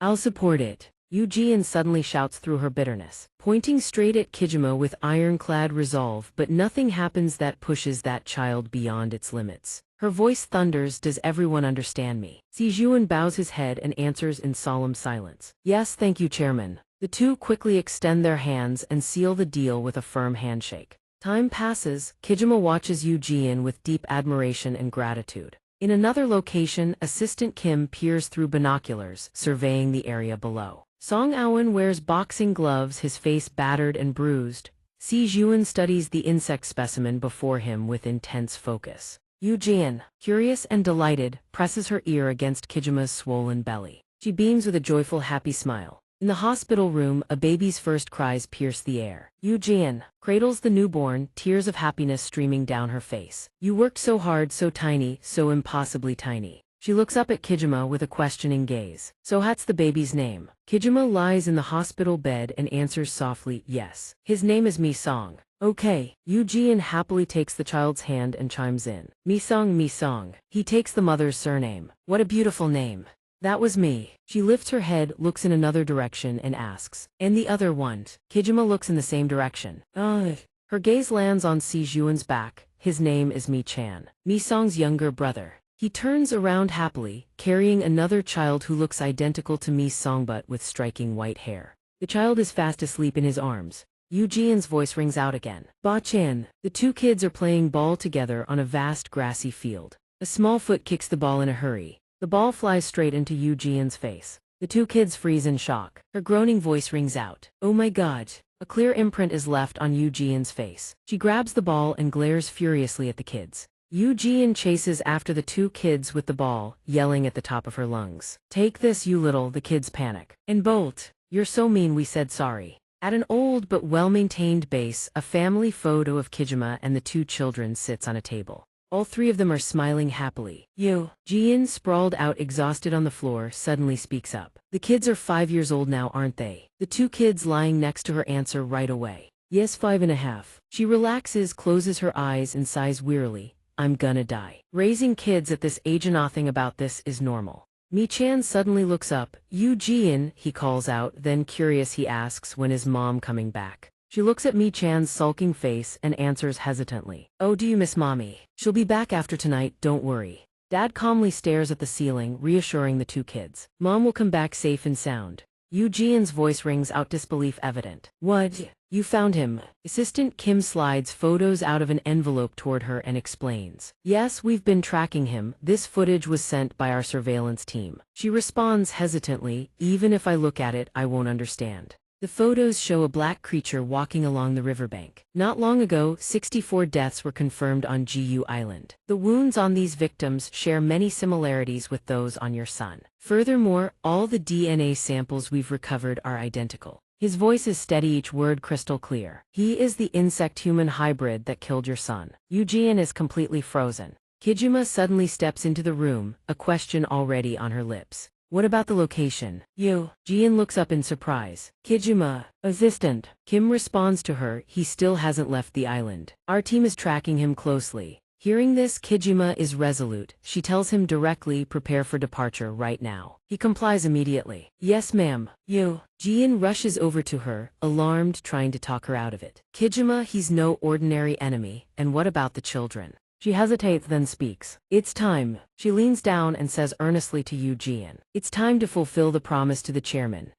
I'll support it." Yu Jian suddenly shouts through her bitterness, pointing straight at Kijima with ironclad resolve, but nothing happens that pushes that child beyond its limits. Her voice thunders, "Does everyone understand me?" Si Juan bows his head and answers in solemn silence. "Yes, thank you, Chairman." The two quickly extend their hands and seal the deal with a firm handshake. Time passes. Kijima watches Yu Jian with deep admiration and gratitude. In another location, Assistant Kim peers through binoculars, surveying the area below. Song Aowen wears boxing gloves, his face battered and bruised. Si Juan studies the insect specimen before him with intense focus. Yu Jian, curious and delighted, presses her ear against Kijima's swollen belly. She beams with a joyful, happy smile. In the hospital room, a baby's first cries pierce the air. Yu Jian cradles the newborn, tears of happiness streaming down her face. "You worked so hard, so tiny, so impossibly tiny." She looks up at Kijima with a questioning gaze. "So that's the baby's name?" Kijima lies in the hospital bed and answers softly, "Yes. His name is Mi-song." "Okay." Yu Jian happily takes the child's hand and chimes in. Mi-song, Mi-song." He takes the mother's surname. "What a beautiful name." "That was me." She lifts her head, looks in another direction, and asks, "And the other one?" Kijima looks in the same direction. Her gaze lands on Si Juan's back. "His name is Mi-chan. Mi-song's younger brother." He turns around happily, carrying another child who looks identical to Mi-song but with striking white hair. The child is fast asleep in his arms. Yu Jian's voice rings out again. "Ba-chan." The two kids are playing ball together on a vast grassy field. A small foot kicks the ball in a hurry. The ball flies straight into Yu Jian's face. The two kids freeze in shock. Her groaning voice rings out. "Oh my god." A clear imprint is left on Yu Jian's face. She grabs the ball and glares furiously at the kids. Yu Jian chases after the two kids with the ball, yelling at the top of her lungs. "Take this, you little," the kids panic. "And bolt. You're so mean, we said sorry." At an old but well-maintained base, a family photo of Kijima and the two children sits on a table. All three of them are smiling happily. Yu Jian, sprawled out exhausted on the floor, suddenly speaks up. "The kids are 5 years old now, aren't they?" The two kids lying next to her answer right away. "Yes, 5.5. She relaxes, closes her eyes, and sighs wearily. "I'm gonna die. Raising kids at this age, nothing about this is normal." Mi-chan suddenly looks up. "Yu Jian," he calls out, then curious he asks, "When is mom coming back?" She looks at Mi-chan's sulking face and answers hesitantly. "Oh, do you miss mommy? She'll be back after tonight, don't worry." Dad calmly stares at the ceiling, reassuring the two kids. "Mom will come back safe and sound." Yu Jian's voice rings out, disbelief evident. "What?" You found him. Assistant Kim slides photos out of an envelope toward her and explains. Yes, we've been tracking him. This footage was sent by our surveillance team. She responds hesitantly, even if I look at it, I won't understand. The photos show a black creature walking along the riverbank. Not long ago, 64 deaths were confirmed on Gu Island. The wounds on these victims share many similarities with those on your son. Furthermore, all the DNA samples we've recovered are identical. His voice is steady, each word crystal clear. He is the insect-human hybrid that killed your son. Eugene is completely frozen. Kijima suddenly steps into the room, a question already on her lips. What about the location? Jian looks up in surprise. Kijima, assistant. Kim responds to her, he still hasn't left the island. Our team is tracking him closely. Hearing this, Kijima is resolute. She tells him directly, prepare for departure right now. He complies immediately. Yes, ma'am. Jian rushes over to her, alarmed, trying to talk her out of it. Kijima, he's no ordinary enemy. And what about the children? She hesitates, then speaks. It's time. She leans down and says earnestly to Jian. It's time to fulfill the promise to the chairman.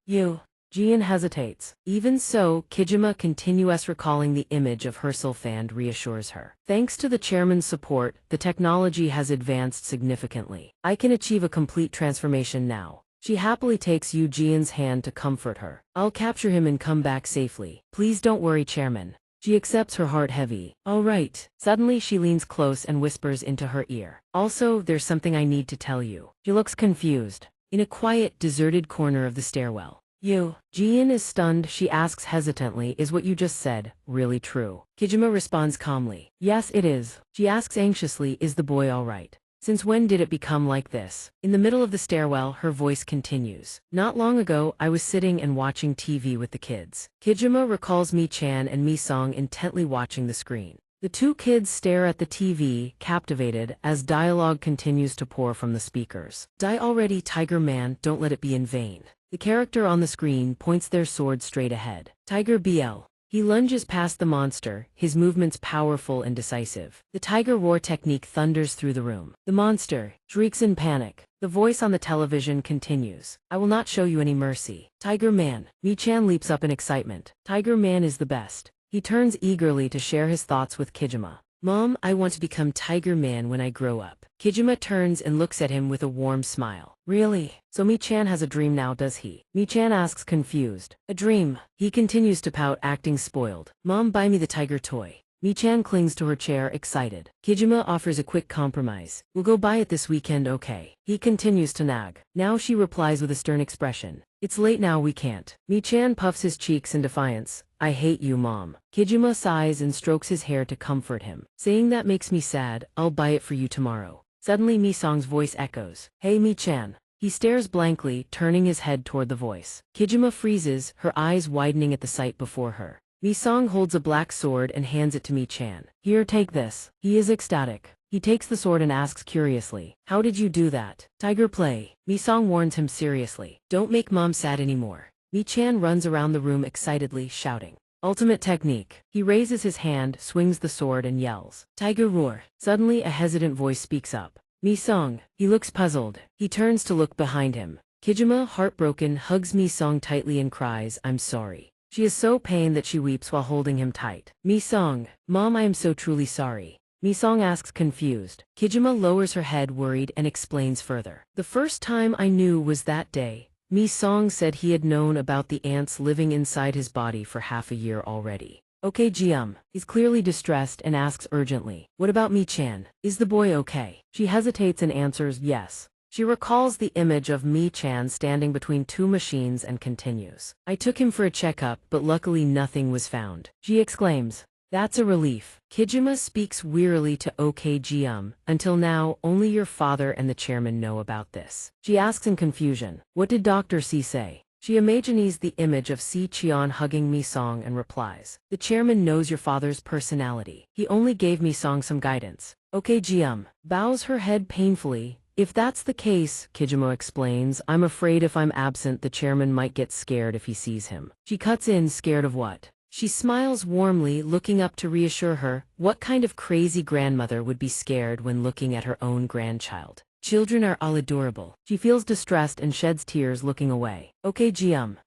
Jian hesitates. Even so, Kijima continues recalling the image of Herselfand reassures her. Thanks to the chairman's support, the technology has advanced significantly. I can achieve a complete transformation now. She happily takes Jian's hand to comfort her. I'll capture him and come back safely. Please don't worry, chairman. She accepts, her heart heavy. All right. Suddenly she leans close and whispers into her ear. Also, there's something I need to tell you. She looks confused. In a quiet, deserted corner of the stairwell. Jian is stunned. She asks hesitantly, is what you just said really true? Kijima responds calmly. Yes, it is. She asks anxiously, is the boy all right? Since when did it become like this? In the middle of the stairwell, her voice continues. Not long ago, I was sitting and watching TV with the kids. Kijima recalls Mi-chan and Mi-song intently watching the screen. The two kids stare at the TV, captivated, as dialogue continues to pour from the speakers. Die already, Tiger Man, don't let it be in vain. The character on the screen points their sword straight ahead. Tiger BL. He lunges past the monster, his movements powerful and decisive. The tiger roar technique thunders through the room. The monster shrieks in panic. The voice on the television continues. I will not show you any mercy. Tiger Man. Mi-chan leaps up in excitement. Tiger Man is the best. He turns eagerly to share his thoughts with Kijima. Mom, I want to become Tiger Man when I grow up. Kijima turns and looks at him with a warm smile. Really? So Mi-chan has a dream now, does he? Mi-chan asks, confused. A dream. He continues to pout, acting spoiled. Mom, buy me the tiger toy. Mi-chan clings to her chair, excited. Kijima offers a quick compromise. We'll go buy it this weekend, okay? He continues to nag. Now she replies with a stern expression. It's late now, we can't. Mi-chan puffs his cheeks in defiance. I hate you, Mom. Kijima sighs and strokes his hair to comfort him. Saying that makes me sad, I'll buy it for you tomorrow. Suddenly Mi-song's voice echoes. Hey, Mi-chan. He stares blankly, turning his head toward the voice. Kijima freezes, her eyes widening at the sight before her. Mi-song holds a black sword and hands it to Mi-chan. Here, take this. He is ecstatic. He takes the sword and asks curiously, how did you do that? Tiger play. Mi-song warns him seriously. Don't make Mom sad anymore. Mi-chan runs around the room excitedly, shouting. Ultimate technique. He raises his hand, swings the sword and yells. Tiger roar. Suddenly a hesitant voice speaks up. Mi-song. He looks puzzled. He turns to look behind him. Kijima, heartbroken, hugs Mi-song tightly and cries, I'm sorry. She is so pained that she weeps while holding him tight. Mi-song. Mom, I am so truly sorry. Mi-song asks, confused. Kijima lowers her head, worried, and explains further. The first time I knew was that day. Mi-song said he had known about the ants living inside his body for half a year already. Okay, Jium. He's clearly distressed and asks urgently. What about Mi-chan? Is the boy okay? She hesitates and answers yes. She recalls the image of Mi-chan standing between two machines and continues. I took him for a checkup, but luckily nothing was found. She exclaims. That's a relief. Kijima speaks wearily to OK Jium. Until now, only your father and the chairman know about this. She asks in confusion. What did Dr. C say? She imagines the image of Si Cheon hugging Mi-song and replies. The chairman knows your father's personality. He only gave Mi-song some guidance. OK Jium bows her head painfully. If that's the case, Kijima explains, I'm afraid if I'm absent the chairman might get scared if he sees him. She cuts in, scared of what? She smiles warmly, looking up to reassure her. What kind of crazy grandmother would be scared when looking at her own grandchild? Children are all adorable. She feels distressed and sheds tears looking away. Okay,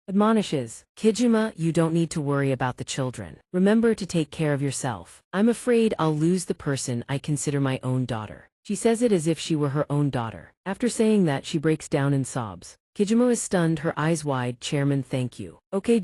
admonishes. Kijima, you don't need to worry about the children. Remember to take care of yourself. I'm afraid I'll lose the person I consider my own daughter. She says it as if she were her own daughter. After saying that, she breaks down in sobs. Kijima is stunned, her eyes wide. Chairman, thank you. Okay,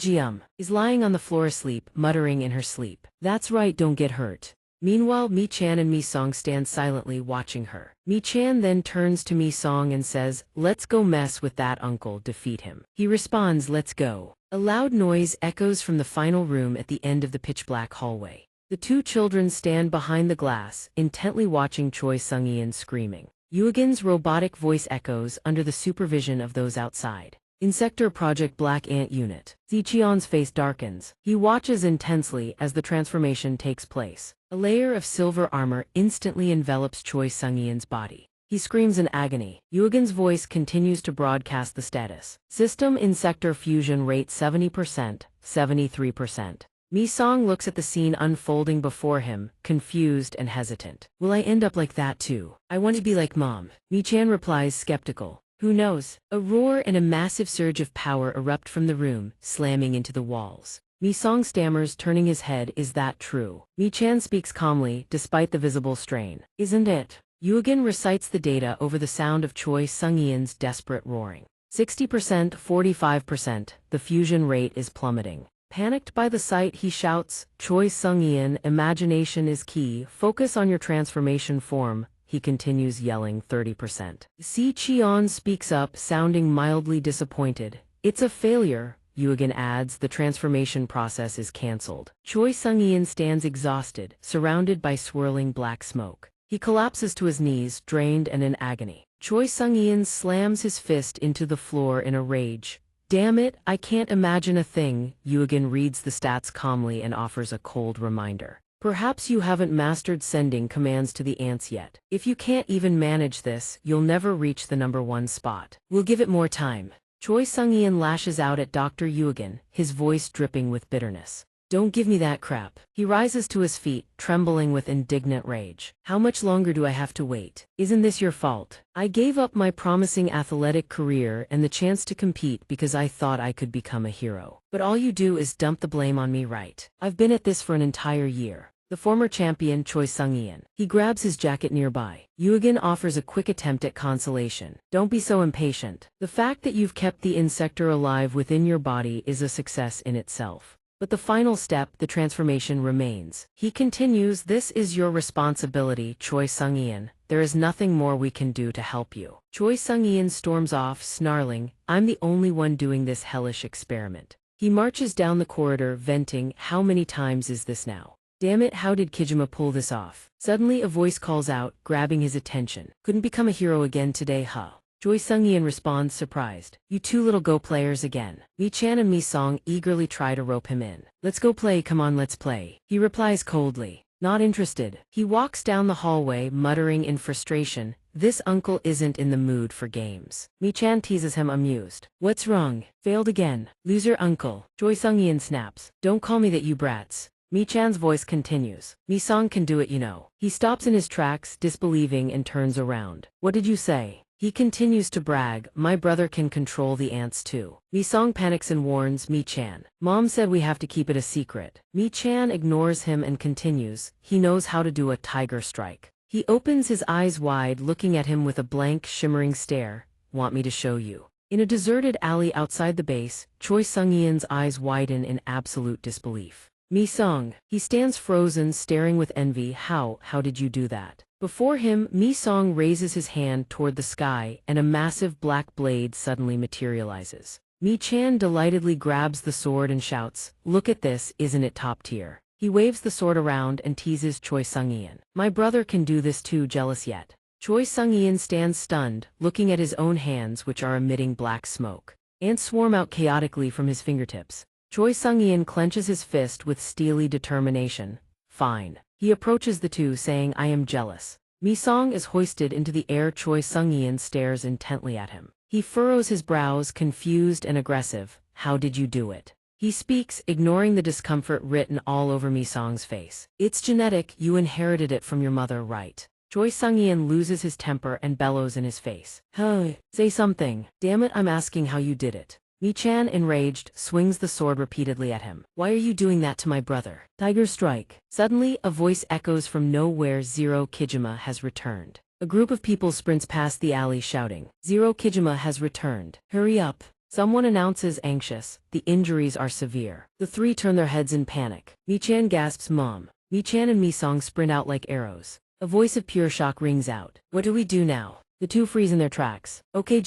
is lying on the floor asleep, muttering in her sleep. That's right, don't get hurt. Meanwhile, Mi-chan and Mi-song stand silently watching her. Mi-chan then turns to Mi-song and says, let's go mess with that uncle, defeat him. He responds, let's go. A loud noise echoes from the final room at the end of the pitch-black hallway. The two children stand behind the glass, intently watching Choi Sung-yeon screaming. Yuigin's robotic voice echoes under the supervision of those outside. In Sector Project Black Ant Unit, Zichion's face darkens. He watches intensely as the transformation takes place. A layer of silver armor instantly envelops Choi Sung-yeon's body. He screams in agony. Yuigin's voice continues to broadcast the status. System in Sector Fusion rate 70%, 73%. Mi-song looks at the scene unfolding before him, confused and hesitant. Will I end up like that too? I want to be like Mom. Mi-chan replies, skeptical. Who knows? A roar and a massive surge of power erupt from the room, slamming into the walls. Mi-song stammers, turning his head, is that true? Mi-chan speaks calmly, despite the visible strain. Isn't it? Yuigin recites the data over the sound of Choi Sung-yeon's desperate roaring. 60%, 45%, the fusion rate is plummeting. Panicked by the sight, he shouts, Choi Sung-yeon, imagination is key, focus on your transformation form. He continues yelling, 30%. Si Cheon speaks up, sounding mildly disappointed. It's a failure. Yuigin adds, the transformation process is cancelled. Choi Sung-yeon stands exhausted, surrounded by swirling black smoke. He collapses to his knees, drained and in agony. Choi Sung-yeon slams his fist into the floor in a rage. Damn it, I can't imagine a thing. Yuigin reads the stats calmly and offers a cold reminder. Perhaps you haven't mastered sending commands to the ants yet. If you can't even manage this, you'll never reach the #1 spot. We'll give it more time. Choi Sung-yeon lashes out at Dr. Yuigin, his voice dripping with bitterness. Don't give me that crap. He rises to his feet, trembling with indignant rage. How much longer do I have to wait? Isn't this your fault? I gave up my promising athletic career and the chance to compete because I thought I could become a hero. But all you do is dump the blame on me, right? I've been at this for an entire year. The former champion, Choi Sung-yeon. He grabs his jacket nearby. Yuigin offers a quick attempt at consolation. Don't be so impatient. The fact that you've kept the insector alive within your body is a success in itself. But the final step, the transformation, remains. He continues, this is your responsibility, Choi Sung-yeon. There is nothing more we can do to help you. Choi Sung-yeon storms off, snarling, I'm the only one doing this hellish experiment. He marches down the corridor, venting, how many times is this now? Damn it, how did Kijima pull this off? Suddenly a voice calls out, grabbing his attention. Couldn't become a hero again today, huh? Choi Sung-yeon responds, surprised. You two little go players again. Mi-chan and Mi-song eagerly try to rope him in. Let's go play, come on, let's play. He replies coldly. Not interested. He walks down the hallway, muttering in frustration, this uncle isn't in the mood for games. Mi-chan teases him, amused. What's wrong? Failed again. Loser uncle. Choi Sung-yeon snaps. Don't call me that, you brats. Mi-chan's voice continues. Mi-song can do it, you know. He stops in his tracks, disbelieving, and turns around. What did you say? He continues to brag, my brother can control the ants too. Mi-song panics and warns Mi-chan. Mom said we have to keep it a secret. Mi-chan ignores him and continues, he knows how to do a tiger strike. He opens his eyes wide, looking at him with a blank, shimmering stare. Want me to show you? In a deserted alley outside the base, Choi Sung-yeon's eyes widen in absolute disbelief. Mi-song. He stands frozen, staring with envy. How did you do that? Before him, Mi-song raises his hand toward the sky, and a massive black blade suddenly materializes. Mi-chan delightedly grabs the sword and shouts, look at this, isn't it top tier? He waves the sword around and teases Choi Sung-yeon. My brother can do this too, jealous yet? Choi Sung-yeon stands stunned, looking at his own hands, which are emitting black smoke. Ants swarm out chaotically from his fingertips. Choi Sung-yeon clenches his fist with steely determination. Fine. He approaches the two, saying, I am jealous. Mi-song is hoisted into the air. Choi Sung-yeon stares intently at him. He furrows his brows, confused and aggressive. How did you do it? He speaks, ignoring the discomfort written all over Mi-song's face. It's genetic, you inherited it from your mother, right? Choi Sung-yeon loses his temper and bellows in his face. Hey, say something. Damn it, I'm asking how you did it. Mi-chan, enraged, swings the sword repeatedly at him. Why are you doing that to my brother? Tiger strike. Suddenly, a voice echoes from nowhere. Zero Kijima has returned. A group of people sprints past the alley shouting, Zero Kijima has returned. Hurry up. Someone announces, anxious, the injuries are severe. The three turn their heads in panic. Mi-chan gasps, Mom. Mi-chan and Mi-song sprint out like arrows. A voice of pure shock rings out. What do we do now? The two freeze in their tracks. Okay,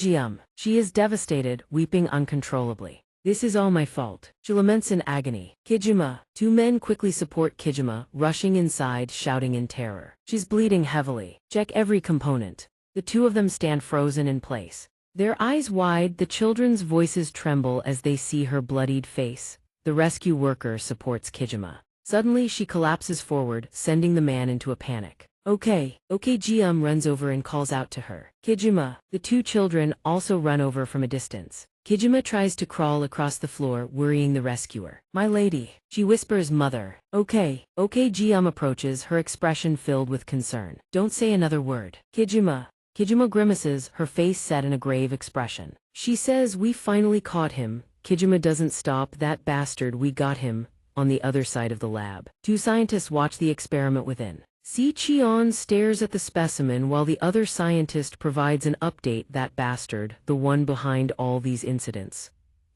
She is devastated, weeping uncontrollably. This is all my fault. She laments in agony. Kijima. Two men quickly support Kijima, rushing inside, shouting in terror. She's bleeding heavily. Check every component. The two of them stand frozen in place. Their eyes wide, the children's voices tremble as they see her bloodied face. The rescue worker supports Kijima. Suddenly she collapses forward, sending the man into a panic. Okay, runs over and calls out to her. Kijima. The two children also run over from a distance. Kijima tries to crawl across the floor, worrying the rescuer. My lady. She whispers, Mother. Okay, approaches, her expression filled with concern. Don't say another word. Kijima grimaces, her face set in a grave expression. She says, we finally caught him. Kijima doesn't stop, that bastard, we got him. On the other side of the lab, two scientists watch the experiment within. Si-cheon stares at the specimen while the other scientist provides an update. That bastard, the one behind all these incidents.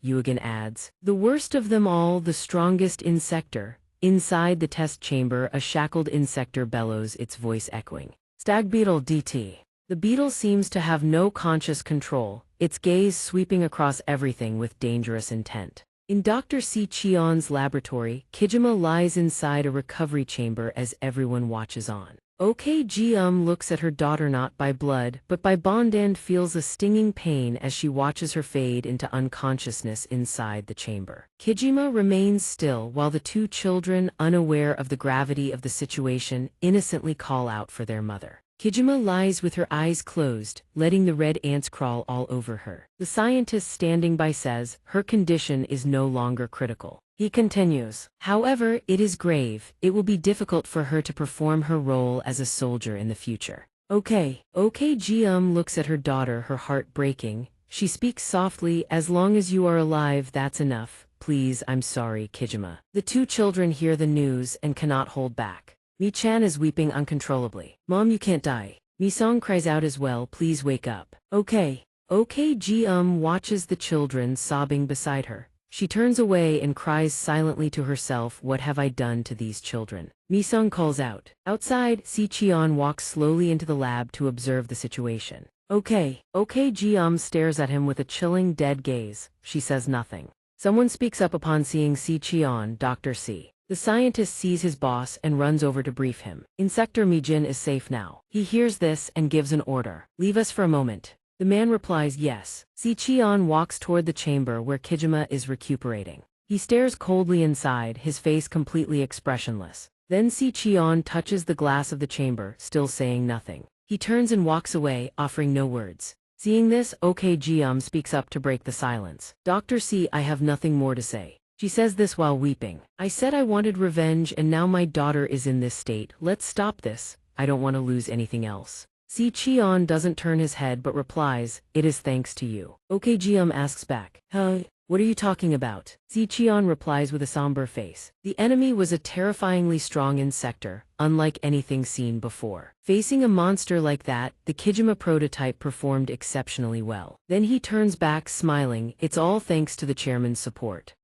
Yugen adds, the worst of them all, the strongest insector. Inside the test chamber, a shackled insector bellows, its voice echoing. Stag beetle DT. The beetle seems to have no conscious control, its gaze sweeping across everything with dangerous intent. In Dr. Si-cheon's laboratory, Kijima lies inside a recovery chamber as everyone watches on. Looks at her daughter not by blood, but by bond and feels a stinging pain as she watches her fade into unconsciousness inside the chamber. Kijima remains still while the two children, unaware of the gravity of the situation, innocently call out for their mother. Kijima lies with her eyes closed, letting the red ants crawl all over her. The scientist standing by says, her condition is no longer critical. He continues, however, it is grave, it will be difficult for her to perform her role as a soldier in the future. Okay, looks at her daughter, her heart breaking. She speaks softly, as long as you are alive, that's enough. Please, I'm sorry, Kijima. The two children hear the news and cannot hold back. Mi-chan is weeping uncontrollably. Mom, you can't die. Mi-song cries out as well, please wake up. Okay, watches the children sobbing beside her. She turns away and cries silently to herself, what have I done to these children? Mi-song calls out. Outside, Si-cheon walks slowly into the lab to observe the situation. Okay, stares at him with a chilling, dead gaze. She says nothing. Someone speaks up upon seeing Si-cheon, Dr. Si. The scientist sees his boss and runs over to brief him. Insector Mi-jin is safe now. He hears this and gives an order. Leave us for a moment. The man replies yes. Si-cheon walks toward the chamber where Kijima is recuperating. He stares coldly inside, his face completely expressionless. Then Si-cheon touches the glass of the chamber, still saying nothing. He turns and walks away, offering no words. Seeing this, speaks up to break the silence. Dr. Si, I have nothing more to say. She says this while weeping. I said I wanted revenge and now my daughter is in this state. Let's stop this. I don't want to lose anything else. Si-cheon doesn't turn his head but replies, it is thanks to you. Asks back. Huh? What are you talking about? Si-cheon replies with a somber face. The enemy was a terrifyingly strong insector, unlike anything seen before. Facing a monster like that, the Kijima prototype performed exceptionally well. Then he turns back smiling, it's all thanks to the chairman's support.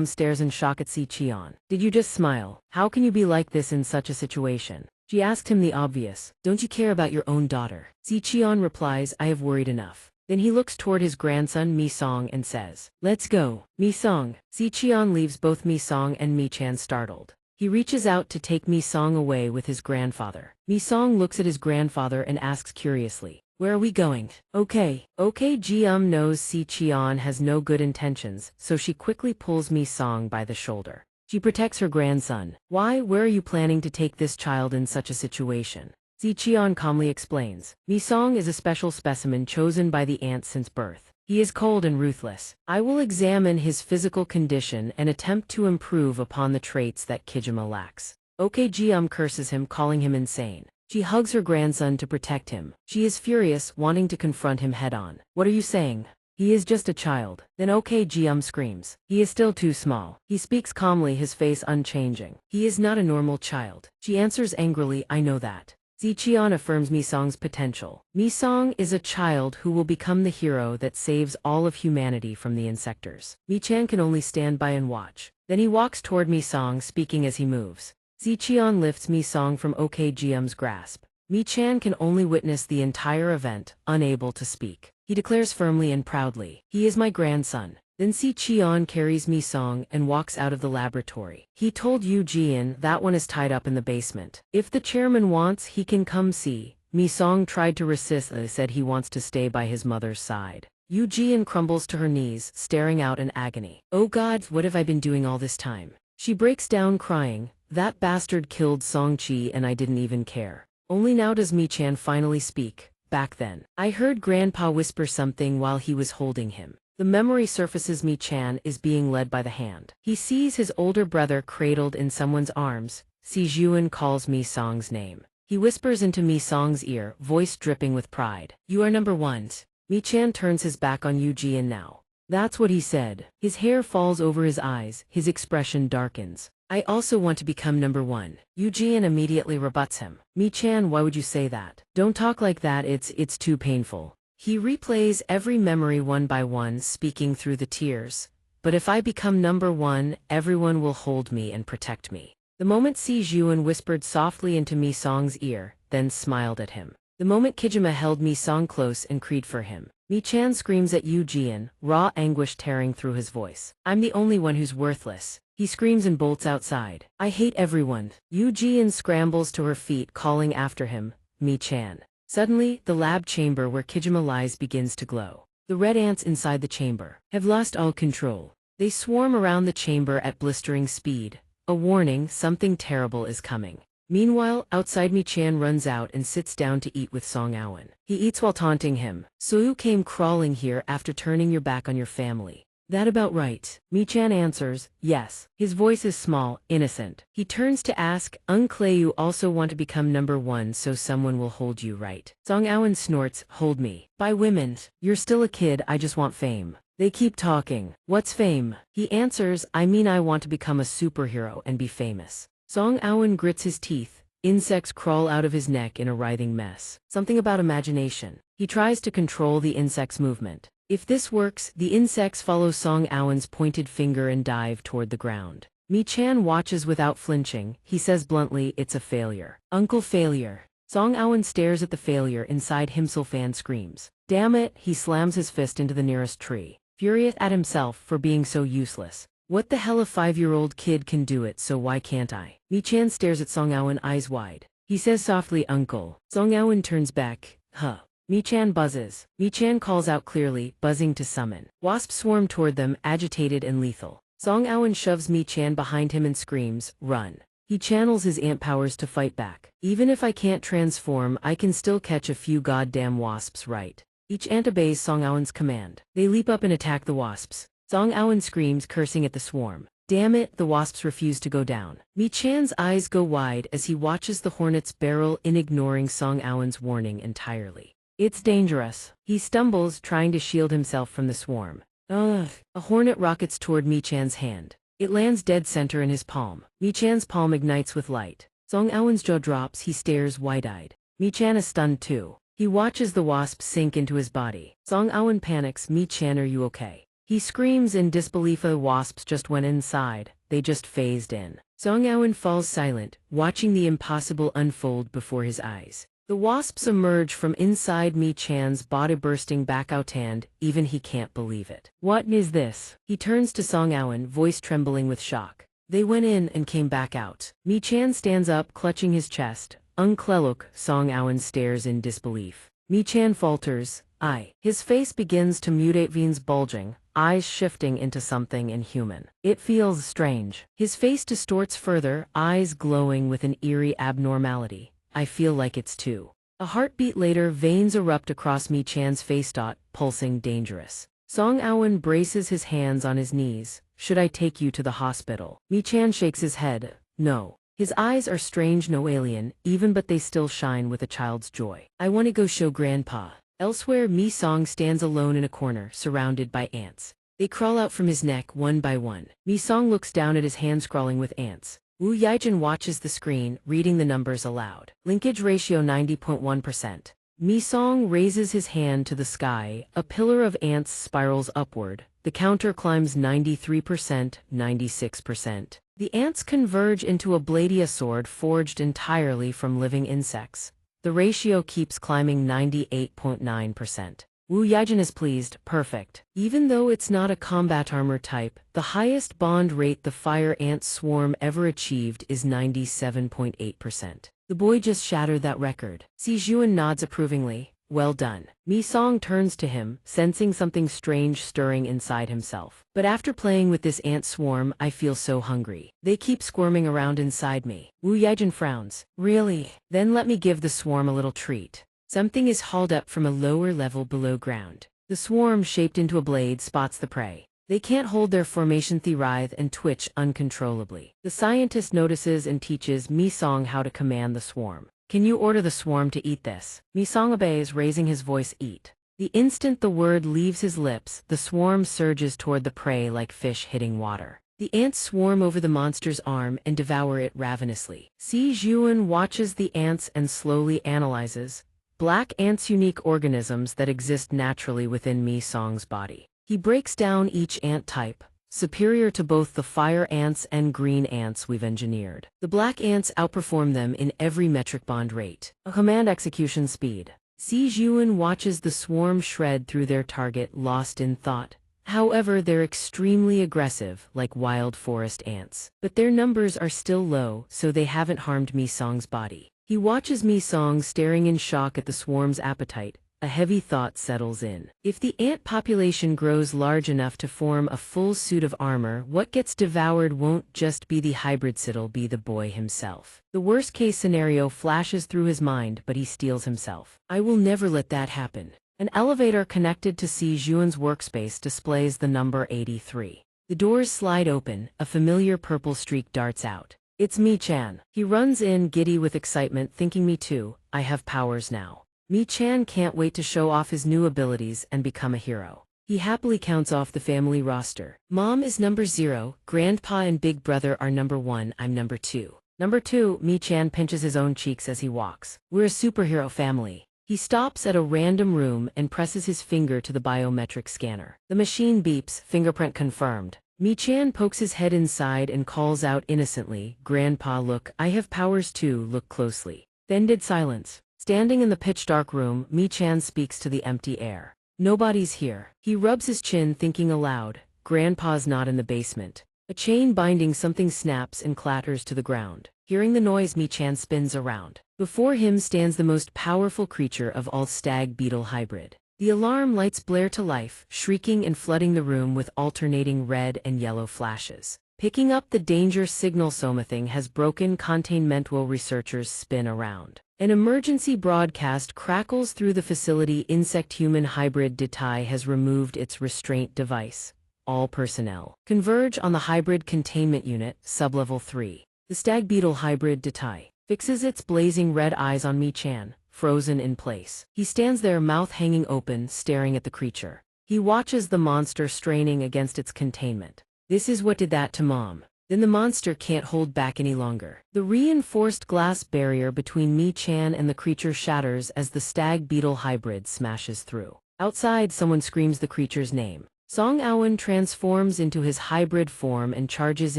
Stares in shock at Si-cheon. Did you just smile? How can you be like this in such a situation? She asked him the obvious. Don't you care about your own daughter? Si-cheon replies, I have worried enough. Then he looks toward his grandson Mi-song and says, let's go. Mi-song. Si-cheon leaves both Mi-song and Mi-chan startled. He reaches out to take Mi-song away with his grandfather. Mi-song looks at his grandfather and asks curiously, where are we going? Knows Si-cheon has no good intentions, so she quickly pulls Mi-song by the shoulder. She protects her grandson. Why, where are you planning to take this child in such a situation? Si-cheon calmly explains. Mi-song is a special specimen chosen by the ants since birth. He is cold and ruthless. I will examine his physical condition and attempt to improve upon the traits that Kijima lacks. Curses him, calling him insane. She hugs her grandson to protect him. She is furious, wanting to confront him head-on. What are you saying? He is just a child. Then okay, Jium screams. He is still too small. He speaks calmly, his face unchanging. He is not a normal child. She answers angrily, I know that. Ziqian affirms Mi-song's potential. Mi-song is a child who will become the hero that saves all of humanity from the insectors. Mi-chan can only stand by and watch. Then he walks toward Mi-song, speaking as he moves. Ziqian lifts Mi-song from OK Jium's grasp. Mi-chan can only witness the entire event, unable to speak. He declares firmly and proudly, he is my grandson. Then Ziqian carries Mi-song and walks out of the laboratory. He told Yu Jian that one is tied up in the basement. If the chairman wants, he can come see. Mi-song tried to resist and said he wants to stay by his mother's side. Yu Jian crumbles to her knees, staring out in agony. Oh God, what have I been doing all this time? She breaks down crying. That bastard killed Song-chi and I didn't even care. Only now does Mi-chan finally speak. Back then, I heard Grandpa whisper something while he was holding him. The memory surfaces. Mi-chan is being led by the hand. He sees his older brother cradled in someone's arms. Si-juan calls Mi-song's name. He whispers into Mi-song's ear, voice dripping with pride. You are number one. Mi-chan turns his back on Yu Jian now. That's what he said. His hair falls over his eyes, his expression darkens. I also want to become number one. Yu Jian immediately rebuts him. Mi-chan, why would you say that? Don't talk like that, it's too painful. He replays every memory one by one, speaking through the tears. But if I become number one, everyone will hold me and protect me. The moment Si-juan whispered softly into Mi-song's ear, then smiled at him. The moment Kijima held Mi-song close and cried for him. Mi-chan screams at Yu Jian, raw anguish tearing through his voice. I'm the only one who's worthless. He screams and bolts outside. I hate everyone. Yu Jian scrambles to her feet, calling after him, Mi-chan. Suddenly, the lab chamber where Kijima lies begins to glow. The red ants inside the chamber have lost all control. They swarm around the chamber at blistering speed. A warning, something terrible is coming. Meanwhile, outside, Mi-chan runs out and sits down to eat with Song-awan. He eats while taunting him. So you came crawling here after turning your back on your family. That about right? Mi-chan answers, yes. His voice is small, innocent. He turns to ask, Uncle, you also want to become number one so someone will hold you, right? Song-awan snorts, hold me. By women. You're still a kid, I just want fame. They keep talking. What's fame? He answers, I mean I want to become a superhero and be famous. Song-awan grits his teeth. Insects crawl out of his neck in a writhing mess. Something about imagination. He tries to control the insect's movement. If this works, the insects follow Song-awan's pointed finger and dive toward the ground. Mi-chan watches without flinching. He says bluntly, it's a failure. Uncle failure. Song-awan stares at the failure inside himself and screams. Damn it, he slams his fist into the nearest tree. Furious at himself for being so useless. What the hell, a 5-year-old kid can do it, so why can't I? Mi-chan stares at Song-awan, eyes wide. He says softly, Uncle. Song-awan turns back. Huh. Mi-chan buzzes. Mi-chan calls out clearly, buzzing to summon. Wasps swarm toward them, agitated and lethal. Song-awan shoves Mi-chan behind him and screams, run. He channels his ant powers to fight back. Even if I can't transform, I can still catch a few goddamn wasps, right? Each ant obeys Song-awan's command. They leap up and attack the wasps. Song-awan screams, cursing at the swarm. Damn it, the wasps refuse to go down. Mi-chan's eyes go wide as he watches the hornets barrel in, ignoring Song-awan's warning entirely. It's dangerous. He stumbles, trying to shield himself from the swarm. Ugh. A hornet rockets toward Mi-chan's hand. It lands dead center in his palm. Mi-chan's palm ignites with light. Song-awan's jaw drops, he stares wide-eyed. Mi-chan is stunned too. He watches the wasp sink into his body. Song-awan panics, Mi-chan, are you okay? He screams in disbelief. The wasps just went inside. They just phased in. Song-awan falls silent, watching the impossible unfold before his eyes. The wasps emerge from inside Mi-chan's body, bursting back out, and even he can't believe it. What is this? He turns to Song-awan, voice trembling with shock. They went in and came back out. Mi-chan stands up, clutching his chest. Unkleluk, Song-awan stares in disbelief. Mi-chan falters, I. His face begins to mutate, veins bulging, eyes shifting into something inhuman. It feels strange. His face distorts further, eyes glowing with an eerie abnormality. I feel like it's two. A heartbeat later, veins erupt across Mi-chan's face, pulsing dangerous. Song-awan braces his hands on his knees. Should I take you to the hospital? Mi-chan shakes his head. No. His eyes are strange, no alien, even, but they still shine with a child's joy. I want to go show Grandpa. Elsewhere, Mi Song stands alone in a corner, surrounded by ants. They crawl out from his neck one by one. Mi Song looks down at his hand scrawling with ants. Wu Yaijin watches the screen, reading the numbers aloud. Linkage ratio 90.1%. Mi Song raises his hand to the sky. A pillar of ants spirals upward. The counter climbs 93%, 96%. The ants converge into a bladia sword forged entirely from living insects. The ratio keeps climbing 98.9%. Wu Yaijin is pleased, perfect. Even though it's not a combat armor type, the highest bond rate the fire ant swarm ever achieved is 97.8%. The boy just shattered that record. Si Zhuan nods approvingly. Well done. Mi Song turns to him, sensing something strange stirring inside himself. But after playing with this ant swarm, I feel so hungry. They keep squirming around inside me. Wu Yaijin frowns. Really? Then let me give the swarm a little treat. Something is hauled up from a lower level below ground. The swarm, shaped into a blade, spots the prey. They can't hold their formation. They writhe and twitch uncontrollably. The scientist notices and teaches Mi Song how to command the swarm. Can you order the swarm to eat this? Mi Song obeys, raising his voice, eat. The instant the word leaves his lips, the swarm surges toward the prey like fish hitting water. The ants swarm over the monster's arm and devour it ravenously. Si Zhuan watches the ants and slowly analyzes. Black ants, unique organisms that exist naturally within Mi Song's body. He breaks down each ant type, superior to both the fire ants and green ants we've engineered. The black ants outperform them in every metric bond rate. A command execution speed. Si Zhuan watches the swarm shred through their target, lost in thought. However, they're extremely aggressive, like wild forest ants. But their numbers are still low, so they haven't harmed Mi Song's body. He watches Mi Song staring in shock at the swarm's appetite. A heavy thought settles in. If the ant population grows large enough to form a full suit of armor, what gets devoured won't just be the hybrids, it'll be the boy himself. The worst-case scenario flashes through his mind, but he steels himself. I will never let that happen. An elevator connected to Si Zhuan's workspace displays the number 83. The doors slide open, a familiar purple streak darts out. It's Mi Chan. He runs in, giddy with excitement, thinking, me too, I have powers now. Mi Chan can't wait to show off his new abilities and become a hero. He happily counts off the family roster. Mom is number 0, Grandpa and Big Brother are number 1, I'm number 2. Number 2, Mi Chan pinches his own cheeks as he walks. We're a superhero family. He stops at a random room and presses his finger to the biometric scanner. The machine beeps, fingerprint confirmed. Mi Chan pokes his head inside and calls out innocently, Grandpa, look, I have powers too, look closely. Then did silence. Standing in the pitch-dark room, Mi Chan speaks to the empty air. Nobody's here. He rubs his chin, thinking aloud, Grandpa's not in the basement. A chain binding something snaps and clatters to the ground. Hearing the noise, Mi Chan spins around. Before him stands the most powerful creature of all, stag beetle hybrid. The alarm lights blare to life, shrieking and flooding the room with alternating red and yellow flashes. Picking up the danger signal, something has broken. Containment researchers spin around. An emergency broadcast crackles through the facility. Insect-human hybrid detai has removed its restraint device. All personnel converge on the hybrid containment unit, sublevel 3. The stag beetle hybrid detai fixes its blazing red eyes on Mi Chan, frozen in place. He stands there, mouth hanging open, staring at the creature. He watches the monster straining against its containment. This is what did that to Mom. Then the monster can't hold back any longer. The reinforced glass barrier between Mi Chan and the creature shatters as the stag beetle hybrid smashes through. Outside, someone screams the creature's name. Song Aowen transforms into his hybrid form and charges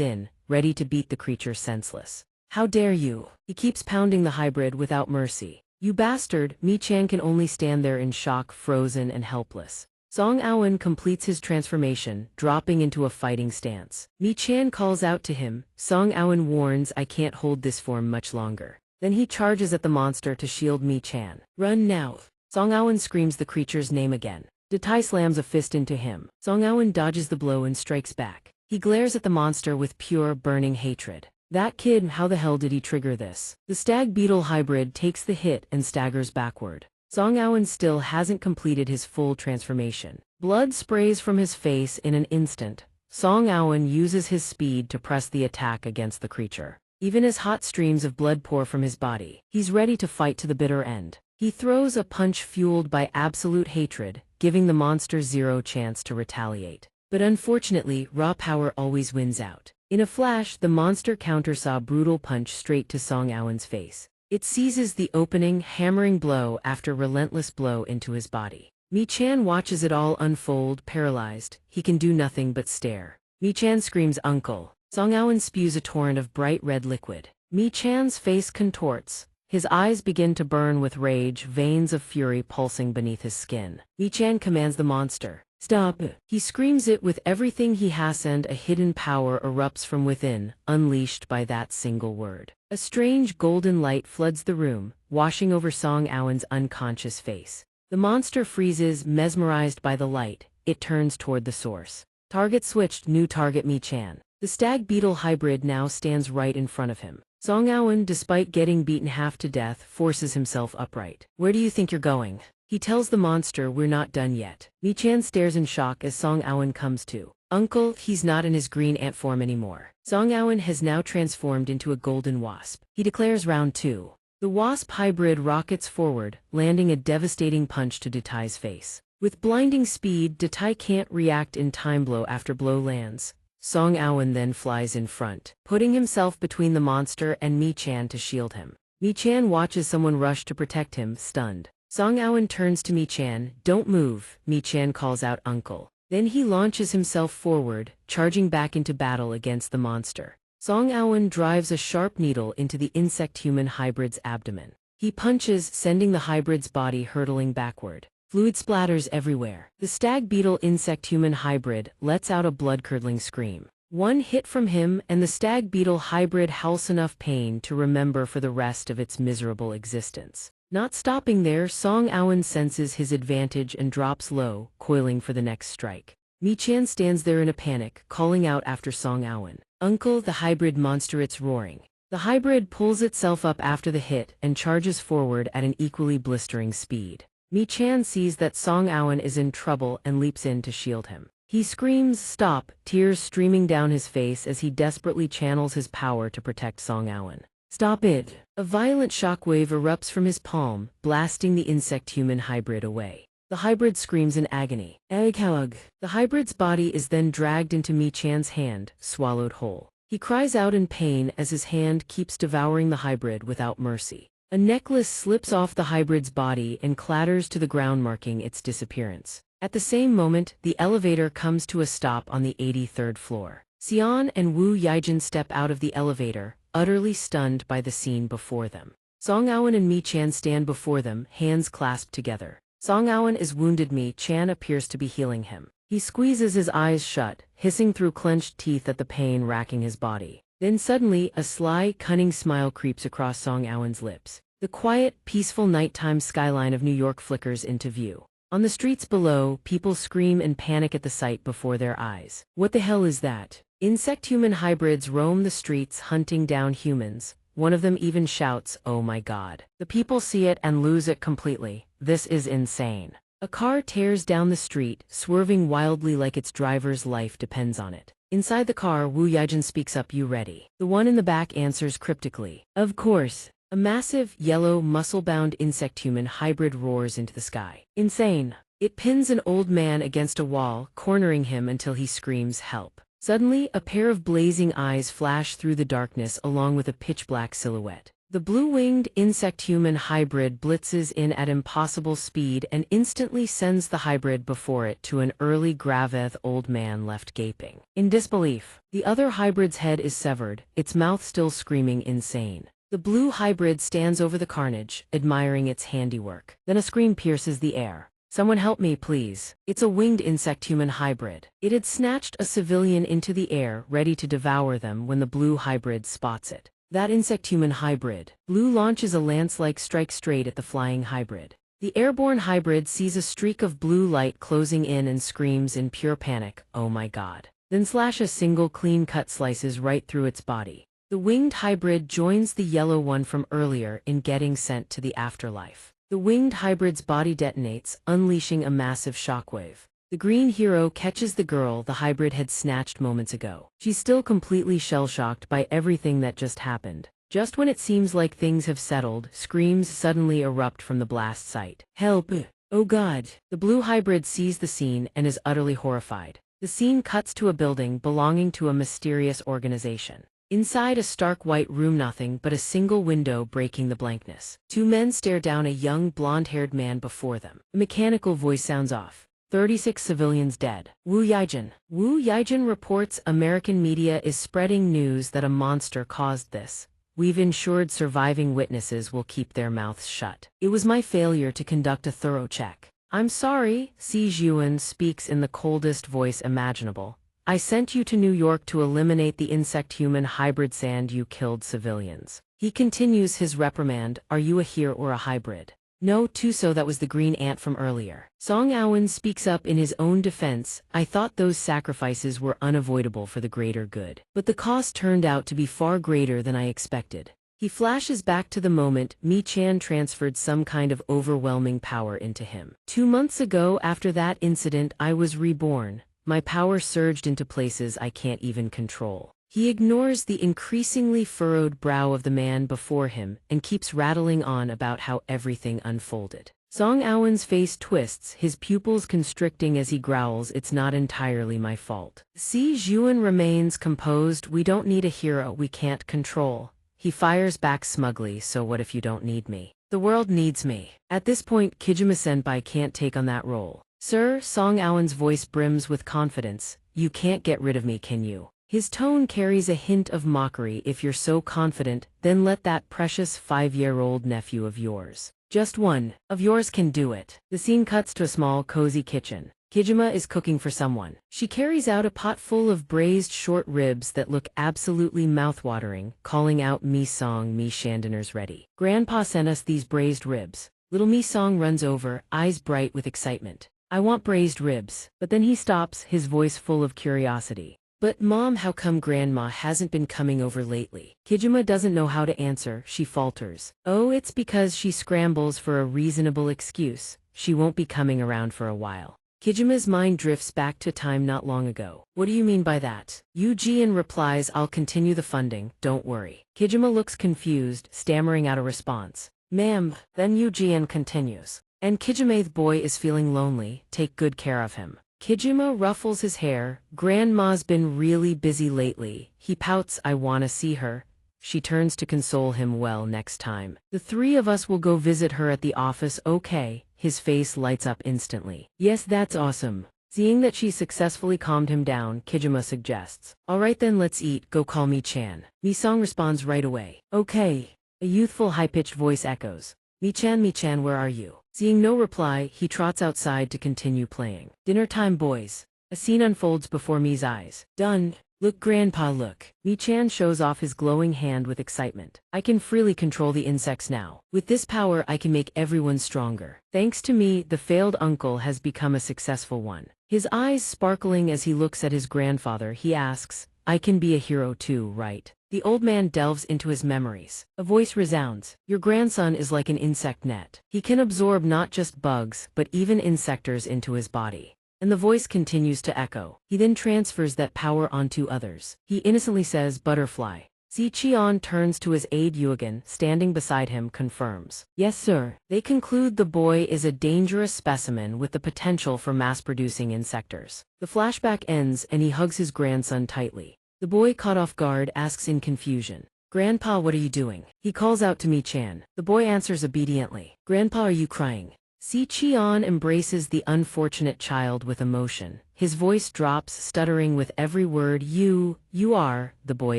in, ready to beat the creature senseless. How dare you? He keeps pounding the hybrid without mercy. You bastard! Mi Chan can only stand there in shock, frozen and helpless. Song Aowen completes his transformation, dropping into a fighting stance. Mi Chan calls out to him. Song Aowen warns, I can't hold this form much longer. Then he charges at the monster to shield Mi Chan. Run now! Song Aowen screams the creature's name again. Detai slams a fist into him. Song Aowen dodges the blow and strikes back. He glares at the monster with pure, burning hatred. That kid, how the hell did he trigger this? The stag beetle hybrid takes the hit and staggers backward. Song Aowen still hasn't completed his full transformation. Blood sprays from his face in an instant. Song Aowen uses his speed to press the attack against the creature. Even as hot streams of blood pour from his body, he's ready to fight to the bitter end. He throws a punch fueled by absolute hatred, giving the monster zero chance to retaliate. But unfortunately, raw power always wins out. In a flash, the monster counters a brutal punch straight to Song Aowen's face. It seizes the opening, hammering blow after relentless blow into his body. Mi-chan watches it all unfold, paralyzed. He can do nothing but stare. Mi-chan screams, "Uncle!" Song Aowen spews a torrent of bright red liquid. Mi-chan's face contorts. His eyes begin to burn with rage, veins of fury pulsing beneath his skin. Mi-chan commands the monster, "Stop!" He screams it with everything he has, and a hidden power erupts from within, unleashed by that single word. A strange golden light floods the room, washing over Song Aowen's unconscious face. The monster freezes, mesmerized by the light. It turns toward the source. Target switched, new target Mi-chan. The stag beetle hybrid now stands right in front of him. Song Aowen, despite getting beaten half to death, forces himself upright. "Where do you think you're going?" He tells the monster, "We're not done yet." Mi-chan stares in shock as Song Aowen comes to. "Uncle," he's not in his green ant form anymore. Song Aowen has now transformed into a golden wasp. He declares round 2. The wasp hybrid rockets forward, landing a devastating punch to Detai's face. With blinding speed, Detai can't react in time. Blow after blow lands. Song Aowen then flies in front, putting himself between the monster and Mi-chan to shield him. Mi-chan watches someone rush to protect him, stunned. Song Aowen turns to Mi-chan, "Don't move," Mi-chan calls out, "Uncle." Then he launches himself forward, charging back into battle against the monster. Song Aowen drives a sharp needle into the insect-human hybrid's abdomen. He punches, sending the hybrid's body hurtling backward. Fluid splatters everywhere. The stag beetle insect-human hybrid lets out a blood-curdling scream. One hit from him, and the stag beetle hybrid howls enough pain to remember for the rest of its miserable existence. Not stopping there, Song Aowen senses his advantage and drops low, coiling for the next strike. Mi-chan stands there in a panic, calling out after Song Aowen, "Uncle!" The hybrid monster, it's roaring. The hybrid pulls itself up after the hit and charges forward at an equally blistering speed. Mi-chan sees that Song Aowen is in trouble and leaps in to shield him. He screams, "Stop!" tears streaming down his face as he desperately channels his power to protect Song Aowen. "Stop it!" A violent shockwave erupts from his palm, blasting the insect-human hybrid away. The hybrid screams in agony. "Ugh!" The hybrid's body is then dragged into Mi-chan's hand, swallowed whole. He cries out in pain as his hand keeps devouring the hybrid without mercy. A necklace slips off the hybrid's body and clatters to the ground, marking its disappearance. At the same moment, the elevator comes to a stop on the 83rd floor. Xian and Wu Yaijin step out of the elevator, utterly stunned by the scene before them. Song Aowen and Mi-chan stand before them, hands clasped together. Song Aowen is wounded. Mi-chan appears to be healing him. He squeezes his eyes shut, hissing through clenched teeth at the pain racking his body. Then suddenly, a sly, cunning smile creeps across Song Aowen's lips. The quiet, peaceful nighttime skyline of New York flickers into view. On the streets below, people scream and panic at the sight before their eyes. What the hell is that? Insect-human hybrids roam the streets hunting down humans. One of them even shouts, "Oh my God." The people see it and lose it completely. This is insane. A car tears down the street, swerving wildly like its driver's life depends on it. Inside the car, Wu Yaijin speaks up, "You ready?" The one in the back answers cryptically, "Of course." A massive, yellow, muscle-bound insect-human hybrid roars into the sky. Insane. It pins an old man against a wall, cornering him until he screams, "Help." Suddenly, a pair of blazing eyes flash through the darkness along with a pitch-black silhouette. The blue-winged insect-human hybrid blitzes in at impossible speed and instantly sends the hybrid before it to an early Graveth old man left gaping in disbelief. The other hybrid's head is severed, its mouth still screaming insane. The blue hybrid stands over the carnage, admiring its handiwork. Then a scream pierces the air. "Someone help me, please." It's a winged insect-human hybrid. It had snatched a civilian into the air, ready to devour them when the blue hybrid spots it. That insect-human hybrid. Blue launches a lance-like strike straight at the flying hybrid. The airborne hybrid sees a streak of blue light closing in and screams in pure panic, "Oh my God." Then a single clean cut slices right through its body. The winged hybrid joins the yellow one from earlier in getting sent to the afterlife. The winged hybrid's body detonates, unleashing a massive shockwave. The green hero catches the girl the hybrid had snatched moments ago. She's still completely shell-shocked by everything that just happened. Just when it seems like things have settled, screams suddenly erupt from the blast site. Help! Oh God! The blue hybrid sees the scene and is utterly horrified. The scene cuts to a building belonging to a mysterious organization. Inside a stark white room, nothing but a single window breaking the blankness. Two men stare down a young blonde-haired man before them. A mechanical voice sounds off. 36 civilians dead. Wu Yaijin. Wu Yaijin reports American media is spreading news that a monster caused this. We've ensured surviving witnesses will keep their mouths shut. It was my failure to conduct a thorough check. I'm sorry, Si Zhuan speaks in the coldest voice imaginable. I sent you to New York to eliminate the insect-human hybrid sand. You killed civilians. He continues his reprimand. Are you a hero or a hybrid? No, Tuso, that was the green ant from earlier. Song Aowen speaks up in his own defense. I thought those sacrifices were unavoidable for the greater good. But the cost turned out to be far greater than I expected. He flashes back to the moment Mi Chan transferred some kind of overwhelming power into him. 2 months ago, after that incident, I was reborn. My power surged into places I can't even control. He ignores the increasingly furrowed brow of the man before him and keeps rattling on about how everything unfolded. Song Aowen's face twists, his pupils constricting as he growls, it's not entirely my fault. Si Zhuan remains composed. We don't need a hero we can't control. He fires back smugly, so what if you don't need me? The world needs me. At this point, Kijima-senpai can't take on that role. Sir, Song Aowen's voice brims with confidence. You can't get rid of me, can you? His tone carries a hint of mockery. If you're so confident, then let that precious 5-year-old nephew of yours, just one of yours, can do it. The scene cuts to a small, cozy kitchen. Kijima is cooking for someone. She carries out a pot full of braised short ribs that look absolutely mouthwatering, calling out, Mi Song, Mi Shan, dinner's ready. Grandpa sent us these braised ribs. Little Mi Song runs over, eyes bright with excitement. I want braised ribs. But then he stops, his voice full of curiosity. But Mom, how come Grandma hasn't been coming over lately? Kijima doesn't know how to answer. She falters. Oh, it's because she scrambles for a reasonable excuse. She won't be coming around for a while. Kijima's mind drifts back to time not long ago. What do you mean by that? Yu Jian replies, I'll continue the funding, don't worry. Kijima looks confused, stammering out a response. Ma'am. Then Yu Jian continues. And Kijima's boy is feeling lonely, take good care of him. Kijima ruffles his hair. Grandma's been really busy lately. He pouts, I wanna see her. She turns to console him, well, next time. The 3 of us will go visit her at the office, okay? His face lights up instantly. Yes, that's awesome. Seeing that she successfully calmed him down, Kijima suggests. Alright then, let's eat, go call Mi Chan. Mi Song responds right away. Okay. A youthful high-pitched voice echoes. Mi Chan, where are you? Seeing no reply, he trots outside to continue playing. Dinner time, boys. A scene unfolds before Mi's eyes. Done. Look, Grandpa, look. Mi Chan shows off his glowing hand with excitement. I can freely control the insects now. With this power, I can make everyone stronger. Thanks to me, the failed uncle has become a successful one. His eyes sparkling as he looks at his grandfather, he asks, I can be a hero too, right? The old man delves into his memories. A voice resounds. Your grandson is like an insect net. He can absorb not just bugs, but even insectors into his body. And the voice continues to echo. He then transfers that power onto others. He innocently says, butterfly. Si Qian turns to his aide Yugen, standing beside him, confirms. Yes, sir. They conclude the boy is a dangerous specimen with the potential for mass-producing insectors. The flashback ends and he hugs his grandson tightly. The boy, caught off guard, asks in confusion. Grandpa, what are you doing? He calls out to Mi Chan. The boy answers obediently. Grandpa, are you crying? Si Qian embraces the unfortunate child with emotion. His voice drops, stuttering with every word. You are. The boy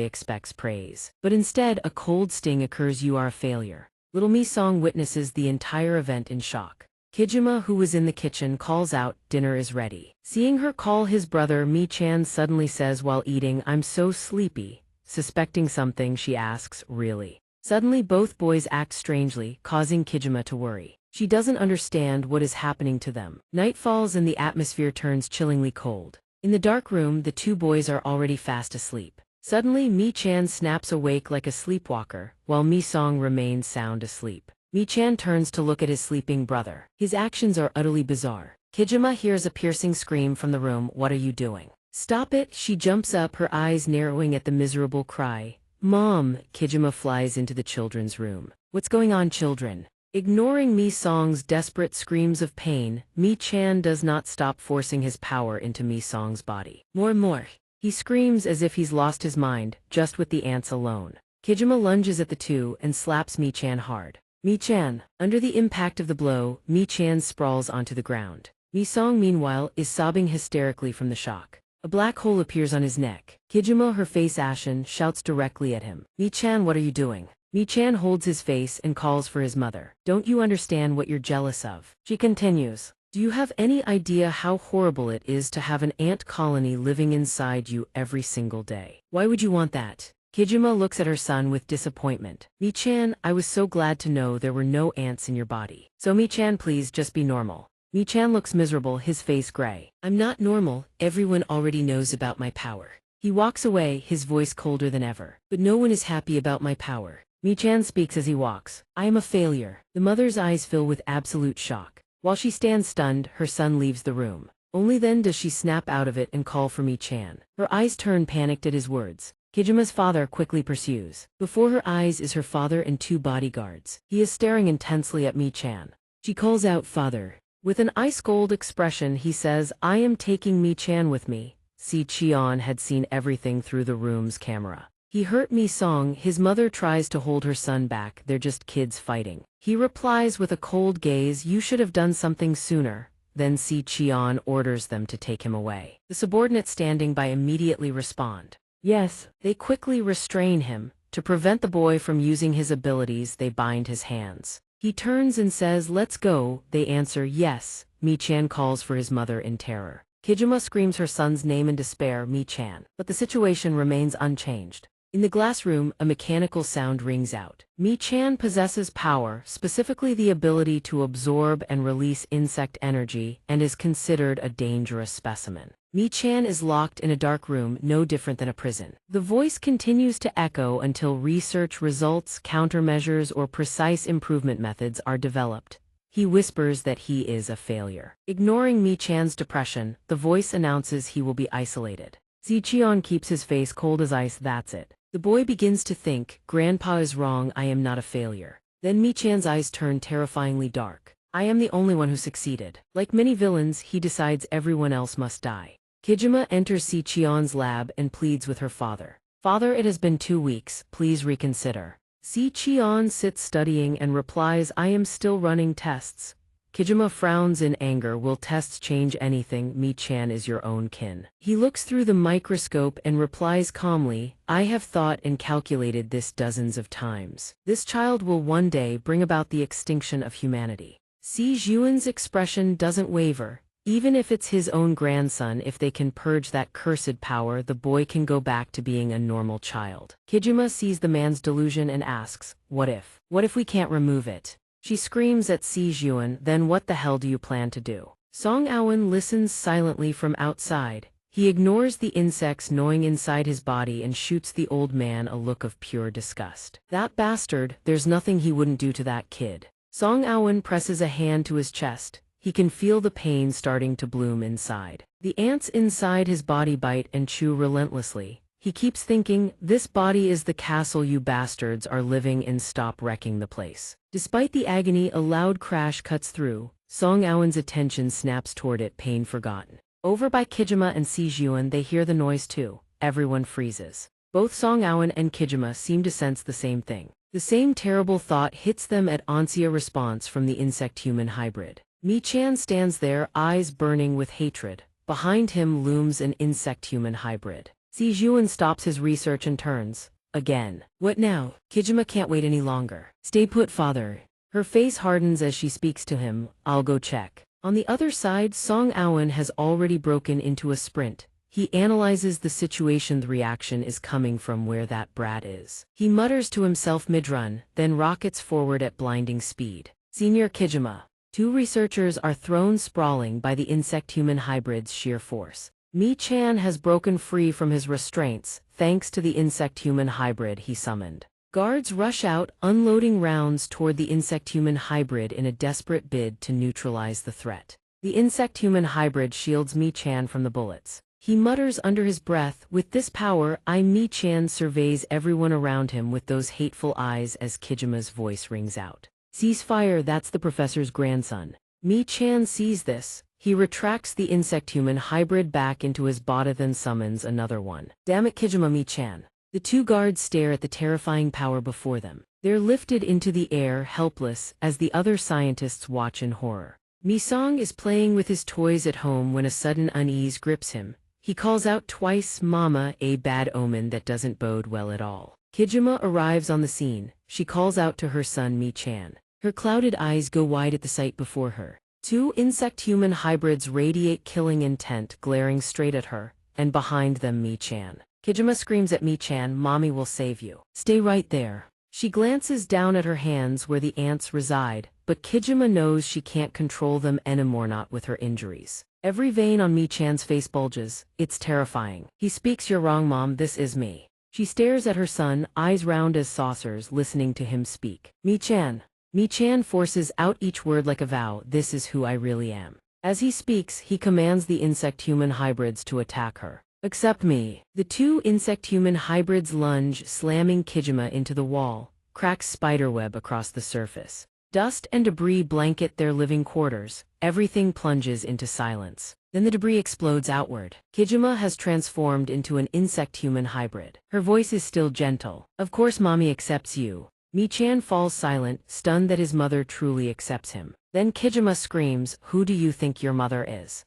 expects praise. But instead, a cold sting occurs. You are a failure. Little Mi Song witnesses the entire event in shock. Kijima, who was in the kitchen, calls out, dinner is ready. Seeing her call his brother, Mi Chan suddenly says while eating, I'm so sleepy. Suspecting something, she asks, really? Suddenly both boys act strangely, causing Kijima to worry. She doesn't understand what is happening to them. Night falls and the atmosphere turns chillingly cold. In the dark room, the 2 boys are already fast asleep. Suddenly, Mi Chan snaps awake like a sleepwalker, while Mi Song remains sound asleep. Mi Chan turns to look at his sleeping brother. His actions are utterly bizarre. Kijima hears a piercing scream from the room. What are you doing? Stop it! She jumps up, her eyes narrowing at the miserable cry. Mom! Kijima flies into the children's room. What's going on, children? Ignoring Mi-song's desperate screams of pain, Mi-chan does not stop forcing his power into Mi-song's body. More and more. He screams as if he's lost his mind, just with the ants alone. Kijima lunges at the two and slaps Mi-chan hard. Mi-chan. Under the impact of the blow, Mi-chan sprawls onto the ground. Mi-song, meanwhile, is sobbing hysterically from the shock. A black hole appears on his neck. Kijima, her face ashen, shouts directly at him. Mi-chan, what are you doing? Mi-chan holds his face and calls for his mother. Don't you understand what you're jealous of? She continues. Do you have any idea how horrible it is to have an ant colony living inside you every single day? Why would you want that? Kijima looks at her son with disappointment. Mi-chan, I was so glad to know there were no ants in your body. So Mi-chan, please just be normal. Mi-chan looks miserable, his face gray. I'm not normal, everyone already knows about my power. He walks away, his voice colder than ever. But no one is happy about my power. Mi-chan speaks as he walks. I am a failure. The mother's eyes fill with absolute shock. While she stands stunned, her son leaves the room. Only then does she snap out of it and call for Mi-chan. Her eyes turn panicked at his words. Kijima's father quickly pursues. Before her eyes is her father and two bodyguards. He is staring intensely at Mi-chan. She calls out, Father. With an ice-cold expression, he says, I am taking Mi-chan with me. Si-cheon had seen everything through the room's camera. He hurt Mi-song, his mother tries to hold her son back, they're just kids fighting. He replies with a cold gaze, you should have done something sooner. Then Si-cheon orders them to take him away. The subordinates standing by immediately respond. Yes, they quickly restrain him. To prevent the boy from using his abilities, they bind his hands. He turns and says, let's go. They answer, yes. Mi-chan calls for his mother in terror. Kijima screams her son's name in despair, Mi-chan. But the situation remains unchanged. In the glass room, a mechanical sound rings out. Mi-chan possesses power, specifically the ability to absorb and release insect energy, and is considered a dangerous specimen. Mi-chan is locked in a dark room, no different than a prison. The voice continues to echo until research results, countermeasures, or precise improvement methods are developed. He whispers that he is a failure. Ignoring Mi-chan's depression, the voice announces he will be isolated. Si-cheon keeps his face cold as ice, that's it. The boy begins to think, Grandpa is wrong, I am not a failure. Then Mi-chan's eyes turn terrifyingly dark. I am the only one who succeeded. Like many villains, he decides everyone else must die. Kijima enters Si-cheon's lab and pleads with her father. Father, it has been 2 weeks, please reconsider. Si-cheon sits studying and replies, I am still running tests. Kijima frowns in anger. Will tests change anything? Mi-chan is your own kin. He looks through the microscope and replies calmly, I have thought and calculated this dozens of times. This child will one day bring about the extinction of humanity. Si-juan's expression doesn't waver. Even if it's his own grandson, if they can purge that cursed power, the boy can go back to being a normal child. Kijima sees the man's delusion and asks, what if? What if we can't remove it? She screams at Si-juan, then what the hell do you plan to do? Song Awen listens silently from outside. He ignores the insects gnawing inside his body and shoots the old man a look of pure disgust. That bastard, there's nothing he wouldn't do to that kid. Song Awen presses a hand to his chest. He can feel the pain starting to bloom inside. The ants inside his body bite and chew relentlessly. He keeps thinking, this body is the castle you bastards are living in, stop wrecking the place. Despite the agony, a loud crash cuts through. Song Awen's attention snaps toward it, pain forgotten. Over by Kijima and Si-juan, they hear the noise too. Everyone freezes. Both Song Awen and Kijima seem to sense the same thing. The same terrible thought hits them at xianxia response from the insect-human hybrid. Mi-chan stands there, eyes burning with hatred. Behind him looms an insect-human hybrid. Si-juan stops his research and turns. Again. What now? Kijima can't wait any longer. Stay put, father. Her face hardens as she speaks to him. I'll go check. On the other side, Song Awen has already broken into a sprint. He analyzes the situation. The reaction is coming from where that brat is. He mutters to himself mid-run, then rockets forward at blinding speed. Senior Kijima. 2 researchers are thrown sprawling by the insect-human hybrid's sheer force. Mi-chan has broken free from his restraints, thanks to the insect-human hybrid he summoned. Guards rush out, unloading rounds toward the insect-human hybrid in a desperate bid to neutralize the threat. The insect-human hybrid shields Mi-chan from the bullets. He mutters under his breath, with this power, Mi-chan surveys everyone around him with those hateful eyes as Kijima's voice rings out. Ceasefire, that's the professor's grandson. Mi-chan sees this. He retracts the insect-human hybrid back into his body, then summons another one. Damn it, Kijima Mi-chan. The two guards stare at the terrifying power before them. They're lifted into the air, helpless, as the other scientists watch in horror. Mi-song is playing with his toys at home when a sudden unease grips him. He calls out twice, "Mama," a bad omen that doesn't bode well at all. Kijima arrives on the scene. She calls out to her son Mi-chan. Her clouded eyes go wide at the sight before her. Two insect-human hybrids radiate killing intent, glaring straight at her, and behind them Mi-chan. Kijima screams at Mi-chan, "Mommy will save you. Stay right there." She glances down at her hands where the ants reside, but Kijima knows she can't control them anymore, not with her injuries. Every vein on Mi-chan's face bulges. It's terrifying. He speaks, "You're wrong, Mom, this is me." She stares at her son, eyes round as saucers, listening to him speak. Mi-chan. Mi-chan forces out each word like a vow, "This is who I really am." As he speaks, he commands the insect-human hybrids to attack her. "Accept me." The two insect-human hybrids lunge, slamming Kijima into the wall, cracks spiderweb across the surface. Dust and debris blanket their living quarters. Everything plunges into silence. Then the debris explodes outward. Kijima has transformed into an insect-human hybrid. Her voice is still gentle. "Of course Mommy accepts you." Mi-chan falls silent, stunned that his mother truly accepts him. Then Kijima screams, "Who do you think your mother is?"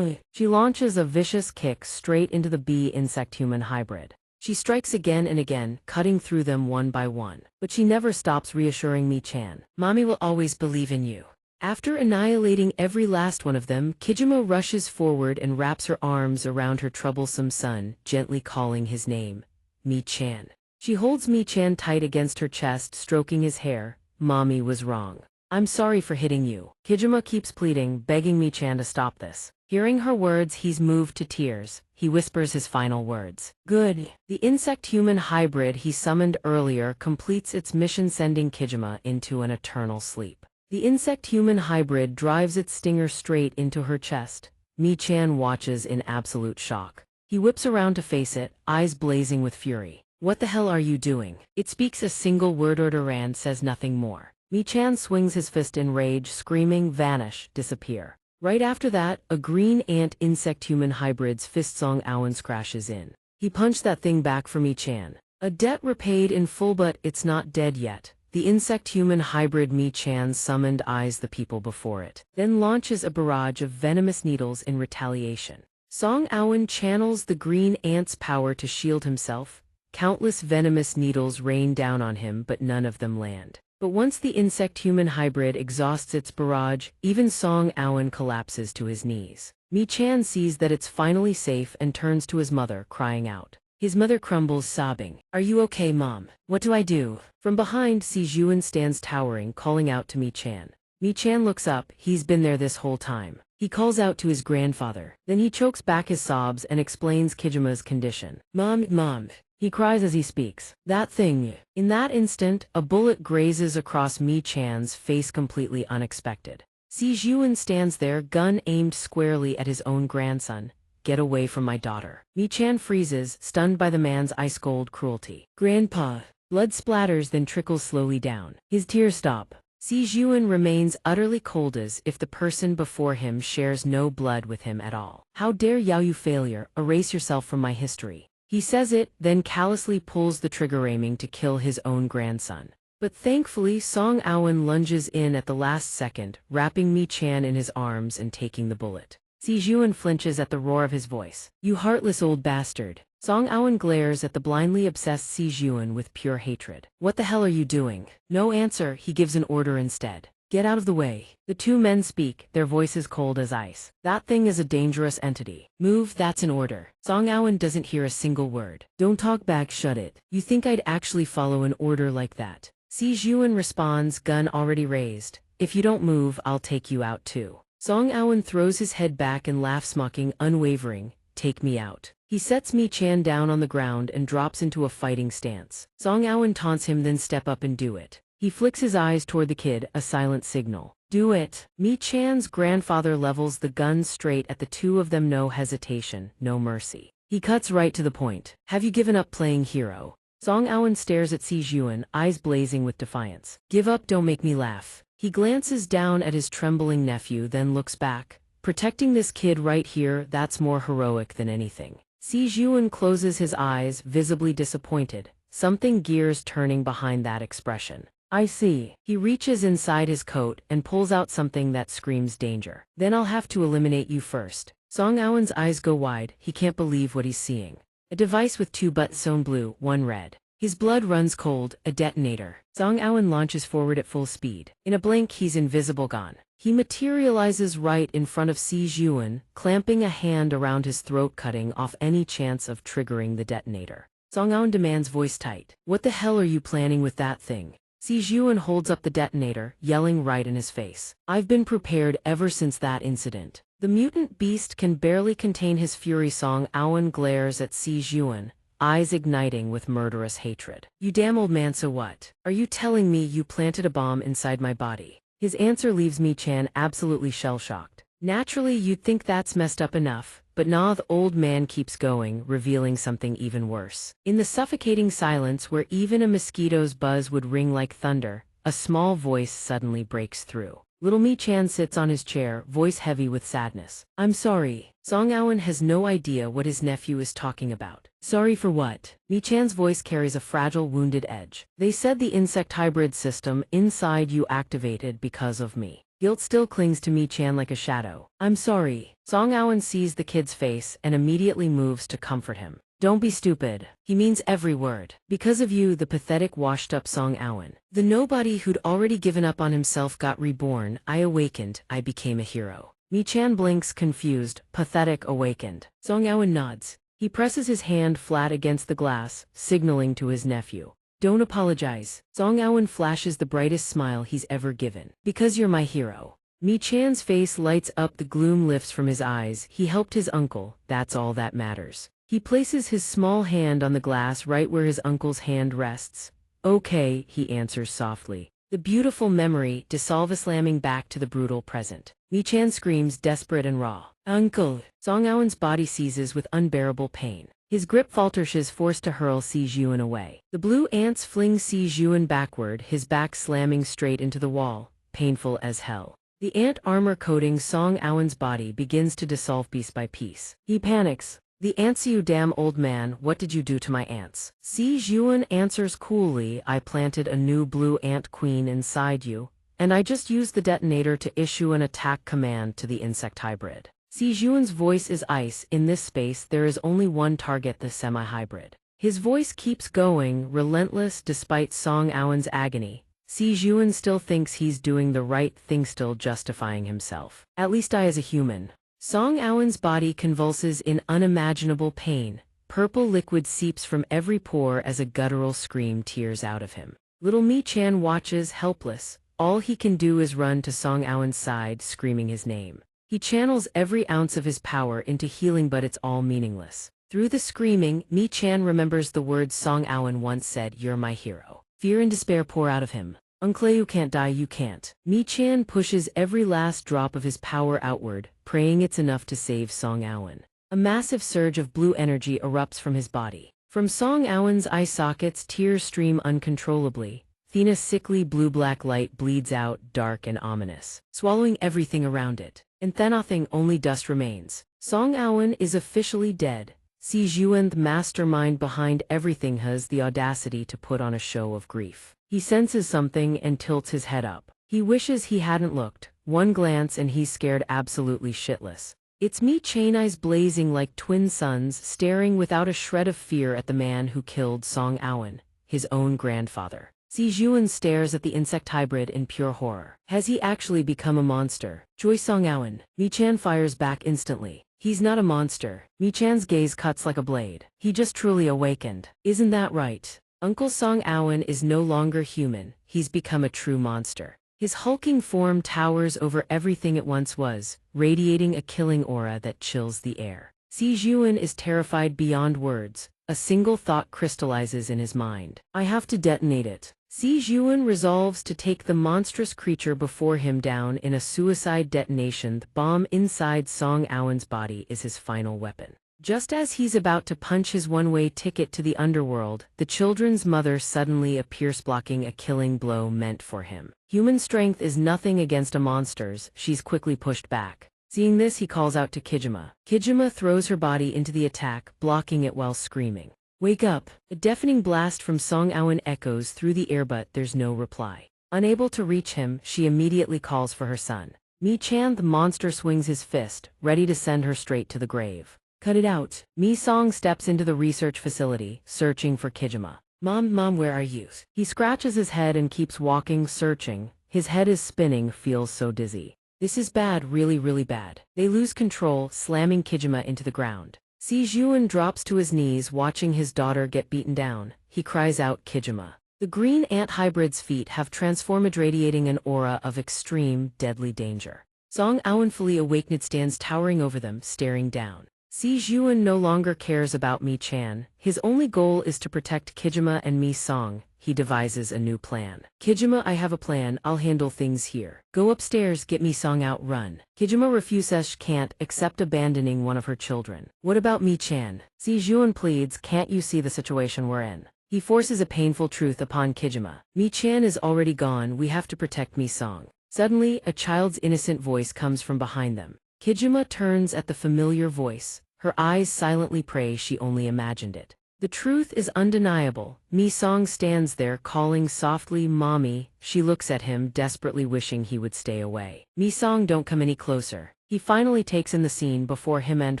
She launches a vicious kick straight into the bee insect-human hybrid. She strikes again and again, cutting through them one by one. But she never stops reassuring Mi-chan. "Mommy will always believe in you." After annihilating every last one of them, Kijima rushes forward and wraps her arms around her troublesome son, gently calling his name, Mi-chan. She holds Mi-chan tight against her chest, stroking his hair. "Mommy was wrong. I'm sorry for hitting you." Kijima keeps pleading, begging Mi-chan to stop this. Hearing her words, he's moved to tears. He whispers his final words. Good. The insect-human hybrid he summoned earlier completes its mission, sending Kijima into an eternal sleep. The insect-human hybrid drives its stinger straight into her chest. Mi-chan watches in absolute shock. He whips around to face it, eyes blazing with fury. "What the hell are you doing?" It speaks a single word, and says nothing more. Mi-chan swings his fist in rage, screaming, "Vanish, disappear." Right after that, a green ant insect-human hybrid's fist Song Aowen crashes in. He punched that thing back for Mi-chan. A debt repaid in full, but it's not dead yet. The insect-human hybrid Mi-chan summoned eyes the people before it, then launches a barrage of venomous needles in retaliation. Song Aowen channels the green ant's power to shield himself. Countless venomous needles rain down on him, but none of them land. But once the insect-human hybrid exhausts its barrage, even Song Aowen collapses to his knees. Mi-chan sees that it's finally safe and turns to his mother, crying out. His mother crumbles, sobbing. "Are you okay, Mom? What do I do?" From behind, Si-juan stands towering, calling out to Mi-chan. Mi-chan looks up. He's been there this whole time. He calls out to his grandfather. Then he chokes back his sobs and explains Kijima's condition. Mom. He cries as he speaks. "That thing." In that instant, a bullet grazes across Mi-chan's face, completely unexpected. Si-juan stands there, gun aimed squarely at his own grandson. "Get away from my daughter." Mi-chan freezes, stunned by the man's ice-cold cruelty. "Grandpa." Blood splatters, then trickles slowly down. His tears stop. Si-juan remains utterly cold, as if the person before him shares no blood with him at all. "How dare you, failure, erase yourself from my history." He says it, then callously pulls the trigger, aiming to kill his own grandson. But thankfully, Song Aowen lunges in at the last second, wrapping Mi-chan in his arms and taking the bullet. Si-juan flinches at the roar of his voice. "You heartless old bastard." Song Aowen glares at the blindly obsessed Si-juan with pure hatred. "What the hell are you doing?" No answer, he gives an order instead. "Get out of the way." The two men speak, their voices cold as ice. "That thing is a dangerous entity. Move, that's an order." Song Aowen doesn't hear a single word. "Don't talk back, shut it. You think I'd actually follow an order like that?" Si-juan responds, gun already raised. "If you don't move, I'll take you out too." Song Aowen throws his head back and laughs, mocking, unwavering. "Take me out." He sets Mi-chan down on the ground and drops into a fighting stance. Song Aowen taunts him, then step up and do it. He flicks his eyes toward the kid, a silent signal. Do it. Mi-chan's grandfather levels the gun straight at the two of them, no hesitation, no mercy. He cuts right to the point. Have you given up playing hero? Song Awen stares at Si Juan, eyes blazing with defiance. Give up, don't make me laugh. He glances down at his trembling nephew, then looks back. Protecting this kid right here, that's more heroic than anything. Si Juan closes his eyes, visibly disappointed. Something gears turning behind that expression. I see. He reaches inside his coat and pulls out something that screams danger. Then I'll have to eliminate you first. Song Awen's eyes go wide, he can't believe what he's seeing. A device with two buttons sewn blue, one red. His blood runs cold, a detonator. Song Awen launches forward at full speed. In a blink, he's invisible, gone. He materializes right in front of Si Juan, clamping a hand around his throat, cutting off any chance of triggering the detonator. Song Awen demands, voice tight. What the hell are you planning with that thing? Si Juan holds up the detonator, yelling right in his face. I've been prepared ever since that incident. The mutant beast can barely contain his fury. Song Awen glares at Si Juan, eyes igniting with murderous hatred. You damn old man, so what? Are you telling me you planted a bomb inside my body? His answer leaves Mi-chan absolutely shell-shocked. Naturally, you'd think that's messed up enough, but nah, the old man keeps going, revealing something even worse. In the suffocating silence where even a mosquito's buzz would ring like thunder, a small voice suddenly breaks through. Little Mi-chan sits on his chair, voice heavy with sadness. I'm sorry. Song Awen has no idea what his nephew is talking about. Sorry for what? Mi-chan's voice carries a fragile, wounded edge. They said the insect hybrid system inside you activated because of me. Guilt still clings to Mi-chan like a shadow. I'm sorry. Song Awen sees the kid's face and immediately moves to comfort him. Don't be stupid. He means every word. Because of you, the pathetic, washed-up Song Awen, the nobody who'd already given up on himself, got reborn. I awakened. I became a hero. Mi-chan blinks, confused. Pathetic, awakened. Song Awen nods. He presses his hand flat against the glass, signaling to his nephew. Don't apologize. Song Awen flashes the brightest smile he's ever given. Because you're my hero. Mi-chan's face lights up, the gloom lifts from his eyes. He helped his uncle. That's all that matters. He places his small hand on the glass right where his uncle's hand rests. Okay, he answers softly. The beautiful memory dissolves, slamming back to the brutal present. Mi-chan screams, desperate and raw. Uncle! Song Awen's body seizes with unbearable pain. His grip falters, is forced to hurl Si Juan away. The blue ants fling Si Juan backward, his back slamming straight into the wall, painful as hell. The ant armor coating Song Awen's body begins to dissolve piece by piece. He panics. The ants, you damn old man, what did you do to my ants? Si Juan answers coolly, I planted a new blue ant queen inside you, and I just used the detonator to issue an attack command to the insect hybrid. Si Juan's voice is ice. In this space there is only one target, the semi-hybrid. His voice keeps going, relentless despite Song Awen's agony. Si Juan still thinks he's doing the right thing, still justifying himself. At least I as a human. Song Awen's body convulses in unimaginable pain. Purple liquid seeps from every pore as a guttural scream tears out of him. Little Mi-chan watches, helpless. All he can do is run to Song Awen's side, screaming his name. He channels every ounce of his power into healing, but it's all meaningless. Through the screaming, Mi-chan remembers the words Song Awen once said, "You're my hero." Fear and despair pour out of him. Uncle, you can't die, you can't. Mi-chan pushes every last drop of his power outward, praying it's enough to save Song Awen. A massive surge of blue energy erupts from his body. From Song Awen's eye sockets, tears stream uncontrollably. Thena's sickly blue-black light bleeds out, dark and ominous, swallowing everything around it. And then nothing, only dust remains. Song Awen is officially dead. Si Juan, the mastermind behind everything, has the audacity to put on a show of grief. He senses something and tilts his head up. He wishes he hadn't looked. One glance and he's scared absolutely shitless. It's Mi-chan, eyes blazing like twin suns, staring without a shred of fear at the man who killed Song Awen, his own grandfather. Si Juan stares at the insect hybrid in pure horror. Has he actually become a monster? Joy Song Awen. Mi-chan fires back instantly. He's not a monster. Mi-chan's gaze cuts like a blade. He just truly awakened. Isn't that right? Uncle Song Awen is no longer human. He's become a true monster. His hulking form towers over everything it once was, radiating a killing aura that chills the air. Si Juan is terrified beyond words. A single thought crystallizes in his mind. I have to detonate it. Si Juan resolves to take the monstrous creature before him down in a suicide detonation. The bomb inside Song Aowen's body is his final weapon. Just as he's about to punch his one-way ticket to the underworld, the children's mother suddenly appears, blocking a killing blow meant for him. Human strength is nothing against a monster's. She's quickly pushed back. Seeing this, he calls out to Kijima. Kijima throws her body into the attack, blocking it while screaming, "Wake up!" A deafening blast from Song Aowen echoes through the air, but there's no reply. Unable to reach him, she immediately calls for her son. Mi Chan. The monster swings his fist, ready to send her straight to the grave. "Cut it out." Mi Song steps into the research facility, searching for Kijima. Mom, where are you?" He scratches his head and keeps walking, searching. His head is spinning, feels so dizzy. This is bad, really, really bad. They lose control, slamming Kijima into the ground. Si Juan drops to his knees, watching his daughter get beaten down. He cries out, "Kijima." The green ant hybrid's feet have transformed, radiating an aura of extreme, deadly danger. Song Aowen, fully awakened, stands towering over them, staring down. Si Juan no longer cares about Mi Chan. His only goal is to protect Kijima and Mi Song. He devises a new plan. "Kijima, I have a plan. I'll handle things here. Go upstairs, get Mi Song out, run." Kijima refuses, can't accept abandoning one of her children. "What about Mi Chan?" Si Juan pleads, "Can't you see the situation we're in?" He forces a painful truth upon Kijima. "Mi Chan is already gone. We have to protect Mi Song." Suddenly, a child's innocent voice comes from behind them. Kijima turns at the familiar voice. Her eyes silently pray she only imagined it. The truth is undeniable. Mi Song stands there, calling softly, "Mommy." She looks at him, desperately wishing he would stay away. "Mi Song, don't come any closer." He finally takes in the scene before him and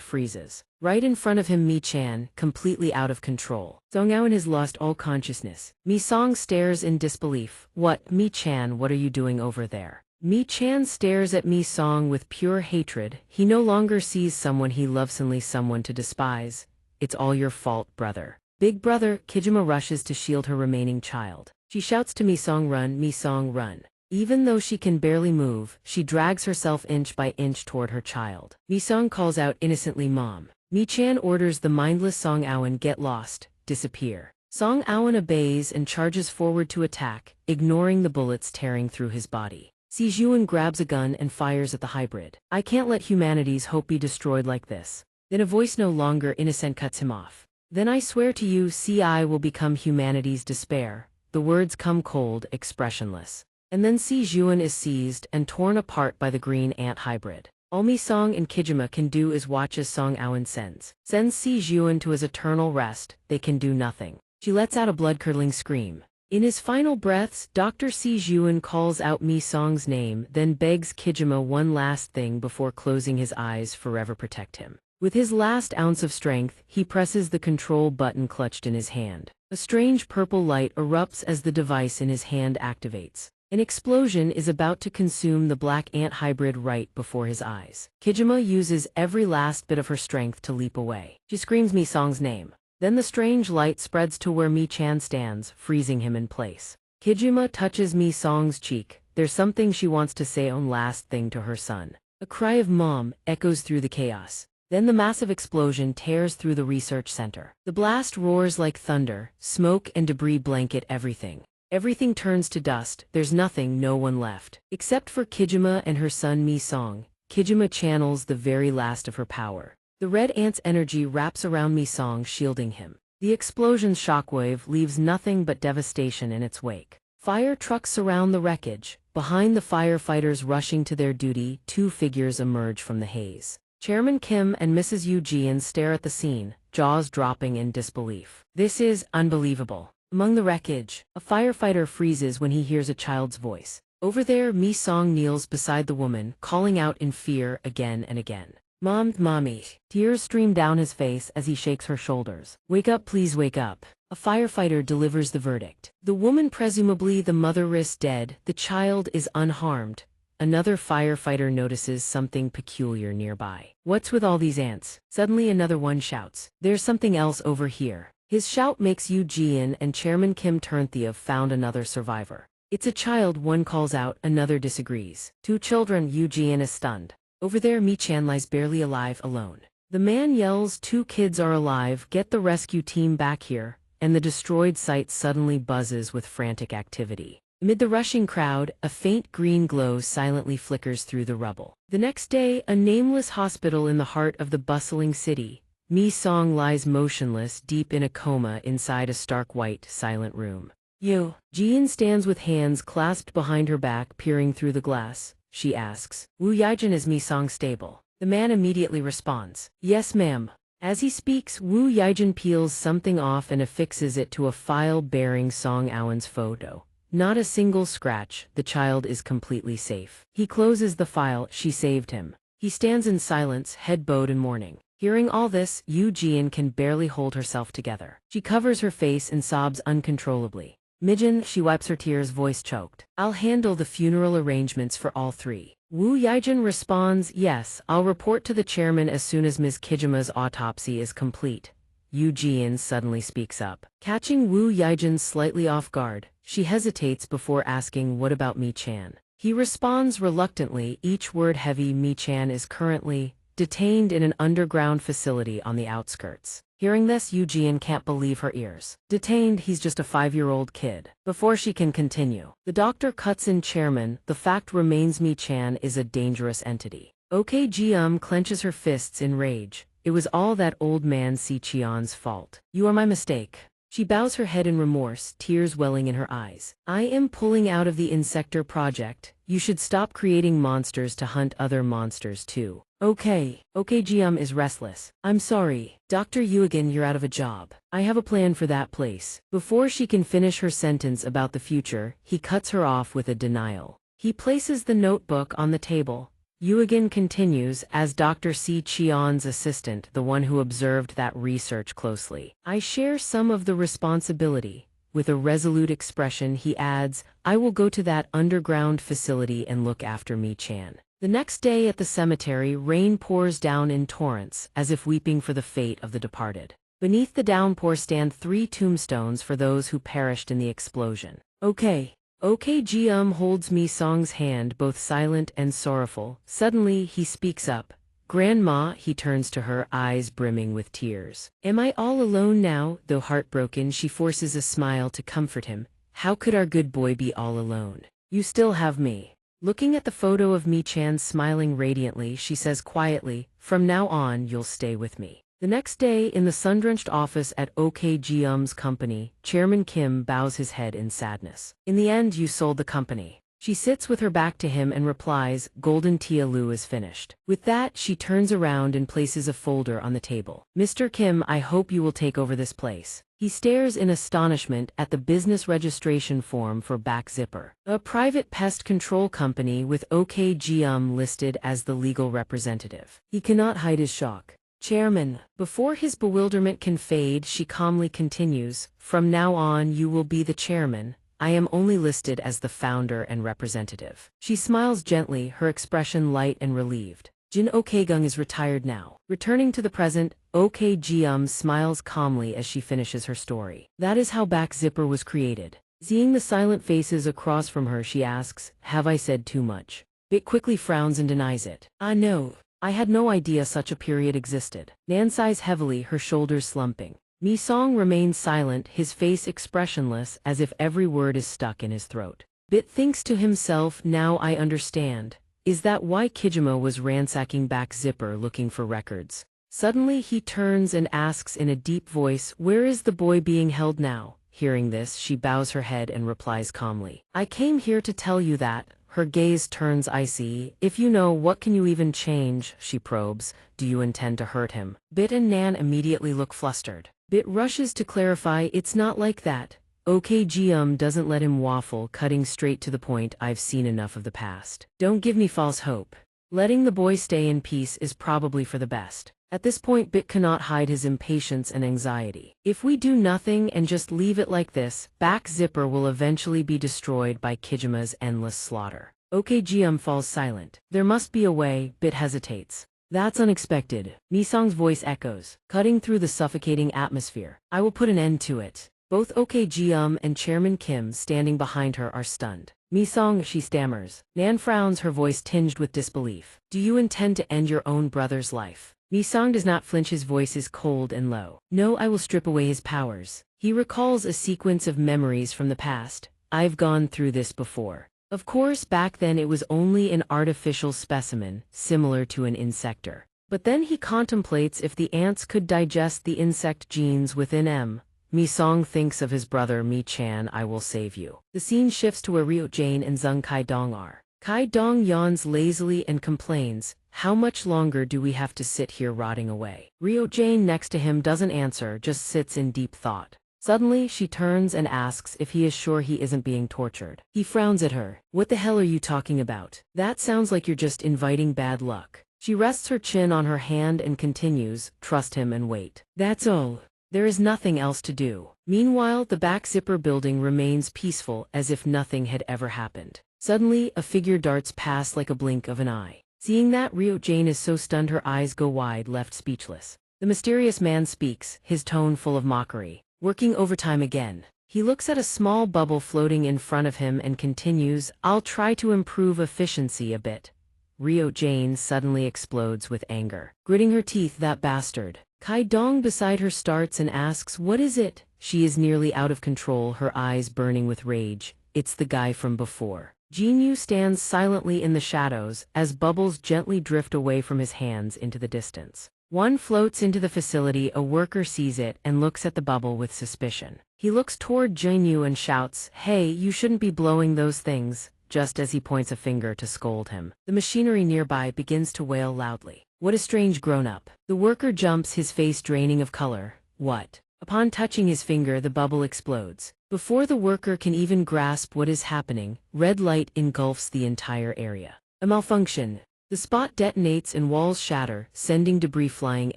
freezes. Right in front of him, Mi Chan, completely out of control. Song Aowen has lost all consciousness. Mi Song stares in disbelief. "What, Mi Chan, what are you doing over there?" Mi Chan stares at Mi Song with pure hatred. He no longer sees someone he loves, only someone to despise. "It's all your fault, brother." "Big brother." Kijima rushes to shield her remaining child. She shouts to Mi Song, "Run, Mi Song, run." Even though she can barely move, she drags herself inch by inch toward her child. Mi Song calls out innocently, "Mom." Mi Chan orders the mindless Song Aowen, "Get lost, disappear." Song Aowen obeys and charges forward to attack, ignoring the bullets tearing through his body. Si Juan grabs a gun and fires at the hybrid. "I can't let humanity's hope be destroyed like this." Then a voice no longer innocent cuts him off. "Then I swear to you, CI will become humanity's despair." The words come cold, expressionless. And then Si Juan is seized and torn apart by the green ant hybrid. All Mi Song and Kijima can do is watch as Song Aowen sends Si Juan to his eternal rest. They can do nothing. She lets out a blood-curdling scream. In his final breaths, Dr. Si Juan calls out Mi Song's name, then begs Kijima one last thing before closing his eyes, forever protect him. With his last ounce of strength, he presses the control button clutched in his hand. A strange purple light erupts as the device in his hand activates. An explosion is about to consume the black ant hybrid right before his eyes. Kijima uses every last bit of her strength to leap away. She screams Mi Song's name. Then the strange light spreads to where Mi Chan stands, freezing him in place. Kijima touches Mi Song's cheek. There's something she wants to say, one last thing to her son. A cry of "Mom" echoes through the chaos. Then the massive explosion tears through the research center. The blast roars like thunder, smoke and debris blanket everything. Everything turns to dust. There's nothing, no one left. Except for Kijima and her son Mi Song. Kijima channels the very last of her power. The red ant's energy wraps around Mi Song, shielding him. The explosion's shockwave leaves nothing but devastation in its wake. Fire trucks surround the wreckage. Behind the firefighters rushing to their duty, two figures emerge from the haze. Chairman Kim and Mrs. Yu Jian stare at the scene, jaws dropping in disbelief. This is unbelievable. Among the wreckage, a firefighter freezes when he hears a child's voice. Over there, Mi Song kneels beside the woman, calling out in fear again and again. "Mom, Mommy." Tears stream down his face as he shakes her shoulders. "Wake up, please wake up." A firefighter delivers the verdict. The woman, presumably the mother, is dead. The child is unharmed. Another firefighter notices something peculiar nearby. "What's with all these ants?" Suddenly another one shouts. "There's something else over here." His shout makes Yu Jian and Chairman Kim turn. "They have found another survivor." "It's a child," one calls out, another disagrees. "Two children." Yu Jian is stunned. Over there, Mi Chan lies barely alive, alone. The man yells, "Two kids are alive, get the rescue team back here." and the destroyed site suddenly buzzes with frantic activity. Amid the rushing crowd, a faint green glow silently flickers through the rubble. The next day, a nameless hospital in the heart of the bustling city. Mi-song lies motionless, deep in a coma inside a stark white, silent room. Yo. Jian stands with hands clasped behind her back, peering through the glass. She asks, Wu Yaijin, is Mi-song stable? The man immediately responds, Yes, ma'am. As he speaks, Wu Yaijin peels something off and affixes it to a file bearing Song Aowen's photo. Not a single scratch, the child is completely safe. He closes the file, she saved him. He stands in silence, head bowed in mourning. Hearing all this, Yu Jian can barely hold herself together. She covers her face and sobs uncontrollably. Mijin, she wipes her tears, voice choked. I'll handle the funeral arrangements for all three. Wu Yaijin responds, Yes, I'll report to the chairman as soon as Ms. Kijima's autopsy is complete. Yu Jian suddenly speaks up. Catching Wu Yaijin slightly off guard, she hesitates before asking, What about Mi-chan? He responds reluctantly, each word heavy. Mi-chan is currently detained in an underground facility on the outskirts. Hearing this, Yu Jian can't believe her ears. Detained, he's just a 5-year-old kid. Before she can continue, the doctor cuts in, Chairman, the fact remains Mi-chan is a dangerous entity. OK Jium clenches her fists in rage. It was all that old man Si Qian's fault. You are my mistake. She bows her head in remorse, tears welling in her eyes. I am pulling out of the Insector project. You should stop creating monsters to hunt other monsters too. Okay. Jium is restless. I'm sorry. Dr. Yuigan, you're out of a job. I have a plan for that place. Before she can finish her sentence about the future, he cuts her off with a denial. He places the notebook on the table. Yuigan continues, as Dr. Si Qian's assistant, the one who observed that research closely. I share some of the responsibility. With a resolute expression, he adds, I will go to that underground facility and look after Mi-chan. The next day at the cemetery, rain pours down in torrents, as if weeping for the fate of the departed. Beneath the downpour stand 3 tombstones for those who perished in the explosion. Okay. Jium holds Mi-song's hand, both silent and sorrowful. Suddenly, he speaks up. Grandma, he turns to her, eyes brimming with tears. Am I all alone now? Though heartbroken, she forces a smile to comfort him. How could our good boy be all alone? You still have me. Looking at the photo of Mi-chan smiling radiantly, she says quietly, From now on, you'll stay with me. The next day, in the sun-drenched office at OK Jium's company, Chairman Kim bows his head in sadness. In the end, you sold the company. She sits with her back to him and replies, Golden Tia Lu is finished. With that, she turns around and places a folder on the table. Mr. Kim, I hope you will take over this place. He stares in astonishment at the business registration form for Back Zipper, a private pest control company with OK Jium listed as the legal representative. He cannot hide his shock. Chairman, before his bewilderment can fade, she calmly continues, From now on you will be the chairman. I am only listed as the founder and representative. She smiles gently, her expression light and relieved. Jin Okegung is retired now. Returning to the present, OK Jium smiles calmly as she finishes her story. That is how Back Zipper was created. Seeing the silent faces across from her, she asks, Have I said too much? Bit quickly frowns and denies it. No. I had no idea such a period existed. Nan sighs heavily, her shoulders slumping. Mi-song remains silent, his face expressionless, as if every word is stuck in his throat. Bit thinks to himself, now I understand. Is that why Kijima was ransacking Back Zipper looking for records? Suddenly he turns and asks in a deep voice, Where is the boy being held now? Hearing this, she bows her head and replies calmly, I came here to tell you that. Her gaze turns icy. If you know, what can you even change? She probes. Do you intend to hurt him? Bit and Nan immediately look flustered. Bit rushes to clarify, it's not like that. OK Jium doesn't let him waffle, cutting straight to the point, I've seen enough of the past. Don't give me false hope. Letting the boy stay in peace is probably for the best. At this point, Bit cannot hide his impatience and anxiety. If we do nothing and just leave it like this, Back Zipper will eventually be destroyed by Kijima's endless slaughter. OK Jium falls silent. There must be a way. Bit hesitates. That's unexpected. Mi-song's voice echoes, cutting through the suffocating atmosphere. I will put an end to it. Both OK Jium and Chairman Kim standing behind her are stunned. Mi-song, she stammers. Nan frowns, her voice tinged with disbelief. Do you intend to end your own brother's life? Mi-song does not flinch, his voice is cold and low. No, I will strip away his powers. He recalls a sequence of memories from the past. I've gone through this before. Of course, back then it was only an artificial specimen, similar to an insector. But then he contemplates if the ants could digest the insect genes within M. Mi-song thinks of his brother Mi-chan. I will save you. The scene shifts to where Ryo-jane and Zung Kai-dong are. Kai-dong yawns lazily and complains, how much longer do we have to sit here rotting away? Ryo-jane next to him doesn't answer, just sits in deep thought. Suddenly, she turns and asks if he is sure he isn't being tortured. He frowns at her. What the hell are you talking about? That sounds like you're just inviting bad luck. She rests her chin on her hand and continues, trust him and wait. That's all. There is nothing else to do. Meanwhile, the back zipper building remains peaceful as if nothing had ever happened. Suddenly, a figure darts past like a blink of an eye. Seeing that, Ryo-jane is so stunned her eyes go wide, left speechless. The mysterious man speaks, his tone full of mockery. Working overtime again. He looks at a small bubble floating in front of him and continues, I'll try to improve efficiency a bit. Ryo-jane suddenly explodes with anger. Gritting her teeth, that bastard. Kai-dong beside her starts and asks, what is it? She is nearly out of control, her eyes burning with rage. It's the guy from before. Jinyu stands silently in the shadows as bubbles gently drift away from his hands into the distance. One floats into the facility, a worker sees it and looks at the bubble with suspicion. He looks toward Jinyu and shouts, hey, you shouldn't be blowing those things, just as he points a finger to scold him. The machinery nearby begins to wail loudly. What a strange grown-up. The worker jumps, his face draining of color. What? Upon touching his finger, the bubble explodes. Before the worker can even grasp what is happening, red light engulfs the entire area. A malfunction. The spot detonates and walls shatter, sending debris flying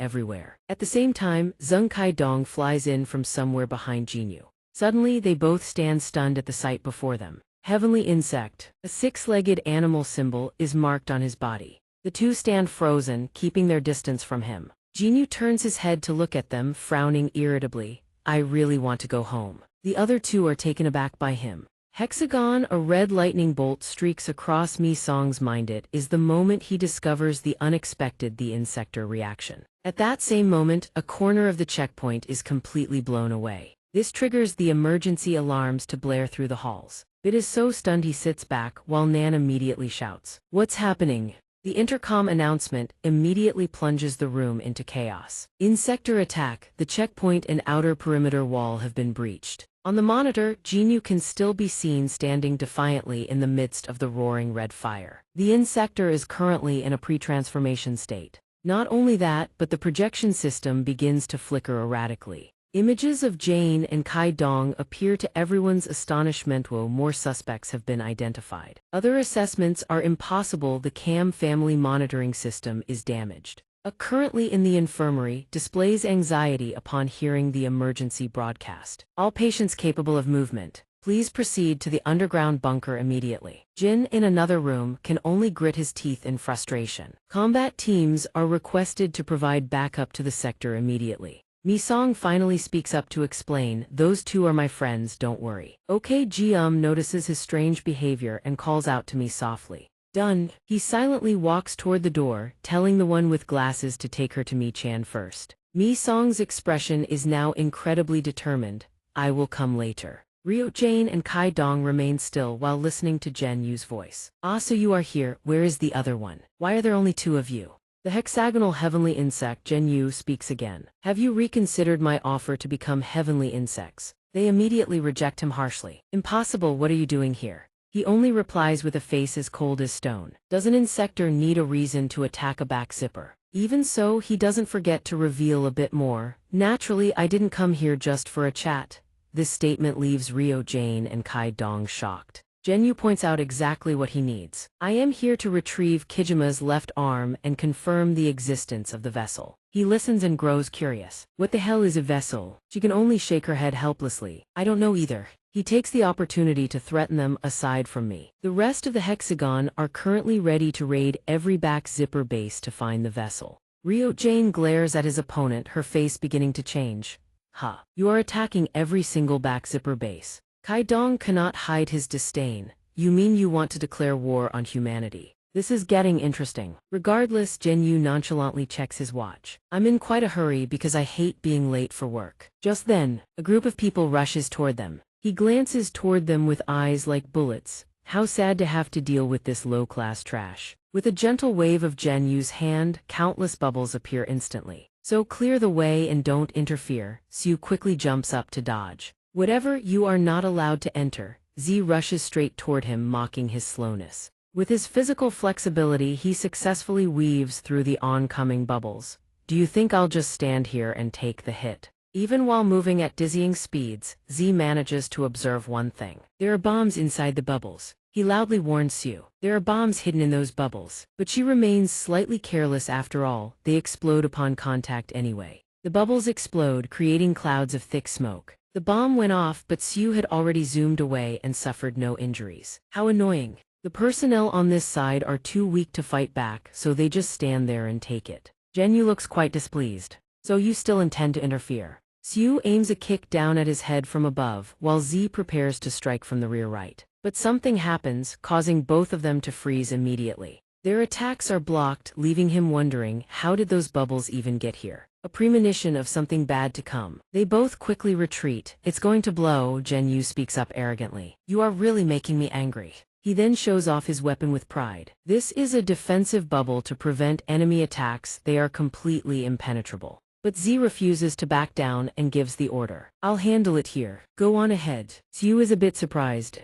everywhere. At the same time, Zung Kai-dong flies in from somewhere behind Jinyu. Suddenly, they both stand stunned at the sight before them. Heavenly insect. A six-legged animal symbol is marked on his body. The two stand frozen, keeping their distance from him. Jinyu turns his head to look at them, frowning irritably. I really want to go home. The other two are taken aback by him. Hexagon, a red lightning bolt streaks across Mi-song's mind. It is the moment he discovers the unexpected, the insector reaction. At that same moment, a corner of the checkpoint is completely blown away. This triggers the emergency alarms to blare through the halls. Bit is so stunned he sits back, while Nan immediately shouts, what's happening? The intercom announcement immediately plunges the room into chaos. Insector attack, the checkpoint and outer perimeter wall have been breached. On the monitor, Jinyu can still be seen standing defiantly in the midst of the roaring red fire. The insector is currently in a pre-transformation state. Not only that, but the projection system begins to flicker erratically. Images of Jane and Kai-dong appear to everyone's astonishment. More suspects have been identified. Other assessments are impossible. The CAM family monitoring system is damaged. Currently in the infirmary, displays anxiety upon hearing the emergency broadcast. All patients capable of movement, please proceed to the underground bunker immediately. Jin, in another room, can only grit his teeth in frustration. Combat teams are requested to provide backup to the sector immediately. Mi-song finally speaks up to explain, those two are my friends, don't worry. OK. Ji-um notices his strange behavior and calls out to me softly. Done. He silently walks toward the door, telling the one with glasses to take her to Mi-chan first. Mi-song's expression is now incredibly determined. I will come later. Ryo-jane and Kai-dong remain still while listening to Jinyu's voice. Ah, so you are here. Where is the other one? Why are there only two of you? The hexagonal heavenly insect Jinyu speaks again. Have you reconsidered my offer to become heavenly insects? They immediately reject him harshly. Impossible, what are you doing here? He only replies with a face as cold as stone. Does an insector need a reason to attack a back zipper? Even so, he doesn't forget to reveal a bit more. Naturally, I didn't come here just for a chat. This statement leaves Ryo-jane and Kai-dong shocked. Jinyu points out exactly what he needs. I am here to retrieve Kijima's left arm and confirm the existence of the vessel. He listens and grows curious. What the hell is a vessel? She can only shake her head helplessly. I don't know either. He takes the opportunity to threaten them. Aside from me, the rest of the hexagon are currently ready to raid every back zipper base to find the vessel. Ryo-jane glares at his opponent, her face beginning to change. You are attacking every single back zipper base. Kai-dong cannot hide his disdain. You mean you want to declare war on humanity? This is getting interesting. Regardless, Zhenyu nonchalantly checks his watch. I'm in quite a hurry because I hate being late for work. Just then, a group of people rushes toward them. He glances toward them with eyes like bullets. How sad to have to deal with this low-class trash. With a gentle wave of Zhenyu's hand, countless bubbles appear instantly. So clear the way and don't interfere. Xiu quickly jumps up to dodge. Whatever, you are not allowed to enter. Z rushes straight toward him, mocking his slowness. With his physical flexibility, he successfully weaves through the oncoming bubbles. Do you think I'll just stand here and take the hit? Even while moving at dizzying speeds, Z manages to observe one thing. There are bombs inside the bubbles. He loudly warns Xiu. There are bombs hidden in those bubbles. But she remains slightly careless after all. They explode upon contact anyway. The bubbles explode, creating clouds of thick smoke. The bomb went off, but Xiu had already zoomed away and suffered no injuries. How annoying. The personnel on this side are too weak to fight back, so they just stand there and take it. Zhenyu looks quite displeased. So you still intend to interfere? Xiu aims a kick down at his head from above, while Z prepares to strike from the rear right. But something happens, causing both of them to freeze immediately. Their attacks are blocked, leaving him wondering, how did those bubbles even get here? A premonition of something bad to come. They both quickly retreat. It's going to blow, Zhenyu speaks up arrogantly. You are really making me angry. He then shows off his weapon with pride. This is a defensive bubble to prevent enemy attacks. They are completely impenetrable. But Z refuses to back down and gives the order. I'll handle it here. Go on ahead. Xiu is a bit surprised.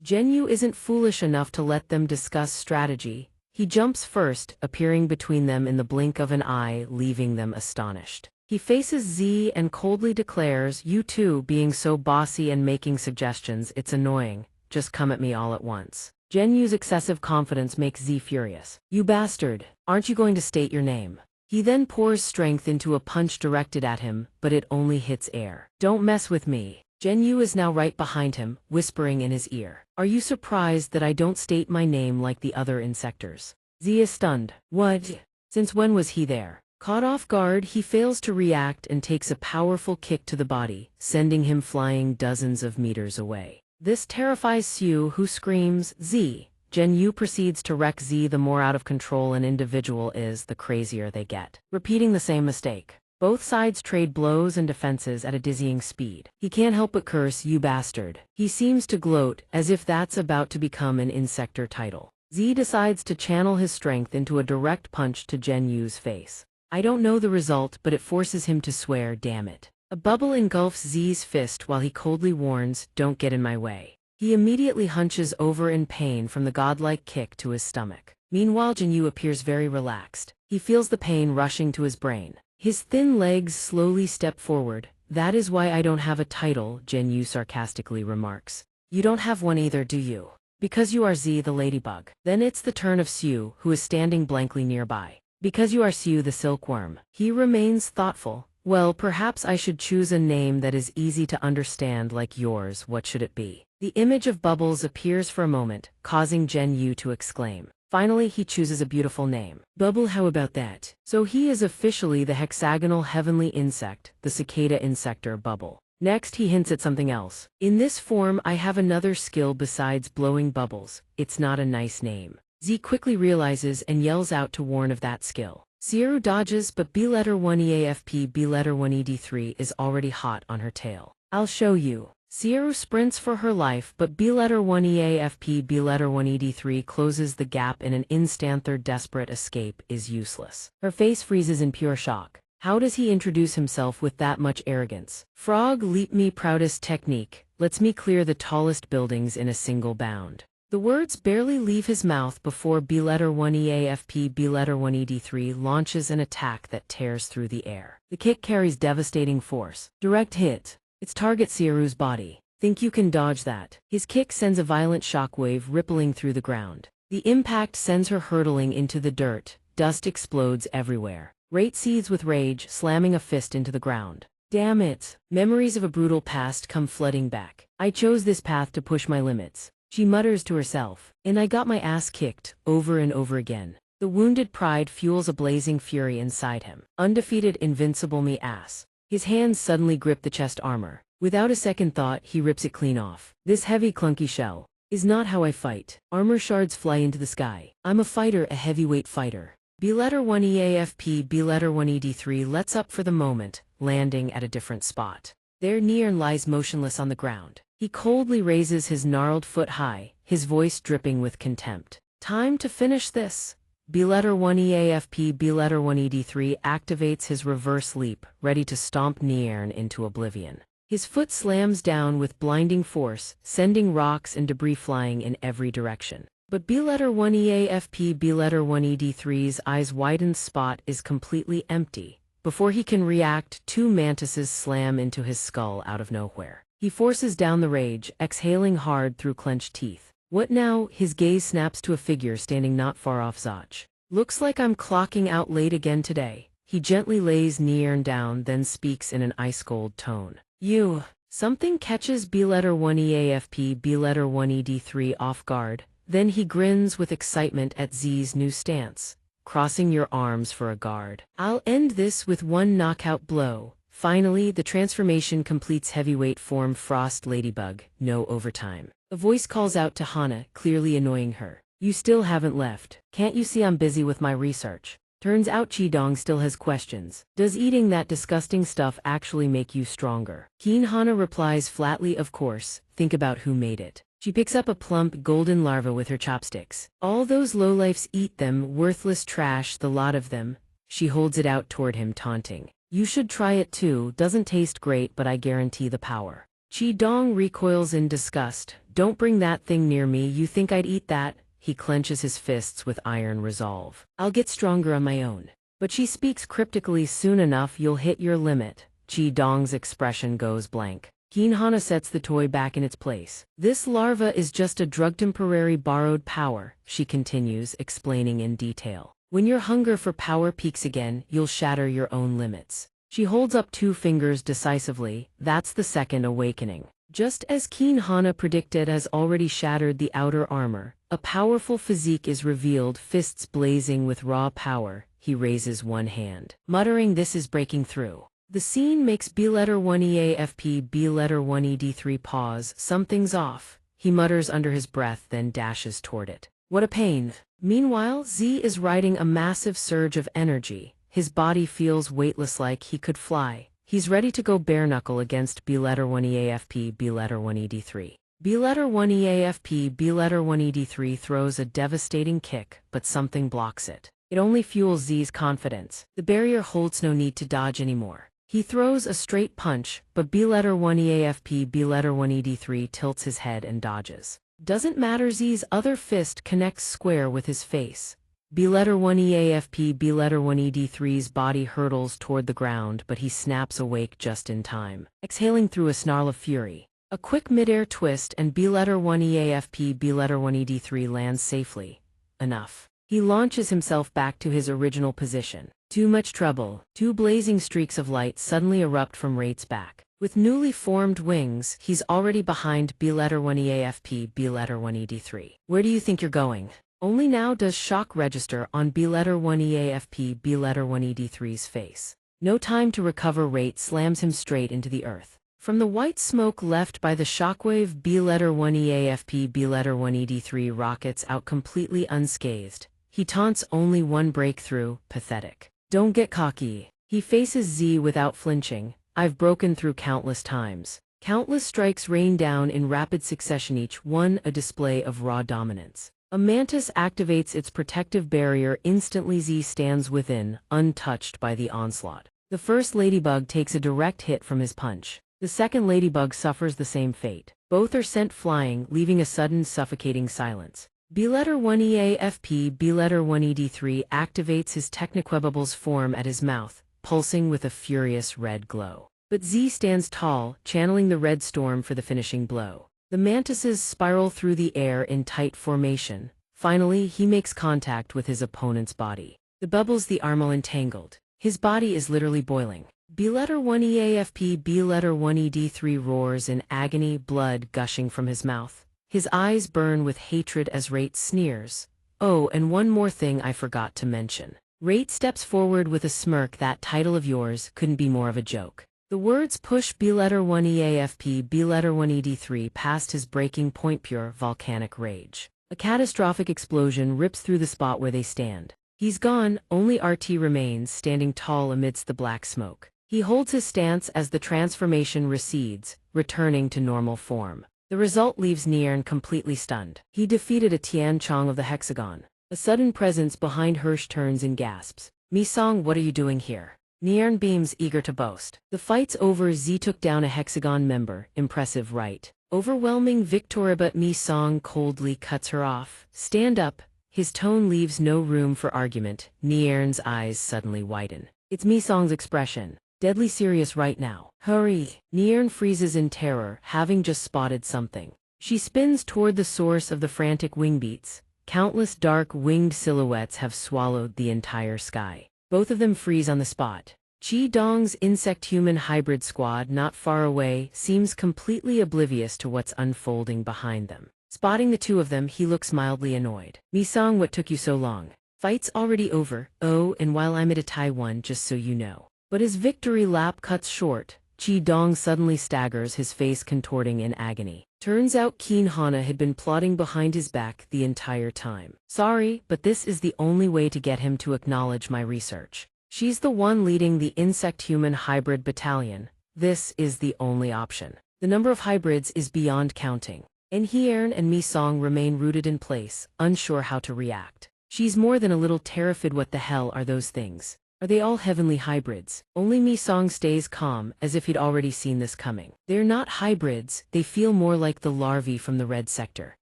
Zhenyu isn't foolish enough to let them discuss strategy. He jumps first, appearing between them in the blink of an eye, leaving them astonished. He faces Z and coldly declares, you two being so bossy and making suggestions, it's annoying. Just come at me all at once. Zhenyu's excessive confidence makes Z furious. You bastard, aren't you going to state your name? He then pours strength into a punch directed at him, but it only hits air. Don't mess with me. Zhenyu is now right behind him, whispering in his ear. Are you surprised that I don't state my name like the other insectors? Z is stunned. What? Since when was he there? Caught off guard, he fails to react and takes a powerful kick to the body, sending him flying dozens of meters away. This terrifies Xiu, who screams, Z. Zhenyu proceeds to wreck Z. The more out of control an individual is, the crazier they get. Repeating the same mistake. Both sides trade blows and defenses at a dizzying speed. He can't help but curse, you bastard. He seems to gloat, as if that's about to become an insector title. Z decides to channel his strength into a direct punch to Zhenyu's face. I don't know the result, but it forces him to swear, damn it. A bubble engulfs Z's fist while he coldly warns, don't get in my way. He immediately hunches over in pain from the godlike kick to his stomach. Meanwhile, Zhenyu appears very relaxed. He feels the pain rushing to his brain. His thin legs slowly step forward. That is why I don't have a title, Zhenyu sarcastically remarks. You don't have one either, do you? Because you are Z the ladybug. Then it's the turn of Xiu, who is standing blankly nearby. Because you are Xiu the silkworm. He remains thoughtful. Well, perhaps I should choose a name that is easy to understand like yours. What should it be? The image of bubbles appears for a moment, causing Zhenyu to exclaim. Finally, he chooses a beautiful name. Bubble, how about that? So he is officially the hexagonal heavenly insect, the cicada insector Bubble. Next, he hints at something else. In this form, I have another skill besides blowing bubbles. It's not a nice name. Z quickly realizes and yells out to warn of that skill. Xiru dodges, but B1EAFP B1ED3 is already hot on her tail. I'll show you. Xiru sprints for her life, but B1EAFP B1ED3 closes the gap in an instant. Their desperate escape is useless. Her face freezes in pure shock. How does he introduce himself with that much arrogance? Frog leap me proudest technique, lets me clear the tallest buildings in a single bound. The words barely leave his mouth before B1EAFP B1ED3 launches an attack that tears through the air. The kick carries devastating force. Direct hit. Its target Xiru's body. Think you can dodge that? His kick sends a violent shockwave rippling through the ground. The impact sends her hurtling into the dirt. Dust explodes everywhere. Rate seethes with rage, slamming a fist into the ground. Damn it! Memories of a brutal past come flooding back. I chose this path to push my limits. She mutters to herself. And I got my ass kicked, over and over again. The wounded pride fuels a blazing fury inside him. Undefeated, invincible me ass. His hands suddenly grip the chest armor. Without a second thought, he rips it clean off. This heavy, clunky shell. is not how I fight. Armor shards fly into the sky. I'm a fighter, a heavyweight fighter. B letter 1 EAFP B letter 1 ED3 lets up for the moment, landing at a different spot. There Niern lies motionless on the ground. He coldly raises his gnarled foot high, his voice dripping with contempt. Time to finish this. B letter 1 EAFP B letter 1 ED3 activates his reverse leap, ready to stomp Niern into oblivion. His foot slams down with blinding force, sending rocks and debris flying in every direction. But B letter 1 EAFP B letter 1 ED3's eyes widened spot is completely empty. Before he can react, two mantises slam into his skull out of nowhere. He forces down the rage, exhaling hard through clenched teeth. What now? His gaze snaps to a figure standing not far off Zach. Looks like I'm clocking out late again today. He gently lays Niern down, then speaks in an ice-cold tone. You. Something catches B letter 1 EAFP B letter 1 ED3 off guard. Then he grins with excitement at Z's new stance, crossing your arms for a guard. I'll end this with one knockout blow. Finally, the transformation completes heavyweight form Frost Ladybug, no overtime. A voice calls out to Hana, clearly annoying her. You still haven't left. Can't you see I'm busy with my research? Turns out Qidong still has questions. Does eating that disgusting stuff actually make you stronger? Keen Hana replies flatly, of course. Think about who made it. She picks up a plump golden larva with her chopsticks. All those lowlifes eat them, worthless trash, the lot of them. She holds it out toward him, taunting. You should try it too, doesn't taste great but I guarantee the power. Qidong recoils in disgust. Don't bring that thing near me, you think I'd eat that? He clenches his fists with iron resolve. I'll get stronger on my own. But she speaks cryptically, soon enough you'll hit your limit. Qidong's expression goes blank. Keen Hana sets the toy back in its place. This larva is just a drug, temporary borrowed power, she continues, explaining in detail. When your hunger for power peaks again, you'll shatter your own limits. She holds up two fingers decisively. That's the second awakening. Just as Keen Hana predicted, has already shattered the outer armor. A powerful physique is revealed, fists blazing with raw power. He raises one hand, muttering, this is breaking through. The scene makes B letter 1 EAFP B letter 1 ED3 pause. Something's off. He mutters under his breath, then dashes toward it. What a pain. Meanwhile, Z is riding a massive surge of energy. His body feels weightless, like he could fly. He's ready to go bare knuckle against B letter 1 EAFP B letter 1 ED3. B letter 1 EAFP B letter 1 ED3 throws a devastating kick, but something blocks it. It only fuels Z's confidence. The barrier holds no need to dodge anymore. He throws a straight punch, but B letter 1 EAFP B letter 1 ED3 tilts his head and dodges. Doesn't matter, Z's other fist connects square with his face. B letter 1 EAFP B letter 1 ED3's body hurtles toward the ground, but he snaps awake just in time, exhaling through a snarl of fury. A quick midair twist and B letter 1 EAFP B letter 1 ED3 lands safely. Enough. He launches himself back to his original position. Too much trouble. Two blazing streaks of light suddenly erupt from Rait's back. With newly formed wings, he's already behind B letter 1 EAFP B letter 1 ED3. Where do you think you're going? Only now does shock register on B letter 1 EAFP B letter 1 ED3's face. No time to recover, Rait slams him straight into the earth. From the white smoke left by the shockwave, B letter 1 EAFP B letter 1 ED3 rockets out completely unscathed. He taunts, only one breakthrough, pathetic. Don't get cocky. He faces Z without flinching. I've broken through countless times. Countless strikes rain down in rapid succession, each one a display of raw dominance. A mantis activates its protective barrier. Instantly Z stands within, untouched by the onslaught. The first ladybug takes a direct hit from his punch. The second ladybug suffers the same fate. Both are sent flying, leaving a sudden suffocating silence. B letter 1 EAFP B letter 1 ED3 activates his Techniquebable's form at his mouth, pulsing with a furious red glow. But Z stands tall, channeling the red storm for the finishing blow. The mantises spiral through the air in tight formation. Finally, he makes contact with his opponent's body. The bubbles, the armor entangled. His body is literally boiling. B letter 1 EAFP B letter 1 ED3 roars in agony, blood gushing from his mouth. His eyes burn with hatred as Rait sneers. Oh, and one more thing I forgot to mention. Rait steps forward with a smirk. That title of yours couldn't be more of a joke. The words push B letter 1 EAFP B letter 1 ED3 past his breaking point, pure volcanic rage. A catastrophic explosion rips through the spot where they stand. He's gone, only RT remains standing tall amidst the black smoke. He holds his stance as the transformation recedes, returning to normal form. The result leaves Niern completely stunned. He defeated a Tian Chong of the hexagon. A sudden presence behind Hirsch turns and gasps. Mi-song, what are you doing here? Niern beams, eager to boast. The fight's over. Z took down a hexagon member. Impressive, right? Overwhelming victory, but Mi-song coldly cuts her off. Stand up. His tone leaves no room for argument. Niern's eyes suddenly widen. It's Mi-song's expression. Deadly serious right now. Hurry! Niern freezes in terror, having just spotted something. She spins toward the source of the frantic wing beats. Countless dark winged silhouettes have swallowed the entire sky. Both of them freeze on the spot. Qi Dong's insect-human hybrid squad not far away seems completely oblivious to what's unfolding behind them. Spotting the two of them, he looks mildly annoyed. Mi-song, what took you so long? Fight's already over. Oh, and while I'm at a Taiwan, just so you know. But his victory lap cuts short. Qi Dong suddenly staggers, his face contorting in agony. Turns out Keen Hana had been plotting behind his back the entire time. Sorry, but this is the only way to get him to acknowledge my research. She's the one leading the insect-human hybrid battalion. This is the only option. The number of hybrids is beyond counting. Enhiern and Mi-song remain rooted in place, unsure how to react. She's more than a little terrified. What the hell are those things? Are they all heavenly hybrids? Only Mi-song stays calm, as if he'd already seen this coming. They're not hybrids, they feel more like the larvae from the red sector.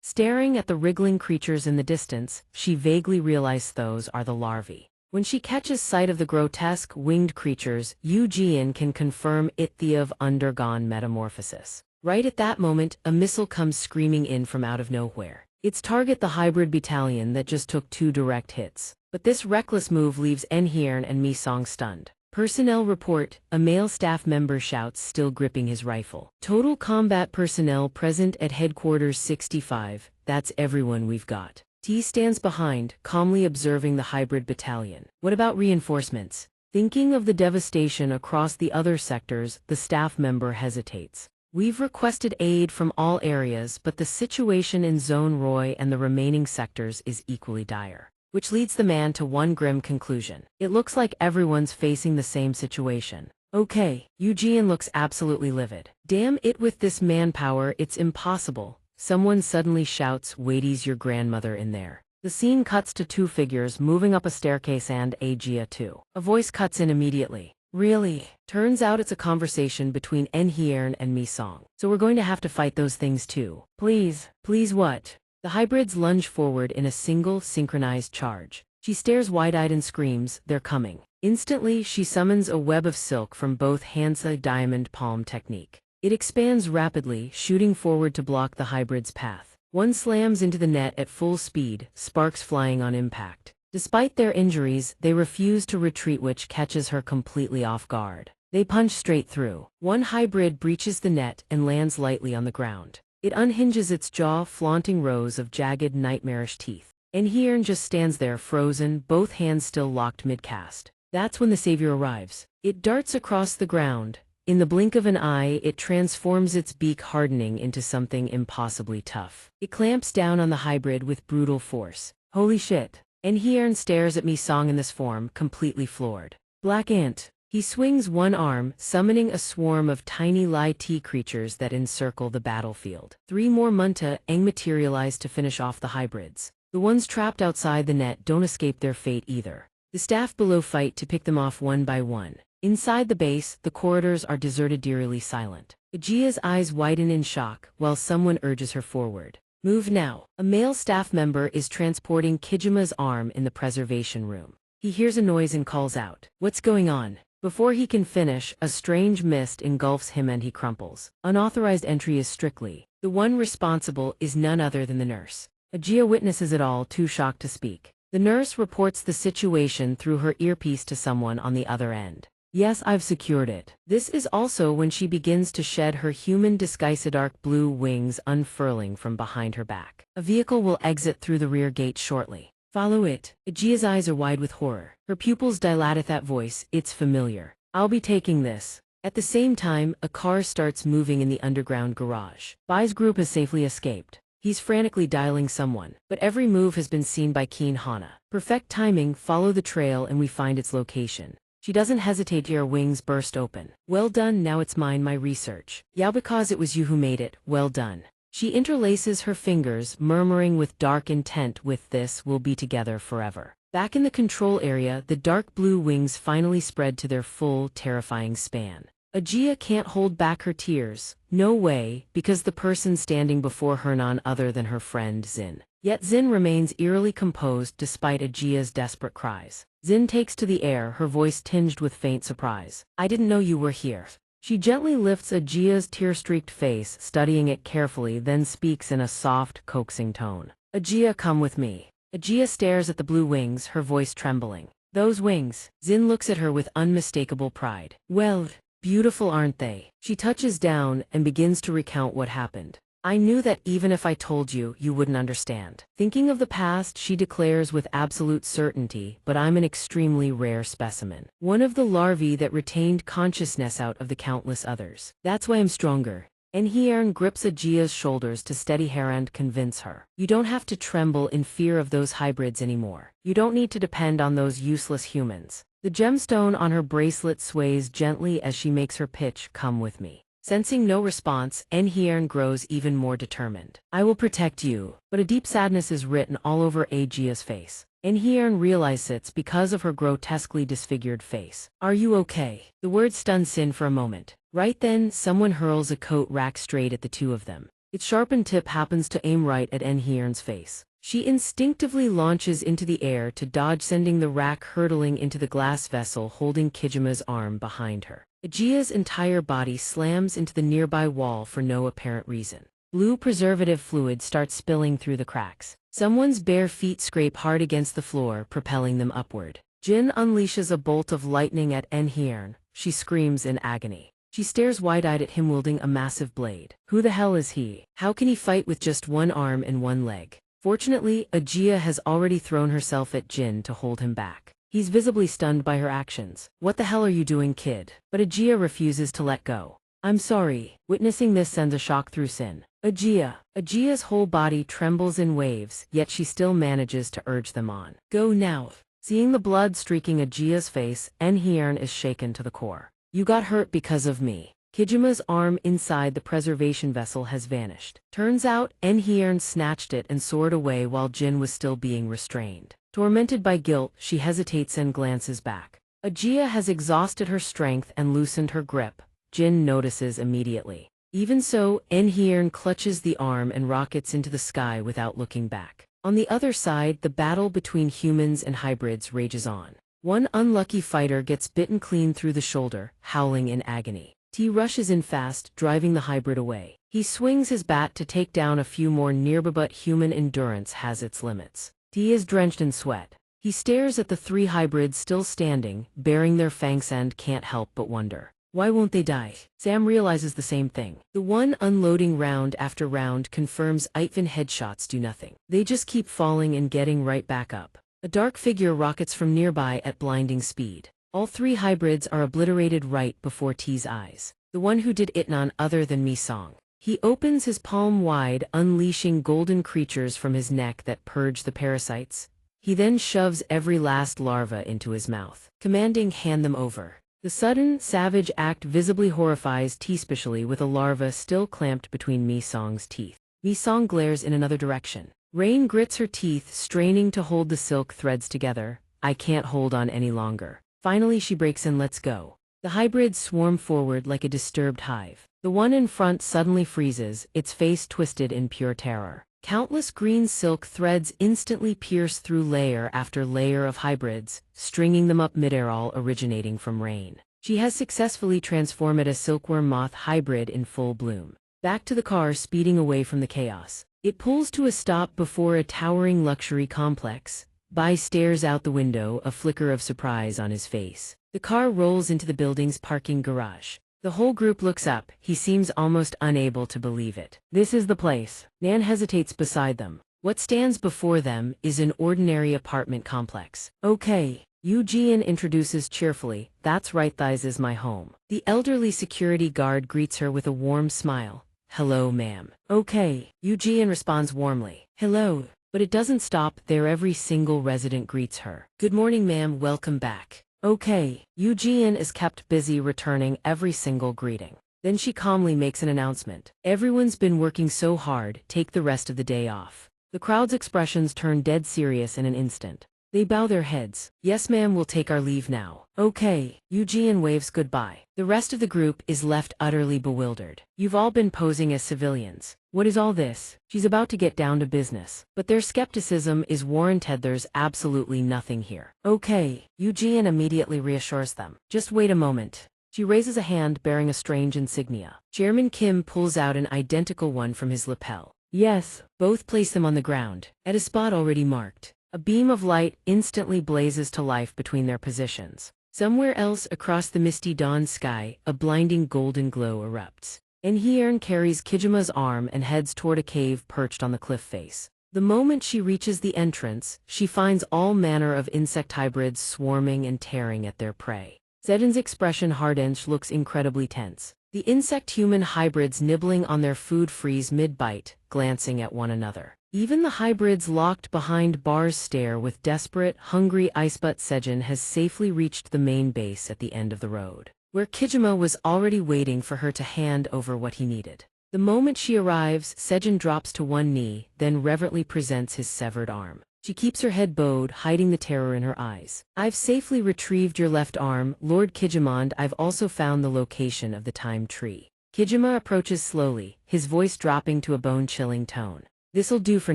Staring at the wriggling creatures in the distance, she vaguely realizes those are the larvae. When she catches sight of the grotesque, winged creatures, Yu Jian can confirm they have undergone metamorphosis. Right at that moment, a missile comes screaming in from out of nowhere. Its target, the hybrid battalion that just took 2 direct hits. But this reckless move leaves Enhiern and Mi-song stunned. Personnel report, a male staff member shouts, still gripping his rifle. Total combat personnel present at headquarters 65, that's everyone we've got. T stands behind, calmly observing the hybrid battalion. What about reinforcements? Thinking of the devastation across the other sectors, the staff member hesitates. We've requested aid from all areas, but the situation in Zone Roy and the remaining sectors is equally dire. Which leads the man to one grim conclusion. It looks like everyone's facing the same situation. Okay, Yu Jian looks absolutely livid. Damn it, with this manpower, it's impossible. Someone suddenly shouts, "Waitie's your grandmother in there." The scene cuts to 2 figures moving up a staircase and Jia too. A voice cuts in immediately. Really? Turns out it's a conversation between Enhiern and Mi-song. So we're going to have to fight those things too. Please. Please what? The hybrids lunge forward in a single, synchronized charge. She stares wide-eyed and screams, "They're coming." Instantly, she summons a web of silk from both hands, a diamond palm technique. It expands rapidly, shooting forward to block the hybrid's path. One slams into the net at full speed, sparks flying on impact. Despite their injuries, they refuse to retreat, which catches her completely off guard. They punch straight through. One hybrid breaches the net and lands lightly on the ground. It unhinges its jaw, flaunting rows of jagged, nightmarish teeth. Enhiern just stands there frozen, both hands still locked mid-cast. That's when the savior arrives. It darts across the ground. In the blink of an eye, it transforms, its beak hardening into something impossibly tough. It clamps down on the hybrid with brutal force. Holy shit. Enhiern stares at Mi-song in this form, completely floored. Black Ant. He swings one arm, summoning a swarm of tiny Lai T creatures that encircle the battlefield. 3 more Munta Eng materialize to finish off the hybrids. The ones trapped outside the net don't escape their fate either. The staff below fight to pick them off one by one. Inside the base, the corridors are deserted, eerily silent. Ajia's eyes widen in shock, while someone urges her forward. Move now. A male staff member is transporting Kijima's arm in the preservation room. He hears a noise and calls out, "What's going on?" Before he can finish, a strange mist engulfs him and he crumples. Unauthorized entry is strictly. The one responsible is none other than the nurse. Ajia witnesses it all, too shocked to speak. The nurse reports the situation through her earpiece to someone on the other end. "Yes, I've secured it." This is also when she begins to shed her human disguise, dark blue wings unfurling from behind her back. A vehicle will exit through the rear gate shortly. "Follow it." Ajia's eyes are wide with horror. Her pupils dilate at that voice. It's familiar. "I'll be taking this." At the same time, a car starts moving in the underground garage. Bai's group has safely escaped. He's frantically dialing someone, but every move has been seen by Keen Hana. Perfect timing, follow the trail and we find its location. She doesn't hesitate, her wings burst open. Well done, now it's mine, my research. Yeah, because it was you who made it, well done. She interlaces her fingers, murmuring with dark intent, with this, we'll be together forever. Back in the control area, the dark blue wings finally spread to their full, terrifying span. Ajia can't hold back her tears. No way, because the person standing before her none other than her friend Xin. Yet Xin remains eerily composed despite Ajia's desperate cries. Xin takes to the air, her voice tinged with faint surprise. I didn't know you were here. She gently lifts Ajia's tear-streaked face, studying it carefully, then speaks in a soft, coaxing tone. Ajia, come with me. Ajia stares at the blue wings, her voice trembling. Those wings. Xin looks at her with unmistakable pride. Well, beautiful, aren't they? She touches down and begins to recount what happened. I knew that even if I told you, you wouldn't understand. Thinking of the past, she declares with absolute certainty, but I'm an extremely rare specimen. One of the larvae that retained consciousness out of the countless others. That's why I'm stronger. Enhiern grips Ajia's shoulders to steady her and convince her. You don't have to tremble in fear of those hybrids anymore. You don't need to depend on those useless humans. The gemstone on her bracelet sways gently as she makes her pitch, come with me. Sensing no response, Enhiern grows even more determined. I will protect you, but a deep sadness is written all over Ajia's face. Enhiern realizes it's because of her grotesquely disfigured face. Are you okay? The word stuns Sin for a moment. Right then, someone hurls a coat rack straight at the two of them. Its sharpened tip happens to aim right at Enhiern's face. She instinctively launches into the air to dodge, sending the rack hurtling into the glass vessel holding Kijima's arm behind her. Ajia's entire body slams into the nearby wall for no apparent reason. Blue preservative fluid starts spilling through the cracks. Someone's bare feet scrape hard against the floor, propelling them upward. Jin unleashes a bolt of lightning at Enhiern. She screams in agony. She stares wide-eyed at him wielding a massive blade. Who the hell is he? How can he fight with just one arm and one leg? Fortunately, Ajia has already thrown herself at Jin to hold him back. He's visibly stunned by her actions. What the hell are you doing, kid? But Ajia refuses to let go. I'm sorry. Witnessing this sends a shock through Sin. Ajia's whole body trembles in waves, yet she still manages to urge them on. Go now. Seeing the blood streaking Ajia's face, Enhiern is shaken to the core. You got hurt because of me. Kijima's arm inside the preservation vessel has vanished. Turns out, Enhiern snatched it and soared away while Jin was still being restrained. Tormented by guilt, she hesitates and glances back. Ajia has exhausted her strength and loosened her grip. Jin notices immediately. Even so, Enhiern clutches the arm and rockets into the sky without looking back. On the other side, the battle between humans and hybrids rages on. One unlucky fighter gets bitten clean through the shoulder, howling in agony. T rushes in fast, driving the hybrid away. He swings his bat to take down a few more nearby, but human endurance has its limits. T is drenched in sweat. He stares at the three hybrids still standing, baring their fangs and can't help but wonder. Why won't they die? Sam realizes the same thing. The one unloading round after round confirms Eitvin headshots do nothing. They just keep falling and getting right back up. A dark figure rockets from nearby at blinding speed. All three hybrids are obliterated right before T's eyes. The one who did it none other than Mi-song. He opens his palm wide, unleashing golden creatures from his neck that purge the parasites. He then shoves every last larva into his mouth, commanding, hand them over. The sudden, savage act visibly horrifies T, especially with a larva still clamped between Mi-song's teeth. Mi-song glares in another direction. Rain grits her teeth, straining to hold the silk threads together. I can't hold on any longer. Finally she breaks in, let's go. The hybrids swarm forward like a disturbed hive. The one in front suddenly freezes, its face twisted in pure terror. Countless green silk threads instantly pierce through layer after layer of hybrids, stringing them up midair, all originating from Rain. She has successfully transformed a silkworm moth hybrid in full bloom. Back to the car, speeding away from the chaos. It pulls to a stop before a towering luxury complex. Bai stares out the window, a flicker of surprise on his face. The car rolls into the building's parking garage. The whole group looks up. He seems almost unable to believe it. This is the place. Nan hesitates beside them. What stands before them is an ordinary apartment complex. Okay. Yu Jian introduces cheerfully, "That's right, this is my home." The elderly security guard greets her with a warm smile. "Hello, ma'am." "Okay." Yu Jian responds warmly. "Hello." But it doesn't stop there. Every single resident greets her. "Good morning, ma'am, welcome back." "Okay." Yu Jian is kept busy returning every single greeting. Then she calmly makes an announcement. "Everyone's been working so hard, take the rest of the day off." The crowd's expressions turn dead serious in an instant. They bow their heads. "Yes, ma'am, we'll take our leave now." "Okay." Yu Jian waves goodbye. The rest of the group is left utterly bewildered. "You've all been posing as civilians. What is all this?" She's about to get down to business, but their skepticism is warranted. There's absolutely nothing here. "Okay." Yu Jian immediately reassures them. "Just wait a moment." She raises a hand bearing a strange insignia. Chairman Kim pulls out an identical one from his lapel. "Yes." Both place them on the ground, at a spot already marked. A beam of light instantly blazes to life between their positions. Somewhere else across the misty dawn sky, a blinding golden glow erupts. Enhyern carries Kijima's arm and heads toward a cave perched on the cliff face. The moment she reaches the entrance, she finds all manner of insect hybrids swarming and tearing at their prey. Sejin's expression hardens, looks incredibly tense. The insect-human hybrids nibbling on their food freeze mid-bite, glancing at one another. Even the hybrids locked behind bars stare with desperate, hungry eyes. But Sejin has safely reached the main base at the end of the road, where Kijima was already waiting for her to hand over what he needed. The moment she arrives, Sejin drops to one knee, then reverently presents his severed arm. She keeps her head bowed, hiding the terror in her eyes. "I've safely retrieved your left arm, Lord Kijimond. I've also found the location of the time tree." Kijima approaches slowly, his voice dropping to a bone-chilling tone. "This'll do for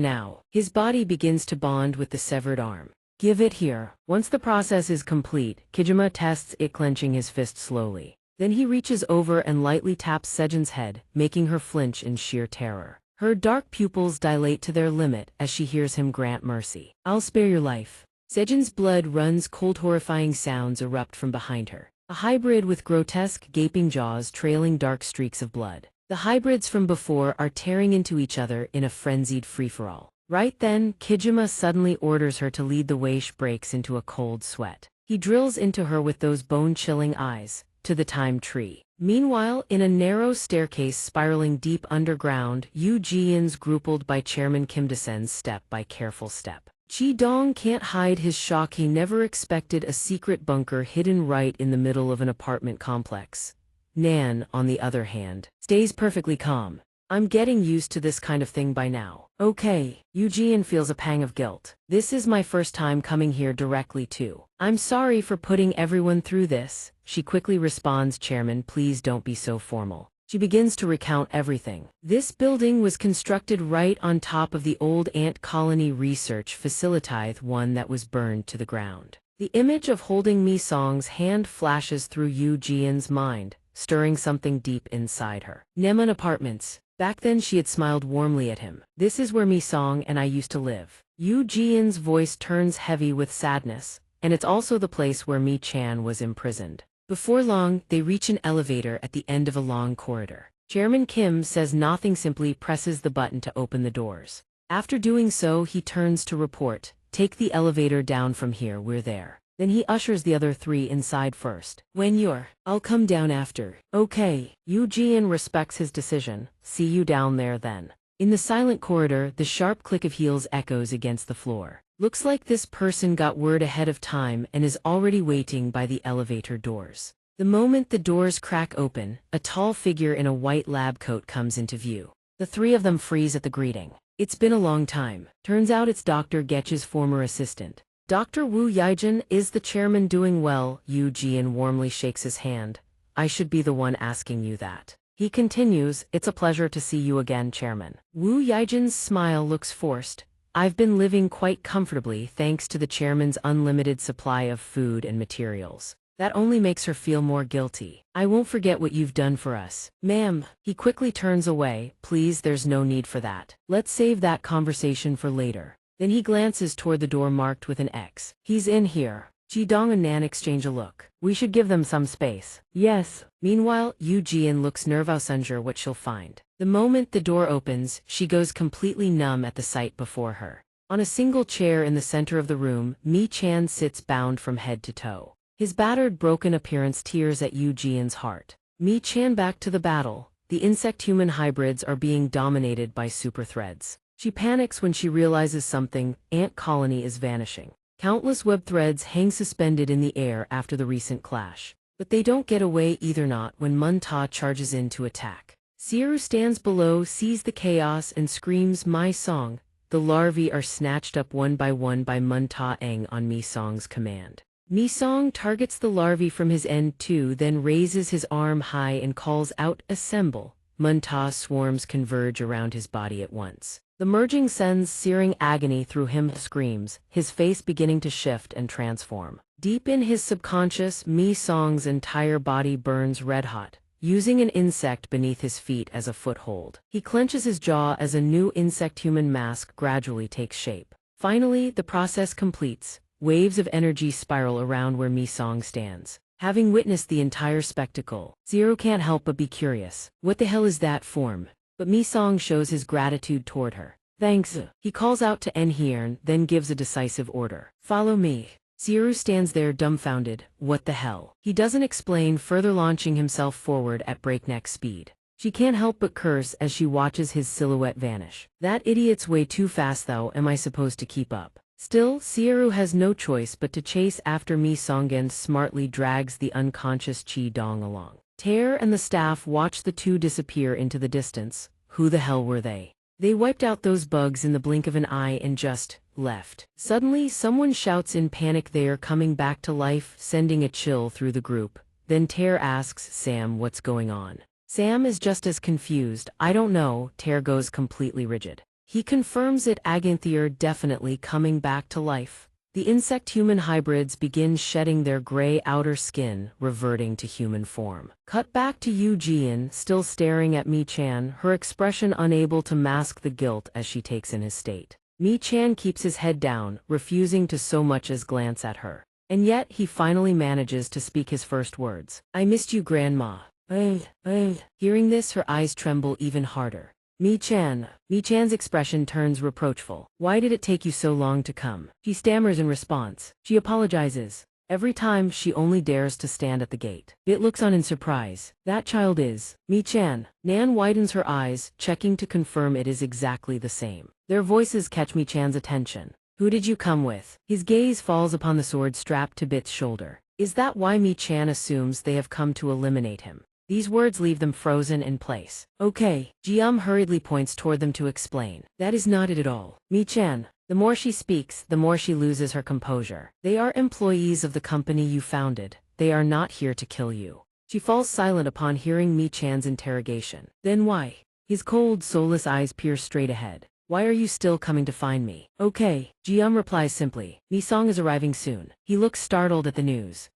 now." His body begins to bond with the severed arm. "Give it here." Once the process is complete, Kijima tests it, clenching his fist slowly. Then he reaches over and lightly taps Sejin's head, making her flinch in sheer terror. Her dark pupils dilate to their limit as she hears him grant mercy. "I'll spare your life." Sejin's blood runs cold. Horrifying sounds erupt from behind her. A hybrid with grotesque, gaping jaws trailing dark streaks of blood. The hybrids from before are tearing into each other in a frenzied free-for-all. Right then, Kijima suddenly orders her to lead the way. She breaks into a cold sweat. He drills into her with those bone-chilling eyes, to the time tree. Meanwhile, in a narrow staircase spiraling deep underground, Yu Jian's grappled by Chairman Kim descends step by careful step. Chi Dong can't hide his shock. He never expected a secret bunker hidden right in the middle of an apartment complex. Nan, on the other hand, stays perfectly calm. "I'm getting used to this kind of thing by now." "Okay." Yu Jian feels a pang of guilt. "This is my first time coming here directly too. I'm sorry for putting everyone through this." She quickly responds, "Chairman, please don't be so formal." She begins to recount everything. "This building was constructed right on top of the old ant colony research facility, one that was burned to the ground." The image of holding Mi Song's hand flashes through Yu Jian's mind, stirring something deep inside her. Nemun Apartments. Back then she had smiled warmly at him. "This is where Mi Song and I used to live." Yu Jian's voice turns heavy with sadness, and it's also the place where Mi Chan was imprisoned. Before long, they reach an elevator at the end of a long corridor. Chairman Kim says nothing, simply presses the button to open the doors. After doing so, he turns to report, "Take the elevator down from here, we're there." Then he ushers the other three inside first. I'll come down after." "Okay." Yu Jian respects his decision. "See you down there then." In the silent corridor, the sharp click of heels echoes against the floor. Looks like this person got word ahead of time and is already waiting by the elevator doors. The moment the doors crack open, a tall figure in a white lab coat comes into view. The three of them freeze at the greeting. It's been a long time. Turns out it's Dr. Getch's former assistant. "Dr. Wu Yaijin, is the chairman doing well?" Yu Jian warmly shakes his hand. "I should be the one asking you that." He continues, "It's a pleasure to see you again, Chairman." Wu Yaijin's smile looks forced. "I've been living quite comfortably thanks to the chairman's unlimited supply of food and materials." That only makes her feel more guilty. "I won't forget what you've done for us." "Ma'am." He quickly turns away. "Please, there's no need for that. Let's save that conversation for later." Then he glances toward the door marked with an X. "He's in here." Chi Dong and Nan exchange a look. "We should give them some space." "Yes." Meanwhile, Yu Jian looks nervous, unsure what she'll find. The moment the door opens, she goes completely numb at the sight before her. On a single chair in the center of the room, Mi-chan sits bound from head to toe. His battered, broken appearance tears at Yu Jian's heart. Mi-chan back to the battle. The insect-human hybrids are being dominated by super threads. She panics when she realizes something: ant colony is vanishing. Countless web threads hang suspended in the air after the recent clash. But they don't get away either, not when Mun-ta charges in to attack. Xiaoru stands below, sees the chaos, and screams, "My song!" The larvae are snatched up one by Mun-ta-eng on Mi-song's command. Mi-song targets the larvae from his end too, then raises his arm high and calls out, "Assemble!" Mun-ta swarms converge around his body at once. The merging sends searing agony through him, screams, his face beginning to shift and transform. Deep in his subconscious, Mi-song's entire body burns red-hot, using an insect beneath his feet as a foothold. He clenches his jaw as a new insect-human mask gradually takes shape. Finally, the process completes. Waves of energy spiral around where Mi-song stands. Having witnessed the entire spectacle, Zero can't help but be curious. What the hell is that form? But Mi-song shows his gratitude toward her. "Thanks." He calls out to En-Hyeon, then gives a decisive order. "Follow me." Zero stands there dumbfounded. What the hell? He doesn't explain, further launching himself forward at breakneck speed. She can't help but curse as she watches his silhouette vanish. "That idiot's way too fast though, am I supposed to keep up?" Still, Xiaoru has no choice but to chase after Mi-song and smartly drags the unconscious Chi-dong along. Tear and the staff watch the two disappear into the distance. Who the hell were they? They wiped out those bugs in the blink of an eye and just left. Suddenly, someone shouts in panic they are coming back to life, sending a chill through the group. Then Tear asks Sam what's going on. Sam is just as confused. "I don't know." Tear goes completely rigid. He confirms it. They're definitely coming back to life. The insect-human hybrids begin shedding their gray outer skin, reverting to human form. Cut back to Yu Jian, still staring at Mi-chan, her expression unable to mask the guilt as she takes in his state. Mi-chan keeps his head down, refusing to so much as glance at her. And yet, he finally manages to speak his first words. "I missed you, Grandma." Hearing this, her eyes tremble even harder. Mi-chan's expression turns reproachful. "Why did it take you so long to come?" She stammers in response. She apologizes. Every time, she only dares to stand at the gate. Bit looks on in surprise. "That child is Mi-chan." Nan widens her eyes, checking to confirm it is exactly the same. Their voices catch Mi-chan's attention. "Who did you come with?" His gaze falls upon the sword strapped to Bit's shoulder. Is that why Mi-chan assumes they have come to eliminate him? These words leave them frozen in place. "Okay." Ji-um hurriedly points toward them to explain. "That is not it at all. Mi-chan." The more she speaks, the more she loses her composure. "They are employees of the company you founded. They are not here to kill you." She falls silent upon hearing Mi-chan's interrogation. "Then why?" His cold, soulless eyes peer straight ahead. "Why are you still coming to find me?" "Okay." Ji-um replies simply. "Mi-song is arriving soon." He looks startled at the news.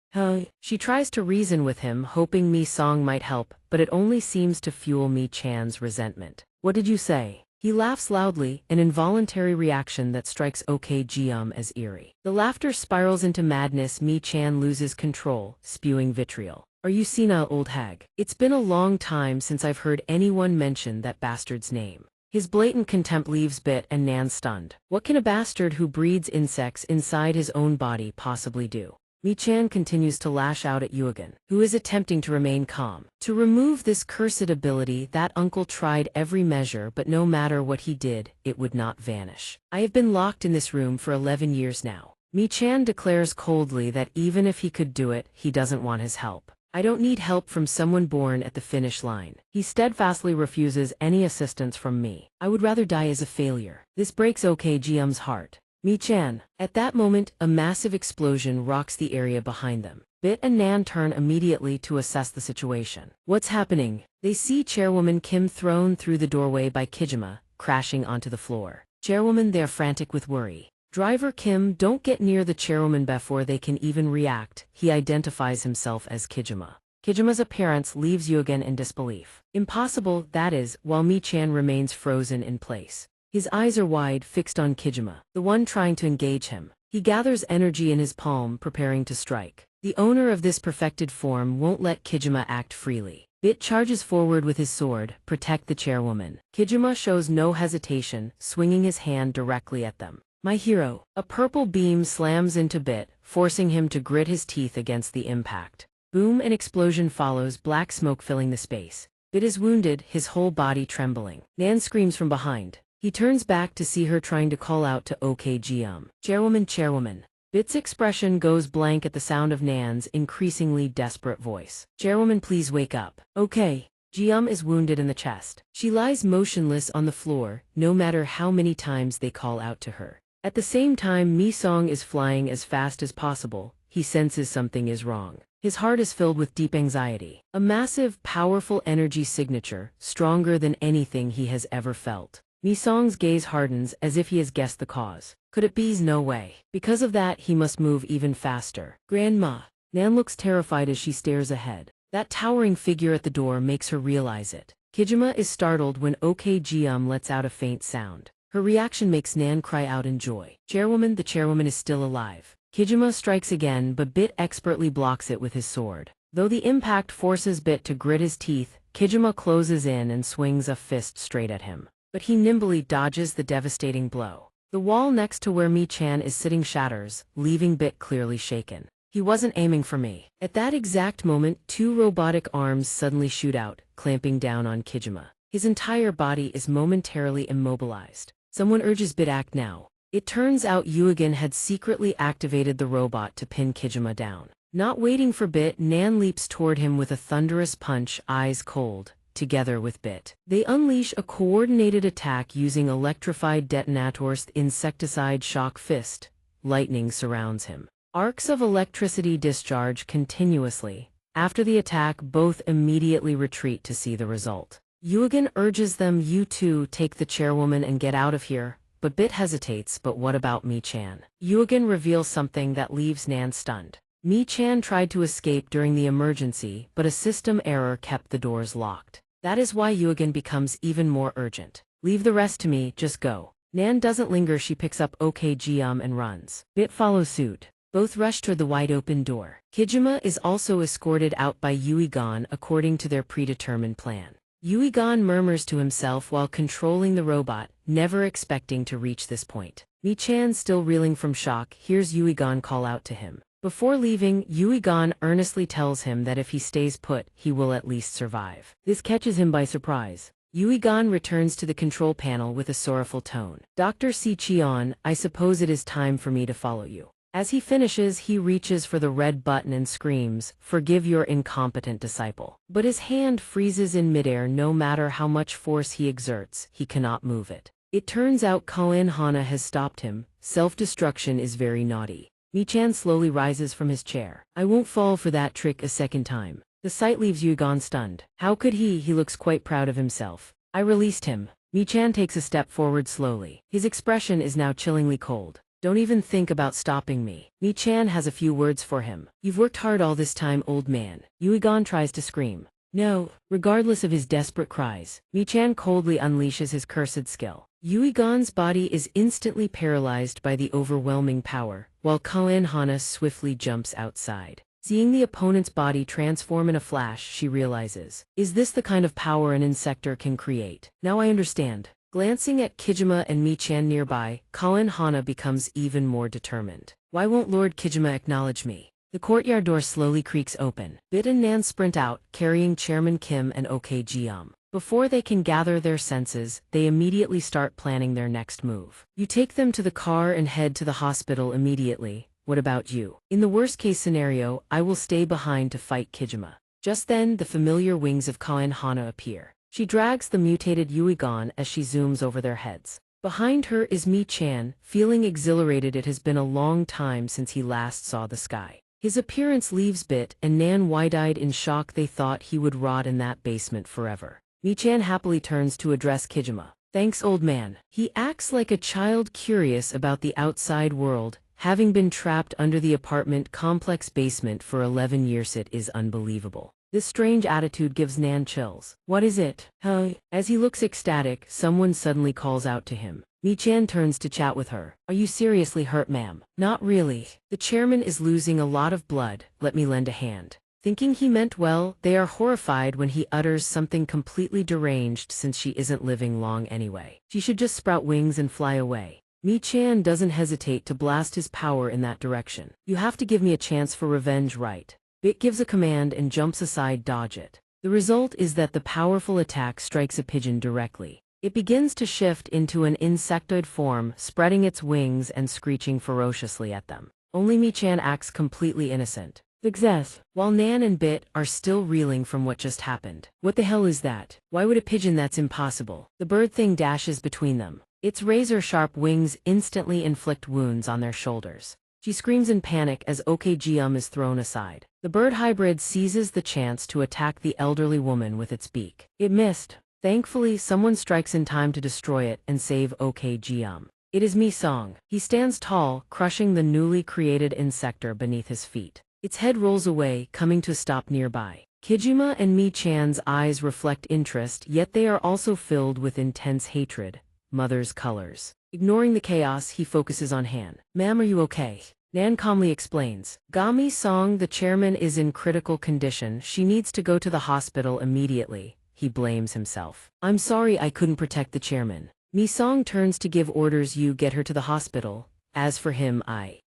She tries to reason with him, hoping Mi-song might help, but it only seems to fuel Mi-chan's resentment. "What did you say?" He laughs loudly, an involuntary reaction that strikes Ji-um as eerie. The laughter spirals into madness. Mi-chan loses control, spewing vitriol. "Are you senile, old hag? It's been a long time since I've heard anyone mention that bastard's name." His blatant contempt leaves Bit and Nan stunned. What can a bastard who breeds insects inside his own body possibly do? Mi-chan continues to lash out at Yugen, who is attempting to remain calm. To remove this cursed ability, that uncle tried every measure, but no matter what he did, it would not vanish. "I have been locked in this room for 11 years now." Mi-chan declares coldly that even if he could do it, he doesn't want his help. "I don't need help from someone born at the finish line." He steadfastly refuses any assistance from me. "I would rather die as a failure." This breaks Ji-um's heart. Mi-chan. At that moment, a massive explosion rocks the area behind them. Bit and Nan turn immediately to assess the situation. What's happening? They see Chairwoman Kim thrown through the doorway by Kijima, crashing onto the floor. Chairwoman, they're frantic with worry. Driver Kim, don't get near the chairwoman before they can even react. He identifies himself as Kijima. Kijima's appearance leaves Yugen in disbelief. Impossible, that is, while Mi-chan remains frozen in place. His eyes are wide, fixed on Kijima, the one trying to engage him. He gathers energy in his palm, preparing to strike. The owner of this perfected form won't let Kijima act freely. Bit charges forward with his sword, protect the chairwoman. Kijima shows no hesitation, swinging his hand directly at them. My hero. A purple beam slams into Bit, forcing him to grit his teeth against the impact. Boom, an explosion follows, black smoke filling the space. Bit is wounded, his whole body trembling. Nan screams from behind. He turns back to see her trying to call out to OK Jium. Chairwoman, chairwoman. Bit's expression goes blank at the sound of Nan's increasingly desperate voice. Chairwoman, please wake up. Okay. Jium is wounded in the chest. She lies motionless on the floor, no matter how many times they call out to her. At the same time, Mi-song is flying as fast as possible. He senses something is wrong. His heart is filled with deep anxiety. A massive, powerful energy signature, stronger than anything he has ever felt. Mi-song's gaze hardens as if he has guessed the cause. Could it be? No way. Because of that, he must move even faster. Grandma. Nan looks terrified as she stares ahead. That towering figure at the door makes her realize it. Kijima is startled when OK Jium lets out a faint sound. Her reaction makes Nan cry out in joy. Chairwoman, the chairwoman is still alive. Kijima strikes again, but Bit expertly blocks it with his sword. Though the impact forces Bit to grit his teeth, Kijima closes in and swings a fist straight at him. But he nimbly dodges the devastating blow. The wall next to where Mi-chan is sitting shatters, leaving Bit clearly shaken. He wasn't aiming for me. At that exact moment, two robotic arms suddenly shoot out, clamping down on Kijima. His entire body is momentarily immobilized. Someone urges Bit act now. It turns out Yuigan had secretly activated the robot to pin Kijima down. Not waiting for Bit, Nan leaps toward him with a thunderous punch, eyes cold. Together with Bit, they unleash a coordinated attack using electrified detonators. Insecticide shock fist. Lightning surrounds him. Arcs of electricity discharge continuously. After the attack, both immediately retreat to see the result. Yuigan urges them, you two take the chairwoman and get out of here, but Bit hesitates. But what about Mi-chan? Yuigan reveals something that leaves Nan stunned. Mi-chan tried to escape during the emergency, but a system error kept the doors locked. That is why Yuigan becomes even more urgent. Leave the rest to me, just go. Nan doesn't linger, she picks up OK Jium and runs. Bit follows suit. Both rush toward the wide-open door. Kijima is also escorted out by Yuigan according to their predetermined plan. Yuigan murmurs to himself while controlling the robot, never expecting to reach this point. Mi-chan, still reeling from shock, hears Yuigan call out to him. Before leaving, Yuigan earnestly tells him that if he stays put, he will at least survive. This catches him by surprise. Yuigan returns to the control panel with a sorrowful tone. Dr. Si-cheon, I suppose it is time for me to follow you. As he finishes, he reaches for the red button and screams, forgive your incompetent disciple. But his hand freezes in midair. No matter how much force he exerts, he cannot move it. It turns out Koen Hana has stopped him. Self-destruction is very naughty. Mi-chan slowly rises from his chair. I won't fall for that trick a second time. The sight leaves Yuigan stunned. How could he? He looks quite proud of himself. I released him. Mi-chan takes a step forward slowly. His expression is now chillingly cold. Don't even think about stopping me. Mi-chan has a few words for him. You've worked hard all this time, old man. Yuigan tries to scream. No, regardless of his desperate cries, Mi-chan coldly unleashes his cursed skill. Yuigan's body is instantly paralyzed by the overwhelming power, while Koen Hana swiftly jumps outside. Seeing the opponent's body transform in a flash, she realizes, is this the kind of power an insector can create? Now I understand. Glancing at Kijima and Mi-chan nearby, Koen Hana becomes even more determined. Why won't Lord Kijima acknowledge me? The courtyard door slowly creaks open. Bit and Nan sprint out, carrying Chairman Kim and OK Jium. Before they can gather their senses, they immediately start planning their next move. You take them to the car and head to the hospital immediately. What about you? In the worst-case scenario, I will stay behind to fight Kijima. Just then, the familiar wings of Koen Hana appear. She drags the mutated Yuigan as she zooms over their heads. Behind her is Mi-chan, feeling exhilarated. It has been a long time since he last saw the sky. His appearance leaves Bit and Nan wide-eyed in shock. They thought he would rot in that basement forever. Mi-chan happily turns to address Kijima. Thanks, old man. He acts like a child curious about the outside world, having been trapped under the apartment complex basement for 11 years. It is unbelievable. This strange attitude gives Nan chills. What is it? Huh? As he looks ecstatic, someone suddenly calls out to him. Mi-chan turns to chat with her. Are you seriously hurt, ma'am? Not really. The chairman is losing a lot of blood. Let me lend a hand. Thinking he meant well, they are horrified when he utters something completely deranged since she isn't living long anyway. She should just sprout wings and fly away. Mi-chan doesn't hesitate to blast his power in that direction. You have to give me a chance for revenge, right? Bit gives a command and jumps aside, dodge it. The result is that the powerful attack strikes a pigeon directly. It begins to shift into an insectoid form, spreading its wings and screeching ferociously at them. Only Mi-chan acts completely innocent. Success. While Nan and Bit are still reeling from what just happened. What the hell is that? Why would a pigeon? That's impossible. The bird thing dashes between them. Its razor-sharp wings instantly inflict wounds on their shoulders. She screams in panic as awakens is thrown aside. The bird hybrid seizes the chance to attack the elderly woman with its beak. It missed. Thankfully, someone strikes in time to destroy it and save awakens. It is Mi-song. He stands tall, crushing the newly created insector beneath his feet. Its head rolls away, coming to a stop nearby. Kijima and Mi-chan's eyes reflect interest, yet they are also filled with intense hatred. Mother's colors. Ignoring the chaos, he focuses on Han. Ma'am, are you okay? Nan calmly explains. Mi-song, the chairman, is in critical condition. She needs to go to the hospital immediately. He blames himself. I'm sorry I couldn't protect the chairman. Mi-song turns to give orders. You get her to the hospital. As for him,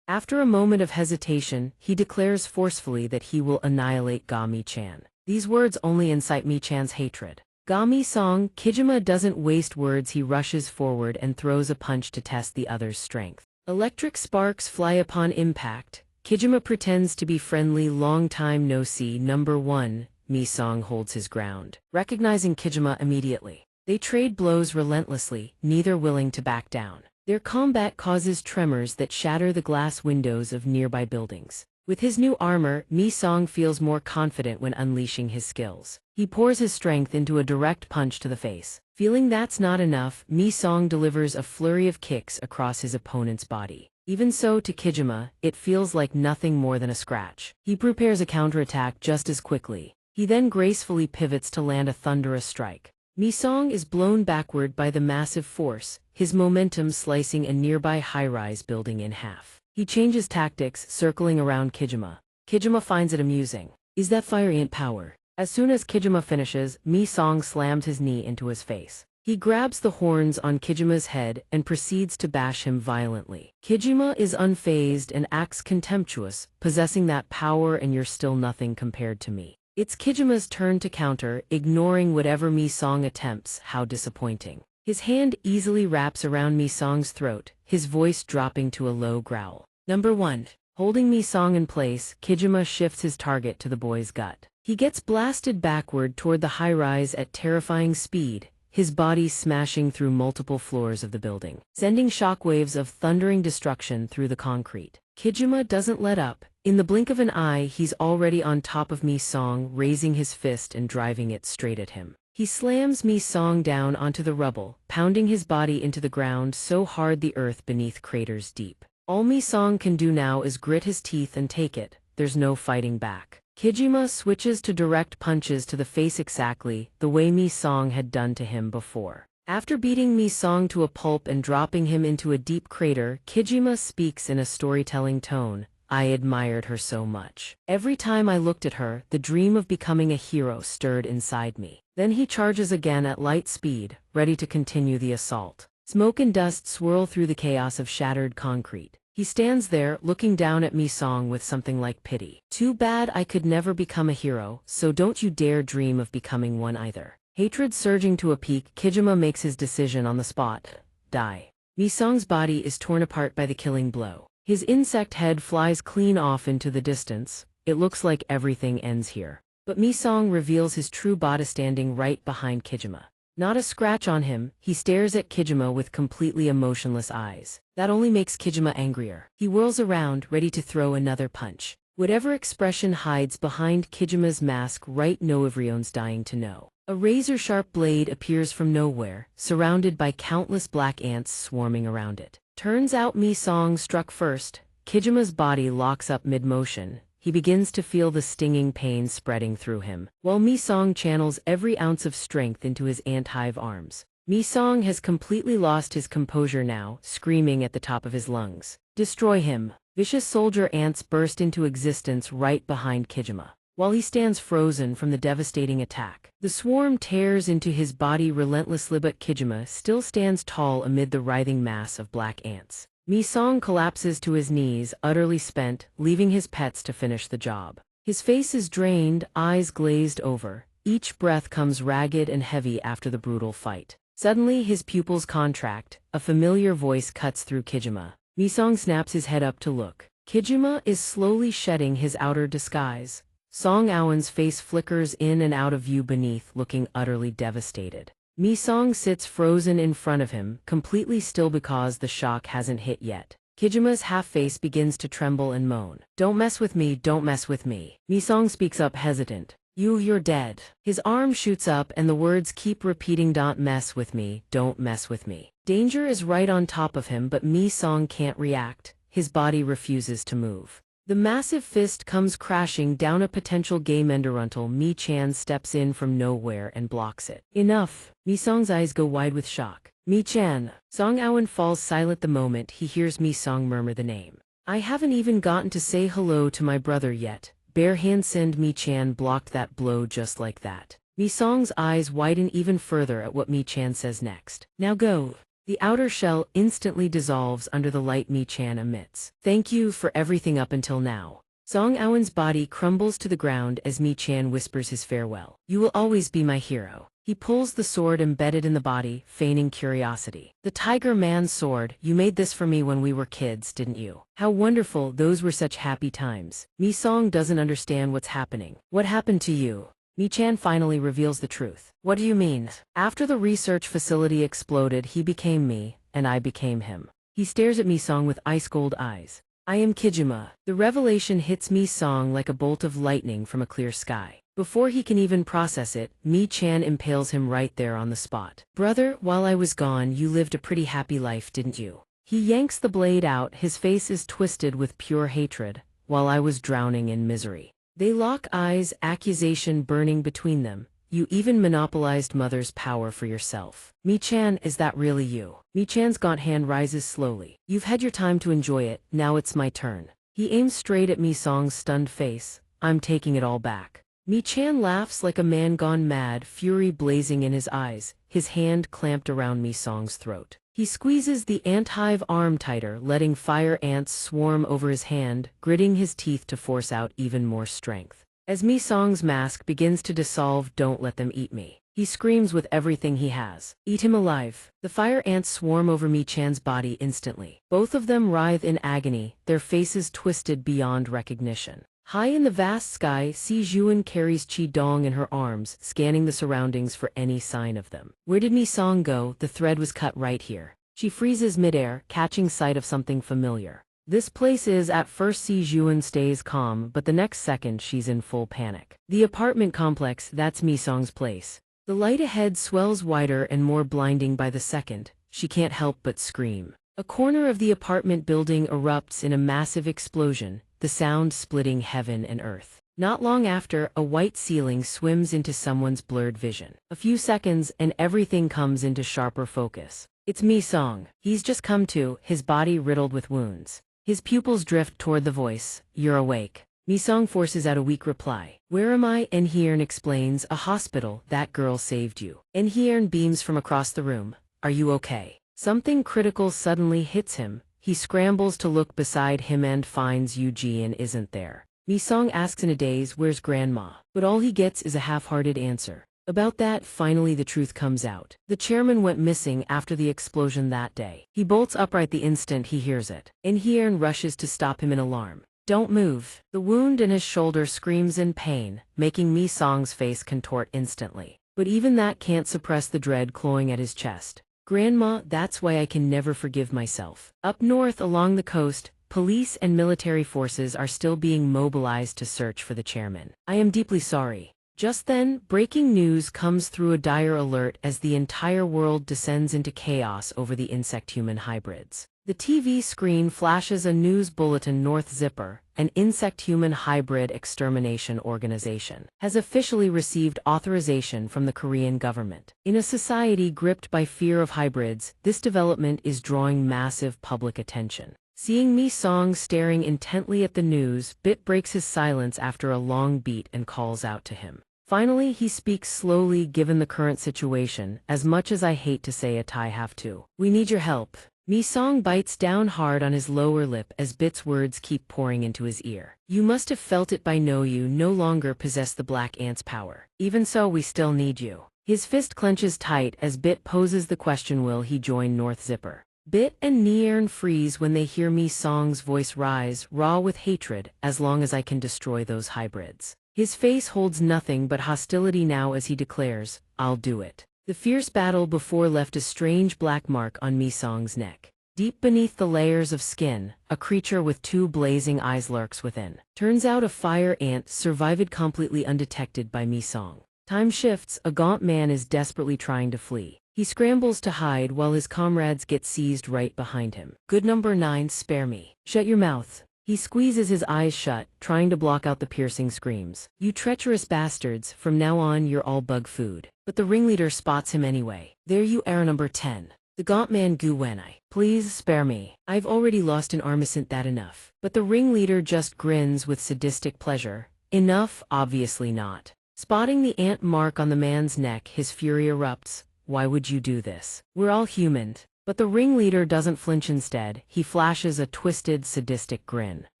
After a moment of hesitation, he declares forcefully that he will annihilate Mi-chan. These words only incite Mi-chan's hatred. Mi-song, Kijima doesn't waste words. He rushes forward and throws a punch to test the other's strength. Electric sparks fly upon impact. Kijima pretends to be friendly. Long time no see. Number 1, Mi-song holds his ground, recognizing Kijima immediately. They trade blows relentlessly, neither willing to back down. Their combat causes tremors that shatter the glass windows of nearby buildings. With his new armor, Mi-song feels more confident when unleashing his skills. He pours his strength into a direct punch to the face. Feeling that's not enough, Mi-song delivers a flurry of kicks across his opponent's body. Even so, to Kijima, it feels like nothing more than a scratch. He prepares a counterattack just as quickly. He then gracefully pivots to land a thunderous strike. Mi-song is blown backward by the massive force, his momentum slicing a nearby high-rise building in half. He changes tactics, circling around Kijima. Kijima finds it amusing. Is that fire ant power? As soon as Kijima finishes, Mi-song slams his knee into his face. He grabs the horns on Kijima's head and proceeds to bash him violently. Kijima is unfazed and acts contemptuous, possessing that power and you're still nothing compared to me. It's Kijima's turn to counter, ignoring whatever Mi-song attempts. How disappointing. His hand easily wraps around Mi-song's throat, his voice dropping to a low growl. Number 1. Holding Mi-song in place, Kijima shifts his target to the boy's gut. He gets blasted backward toward the high-rise at terrifying speed, his body smashing through multiple floors of the building, sending shockwaves of thundering destruction through the concrete. Kijima doesn't let up. In the blink of an eye, he's already on top of Mi-song, raising his fist and driving it straight at him. He slams Mi-song down onto the rubble, pounding his body into the ground so hard the earth beneath craters deep. All Mi-song can do now is grit his teeth and take it. There's no fighting back. Kijima switches to direct punches to the face exactly the way Mi-song had done to him before. After beating Mi-song to a pulp and dropping him into a deep crater, Kijima speaks in a storytelling tone. I admired her so much. Every time I looked at her, the dream of becoming a hero stirred inside me. Then he charges again at light speed, ready to continue the assault. Smoke and dust swirl through the chaos of shattered concrete. He stands there, looking down at Mi-song with something like pity. Too bad I could never become a hero, so don't you dare dream of becoming one either. Hatred surging to a peak, Kijima makes his decision on the spot. Die. Mi-song's body is torn apart by the killing blow. His insect head flies clean off into the distance. It looks like everything ends here. But Mi-song reveals his true body standing right behind Kijima. Not a scratch on him, he stares at Kijima with completely emotionless eyes. That only makes Kijima angrier. He whirls around, ready to throw another punch. Whatever expression hides behind Kijima's mask right now, everyone's dying to know. A razor-sharp blade appears from nowhere, surrounded by countless black ants swarming around it. Turns out Mi-song struck first. Kijima's body locks up mid-motion. He begins to feel the stinging pain spreading through him, while Mi-song channels every ounce of strength into his ant-hive arms. Mi-song has completely lost his composure now, screaming at the top of his lungs. Destroy him! Vicious soldier ants burst into existence right behind Kijima. while he stands frozen from the devastating attack. The swarm tears into his body relentlessly, but Kijima still stands tall amid the writhing mass of black ants. Mi-song collapses to his knees, utterly spent, leaving his pets to finish the job. His face is drained, eyes glazed over. Each breath comes ragged and heavy after the brutal fight. Suddenly his pupils contract, a familiar voice cuts through Kijima. Mi-song snaps his head up to look. Kijima is slowly shedding his outer disguise. Song Aowen's face flickers in and out of view beneath, looking utterly devastated. Mi-song sits frozen in front of him, completely still because the shock hasn't hit yet. Kijima's half-face begins to tremble and moan. "Don't mess with me, don't mess with me." Mi-song speaks up hesitant. You're dead." His arm shoots up and the words keep repeating, "Don't mess with me, don't mess with me." Danger is right on top of him, but Mi-song can't react. His body refuses to move. The massive fist comes crashing down a potential gay mender until Mi-chan steps in from nowhere and blocks it. "Enough." Mi-song's eyes go wide with shock. "Mi-chan." Song Aowen falls silent the moment he hears Mi-song murmur the name. "I haven't even gotten to say hello to my brother yet." Bare hand send Mi-chan blocked that blow just like that. Mi-song's eyes widen even further at what Mi-chan says next. "Now go." The outer shell instantly dissolves under the light Mi-chan emits. "Thank you for everything up until now." Song Aowen's body crumbles to the ground as Mi-chan whispers his farewell. "You will always be my hero." He pulls the sword embedded in the body, feigning curiosity. "The Tiger Man's sword, you made this for me when we were kids, didn't you? How wonderful, those were such happy times." Mi-song doesn't understand what's happening. "What happened to you?" Mi-chan finally reveals the truth. "What do you mean?" "After the research facility exploded, he became me, and I became him." He stares at Mi-song with ice-cold eyes. "I am Kijima." The revelation hits Mi-song like a bolt of lightning from a clear sky. Before he can even process it, Mi-chan impales him right there on the spot. "Brother, while I was gone, you lived a pretty happy life, didn't you?" He yanks the blade out, his face is twisted with pure hatred. "While I was drowning in misery." They lock eyes, accusation burning between them. "You even monopolized mother's power for yourself." "Mi-chan, is that really you?" Mi-chan's gaunt hand rises slowly. "You've had your time to enjoy it, now it's my turn." He aims straight at Mi-song's stunned face. "I'm taking it all back." Mi-chan laughs like a man gone mad, fury blazing in his eyes, his hand clamped around Mi-song's throat. He squeezes the ant-hive arm tighter, letting fire ants swarm over his hand, gritting his teeth to force out even more strength. As Mi-song's mask begins to dissolve, "Don't let them eat me." He screams with everything he has. "Eat him alive." The fire ants swarm over Mi-chan's body instantly. Both of them writhe in agony, their faces twisted beyond recognition. High in the vast sky, Si Juan carries Chi Dong in her arms, scanning the surroundings for any sign of them. Where did Mi-song go? The thread was cut right here. She freezes midair, catching sight of something familiar. This place is, at first Si Juan stays calm, but the next second she's in full panic. The apartment complex, that's Mi-song's place. The light ahead swells wider and more blinding by the second. She can't help but scream. A corner of the apartment building erupts in a massive explosion, the sound splitting heaven and earth. Not long after, a white ceiling swims into someone's blurred vision. A few seconds, and everything comes into sharper focus. It's Mi-song. He's just come to, his body riddled with wounds. His pupils drift toward the voice. "You're awake." Mi-song forces out a weak reply. "Where am I?" En-hyern explains. "A hospital, that girl saved you." En-hyern beams from across the room. "Are you okay?" Something critical suddenly hits him. He scrambles to look beside him and finds Eugene isn't there. Mi-song asks in a daze, "Where's Grandma?" But all he gets is a half-hearted answer. About that, finally the truth comes out. The chairman went missing after the explosion that day. He bolts upright the instant he hears it. En-hyern rushes to stop him in alarm. "Don't move." The wound in his shoulder screams in pain, making Mi-song's face contort instantly. But even that can't suppress the dread clawing at his chest. "Grandma, that's why I can never forgive myself." Up north along the coast, police and military forces are still being mobilized to search for the chairman. "I am deeply sorry." Just then, breaking news comes through a dire alert as the entire world descends into chaos over the insect-human hybrids. The TV screen flashes a news bulletin. North Zipper, an insect-human hybrid extermination organization, has officially received authorization from the Korean government. In a society gripped by fear of hybrids, this development is drawing massive public attention. Seeing Mi Song staring intently at the news, Bit breaks his silence after a long beat and calls out to him. Finally, he speaks slowly given the current situation, as much as I hate to say it, I have to. We need your help. Mi Song bites down hard on his lower lip as Bit's words keep pouring into his ear. You must have felt it by now, you no longer possess the Black Ant's power. Even so, we still need you. His fist clenches tight as Bit poses the question, will he join North Zipper? Bit and Niern freeze when they hear Mi Song's voice rise, raw with hatred, as long as I can destroy those hybrids. His face holds nothing but hostility now as he declares, I'll do it. The fierce battle before left a strange black mark on Mi Song's neck. Deep beneath the layers of skin, a creature with two blazing eyes lurks within. Turns out a fire ant survived completely undetected by Mi Song. Time shifts, a gaunt man is desperately trying to flee. He scrambles to hide while his comrades get seized right behind him. Good number 9, spare me. Shut your mouth. He squeezes his eyes shut, trying to block out the piercing screams. You treacherous bastards, from now on you're all bug food. But the ringleader spots him anyway. There you are, number 10. The gaunt man Gu Wenai. Please spare me. I've already lost an arm, isn't that enough? But the ringleader just grins with sadistic pleasure. Enough? Obviously not. Spotting the ant mark on the man's neck, his fury erupts. Why would you do this? We're all human. But the ringleader doesn't flinch. Instead, he flashes a twisted, sadistic grin.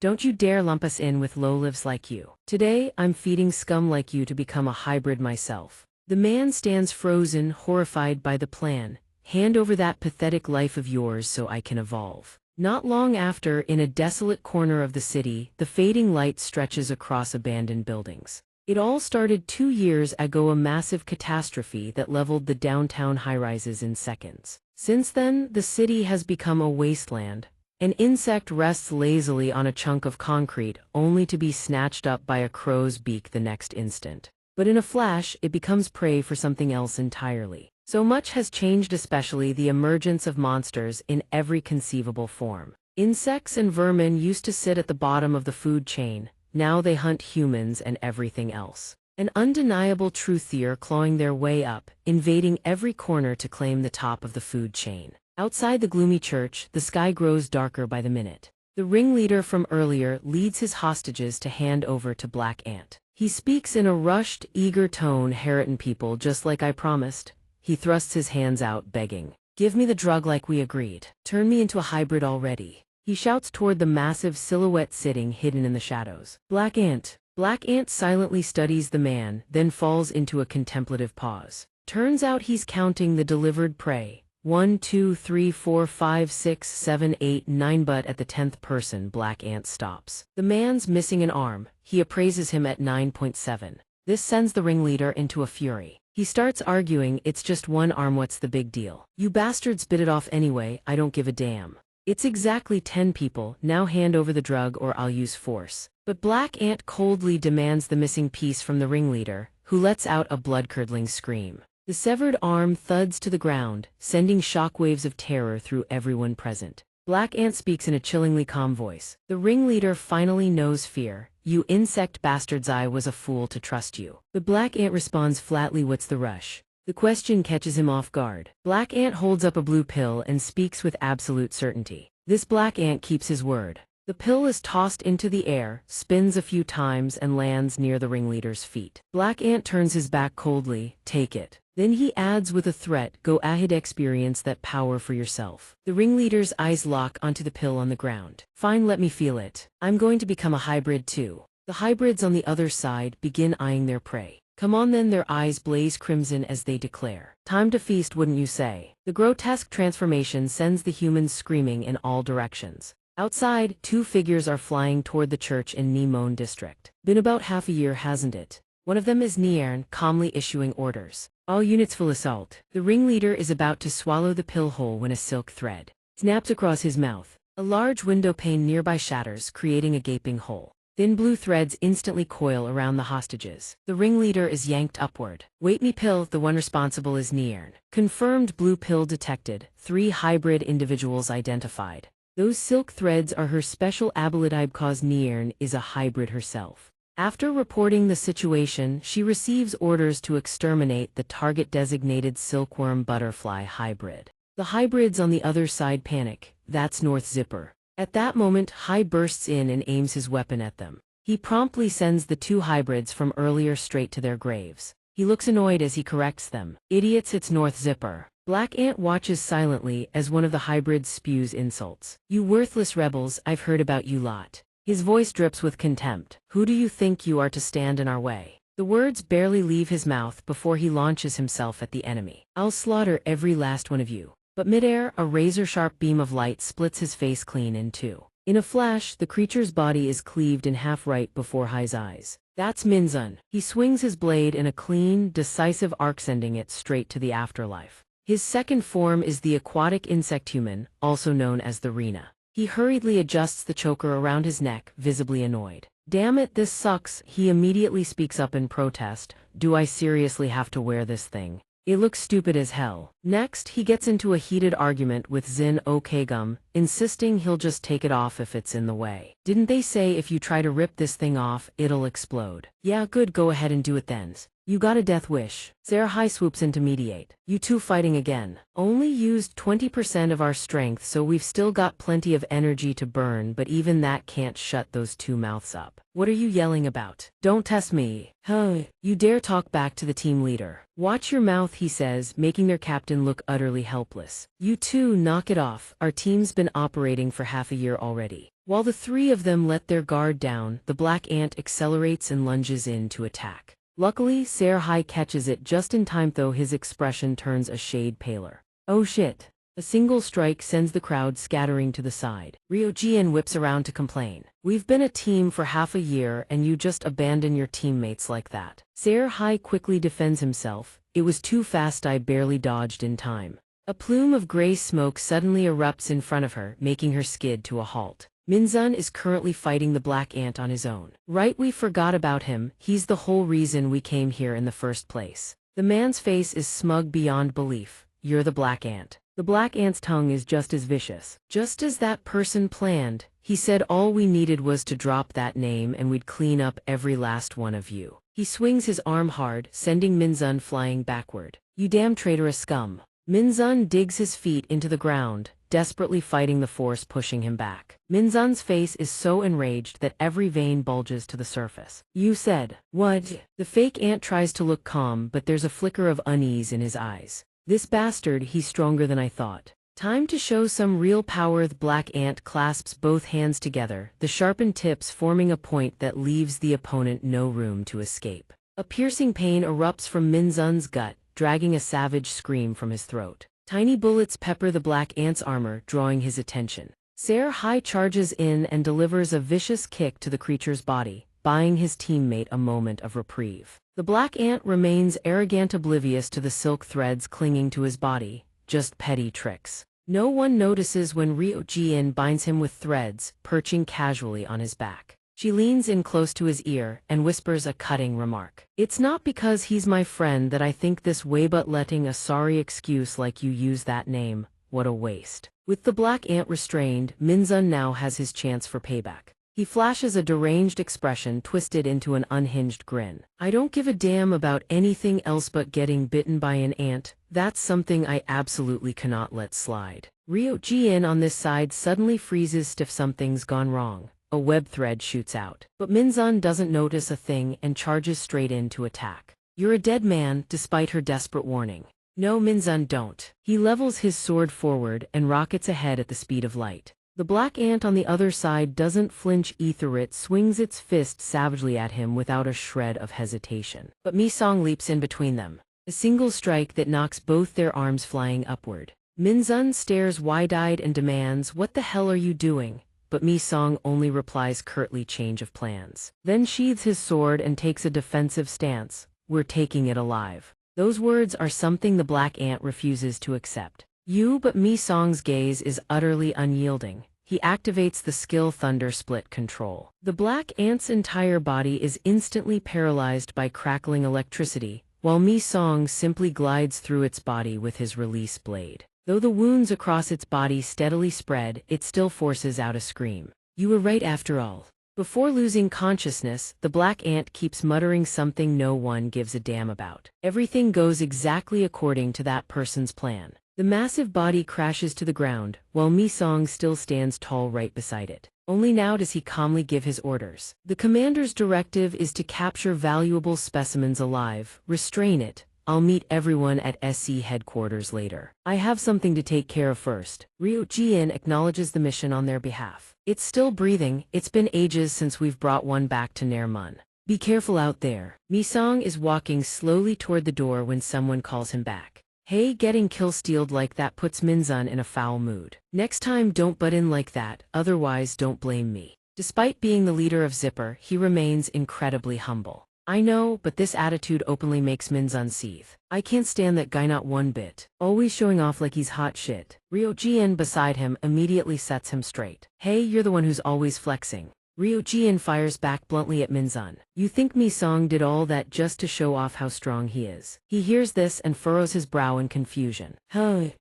Don't you dare lump us in with low-lives like you. Today, I'm feeding scum like you to become a hybrid myself. The man stands frozen, horrified by the plan. Hand over that pathetic life of yours so I can evolve. Not long after, in a desolate corner of the city, the fading light stretches across abandoned buildings. It all started 2 years ago, a massive catastrophe that leveled the downtown high-rises in seconds. Since then, the city has become a wasteland. An insect rests lazily on a chunk of concrete, only to be snatched up by a crow's beak the next instant. But in a flash, it becomes prey for something else entirely. So much has changed, especially the emergence of monsters in every conceivable form. Insects and vermin used to sit at the bottom of the food chain. Now they hunt humans and everything else. An undeniable truthier clawing their way up, invading every corner to claim the top of the food chain. Outside the gloomy church, the sky grows darker by the minute. The ringleader from earlier leads his hostages to hand over to Black Ant. He speaks in a rushed, eager tone. Heriton people, just like I promised. He thrusts his hands out, begging. Give me the drug like we agreed. Turn me into a hybrid already. He shouts toward the massive silhouette sitting hidden in the shadows. Black Ant. Black Ant silently studies the man, then falls into a contemplative pause. Turns out he's counting the delivered prey. 1, 2, 3, 4, 5, 6, 7, 8, 9. But at the 10th person, Black Ant stops. The man's missing an arm. He appraises him at 9.7. This sends the ringleader into a fury. He starts arguing, it's just one arm, what's the big deal? You bastards bit it off anyway, I don't give a damn. It's exactly 10 people, now hand over the drug or I'll use force. But Black Ant coldly demands the missing piece from the ringleader, who lets out a blood-curdling scream. The severed arm thuds to the ground, sending shockwaves of terror through everyone present. Black Ant speaks in a chillingly calm voice. The ringleader finally knows fear. You insect bastards, I was a fool to trust you. But Black Ant responds flatly, what's the rush? The question catches him off guard. Black Ant holds up a blue pill and speaks with absolute certainty. This Black Ant keeps his word. The pill is tossed into the air, spins a few times and lands near the ringleader's feet. Black Ant turns his back coldly, take it. Then he adds with a threat, go ahead, experience that power for yourself. The ringleader's eyes lock onto the pill on the ground. Fine, let me feel it. I'm going to become a hybrid too. The hybrids on the other side begin eyeing their prey. Come on then, their eyes blaze crimson as they declare. Time to feast, wouldn't you say? The grotesque transformation sends the humans screaming in all directions. Outside, 2 figures are flying toward the church in Nimon district. Been about half a year, hasn't it? One of them is Niern, calmly issuing orders. All units full assault. The ringleader is about to swallow the pill whole when a silk thread snaps across his mouth. A large window pane nearby shatters, creating a gaping hole. Thin blue threads instantly coil around the hostages. The ringleader is yanked upward. Wait me pill, the one responsible is Niern. Confirmed, blue pill detected. 3 hybrid individuals identified. Those silk threads are her special ability cause Niern is a hybrid herself. After reporting the situation, she receives orders to exterminate the target-designated silkworm butterfly hybrid. The hybrids on the other side panic. That's North Zipper. At that moment, Hai bursts in and aims his weapon at them. He promptly sends the two hybrids from earlier straight to their graves. He looks annoyed as he corrects them. Idiots, it's North Zipper. Black Ant watches silently as one of the hybrids spews insults. You worthless rebels, I've heard about you lot. His voice drips with contempt. Who do you think you are to stand in our way? The words barely leave his mouth before he launches himself at the enemy. I'll slaughter every last one of you. But midair, a razor-sharp beam of light splits his face clean in two. In a flash, the creature's body is cleaved in half right before Hai's eyes. That's Minzun. He swings his blade in a clean, decisive arc, sending it straight to the afterlife. His second form is the aquatic insect human, also known as the Rena. He hurriedly adjusts the choker around his neck, visibly annoyed. Damn it, this sucks. He immediately speaks up in protest. Do I seriously have to wear this thing? It looks stupid as hell. Next, he gets into a heated argument with Zin Okagum, insisting he'll just take it off if it's in the way. Didn't they say if you try to rip this thing off, it'll explode? Yeah, good, go ahead and do it then. You got a death wish. Hai swoops in to mediate. You two fighting again. Only used 20% of our strength, so we've still got plenty of energy to burn, but even that can't shut those two mouths up. What are you yelling about? Don't test me. Huh? You dare talk back to the team leader. Watch your mouth, he says, making their captain look utterly helpless. You two knock it off. Our team's been operating for half a year already. While the three of them let their guard down, the Black Ant accelerates and lunges in to attack. Luckily, Hai catches it just in time, though his expression turns a shade paler. Oh shit. A single strike sends the crowd scattering to the side. Jian whips around to complain. We've been a team for half a year and you just abandon your teammates like that. Hai quickly defends himself. It was too fast, I barely dodged in time. A plume of gray smoke suddenly erupts in front of her, making her skid to a halt. Minzun is currently fighting the Black Ant on his own. Right, we forgot about him. He's the whole reason we came here in the first place. The man's face is smug beyond belief. You're the Black Ant. The Black Ant's tongue is just as vicious. Just as that person planned, he said all we needed was to drop that name and we'd clean up every last one of you. He swings his arm hard, sending Minzun flying backward. You damn traitorous scum. Minzun digs his feet into the ground, desperately fighting the force pushing him back. Minzun's face is so enraged that every vein bulges to the surface. You said, what? The fake ant tries to look calm, but there's a flicker of unease in his eyes. This bastard, he's stronger than I thought. Time to show some real power. The Black Ant clasps both hands together, the sharpened tips forming a point that leaves the opponent no room to escape. A piercing pain erupts from Minzun's gut, dragging a savage scream from his throat. Tiny bullets pepper the Black Ant's armor, drawing his attention. Hai charges in and delivers a vicious kick to the creature's body, buying his teammate a moment of reprieve. The Black Ant remains arrogant, oblivious to the silk threads clinging to his body, just petty tricks. No one notices when Jian binds him with threads, perching casually on his back. She leans in close to his ear and whispers a cutting remark. It's not because he's my friend that I think this way, but letting a sorry excuse like you use that name, what a waste. With the Black Ant restrained, Minzun now has his chance for payback. He flashes a deranged expression twisted into an unhinged grin. I don't give a damn about anything else but getting bitten by an ant. That's something I absolutely cannot let slide. Jian on this side suddenly freezes stiff. Something's gone wrong. A web thread shoots out. But Minzun doesn't notice a thing and charges straight in to attack. You're a dead man, despite her desperate warning. No, Minzun, don't. He levels his sword forward and rockets ahead at the speed of light. The Black Ant on the other side doesn't flinch either. It swings its fist savagely at him without a shred of hesitation. But Mi-song leaps in between them. A single strike that knocks both their arms flying upward. Minzun stares wide-eyed and demands, "What the hell are you doing?" But Mi-song only replies curtly, "Change of plans." Then sheathes his sword and takes a defensive stance. "We're taking it alive." Those words are something the Black Ant refuses to accept. But Mi-song's gaze is utterly unyielding. He activates the skill Thunder Split control. The Black Ant's entire body is instantly paralyzed by crackling electricity, while Mi-song simply glides through its body with his release blade. Though the wounds across its body steadily spread, it still forces out a scream. You were right after all. Before losing consciousness, the Black Ant keeps muttering something no one gives a damn about. Everything goes exactly according to that person's plan. The massive body crashes to the ground, while Mi-song still stands tall right beside it. Only now does he calmly give his orders. The commander's directive is to capture valuable specimens alive, restrain it. I'll meet everyone at SC headquarters later. I have something to take care of first. Ryo Jin acknowledges the mission on their behalf. It's still breathing. It's been ages since we've brought one back to Nermun. Be careful out there. Mi-song is walking slowly toward the door when someone calls him back. Hey, getting kill-stealed like that puts Minzun in a foul mood. Next time don't butt in like that, otherwise don't blame me. Despite being the leader of Zipper, he remains incredibly humble. I know, but this attitude openly makes Minzun seethe. I can't stand that guy not one bit. Always showing off like he's hot shit. Ryo Jin beside him immediately sets him straight. Hey, you're the one who's always flexing. Ryo Jin fires back bluntly at Minzun. You think Mi-song did all that just to show off how strong he is? He hears this and furrows his brow in confusion.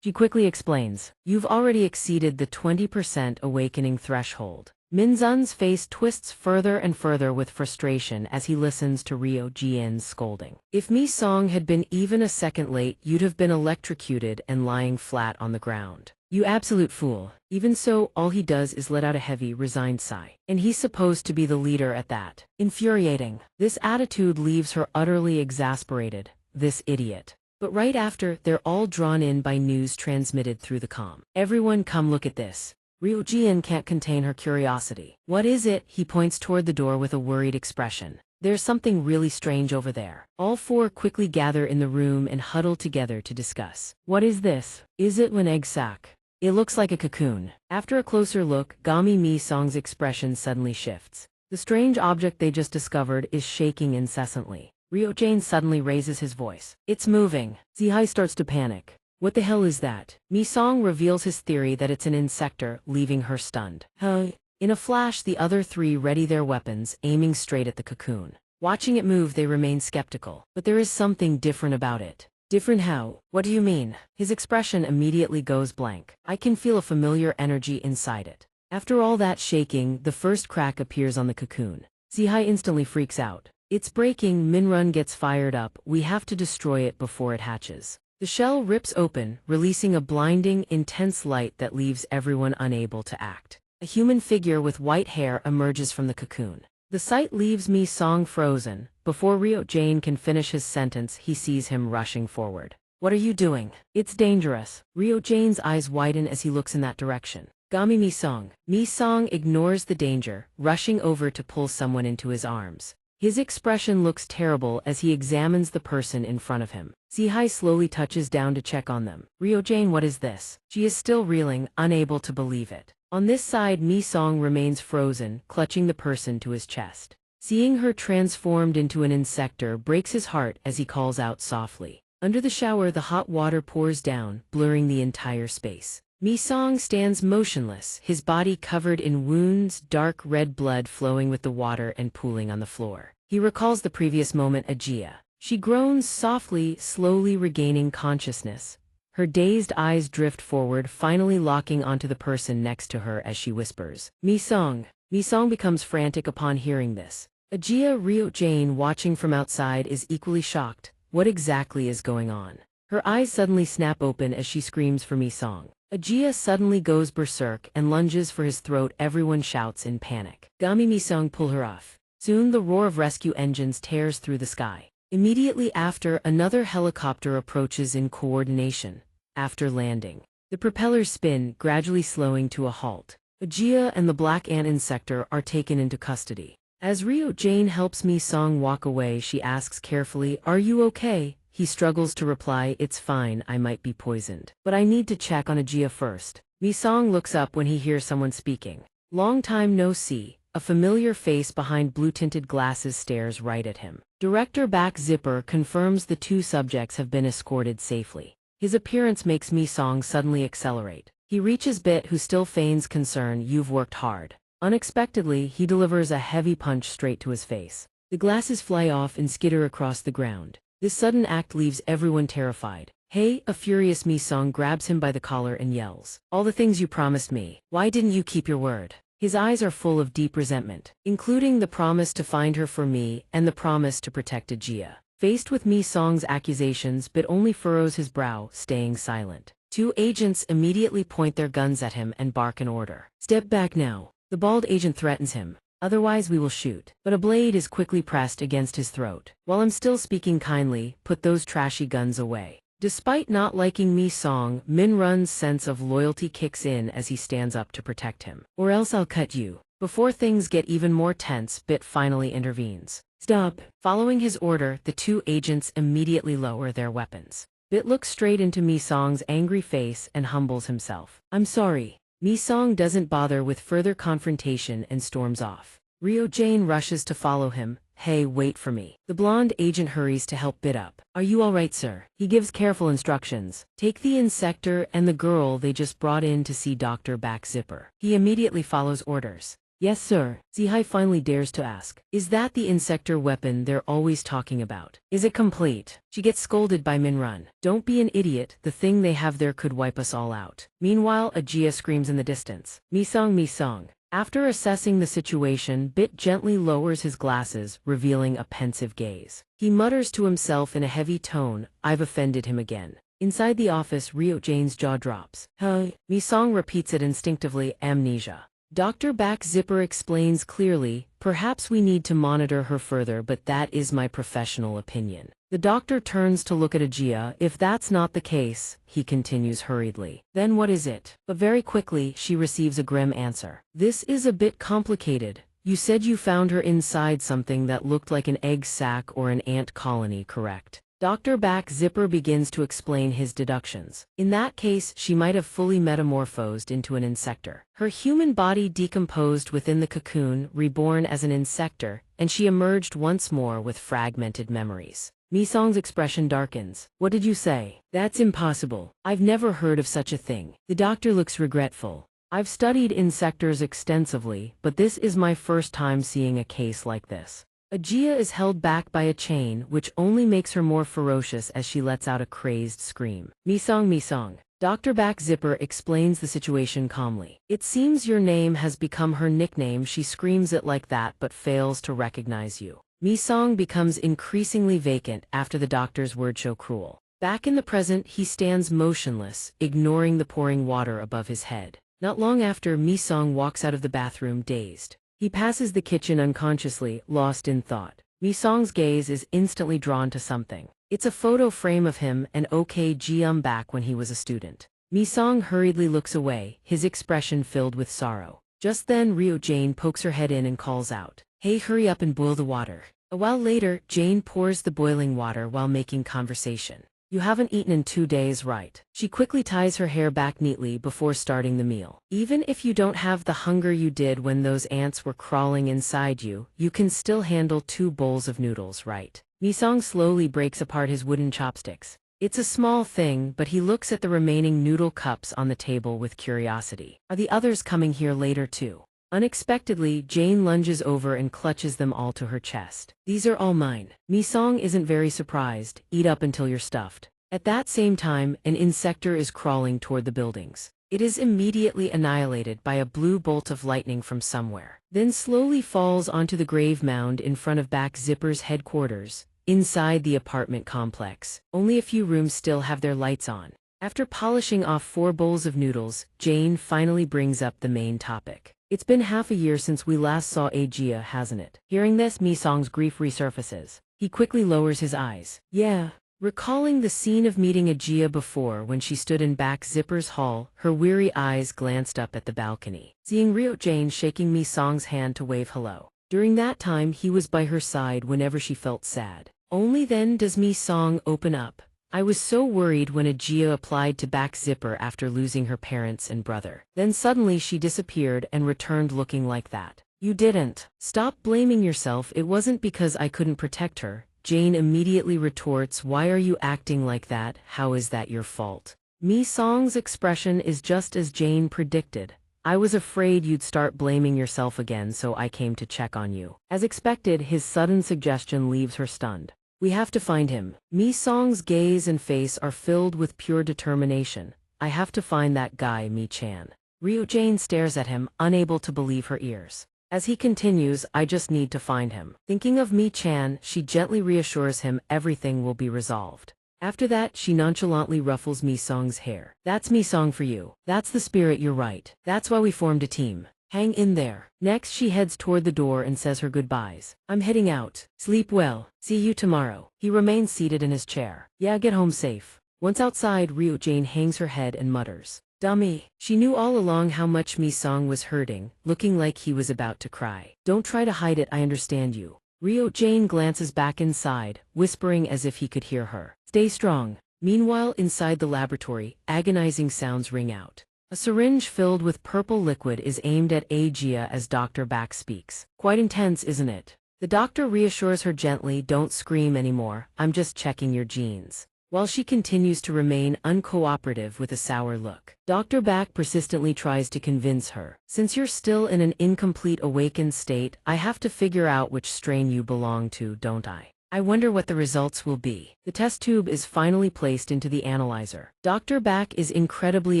She quickly explains. You've already exceeded the 20% awakening threshold. Minzun's face twists further and further with frustration as he listens to Ryo Jin's scolding. If Mi-song had been even a second late, you'd have been electrocuted and lying flat on the ground. You absolute fool. Even so, all he does is let out a heavy, resigned sigh. And he's supposed to be the leader at that. Infuriating. This attitude leaves her utterly exasperated. This idiot. But right after, they're all drawn in by news transmitted through the comm. Everyone come look at this. Ryo Jin can't contain her curiosity. What is it? He points toward the door with a worried expression. There's something really strange over there. All four quickly gather in the room and huddle together to discuss. What is this? Is it an egg sac? It looks like a cocoon. After a closer look, Gami Mi-song's expression suddenly shifts. The strange object they just discovered is shaking incessantly. Ryo Jin suddenly raises his voice. It's moving. Zihai starts to panic. What the hell is that? Mi-song reveals his theory that it's an insector, leaving her stunned. In a flash, the other three ready their weapons, aiming straight at the cocoon. Watching it move, they remain skeptical. But there is something different about it. Different how? What do you mean? His expression immediately goes blank. I can feel a familiar energy inside it. After all that shaking, the first crack appears on the cocoon. Zihai instantly freaks out. It's breaking. Minrun gets fired up. We have to destroy it before it hatches. The shell rips open, releasing a blinding, intense light that leaves everyone unable to act. A human figure with white hair emerges from the cocoon. The sight leaves Mi-song frozen. Before Ryo Jin can finish his sentence, he sees him rushing forward. What are you doing? It's dangerous. Ryo Jin's eyes widen as he looks in that direction. Gami Mi-song. Mi-song ignores the danger, rushing over to pull someone into his arms. His expression looks terrible as he examines the person in front of him. Zihai slowly touches down to check on them. Ryo Jin, what is this? She is still reeling, unable to believe it. On this side, Mi-song remains frozen, clutching the person to his chest. Seeing her transformed into an insector breaks his heart as he calls out softly. Under the shower, the hot water pours down, blurring the entire space. Mi-song stands motionless, his body covered in wounds, dark red blood flowing with the water and pooling on the floor. He recalls the previous moment Ajia. She groans softly, slowly regaining consciousness. Her dazed eyes drift forward, finally locking onto the person next to her as she whispers, Mi-song. Mi-song becomes frantic upon hearing this. Ajia Ryo Jin, watching from outside, is equally shocked. What exactly is going on? Her eyes suddenly snap open as she screams for Mi-song. Ajia suddenly goes berserk and lunges for his throat. Everyone shouts in panic. Gami Mi-song pull her off. Soon the roar of rescue engines tears through the sky. Immediately after, another helicopter approaches in coordination. After landing, the propellers spin, gradually slowing to a halt. Ajia and the black ant insector are taken into custody. As Ryo Jin helps Mi-song walk away, she asks carefully, "Are you okay?" He struggles to reply, "It's fine, I might be poisoned. But I need to check on Ajia first." Mi-song looks up when he hears someone speaking. Long time no see. A familiar face behind blue-tinted glasses stares right at him. Director Back Zipper confirms the two subjects have been escorted safely. His appearance makes Mi-song suddenly accelerate. He reaches Bit, who still feigns concern. "You've worked hard." Unexpectedly, he delivers a heavy punch straight to his face. The glasses fly off and skitter across the ground. This sudden act leaves everyone terrified. "Hey!" A furious Mi-song grabs him by the collar and yells. "All the things you promised me. Why didn't you keep your word?" His eyes are full of deep resentment, including the promise to find her for me and the promise to protect Ajia. Faced with Mi-song's accusations, Bit only furrows his brow, staying silent. Two agents immediately point their guns at him and bark an order. Step back now. The bald agent threatens him. Otherwise we will shoot. But a blade is quickly pressed against his throat. While I'm still speaking kindly, put those trashy guns away. Despite not liking Mi Song, Min Run's sense of loyalty kicks in as he stands up to protect him. Or else I'll cut you. Before things get even more tense, Bit finally intervenes. Stop. Following his order, the two agents immediately lower their weapons. Bit looks straight into Mi Song's angry face and humbles himself. I'm sorry. Mi Song doesn't bother with further confrontation and storms off. Ryo Jane rushes to follow him. Hey, wait for me. The blonde agent hurries to help Bit up. Are you alright, sir? He gives careful instructions. Take the insector and the girl they just brought in to see Dr. Back Zipper. He immediately follows orders. Yes, sir. Zihai finally dares to ask. Is that the insector weapon they're always talking about? Is it complete? She gets scolded by Minrun. Don't be an idiot, the thing they have there could wipe us all out. Meanwhile, Ajia screams in the distance. Mi Song. After assessing the situation, Bit gently lowers his glasses, revealing a pensive gaze. He mutters to himself in a heavy tone, I've offended him again. Inside the office, Ryo Jane's jaw drops. Huh? Mi Song repeats it instinctively, amnesia. Dr. Back Zipper explains clearly, perhaps we need to monitor her further, but that is my professional opinion. The doctor turns to look at Ajia. If that's not the case, he continues hurriedly. Then what is it? But very quickly, she receives a grim answer. This is a bit complicated. You said you found her inside something that looked like an egg sac or an ant colony, correct? Dr. Back Zipper begins to explain his deductions. In that case, she might have fully metamorphosed into an insector. Her human body decomposed within the cocoon, reborn as an insector, and she emerged once more with fragmented memories. Mi Song's expression darkens. What did you say? That's impossible. I've never heard of such a thing. The doctor looks regretful. I've studied insectors extensively, but this is my first time seeing a case like this. Ajia is held back by a chain, which only makes her more ferocious as she lets out a crazed scream. Mi Song. Dr. Back Zipper explains the situation calmly. It seems your name has become her nickname. She screams it like that but fails to recognize you. Mi Song becomes increasingly vacant after the doctor's words so cruel. Back in the present, he stands motionless, ignoring the pouring water above his head. Not long after, Mi Song walks out of the bathroom dazed. He passes the kitchen unconsciously, lost in thought. Mi Song's gaze is instantly drawn to something. It's a photo frame of him and OK Jium back when he was a student. Mi Song hurriedly looks away, his expression filled with sorrow. Just then, Ryo Jane pokes her head in and calls out, Hey, hurry up and boil the water. A while later, Jane pours the boiling water while making conversation. You haven't eaten in 2 days, right? She quickly ties her hair back neatly before starting the meal. Even if you don't have the hunger you did when those ants were crawling inside you, you can still handle 2 bowls of noodles, right? Mi Song slowly breaks apart his wooden chopsticks. It's a small thing, but he looks at the remaining noodle cups on the table with curiosity. Are the others coming here later too? Unexpectedly, Jane lunges over and clutches them all to her chest. These are all mine. Mi Song isn't very surprised. Eat up until you're stuffed. At that same time, an insector is crawling toward the buildings. It is immediately annihilated by a blue bolt of lightning from somewhere, then slowly falls onto the grave mound in front of Back Zipper's headquarters. Inside the apartment complex, only a few rooms still have their lights on. After polishing off 4 bowls of noodles, Jane finally brings up the main topic. It's been half a year since we last saw Ajia, hasn't it? Hearing this, Mi Song's grief resurfaces. He quickly lowers his eyes. Yeah. Recalling the scene of meeting Ajia before when she stood in Back Zipper's hall, her weary eyes glanced up at the balcony, seeing Ryo Jane shaking Mi Song's hand to wave hello. During that time, he was by her side whenever she felt sad. Only then does Mi Song open up. I was so worried when Ajia applied to Back Zipper after losing her parents and brother. Then suddenly she disappeared and returned looking like that. You didn't. Stop blaming yourself. It wasn't because I couldn't protect her. Jane immediately retorts, why are you acting like that? How is that your fault? Mi Song's expression is just as Jane predicted. I was afraid you'd start blaming yourself again, so I came to check on you. As expected, his sudden suggestion leaves her stunned. We have to find him. Mi Song's gaze and face are filled with pure determination. I have to find that guy, Mi-chan. Ryo Jane stares at him, unable to believe her ears. As he continues, I just need to find him. Thinking of Mi-chan, she gently reassures him everything will be resolved. After that, she nonchalantly ruffles Mi-song's hair. That's Mi-song for you. That's the spirit, you're right. That's why we formed a team. Hang in there. Next, she heads toward the door and says her goodbyes. I'm heading out. Sleep well. See you tomorrow. He remains seated in his chair. Yeah, get home safe. Once outside, Ryujane hangs her head and mutters, dummy. She knew all along how much Mi-song was hurting, looking like he was about to cry. Don't try to hide it, I understand you. Ryujane glances back inside, whispering as if he could hear her. Stay strong. Meanwhile, inside the laboratory, agonizing sounds ring out. A syringe filled with purple liquid is aimed at Agia as Dr. Back speaks. Quite intense, isn't it? The doctor reassures her gently, don't scream anymore, I'm just checking your genes. While she continues to remain uncooperative with a sour look, Dr. Back persistently tries to convince her. Since you're still in an incomplete awakened state, I have to figure out which strain you belong to, don't I? I wonder what the results will be. The test tube is finally placed into the analyzer. Dr. Back is incredibly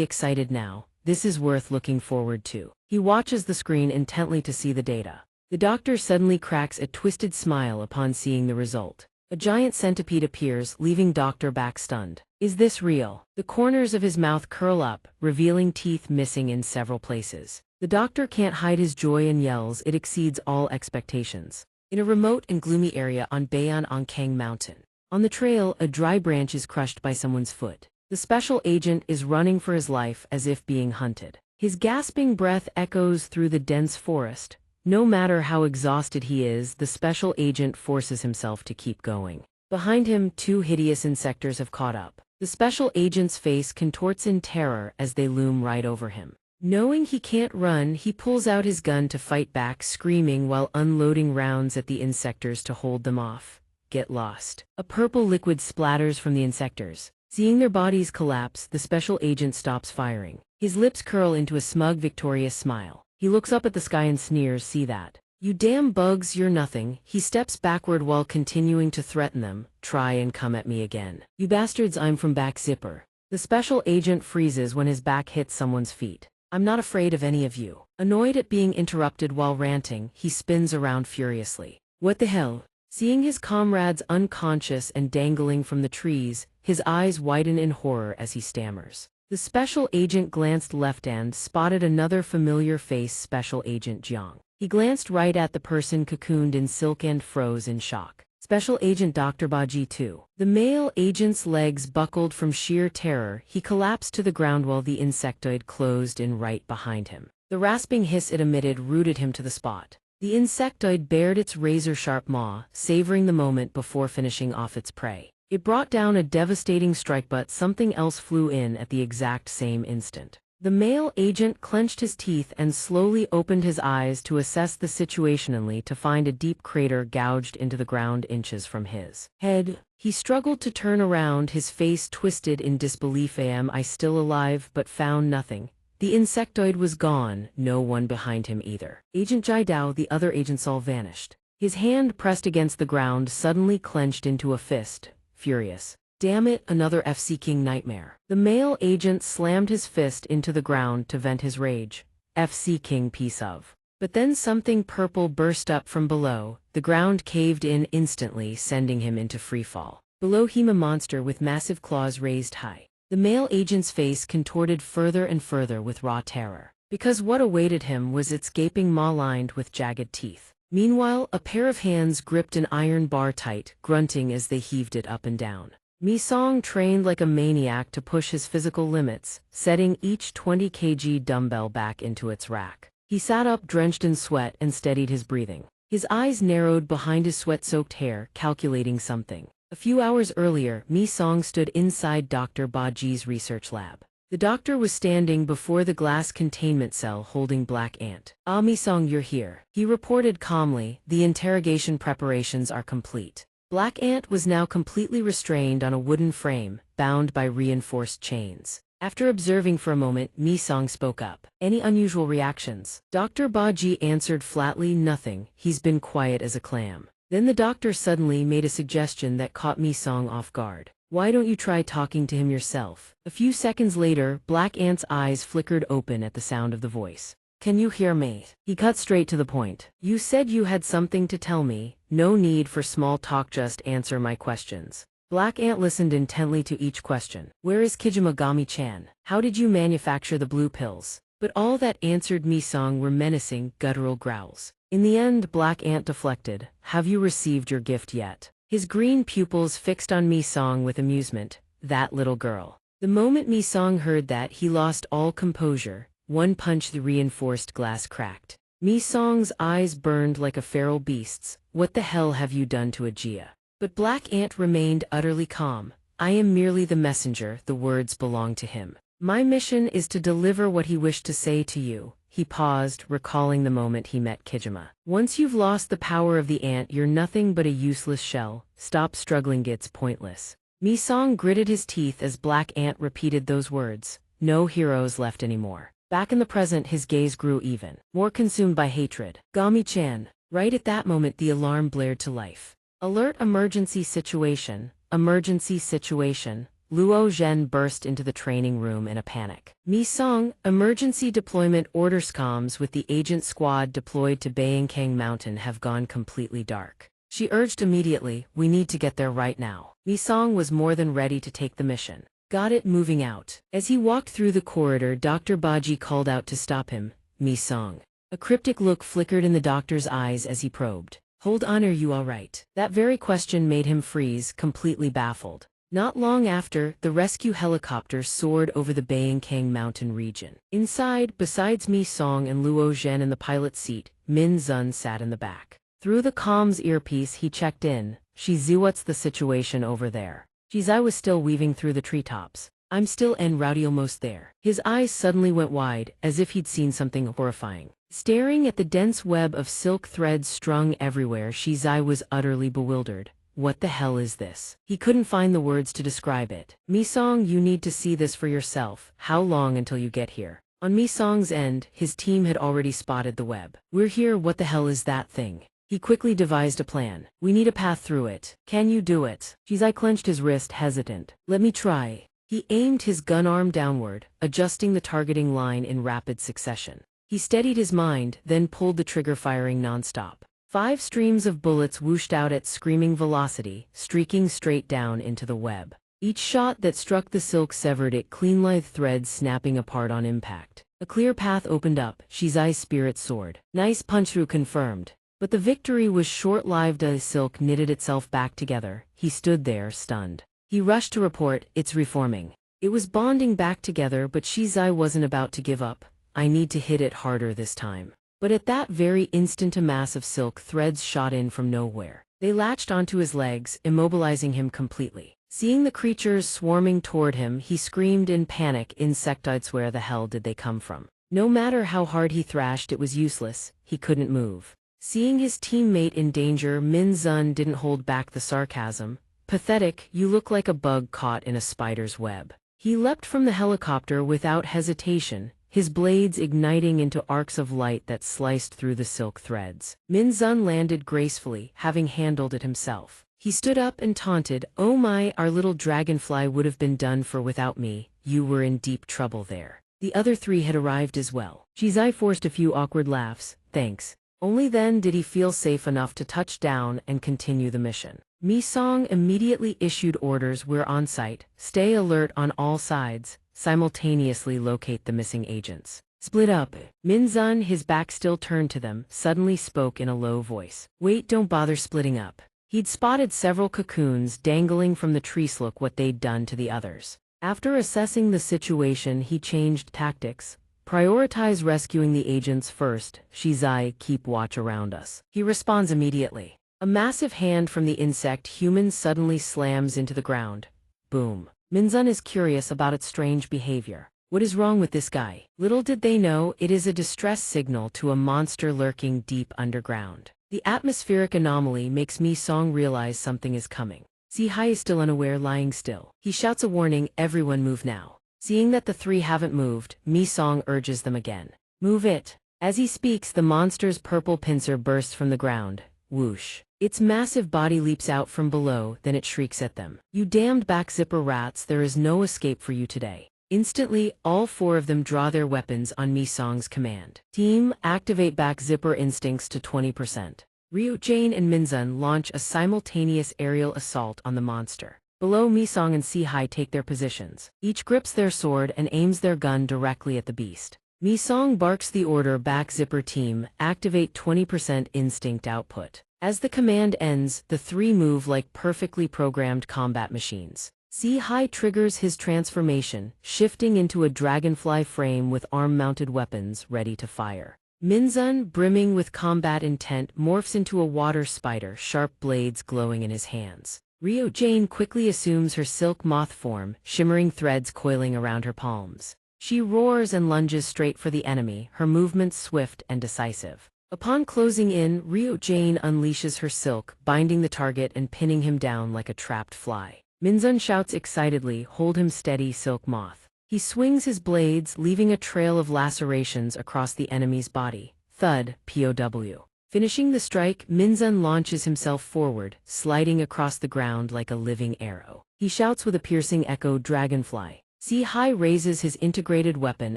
excited now. This is worth looking forward to. He watches the screen intently to see the data. The doctor suddenly cracks a twisted smile upon seeing the result. A giant centipede appears, leaving Dr. Back stunned. Is this real? The corners of his mouth curl up, revealing teeth missing in several places. The doctor can't hide his joy and yells, it exceeds all expectations. In a remote and gloomy area on Bayan-Onkang Mountain. On the trail, a dry branch is crushed by someone's foot. The special agent is running for his life as if being hunted. His gasping breath echoes through the dense forest. No matter how exhausted he is, the special agent forces himself to keep going. Behind him, two hideous insectors have caught up. The special agent's face contorts in terror as they loom right over him. Knowing he can't run, he pulls out his gun to fight back, screaming while unloading rounds at the insectors to hold them off. Get lost. A purple liquid splatters from the insectors. Seeing their bodies collapse, the special agent stops firing. His lips curl into a smug, victorious smile. He looks up at the sky and sneers, see that? You damn bugs, you're nothing. He steps backward while continuing to threaten them. Try and come at me again. You bastards, I'm from back zipper. The special agent freezes when his back hits someone's feet. I'm not afraid of any of you. Annoyed at being interrupted while ranting, he spins around furiously. What the hell? Seeing his comrades unconscious and dangling from the trees, his eyes widen in horror as he stammers. The special agent glanced left and spotted another familiar face, Special Agent Jiang. He glanced right at the person cocooned in silk and froze in shock. Special Agent Dr. Baji too. The male agent's legs buckled from sheer terror. He collapsed to the ground while the insectoid closed in right behind him. The rasping hiss it emitted rooted him to the spot. The insectoid bared its razor-sharp maw, savoring the moment before finishing off its prey. It brought down a devastating strike, but something else flew in at the exact same instant. The male agent clenched his teeth and slowly opened his eyes to assess the situation, only to find a deep crater gouged into the ground inches from his head. He struggled to turn around, his face twisted in disbelief. Am I still alive? But found nothing. The insectoid was gone, no one behind him either. Agent Jidao, the other agents, all vanished. His hand pressed against the ground suddenly clenched into a fist, furious. Damn it, another FC King nightmare. The male agent slammed his fist into the ground to vent his rage. FC King piece of. But then something purple burst up from below. The ground caved in instantly, sending him into freefall. Below him, a monster with massive claws raised high. The male agent's face contorted further and further with raw terror, because what awaited him was its gaping maw lined with jagged teeth. Meanwhile, a pair of hands gripped an iron bar tight, grunting as they heaved it up and down. Mi-song trained like a maniac to push his physical limits, setting each 20 kg dumbbell back into its rack. He sat up drenched in sweat and steadied his breathing. His eyes narrowed behind his sweat-soaked hair, calculating something. A few hours earlier, Mi-song stood inside Dr. Baji's research lab. The doctor was standing before the glass containment cell holding Black Ant. Ah, Mi-song, you're here. He reported calmly, the interrogation preparations are complete. Black Ant was now completely restrained on a wooden frame, bound by reinforced chains. After observing for a moment, Mi-song spoke up. Any unusual reactions? Dr. Baji answered flatly, nothing, he's been quiet as a clam. Then the doctor suddenly made a suggestion that caught Mi-song off guard. Why don't you try talking to him yourself? A few seconds later, Black Ant's eyes flickered open at the sound of the voice. Can you hear me? He cut straight to the point. You said you had something to tell me. No need for small talk, just answer my questions. Black Ant listened intently to each question. Where is Kijimagami-chan? How did you manufacture the blue pills? But all that answered Mi-song were menacing, guttural growls. In the end, Black Ant deflected. Have you received your gift yet? His green pupils fixed on Mi-song with amusement. That little girl. The moment Mi-song heard that, he lost all composure. One punch, the reinforced glass cracked. Mi-song's eyes burned like a feral beast's. What the hell have you done to Ajia? But Black Ant remained utterly calm. I am merely the messenger, the words belong to him. My mission is to deliver what he wished to say to you. He paused, recalling the moment he met Kijima. Once you've lost the power of the ant, you're nothing but a useless shell. Stop struggling, it's pointless. Mi-song gritted his teeth as Black Ant repeated those words. No heroes left anymore. Back in the present, his gaze grew even more consumed by hatred. Gami-chan. Right at that moment, the alarm blared to life. Alert, emergency situation. Emergency situation. Luo Zhen burst into the training room in a panic. Mi-song, emergency deployment orders. Comms with the agent squad deployed to Bayankang Mountain have gone completely dark. She urged immediately, we need to get there right now. Mi-song was more than ready to take the mission. Got it, moving out. As he walked through the corridor, Dr. Baji called out to stop him. Mi-song. A cryptic look flickered in the doctor's eyes as he probed. Hold on, are you all right? That very question made him freeze, completely baffled. Not long after, the rescue helicopter soared over the Bayankang Mountain region. Inside, besides Mi-song and Luo Zhen in the pilot's seat, Min Zun sat in the back. Through the comms earpiece, he checked in. Shizi, what's the situation over there? Shizi was still weaving through the treetops. I'm still en route, almost there. His eyes suddenly went wide, as if he'd seen something horrifying. Staring at the dense web of silk threads strung everywhere, Shizi was utterly bewildered. What the hell is this? He couldn't find the words to describe it. Mi-song, you need to see this for yourself. How long until you get here? On Mi-song's end, his team had already spotted the web. We're here, what the hell is that thing? He quickly devised a plan. We need a path through it. Can you do it? Shizi clenched his wrist, hesitant. Let me try. He aimed his gun arm downward, adjusting the targeting line in rapid succession. He steadied his mind, then pulled the trigger, firing non-stop. 5 streams of bullets whooshed out at screaming velocity, streaking straight down into the web. Each shot that struck the silk severed it clean, lithe threads snapping apart on impact. A clear path opened up. Shizi's spirit soared. Nice punch-through, confirmed. But the victory was short-lived. As silk knitted itself back together, he stood there, stunned. He rushed to report, it's reforming. It was bonding back together, but Shizi wasn't about to give up. I need to hit it harder this time. But at that very instant, a mass of silk threads shot in from nowhere. They latched onto his legs, immobilizing him completely. Seeing the creatures swarming toward him, he screamed in panic. Insectoids, where the hell did they come from? No matter how hard he thrashed, it was useless. He couldn't move. Seeing his teammate in danger, Min Zun didn't hold back the sarcasm. Pathetic, you look like a bug caught in a spider's web. He leapt from the helicopter without hesitation, his blades igniting into arcs of light that sliced through the silk threads. Min Zun landed gracefully, having handled it himself. He stood up and taunted, oh my, our little dragonfly would have been done for without me. You were in deep trouble there. The other 3 had arrived as well. Shizi forced a few awkward laughs. Thanks. Only then did he feel safe enough to touch down and continue the mission. Mi-song immediately issued orders. We're on site. Stay alert on all sides. Simultaneously locate the missing agents. Split up. Min Zun, his back still turned to them, suddenly spoke in a low voice. Wait, don't bother splitting up. He'd spotted several cocoons dangling from the trees. Look what they'd done to the others. After assessing the situation, he changed tactics. Prioritize rescuing the agents first. Shizi, keep watch around us. He responds immediately. A massive hand from the insect human suddenly slams into the ground. Boom. Min Zun is curious about its strange behavior. What is wrong with this guy? Little did they know, it is a distress signal to a monster lurking deep underground. The atmospheric anomaly makes Mi-song realize something is coming. Zihai is still unaware, lying still. He shouts a warning, everyone move now. Seeing that the 3 haven't moved, Mi-song urges them again. Move it. As he speaks, the monster's purple pincer bursts from the ground. Whoosh. Its massive body leaps out from below, then it shrieks at them. You damned back zipper rats, there is no escape for you today. Instantly, all 4 of them draw their weapons on Mi-song's command. Team, activate back zipper instincts to 20%. Ryu, Jane and Min Zun launch a simultaneous aerial assault on the monster. Below, Mi-song and Si-hai take their positions. Each grips their sword and aims their gun directly at the beast. Mi-song barks the order back, zipper team, activate 20% instinct output. As the command ends, the three move like perfectly programmed combat machines. Si-hai triggers his transformation, shifting into a dragonfly frame with arm-mounted weapons ready to fire. Minzun, brimming with combat intent, morphs into a water spider, sharp blades glowing in his hands. Ryo-jane quickly assumes her silk moth form, shimmering threads coiling around her palms. She roars and lunges straight for the enemy, her movements swift and decisive. Upon closing in, Ryo-jane unleashes her silk, binding the target and pinning him down like a trapped fly. Minzun shouts excitedly, "Hold him steady, silk moth." He swings his blades, leaving a trail of lacerations across the enemy's body. Thud, POW. Finishing the strike, Minzun launches himself forward, sliding across the ground like a living arrow. He shouts with a piercing echo, "Dragonfly." Si-hai raises his integrated weapon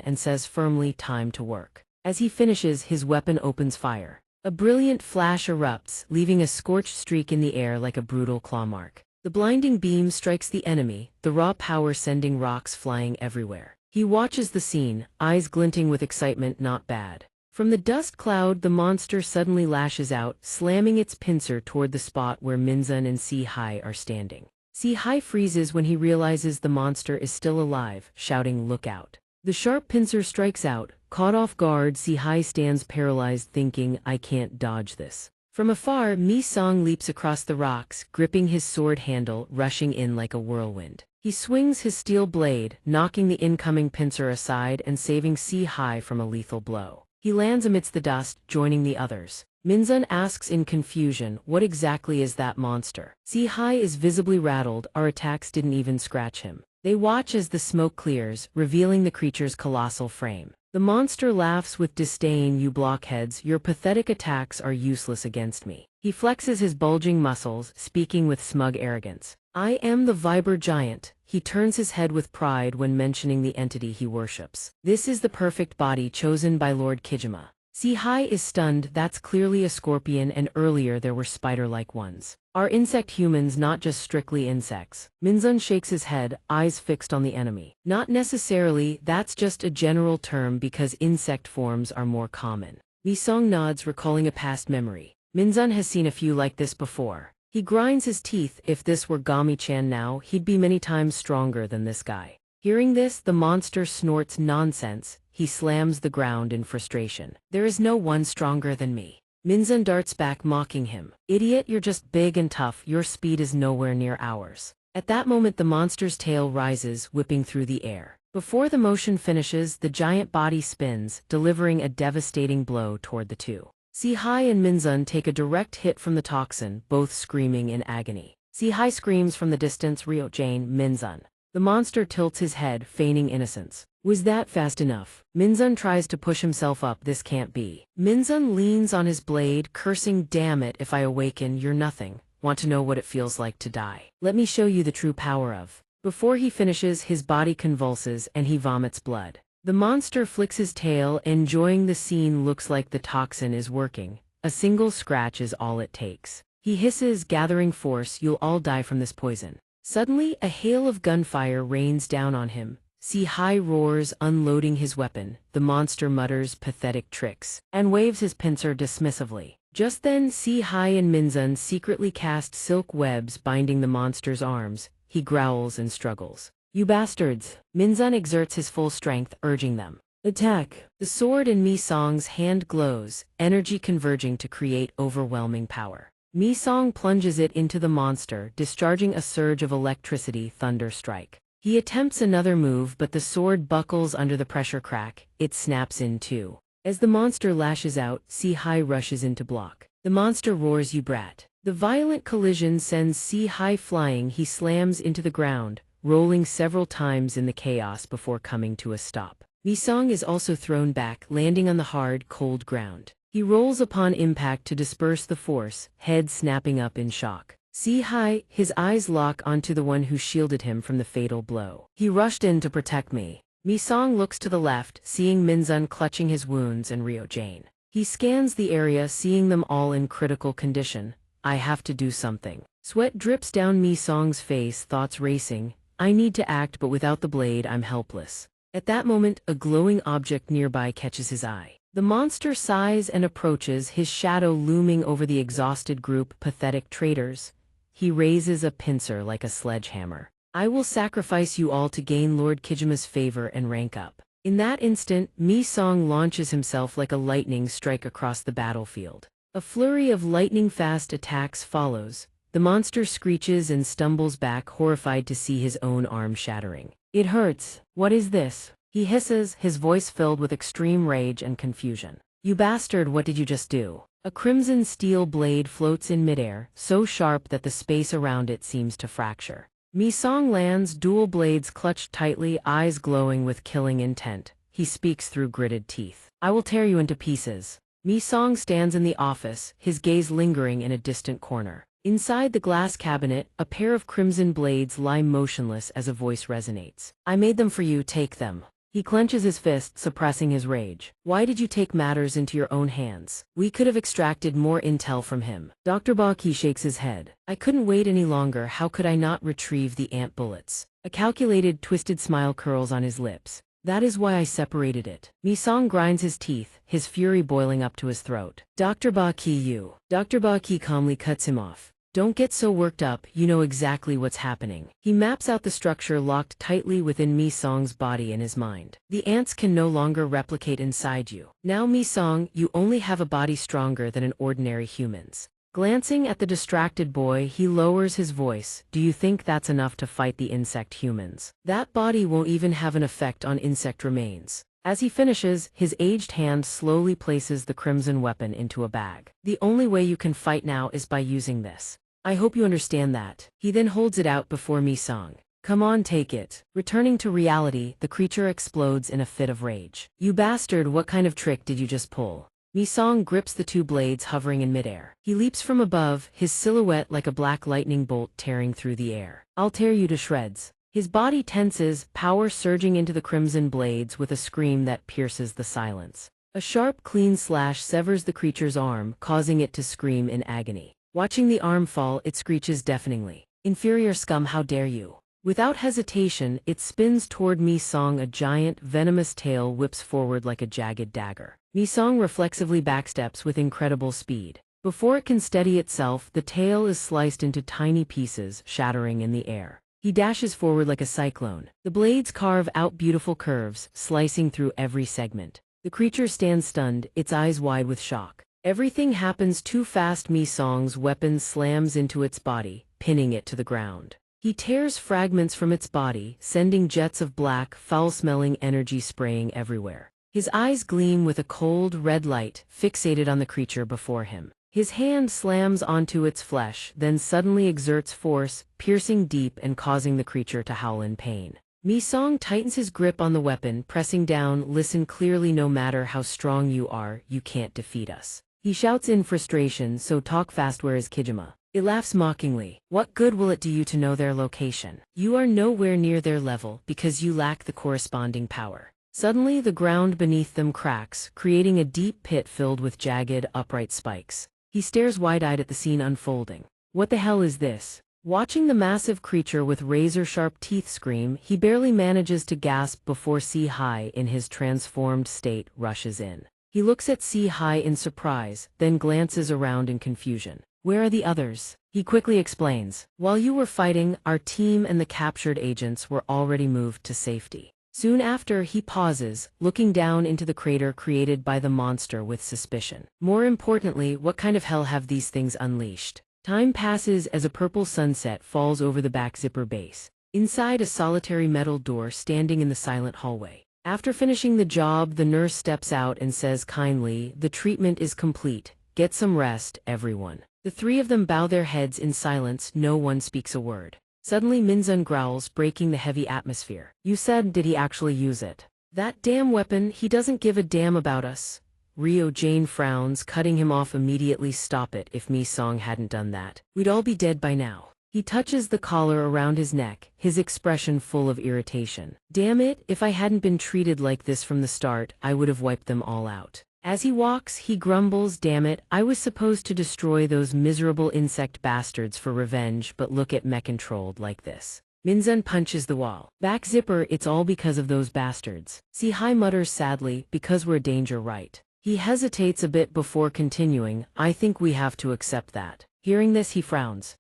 and says firmly, "Time to work." As he finishes, his weapon opens fire. A brilliant flash erupts, leaving a scorched streak in the air like a brutal claw mark. The blinding beam strikes the enemy, the raw power sending rocks flying everywhere. He watches the scene, eyes glinting with excitement. Not bad. From the dust cloud, the monster suddenly lashes out, slamming its pincer toward the spot where Minzun and Si-hai are standing. Si-hai freezes when he realizes the monster is still alive, shouting, "Look out." The sharp pincer strikes out. Caught off guard, Si-hai stands paralyzed, thinking, "I can't dodge this." From afar, Mi-song leaps across the rocks, gripping his sword handle, rushing in like a whirlwind. He swings his steel blade, knocking the incoming pincer aside and saving Si-hai from a lethal blow. He lands amidst the dust, joining the others. Minzun asks in confusion, "What exactly is that monster?" Si-hai is visibly rattled, "Our attacks didn't even scratch him." They watch as the smoke clears, revealing the creature's colossal frame. The monster laughs with disdain, "You blockheads, your pathetic attacks are useless against me." He flexes his bulging muscles, speaking with smug arrogance. "I am the Viber Giant." He turns his head with pride when mentioning the entity he worships. "This is the perfect body chosen by Lord Kijima." Si-hai is stunned. "That's clearly a scorpion, and earlier there were spider-like ones. Are insect humans not just strictly insects?" Minzun shakes his head, eyes fixed on the enemy. "Not necessarily, that's just a general term because insect forms are more common." Mi-song nods, recalling a past memory. Minzun has seen a few like this before. He grinds his teeth. If this were Gami-chan now, he'd be many times stronger than this guy. Hearing this, the monster snorts nonsense. He slams the ground in frustration. "There is no one stronger than me." Minzun darts back, mocking him. "Idiot, you're just big and tough, your speed is nowhere near ours." At that moment, the monster's tail rises, whipping through the air. Before the motion finishes, the giant body spins, delivering a devastating blow toward the two. Si-hai and Minzun take a direct hit from the toxin, both screaming in agony. Si-hai screams from the distance, "Ryo-jane, Minzun." The monster tilts his head, feigning innocence. "Was that fast enough?" Minzun tries to push himself up. "This can't be." Minzun leans on his blade, cursing, "Damn it, if I awaken, you're nothing. Want to know what it feels like to die? Let me show you the true power of." Before he finishes, his body convulses and he vomits blood. The monster flicks his tail, enjoying the scene. Looks like the toxin is working. A single scratch is all it takes. He hisses, gathering force, "You'll all die from this poison." Suddenly, a hail of gunfire rains down on him. Si-hai roars, unloading his weapon. The monster mutters pathetic tricks and waves his pincer dismissively. Just then, Si-hai and Minzun secretly cast silk webs binding the monster's arms. He growls and struggles. "You bastards!" Minzun exerts his full strength, urging them. "Attack!" The sword in Mi-song's hand glows, energy converging to create overwhelming power. Mi-song plunges it into the monster, discharging a surge of electricity, thunder strike. He attempts another move, but the sword buckles under the pressure crack. It snaps in two. As the monster lashes out, Si-hai rushes in to block. The monster roars, "You brat." The violent collision sends Si-hai flying. He slams into the ground, rolling several times in the chaos before coming to a stop. Mi-song is also thrown back, landing on the hard, cold ground. He rolls upon impact to disperse the force, head snapping up in shock. Si-hai, his eyes lock onto the one who shielded him from the fatal blow. "He rushed in to protect me." Mi-song looks to the left, seeing Minzun clutching his wounds and Ryo-jane. He scans the area, seeing them all in critical condition. "I have to do something." Sweat drips down Mi Song's face, thoughts racing. I need to act, but without the blade, I'm helpless. At that moment, a glowing object nearby catches his eye. The monster sighs and approaches, his shadow looming over the exhausted group. Pathetic traitors. He raises a pincer like a sledgehammer. I will sacrifice you all to gain Lord Kijima's favor and rank up. In that instant, Mi Song launches himself like a lightning strike across the battlefield. A flurry of lightning-fast attacks follows. The monster screeches and stumbles back, horrified to see his own arm shattering. It hurts. What is this? He hisses, his voice filled with extreme rage and confusion. You bastard, what did you just do? A crimson steel blade floats in midair, so sharp that the space around it seems to fracture. Mi Song lands, dual blades clutched tightly, eyes glowing with killing intent. He speaks through gritted teeth. I will tear you into pieces. Mi Song stands in the office, his gaze lingering in a distant corner. Inside the glass cabinet, a pair of crimson blades lie motionless as a voice resonates. I made them for you, take them. He clenches his fist, suppressing his rage. Why did you take matters into your own hands? We could have extracted more intel from him. Dr. Baki shakes his head. I couldn't wait any longer. How could I not retrieve the ant bullets? A calculated, twisted smile curls on his lips. That is why I separated it. Mi Song grinds his teeth, his fury boiling up to his throat. Dr. Baki, you. Dr. Baki calmly cuts him off. Don't get so worked up, you know exactly what's happening. He maps out the structure locked tightly within Mi Song's body and his mind. The ants can no longer replicate inside you. Now Mi Song, you only have a body stronger than an ordinary human's. Glancing at the distracted boy, he lowers his voice. Do you think that's enough to fight the insect humans? That body won't even have an effect on insect remains. As he finishes, his aged hand slowly places the crimson weapon into a bag. The only way you can fight now is by using this. I hope you understand that. He then holds it out before Mi Song. Come on, take it. Returning to reality, the creature explodes in a fit of rage. You bastard, what kind of trick did you just pull? Mi Song grips the two blades hovering in midair. He leaps from above, his silhouette like a black lightning bolt tearing through the air. I'll tear you to shreds. His body tenses, power surging into the crimson blades with a scream that pierces the silence. A sharp, clean slash severs the creature's arm, causing it to scream in agony. Watching the arm fall, it screeches deafeningly. Inferior scum, how dare you! Without hesitation, it spins toward Mi Song. A giant, venomous tail whips forward like a jagged dagger. Mi Song reflexively backsteps with incredible speed. Before it can steady itself, the tail is sliced into tiny pieces, shattering in the air. He dashes forward like a cyclone. The blades carve out beautiful curves, slicing through every segment. The creature stands stunned, its eyes wide with shock. Everything happens too fast. Mi Song's weapon slams into its body, pinning it to the ground. He tears fragments from its body, sending jets of black, foul-smelling energy spraying everywhere. His eyes gleam with a cold, red light, fixated on the creature before him. His hand slams onto its flesh, then suddenly exerts force, piercing deep and causing the creature to howl in pain. Mi Song tightens his grip on the weapon, pressing down. Listen clearly, no matter how strong you are, you can't defeat us. He shouts in frustration, so talk fast. Where is Kijima? It laughs mockingly. What good will it do you to know their location? You are nowhere near their level because you lack the corresponding power. Suddenly the ground beneath them cracks, creating a deep pit filled with jagged, upright spikes. He stares wide-eyed at the scene unfolding. What the hell is this? Watching the massive creature with razor-sharp teeth scream, he barely manages to gasp before Si-Hai, in his transformed state, rushes in. He looks at Si-Hai in surprise, then glances around in confusion. Where are the others? He quickly explains. While you were fighting, our team and the captured agents were already moved to safety. Soon after, he pauses, looking down into the crater created by the monster with suspicion. More importantly, what kind of hell have these things unleashed? Time passes as a purple sunset falls over the back zipper base. Inside, a solitary metal door standing in the silent hallway. After finishing the job, the nurse steps out and says kindly, the treatment is complete. Get some rest, everyone. The three of them bow their heads in silence, no one speaks a word. Suddenly Minzun growls, breaking the heavy atmosphere. You said, did he actually use it? That damn weapon, he doesn't give a damn about us. Rio Jane frowns, cutting him off immediately. Stop it, if Mi Song hadn't done that, we'd all be dead by now. He touches the collar around his neck, his expression full of irritation. Damn it, if I hadn't been treated like this from the start, I would have wiped them all out. As he walks, he grumbles, "Damn it, I was supposed to destroy those miserable insect bastards for revenge, but look at me controlled like this." Minzun punches the wall. "Back zipper, it's all because of those bastards." Sihai mutters sadly, "Because we're a danger, right?" He hesitates a bit before continuing, "I think we have to accept that." Hearing this, he frowns.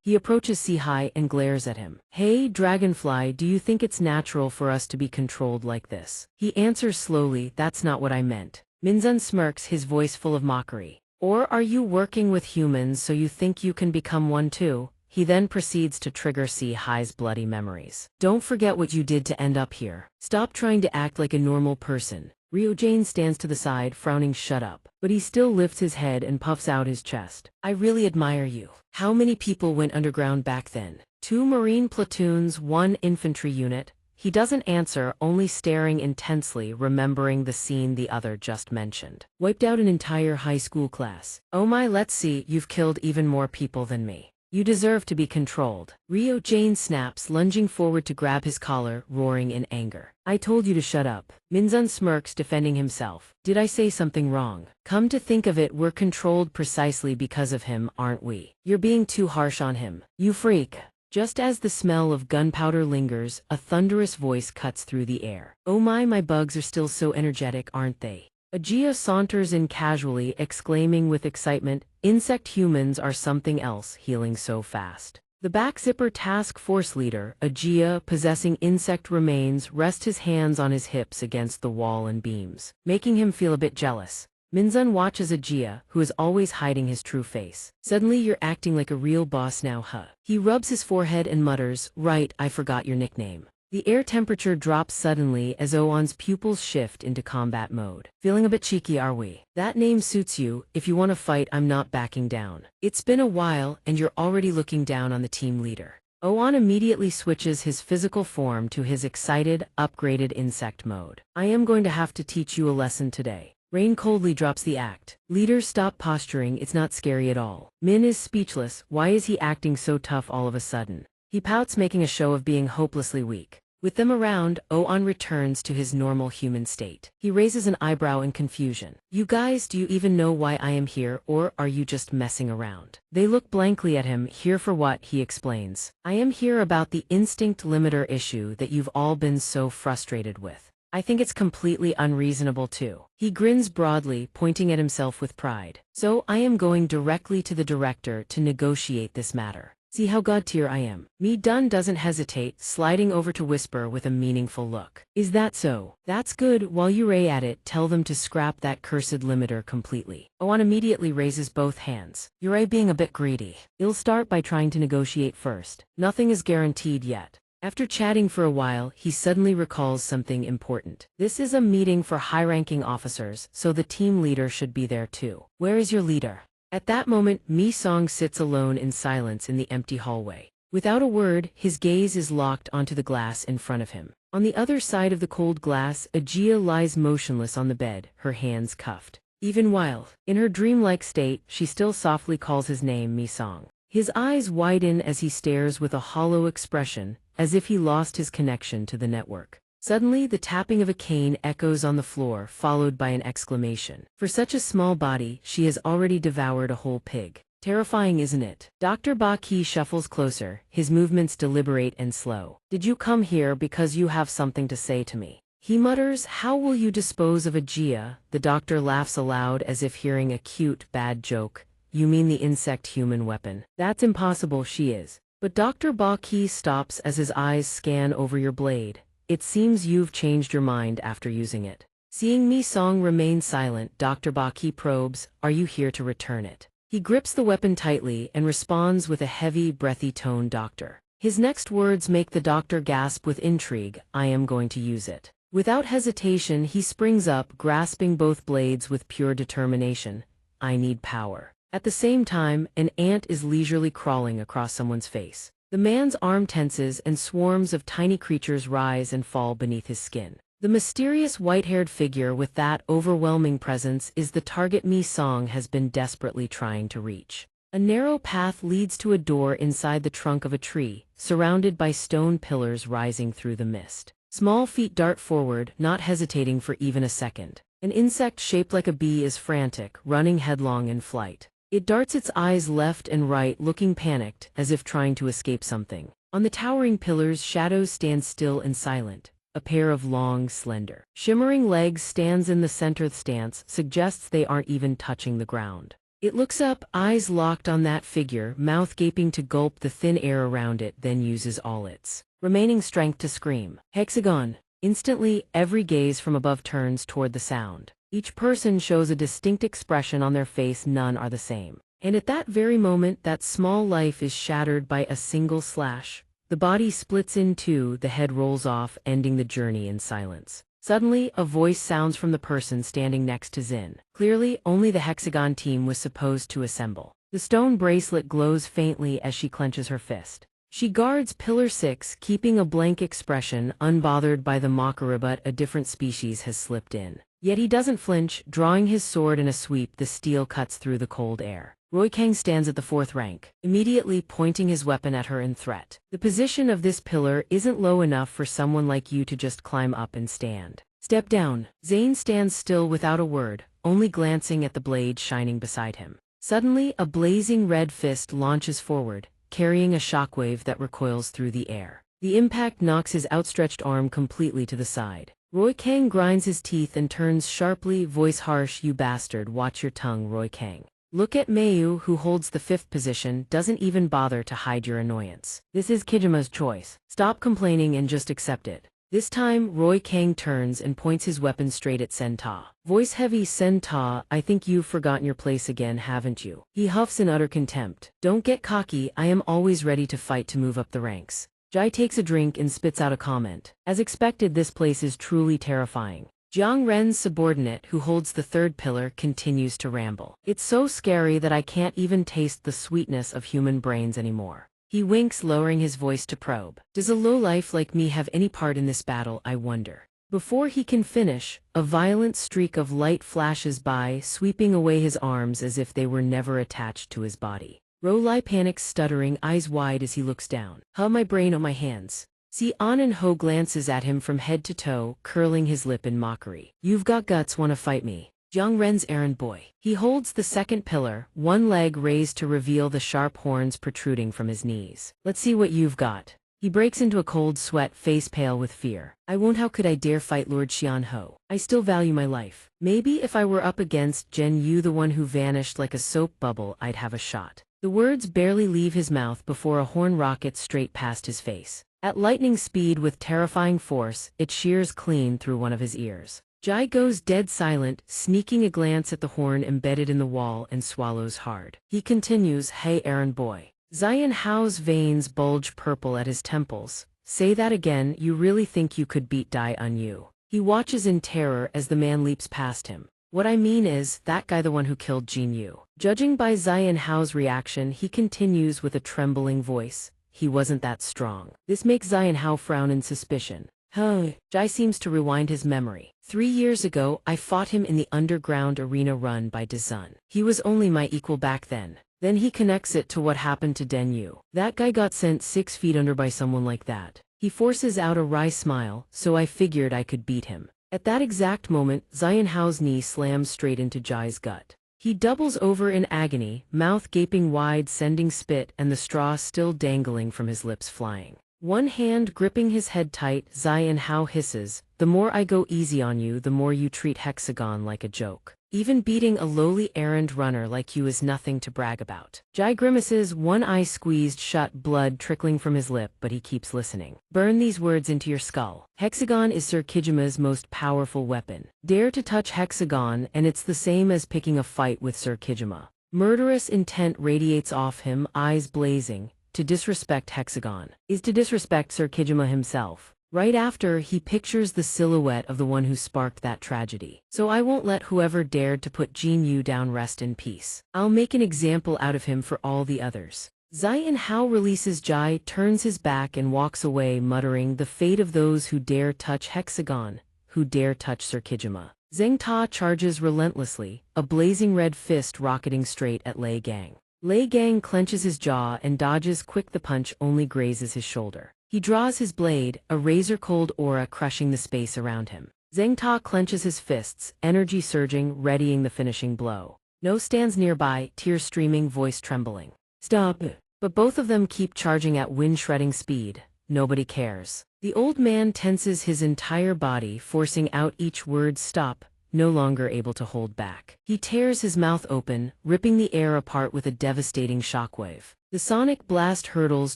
He approaches Sihai and glares at him. "Hey, Dragonfly, do you think it's natural for us to be controlled like this?" He answers slowly, "That's not what I meant." Minzun smirks, his voice full of mockery. "Or are you working with humans so you think you can become one too?" He then proceeds to trigger Sihai's bloody memories. "Don't forget what you did to end up here. Stop trying to act like a normal person." Ryojane stands to the side, frowning, "Shut up." But he still lifts his head and puffs out his chest. "I really admire you. How many people went underground back then?" "2 Marine platoons, 1 infantry unit." He doesn't answer, only staring intensely, remembering the scene the other just mentioned. "Wiped out an entire high school class." "Oh my, let's see, you've killed even more people than me. You deserve to be controlled." Ryojane snaps, lunging forward to grab his collar, roaring in anger. "I told you to shut up." Minzun smirks, defending himself. "Did I say something wrong? Come to think of it, we're controlled precisely because of him, aren't we? You're being too harsh on him. You freak." Just as the smell of gunpowder lingers, a thunderous voice cuts through the air. "Oh my bugs are still so energetic, aren't they?" Ajia saunters in casually, exclaiming with excitement, "Insect humans are something else, healing so fast." The back zipper task force leader, Ajia, possessing insect remains, rests his hands on his hips against the wall and beams, making him feel a bit jealous. Minzun watches Ajia, who is always hiding his true face. "Suddenly you're acting like a real boss now, huh?" He rubs his forehead and mutters, "Right, I forgot your nickname." The air temperature drops suddenly as Oan's pupils shift into combat mode. "Feeling a bit cheeky, are we?" "That name suits you. If you want to fight, I'm not backing down." "It's been a while, and you're already looking down on the team leader." Oan immediately switches his physical form to his excited, upgraded insect mode. "I am going to have to teach you a lesson today." Rain coldly drops the act. "Leader, stop posturing, it's not scary at all." Min is speechless. Why is he acting so tough all of a sudden? He pouts, making a show of being hopelessly weak. With them around, Oan returns to his normal human state. He raises an eyebrow in confusion. "You guys, do you even know why I am here, or are you just messing around?" They look blankly at him. "Here for what?" he explains. "I am here about the instinct limiter issue that you've all been so frustrated with. I think it's completely unreasonable too." He grins broadly, pointing at himself with pride. "So I am going directly to the director to negotiate this matter. See how god-tier I am." Mi Dun doesn't hesitate, sliding over to whisper with a meaningful look. "Is that so? That's good. While you're at it, tell them to scrap that cursed limiter completely." Oan immediately raises both hands. "You're being a bit greedy. I'll start by trying to negotiate first. Nothing is guaranteed yet." After chatting for a while, he suddenly recalls something important. "This is a meeting for high-ranking officers, so the team leader should be there too. Where is your leader?" At that moment, Mi Song sits alone in silence in the empty hallway. Without a word, his gaze is locked onto the glass in front of him. On the other side of the cold glass, Ajia lies motionless on the bed, her hands cuffed. Even while in her dreamlike state, she still softly calls his name, Mi Song. His eyes widen as he stares with a hollow expression, as if he lost his connection to the network. Suddenly, the tapping of a cane echoes on the floor, followed by an exclamation. For such a small body, she has already devoured a whole pig. Terrifying, isn't it? Dr. Baki shuffles closer, his movements deliberate and slow. "Did you come here because you have something to say to me?" He mutters, "How will you dispose of Ajia?" The doctor laughs aloud as if hearing a cute, bad joke. "You mean the insect-human weapon? That's impossible," she is. But Dr. Baki stops as his eyes scan over your blade. "It seems you've changed your mind after using it." Seeing Mi Song remain silent, Dr. Baki probes, "Are you here to return it?" He grips the weapon tightly and responds with a heavy, breathy tone, "Doctor." His next words make the doctor gasp with intrigue, "I am going to use it." Without hesitation, he springs up, grasping both blades with pure determination. "I need power." At the same time, an ant is leisurely crawling across someone's face. The man's arm tenses and swarms of tiny creatures rise and fall beneath his skin. The mysterious white-haired figure with that overwhelming presence is the target Mi Song has been desperately trying to reach. A narrow path leads to a door inside the trunk of a tree, surrounded by stone pillars rising through the mist. Small feet dart forward, not hesitating for even a second. An insect shaped like a bee is frantic, running headlong in flight. It darts its eyes left and right, looking panicked, as if trying to escape something. On the towering pillars, shadows stand still and silent. A pair of long, slender, shimmering legs stands in the center. The stance suggests they aren't even touching the ground. It looks up, eyes locked on that figure, mouth gaping to gulp the thin air around it, then uses all its remaining strength to scream. Hexagon! Instantly, every gaze from above turns toward the sound. Each person shows a distinct expression on their face, none are the same. And at that very moment, that small life is shattered by a single slash. The body splits in two, the head rolls off, ending the journey in silence. Suddenly, a voice sounds from the person standing next to Xin. Clearly, only the Hexagon team was supposed to assemble. The stone bracelet glows faintly as she clenches her fist. She guards Pillar 6, keeping a blank expression, unbothered by the mockery, but a different species has slipped in. Yet he doesn't flinch, drawing his sword in a sweep. The steel cuts through the cold air. Roykang stands at the 4th rank, immediately pointing his weapon at her in threat. The position of this pillar isn't low enough for someone like you to just climb up and stand. Step down. Zane stands still without a word, only glancing at the blade shining beside him. Suddenly, a blazing red fist launches forward, carrying a shockwave that recoils through the air. The impact knocks his outstretched arm completely to the side. Roykang grinds his teeth and turns sharply, voice harsh. You bastard, watch your tongue, Roykang. Look at Mayu, who holds the 5th position, doesn't even bother to hide your annoyance. This is Kijima's choice. Stop complaining and just accept it. This time, Roykang turns and points his weapon straight at Senta. Voice heavy. Senta, I think you've forgotten your place again, haven't you? He huffs in utter contempt. Don't get cocky, I am always ready to fight to move up the ranks. Jai takes a drink and spits out a comment. As expected, this place is truly terrifying. Jiang Ren's subordinate, who holds the 3rd pillar, continues to ramble. It's so scary that I can't even taste the sweetness of human brains anymore. He winks, lowering his voice to probe. Does a lowlife like me have any part in this battle, I wonder? Before he can finish, a violent streak of light flashes by, sweeping away his arms as if they were never attached to his body. Rolai panics, stuttering, eyes wide as he looks down. My brain on my hands. See, Anan Ho glances at him from head to toe, curling his lip in mockery. You've got guts, wanna fight me? Jiang Ren's errand boy. He holds the 2nd pillar, one leg raised to reveal the sharp horns protruding from his knees. Let's see what you've got. He breaks into a cold sweat, face pale with fear. I won't. How could I dare fight Lord Xian Ho? I still value my life. Maybe if I were up against Zhen Yu, the one who vanished like a soap bubble, I'd have a shot. The words barely leave his mouth before a horn rockets straight past his face. At lightning speed with terrifying force, it shears clean through one of his ears. Jai goes dead silent, sneaking a glance at the horn embedded in the wall, and swallows hard. He continues, Hey errand boy. Zion Hao's veins bulge purple at his temples. Say that again, you really think you could beat Dai on you? He watches in terror as the man leaps past him. What I mean is, that guy, the one who killed Jin Yu. Judging by Zion Hao's reaction, he continues with a trembling voice. He wasn't that strong. This makes Zion Hao frown in suspicion. Jai seems to rewind his memory. 3 years ago, I fought him in the underground arena run by Dezun. He was only my equal back then. Then he connects it to what happened to Den Yu. That guy got sent 6 feet under by someone like that. He forces out a wry smile, so I figured I could beat him. At that exact moment, Zion Hao's knee slams straight into Jai's gut. He doubles over in agony, mouth gaping wide, sending spit and the straw still dangling from his lips flying. One hand gripping his head tight, Zion Hao hisses, the more I go easy on you, the more you treat Hexagon like a joke. Even beating a lowly errand runner like you is nothing to brag about. Jai grimaces, one eye squeezed shut, blood trickling from his lip, but he keeps listening. Burn these words into your skull. Hexagon is Sir Kijima's most powerful weapon. Dare to touch Hexagon and it's the same as picking a fight with Sir Kijima. Murderous intent radiates off him, eyes blazing. To disrespect Hexagon is to disrespect Sir Kijima himself. Right after, he pictures the silhouette of the one who sparked that tragedy. So I won't let whoever dared to put Jin Yu down rest in peace. I'll make an example out of him for all the others. Zion Hao releases Jai, turns his back and walks away, muttering, the fate of those who dare touch Hexagon, who dare touch Sir Kijima. Zheng Ta charges relentlessly, a blazing red fist rocketing straight at Lei Gang. Lei Gang clenches his jaw and dodges quick, the punch only grazes his shoulder. He draws his blade, a razor-cold aura crushing the space around him. Zheng Ta clenches his fists, energy surging, readying the finishing blow. No stands nearby, tears streaming, voice trembling. Stop! But both of them keep charging at wind-shredding speed. Nobody cares. The old man tenses his entire body, forcing out each word stop, no longer able to hold back. He tears his mouth open, ripping the air apart with a devastating shockwave. The sonic blast hurtles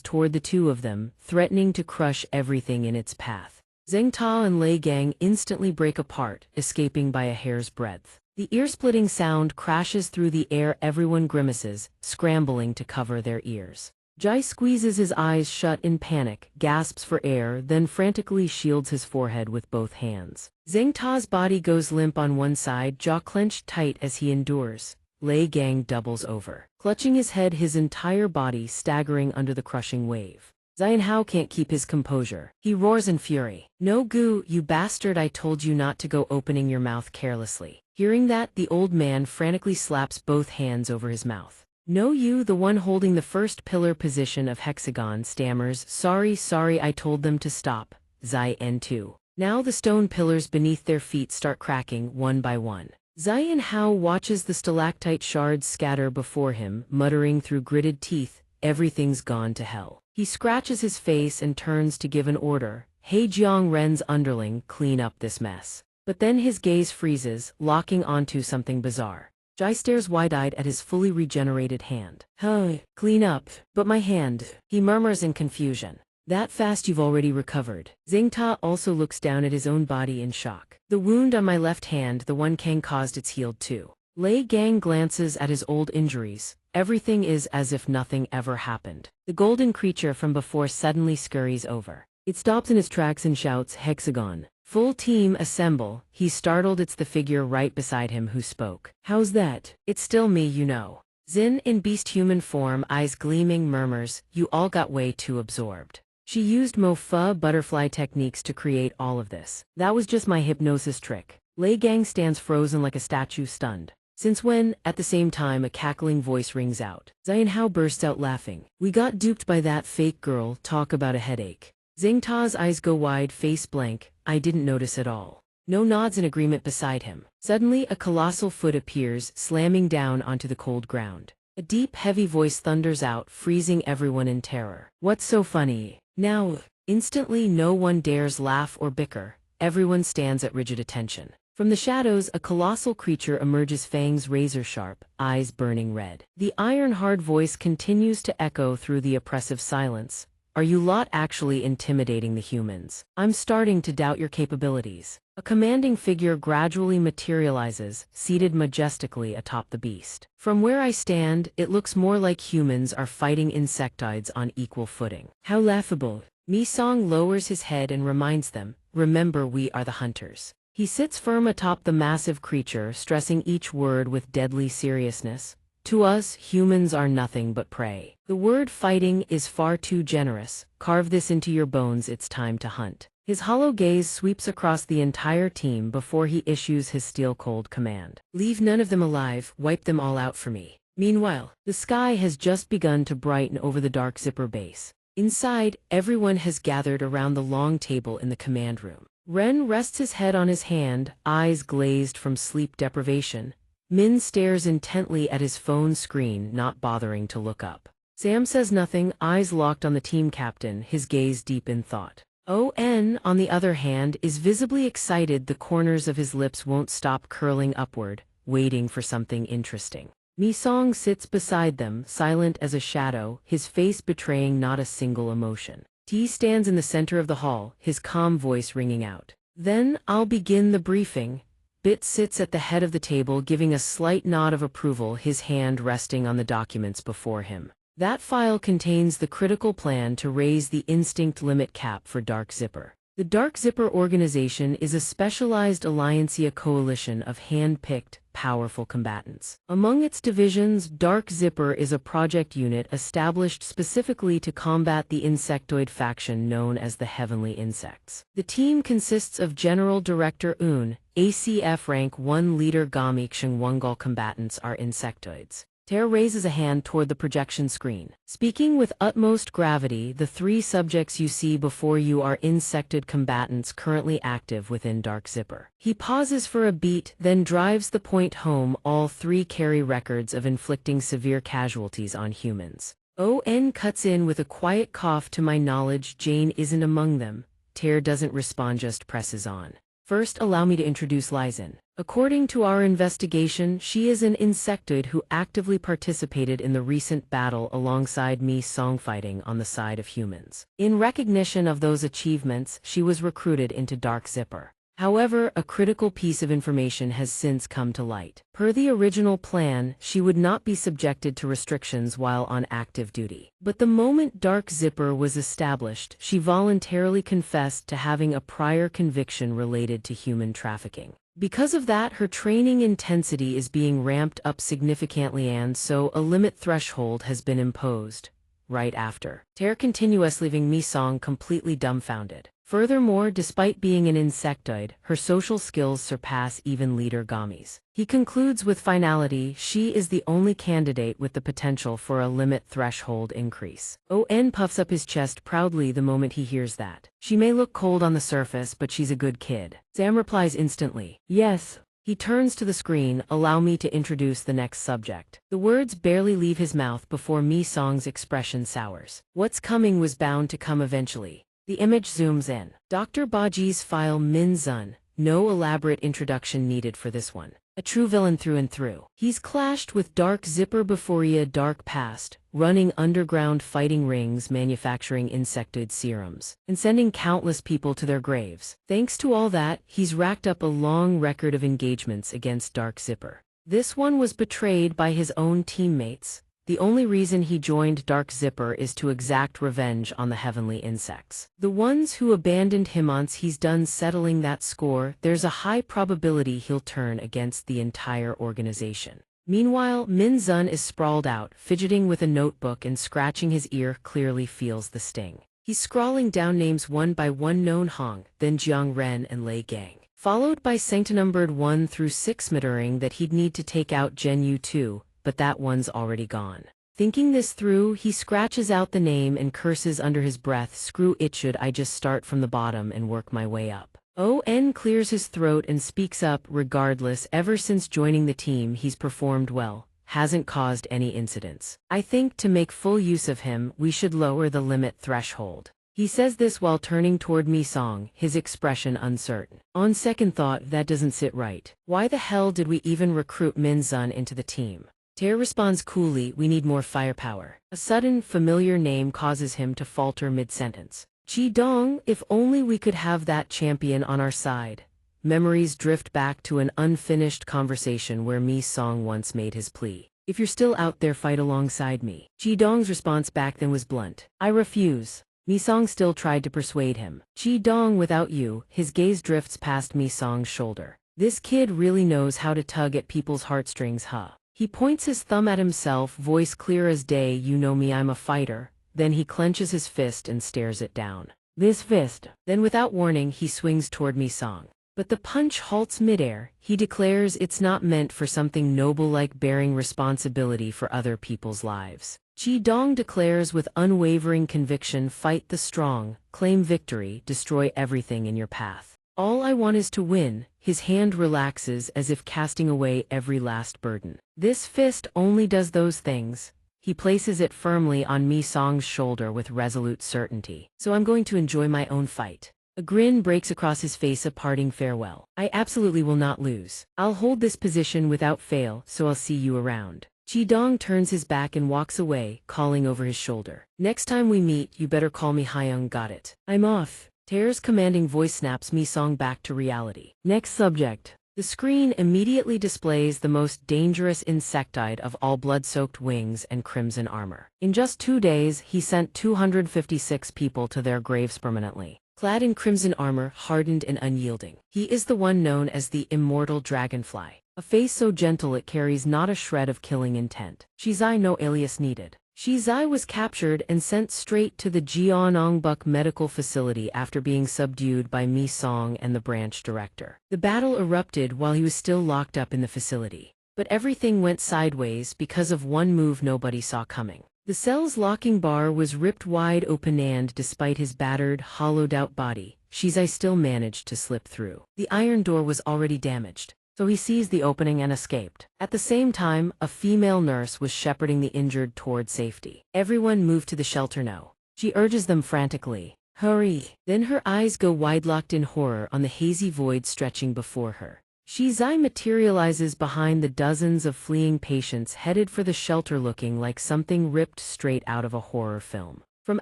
toward the two of them, threatening to crush everything in its path. Zheng Ta and Lei Gang instantly break apart, escaping by a hair's breadth. The ear-splitting sound crashes through the air, everyone grimaces, scrambling to cover their ears. Jai squeezes his eyes shut in panic, gasps for air, then frantically shields his forehead with both hands. Zheng Ta's body goes limp on one side, jaw clenched tight as he endures. Lei Gang doubles over, clutching his head, his entire body staggering under the crushing wave. Xianhao can't keep his composure. He roars in fury. "No goo, you bastard, I told you not to go opening your mouth carelessly." Hearing that, the old man frantically slaps both hands over his mouth. No, you, the one holding the first pillar position of hexagon, stammers, sorry, I told them to stop. Zian too. Now the stone pillars beneath their feet start cracking, one by one. Xianhao watches the stalactite shards scatter before him, muttering through gritted teeth, everything's gone to hell. He scratches his face and turns to give an order. Hey Jiang Ren's underling, clean up this mess. But then his gaze freezes, locking onto something bizarre. Jai stares wide-eyed at his fully regenerated hand. "Huh, clean up, but my hand," he murmurs in confusion. "That fast you've already recovered." Zheng Ta also looks down at his own body in shock. "The wound on my left hand, the one Kang caused, it's healed too." Lei Gang glances at his old injuries. Everything is as if nothing ever happened. The golden creature from before suddenly scurries over. It stops in its tracks and shouts, "Hexagon. Full team, assemble." He's startled. It's the figure right beside him who spoke. "How's that?" "It's still me, you know." Xin, in beast-human form, eyes gleaming, murmurs, "You all got way too absorbed. She used Mo-Fa butterfly techniques to create all of this. That was just my hypnosis trick." Lei Gang stands frozen like a statue, stunned. "Since when?" At the same time, a cackling voice rings out. Xianhao bursts out laughing. "We got duped by that fake girl, talk about a headache." Zheng Ta's eyes go wide, face blank. "I didn't notice at all." No nods in agreement beside him. Suddenly, a colossal foot appears, slamming down onto the cold ground. A deep, heavy voice thunders out, freezing everyone in terror. "What's so funny?" Now, instantly no one dares laugh or bicker. Everyone stands at rigid attention. From the shadows, a colossal creature emerges, fangs razor-sharp, eyes burning red. The iron-hard voice continues to echo through the oppressive silence. "Are you lot actually intimidating the humans? I'm starting to doubt your capabilities." A commanding figure gradually materializes, seated majestically atop the beast. "From where I stand, it looks more like humans are fighting insectoids on equal footing." "How laughable." Mi Song lowers his head and reminds them, "Remember, we are the hunters." He sits firm atop the massive creature, stressing each word with deadly seriousness. "To us, humans are nothing but prey. The word fighting is far too generous. Carve this into your bones, it's time to hunt." His hollow gaze sweeps across the entire team before he issues his steel-cold command. "Leave none of them alive, wipe them all out for me." Meanwhile, the sky has just begun to brighten over the Dark Zipper base. Inside, everyone has gathered around the long table in the command room. Ren rests his head on his hand, eyes glazed from sleep deprivation. Min stares intently at his phone screen, not bothering to look up. Sam says nothing, eyes locked on the team captain, his gaze deep in thought. On, on the other hand, is visibly excited. The corners of his lips won't stop curling upward, waiting for something interesting. Mi Song sits beside them, silent as a shadow, his face betraying not a single emotion. T stands in the center of the hall, his calm voice ringing out. "Then, I'll begin the briefing." Bit sits at the head of the table, giving a slight nod of approval, his hand resting on the documents before him. That file contains the critical plan to raise the instinct limit cap for Dark Zipper. The Dark Zipper organization is a specialized xianxia coalition of hand-picked, powerful combatants. Among its divisions, Dark Zipper is a project unit established specifically to combat the insectoid faction known as the Heavenly Insects. The team consists of General Director Un, ACF Rank 1 Leader Gamik Shengwongal. Combatants are insectoids. Ter raises a hand toward the projection screen. Speaking with utmost gravity, the 3 subjects you see before you are insected combatants currently active within Dark Zipper. He pauses for a beat, then drives the point home. All 3 carry records of inflicting severe casualties on humans. On cuts in with a quiet cough. To my knowledge, Jane isn't among them. Ter doesn't respond, just presses on. First, allow me to introduce Lizen. According to our investigation, she is an insectoid who actively participated in the recent battle alongside me Song, fighting on the side of humans. In recognition of those achievements, she was recruited into Dark Zipper. However, a critical piece of information has since come to light. Per the original plan, she would not be subjected to restrictions while on active duty. But the moment Dark Zipper was established, she voluntarily confessed to having a prior conviction related to human trafficking. Because of that, her training intensity is being ramped up significantly, and so a limit threshold has been imposed. Right after, Ter continues, leaving Mi Song completely dumbfounded. Furthermore, despite being an insectoid, her social skills surpass even leader Gami's. He concludes with finality, she is the only candidate with the potential for a limit threshold increase. On puffs up his chest proudly the moment he hears that. She may look cold on the surface, but she's a good kid. Sam replies instantly, yes. He turns to the screen, allow me to introduce the next subject. The words barely leave his mouth before Mi Song's expression sours. What's coming was bound to come eventually. The image zooms in. Dr. Baji's file Min Zun. No elaborate introduction needed for this one. A true villain through and through. He's clashed with Dark Zipper before a dark past, running underground fighting rings, manufacturing insectoid serums, and sending countless people to their graves. Thanks to all that, he's racked up a long record of engagements against Dark Zipper. This one was betrayed by his own teammates. The only reason he joined Dark Zipper is to exact revenge on the heavenly insects. The ones who abandoned him. Once he's done settling that score, there's a high probability he'll turn against the entire organization. Meanwhile, Min Zun is sprawled out, fidgeting with a notebook and scratching his ear, clearly feels the sting. He's scrawling down names one by one: known Hong, then Jiang Ren and Lei Gang, followed by sanctinumbered 1 through 6, muttering that he'd need to take out Gen Yu too, but that one's already gone. Thinking this through, he scratches out the name and curses under his breath, screw it, should I just start from the bottom and work my way up? On clears his throat and speaks up, regardless, ever since joining the team he's performed well, hasn't caused any incidents. I think to make full use of him, we should lower the limit threshold. He says this while turning toward Mi Song, his expression uncertain. On second thought, that doesn't sit right. Why the hell did we even recruit Min Zun into the team? Ter responds coolly, we need more firepower. A sudden, familiar name causes him to falter mid-sentence. Chi Dong, if only we could have that champion on our side. Memories drift back to an unfinished conversation where Mi Song once made his plea. If you're still out there, fight alongside me. Chi Dong's response back then was blunt. I refuse. Mi Song still tried to persuade him. Chi Dong, without you. His gaze drifts past Mi Song's shoulder. This kid really knows how to tug at people's heartstrings, huh? He points his thumb at himself, voice clear as day, you know me, I'm a fighter. Then he clenches his fist and stares it down. This fist. Then without warning, he swings toward Mi Song. But the punch halts midair. He declares it's not meant for something noble like bearing responsibility for other people's lives. Chi Dong declares with unwavering conviction, fight the strong, claim victory, destroy everything in your path. All I want is to win. His hand relaxes as if casting away every last burden. This fist only does those things. He places it firmly on Mi Song's shoulder with resolute certainty. So I'm going to enjoy my own fight. A grin breaks across his face, a parting farewell. I absolutely will not lose. I'll hold this position without fail, so I'll see you around. Chi Dong turns his back and walks away, calling over his shoulder. Next time we meet, you better call me Hyung, got it? I'm off. Ter's commanding voice snaps Mi Song back to reality. Next subject. The screen immediately displays the most dangerous insectoid of all, blood-soaked wings and crimson armor. In just 2 days, he sent 256 people to their graves permanently. Clad in crimson armor, hardened and unyielding. He is the one known as the immortal dragonfly. A face so gentle it carries not a shred of killing intent. Shizai, no alias needed. Shizai was captured and sent straight to the Jeonnongbuk medical facility after being subdued by Mi Song and the branch director. The battle erupted while he was still locked up in the facility. But everything went sideways because of one move nobody saw coming. The cell's locking bar was ripped wide open and, despite his battered, hollowed-out body, Shizai still managed to slip through. The iron door was already damaged, so he seized the opening and escaped. At the same time, a female nurse was shepherding the injured toward safety. Everyone moved to the shelter now. She urges them frantically, "Hurry!" Then her eyes go wide-locked in horror on the hazy void stretching before her. Shizai materializes behind the dozens of fleeing patients headed for the shelter looking like something ripped straight out of a horror film. From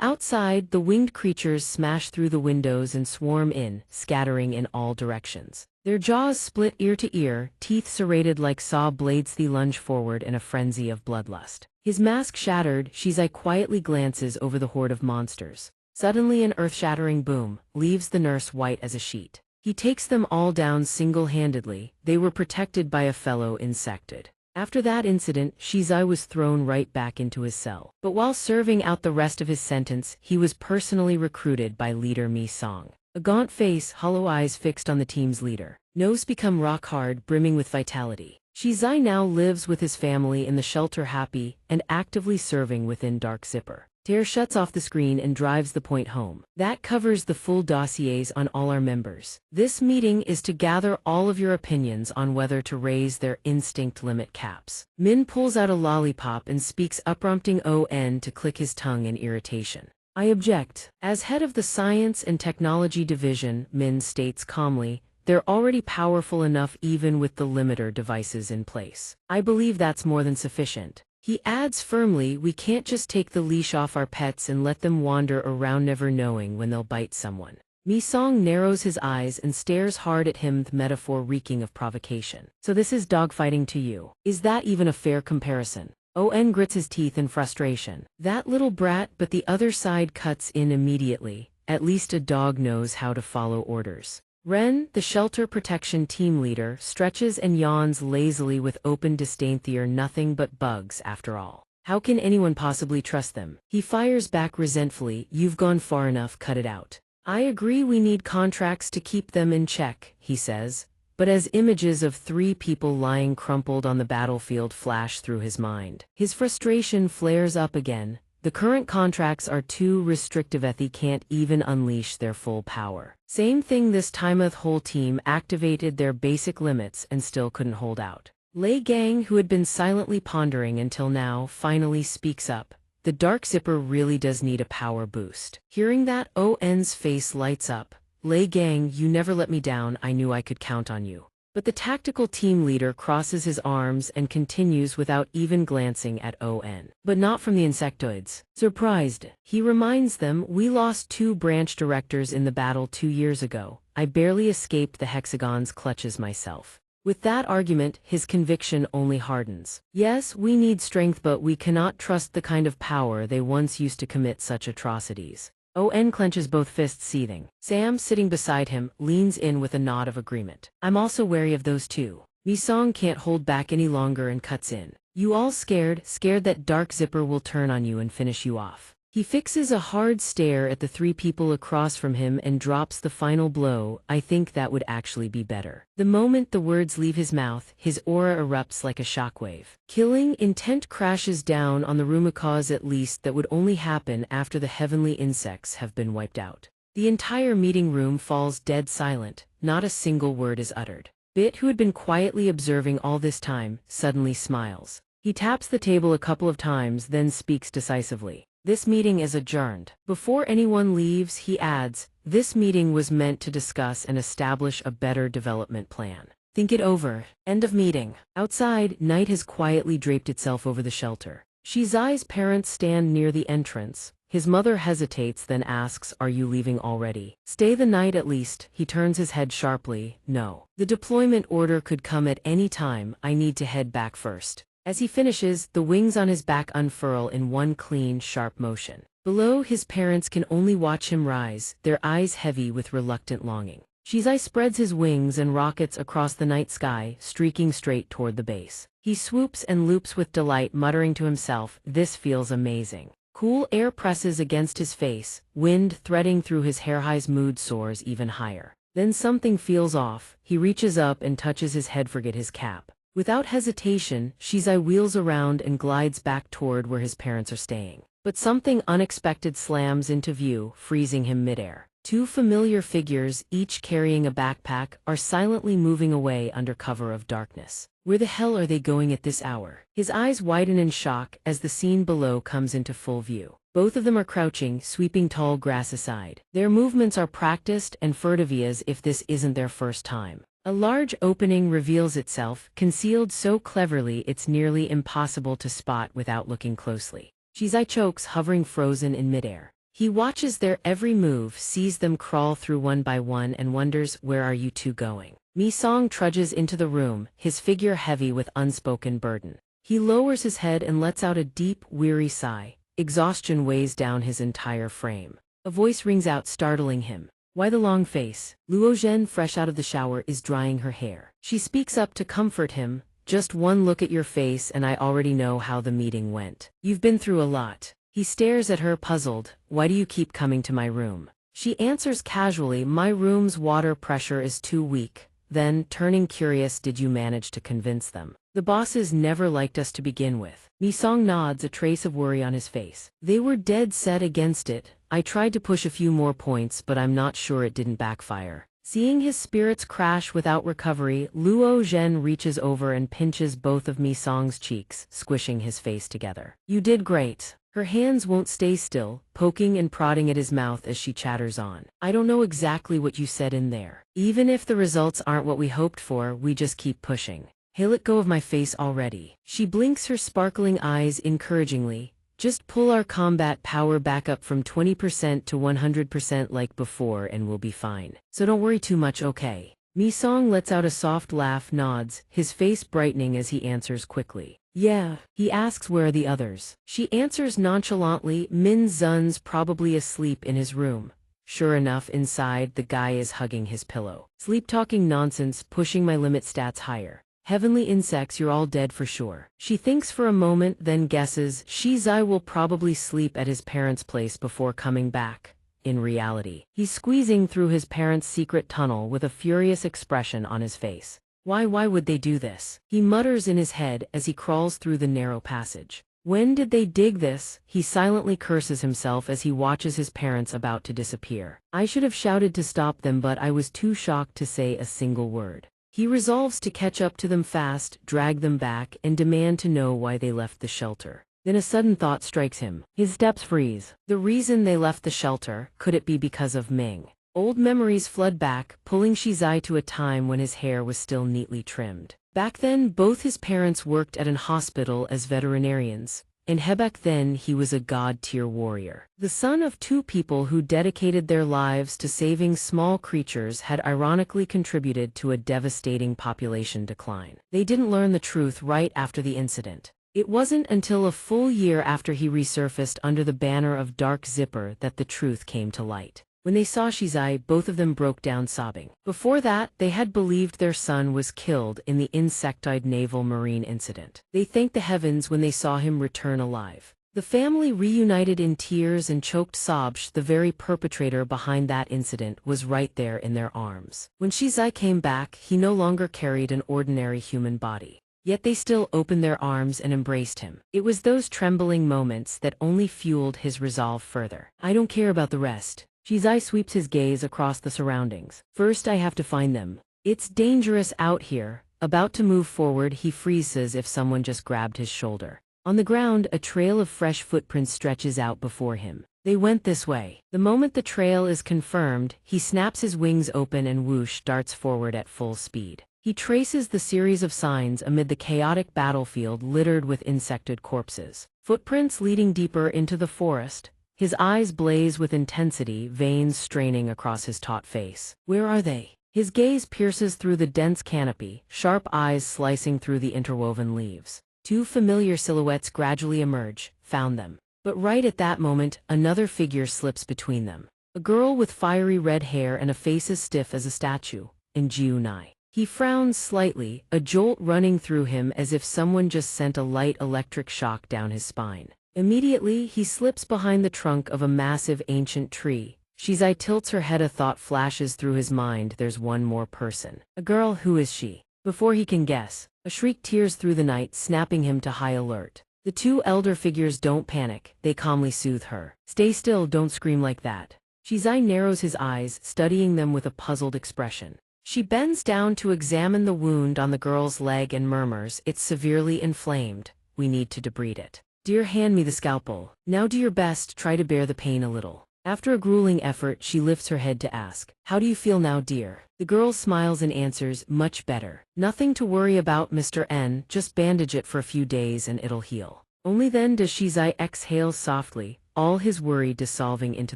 outside, the winged creatures smash through the windows and swarm in, scattering in all directions. Their jaws split ear to ear, teeth serrated like saw blades. They lunge forward in a frenzy of bloodlust. His mask shattered, Shizai quietly glances over the horde of monsters. Suddenly an earth-shattering boom leaves the nurse white as a sheet. He takes them all down single-handedly. They were protected by a fellow insected. After that incident, Shizai was thrown right back into his cell. But while serving out the rest of his sentence, he was personally recruited by leader Mi Song. A gaunt face, hollow eyes fixed on the team's leader. Nose become rock-hard, brimming with vitality. Shizai now lives with his family in the shelter, happy and actively serving within Dark Zipper. Tear shuts off the screen and drives the point home. That covers the full dossiers on all our members. This meeting is to gather all of your opinions on whether to raise their instinct limit caps. Min pulls out a lollipop and speaks up, prompting On to click his tongue in irritation. I object. As head of the Science and Technology Division, Min states calmly, they're already powerful enough even with the limiter devices in place. I believe that's more than sufficient. He adds firmly, we can't just take the leash off our pets and let them wander around never knowing when they'll bite someone. Mi Song narrows his eyes and stares hard at him, the metaphor reeking of provocation. So this is dogfighting to you. Is that even a fair comparison? On grits his teeth in frustration. That little brat, but the other side cuts in immediately. At least a dog knows how to follow orders. Ren, the shelter protection team leader, stretches and yawns lazily with open disdain. They're nothing but bugs after all. How can anyone possibly trust them? He fires back resentfully, you've gone far enough, cut it out. I agree we need contracts to keep them in check, he says, but as images of 3 people lying crumpled on the battlefield flash through his mind, his frustration flares up again. The current contracts are too restrictive. They can't even unleash their full power. Same thing this time. The whole team activated their basic limits and still couldn't hold out. Lei Gang, who had been silently pondering until now, finally speaks up. The Dark Zipper really does need a power boost. Hearing that, On's face lights up. Lei Gang, you never let me down. I knew I could count on you. But the tactical team leader crosses his arms and continues without even glancing at On. But not from the insectoids. Surprised, he reminds them, we lost 2 branch directors in the battle 2 years ago. I barely escaped the hexagon's clutches myself. With that argument, his conviction only hardens. Yes, we need strength, but we cannot trust the kind of power they once used to commit such atrocities. On clenches both fists, seething. Sam, sitting beside him, leans in with a nod of agreement. I'm also wary of those 2. Mi Song can't hold back any longer and cuts in. You all scared that Dark Zipper will turn on you and finish you off. He fixes a hard stare at the 3 people across from him and drops the final blow. I think that would actually be better. The moment the words leave his mouth, his aura erupts like a shockwave. Killing intent crashes down on the room, a cause at least that would only happen after the heavenly insects have been wiped out. The entire meeting room falls dead silent. Not a single word is uttered. Bit, who had been quietly observing all this time, suddenly smiles. He taps the table a couple of times, then speaks decisively. This meeting is adjourned. Before anyone leaves, he adds, this meeting was meant to discuss and establish a better development plan. Think it over. End of meeting. Outside, night has quietly draped itself over the shelter. Shizai's parents stand near the entrance. His mother hesitates, then asks, are you leaving already? Stay the night at least. He turns his head sharply. No. The deployment order could come at any time. I need to head back first. As he finishes, the wings on his back unfurl in one clean, sharp motion. Below, his parents can only watch him rise, their eyes heavy with reluctant longing. Shizai spreads his wings and rockets across the night sky, streaking straight toward the base. He swoops and loops with delight, muttering to himself, this feels amazing. Cool air presses against his face, wind threading through his hair. His mood soars even higher. Then something feels off. He reaches up and touches his head. Forget his cap. Without hesitation, Shizai wheels around and glides back toward where his parents are staying. But something unexpected slams into view, freezing him midair. Two familiar figures, each carrying a backpack, are silently moving away under cover of darkness. Where the hell are they going at this hour? His eyes widen in shock as the scene below comes into full view. Both of them are crouching, sweeping tall grass aside. Their movements are practiced and furtive as if this isn't their first time. A large opening reveals itself, concealed so cleverly it's nearly impossible to spot without looking closely. Shizai chokes, hovering frozen in midair. He watches their every move, sees them crawl through one by one, and wonders, where are you two going? Mi-song trudges into the room, his figure heavy with unspoken burden. He lowers his head and lets out a deep, weary sigh. Exhaustion weighs down his entire frame. A voice rings out, startling him. Why the long face? Luo Zhen, fresh out of the shower, is drying her hair. She speaks up to comfort him. Just one look at your face and I already know how the meeting went. You've been through a lot. He stares at her, puzzled. Why do you keep coming to my room? She answers casually, my room's water pressure is too weak. Then, turning curious, did you manage to convince them? The bosses never liked us to begin with. Mi-song nods, a trace of worry on his face. They were dead set against it. I tried to push a few more points, but I'm not sure it didn't backfire. Seeing his spirits crash without recovery, Luo Zhen reaches over and pinches both of Mi-song's cheeks, squishing his face together. You did great. Her hands won't stay still, poking and prodding at his mouth as she chatters on. I don't know exactly what you said in there. Even if the results aren't what we hoped for, we just keep pushing. Hey, let go of my face already. She blinks her sparkling eyes encouragingly. Just pull our combat power back up from 20% to 100% like before and we'll be fine. So don't worry too much, okay? Mi-song lets out a soft laugh, nods, his face brightening as he answers quickly. Yeah. He asks where are the others. She answers nonchalantly, Min Zun's probably asleep in his room. Sure enough, inside, the guy is hugging his pillow. Sleep-talking nonsense, pushing my limit stats higher. Heavenly insects, you're all dead for sure. She thinks for a moment, then guesses, Shizai will probably sleep at his parents' place before coming back. In reality, he's squeezing through his parents' secret tunnel with a furious expression on his face. Why would they do this? He mutters in his head as he crawls through the narrow passage. When did they dig this? He silently curses himself as he watches his parents about to disappear. I should have shouted to stop them, but I was too shocked to say a single word. He resolves to catch up to them fast, drag them back, and demand to know why they left the shelter. Then a sudden thought strikes him. His steps freeze. The reason they left the shelter, could it be because of Ming? Old memories flood back, pulling Shizai to a time when his hair was still neatly trimmed. Back then, both his parents worked at an hospital as veterinarians, and back then he was a god-tier warrior. The son of two people who dedicated their lives to saving small creatures had ironically contributed to a devastating population decline. They didn't learn the truth right after the incident. It wasn't until a full year after he resurfaced under the banner of Dark Zipper that the truth came to light. When they saw Shizai, both of them broke down sobbing. Before that, they had believed their son was killed in the insectoid naval marine incident. They thanked the heavens when they saw him return alive. The family reunited in tears and choked sobs. The very perpetrator behind that incident was right there in their arms. When Shizai came back, he no longer carried an ordinary human body. Yet they still opened their arms and embraced him. It was those trembling moments that only fueled his resolve further. I don't care about the rest. Shizai sweeps his gaze across the surroundings. First I have to find them. It's dangerous out here. About to move forward, he freezes if someone just grabbed his shoulder. On the ground, a trail of fresh footprints stretches out before him. They went this way. The moment the trail is confirmed, he snaps his wings open and whoosh darts forward at full speed. He traces the series of signs amid the chaotic battlefield littered with insected corpses. Footprints leading deeper into the forest. His eyes blaze with intensity, veins straining across his taut face. Where are they? His gaze pierces through the dense canopy, sharp eyes slicing through the interwoven leaves. Two familiar silhouettes gradually emerge. Found them. But right at that moment, another figure slips between them. A girl with fiery red hair and a face as stiff as a statue, Jiu-nai. He frowns slightly, a jolt running through him as if someone just sent a light electric shock down his spine. Immediately, he slips behind the trunk of a massive ancient tree. Shizai tilts her head, a thought flashes through his mind, there's one more person. A girl, who is she? Before he can guess, a shriek tears through the night, snapping him to high alert. The two elder figures don't panic, they calmly soothe her. Stay still, don't scream like that. Shizai narrows his eyes, studying them with a puzzled expression. She bends down to examine the wound on the girl's leg and murmurs, it's severely inflamed, we need to debride it. Dear, hand me the scalpel. Now do your best, try to bear the pain a little. After a grueling effort, she lifts her head to ask, how do you feel now, dear? The girl smiles and answers, much better. Nothing to worry about, Mr. N, just bandage it for a few days and it'll heal. Only then does Shizai exhale softly, all his worry dissolving into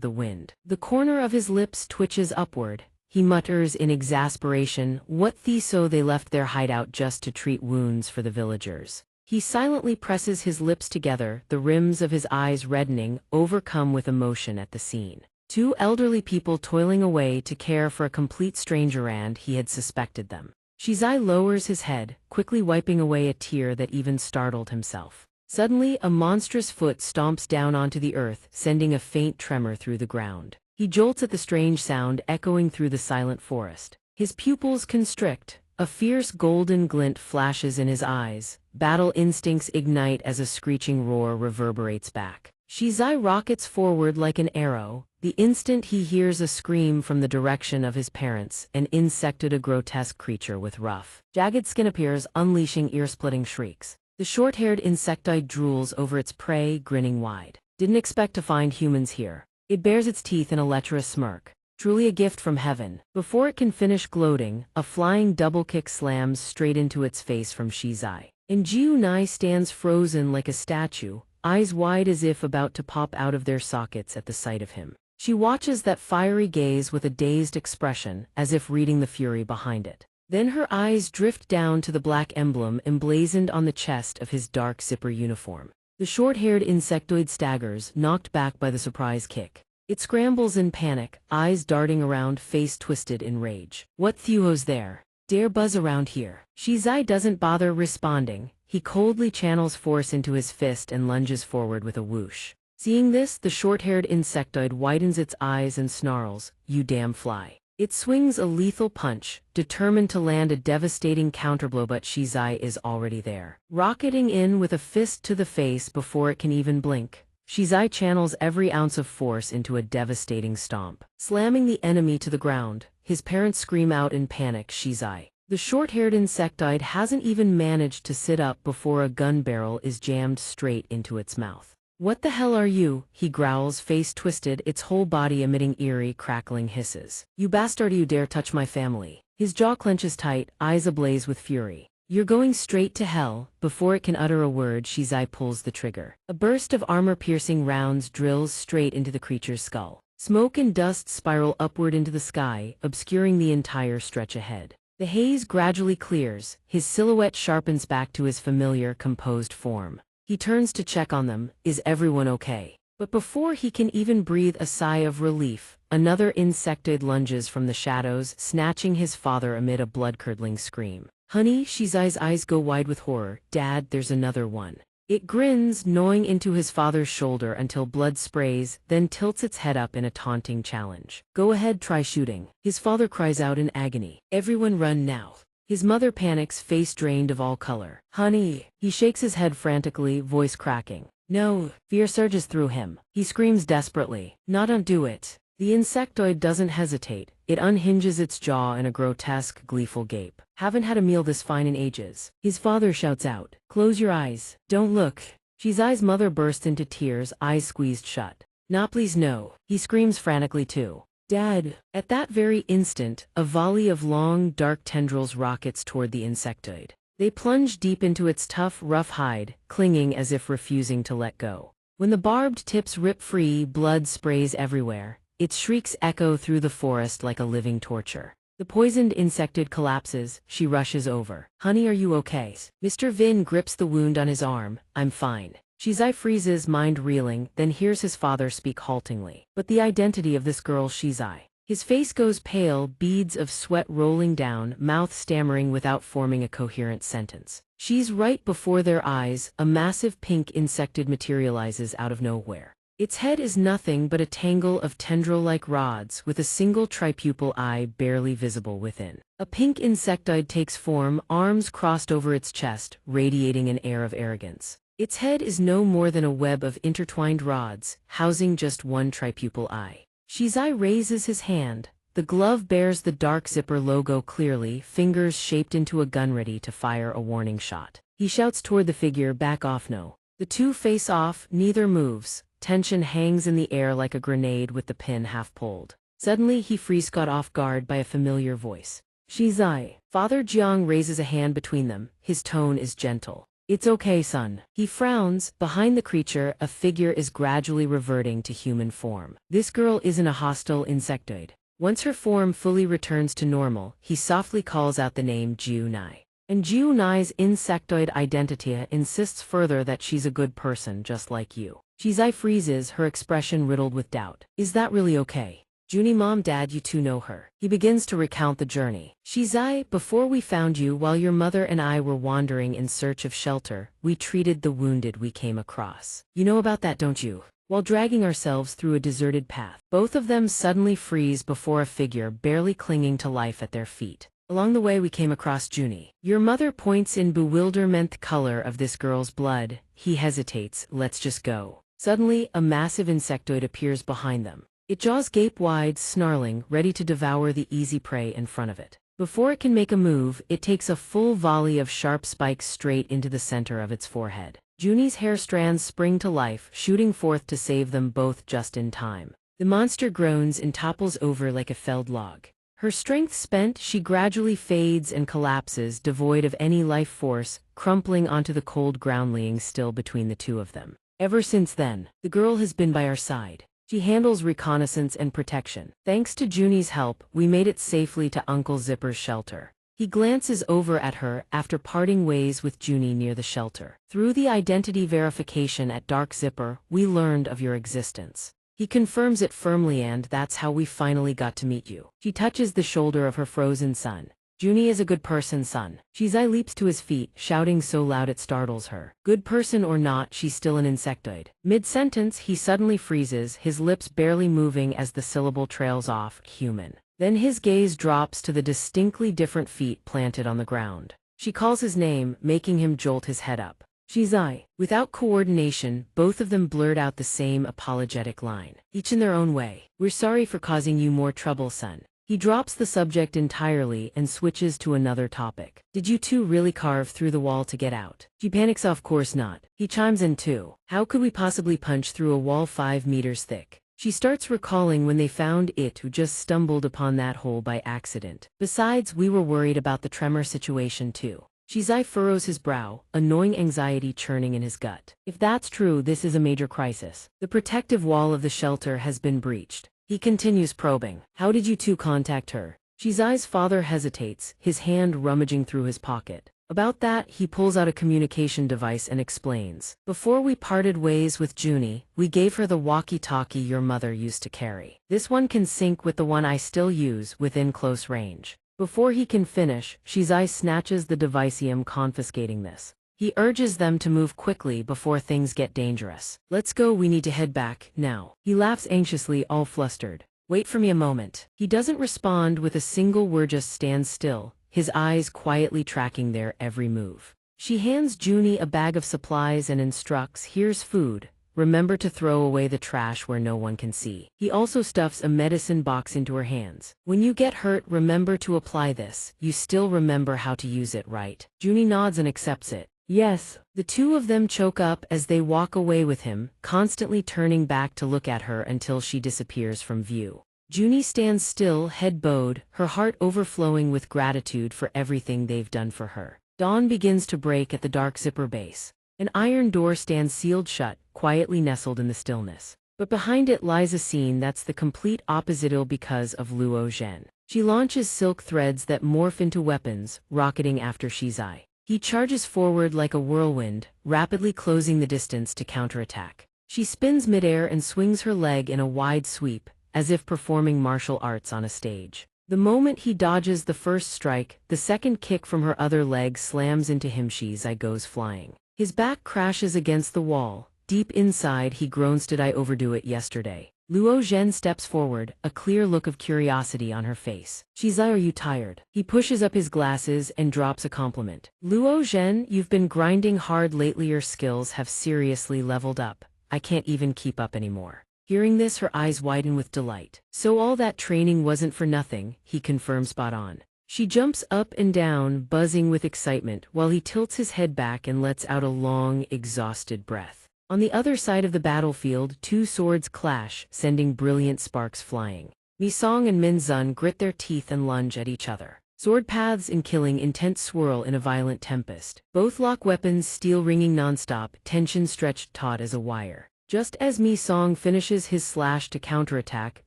the wind. The corner of his lips twitches upward. He mutters in exasperation, what so they left their hideout just to treat wounds for the villagers. He silently presses his lips together, the rims of his eyes reddening, overcome with emotion at the scene. Two elderly people toiling away to care for a complete stranger, and he had suspected them. Shizai lowers his head, quickly wiping away a tear that even startled himself. Suddenly, a monstrous foot stomps down onto the earth, sending a faint tremor through the ground. He jolts at the strange sound echoing through the silent forest. His pupils constrict. A fierce golden glint flashes in his eyes. Battle instincts ignite as a screeching roar reverberates back. Shizai rockets forward like an arrow. The instant he hears a scream from the direction of his parents, an insected, a grotesque creature with rough, jagged skin appears, unleashing ear-splitting shrieks. The short-haired insectoid drools over its prey, grinning wide. Didn't expect to find humans here. It bares its teeth in a lecherous smirk. Truly a gift from heaven. Before it can finish gloating, a flying double kick slams straight into its face from Shizai. And Jiu-Nai stands frozen like a statue, eyes wide as if about to pop out of their sockets at the sight of him. She watches that fiery gaze with a dazed expression, as if reading the fury behind it. Then her eyes drift down to the black emblem emblazoned on the chest of his dark zipper uniform. The short-haired insectoid staggers, knocked back by the surprise kick. It scrambles in panic, eyes darting around, face twisted in rage. What Thuo's there? Dare buzz around here. Shizai doesn't bother responding. He coldly channels force into his fist and lunges forward with a whoosh. Seeing this, the short-haired insectoid widens its eyes and snarls, you damn fly. It swings a lethal punch, determined to land a devastating counterblow, but Shizai is already there. Rocketing in with a fist to the face before it can even blink. Shizai channels every ounce of force into a devastating stomp, slamming the enemy to the ground. His parents scream out in panic, Shizai. The short-haired insectoid hasn't even managed to sit up before a gun barrel is jammed straight into its mouth. What the hell are you? He growls, face twisted, its whole body emitting eerie, crackling hisses. You bastard, you dare touch my family. His jaw clenches tight, eyes ablaze with fury. You're going straight to hell. Before it can utter a word, Shizai pulls the trigger. A burst of armor-piercing rounds drills straight into the creature's skull. Smoke and dust spiral upward into the sky, obscuring the entire stretch ahead. The haze gradually clears, his silhouette sharpens back to his familiar, composed form. He turns to check on them, is everyone okay? But before he can even breathe a sigh of relief, another insectoid lunges from the shadows, snatching his father amid a blood-curdling scream. Honey, Shizai's eyes go wide with horror. Dad, there's another one. It grins, gnawing into his father's shoulder until blood sprays, then tilts its head up in a taunting challenge. Go ahead, try shooting. His father cries out in agony. Everyone run now. His mother panics, face drained of all color. Honey. He shakes his head frantically, voice cracking. No. Fear surges through him. He screams desperately. Not undo it. The insectoid doesn't hesitate. It unhinges its jaw in a grotesque, gleeful gape. Haven't had a meal this fine in ages. His father shouts out. Close your eyes. Don't look. Shizai's mother bursts into tears, eyes squeezed shut. Nah, please no. He screams frantically too. Dad. At that very instant, a volley of long, dark tendrils rockets toward the insectoid. They plunge deep into its tough, rough hide, clinging as if refusing to let go. When the barbed tips rip free, blood sprays everywhere. Its shrieks echo through the forest like a living torture. The poisoned insectoid collapses. She rushes over. Honey, are you okay? Mr. Vin grips the wound on his arm. I'm fine. Shizai freezes, mind reeling, then hears his father speak haltingly. But the identity of this girl, Shizai. His face goes pale, beads of sweat rolling down, mouth stammering without forming a coherent sentence. She's right before their eyes. A massive pink insectoid materializes out of nowhere. Its head is nothing but a tangle of tendril-like rods with a single tripupil eye barely visible within. A pink insectoid takes form, arms crossed over its chest, radiating an air of arrogance. Its head is no more than a web of intertwined rods, housing just one tripupil eye. Shizai raises his hand. The glove bears the dark zipper logo clearly, fingers shaped into a gun ready to fire a warning shot. He shouts toward the figure, "Back off, no." The two face off, neither moves. Tension hangs in the air like a grenade with the pin half pulled. Suddenly he frees, caught off guard by a familiar voice. "Shizai." Father Jiang raises a hand between them. His tone is gentle. "It's okay, son." He frowns. Behind the creature, a figure is gradually reverting to human form. This girl isn't a hostile insectoid. Once her form fully returns to normal, he softly calls out the name Jiu-Nai. And Jiu-Nai's insectoid identity insists further that she's a good person just like you. Shizai freezes, her expression riddled with doubt. "Is that really okay? Junie, mom, dad, you two know her." He begins to recount the journey. "Shizai, before we found you, while your mother and I were wandering in search of shelter, we treated the wounded we came across. You know about that, don't you?" While dragging ourselves through a deserted path, both of them suddenly freeze before a figure barely clinging to life at their feet. "Along the way we came across Junie." Your mother points in bewilderment. The color of this girl's blood. He hesitates. "Let's just go." Suddenly, a massive insectoid appears behind them. Its jaws gape wide, snarling, ready to devour the easy prey in front of it. Before it can make a move, it takes a full volley of sharp spikes straight into the center of its forehead. Junie's hair strands spring to life, shooting forth to save them both just in time. The monster groans and topples over like a felled log. Her strength spent, she gradually fades and collapses, devoid of any life force, crumpling onto the cold ground, laying still between the two of them. Ever since then, the girl has been by our side. She handles reconnaissance and protection. Thanks to Junie's help, we made it safely to Uncle Zipper's shelter. He glances over at her after parting ways with Junie near the shelter. Through the identity verification at Dark Zipper, we learned of your existence. He confirms it firmly, and that's how we finally got to meet you. She touches the shoulder of her frozen son. "Junie is a good person, son." Shizai leaps to his feet, shouting so loud it startles her. Good person or not, she's still an insectoid. Mid-sentence, he suddenly freezes, his lips barely moving as the syllable trails off, "Human." Then his gaze drops to the distinctly different feet planted on the ground. She calls his name, making him jolt his head up. "Shizai." Without coordination, both of them blurt out the same apologetic line. Each in their own way. "We're sorry for causing you more trouble, son." He drops the subject entirely and switches to another topic. "Did you two really carve through the wall to get out?" She panics. "Of course not." He chimes in too. "How could we possibly punch through a wall 5 meters thick?" She starts recalling when they found it, who just stumbled upon that hole by accident. "Besides, we were worried about the tremor situation too." Shizai furrows his brow, annoying anxiety churning in his gut. If that's true, this is a major crisis. The protective wall of the shelter has been breached. He continues probing. "How did you two contact her?" Shizai's father hesitates, his hand rummaging through his pocket. About that, he pulls out a communication device and explains. "Before we parted ways with Junie, we gave her the walkie-talkie your mother used to carry. This one can sync with the one I still use within close range." Before he can finish, Shizai snatches the devicium, confiscating this. He urges them to move quickly before things get dangerous. "Let's go, we need to head back, now." He laughs anxiously, all flustered. "Wait for me a moment." He doesn't respond with a single word, just stands still, his eyes quietly tracking their every move. She hands Junie a bag of supplies and instructs, "Here's food. Remember to throw away the trash where no one can see." He also stuffs a medicine box into her hands. "When you get hurt, remember to apply this. You still remember how to use it, right?" Junie nods and accepts it. "Yes." The two of them choke up as they walk away with him, constantly turning back to look at her until she disappears from view. Junie stands still, head bowed, her heart overflowing with gratitude for everything they've done for her. Dawn begins to break at the Dark Zipper base. An iron door stands sealed shut, quietly nestled in the stillness. But behind it lies a scene that's the complete opposite because of Luo Zhen. She launches silk threads that morph into weapons, rocketing after Shizai. He charges forward like a whirlwind, rapidly closing the distance to counterattack. She spins midair and swings her leg in a wide sweep, as if performing martial arts on a stage. The moment he dodges the first strike, the second kick from her other leg slams into him. Shizai goes flying. His back crashes against the wall, Deep inside, he groans, did I overdo it yesterday? Luo Zhen steps forward, a clear look of curiosity on her face. Shiza, are you tired? He pushes up his glasses and drops a compliment. Luo Zhen, you've been grinding hard lately. Your skills have seriously leveled up. I can't even keep up anymore. Hearing this, her eyes widen with delight. So all that training wasn't for nothing, he confirms, spot on. She jumps up and down, buzzing with excitement, while he tilts his head back and lets out a long, exhausted breath. On the other side of the battlefield, two swords clash, sending brilliant sparks flying. Mi Song and Min Zun grit their teeth and lunge at each other. Sword paths in killing intense swirl in a violent tempest. Both lock weapons, steel ringing nonstop, tension stretched taut as a wire. Just as Mi Song finishes his slash to counterattack,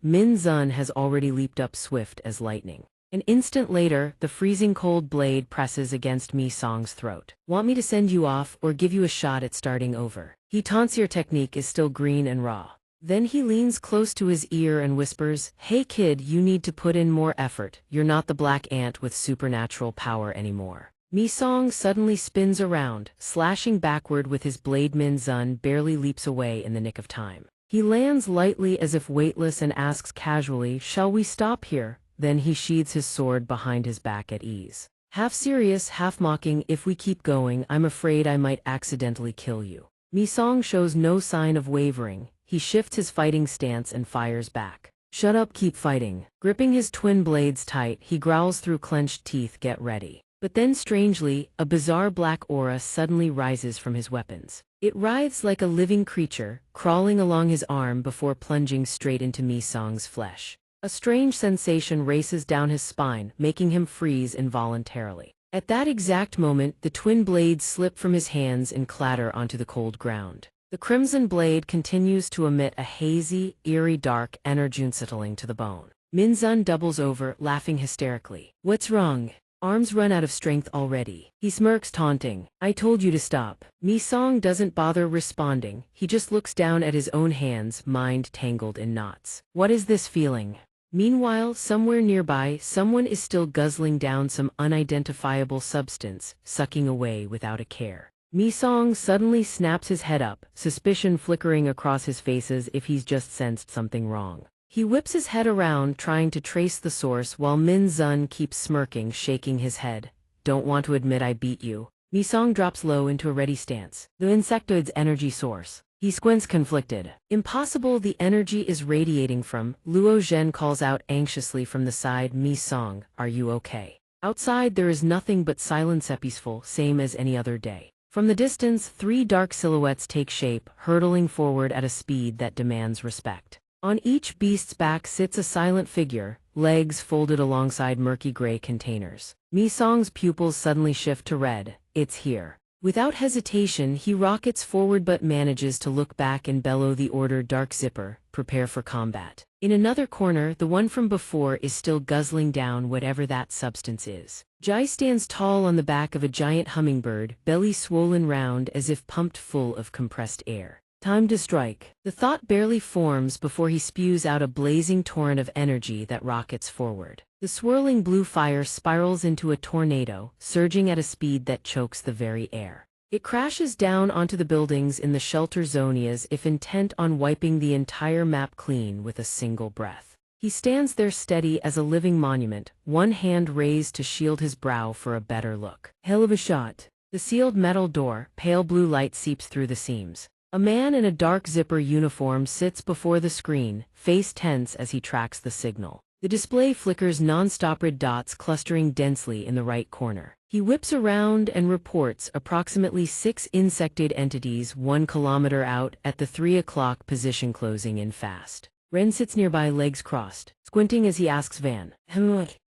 Min Zun has already leaped up swift as lightning. An instant later, the freezing cold blade presses against Mi Song's throat. Want me to send you off or give you a shot at starting over? He taunts, your technique is still green and raw. Then he leans close to his ear and whispers, hey kid, you need to put in more effort. You're not the black ant with supernatural power anymore. Mi Song suddenly spins around, slashing backward with his blade. Min Zun barely leaps away in the nick of time. He lands lightly as if weightless and asks casually, shall we stop here? Then he sheathes his sword behind his back at ease. Half serious, half mocking, if we keep going, I'm afraid I might accidentally kill you. Mi Song shows no sign of wavering. He shifts his fighting stance and fires back. Shut up, keep fighting. Gripping his twin blades tight, he growls through clenched teeth, get ready. But then strangely, a bizarre black aura suddenly rises from his weapons. It writhes like a living creature, crawling along his arm before plunging straight into Mi Song's flesh. A strange sensation races down his spine, making him freeze involuntarily. At that exact moment, the twin blades slip from his hands and clatter onto the cold ground. The crimson blade continues to emit a hazy, eerie dark energy unsettling to the bone. Min Zun doubles over, laughing hysterically. What's wrong? Arms run out of strength already. He smirks, taunting. I told you to stop. Mi Song doesn't bother responding. He just looks down at his own hands, mind tangled in knots. What is this feeling? Meanwhile, somewhere nearby, someone is still guzzling down some unidentifiable substance, sucking away without a care. Mi Song suddenly snaps his head up, suspicion flickering across his face as if he's just sensed something wrong. He whips his head around, trying to trace the source, while Min Zun keeps smirking, shaking his head. Don't want to admit I beat you. Mi Song drops low into a ready stance. The insectoid's energy source. He squints, conflicted. Impossible, the energy is radiating from. Luo Zhen calls out anxiously from the side, Mi Song, are you okay? Outside there is nothing but silence, peaceful, same as any other day. From the distance, three dark silhouettes take shape, hurtling forward at a speed that demands respect. On each beast's back sits a silent figure, legs folded alongside murky gray containers. Mi Song's pupils suddenly shift to red. It's here. Without hesitation, he rockets forward but manages to look back and bellow the order, dark zipper, prepare for combat. In another corner, the one from before is still guzzling down whatever that substance is. Jai stands tall on the back of a giant hummingbird, belly swollen round as if pumped full of compressed air. Time to strike. The thought barely forms before he spews out a blazing torrent of energy that rockets forward. The swirling blue fire spirals into a tornado, surging at a speed that chokes the very air. It crashes down onto the buildings in the shelter zone as if intent on wiping the entire map clean with a single breath. He stands there steady as a living monument, one hand raised to shield his brow for a better look. Hell of a shot. The sealed metal door, pale blue light seeps through the seams. A man in a dark zipper uniform sits before the screen, face tense as he tracks the signal. The display flickers non-stop, red dots clustering densely in the right corner. He whips around and reports approximately 6 insectoid entities 1 kilometer out at the 3 o'clock position, closing in fast. Ren sits nearby, legs crossed, squinting as he asks Van,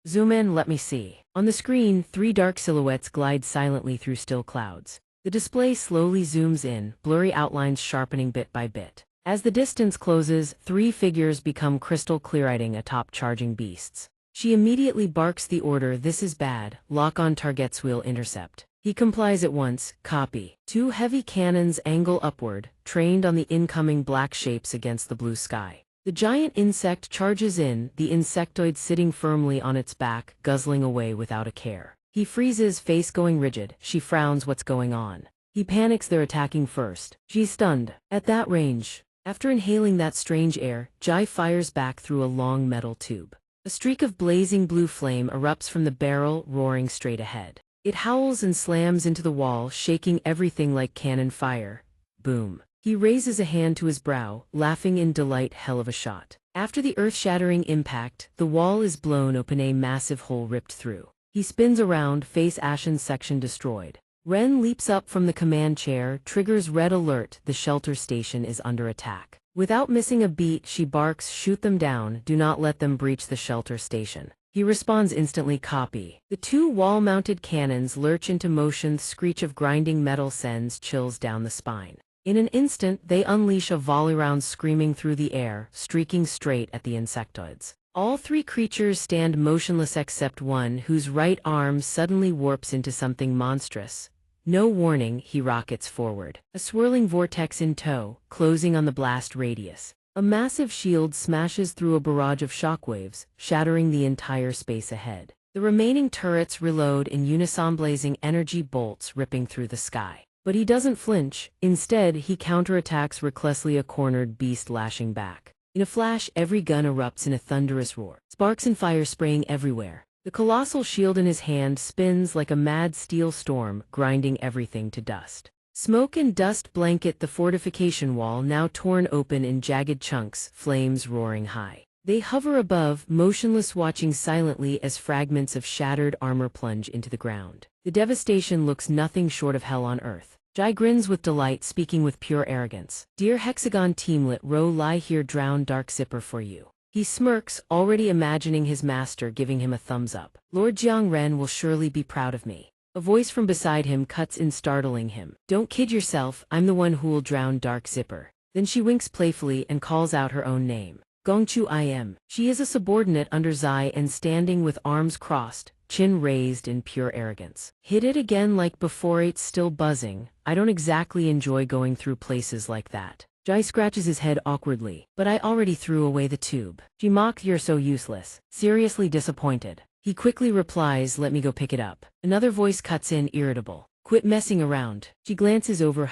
zoom in, let me see. On the screen, 3 dark silhouettes glide silently through still clouds. The display slowly zooms in, blurry outlines sharpening bit by bit. As the distance closes, 3 figures become crystal clear, riding atop charging beasts. She immediately barks the order, this is bad, lock on targets, will intercept. He complies at once, copy. 2 heavy cannons angle upward, trained on the incoming black shapes against the blue sky. The giant insect charges in, the insectoid sitting firmly on its back, guzzling away without a care. He freezes, face going rigid. She frowns, what's going on? He panics they're attacking first. She's stunned. At that range. After inhaling that strange air, Jai fires back through a long metal tube. A streak of blazing blue flame erupts from the barrel, roaring straight ahead. It howls and slams into the wall, shaking everything like cannon fire. Boom. He raises a hand to his brow, laughing in delight. Hell of a shot. After the earth-shattering impact, the wall is blown open, a massive hole ripped through. He spins around, face ashen section destroyed. Ren leaps up from the command chair, triggers red alert, the shelter station is under attack. Without missing a beat, she barks, shoot them down, do not let them breach the shelter station. He responds instantly, copy. The two wall-mounted cannons lurch into motion, the screech of grinding metal sends chills down the spine. In an instant, they unleash a volley round screaming through the air, streaking straight at the insectoids. All three creatures stand motionless except one whose right arm suddenly warps into something monstrous. No warning, he rockets forward. A swirling vortex in tow, closing on the blast radius. A massive shield smashes through a barrage of shockwaves, shattering the entire space ahead. The remaining turrets reload in unison, blazing energy bolts ripping through the sky. But he doesn't flinch. Instead, he counterattacks recklessly, a cornered beast lashing back. In a flash, every gun erupts in a thunderous roar. Sparks and fire spraying everywhere. The colossal shield in his hand spins like a mad steel storm, grinding everything to dust. Smoke and dust blanket the fortification wall, now torn open in jagged chunks, flames roaring high. They hover above, motionless, watching silently as fragments of shattered armor plunge into the ground. The devastation looks nothing short of hell on earth. Jai grins with delight, speaking with pure arrogance. Dear Hexagon teamlet, row lie here, drown dark zipper for you. He smirks, already imagining his master giving him a thumbs up. Lord Jiang Ren will surely be proud of me. A voice from beside him cuts in, startling him. Don't kid yourself, I'm the one who'll drown dark zipper. Then she winks playfully and calls out her own name. Gongchu I am. She is a subordinate under Zai and standing with arms crossed, chin raised in pure arrogance. Hit it again like before, it's still buzzing. I don't exactly enjoy going through places like that. Jai scratches his head awkwardly. But I already threw away the tube. She mocked, you're so useless. Seriously disappointed. He quickly replies, let me go pick it up. Another voice cuts in, irritable. Quit messing around. She glances over.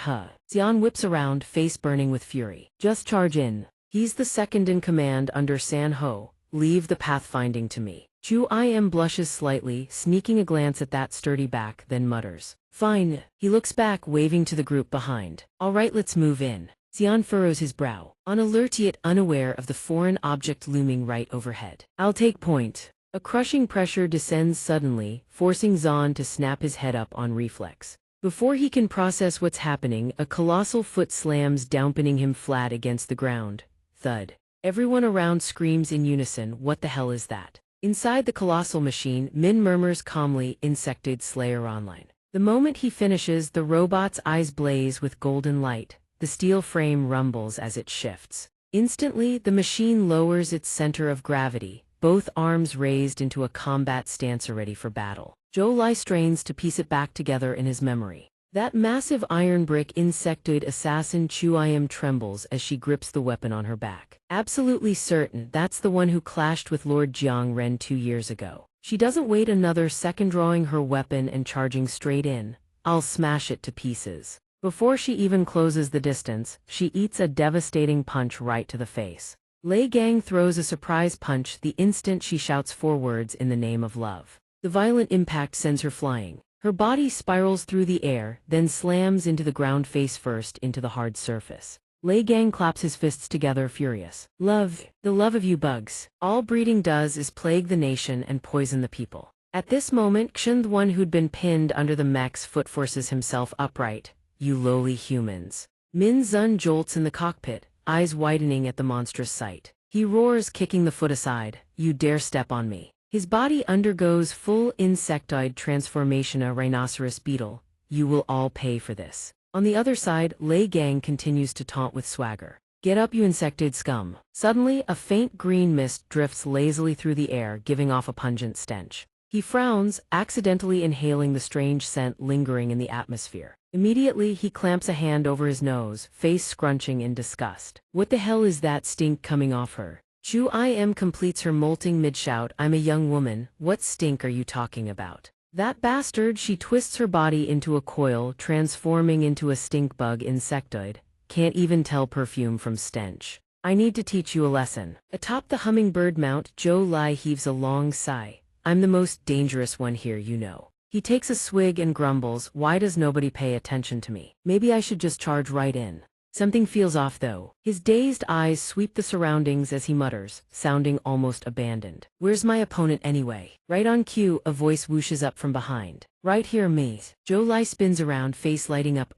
Xian whips around, face burning with fury. Just charge in. He's the second in command under San Ho. Leave the pathfinding to me. Chu Im blushes slightly, sneaking a glance at that sturdy back, then mutters. Fine. He looks back, waving to the group behind. All right, let's move in. Xian furrows his brow, on alert yet unaware of the foreign object looming right overhead. I'll take point. A crushing pressure descends suddenly, forcing Zahn to snap his head up on reflex. Before he can process what's happening, a colossal foot slams, dampening him flat against the ground. Thud. Everyone around screams in unison, what the hell is that? Inside the colossal machine, Min murmurs calmly, Insectoid Slayer online. The moment he finishes, the robot's eyes blaze with golden light. The steel frame rumbles as it shifts. Instantly, the machine lowers its center of gravity, both arms raised into a combat stance ready for battle. Zhou Lai strains to piece it back together in his memory. That massive iron brick insectoid assassin Chu Im trembles as she grips the weapon on her back. Absolutely certain that's the one who clashed with Lord Jiang Ren 2 years ago. She doesn't wait another second, drawing her weapon and charging straight in. I'll smash it to pieces. Before she even closes the distance, she eats a devastating punch right to the face. Lei Gang throws a surprise punch the instant she shouts 4 words in the name of love. The violent impact sends her flying. Her body spirals through the air, then slams into the ground face first into the hard surface. Lei Gang claps his fists together, furious. Love, the love of you bugs. All breeding does is plague the nation and poison the people. At this moment, Xian, the one who'd been pinned under the mech's foot, forces himself upright. You lowly humans. Min Zun jolts in the cockpit, eyes widening at the monstrous sight. He roars, kicking the foot aside. You dare step on me. His body undergoes full insectoid transformation, a rhinoceros beetle. You will all pay for this. On the other side, Lei Gang continues to taunt with swagger. Get up, you insectoid scum. Suddenly, a faint green mist drifts lazily through the air, giving off a pungent stench. He frowns, accidentally inhaling the strange scent lingering in the atmosphere. Immediately, he clamps a hand over his nose, face scrunching in disgust. What the hell is that stink coming off her? Chu Im completes her molting mid-shout. I'm a young woman, what stink are you talking about? That bastard, she twists her body into a coil, transforming into a stink bug insectoid. Can't even tell perfume from stench. I need to teach you a lesson. Atop the hummingbird mount, Zhou Lai heaves a long sigh. I'm the most dangerous one here, you know. He takes a swig and grumbles, why does nobody pay attention to me? Maybe I should just charge right in. Something feels off though. His dazed eyes sweep the surroundings as he mutters, sounding almost abandoned. Where's my opponent anyway? Right on cue, a voice whooshes up from behind. Right here, mate. Zhou Lai spins around, face lighting up.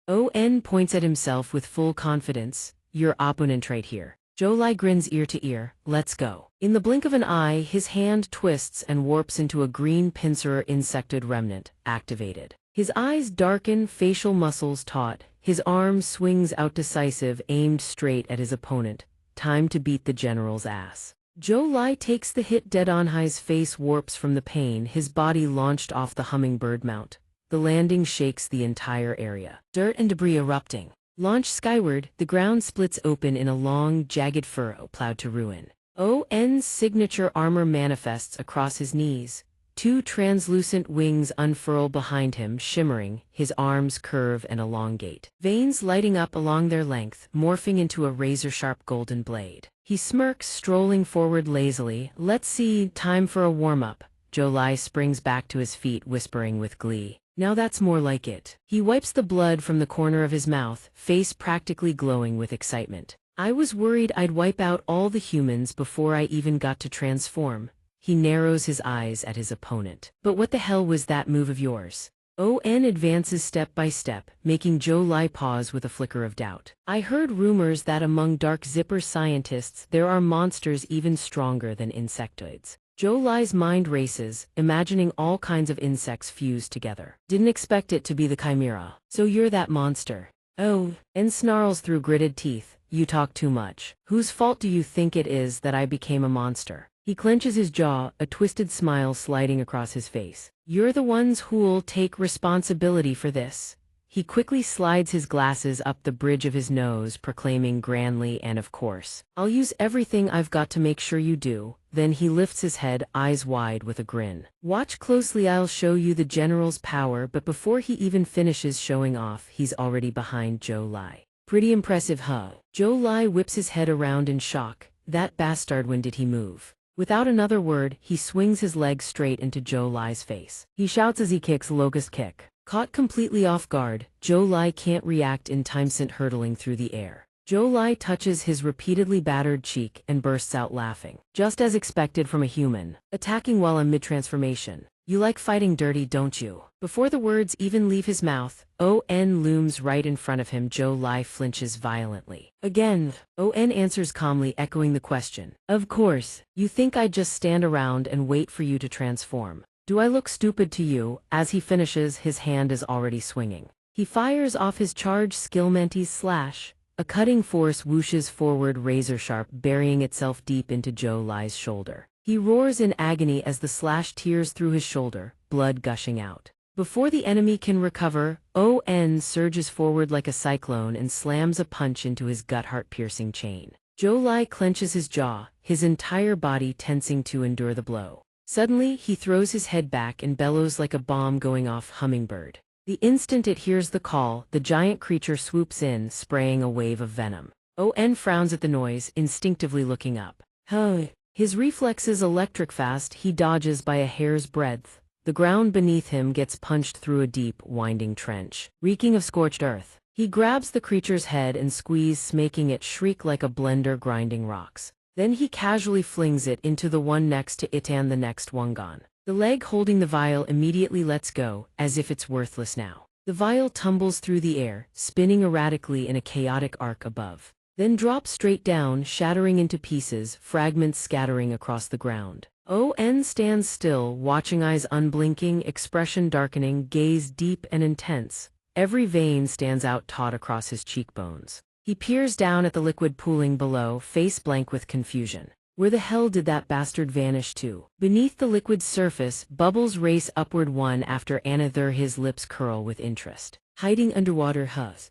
O.N. points at himself with full confidence. Your opponent right here. Zhou Lai grins ear to ear. Let's go. In the blink of an eye, his hand twists and warps into a green pincer insected remnant, activated. His eyes darken, facial muscles taut. His arm swings out decisive, aimed straight at his opponent. Time to beat the general's ass. Zhou Lai takes the hit dead on. His face warps from the pain, his body launched off the hummingbird mount. The landing shakes the entire area. Dirt and debris erupting. Launched skyward, the ground splits open in a long, jagged furrow plowed to ruin. O.N.'s signature armor manifests across his knees. Two translucent wings unfurl behind him, shimmering, his arms curve and elongate. Veins lighting up along their length, morphing into a razor-sharp golden blade. He smirks, strolling forward lazily. Let's see, time for a warm-up. Zhou Lai springs back to his feet, whispering with glee. Now that's more like it. He wipes the blood from the corner of his mouth, face practically glowing with excitement. I was worried I'd wipe out all the humans before I even got to transform. He narrows his eyes at his opponent. But what the hell was that move of yours? O.N. advances step by step, making Zhou Lai pause with a flicker of doubt. I heard rumors that among Dark Zipper scientists there are monsters even stronger than insectoids. Zhou Lai's mind races, imagining all kinds of insects fused together. Didn't expect it to be the chimera. So you're that monster. Oh, and snarls through gritted teeth. You talk too much. Whose fault do you think it is that I became a monster? He clenches his jaw, a twisted smile sliding across his face. You're the ones who'll take responsibility for this. He quickly slides his glasses up the bridge of his nose, proclaiming grandly, and of course, I'll use everything I've got to make sure you do. Then he lifts his head, eyes wide with a grin. Watch closely, I'll show you the general's power. But before he even finishes showing off, he's already behind Zhou Lai. Pretty impressive, huh? Zhou Lai whips his head around in shock. That bastard, when did he move? Without another word, he swings his leg straight into Zhou Lai's face. He shouts as he kicks locust kick. Caught completely off guard, Zhou Lai can't react in time, sent hurtling through the air. Zhou Lai touches his repeatedly battered cheek and bursts out laughing. Just as expected from a human. Attacking while in mid-transformation. You like fighting dirty, don't you? Before the words even leave his mouth, O.N. looms right in front of him. Zhou Lai flinches violently. Again, O.N. answers calmly, echoing the question. Of course, you think I'd just stand around and wait for you to transform. Do I look stupid to you? As he finishes, his hand is already swinging. He fires off his charged Skillmanti's slash. A cutting force whooshes forward, razor-sharp, burying itself deep into Zhou Lai's shoulder. He roars in agony as the slash tears through his shoulder, blood gushing out. Before the enemy can recover, O.N. surges forward like a cyclone and slams a punch into his gut, heart-piercing chain. Zhou Lai clenches his jaw, his entire body tensing to endure the blow. Suddenly, he throws his head back and bellows like a bomb going off. Hummingbird. The instant it hears the call, the giant creature swoops in, spraying a wave of venom. O.N. frowns at the noise, instinctively looking up. His reflexes electric fast, he dodges by a hair's breadth. The ground beneath him gets punched through a deep, winding trench, reeking of scorched earth. He grabs the creature's head and squeezes, making it shriek like a blender grinding rocks. Then he casually flings it into the one next to it, and the next one gone. The leg holding the vial immediately lets go, as if it's worthless now. The vial tumbles through the air, spinning erratically in a chaotic arc above. Then drops straight down, shattering into pieces, fragments scattering across the ground. O.N. stands still, watching, eyes unblinking, expression darkening, gaze deep and intense. Every vein stands out taut across his cheekbones. He peers down at the liquid pooling below, face blank with confusion. Where the hell did that bastard vanish to? Beneath the liquid's surface, bubbles race upward one after another, his lips curl with interest. Hiding underwater,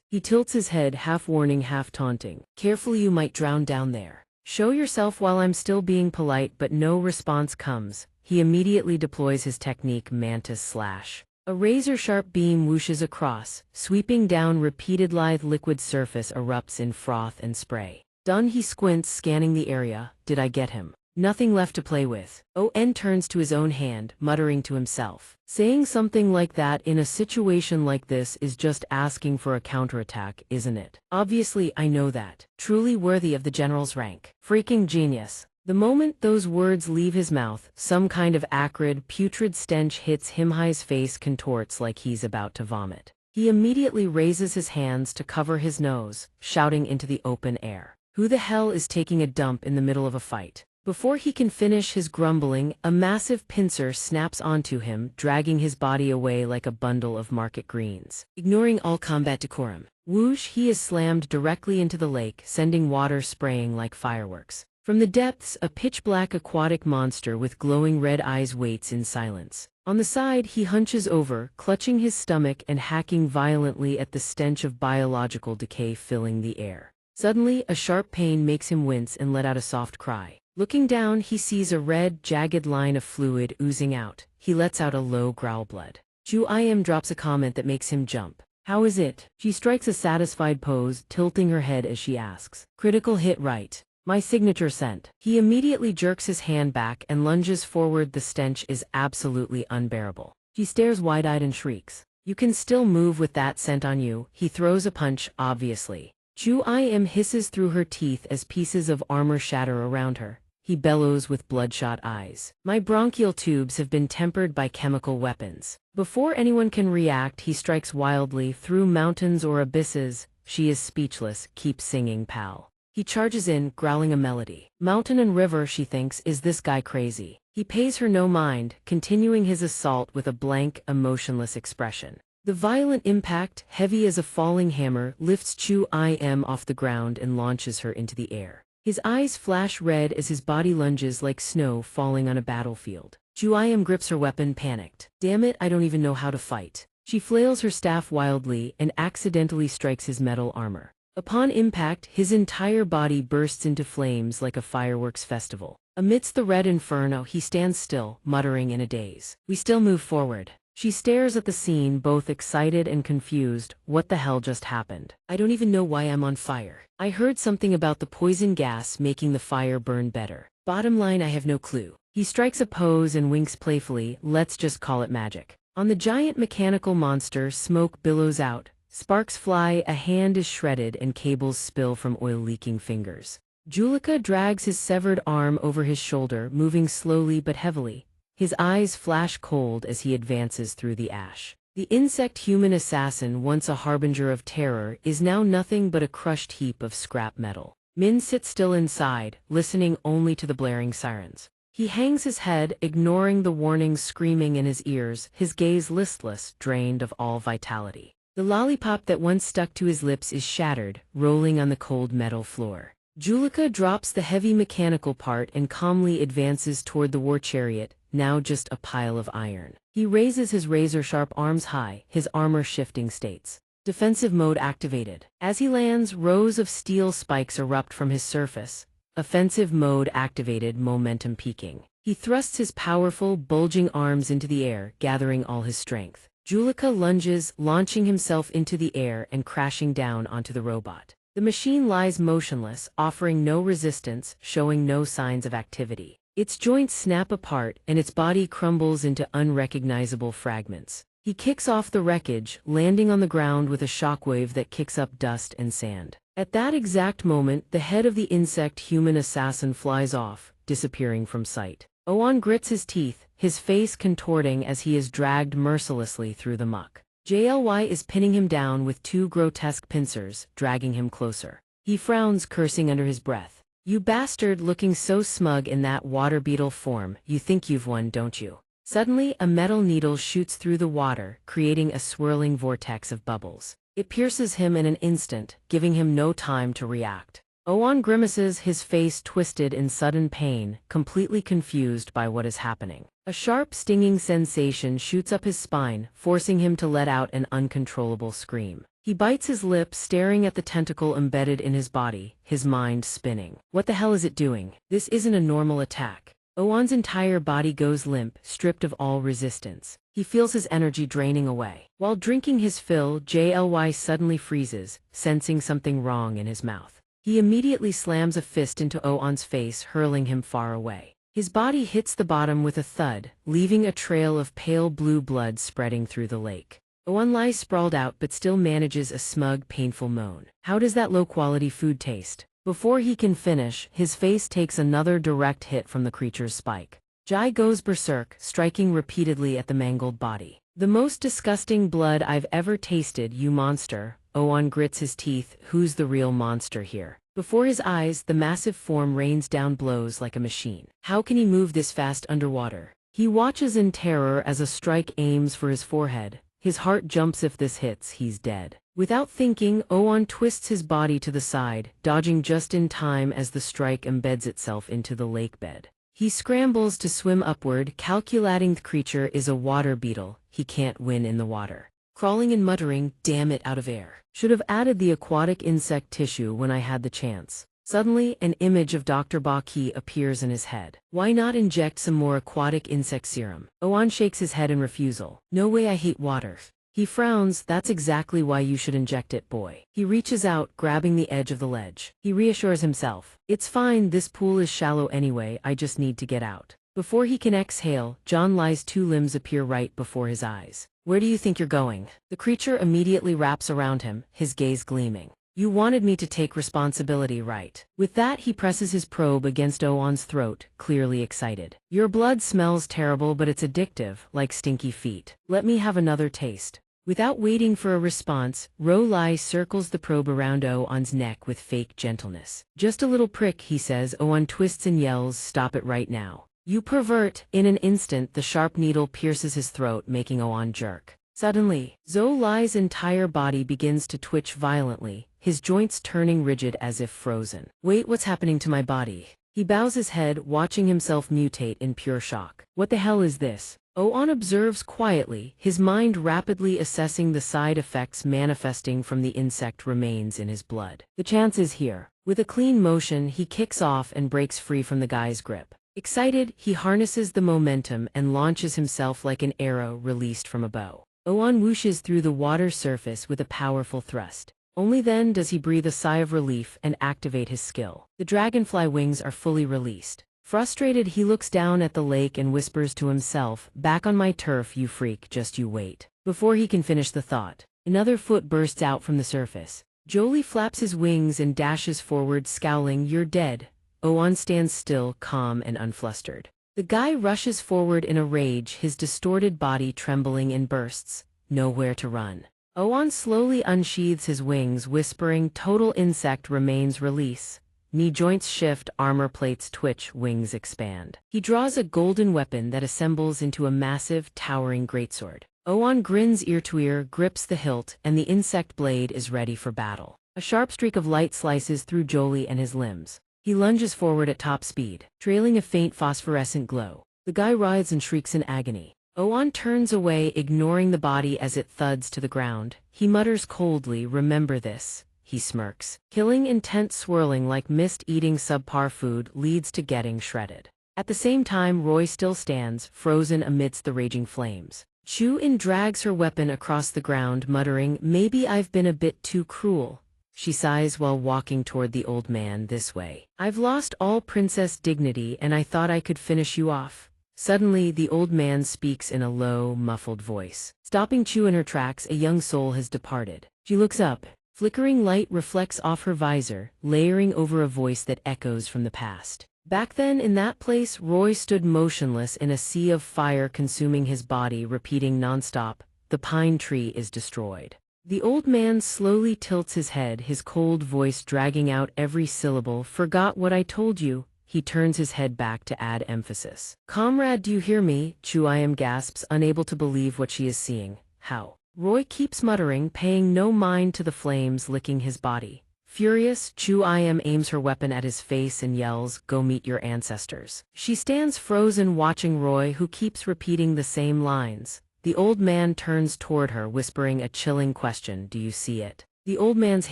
He tilts his head, half warning, half taunting. Careful, you might drown down there. Show yourself while I'm still being polite, but no response comes. He immediately deploys his technique Mantis Slash. A razor-sharp beam whooshes across, sweeping down repeated lithe liquid surface erupts in froth and spray. Done, he squints, scanning the area. Did I get him? Nothing left to play with. On turns to his own hand, muttering to himself. Saying something like that in a situation like this is just asking for a counterattack, isn't it? Obviously, I know that. Truly worthy of the general's rank. Freaking genius. The moment those words leave his mouth, some kind of acrid, putrid stench hits him. His face contorts like he's about to vomit. He immediately raises his hands to cover his nose, shouting into the open air. Who the hell is taking a dump in the middle of a fight? Before he can finish his grumbling, a massive pincer snaps onto him, dragging his body away like a bundle of market greens. Ignoring all combat decorum, whoosh, he is slammed directly into the lake, sending water spraying like fireworks. From the depths, a pitch-black aquatic monster with glowing red eyes waits in silence. On the side, he hunches over, clutching his stomach and hacking violently at the stench of biological decay filling the air. Suddenly, a sharp pain makes him wince and let out a soft cry. Looking down, he sees a red, jagged line of fluid oozing out. He lets out a low growl. Blood. Im drops a comment that makes him jump. How is it? She strikes a satisfied pose, tilting her head as she asks. Critical hit, right? My signature scent. He immediately jerks his hand back and lunges forward. The stench is absolutely unbearable. She stares wide-eyed and shrieks. You can still move with that scent on you. He throws a punch, obviously. Im hisses through her teeth as pieces of armor shatter around her. He bellows with bloodshot eyes. My bronchial tubes have been tempered by chemical weapons. Before anyone can react, he strikes wildly through mountains or abysses. She is speechless. Keep singing, pal. He charges in, growling a melody. Mountain and river, she thinks, is this guy crazy? He pays her no mind, continuing his assault with a blank, emotionless expression. The violent impact, heavy as a falling hammer, lifts Im off the ground and launches her into the air. His eyes flash red as his body lunges like snow falling on a battlefield. Im grips her weapon, panicked. Damn it, I don't even know how to fight. She flails her staff wildly and accidentally strikes his metal armor. Upon impact, his entire body bursts into flames like a fireworks festival. Amidst the red inferno, he stands still, muttering in a daze. We still move forward. She stares at the scene, both excited and confused. What the hell just happened? I don't even know why I'm on fire. I heard something about the poison gas making the fire burn better. Bottom line, I have no clue. He strikes a pose and winks playfully. Let's just call it magic. On the giant mechanical monster, smoke billows out. Sparks fly, a hand is shredded, and cables spill from oil-leaking fingers. Julika drags his severed arm over his shoulder, moving slowly but heavily. His eyes flash cold as he advances through the ash. The insect-human assassin, once a harbinger of terror, is now nothing but a crushed heap of scrap metal. Min sits still inside, listening only to the blaring sirens. He hangs his head, ignoring the warnings screaming in his ears, his gaze listless, drained of all vitality. The lollipop that once stuck to his lips is shattered, rolling on the cold metal floor. Julika drops the heavy mechanical part and calmly advances toward the war chariot, now just a pile of iron. He raises his razor-sharp arms high, his armor shifting states. Defensive mode activated. As he lands, rows of steel spikes erupt from his surface. Offensive mode activated, momentum peaking. He thrusts his powerful, bulging arms into the air, gathering all his strength. Julika lunges, launching himself into the air and crashing down onto the robot. The machine lies motionless, offering no resistance, showing no signs of activity. Its joints snap apart, and its body crumbles into unrecognizable fragments. He kicks off the wreckage, landing on the ground with a shockwave that kicks up dust and sand. At that exact moment, the head of the insect-human assassin flies off, disappearing from sight. Oan grits his teeth, his face contorting as he is dragged mercilessly through the muck. JLY is pinning him down with two grotesque pincers, dragging him closer. He frowns, cursing under his breath. You bastard, looking so smug in that water beetle form, you think you've won, don't you? Suddenly, a metal needle shoots through the water, creating a swirling vortex of bubbles. It pierces him in an instant, giving him no time to react. Oan grimaces, his face twisted in sudden pain, completely confused by what is happening. A sharp, stinging sensation shoots up his spine, forcing him to let out an uncontrollable scream. He bites his lip, staring at the tentacle embedded in his body, his mind spinning. What the hell is it doing? This isn't a normal attack. Owan's entire body goes limp, stripped of all resistance. He feels his energy draining away. While drinking his fill, JLY suddenly freezes, sensing something wrong in his mouth. He immediately slams a fist into Owan's face, hurling him far away. His body hits the bottom with a thud, leaving a trail of pale blue blood spreading through the lake. Owan lies sprawled out but still manages a smug, painful moan. How does that low-quality food taste? Before he can finish, his face takes another direct hit from the creature's spike. Jai goes berserk, striking repeatedly at the mangled body. The most disgusting blood I've ever tasted, you monster. Owan grits his teeth. Who's the real monster here? Before his eyes, the massive form rains down blows like a machine. How can he move this fast underwater? He watches in terror as a strike aims for his forehead. His heart jumps. If this hits, he's dead. Without thinking, Owan twists his body to the side, dodging just in time as the strike embeds itself into the lake bed. He scrambles to swim upward, calculating the creature is a water beetle. He can't win in the water. Crawling and muttering, damn it, out of air. Should have added the aquatic insect tissue when I had the chance. Suddenly, an image of Dr. Baki appears in his head. Why not inject some more aquatic insect serum? Owan shakes his head in refusal. No way, I hate water. He frowns. That's exactly why you should inject it, boy. He reaches out, grabbing the edge of the ledge. He reassures himself. It's fine, this pool is shallow anyway, I just need to get out. Before he can exhale, John Lai's two limbs appear right before his eyes. Where do you think you're going? The creature immediately wraps around him, his gaze gleaming. You wanted me to take responsibility, right? With that, he presses his probe against Owan's throat, clearly excited. Your blood smells terrible, but it's addictive, like stinky feet. Let me have another taste. Without waiting for a response, Ro Lai circles the probe around Owan's neck with fake gentleness. Just a little prick, he says. Owan twists and yells, stop it right now. You pervert! In an instant, the sharp needle pierces his throat, making Owan jerk. Suddenly, Zhou Lai's entire body begins to twitch violently, his joints turning rigid as if frozen. Wait, what's happening to my body? He bows his head, watching himself mutate in pure shock. What the hell is this? Owan observes quietly, his mind rapidly assessing the side effects manifesting from the insect remains in his blood. The chance is here. With a clean motion, he kicks off and breaks free from the guy's grip. Excited, he harnesses the momentum and launches himself like an arrow released from a bow. Owan whooshes through the water surface with a powerful thrust. Only then does he breathe a sigh of relief and activate his skill. The dragonfly wings are fully released. Frustrated, he looks down at the lake and whispers to himself, back on my turf, you freak, just you wait. Before he can finish the thought, another foot bursts out from the surface. Jolie flaps his wings and dashes forward, scowling, you're dead. Owan stands still, calm and unflustered. The guy rushes forward in a rage, his distorted body trembling in bursts. Nowhere to run. Owan slowly unsheathes his wings, whispering, total insect remains release. Knee joints shift, armor plates twitch, wings expand. He draws a golden weapon that assembles into a massive, towering greatsword. Owan grins ear to ear, grips the hilt, and the insect blade is ready for battle. A sharp streak of light slices through Jolie and his limbs. He lunges forward at top speed, trailing a faint phosphorescent glow. The guy writhes and shrieks in agony. Owan turns away, ignoring the body as it thuds to the ground. He mutters coldly, remember this. He smirks. Killing intent swirling like mist, eating subpar food leads to getting shredded. At the same time, Roy still stands, frozen amidst the raging flames. Chu-in drags her weapon across the ground, muttering, maybe I've been a bit too cruel. She sighs while walking toward the old man. This way. I've lost all princess dignity and I thought I could finish you off. Suddenly, the old man speaks in a low, muffled voice. Stopping Chu in her tracks, a young soul has departed. She looks up. Flickering light reflects off her visor, layering over a voice that echoes from the past. Back then, in that place, Roy stood motionless in a sea of fire consuming his body, repeating nonstop, the pine tree is destroyed. The old man slowly tilts his head, his cold voice dragging out every syllable. Forgot what I told you. He turns his head back to add emphasis. Comrade, do you hear me? Chu-im gasps, unable to believe what she is seeing. How? Roy keeps muttering, paying no mind to the flames licking his body. Furious, Chu-im aims her weapon at his face and yells, go meet your ancestors. She stands frozen watching Roy, who keeps repeating the same lines. The old man turns toward her, whispering a chilling question, "Do you see it?" The old man's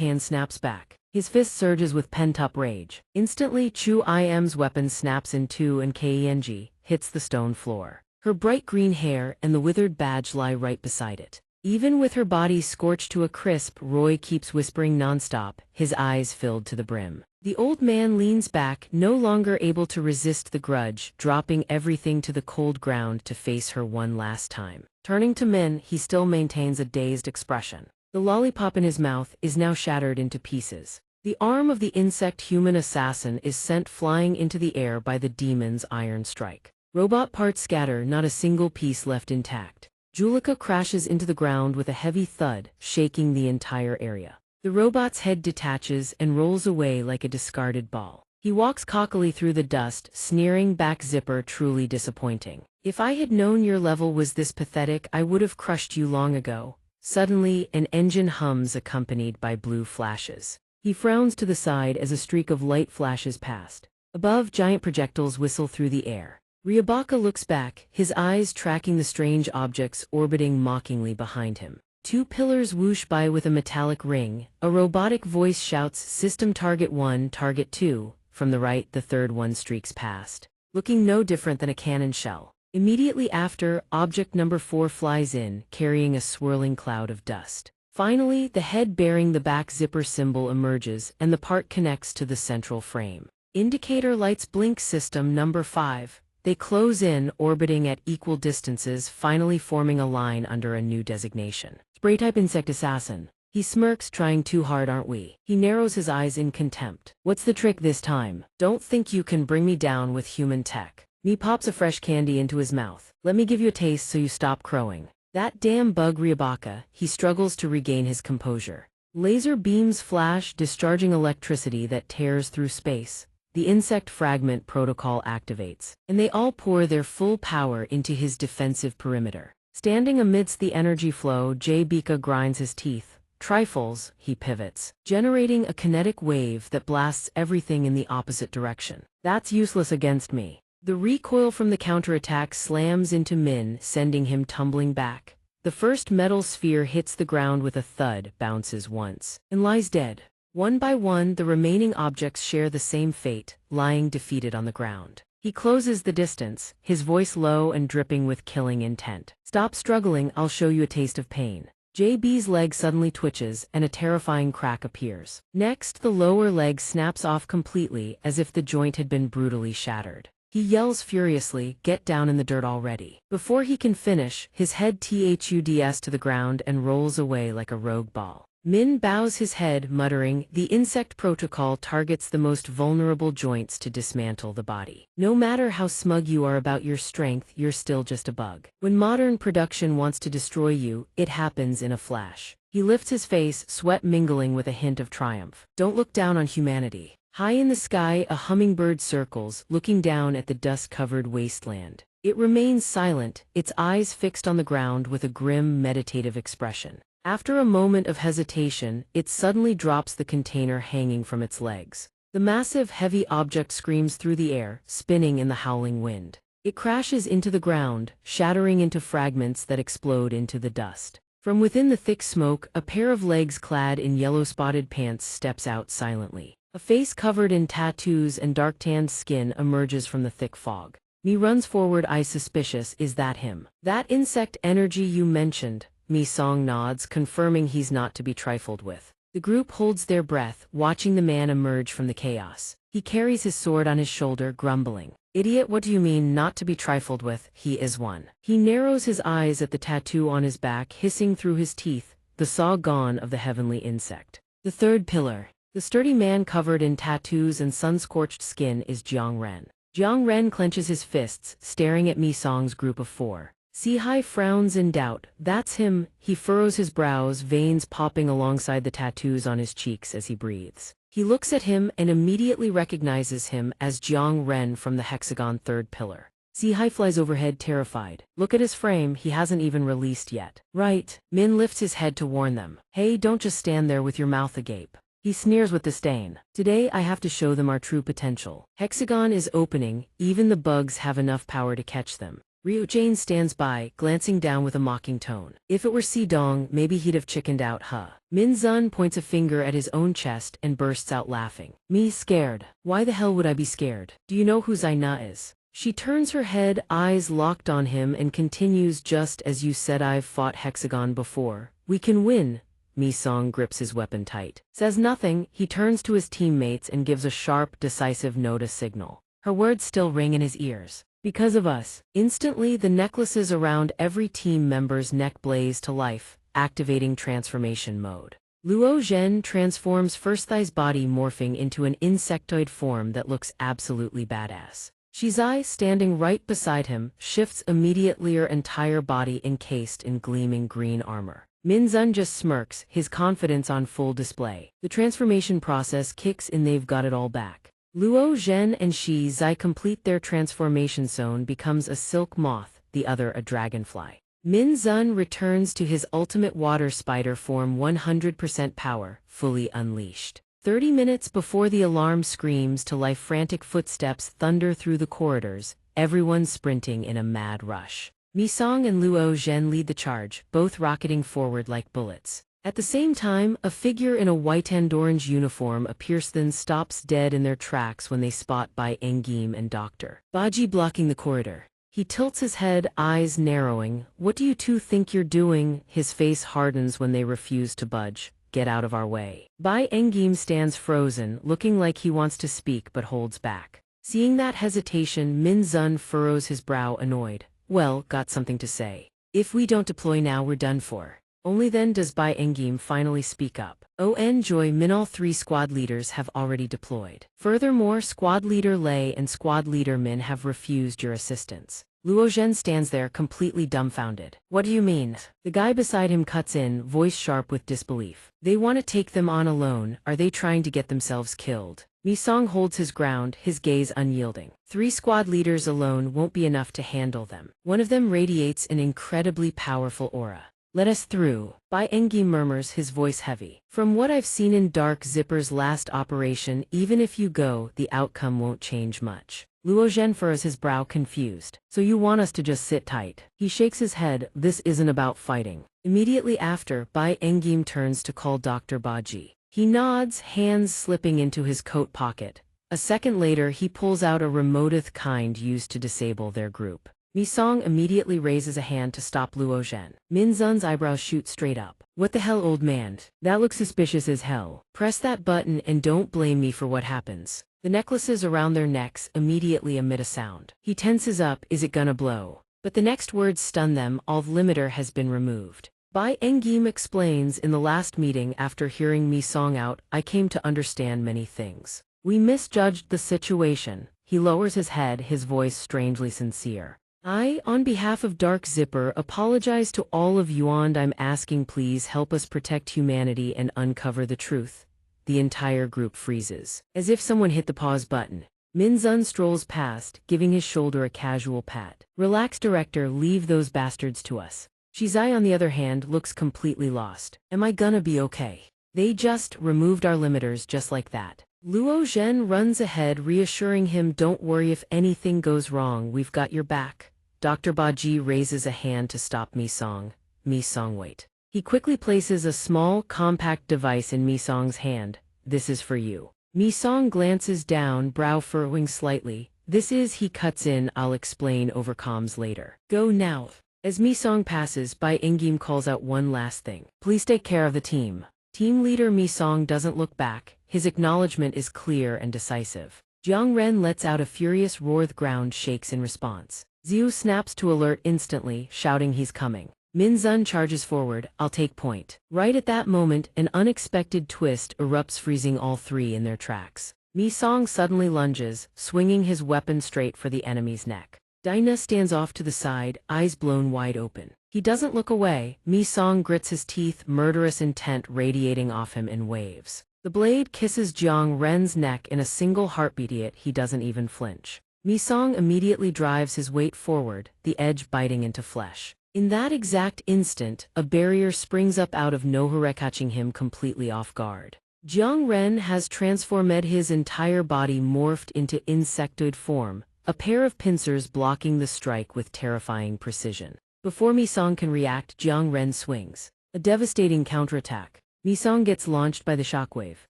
hand snaps back. His fist surges with pent-up rage. Instantly, Chu Im's weapon snaps in two and Keng hits the stone floor. Her bright green hair and the withered badge lie right beside it. Even with her body scorched to a crisp, Roy keeps whispering nonstop, his eyes filled to the brim. The old man leans back, no longer able to resist the grudge, dropping everything to the cold ground to face her one last time. Turning to Min, he still maintains a dazed expression. The lollipop in his mouth is now shattered into pieces. The arm of the insect-human assassin is sent flying into the air by the demon's iron strike. Robot parts scatter, not a single piece left intact. Julika crashes into the ground with a heavy thud, shaking the entire area. The robot's head detaches and rolls away like a discarded ball. He walks cockily through the dust, sneering back, "Zipper, truly disappointing. If I had known your level was this pathetic, I would have crushed you long ago." Suddenly, an engine hums accompanied by blue flashes. He frowns to the side as a streak of light flashes past. Above, giant projectiles whistle through the air. Ryabaka looks back, his eyes tracking the strange objects orbiting mockingly behind him. Two pillars whoosh by with a metallic ring. A robotic voice shouts, "System Target 1, Target 2. From the right, the third one streaks past, looking no different than a cannon shell. Immediately after, object number 4 flies in, carrying a swirling cloud of dust. Finally, the head bearing the back zipper symbol emerges, and the part connects to the central frame. Indicator lights blink. System number 5. They close in, orbiting at equal distances, finally forming a line under a new designation. Spray-type insect assassin. He smirks, "Trying too hard, aren't we?" He narrows his eyes in contempt. "What's the trick this time? Don't think you can bring me down with human tech." Me pops a fresh candy into his mouth. "Let me give you a taste so you stop crowing." "That damn bug, Ryabaka." He struggles to regain his composure. Laser beams flash, discharging electricity that tears through space. The insect fragment protocol activates, and they all pour their full power into his defensive perimeter. Standing amidst the energy flow, Bika grinds his teeth. "Trifles," he pivots, generating a kinetic wave that blasts everything in the opposite direction. "That's useless against me." The recoil from the counterattack slams into Min, sending him tumbling back. The first metal sphere hits the ground with a thud, bounces once, and lies dead. One by one, the remaining objects share the same fate, lying defeated on the ground. He closes the distance, his voice low and dripping with killing intent. "Stop struggling, I'll show you a taste of pain." JB's leg suddenly twitches, and a terrifying crack appears. Next, the lower leg snaps off completely, as if the joint had been brutally shattered. He yells furiously, "Get down in the dirt already." Before he can finish, his head thuds to the ground and rolls away like a rogue ball. Min bows his head, muttering, "The insect protocol targets the most vulnerable joints to dismantle the body. No matter how smug you are about your strength, you're still just a bug. When modern production wants to destroy you, it happens in a flash." He lifts his face, sweat mingling with a hint of triumph. "Don't look down on humanity." High in the sky, a hummingbird circles, looking down at the dust-covered wasteland. It remains silent, its eyes fixed on the ground with a grim, meditative expression. After a moment of hesitation, it suddenly drops the container hanging from its legs. The massive, heavy object screams through the air, spinning in the howling wind. It crashes into the ground, shattering into fragments that explode into the dust. From within the thick smoke, a pair of legs clad in yellow-spotted pants steps out silently. A face covered in tattoos and dark-tanned skin emerges from the thick fog. Mi runs forward, eyes suspicious. "Is that him? That insect energy you mentioned?" Mi Song nods, confirming he's not to be trifled with. The group holds their breath, watching the man emerge from the chaos. He carries his sword on his shoulder, grumbling. "Idiot, what do you mean, not to be trifled with? He is one." He narrows his eyes at the tattoo on his back, hissing through his teeth, "The saw gone of the heavenly insect." The third pillar. The sturdy man covered in tattoos and sun-scorched skin is Jiang Ren. Jiang Ren clenches his fists, staring at Mi Song's group of 4. Sihai frowns in doubt. "That's him." He furrows his brows, veins popping alongside the tattoos on his cheeks as he breathes. He looks at him and immediately recognizes him as Jiang Ren from the hexagon third pillar. Sihai flies overhead, terrified. "Look at his frame, he hasn't even released yet." "Right." Min lifts his head to warn them. "Hey, don't just stand there with your mouth agape." He sneers with disdain. "Today I have to show them our true potential. Hexagon is opening, even the bugs have enough power to catch them." Ryo Jane stands by, glancing down with a mocking tone. If it were Si-dong, maybe he'd have chickened out, huh? Min-zun points a finger at his own chest and bursts out laughing. Me scared? Why the hell would I be scared? Do you know who Zaina is? She turns her head, eyes locked on him, and continues, just as you said, I've fought Hexagon before. We can win. Mi-song grips his weapon tight. Says nothing, he turns to his teammates and gives a sharp, decisive notice signal. Her words still ring in his ears. Because of us. Instantly, the necklaces around every team member's neck blaze to life, activating transformation mode. Luo Zhen transforms First Thigh's body, morphing into an insectoid form that looks absolutely badass. Shizai, standing right beside him, shifts immediately, her entire body encased in gleaming green armor. Min-zun just smirks, his confidence on full display. The transformation process kicks in, they've got it all back. Luo Zhen and Shizai complete their transformation, zone becomes a silk moth, the other a dragonfly. Min-zun returns to his ultimate water spider form, 100% power, fully unleashed. 30 minutes before the alarm screams to life, frantic footsteps thunder through the corridors, everyone sprinting in a mad rush. Mi-song and Luo Zhen lead the charge, both rocketing forward like bullets. At the same time, a figure in a white and orange uniform appears, then stops dead in their tracks when they spot Bai Engim and Dr. Baji blocking the corridor. He tilts his head, eyes narrowing. What do you two think you're doing? His face hardens when they refuse to budge. Get out of our way. Bai Engim stands frozen, looking like he wants to speak but holds back. Seeing that hesitation, Min-zun furrows his brow, annoyed. Well, got something to say. If we don't deploy now, we're done for. Only then does Bai Engim finally speak up. Joy Min, all 3 squad leaders have already deployed. Furthermore, squad leader Lei and squad leader Min have refused your assistance. Luo Zhen stands there completely dumbfounded. What do you mean? The guy beside him cuts in, voice sharp with disbelief. They want to take them on alone. Are they trying to get themselves killed? Mi-song holds his ground, his gaze unyielding. 3 squad leaders alone won't be enough to handle them. One of them radiates an incredibly powerful aura. Let us through. Bai Engim murmurs, his voice heavy. From what I've seen in Dark Zipper's last operation, even if you go, the outcome won't change much. Luo Zhen furrows his brow, confused. So you want us to just sit tight? He shakes his head. This isn't about fighting. Immediately after, Bai Engim turns to call Dr. Baji. He nods, hands slipping into his coat pocket. A second later, he pulls out a remoteth kind used to disable their group. Mi-song immediately raises a hand to stop Luo Zhen. Min-zun's eyebrows shoot straight up. What the hell, old man? That looks suspicious as hell. Press that button and don't blame me for what happens. The necklaces around their necks immediately emit a sound. He tenses up, is it gonna blow? But the next words stun them, all limiter has been removed. Bai Engim explains, in the last meeting after hearing Mi-song out, I came to understand many things. We misjudged the situation. He lowers his head, his voice strangely sincere. I, on behalf of Dark Zipper, apologize to all of you and I'm asking please help us protect humanity and uncover the truth. The entire group freezes. As if someone hit the pause button. Min-zun strolls past, giving his shoulder a casual pat. Relax, director, leave those bastards to us. Shizai, on the other hand, looks completely lost. Am I gonna be okay? They just removed our limiters just like that. Luo Zhen runs ahead, reassuring him, don't worry, if anything goes wrong, we've got your back. Dr. Baji raises a hand to stop Mi-song. Mi-song, wait. He quickly places a small, compact device in Mi-song's hand. This is for you. Mi-song glances down, brow furrowing slightly. This is, he cuts in, I'll explain over comms later. Go now. As Mi-song passes, Bai Engim calls out one last thing. Please take care of the team. Team leader Mi-song doesn't look back. His acknowledgement is clear and decisive. Jiang Ren lets out a furious roar, the ground shakes in response. Xiu snaps to alert instantly, shouting he's coming. Min-zun charges forward, I'll take point. Right at that moment, an unexpected twist erupts, freezing all 3 in their tracks. Mi-song suddenly lunges, swinging his weapon straight for the enemy's neck. Dinah stands off to the side, eyes blown wide open. He doesn't look away. Mi-song grits his teeth, murderous intent radiating off him in waves. The blade kisses Jiang Ren's neck in a single heartbeat, yet he doesn't even flinch. Mi-song immediately drives his weight forward, the edge biting into flesh. In that exact instant, a barrier springs up out of nowhere, catching him completely off guard. Jiang Ren has transformed, his entire body morphed into insectoid form, a pair of pincers blocking the strike with terrifying precision. Before Mi-song can react, Jiang Ren swings. A devastating counterattack. Mi-song gets launched by the shockwave.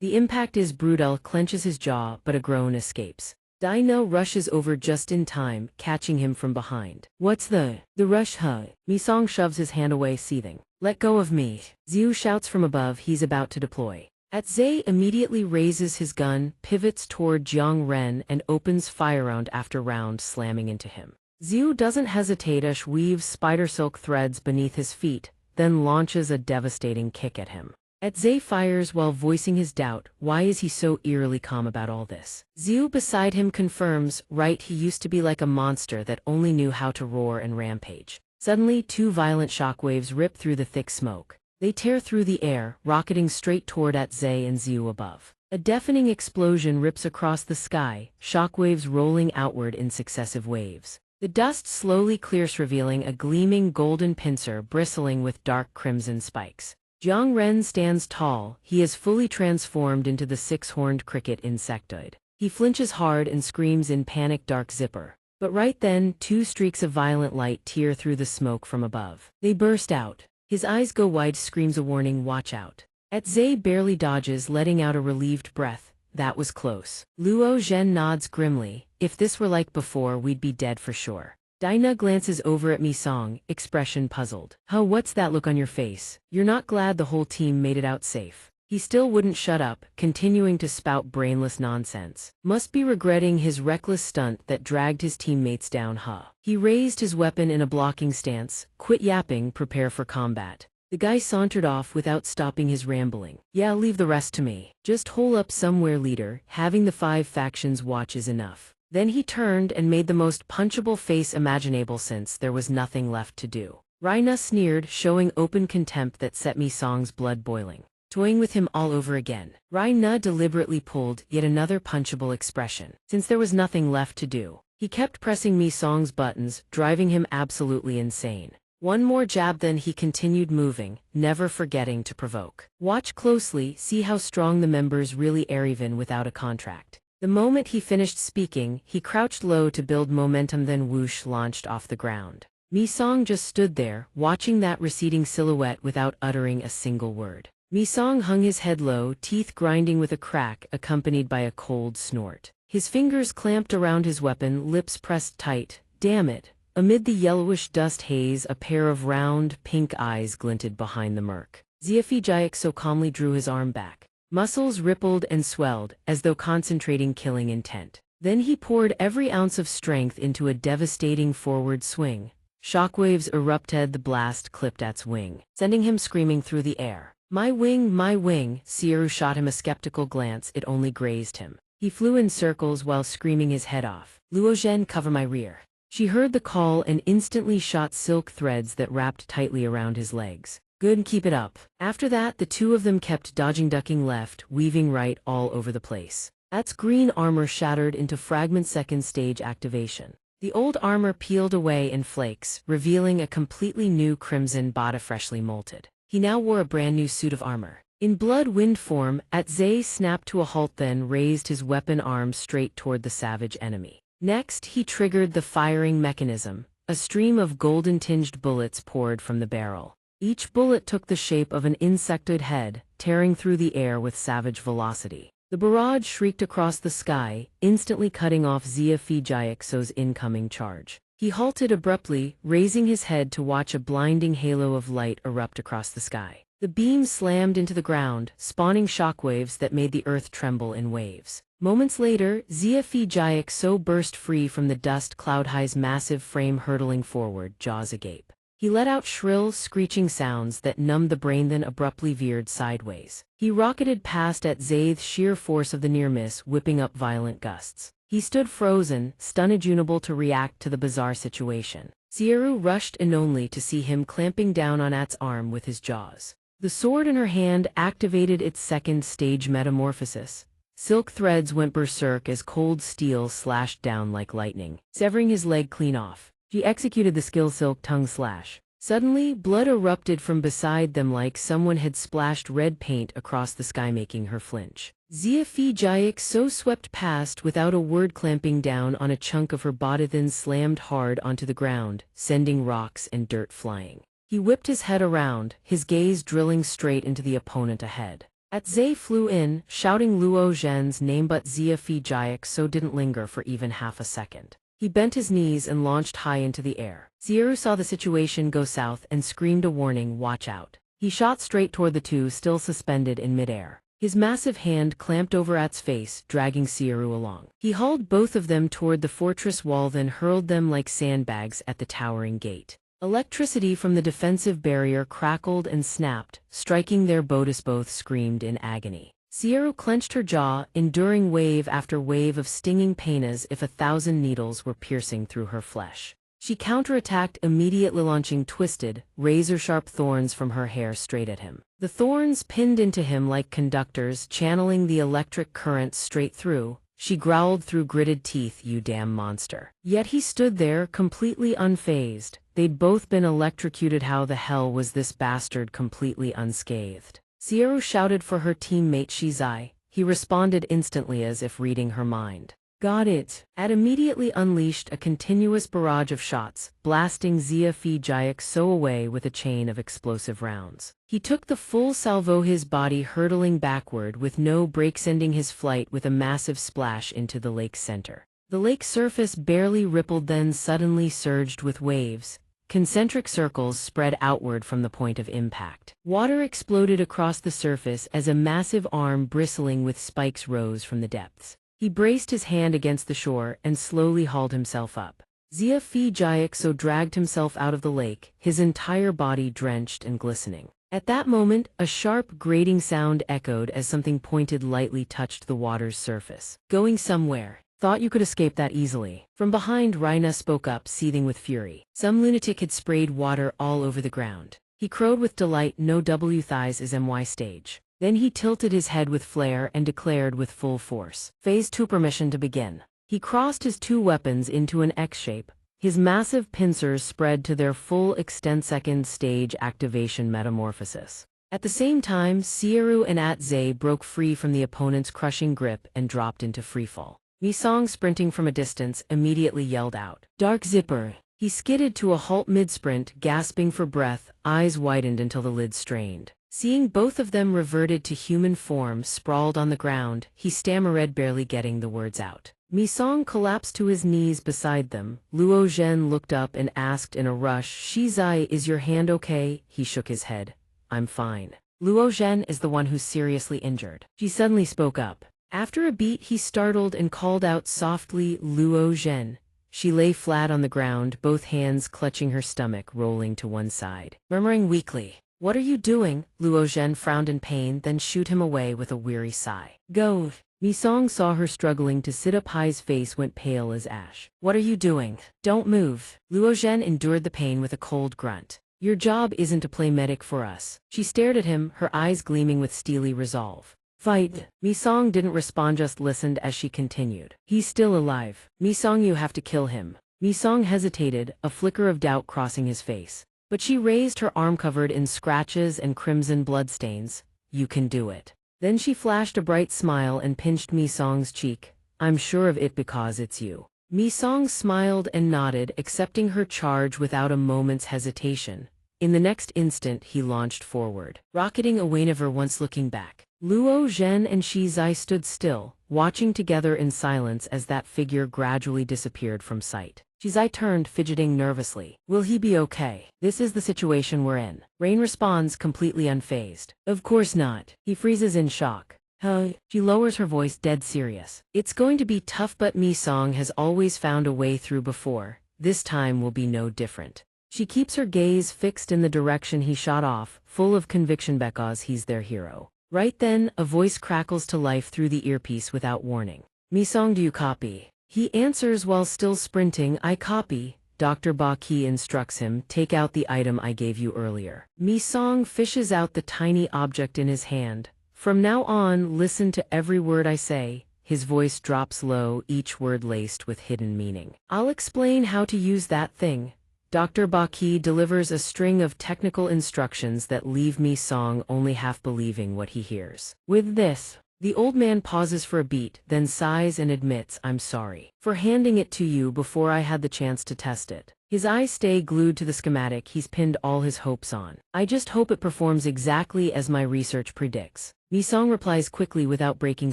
The impact is brutal, clenches his jaw, but a groan escapes. Dino rushes over just in time, catching him from behind. What's the rush, huh? Mi-song shoves his hand away, seething. Let go of me. Xiu shouts from above he's about to deploy. Zhe immediately raises his gun, pivots toward Jiang Ren, and opens fire round after round, slamming into him. Xiu doesn't hesitate as weaves spider silk threads beneath his feet, then launches a devastating kick at him. Zhe fires while voicing his doubt. Why is he so eerily calm about all this? Xiu beside him confirms, right, he used to be like a monster that only knew how to roar and rampage. Suddenly, two violent shockwaves rip through the thick smoke. They tear through the air, rocketing straight toward Zhe and Xiu above. A deafening explosion rips across the sky, shockwaves rolling outward in successive waves. The dust slowly clears, revealing a gleaming golden pincer bristling with dark crimson spikes. Jiang Ren stands tall. He is fully transformed into the six-horned cricket insectoid. He flinches hard and screams in panic, dark zipper. But right then, two streaks of violent light tear through the smoke from above. They burst out. His eyes go wide, screams a warning, watch out. Zhe barely dodges, letting out a relieved breath. That was close. Luo Zhen nods grimly. If this were like before, we'd be dead for sure. Dinah glances over at Mi-song, expression puzzled. Huh, what's that look on your face? You're not glad the whole team made it out safe. He still wouldn't shut up, continuing to spout brainless nonsense. Must be regretting his reckless stunt that dragged his teammates down, huh? He raised his weapon in a blocking stance. Quit yapping, prepare for combat. The guy sauntered off without stopping his rambling. Yeah, leave the rest to me. Just hole up somewhere, leader. Having the 5 factions watch is enough. Then he turned and made the most punchable face imaginable since there was nothing left to do. Raina sneered, showing open contempt that set Mi-song's blood boiling. Toying with him all over again. Raina deliberately pulled yet another punchable expression. Since there was nothing left to do, he kept pressing Mi-song's buttons, driving him absolutely insane. One more jab, then he continued moving, never forgetting to provoke. Watch closely, see how strong the members really are even without a contract. The moment he finished speaking, he crouched low to build momentum, then whoosh, launched off the ground. Mi-song just stood there, watching that receding silhouette without uttering a single word. Mi-song hung his head low, teeth grinding with a crack accompanied by a cold snort. His fingers clamped around his weapon, lips pressed tight. Damn it. Amid the yellowish dust haze, a pair of round, pink eyes glinted behind the murk. Xianxia so calmly drew his arm back. Muscles rippled and swelled, as though concentrating killing intent. Then he poured every ounce of strength into a devastating forward swing. Shockwaves erupted, the blast clipped At's wing, sending him screaming through the air. My wing, my wing! Xiaoru shot him a skeptical glance, it only grazed him. He flew in circles while screaming his head off. Luo Zhen, cover my rear. She heard the call and instantly shot silk threads that wrapped tightly around his legs. Good, keep it up. After that, the two of them kept dodging, ducking left, weaving right, all over the place. At's green armor shattered into fragments. Second stage activation. The old armor peeled away in flakes, revealing a completely new crimson body, freshly molted. He now wore a brand new suit of armor. In blood wind form, Zhe snapped to a halt, then raised his weapon arm straight toward the savage enemy. Next, he triggered the firing mechanism. A stream of golden-tinged bullets poured from the barrel. Each bullet took the shape of an insectoid head, tearing through the air with savage velocity. The barrage shrieked across the sky, instantly cutting off Xianxia's incoming charge. He halted abruptly, raising his head to watch a blinding halo of light erupt across the sky. The beam slammed into the ground, spawning shockwaves that made the earth tremble in waves. Moments later, Xianxia burst free from the dust cloud, his massive frame hurtling forward, jaws agape. He let out shrill, screeching sounds that numbed the brain, then abruptly veered sideways. He rocketed past at Zeith's sheer force of the near miss, whipping up violent gusts. He stood frozen, stunned, unable to react to the bizarre situation. Xiaoru rushed in only to see him clamping down on At's arm with his jaws. The sword in her hand activated its second stage metamorphosis. Silk threads went berserk as cold steel slashed down like lightning, severing his leg clean off. She executed the skill Silk Tongue Slash. Suddenly, blood erupted from beside them like someone had splashed red paint across the sky, making her flinch. So swept past without a word, clamping down on a chunk of her body, then slammed hard onto the ground, sending rocks and dirt flying. He whipped his head around, his gaze drilling straight into the opponent ahead. Zhe flew in, shouting Luo Zhen's name, but so didn't linger for even half a second. He bent his knees and launched high into the air. Xianxia saw the situation go south and screamed a warning, "Watch out." He shot straight toward the two still suspended in midair. His massive hand clamped over At's face, dragging Xianxia along. He hauled both of them toward the fortress wall, then hurled them like sandbags at the towering gate. Electricity from the defensive barrier crackled and snapped, striking their bodies. Both screamed in agony. Xianxia clenched her jaw, enduring wave after wave of stinging pain as if 1,000 needles were piercing through her flesh. She counterattacked, immediately launching twisted, razor-sharp thorns from her hair straight at him. The thorns pinned into him like conductors, channeling the electric current straight through. She growled through gritted teeth, "You damn monster." Yet he stood there, completely unfazed. They'd both been electrocuted. How the hell was this bastard completely unscathed? Xianxia shouted for her teammate Shizai. He responded instantly, as if reading her mind. "Got it." At immediately unleashed a continuous barrage of shots, blasting so away with a chain of explosive rounds. He took the full salvo, his body hurtling backward with no break, sending his flight with a massive splash into the lake's center. The lake surface barely rippled, then suddenly surged with waves. Concentric circles spread outward from the point of impact. Water exploded across the surface as a massive arm bristling with spikes rose from the depths. He braced his hand against the shore and slowly hauled himself up. So dragged himself out of the lake, his entire body drenched and glistening. At that moment, a sharp, grating sound echoed as something pointed lightly touched the water's surface. "Going somewhere. Thought you could escape that easily." From behind, Rhina spoke up, seething with fury. Some lunatic had sprayed water all over the ground. He crowed with delight, "No W thighs is my stage." Then he tilted his head with flair and declared with full force, "Phase 2 permission to begin." He crossed his two weapons into an X shape. His massive pincers spread to their full extent. Second stage activation metamorphosis. At the same time, Xianxia and Zhe broke free from the opponent's crushing grip and dropped into freefall. Misong, sprinting from a distance, immediately yelled out, "Dark Zipper!" He skidded to a halt mid-sprint, gasping for breath, eyes widened until the lids strained. Seeing both of them reverted to human form sprawled on the ground, he stammered, barely getting the words out. Misong collapsed to his knees beside them. Luo Zhen looked up and asked in a rush, "Shizai, is your hand okay?" He shook his head. "I'm fine." "Luo Zhen is the one who's seriously injured." She suddenly spoke up. After a beat, he startled and called out softly, "Luo Zhen." She lay flat on the ground, both hands clutching her stomach, rolling to one side, murmuring weakly. "What are you doing?" Luo Zhen frowned in pain, then shooed him away with a weary sigh. "Go." Misong saw her struggling to sit up. Hai's face went pale as ash. "What are you doing? Don't move." Luo Zhen endured the pain with a cold grunt. "Your job isn't to play medic for us." She stared at him, her eyes gleaming with steely resolve. "Fight." Misong didn't respond, just listened as she continued. "He's still alive. Misong, you have to kill him." Misong hesitated, a flicker of doubt crossing his face. But she raised her arm covered in scratches and crimson bloodstains. "You can do it." Then she flashed a bright smile and pinched Misong's cheek. "I'm sure of it because it's you." Misong smiled and nodded, accepting her charge without a moment's hesitation. In the next instant, he launched forward, rocketing away, never once looking back. Luo Zhen and Shizai stood still, watching together in silence as that figure gradually disappeared from sight. Shizai turned, fidgeting nervously. "Will he be okay? This is the situation we're in." Rain responds, completely unfazed. "Of course not." He freezes in shock. "Huh?" She lowers her voice, dead serious. "It's going to be tough, but Misong has always found a way through before. This time will be no different." She keeps her gaze fixed in the direction he shot off, full of conviction because he's their hero. Right then, a voice crackles to life through the earpiece without warning. "Misong, do you copy?" He answers while still sprinting, "I copy." Dr. Ba Qi instructs him, "Take out the item I gave you earlier." Misong fishes out the tiny object in his hand. "From now on, listen to every word I say." His voice drops low, each word laced with hidden meaning. "I'll explain how to use that thing. Dr. Baki delivers a string of technical instructions that leave Mi Song only half believing what he hears. With this, the old man pauses for a beat, then sighs and admits, "I'm sorry for handing it to you before I had the chance to test it." His eyes stay glued to the schematic he's pinned all his hopes on. "I just hope it performs exactly as my research predicts." Mi Song replies quickly without breaking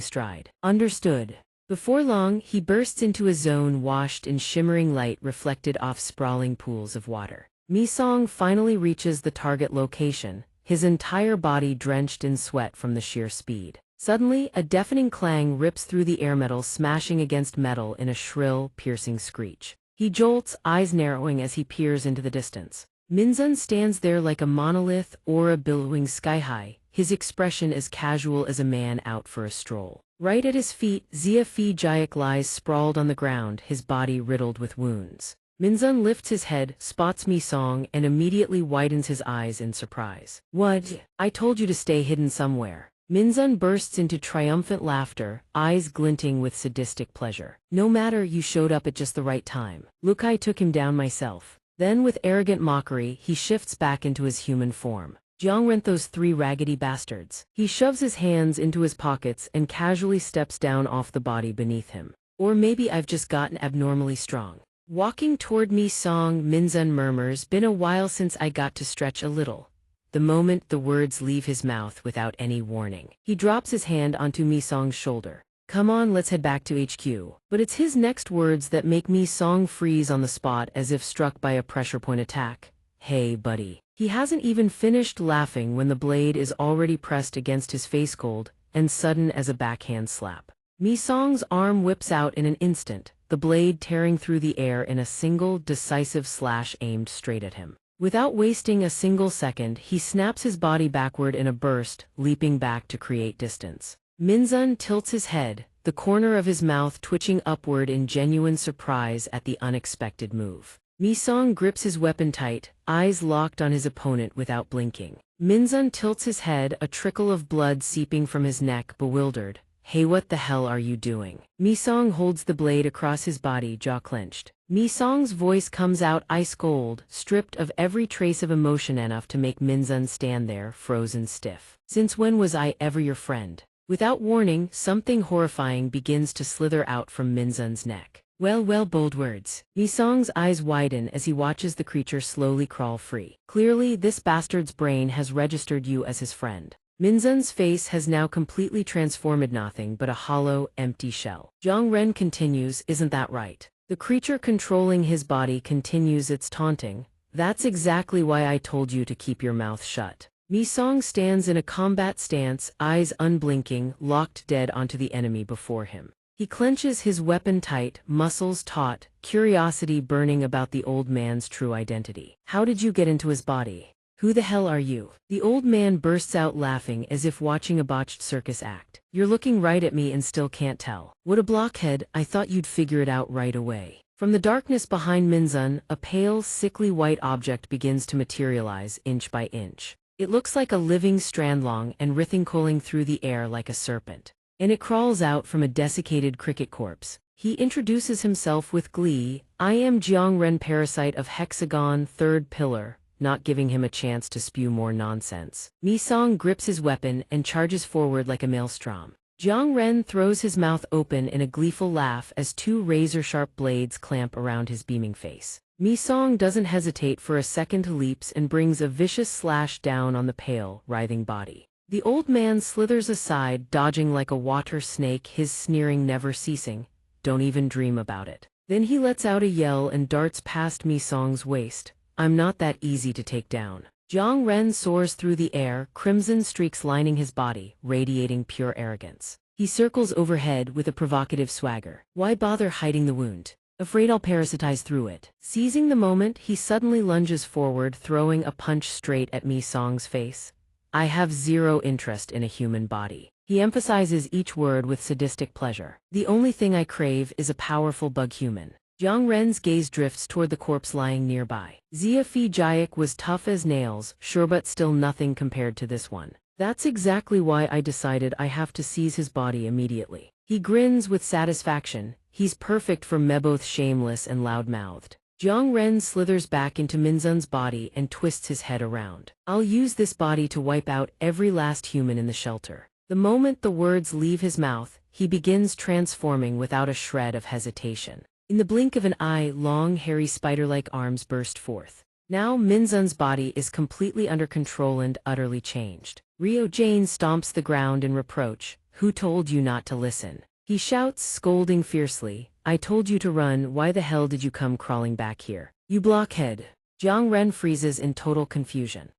stride. "Understood." Before long, he bursts into a zone washed in shimmering light reflected off sprawling pools of water. Mi Song finally reaches the target location, his entire body drenched in sweat from the sheer speed. Suddenly, a deafening clang rips through the air, metal smashing against metal in a shrill, piercing screech. He jolts, eyes narrowing as he peers into the distance. Minzun stands there like a monolith, aura billowing sky-high, his expression as casual as a man out for a stroll. Right at his feet, Xia Fi Jiak lies sprawled on the ground, his body riddled with wounds. Minzun lifts his head, spots Mi Song, and immediately widens his eyes in surprise. "What? I told you to stay hidden somewhere." Minzun bursts into triumphant laughter, eyes glinting with sadistic pleasure. "No matter, you showed up at just the right time. Look, I took him down myself." Then with arrogant mockery, he shifts back into his human form. "Jiang, those three raggedy bastards." He shoves his hands into his pockets and casually steps down off the body beneath him. "Or maybe I've just gotten abnormally strong." Walking toward Mi Song, Minzun murmurs, "Been a while since I got to stretch a little." The moment the words leave his mouth without any warning, he drops his hand onto Mi Song's shoulder. "Come on, let's head back to HQ." But it's his next words that make Mi Song freeze on the spot as if struck by a pressure point attack. "Hey, buddy." He hasn't even finished laughing when the blade is already pressed against his face, cold and sudden as a backhand slap. Mi Song's arm whips out in an instant, the blade tearing through the air in a single, decisive slash aimed straight at him. Without wasting a single second, he snaps his body backward in a burst, leaping back to create distance. Minzun tilts his head, the corner of his mouth twitching upward in genuine surprise at the unexpected move. Mi Song grips his weapon tight, eyes locked on his opponent without blinking. Minzun tilts his head, a trickle of blood seeping from his neck, bewildered. "Hey, what the hell are you doing?" Mi Song holds the blade across his body, jaw clenched. Mi Song's voice comes out ice cold, stripped of every trace of emotion, enough to make Minzun stand there, frozen stiff. "Since when was I ever your friend?" Without warning, something horrifying begins to slither out from Minzun's neck. Well, bold words." Mi Song's eyes widen as he watches the creature slowly crawl free. Clearly, this bastard's brain has registered you as his friend. Minzun's face has now completely transformed, nothing but a hollow, empty shell. Jiang Ren continues, "Isn't that right?" The creature controlling his body continues its taunting. "That's exactly why I told you to keep your mouth shut." Mi Song stands in a combat stance, eyes unblinking, locked dead onto the enemy before him. He clenches his weapon tight, muscles taut, curiosity burning about the old man's true identity. "How did you get into his body? Who the hell are you?" The old man bursts out laughing as if watching a botched circus act. "You're looking right at me and still can't tell. What a blockhead, I thought you'd figure it out right away." From the darkness behind Minzun, a pale, sickly white object begins to materialize, inch by inch. It looks like a living strand, long and writhing, through the air like a serpent. And it crawls out from a desiccated cricket corpse. He introduces himself with glee. "I am Jiang Ren, parasite of Hexagon, third pillar," not giving him a chance to spew more nonsense. Mi Song grips his weapon and charges forward like a maelstrom. Jiang Ren throws his mouth open in a gleeful laugh as two razor-sharp blades clamp around his beaming face. Mi Song doesn't hesitate for a second, leaps and brings a vicious slash down on the pale, writhing body. The old man slithers aside, dodging like a water snake, his sneering never ceasing. "Don't even dream about it." Then he lets out a yell and darts past Mi Song's waist. "I'm not that easy to take down." Jiang Ren soars through the air, crimson streaks lining his body, radiating pure arrogance. He circles overhead with a provocative swagger. "Why bother hiding the wound? Afraid I'll parasitize through it." Seizing the moment, he suddenly lunges forward, throwing a punch straight at Mi Song's face. "I have zero interest in a human body." He emphasizes each word with sadistic pleasure. "The only thing I crave is a powerful bug human." Jiang Ren's gaze drifts toward the corpse lying nearby. Xia Fi Jiak was tough as nails, sure, but still nothing compared to this one. "That's exactly why I decided I have to seize his body immediately." He grins with satisfaction. He's perfect for me, both shameless and loud-mouthed. Jiang Ren slithers back into Minzun's body and twists his head around. I'll use this body to wipe out every last human in the shelter. The moment the words leave his mouth, he begins transforming without a shred of hesitation. In the blink of an eye, long, hairy spider-like arms burst forth. Now Minzun's body is completely under control and utterly changed. Ryo Jane stomps the ground in reproach. Who told you not to listen? He shouts, scolding fiercely. I told you to run, why the hell did you come crawling back here? You blockhead. Jiang Ren freezes in total confusion.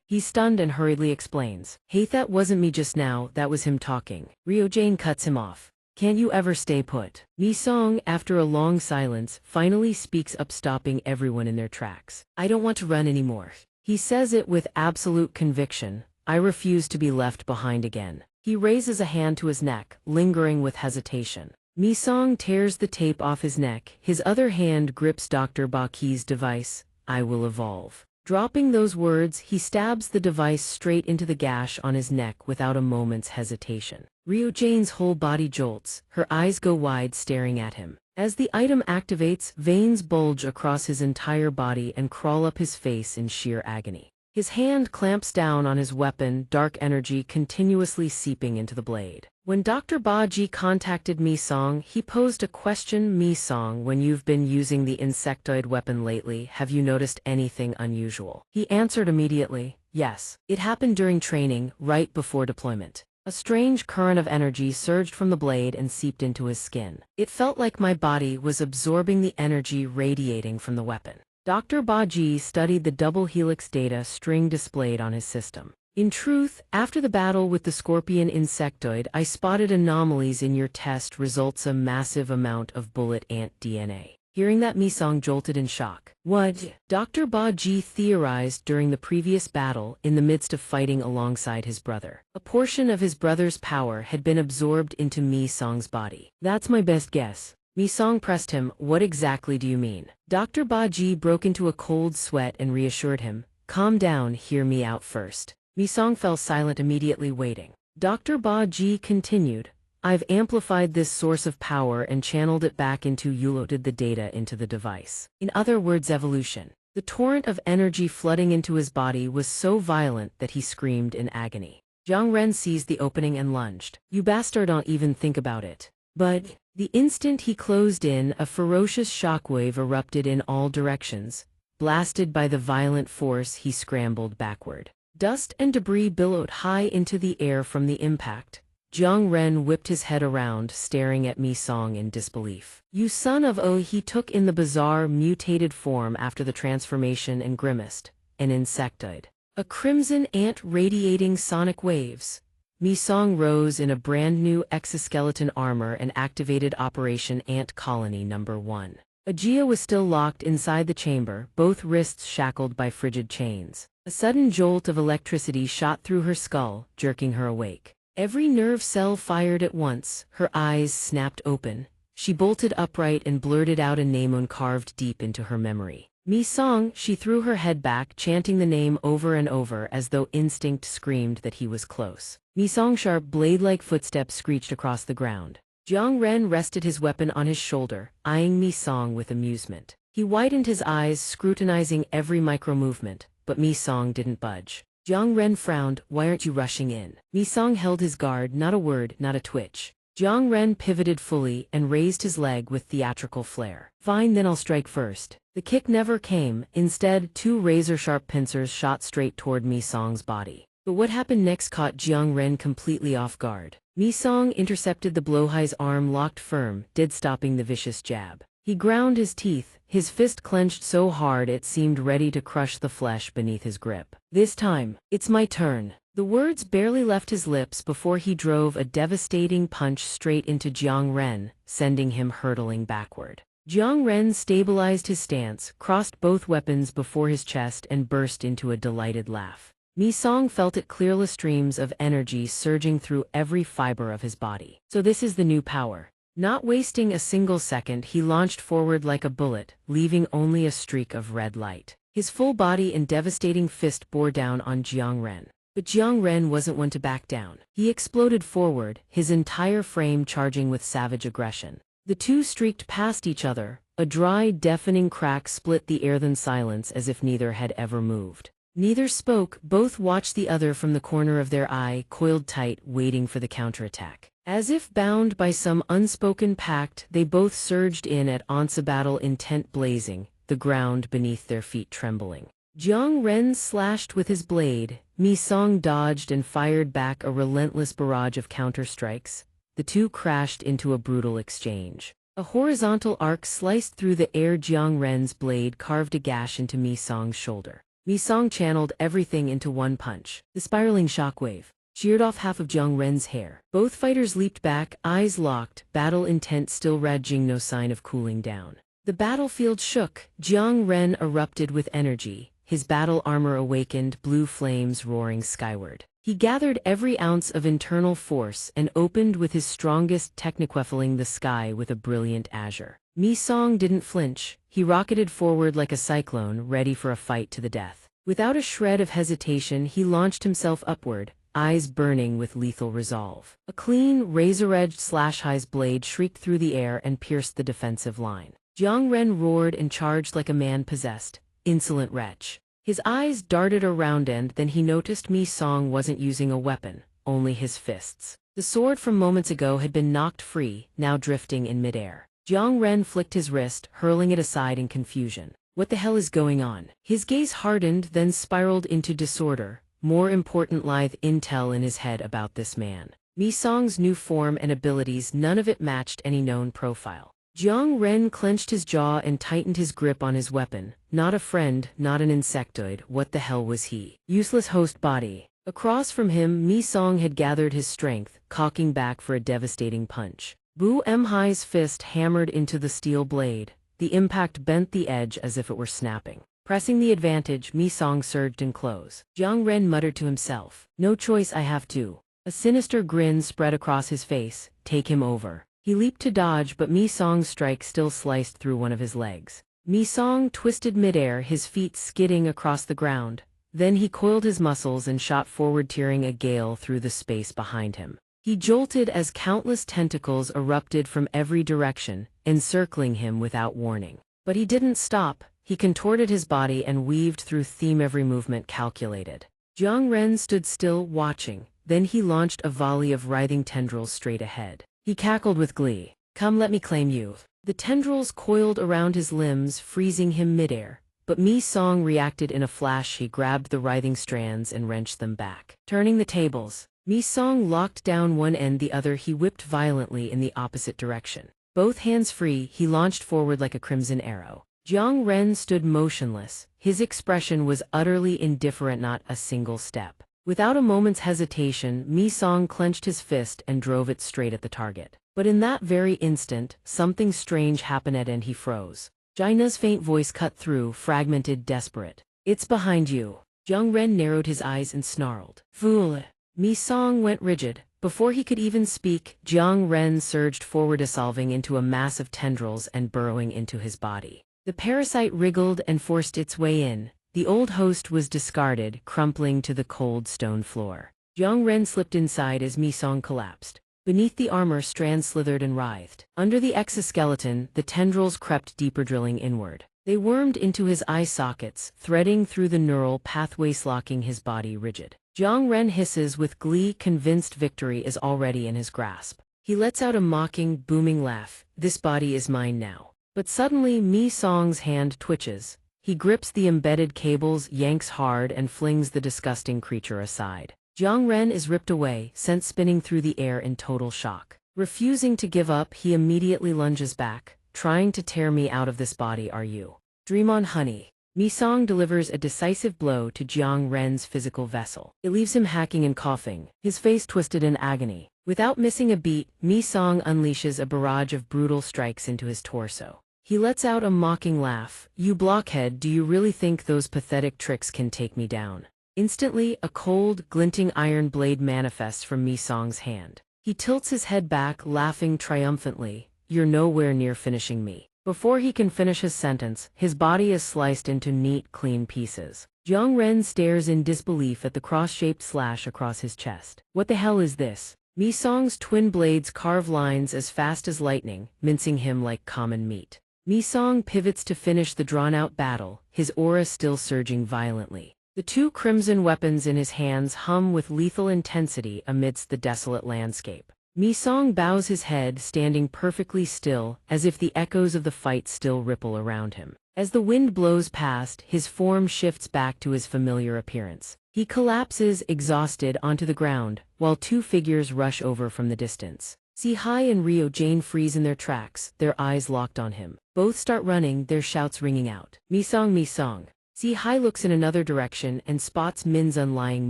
He's stunned and hurriedly explains. Hey, that wasn't me just now, that was him talking. Ryo Jane cuts him off. Can't you ever stay put? Mi Song, after a long silence, finally speaks up, stopping everyone in their tracks. I don't want to run anymore. He says it with absolute conviction. I refuse to be left behind again. He raises a hand to his neck, lingering with hesitation. Mi Song tears the tape off his neck. His other hand grips Dr. Baki's device. I will evolve. Dropping those words, he stabs the device straight into the gash on his neck without a moment's hesitation. Ryo Jane's whole body jolts. Her eyes go wide, staring at him. As the item activates, veins bulge across his entire body and crawl up his face in sheer agony. His hand clamps down on his weapon, dark energy continuously seeping into the blade. When Dr. Baji contacted Mi Song, he posed a question. Mi Song, when you've been using the insectoid weapon lately, have you noticed anything unusual? He answered immediately, yes. It happened during training, right before deployment. A strange current of energy surged from the blade and seeped into his skin. It felt like my body was absorbing the energy radiating from the weapon. Dr. Baji studied the double helix data string displayed on his system. In truth, after the battle with the scorpion insectoid, I spotted anomalies in your test results, a massive amount of bullet ant DNA. Hearing that, Mi Song jolted in shock. What? Dr. Baji theorized during the previous battle, in the midst of fighting alongside his brother. A portion of his brother's power had been absorbed into Mi Song's body. That's my best guess. Mi Song pressed him. What exactly do you mean? Dr. Baji broke into a cold sweat and reassured him. Calm down, hear me out first. Mi Song fell silent, immediately waiting. Dr. Baji continued. I've amplified this source of power and channeled it back into loaded the data into the device. In other words, evolution. The torrent of energy flooding into his body was so violent that he screamed in agony. Jiang Ren seized the opening and lunged. You bastard, don't even think about it. But the instant he closed in, a ferocious shockwave erupted in all directions. Blasted by the violent force, he scrambled backward. Dust and debris billowed high into the air from the impact. Jiang Ren whipped his head around, staring at Mi Song in disbelief. You son of a... He took in the bizarre, mutated form after the transformation and grimaced. An insectoid. A crimson ant radiating sonic waves. Mi Song rose in a brand new exoskeleton armor and activated Operation Ant Colony No. 1. Ajia was still locked inside the chamber, both wrists shackled by frigid chains. A sudden jolt of electricity shot through her skull, jerking her awake. Every nerve cell fired at once, her eyes snapped open. She bolted upright and blurted out a name carved deep into her memory. Mi Song. She threw her head back, chanting the name over and over as though instinct screamed that he was close. Mi Song's sharp blade-like footsteps screeched across the ground. Jiang Ren rested his weapon on his shoulder, eyeing Mi Song with amusement. He widened his eyes, scrutinizing every micro-movement, but Mi Song didn't budge. Jiang Ren frowned. Why aren't you rushing in? Mi Song held his guard, not a word, not a twitch. Jiang Ren pivoted fully and raised his leg with theatrical flair. Fine, then I'll strike first. The kick never came. Instead, two razor-sharp pincers shot straight toward Mi Song's body. But what happened next caught Jiang Ren completely off guard. Mi Song intercepted the blow. His arm locked firm, dead stopping the vicious jab. He ground his teeth, his fist clenched so hard it seemed ready to crush the flesh beneath his grip. This time, it's my turn. The words barely left his lips before he drove a devastating punch straight into Jiang Ren, sending him hurtling backward. Jiang Ren stabilized his stance, crossed both weapons before his chest and burst into a delighted laugh. Mi Song felt it clearly, streams of energy surging through every fiber of his body. So this is the new power. Not wasting a single second, he launched forward like a bullet, leaving only a streak of red light. His full body and devastating fist bore down on Jiang Ren. But Jiang Ren wasn't one to back down. He exploded forward, his entire frame charging with savage aggression. The two streaked past each other. A dry, deafening crack split the air then silence as if neither had ever moved. Neither spoke, both watched the other from the corner of their eye, coiled tight, waiting for the counterattack. As if bound by some unspoken pact, they both surged in at once, a battle intent blazing, the ground beneath their feet trembling. Jiang Ren slashed with his blade, Mi Song dodged and fired back a relentless barrage of counterstrikes. The two crashed into a brutal exchange. A horizontal arc sliced through the air. Jiang Ren's blade carved a gash into Mi Song's shoulder. Mi Song channeled everything into one punch. The spiraling shockwave sheared off half of Jiang Ren's hair. Both fighters leaped back, eyes locked, battle intent still raging, no sign of cooling down. The battlefield shook. Jiang Ren erupted with energy. His battle armor awakened, blue flames roaring skyward. He gathered every ounce of internal force and opened with his strongest technique, filling the sky with a brilliant azure. Mi Song didn't flinch. He rocketed forward like a cyclone, ready for a fight to the death. Without a shred of hesitation, he launched himself upward, eyes burning with lethal resolve. A clean, razor-edged slash-high's blade shrieked through the air and pierced the defensive line. Jiang Ren roared and charged like a man possessed. Insolent wretch. His eyes darted around, and then he noticed Mi Song wasn't using a weapon, only his fists. The sword from moments ago had been knocked free, now drifting in midair. Jiang Ren flicked his wrist, hurling it aside in confusion. What the hell is going on? His gaze hardened, then spiraled into disorder. More important, lithe intel in his head about this man. Mi Song's new form and abilities, none of it matched any known profile. Jiang Ren clenched his jaw and tightened his grip on his weapon. Not a friend, not an insectoid, what the hell was he? Useless host body. Across from him, Mi Song had gathered his strength, cocking back for a devastating punch. Bu Emhai's fist hammered into the steel blade. The impact bent the edge as if it were snapping. Pressing the advantage, Mi Song surged in close. Jiang Ren muttered to himself, "No choice, I have to." A sinister grin spread across his face. Take him over. He leaped to dodge, but Mi Song's strike still sliced through one of his legs. Mi Song twisted midair, his feet skidding across the ground. Then he coiled his muscles and shot forward, tearing a gale through the space behind him. He jolted as countless tentacles erupted from every direction, encircling him without warning. But he didn't stop. He contorted his body and weaved through them, every movement calculated. Jiang Ren stood still, watching. Then he launched a volley of writhing tendrils straight ahead. He cackled with glee. "Come, let me claim you." The tendrils coiled around his limbs, freezing him midair. But Mi Song reacted in a flash. He grabbed the writhing strands and wrenched them back. Turning the tables, Mi Song locked down one end, the other he whipped violently in the opposite direction. Both hands free, he launched forward like a crimson arrow. Jiang Ren stood motionless. His expression was utterly indifferent, not a single step. Without a moment's hesitation, Mi Song clenched his fist and drove it straight at the target. But in that very instant, something strange happened, and he froze. Jaina's faint voice cut through, fragmented, desperate. "It's behind you." Jiang Ren narrowed his eyes and snarled. "Fool!" Mi Song went rigid. Before he could even speak, Jiang Ren surged forward, dissolving into a mass of tendrils and burrowing into his body. The parasite wriggled and forced its way in. The old host was discarded, crumpling to the cold stone floor. Jiang Ren slipped inside as Mi Song collapsed. Beneath the armor, strands slithered and writhed. Under the exoskeleton, the tendrils crept deeper, drilling inward. They wormed into his eye sockets, threading through the neural pathways, locking his body rigid. Jiang Ren hisses with glee, convinced victory is already in his grasp. He lets out a mocking, booming laugh. "This body is mine now." But suddenly, Mi Song's hand twitches. He grips the embedded cables, yanks hard, and flings the disgusting creature aside. Jiang Ren is ripped away, sent spinning through the air in total shock. Refusing to give up, he immediately lunges back. "Trying to tear me out of this body, are you? Dream on, honey." Mi Song delivers a decisive blow to Jiang Ren's physical vessel. It leaves him hacking and coughing, his face twisted in agony. Without missing a beat, Mi Song unleashes a barrage of brutal strikes into his torso. He lets out a mocking laugh. "You blockhead, do you really think those pathetic tricks can take me down?" Instantly, a cold, glinting iron blade manifests from Mi Song's hand. He tilts his head back, laughing triumphantly. "You're nowhere near finishing me." Before he can finish his sentence, his body is sliced into neat, clean pieces. Jiang Ren stares in disbelief at the cross-shaped slash across his chest. What the hell is this? Mi Song's twin blades carve lines as fast as lightning, mincing him like common meat. Mi Song pivots to finish the drawn-out battle, his aura still surging violently. The two crimson weapons in his hands hum with lethal intensity amidst the desolate landscape. Mi Song bows his head, standing perfectly still, as if the echoes of the fight still ripple around him. As the wind blows past, his form shifts back to his familiar appearance. He collapses, exhausted, onto the ground, while two figures rush over from the distance. Si-Hai and Ryo Jane freeze in their tracks, their eyes locked on him. Both start running, their shouts ringing out. Mi Song, Mi Song. Si-Hai looks in another direction and spots Min-Zun lying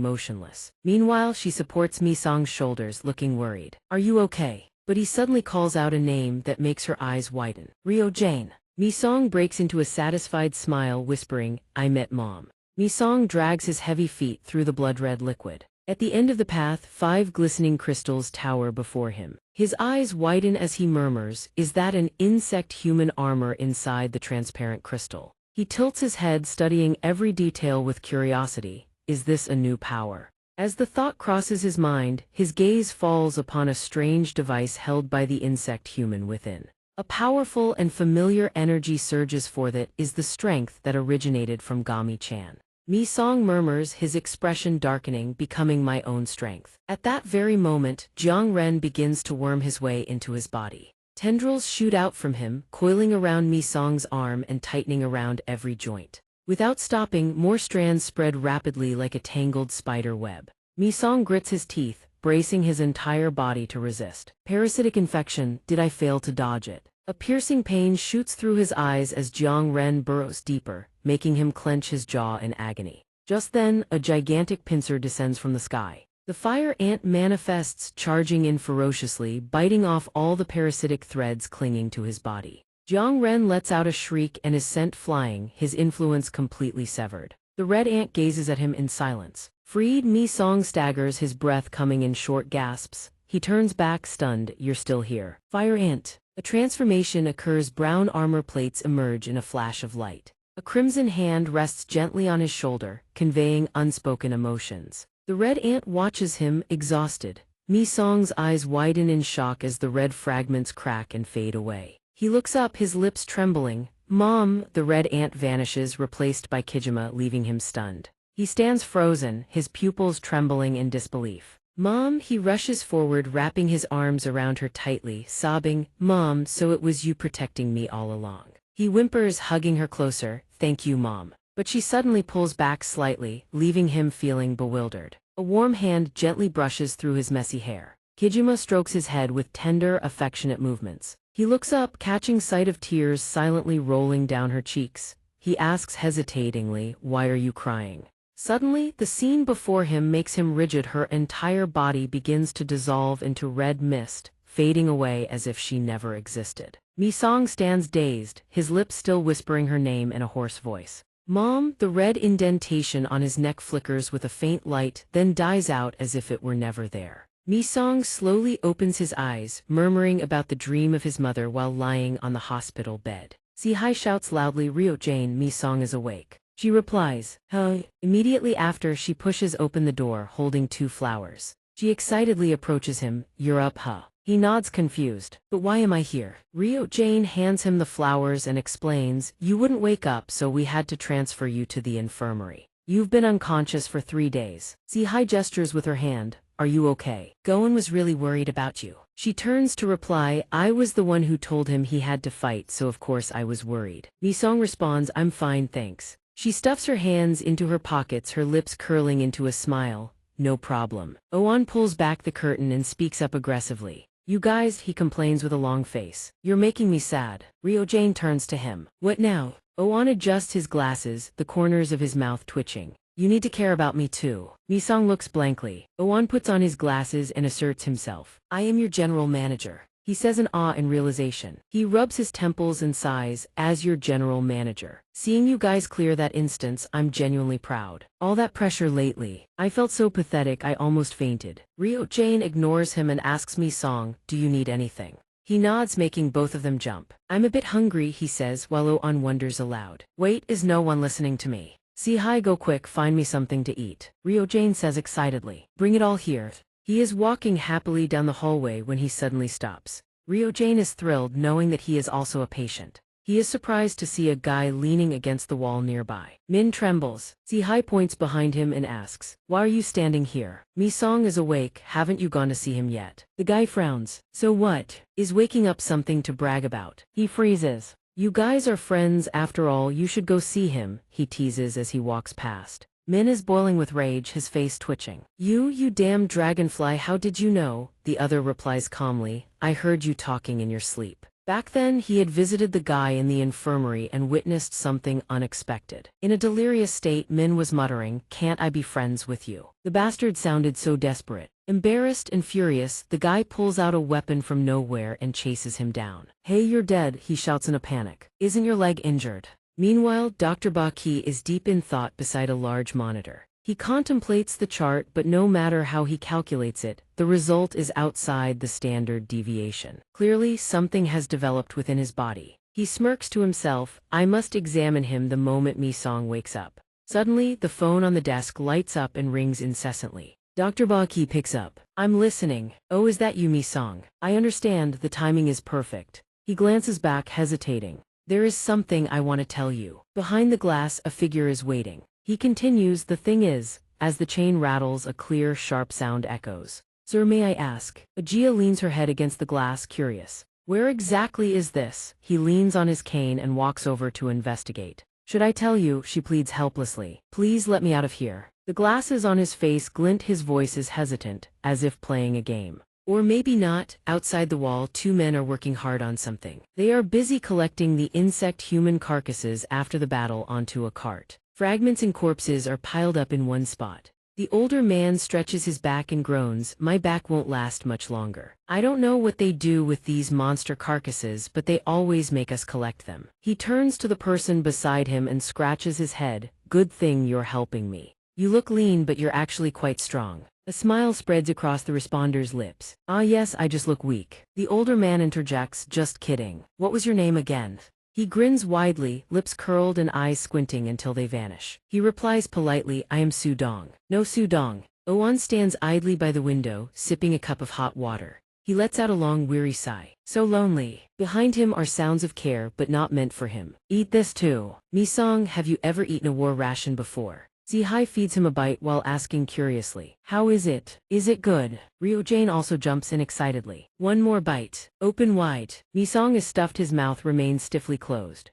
motionless. Meanwhile, she supports Mi Song's shoulders, looking worried. Are you okay? But he suddenly calls out a name that makes her eyes widen. Ryo Jane. Mi Song breaks into a satisfied smile, whispering, I met Mom. Mi Song drags his heavy feet through the blood-red liquid. At the end of the path, 5 glistening crystals tower before him. His eyes widen as he murmurs, is that an insect-human armor inside the transparent crystal? He tilts his head, studying every detail with curiosity. Is this a new power? As the thought crosses his mind, his gaze falls upon a strange device held by the insect-human within. A powerful and familiar energy surges forth. It is the strength that originated from Gami-chan. Mi Song murmurs, his expression darkening, becoming my own strength. At that very moment, Jiang Ren begins to worm his way into his body. Tendrils shoot out from him, coiling around Mi Song's arm and tightening around every joint. Without stopping, more strands spread rapidly like a tangled spider web. Mi Song grits his teeth, bracing his entire body to resist. Parasitic infection, did I fail to dodge it? A piercing pain shoots through his eyes as Jiang Ren burrows deeper, making him clench his jaw in agony. Just then, a gigantic pincer descends from the sky. The fire ant manifests, charging in ferociously, biting off all the parasitic threads clinging to his body. Jiang Ren lets out a shriek and is sent flying, his influence completely severed. The red ant gazes at him in silence. Freed, Mi Song staggers, his breath coming in short gasps. He turns back, stunned. You're still here. Fire ant. A transformation occurs. Brown armor plates emerge in a flash of light. A crimson hand rests gently on his shoulder, conveying unspoken emotions. The red ant watches him, exhausted. Mi Song's eyes widen in shock as the red fragments crack and fade away. He looks up, his lips trembling. Mom! The red ant vanishes, replaced by Kijima, leaving him stunned. He stands frozen, his pupils trembling in disbelief. Mom! He rushes forward, wrapping his arms around her tightly, sobbing, Mom, so it was you protecting me all along. He whimpers, hugging her closer, thank you, Mom. But she suddenly pulls back slightly, leaving him feeling bewildered. A warm hand gently brushes through his messy hair. Kijima strokes his head with tender, affectionate movements. He looks up, catching sight of tears silently rolling down her cheeks. He asks hesitatingly, why are you crying? Suddenly, the scene before him makes him rigid. Her entire body begins to dissolve into red mist, fading away as if she never existed. Mi Song stands dazed, his lips still whispering her name in a hoarse voice. Mom! The red indentation on his neck flickers with a faint light, then dies out as if it were never there. Mi Song slowly opens his eyes, murmuring about the dream of his mother while lying on the hospital bed. Si-Hai shouts loudly, Ryo Jane, Mi Song is awake. She replies, huh? Immediately after, she pushes open the door, holding 2 flowers. She excitedly approaches him, you're up, huh? He nods confused. But why am I here? Ryo Jane hands him the flowers and explains, you wouldn't wake up, so we had to transfer you to the infirmary. You've been unconscious for 3 days. Si-Hai gestures with her hand, are you okay? Goen was really worried about you. She turns to reply, I was the one who told him he had to fight, so of course I was worried. Mi Song responds, I'm fine, thanks. She stuffs her hands into her pockets, her lips curling into a smile. No problem. Oan pulls back the curtain and speaks up aggressively. You guys, he complains with a long face. You're making me sad. Ryo Jane turns to him. What now? Oan adjusts his glasses, the corners of his mouth twitching. You need to care about me too. Mi Song looks blankly. Oan puts on his glasses and asserts himself. I am your general manager. He says in awe and realization. He rubs his temples and sighs, as your general manager. Seeing you guys clear that instance, I'm genuinely proud. All that pressure lately. I felt so pathetic I almost fainted. Ryo Jane ignores him and asks Mi Song, do you need anything? He nods, making both of them jump. I'm a bit hungry, he says, while Oan wonders aloud. Wait, is no one listening to me? Si-Hai, go quick, find me something to eat. Ryo Jane says excitedly. Bring it all here. He is walking happily down the hallway when he suddenly stops. Ryojane is thrilled knowing that he is also a patient. He is surprised to see a guy leaning against the wall nearby. Min trembles. Zihai points behind him and asks, "Why are you standing here? Mi-song is awake, haven't you gone to see him yet?" The guy frowns. "So what? Is waking up something to brag about?" He freezes. "You guys are friends after all, you should go see him," he teases as he walks past. Min is boiling with rage, his face twitching. You damn dragonfly, how did you know?" The other replies calmly, "I heard you talking in your sleep." Back then, he had visited the guy in the infirmary and witnessed something unexpected. In a delirious state, Min was muttering, "Can't I be friends with you?" The bastard sounded so desperate. Embarrassed and furious, the guy pulls out a weapon from nowhere and chases him down. "Hey, you're dead," he shouts in a panic. "Isn't your leg injured?" Meanwhile, Dr. Baki is deep in thought beside a large monitor. He contemplates the chart, but no matter how he calculates it, the result is outside the standard deviation. Clearly, something has developed within his body. He smirks to himself, "I must examine him the moment Mi-song wakes up." Suddenly, the phone on the desk lights up and rings incessantly. Dr. Baki picks up. "I'm listening." "Oh, is that you, Mi-song? I understand, the timing is perfect." He glances back, hesitating. "There is something I want to tell you." Behind the glass, a figure is waiting. He continues, "The thing is," as the chain rattles, a clear, sharp sound echoes. "Sir, may I ask?" Ajia leans her head against the glass, curious. "Where exactly is this?" He leans on his cane and walks over to investigate. "Should I tell you?" she pleads helplessly. "Please let me out of here." The glasses on his face glint, his voice is hesitant, as if playing a game. Or maybe not. Outside the wall, two men are working hard on something. They are busy collecting the insect human carcasses after the battle onto a cart. Fragments and corpses are piled up in one spot. The older man stretches his back and groans, "My back won't last much longer. I don't know what they do with these monster carcasses, but they always make us collect them." He turns to the person beside him and scratches his head. "Good thing you're helping me. You look lean, but you're actually quite strong." A smile spreads across the responder's lips. "Ah yes, I just look weak." The older man interjects, "Just kidding. What was your name again?" He grins widely, lips curled and eyes squinting until they vanish. He replies politely, "I am Su Dong." "No, Su Dong." Oan stands idly by the window, sipping a cup of hot water. He lets out a long, weary sigh. "So lonely." Behind him are sounds of care, but not meant for him. "Eat this too." Mi-song, have you ever eaten a war ration before? Zihai feeds him a bite while asking curiously, "How is it? Is it good?" Ryojane also jumps in excitedly. "One more bite. Open wide." Mi-song is stuffed, his mouth remains stiffly closed.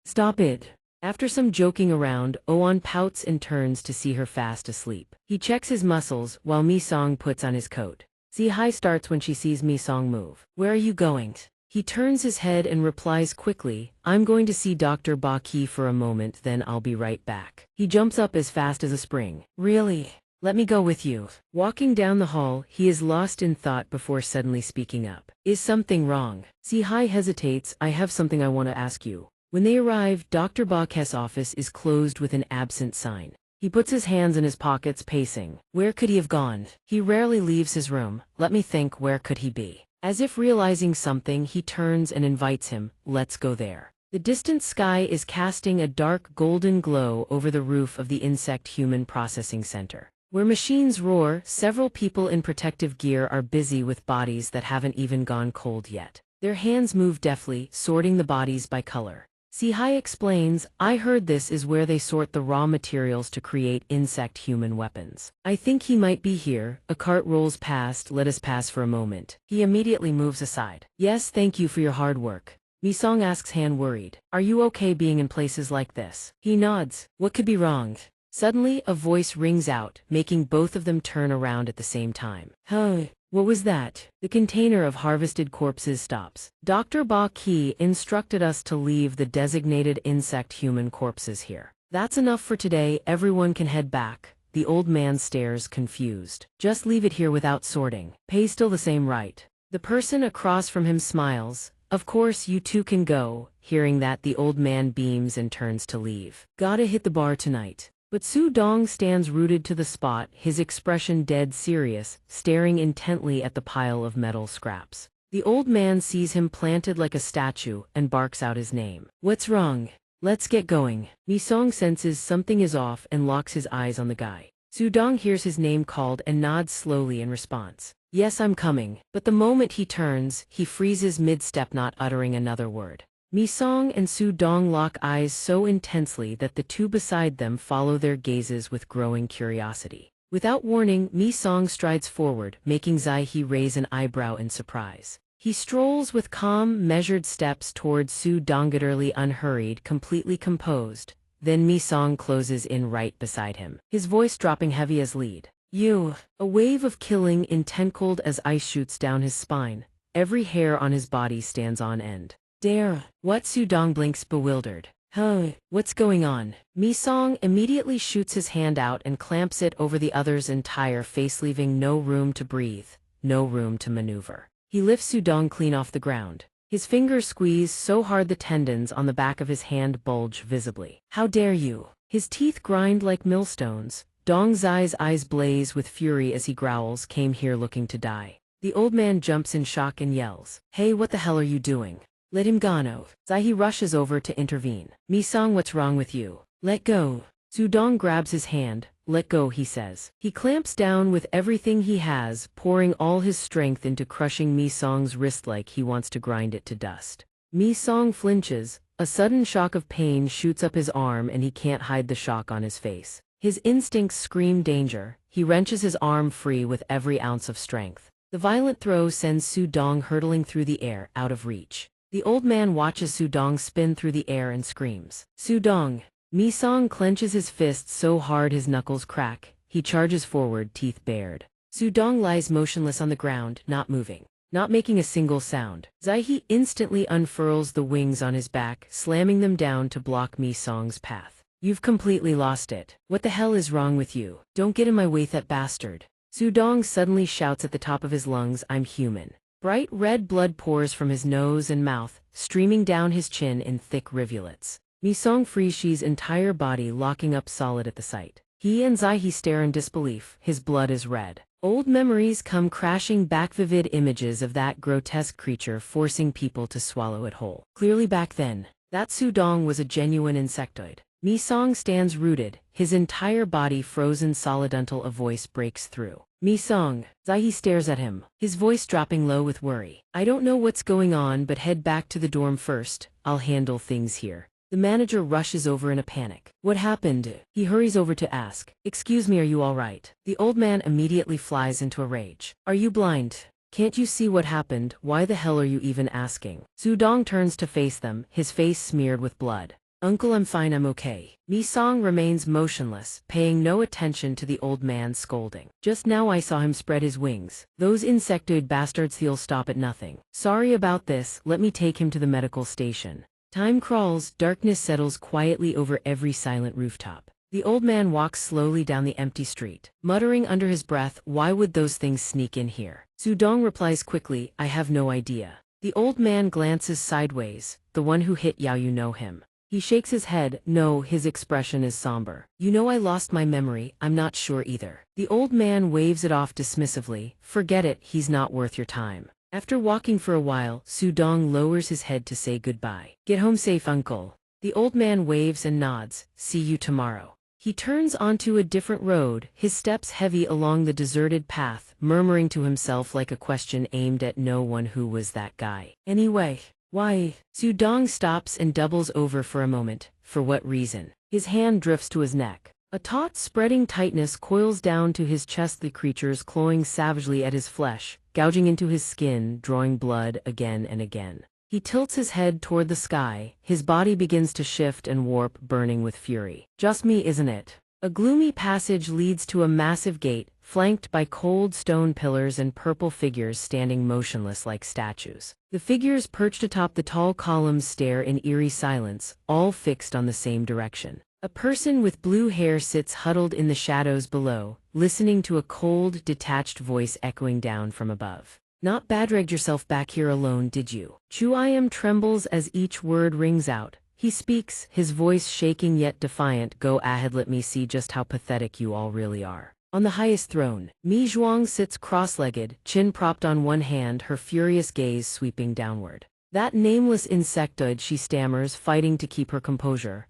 Stop it." After some joking around, Oan pouts and turns to see her fast asleep. He checks his muscles while Mi-song puts on his coat. Zihai starts when she sees Mi-song move. "Where are you going?" He turns his head and replies quickly, "I'm going to see Dr. Baki for a moment, then I'll be right back." He jumps up as fast as a spring. "Really? Let me go with you." Walking down the hall, he is lost in thought before suddenly speaking up. "Is something wrong?" Zihai hesitates. "I have something I want to ask you." When they arrive, Dr. Baki's office is closed with an absent sign. He puts his hands in his pockets, pacing. Where could he have gone? He rarely leaves his room. Let me think, where could he be? As if realizing something, he turns and invites him, "Let's go there." The distant sky is casting a dark golden glow over the roof of the insect human processing center. Where machines roar, several people in protective gear are busy with bodies that haven't even gone cold yet. Their hands move deftly, sorting the bodies by color. Zihai explains, "I heard this is where they sort the raw materials to create insect-human weapons. I think he might be here." A cart rolls past. "Let us pass for a moment." He immediately moves aside. "Yes, thank you for your hard work." Mi-song asks Han, worried, "Are you okay being in places like this?" He nods. "What could be wrong?" Suddenly, a voice rings out, making both of them turn around at the same time. "Huh? What was that?" The container of harvested corpses stops. "Dr. Baki instructed us to leave the designated insect-human corpses here. That's enough for today, everyone can head back." The old man stares, confused. "Just leave it here without sorting. Pay still the same, right?" The person across from him smiles. "Of course, you two can go." Hearing that, the old man beams and turns to leave. "Gotta hit the bar tonight." But Su Dong stands rooted to the spot, his expression dead serious, staring intently at the pile of metal scraps. The old man sees him planted like a statue and barks out his name. "What's wrong? Let's get going." Mi-song senses something is off and locks his eyes on the guy. Su Dong hears his name called and nods slowly in response. Yes, I'm coming. But the moment he turns, he freezes mid-step, not uttering another word. Mi Song and Su Dong lock eyes so intensely that the two beside them follow their gazes with growing curiosity. Without warning, Mi Song strides forward, making Zai He raise an eyebrow in surprise. He strolls with calm, measured steps towards Su Dong, utterly unhurried, completely composed. Then Mi Song closes in right beside him, his voice dropping heavy as lead. You. A wave of killing intent cold as ice shoots down his spine. Every hair on his body stands on end. Dare. What? Su Dong blinks, bewildered. Huh, what's going on? Mi Song immediately shoots his hand out and clamps it over the other's entire face, leaving no room to breathe, no room to maneuver. He lifts Su Dong clean off the ground. His fingers squeeze so hard the tendons on the back of his hand bulge visibly. How dare you? His teeth grind like millstones. Dong Zai's eyes blaze with fury as he growls, came here looking to die. The old man jumps in shock and yells, Hey, what the hell are you doing? Let him go. No. Zai rushes over to intervene. Mi Song, what's wrong with you? Let go. Su Dong grabs his hand. Let go, he says. He clamps down with everything he has, pouring all his strength into crushing Mi Song's wrist like he wants to grind it to dust. Mi Song flinches. A sudden shock of pain shoots up his arm and he can't hide the shock on his face. His instincts scream danger. He wrenches his arm free with every ounce of strength. The violent throw sends Su Dong hurtling through the air, out of reach. The old man watches Su Dong spin through the air and screams, Su Dong! Mi Song clenches his fists so hard his knuckles crack. He charges forward, teeth bared. Su Dong lies motionless on the ground, not moving, not making a single sound. Zai He instantly unfurls the wings on his back, slamming them down to block Mi Song's path. You've completely lost it. What the hell is wrong with you? Don't get in my way, that bastard. Su Dong suddenly shouts at the top of his lungs, I'm human. Bright red blood pours from his nose and mouth, streaming down his chin in thick rivulets. Mi Song freezes entire body, locking up solid at the sight. He and Zai He stare in disbelief. His blood is red. Old memories come crashing back, vivid images of that grotesque creature forcing people to swallow it whole. Clearly back then, that Su Dong was a genuine insectoid. Mi Song stands rooted, his entire body frozen solid until a voice breaks through. Mi Song. Zai He stares at him, his voice dropping low with worry. I don't know what's going on, but head back to the dorm first. I'll handle things here. The manager rushes over in a panic. What happened? He hurries over to ask. Excuse me, are you all right? The old man immediately flies into a rage. Are you blind? Can't you see what happened? Why the hell are you even asking? Su Dong turns to face them, his face smeared with blood. Uncle, I'm fine, I'm okay. Mi Song remains motionless, paying no attention to the old man's scolding. Just now I saw him spread his wings. Those insectoid bastards, he'll stop at nothing. Sorry about this, let me take him to the medical station. Time crawls, darkness settles quietly over every silent rooftop. The old man walks slowly down the empty street, muttering under his breath, why would those things sneak in here? Su Dong replies quickly, I have no idea. The old man glances sideways. The one who hit Yao, you know him. He shakes his head. No, his expression is somber. You know, I lost my memory, I'm not sure either. The old man waves it off dismissively. Forget it, he's not worth your time. After walking for a while, Su Dong lowers his head to say goodbye. Get home safe, uncle. The old man waves and nods. See you tomorrow. He turns onto a different road, his steps heavy along the deserted path, murmuring to himself like a question aimed at no one. Who was that guy? Anyway. Why? Su Dong stops and doubles over for a moment. For what reason? His hand drifts to his neck. A taut, spreading tightness coils down to his chest, the creatures clawing savagely at his flesh, gouging into his skin, drawing blood again and again. He tilts his head toward the sky, his body begins to shift and warp, burning with fury. Just me, isn't it? A gloomy passage leads to a massive gate, flanked by cold stone pillars and purple figures standing motionless like statues. The figures perched atop the tall columns stare in eerie silence, all fixed on the same direction. A person with blue hair sits huddled in the shadows below, listening to a cold, detached voice echoing down from above. Not bad, dragged yourself back here alone, did you? Chu Iam trembles as each word rings out. He speaks, his voice shaking yet defiant. Go ahead, let me see just how pathetic you all really are. On the highest throne, Mi Zhuang sits cross-legged, chin propped on one hand, her furious gaze sweeping downward. That nameless insectoid, she stammers, fighting to keep her composure.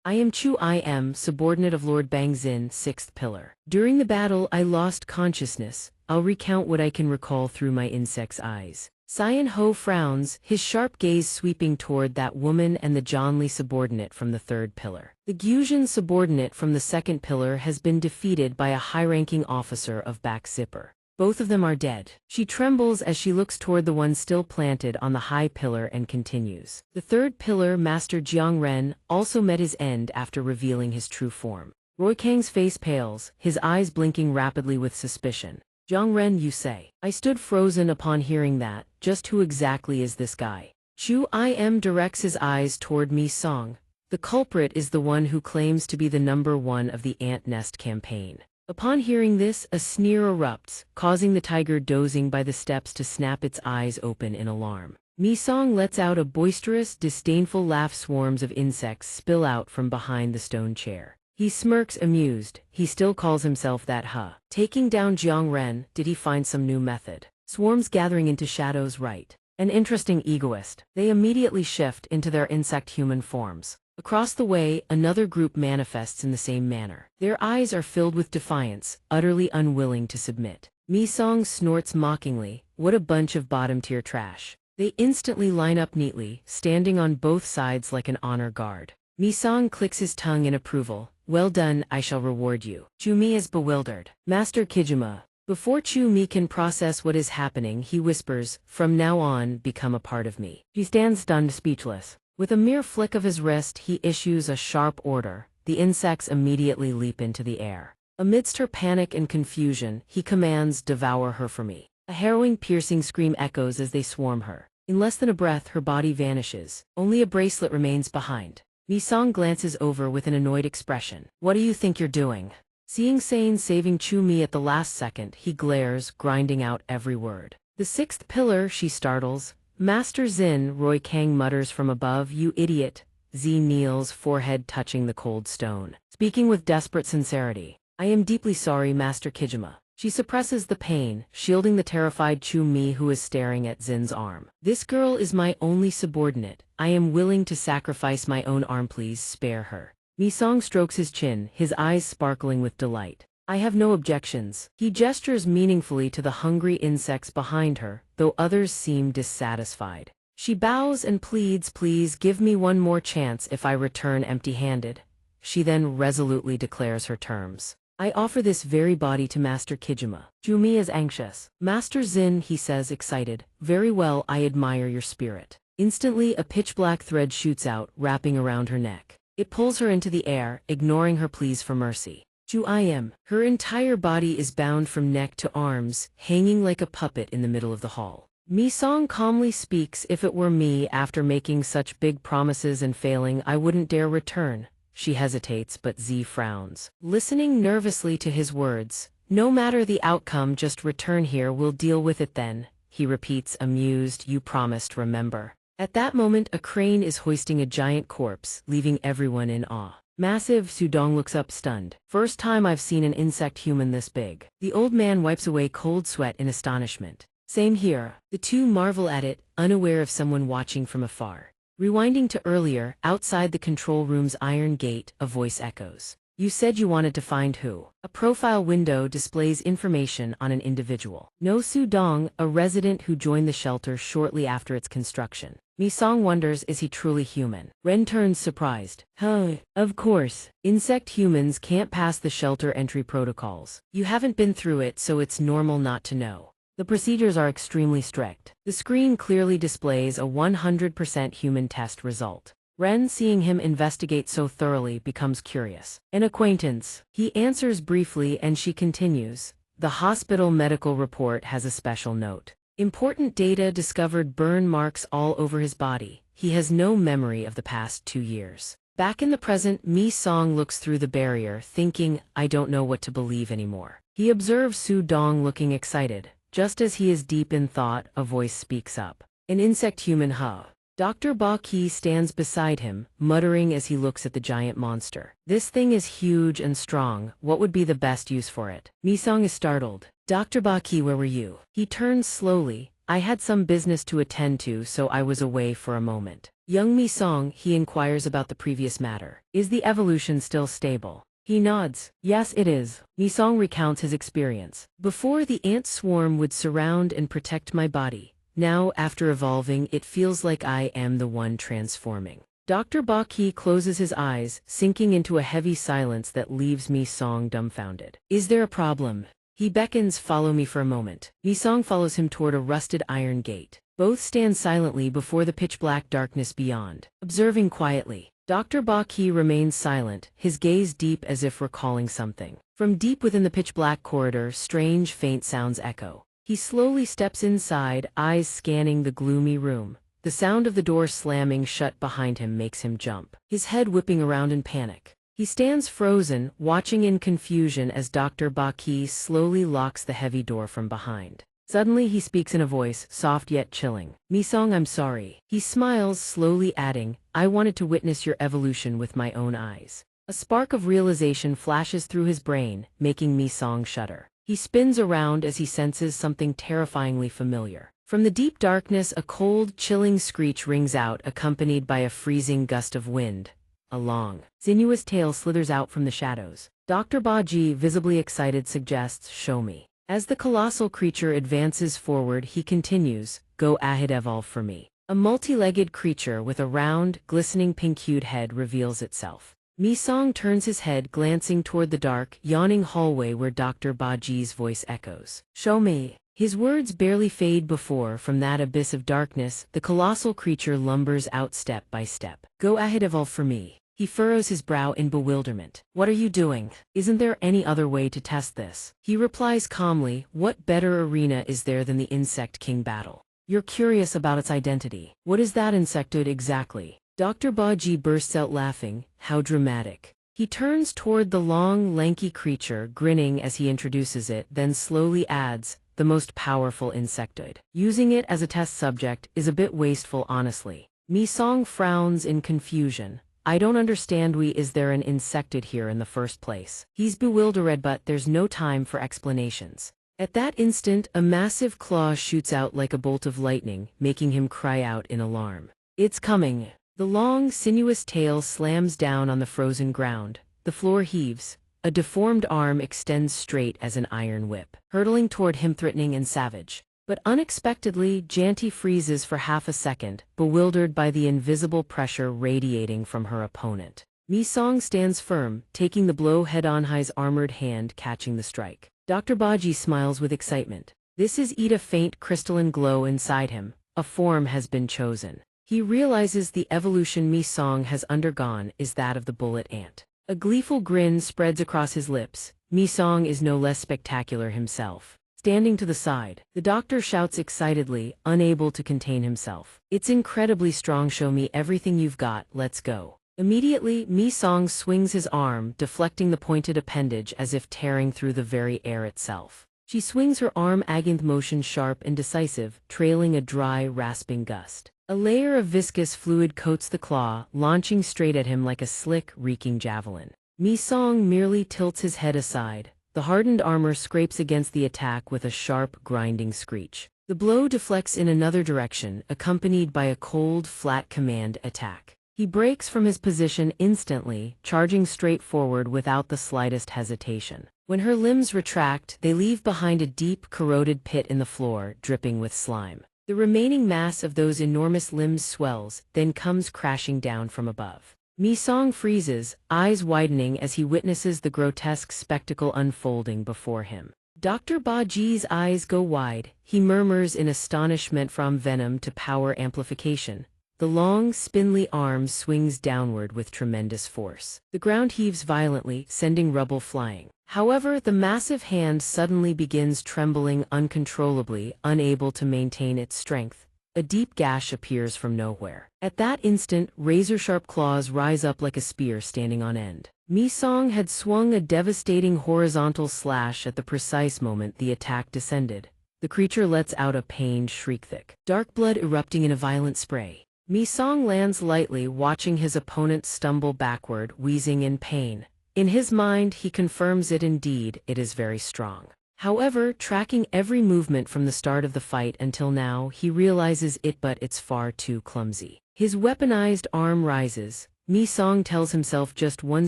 I am Chu I am, subordinate of Lord Bangzin, 6th pillar. During the battle I lost consciousness. I'll recount what I can recall through my insect's eyes. Cyan Ho frowns, his sharp gaze sweeping toward that woman and the Zhonli subordinate from the 3rd pillar. The Gyujian subordinate from the 2nd pillar has been defeated by a high-ranking officer of Back Zipper. Both of them are dead. She trembles as she looks toward the one still planted on the high pillar and continues. The 3rd pillar, Master Jiang Ren, also met his end after revealing his true form. Roy Kang's face pales, his eyes blinking rapidly with suspicion. Jiang Ren, you say? I stood frozen upon hearing that. Just who exactly is this guy? Chu Im directs his eyes toward Mi Song. The culprit is the one who claims to be the #1 of the Ant Nest campaign. Upon hearing this, a sneer erupts, causing the tiger dozing by the steps to snap its eyes open in alarm. Mi Song lets out a boisterous, disdainful laugh. Swarms of insects spill out from behind the stone chair. He smirks amused. He still calls himself that, huh? Taking down Jiang Ren, did he find some new method? Swarms gathering into shadows, right? An interesting egoist. They immediately shift into their insect-human forms. Across the way, another group manifests in the same manner. Their eyes are filled with defiance, utterly unwilling to submit. Mi Song snorts mockingly, what a bunch of bottom-tier trash. They instantly line up neatly, standing on both sides like an honor guard. Mi Song clicks his tongue in approval. Well done, I shall reward you. Chu Mi is bewildered. Master Kijima. Before Chu Mi can process what is happening, he whispers, from now on, become a part of me. She stands stunned, speechless. With a mere flick of his wrist, he issues a sharp order. The insects immediately leap into the air. Amidst her panic and confusion, he commands, devour her for me. A harrowing, piercing scream echoes as they swarm her. In less than a breath, her body vanishes. Only a bracelet remains behind. Mi Song glances over with an annoyed expression. What do you think you're doing? Seeing Sane saving Chu Mi at the last second, he glares, grinding out every word. The 6th pillar, she startles. Master Zin, Roy Kang mutters from above, you idiot. Z kneels, forehead touching the cold stone. Speaking with desperate sincerity. I am deeply sorry, Master Kijima. She suppresses the pain, shielding the terrified Chu Mi who is staring at Zin's arm. This girl is my only subordinate. I am willing to sacrifice my own arm, please spare her. Mi Song strokes his chin, his eyes sparkling with delight. I have no objections. He gestures meaningfully to the hungry insects behind her, though others seem dissatisfied. She bows and pleads, please give me one more chance if I return empty-handed. She then resolutely declares her terms. I offer this very body to Master Kijima. Chu Mi is anxious. Master Zin, he says excited. Very well, I admire your spirit. Instantly a pitch-black thread shoots out, wrapping around her neck. It pulls her into the air, ignoring her pleas for mercy. Chu Im. Her entire body is bound from neck to arms, hanging like a puppet in the middle of the hall. Mi Song calmly speaks, if it were me after making such big promises and failing, I wouldn't dare return. She hesitates, but Z frowns. Listening nervously to his words, no matter the outcome, just return here, we'll deal with it then. He repeats, amused, you promised, remember. At that moment, a crane is hoisting a giant corpse, leaving everyone in awe. Massive, Sudong looks up stunned. First time I've seen an insect human this big. The old man wipes away cold sweat in astonishment. Same here. The two marvel at it, unaware of someone watching from afar. Rewinding to earlier, outside the control room's iron gate, a voice echoes. You said you wanted to find who? A profile window displays information on an individual. No Sudong, a resident who joined the shelter shortly after its construction. Mi Song wonders, is he truly human? Ren turns surprised. Huh, of course. Insect humans can't pass the shelter entry protocols. You haven't been through it, so it's normal not to know. The procedures are extremely strict. The screen clearly displays a 100% human test result. Ren, seeing him investigate so thoroughly, becomes curious. An acquaintance. He answers briefly and she continues. The hospital medical report has a special note. Important data discovered, burn marks all over his body. He has no memory of the past 2 years. Back in the present, Mi Song looks through the barrier, thinking, I don't know what to believe anymore. He observes Su Dong looking excited. Just as he is deep in thought, a voice speaks up. An insect human, huh? Dr. Ba Qi stands beside him, muttering as he looks at the giant monster. This thing is huge and strong. What would be the best use for it? Mi Song is startled. Dr. Ba Qi, where were you? He turns slowly, I had some business to attend to, so I was away for a moment. Young Mi-song, he inquires about the previous matter. Is the evolution still stable? He nods. Yes, it is. Mi-song recounts his experience. Before, the ant swarm would surround and protect my body. Now, after evolving, it feels like I am the one transforming. Dr. Ba-ki closes his eyes, sinking into a heavy silence that leaves Mi-song dumbfounded. Is there a problem? He beckons, follow me for a moment. Mi-song follows him toward a rusted iron gate. Both stand silently before the pitch-black darkness beyond, observing quietly. Dr. Ba-ki remains silent, his gaze deep as if recalling something. From deep within the pitch-black corridor, strange, faint sounds echo. He slowly steps inside, eyes scanning the gloomy room. The sound of the door slamming shut behind him makes him jump, his head whipping around in panic. He stands frozen, watching in confusion as Dr. Ba-ki slowly locks the heavy door from behind. Suddenly he speaks in a voice, soft yet chilling. Mi-song, I'm sorry. He smiles, slowly adding, I wanted to witness your evolution with my own eyes. A spark of realization flashes through his brain, making Mi-song shudder. He spins around as he senses something terrifyingly familiar. From the deep darkness, a cold, chilling screech rings out, accompanied by a freezing gust of wind. A long, sinuous tail slithers out from the shadows. Dr. Ba-ji, visibly excited, suggests, show me. As the colossal creature advances forward, he continues, go ahead, evolve for me. A multi-legged creature with a round, glistening pink-hued head reveals itself. Mi-song turns his head, glancing toward the dark, yawning hallway where Dr. Ba-ji's voice echoes. Show me. His words barely fade before, from that abyss of darkness, the colossal creature lumbers out step by step. Go ahead, evolve for me. He furrows his brow in bewilderment. What are you doing? Isn't there any other way to test this? He replies calmly, what better arena is there than the Insect King battle? You're curious about its identity. What is that insectoid exactly? Dr. Ba-ji bursts out laughing. How dramatic. He turns toward the long, lanky creature, grinning as he introduces it, then slowly adds, the most powerful insectoid. Using it as a test subject is a bit wasteful, honestly. Mi-song frowns in confusion. I don't understand. Is there an insectoid here in the first place? He's bewildered, but there's no time for explanations. At that instant, a massive claw shoots out like a bolt of lightning, making him cry out in alarm. It's coming. The long, sinuous tail slams down on the frozen ground. The floor heaves. A deformed arm extends straight as an iron whip, hurtling toward him, threatening and savage. But unexpectedly, Janti freezes for half a second, bewildered by the invisible pressure radiating from her opponent. Mi-song stands firm, taking the blow head-on, his armored hand catching the strike. Dr. Ba-ji smiles with excitement. This is a faint crystalline glow inside him. A form has been chosen. He realizes the evolution Mi-song has undergone is that of the bullet ant. A gleeful grin spreads across his lips. Mi-song is no less spectacular himself. Standing to the side, the doctor shouts excitedly, unable to contain himself. It's incredibly strong. Show me everything you've got. Let's go. Immediately, Mi-song swings his arm, deflecting the pointed appendage as if tearing through the very air itself. She swings her arm, against motion sharp and decisive, trailing a dry, rasping gust. A layer of viscous fluid coats the claw, launching straight at him like a slick, reeking javelin. Mi-song merely tilts his head aside. The hardened armor scrapes against the attack with a sharp, grinding screech. The blow deflects in another direction, accompanied by a cold, flat command attack. He breaks from his position instantly, charging straight forward without the slightest hesitation. When her limbs retract, they leave behind a deep, corroded pit in the floor, dripping with slime. The remaining mass of those enormous limbs swells, then comes crashing down from above. Mi-song freezes, eyes widening as he witnesses the grotesque spectacle unfolding before him. Dr. Ba-ji's eyes go wide. He murmurs in astonishment, from venom to power amplification. The long, spindly arm swings downward with tremendous force. The ground heaves violently, sending rubble flying. However, the massive hand suddenly begins trembling uncontrollably, unable to maintain its strength. A deep gash appears from nowhere. At that instant, razor-sharp claws rise up like a spear standing on end. Mi-song had swung a devastating horizontal slash at the precise moment the attack descended. The creature lets out a pained shriek, thick dark blood erupting in a violent spray. Mi-song lands lightly, watching his opponent stumble backward, wheezing in pain. In his mind, he confirms it indeed, it is very strong. However, tracking every movement from the start of the fight until now, he realizes it's far too clumsy. His weaponized arm rises. Mi Song tells himself just one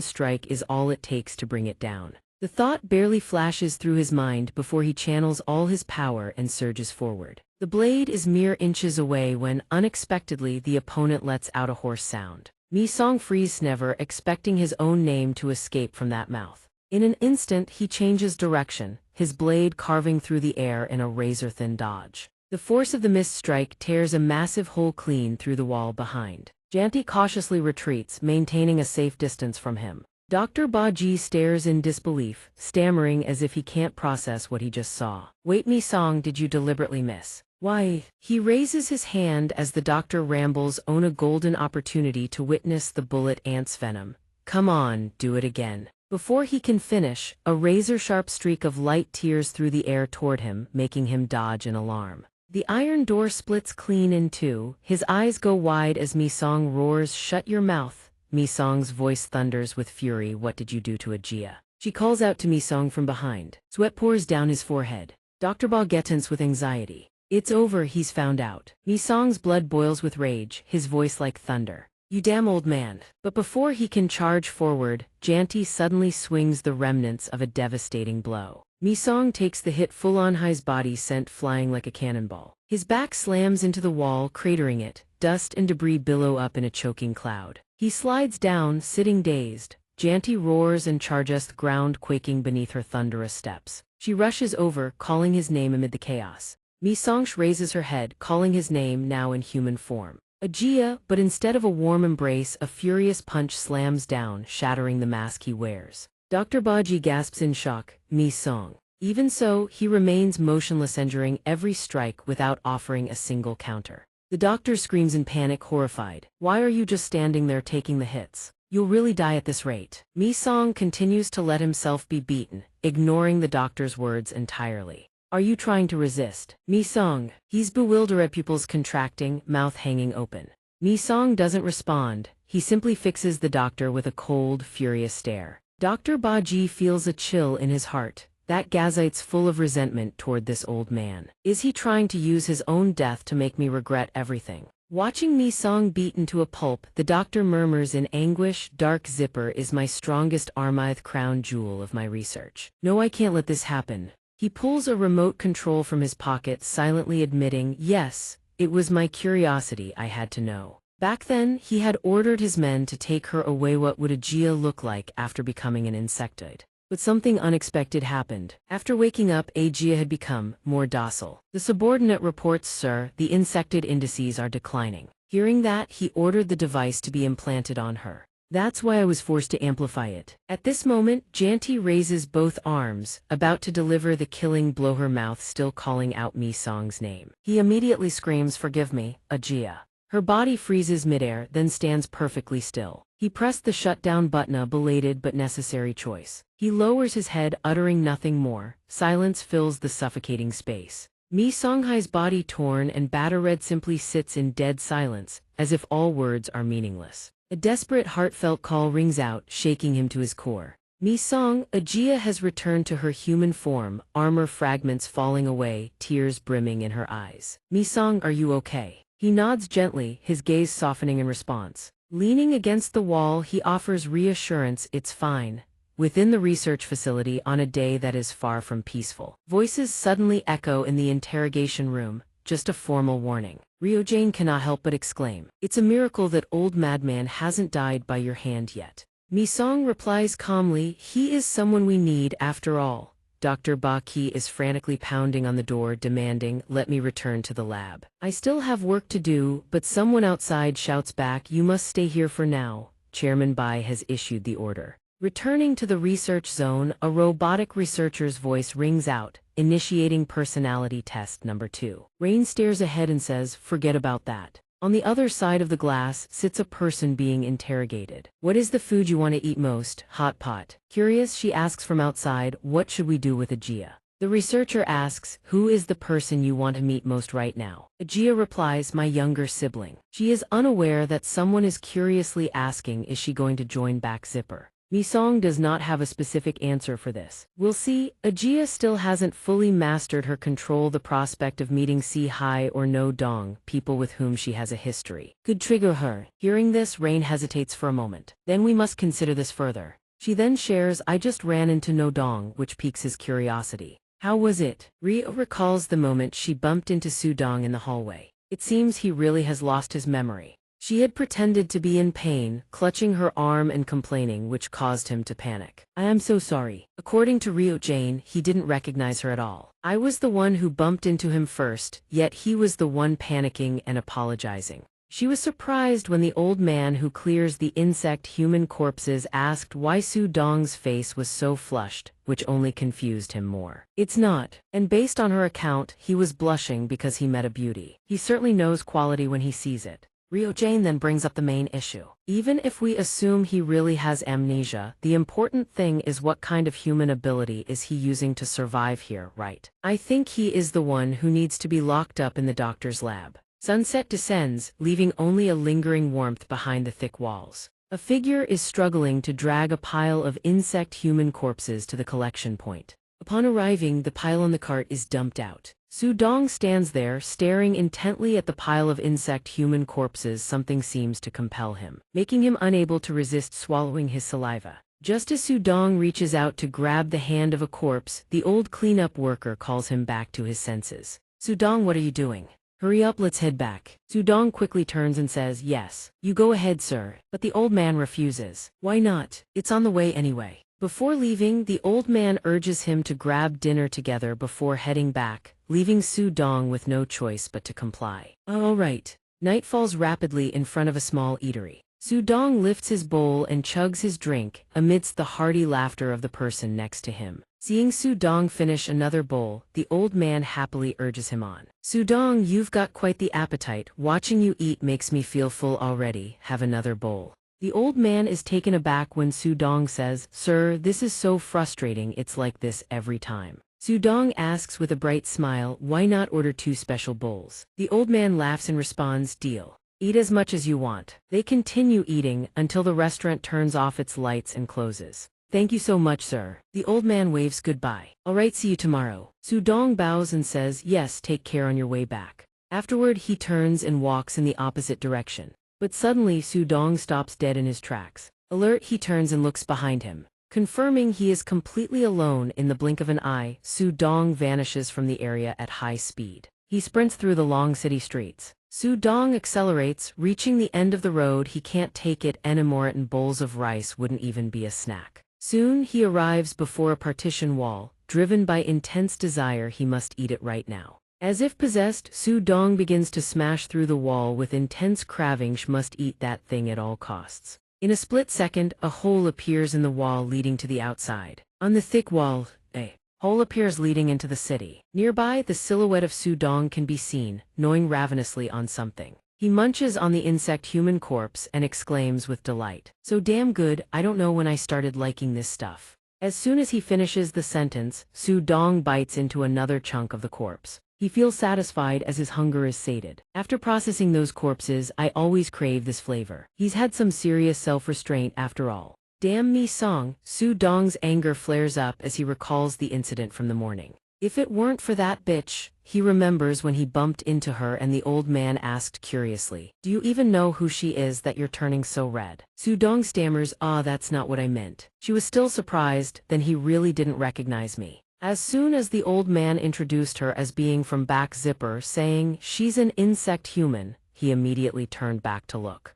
strike is all it takes to bring it down. The thought barely flashes through his mind before he channels all his power and surges forward. The blade is mere inches away when, unexpectedly, the opponent lets out a hoarse sound. Mi Song frees, never expecting his own name to escape from that mouth. In an instant, he changes direction, his blade carving through the air in a razor-thin dodge. The force of the missed strike tears a massive hole clean through the wall behind. Janti cautiously retreats, maintaining a safe distance from him. Dr. Baji stares in disbelief, stammering as if he can't process what he just saw. Wait, Mi Song, did you deliberately miss? Why? He raises his hand as the doctor rambles on a golden opportunity to witness the bullet ant's venom. Come on, do it again. Before he can finish, a razor-sharp streak of light tears through the air toward him, making him dodge in alarm. The iron door splits clean in two, his eyes go wide as Mi Song roars, "Shut your mouth." Mi Song's voice thunders with fury. What did you do to Ajia? She calls out to Mi Song from behind. Sweat pours down his forehead. Dr. Ba gets with anxiety. It's over, he's found out. Mi Song's blood boils with rage, his voice like thunder. You damn old man. But before he can charge forward, Janti suddenly swings the remnants of a devastating blow. Mi Song takes the hit full on, his body sent flying like a cannonball. His back slams into the wall, cratering it. Dust and debris billow up in a choking cloud. He slides down, sitting dazed. Janti roars and charges the ground, quaking beneath her thunderous steps. She rushes over, calling his name amid the chaos. Mi Song raises her head, calling his name now in human form. Ajia, but instead of a warm embrace, a furious punch slams down, shattering the mask he wears. Dr. Baji gasps in shock. Mi Song. Even so, he remains motionless, enduring every strike without offering a single counter. The doctor screams in panic, horrified. Why are you just standing there taking the hits? You'll really die at this rate. Mi Song continues to let himself be beaten, ignoring the doctor's words entirely. Are you trying to resist? Mi Song. He's bewildered, pupils contracting, mouth hanging open. Mi Song doesn't respond, he simply fixes the doctor with a cold, furious stare. Dr. Baji feels a chill in his heart. That gazite's full of resentment toward this old man. Is he trying to use his own death to make me regret everything? Watching Mi Song beaten to a pulp, the doctor murmurs in anguish, "Dark Zipper is my strongest armith, crown jewel of my research. No, I can't let this happen." He pulls a remote control from his pocket, silently admitting, "Yes, it was my curiosity, I had to know." Back then, he had ordered his men to take her away. What would Ajia look like after becoming an insectoid? But something unexpected happened. After waking up, Ajia had become more docile. The subordinate reports, "Sir, the insectoid indices are declining." Hearing that, he ordered the device to be implanted on her. "That's why I was forced to amplify it." At this moment, Janti raises both arms, about to deliver the killing blow, her mouth still calling out Mi Song's name. He immediately screams, "Forgive me, Ajia." Her body freezes midair, then stands perfectly still. He pressed the shutdown button, a belated but necessary choice. He lowers his head, uttering nothing more. Silence fills the suffocating space. Mi Songhai's body, torn and battered, simply sits in dead silence, as if all words are meaningless. A desperate, heartfelt call rings out, shaking him to his core. Mi Song. Ajia has returned to her human form, armor fragments falling away, tears brimming in her eyes. "Mi Song, are you okay?" He nods gently, his gaze softening in response. Leaning against the wall, he offers reassurance, "It's fine." Within the research facility, on a day that is far from peaceful, voices suddenly echo in the interrogation room, just a formal warning. Ryojane cannot help but exclaim, "It's a miracle that old madman hasn't died by your hand yet." Mi Song replies calmly, "He is someone we need after all." Dr. Baki is frantically pounding on the door, demanding, "Let me return to the lab. I still have work to do," but someone outside shouts back, "You must stay here for now. Chairman Bai has issued the order." Returning to the research zone, a robotic researcher's voice rings out, initiating personality test number 2. Rain stares ahead and says, "Forget about that." On the other side of the glass sits a person being interrogated. "What is the food you want to eat most?" "Hot pot." Curious, she asks from outside, "What should we do with Ajia?" The researcher asks, "Who is the person you want to meet most right now?" Ajia replies, "My younger sibling." She is unaware that someone is curiously asking, is she going to join back Zipper? Mi-song does not have a specific answer for this. We'll see. Ajia still hasn't fully mastered her control. The prospect of meeting Si Hai or No Dong, people with whom she has a history, could trigger her. Hearing this, Rain hesitates for a moment. Then we must consider this further. She then shares, I just ran into No Dong, which piques his curiosity. How was it? Rio recalls the moment she bumped into Su Dong in the hallway. It seems he really has lost his memory. She had pretended to be in pain, clutching her arm and complaining, which caused him to panic. I am so sorry. According to Rio Jane, he didn't recognize her at all. I was the one who bumped into him first, yet he was the one panicking and apologizing. She was surprised when the old man who clears the insect human corpses asked why Su Dong's face was so flushed, which only confused him more. It's not. And based on her account, he was blushing because he met a beauty. He certainly knows quality when he sees it. Rio Jane then brings up the main issue. Even if we assume he really has amnesia, the important thing is what kind of human ability is he using to survive here, right? I think he is the one who needs to be locked up in the doctor's lab. Sunset descends, leaving only a lingering warmth behind the thick walls. A figure is struggling to drag a pile of insect-human corpses to the collection point. Upon arriving, the pile on the cart is dumped out. Su Dong stands there, staring intently at the pile of insect-human corpses. Something seems to compel him, making him unable to resist swallowing his saliva. Just as Su Dong reaches out to grab the hand of a corpse, the old cleanup worker calls him back to his senses. Su Dong, what are you doing? Hurry up, let's head back. Su Dong quickly turns and says, yes, you go ahead, sir. But the old man refuses. Why not? It's on the way anyway. Before leaving, the old man urges him to grab dinner together before heading back, leaving Su Dong with no choice but to comply. All right. Night falls rapidly in front of a small eatery. Su Dong lifts his bowl and chugs his drink, amidst the hearty laughter of the person next to him. Seeing Su Dong finish another bowl, the old man happily urges him on. Su Dong, you've got quite the appetite. Watching you eat makes me feel full already. Have another bowl. The old man is taken aback when Su Dong says, sir, this is so frustrating, it's like this every time. Su Dong asks with a bright smile, why not order 2 special bowls? The old man laughs and responds, deal. Eat as much as you want. They continue eating until the restaurant turns off its lights and closes. Thank you so much, sir. The old man waves goodbye. All right, see you tomorrow. Su Dong bows and says, yes, take care on your way back. Afterward, he turns and walks in the opposite direction. But suddenly, Su Dong stops dead in his tracks. Alert, he turns and looks behind him. Confirming he is completely alone, in the blink of an eye, Su Dong vanishes from the area at high speed. He sprints through the long city streets. Su Dong accelerates, reaching the end of the road. He can't take it anymore, and bowls of rice wouldn't even be a snack. Soon he arrives before a partition wall. Driven by intense desire, he must eat it right now. As if possessed, Su Dong begins to smash through the wall with intense craving. She must eat that thing at all costs. In a split second, a hole appears in the wall leading to the outside. On the thick wall, a hole appears leading into the city. Nearby, the silhouette of Su Dong can be seen, gnawing ravenously on something. He munches on the insect-human corpse and exclaims with delight, so damn good, I don't know when I started liking this stuff. As soon as he finishes the sentence, Su Dong bites into another chunk of the corpse. He feels satisfied as his hunger is sated. After processing those corpses, I always crave this flavor. He's had some serious self-restraint after all. Damn me song, Su Dong's anger flares up as he recalls the incident from the morning. If it weren't for that bitch, he remembers when he bumped into her and the old man asked curiously, do you even know who she is that you're turning so red? Su Dong stammers, that's not what I meant. She was still surprised, then he really didn't recognize me. As soon as the old man introduced her as being from back zipper, saying, she's an insect human, he immediately turned back to look.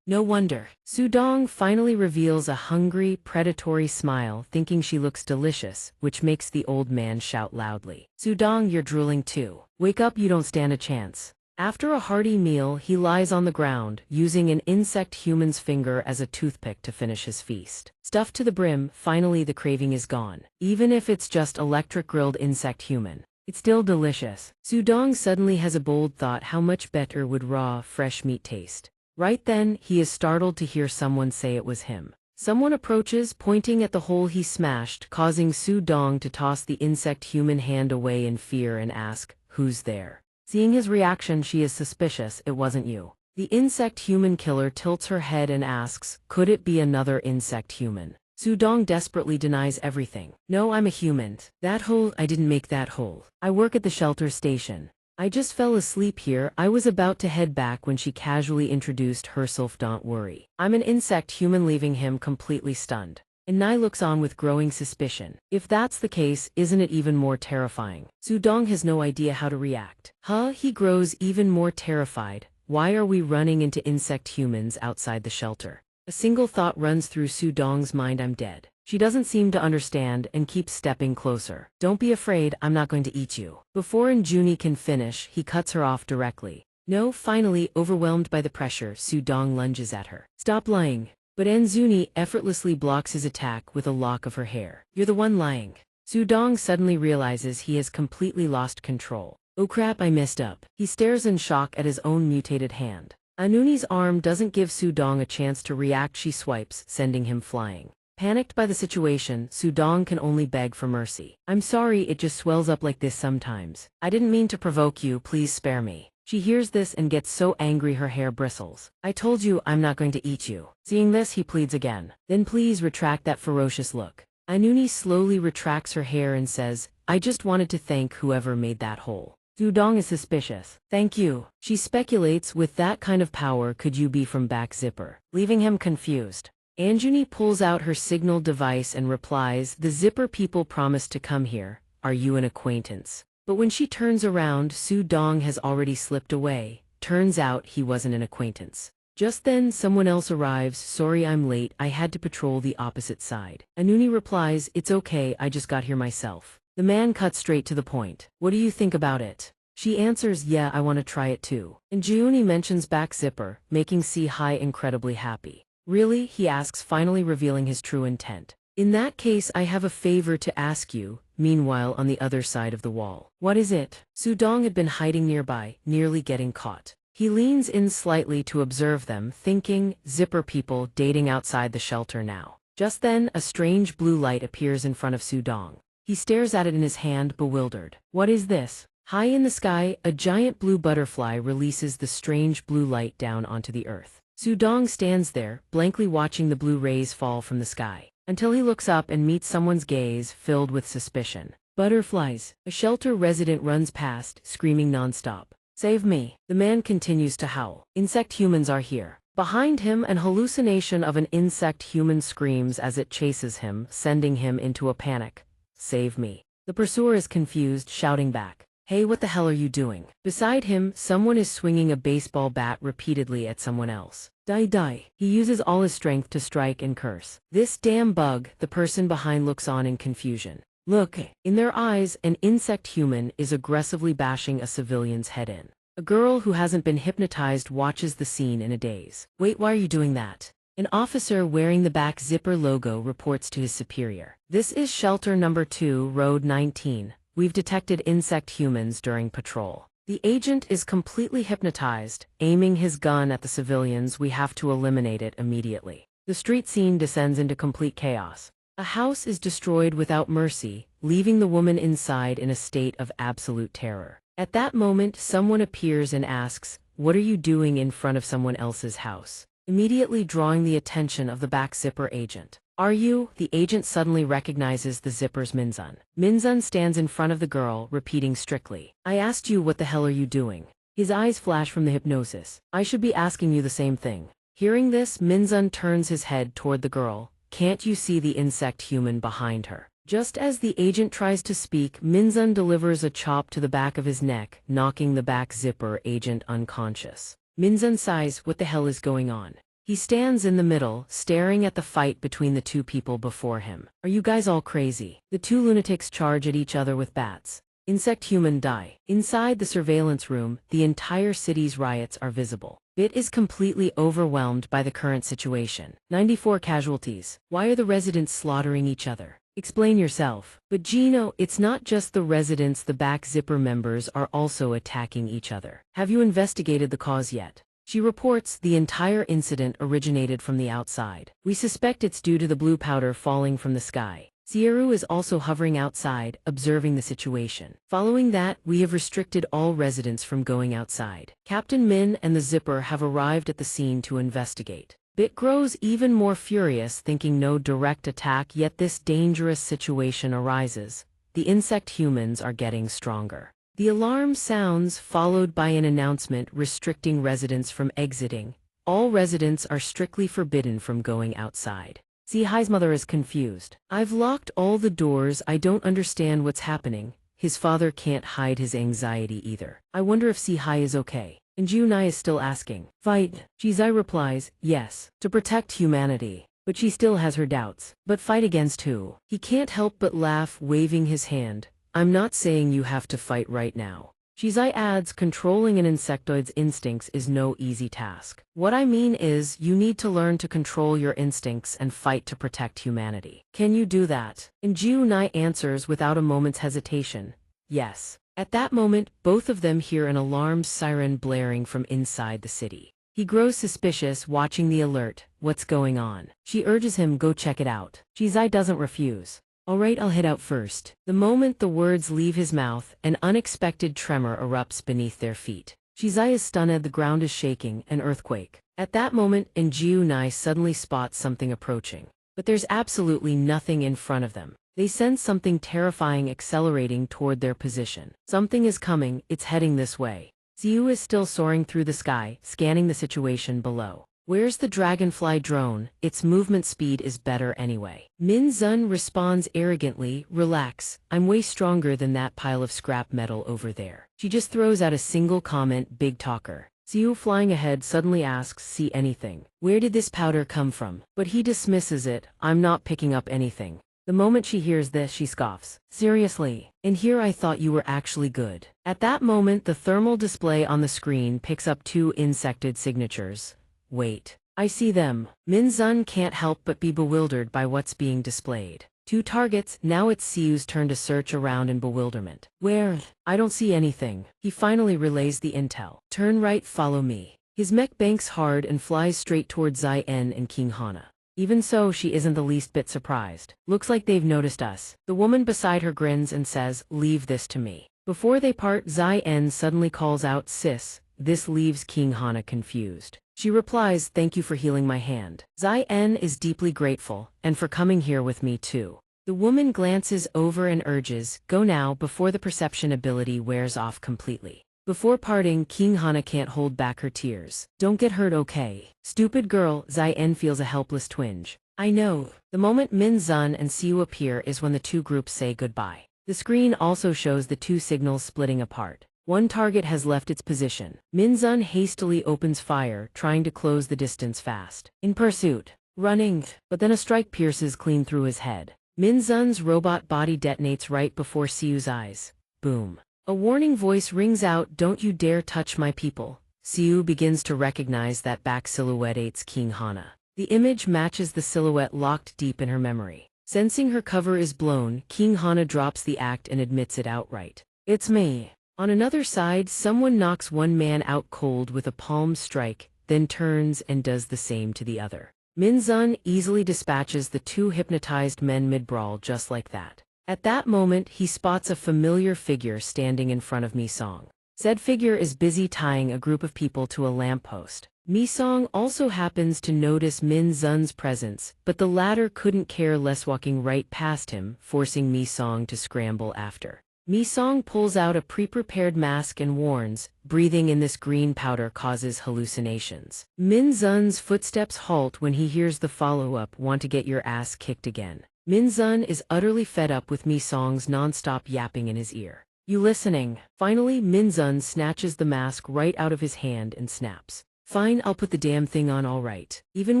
No wonder. Su Dong finally reveals a hungry, predatory smile, thinking she looks delicious, which makes the old man shout loudly. Su Dong, you're drooling too. Wake up, you don't stand a chance. After a hearty meal, he lies on the ground, using an insect human's finger as a toothpick to finish his feast. Stuffed to the brim, finally the craving is gone. Even if it's just electric grilled insect human, it's still delicious. Su Dong suddenly has a bold thought: how much better would raw, fresh meat taste? Right then, he is startled to hear someone say it was him. Someone approaches, pointing at the hole he smashed, causing Su Dong to toss the insect human hand away in fear and ask, "Who's there?" Seeing his reaction, she is suspicious. "It wasn't you." The insect human killer tilts her head and asks, could it be another insect human? Sudong desperately denies everything. No, I'm a human. That hole, I didn't make that hole. I work at the shelter station. I just fell asleep here. I was about to head back when she casually introduced herself. Don't worry. I'm an insect human, leaving him completely stunned. And Nai looks on with growing suspicion. If that's the case, isn't it even more terrifying? Sudong has no idea how to react. He grows even more terrified. Why are we running into insect humans outside the shelter? A single thought runs through Sudong's mind: I'm dead. She doesn't seem to understand and keeps stepping closer. Don't be afraid, I'm not going to eat you. Before Injuni can finish, he cuts her off directly. No, finally, overwhelmed by the pressure, Sudong lunges at her. Stop lying. But Anzuni effortlessly blocks his attack with a lock of her hair. You're the one lying. Sudong suddenly realizes he has completely lost control. Oh crap, I messed up. He stares in shock at his own mutated hand. Anuni's arm doesn't give Sudong a chance to react. She swipes, sending him flying. Panicked by the situation, Sudong can only beg for mercy. I'm sorry, it just swells up like this sometimes. I didn't mean to provoke you, please spare me. She hears this and gets so angry her hair bristles. I told you I'm not going to eat you. Seeing this, he pleads again. Then please retract that ferocious look. Anuni slowly retracts her hair and says, I just wanted to thank whoever made that hole. Sudong is suspicious. Thank you. She speculates, with that kind of power could you be from back zipper? Leaving him confused. Anjuni pulls out her signal device and replies, the zipper people promised to come here. Are you an acquaintance? But when she turns around, Sudong has already slipped away. Turns out he wasn't an acquaintance. Just then, someone else arrives. Sorry I'm late, I had to patrol the opposite side. Anuni replies, it's okay, I just got here myself. The man cuts straight to the point. What do you think about it? She answers, yeah, I want to try it too. And Jiuni mentions back zipper, making Si-Hai incredibly happy. Really? He asks, finally revealing his true intent. In that case, I have a favor to ask you. Meanwhile, on the other side of the wall. What is it? Sudong had been hiding nearby, nearly getting caught. He leans in slightly to observe them, thinking, zipper people dating outside the shelter now. Just then, a strange blue light appears in front of Sudong. He stares at it in his hand, bewildered. What is this? High in the sky, a giant blue butterfly releases the strange blue light down onto the earth. Sudong stands there, blankly watching the blue rays fall from the sky, until he looks up and meets someone's gaze filled with suspicion. Butterflies. A shelter resident runs past, screaming nonstop. Save me. The man continues to howl. Insect humans are here. Behind him, an hallucination of an insect human screams as it chases him, sending him into a panic. Save me. The pursuer is confused, shouting back. Hey, what the hell are you doing? Beside him, someone is swinging a baseball bat repeatedly at someone else. Die die. He uses all his strength to strike and curse. This damn bug. The person behind looks on in confusion. Look, in their eyes, an insect human is aggressively bashing a civilian's head in. A girl who hasn't been hypnotized watches the scene in a daze. Wait, why are you doing that? An officer wearing the back zipper logo reports to his superior. This is shelter number 2, road 19. We've detected insect humans during patrol. The agent is completely hypnotized, aiming his gun at the civilians. We have to eliminate it immediately. The street scene descends into complete chaos. A house is destroyed without mercy, leaving the woman inside in a state of absolute terror. At that moment, someone appears and asks, "What are you doing in front of someone else's house?" Immediately drawing the attention of the back zipper agent. "Are you?" The agent suddenly recognizes the zipper's Minzun. Minzun stands in front of the girl, repeating strictly, "I asked you, what the hell are you doing?" His eyes flash from the hypnosis. "I should be asking you the same thing." Hearing this, Minzun turns his head toward the girl. "Can't you see the insect human behind her?" Just as the agent tries to speak, Minzun delivers a chop to the back of his neck, knocking the back zipper agent unconscious. Minzun sighs, what the hell is going on? He stands in the middle, staring at the fight between the two people before him. "Are you guys all crazy?" The two lunatics charge at each other with bats. Insect human die. Inside the surveillance room, the entire city's riots are visible. Bit is completely overwhelmed by the current situation. 94 casualties. Why are the residents slaughtering each other? Explain yourself. But Gino, it's not just the residents, the back zipper members are also attacking each other. Have you investigated the cause yet? She reports the entire incident originated from the outside. We suspect it's due to the blue powder falling from the sky. Sieru is also hovering outside, observing the situation. Following that, we have restricted all residents from going outside. Captain Min and the Zipper have arrived at the scene to investigate. Bit grows even more furious, thinking no direct attack, yet this dangerous situation arises. The insect humans are getting stronger. The alarm sounds, followed by an announcement restricting residents from exiting. All residents are strictly forbidden from going outside. Sihai's mother is confused. I've locked all the doors, I don't understand what's happening. His father can't hide his anxiety either. I wonder if Sihai is okay. And Junai is still asking. Fight. Jizai replies, yes, to protect humanity. But she still has her doubts. But fight against who? He can't help but laugh, waving his hand. I'm not saying you have to fight right now. Jizai adds, controlling an insectoid's instincts is no easy task. What I mean is, you need to learn to control your instincts and fight to protect humanity. Can you do that? And Junai answers without a moment's hesitation. Yes. At that moment, both of them hear an alarm siren blaring from inside the city. He grows suspicious, watching the alert. What's going on? She urges him, go check it out. Jizai doesn't refuse. All right, I'll head out first. The moment the words leave his mouth, an unexpected tremor erupts beneath their feet. Jizai is stunned, the ground is shaking, an earthquake. At that moment, Jiunai suddenly spots something approaching. But there's absolutely nothing in front of them. They sense something terrifying accelerating toward their position. Something is coming, it's heading this way. Ziyu is still soaring through the sky, scanning the situation below. Where's the dragonfly drone? Its movement speed is better anyway. Min Zun responds arrogantly, relax, I'm way stronger than that pile of scrap metal over there. She just throws out a single comment, big talker. Ziyu flying ahead suddenly asks, see anything? Where did this powder come from? But he dismisses it, I'm not picking up anything. The moment she hears this, she scoffs. Seriously? And here I thought you were actually good. At that moment, the thermal display on the screen picks up 2 insected signatures. Wait. I see them. Min Zun can't help but be bewildered by what's being displayed. 2 targets, now it's Siyu's turn to search around in bewilderment. Where? I don't see anything. He finally relays the intel. Turn right, follow me. His mech banks hard and flies straight towards Zai En and King Hana. Even so, she isn't the least bit surprised. Looks like they've noticed us. The woman beside her grins and says, leave this to me. Before they part, Zai En suddenly calls out, sis. This leaves King Hana confused. She replies, thank you for healing my hand. Zai En is deeply grateful, and for coming here with me too. The woman glances over and urges, go now before the perception ability wears off completely. Before parting, King Hana can't hold back her tears. Don't get hurt, okay? Stupid girl, Zai En feels a helpless twinge. I know. The moment Min Zun and Siu appear is when the 2 groups say goodbye. The screen also shows the 2 signals splitting apart. One target has left its position. Min Zun hastily opens fire, trying to close the distance fast. In pursuit. Running. But then a strike pierces clean through his head. Min Zun's robot body detonates right before Siu's eyes. Boom. A warning voice rings out, don't you dare touch my people. Siu begins to recognize that back silhouette aids King Hana. The image matches the silhouette locked deep in her memory. Sensing her cover is blown, King Hana drops the act and admits it outright. It's me. On another side, someone knocks one man out cold with a palm strike, then turns and does the same to the other. Min Zun easily dispatches the 2 hypnotized men mid-brawl just like that. At that moment, he spots a familiar figure standing in front of Mi Song. Said figure is busy tying a group of people to a lamppost. Mi Song also happens to notice Min Zun's presence, but the latter couldn't care less, walking right past him, forcing Mi Song to scramble after. Mi Song pulls out a pre-prepared mask and warns, breathing in this green powder causes hallucinations. Min Zun's footsteps halt when he hears the follow-up, want to get your ass kicked again. Min Zun is utterly fed up with Mi Song's non-stop yapping in his ear. You listening? Finally, Min Zun snatches the mask right out of his hand and snaps. Fine, I'll put the damn thing on, all right. Even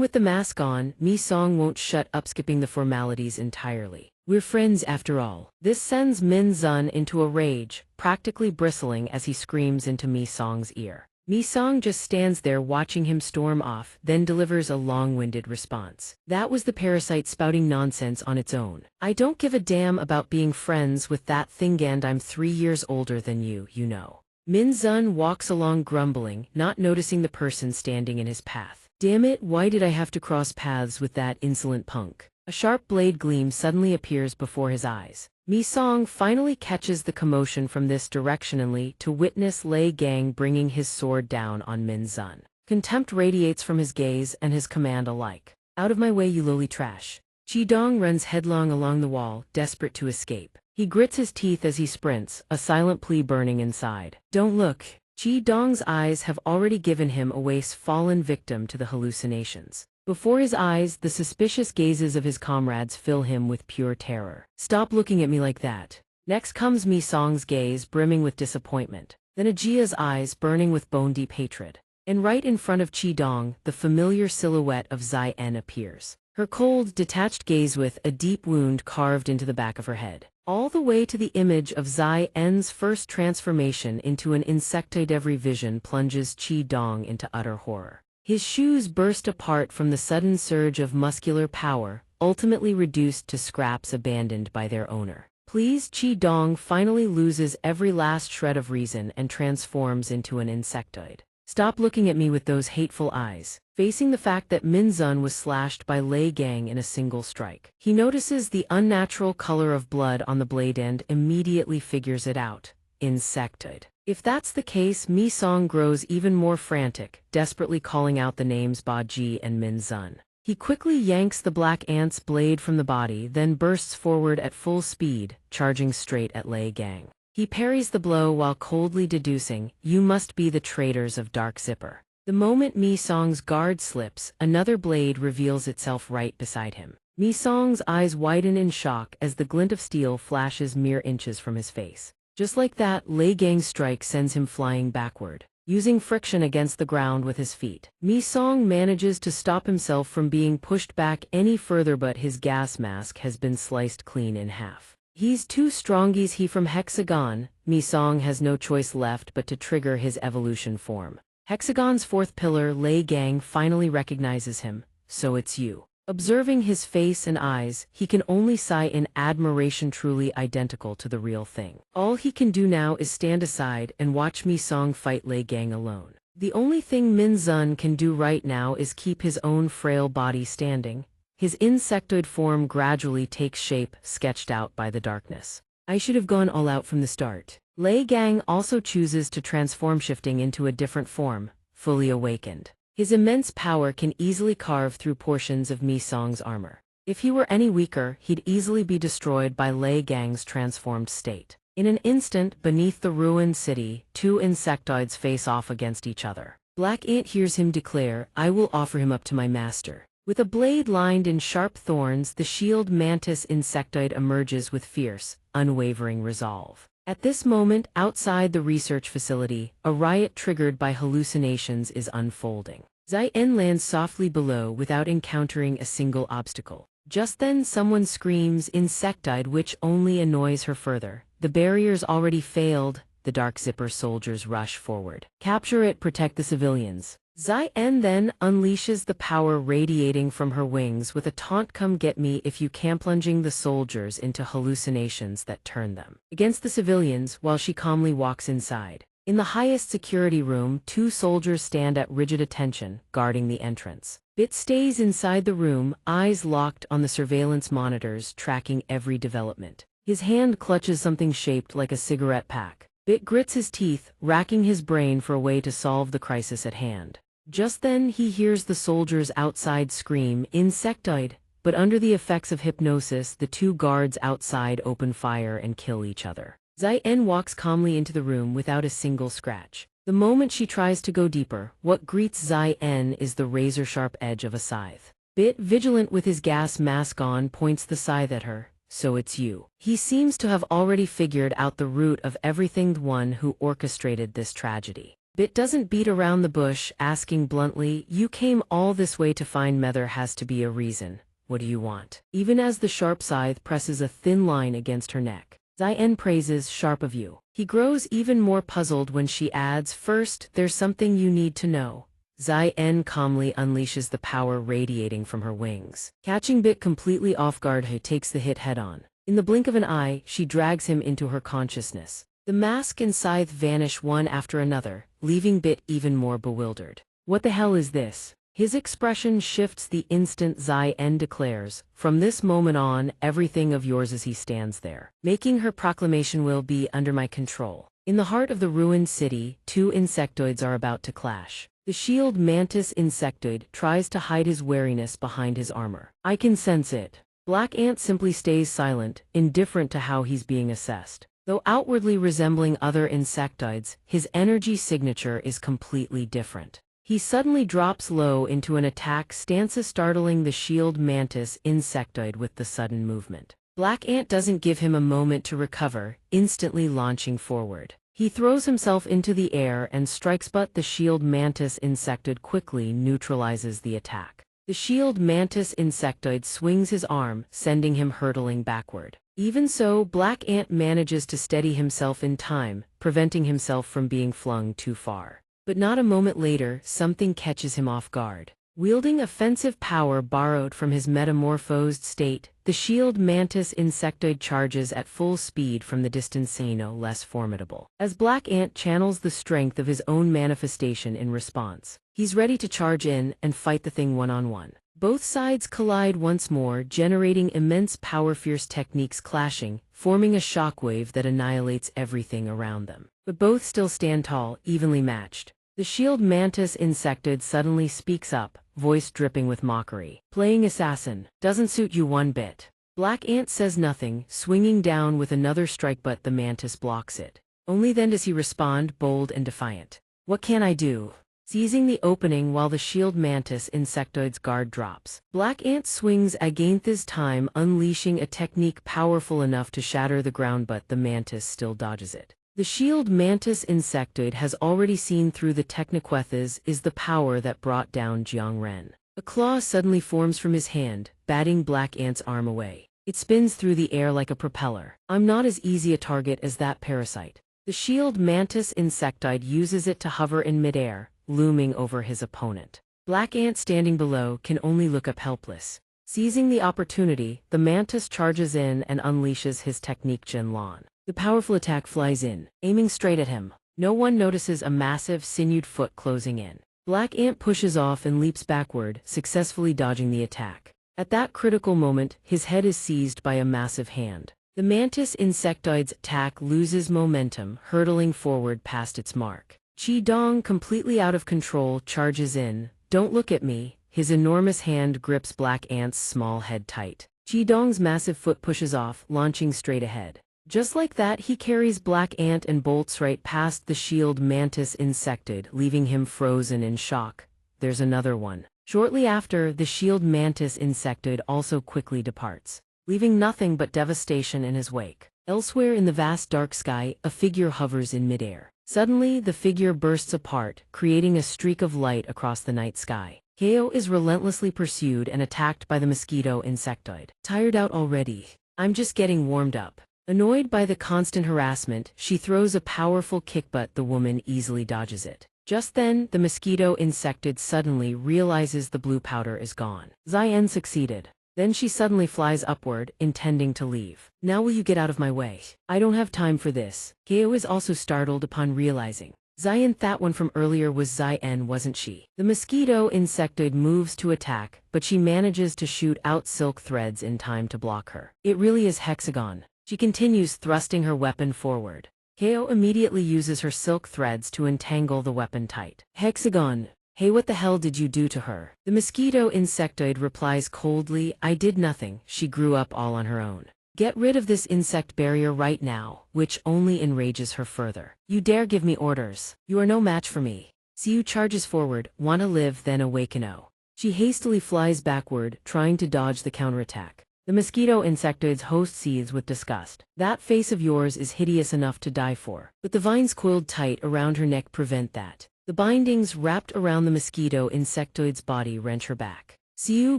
with the mask on, Mi Song won't shut up, skipping the formalities entirely. We're friends after all. This sends Min Zun into a rage, practically bristling as he screams into Mi Song's ear. Mi Song just stands there watching him storm off, then delivers a long-winded response. That was the parasite spouting nonsense on its own. I don't give a damn about being friends with that thing, and I'm 3 years older than you, you know. Min Zun walks along grumbling, not noticing the person standing in his path. Damn it, why did I have to cross paths with that insolent punk? A sharp blade gleam suddenly appears before his eyes. Mi Song finally catches the commotion from this directionally to witness Lei Gang bringing his sword down on Min Zun. Contempt radiates from his gaze and his command alike. Out of my way, you lowly trash. Chi Dong runs headlong along the wall, desperate to escape. He grits his teeth as he sprints, a silent plea burning inside. Don't look. Chi Dong's eyes have already given him away's fallen victim to the hallucinations. Before his eyes, the suspicious gazes of his comrades fill him with pure terror. Stop looking at me like that. Next comes Mi Song's gaze brimming with disappointment, then Ajia's eyes burning with bone-deep hatred. And right in front of Chi Dong, the familiar silhouette of Zai En appears. Her cold, detached gaze with a deep wound carved into the back of her head. All the way to the image of Zai En's first transformation into an insectoid. Every vision plunges Chi Dong into utter horror. His shoes burst apart from the sudden surge of muscular power, ultimately reduced to scraps abandoned by their owner. Please, Chi Dong finally loses every last shred of reason and transforms into an insectoid. Stop looking at me with those hateful eyes. Facing the fact that Min Zun was slashed by Lei Gang in a single strike, he notices the unnatural color of blood on the blade and immediately figures it out. Insectoid. If that's the case, Mi Song grows even more frantic, desperately calling out the names Ba Ji and Min Zun. He quickly yanks the black ant's blade from the body, then bursts forward at full speed, charging straight at Lei Gang. He parries the blow while coldly deducing, "You must be the traitors of Dark Zipper." The moment Mi Song's guard slips, another blade reveals itself right beside him. Mi Song's eyes widen in shock as the glint of steel flashes mere inches from his face. Just like that, Lei Gang's strike sends him flying backward. Using friction against the ground with his feet, Mi Song manages to stop himself from being pushed back any further, but his gas mask has been sliced clean in half. He's too strong. He from Hexagon. Mi Song has no choice left but to trigger his evolution form. Hexagon's fourth pillar, Lei Gang, finally recognizes him. So it's you. Observing his face and eyes, he can only sigh in admiration, truly identical to the real thing. All he can do now is stand aside and watch Mi Song fight Lei Gang alone. The only thing Min Zun can do right now is keep his own frail body standing. His insectoid form gradually takes shape, sketched out by the darkness. I should have gone all out from the start. Lei Gang also chooses to transform, shifting into a different form, fully awakened. His immense power can easily carve through portions of Mi Song's armor. If he were any weaker, he'd easily be destroyed by Lei Gang's transformed state. In an instant, beneath the ruined city, two insectoids face off against each other. Black Ant hears him declare, "I will offer him up to my master." With a blade lined in sharp thorns, the shield mantis insectoid emerges with fierce, unwavering resolve. At this moment, outside the research facility, a riot triggered by hallucinations is unfolding. Zai En lands softly below without encountering a single obstacle. Just then someone screams insectoid, which only annoys her further. The barrier's already failed. The Dark Zipper soldiers rush forward. Capture it, protect the civilians. Zai En then unleashes the power radiating from her wings with a taunt, "Come get me if you can," plunging the soldiers into hallucinations that turn them against the civilians while she calmly walks inside. In the highest security room, two soldiers stand at rigid attention, guarding the entrance. Bit stays inside the room, eyes locked on the surveillance monitors, tracking every development. His hand clutches something shaped like a cigarette pack. Bit grits his teeth, racking his brain for a way to solve the crisis at hand. Just then he hears the soldiers outside scream, "Insectoid!" But under the effects of hypnosis, the two guards outside open fire and kill each other. Zai En walks calmly into the room without a single scratch. The moment she tries to go deeper, what greets Zai En is the razor-sharp edge of a scythe. Bit, vigilant with his gas mask on, points the scythe at her. "So it's you." He seems to have already figured out the root of everything, the one who orchestrated this tragedy. Bit doesn't beat around the bush, asking bluntly, "You came all this way to find me. There has to be a reason. What do you want?" Even as the sharp scythe presses a thin line against her neck, Zai En praises, "Sharp of you." He grows even more puzzled when she adds, "First, there's something you need to know." Zai En calmly unleashes the power radiating from her wings. Catching Bit completely off guard, he takes the hit head-on. In the blink of an eye, she drags him into her consciousness. The mask and scythe vanish one after another, leaving Bit even more bewildered. What the hell is this? His expression shifts the instant Xian declares, "From this moment on, everything of yours." As he stands there, making her proclamation, "Will be under my control." In the heart of the ruined city, two insectoids are about to clash. The shield mantis insectoid tries to hide his wariness behind his armor. "I can sense it." Black Ant simply stays silent, indifferent to how he's being assessed. Though outwardly resembling other insectoids, his energy signature is completely different. He suddenly drops low into an attack stance, startling the shield mantis insectoid with the sudden movement. Black Ant doesn't give him a moment to recover, instantly launching forward. He throws himself into the air and strikes, but the shield mantis insectoid quickly neutralizes the attack. The shield mantis insectoid swings his arm, sending him hurtling backward. Even so, Black Ant manages to steady himself in time, preventing himself from being flung too far. But not a moment later, something catches him off guard. Wielding offensive power borrowed from his metamorphosed state, the shield mantis insectoid charges at full speed from the distance, no less formidable. As Black Ant channels the strength of his own manifestation in response, he's ready to charge in and fight the thing one-on-one. Both sides collide once more, generating immense power, fierce techniques clashing, forming a shockwave that annihilates everything around them. But both still stand tall, evenly matched. The shield mantis insectoid suddenly speaks up, voice dripping with mockery. "Playing assassin doesn't suit you one bit." Black Ant says nothing, swinging down with another strike, but the mantis blocks it. Only then does he respond, bold and defiant. "What can I do?" Seizing the opening while the shield mantis insectoid's guard drops, Black Ant swings again, this time unleashing a technique powerful enough to shatter the ground, but the mantis still dodges it. The shield mantis insectoid has already seen through the techniquethas is the power that brought down Jiang Ren. A claw suddenly forms from his hand, batting Black Ant's arm away. It spins through the air like a propeller. "I'm not as easy a target as that parasite." The shield mantis insectoid uses it to hover in midair, looming over his opponent. Black Ant, standing below, can only look up helpless. Seizing the opportunity, the mantis charges in and unleashes his technique Jinlan. The powerful attack flies in, aiming straight at him. No one notices a massive, sinewed foot closing in. Black Ant pushes off and leaps backward, successfully dodging the attack. At that critical moment, his head is seized by a massive hand. The mantis insectoid's attack loses momentum, hurtling forward past its mark. Qi Dong, completely out of control, charges in. "Don't look at me." His enormous hand grips Black Ant's small head tight. Qi Dong's massive foot pushes off, launching straight ahead. Just like that, he carries Black Ant and bolts right past the shield mantis insectoid, leaving him frozen in shock. There's another one. Shortly after, the shield mantis insectoid also quickly departs, leaving nothing but devastation in his wake. Elsewhere in the vast dark sky, a figure hovers in midair. Suddenly, the figure bursts apart, creating a streak of light across the night sky. Kao is relentlessly pursued and attacked by the mosquito insectoid. "Tired out already? I'm just getting warmed up." Annoyed by the constant harassment, she throws a powerful kick, but the woman easily dodges it. Just then, the mosquito insectoid suddenly realizes the blue powder is gone. Xian succeeded. Then she suddenly flies upward, intending to leave. "Now will you get out of my way? I don't have time for this." Kao is also startled upon realizing. Xian, that one from earlier was Xian, wasn't she? The mosquito insectoid moves to attack, but she manages to shoot out silk threads in time to block her. "It really is hexagon." She continues, thrusting her weapon forward. Kao immediately uses her silk threads to entangle the weapon tight. "Hexagon. Hey, what the hell did you do to her?" The mosquito insectoid replies coldly, "I did nothing, she grew up all on her own." "Get rid of this insect barrier right now," which only enrages her further. "You dare give me orders? You are no match for me." Siu charges forward, "Wanna live then awakeno." She hastily flies backward, trying to dodge the counterattack. The mosquito insectoid's host seethes with disgust. "That face of yours is hideous enough to die for." But the vines coiled tight around her neck prevent that. The bindings wrapped around the mosquito insectoid's body wrench her back. Siu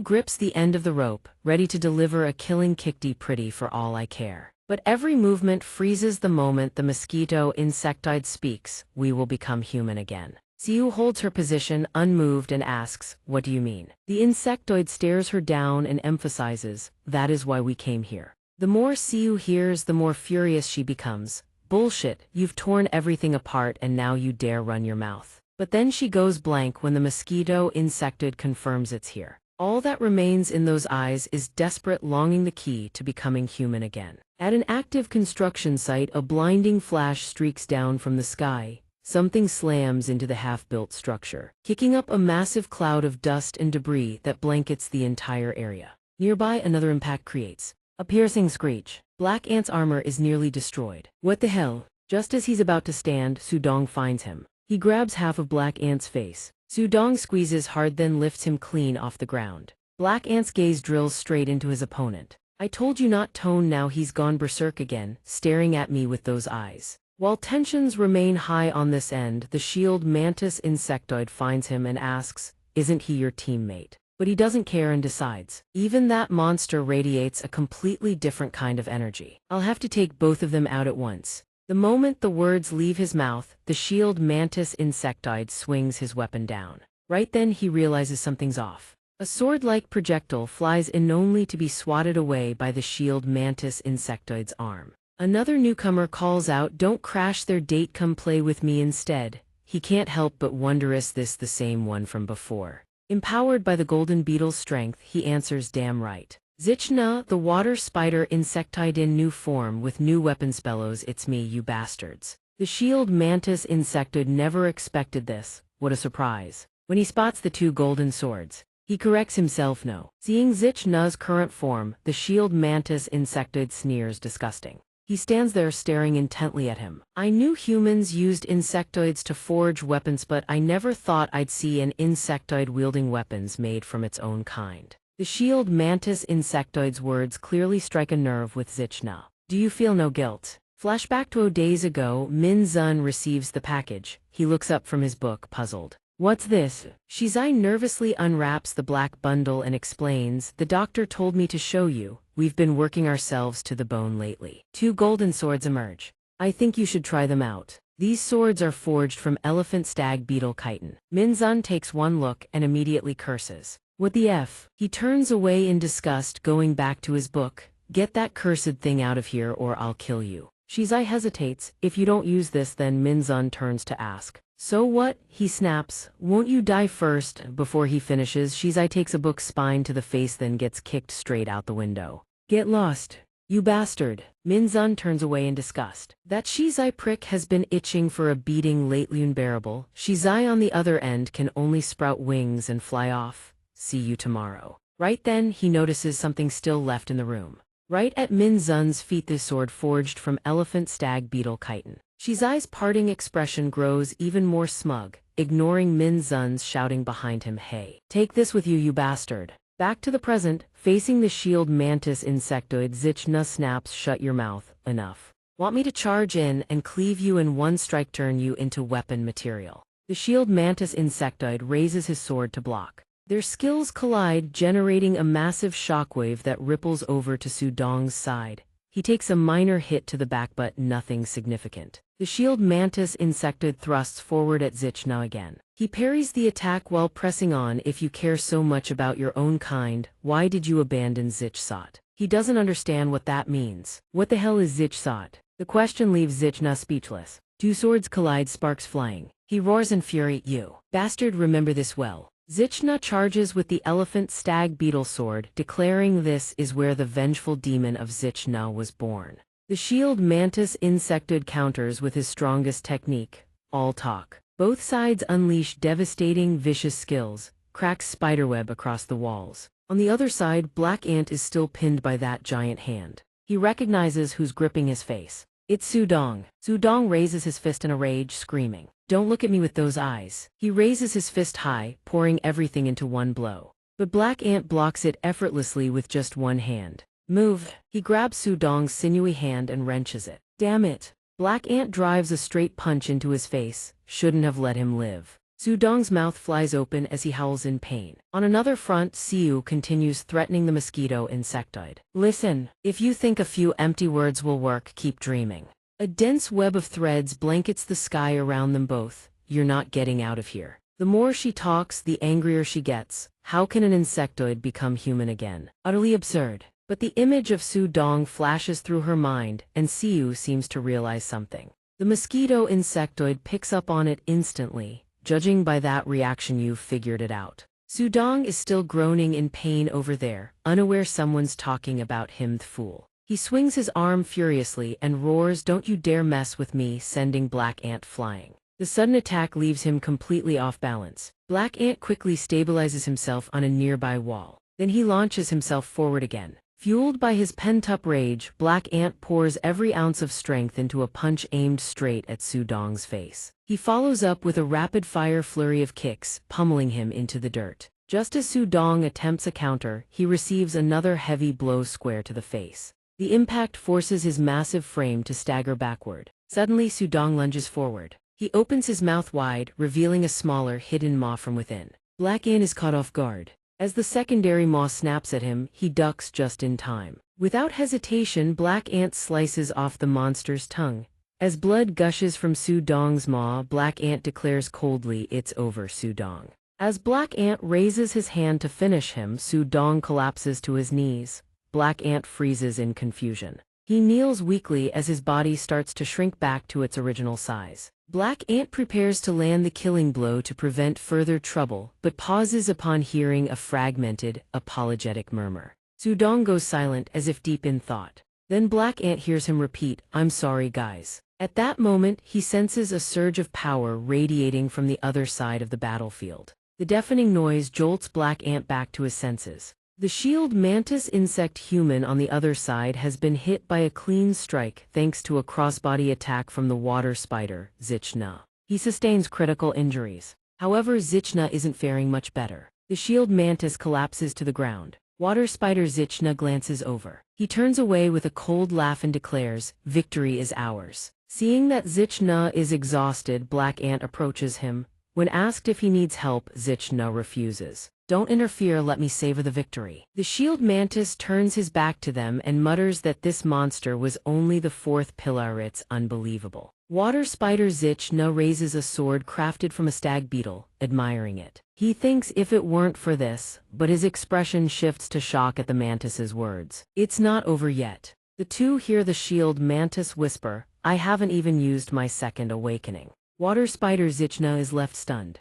grips the end of the rope, ready to deliver a killing kick. "Pretty for all I care." But every movement freezes the moment the mosquito insectoid speaks. "We will become human again." Siu holds her position unmoved and asks, "What do you mean?" The insectoid stares her down and emphasizes, "That is why we came here." The more Siu hears, the more furious she becomes. "Bullshit, you've torn everything apart and now you dare run your mouth." But then she goes blank when the mosquito insectoid confirms it's here. All that remains in those eyes is desperate longing, the key to becoming human again. At an active construction site, a blinding flash streaks down from the sky. Something slams into the half-built structure, kicking up a massive cloud of dust and debris that blankets the entire area. Nearby, another impact creates a piercing screech. Black Ant's armor is nearly destroyed. What the hell? Just as he's about to stand, Sudong finds him. He grabs half of Black Ant's face. Sudong squeezes hard, then lifts him clean off the ground. Black Ant's gaze drills straight into his opponent. I told you not to. Now he's gone berserk again, staring at me with those eyes. While tensions remain high on this end, the shield mantis insectoid finds him and asks, "Isn't he your teammate?" But he doesn't care and decides. Even that monster radiates a completely different kind of energy. I'll have to take both of them out at once. The moment the words leave his mouth, the shield mantis insectoid swings his weapon down. Right then he realizes something's off. A sword-like projectile flies in, only to be swatted away by the shield mantis insectoid's arm. Another newcomer calls out, "Don't crash their date, come play with me instead." He can't help but wonder, is this the same one from before? Empowered by the golden beetle's strength, he answers, "Damn right." Xianxia, the water spider insectoid in new form with new weapons, bellows, "It's me, you bastards." The shield mantis insectoid never expected this. What a surprise. When he spots the two golden swords, he corrects himself. No. Seeing Xianxia's current form, the shield mantis insectoid sneers, "Disgusting." He stands there staring intently at him. "I knew humans used insectoids to forge weapons, but I never thought I'd see an insectoid wielding weapons made from its own kind." The shield mantis insectoid's words clearly strike a nerve with Xianxia. "Do you feel no guilt?" Flashback to days ago, Min Zun receives the package. He looks up from his book, puzzled. "What's this?" Shizai nervously unwraps the black bundle and explains, "The doctor told me to show you. We've been working ourselves to the bone lately." Two golden swords emerge. "I think you should try them out. These swords are forged from elephant stag beetle chitin." Minzun takes one look and immediately curses. "What the F?" He turns away in disgust, going back to his book. "Get that cursed thing out of here or I'll kill you." Shizai hesitates. "If you don't use this, then..." Minzun turns to ask. "So what?" he snaps. "Won't you die first?" Before he finishes, Shizai takes a book spine to the face, then gets kicked straight out the window. "Get lost, you bastard." Minzun turns away in disgust. That Shizai prick has been itching for a beating lately unbearable. Shizai on the other end can only sprout wings and fly off. "See you tomorrow." Right then he notices something still left in the room. Right at Minzun's feet, the sword forged from elephant stag beetle chitin. Shizai's parting expression grows even more smug, ignoring Minzun's shouting behind him, "Hey, take this with you, you bastard." Back to the present, facing the shield mantis insectoid, Xianxia snaps, "Shut your mouth, enough. Want me to charge in and cleave you in one strike, turn you into weapon material?" The shield mantis insectoid raises his sword to block. Their skills collide, generating a massive shockwave that ripples over to Sudong's side. He takes a minor hit to the back, but nothing significant. The shield mantis insectoid thrusts forward at Xianxia again. He parries the attack while pressing on. "If you care so much about your own kind, why did you abandon Xianxia?" He doesn't understand what that means. What the hell is Xianxia? The question leaves Xianxia speechless. Two swords collide, sparks flying. He roars in fury, "You bastard, remember this well." Xianxia charges with the elephant stag beetle sword, declaring this is where the vengeful demon of Xianxia was born. The shield mantis insectoid counters with his strongest technique, all talk. Both sides unleash devastating, vicious skills, cracks spiderweb across the walls. On the other side, Black Ant is still pinned by that giant hand. He recognizes who's gripping his face. It's Sudong. Sudong raises his fist in a rage, screaming, "Don't look at me with those eyes." He raises his fist high, pouring everything into one blow. But Black Ant blocks it effortlessly with just one hand. "Move." He grabs Sudong's sinewy hand and wrenches it. "Damn it." Black Ant drives a straight punch into his face. Shouldn't have let him live. Sudong's mouth flies open as he howls in pain. On another front, Siu continues threatening the mosquito insectoid. "Listen, if you think a few empty words will work, keep dreaming." A dense web of threads blankets the sky around them both. "You're not getting out of here." The more she talks, the angrier she gets. How can an insectoid become human again? Utterly absurd. But the image of Sudong flashes through her mind, and Siu seems to realize something. The mosquito insectoid picks up on it instantly, Judging by that reaction, you've figured it out. Sudong is still groaning in pain over there, unaware someone's talking about him, the fool. He swings his arm furiously and roars, "Don't you dare mess with me," sending Black Ant flying. The sudden attack leaves him completely off balance. Black Ant quickly stabilizes himself on a nearby wall. Then he launches himself forward again. Fueled by his pent-up rage, Black Ant pours every ounce of strength into a punch aimed straight at Sudong's face. He follows up with a rapid-fire flurry of kicks, pummeling him into the dirt. Just as Sudong attempts a counter, he receives another heavy blow square to the face. The impact forces his massive frame to stagger backward. Suddenly, Sudong lunges forward. He opens his mouth wide, revealing a smaller, hidden maw from within. Black Ant is caught off guard. As the secondary maw snaps at him, he ducks just in time. Without hesitation, Black Ant slices off the monster's tongue. As blood gushes from Sudong's maw, Black Ant declares coldly, "It's over, Sudong." As Black Ant raises his hand to finish him, Sudong collapses to his knees. Black Ant freezes in confusion. He kneels weakly as his body starts to shrink back to its original size. Black Ant prepares to land the killing blow to prevent further trouble, but pauses upon hearing a fragmented, apologetic murmur. Sudong goes silent as if deep in thought. Then Black Ant hears him repeat, "I'm sorry, guys." At that moment, he senses a surge of power radiating from the other side of the battlefield. The deafening noise jolts Black Ant back to his senses. The shield mantis insect human on the other side has been hit by a clean strike thanks to a crossbody attack from the water spider, Xianxia. He sustains critical injuries. However, Xianxia isn't faring much better. The shield mantis collapses to the ground. Water spider Xianxia glances over. He turns away with a cold laugh and declares, "Victory is ours." Seeing that Xianxia is exhausted, Black Ant approaches him. When asked if he needs help, Xianxia refuses. "Don't interfere, let me savor the victory." The shield mantis turns his back to them and mutters that this monster was only the fourth pillar. It's unbelievable. Water spider Xianxia raises a sword crafted from a stag beetle, admiring it. He thinks if it weren't for this, but his expression shifts to shock at the mantis's words. It's not over yet. The two hear the shield mantis whisper, "I haven't even used my second awakening." Water spider Xianxia is left stunned.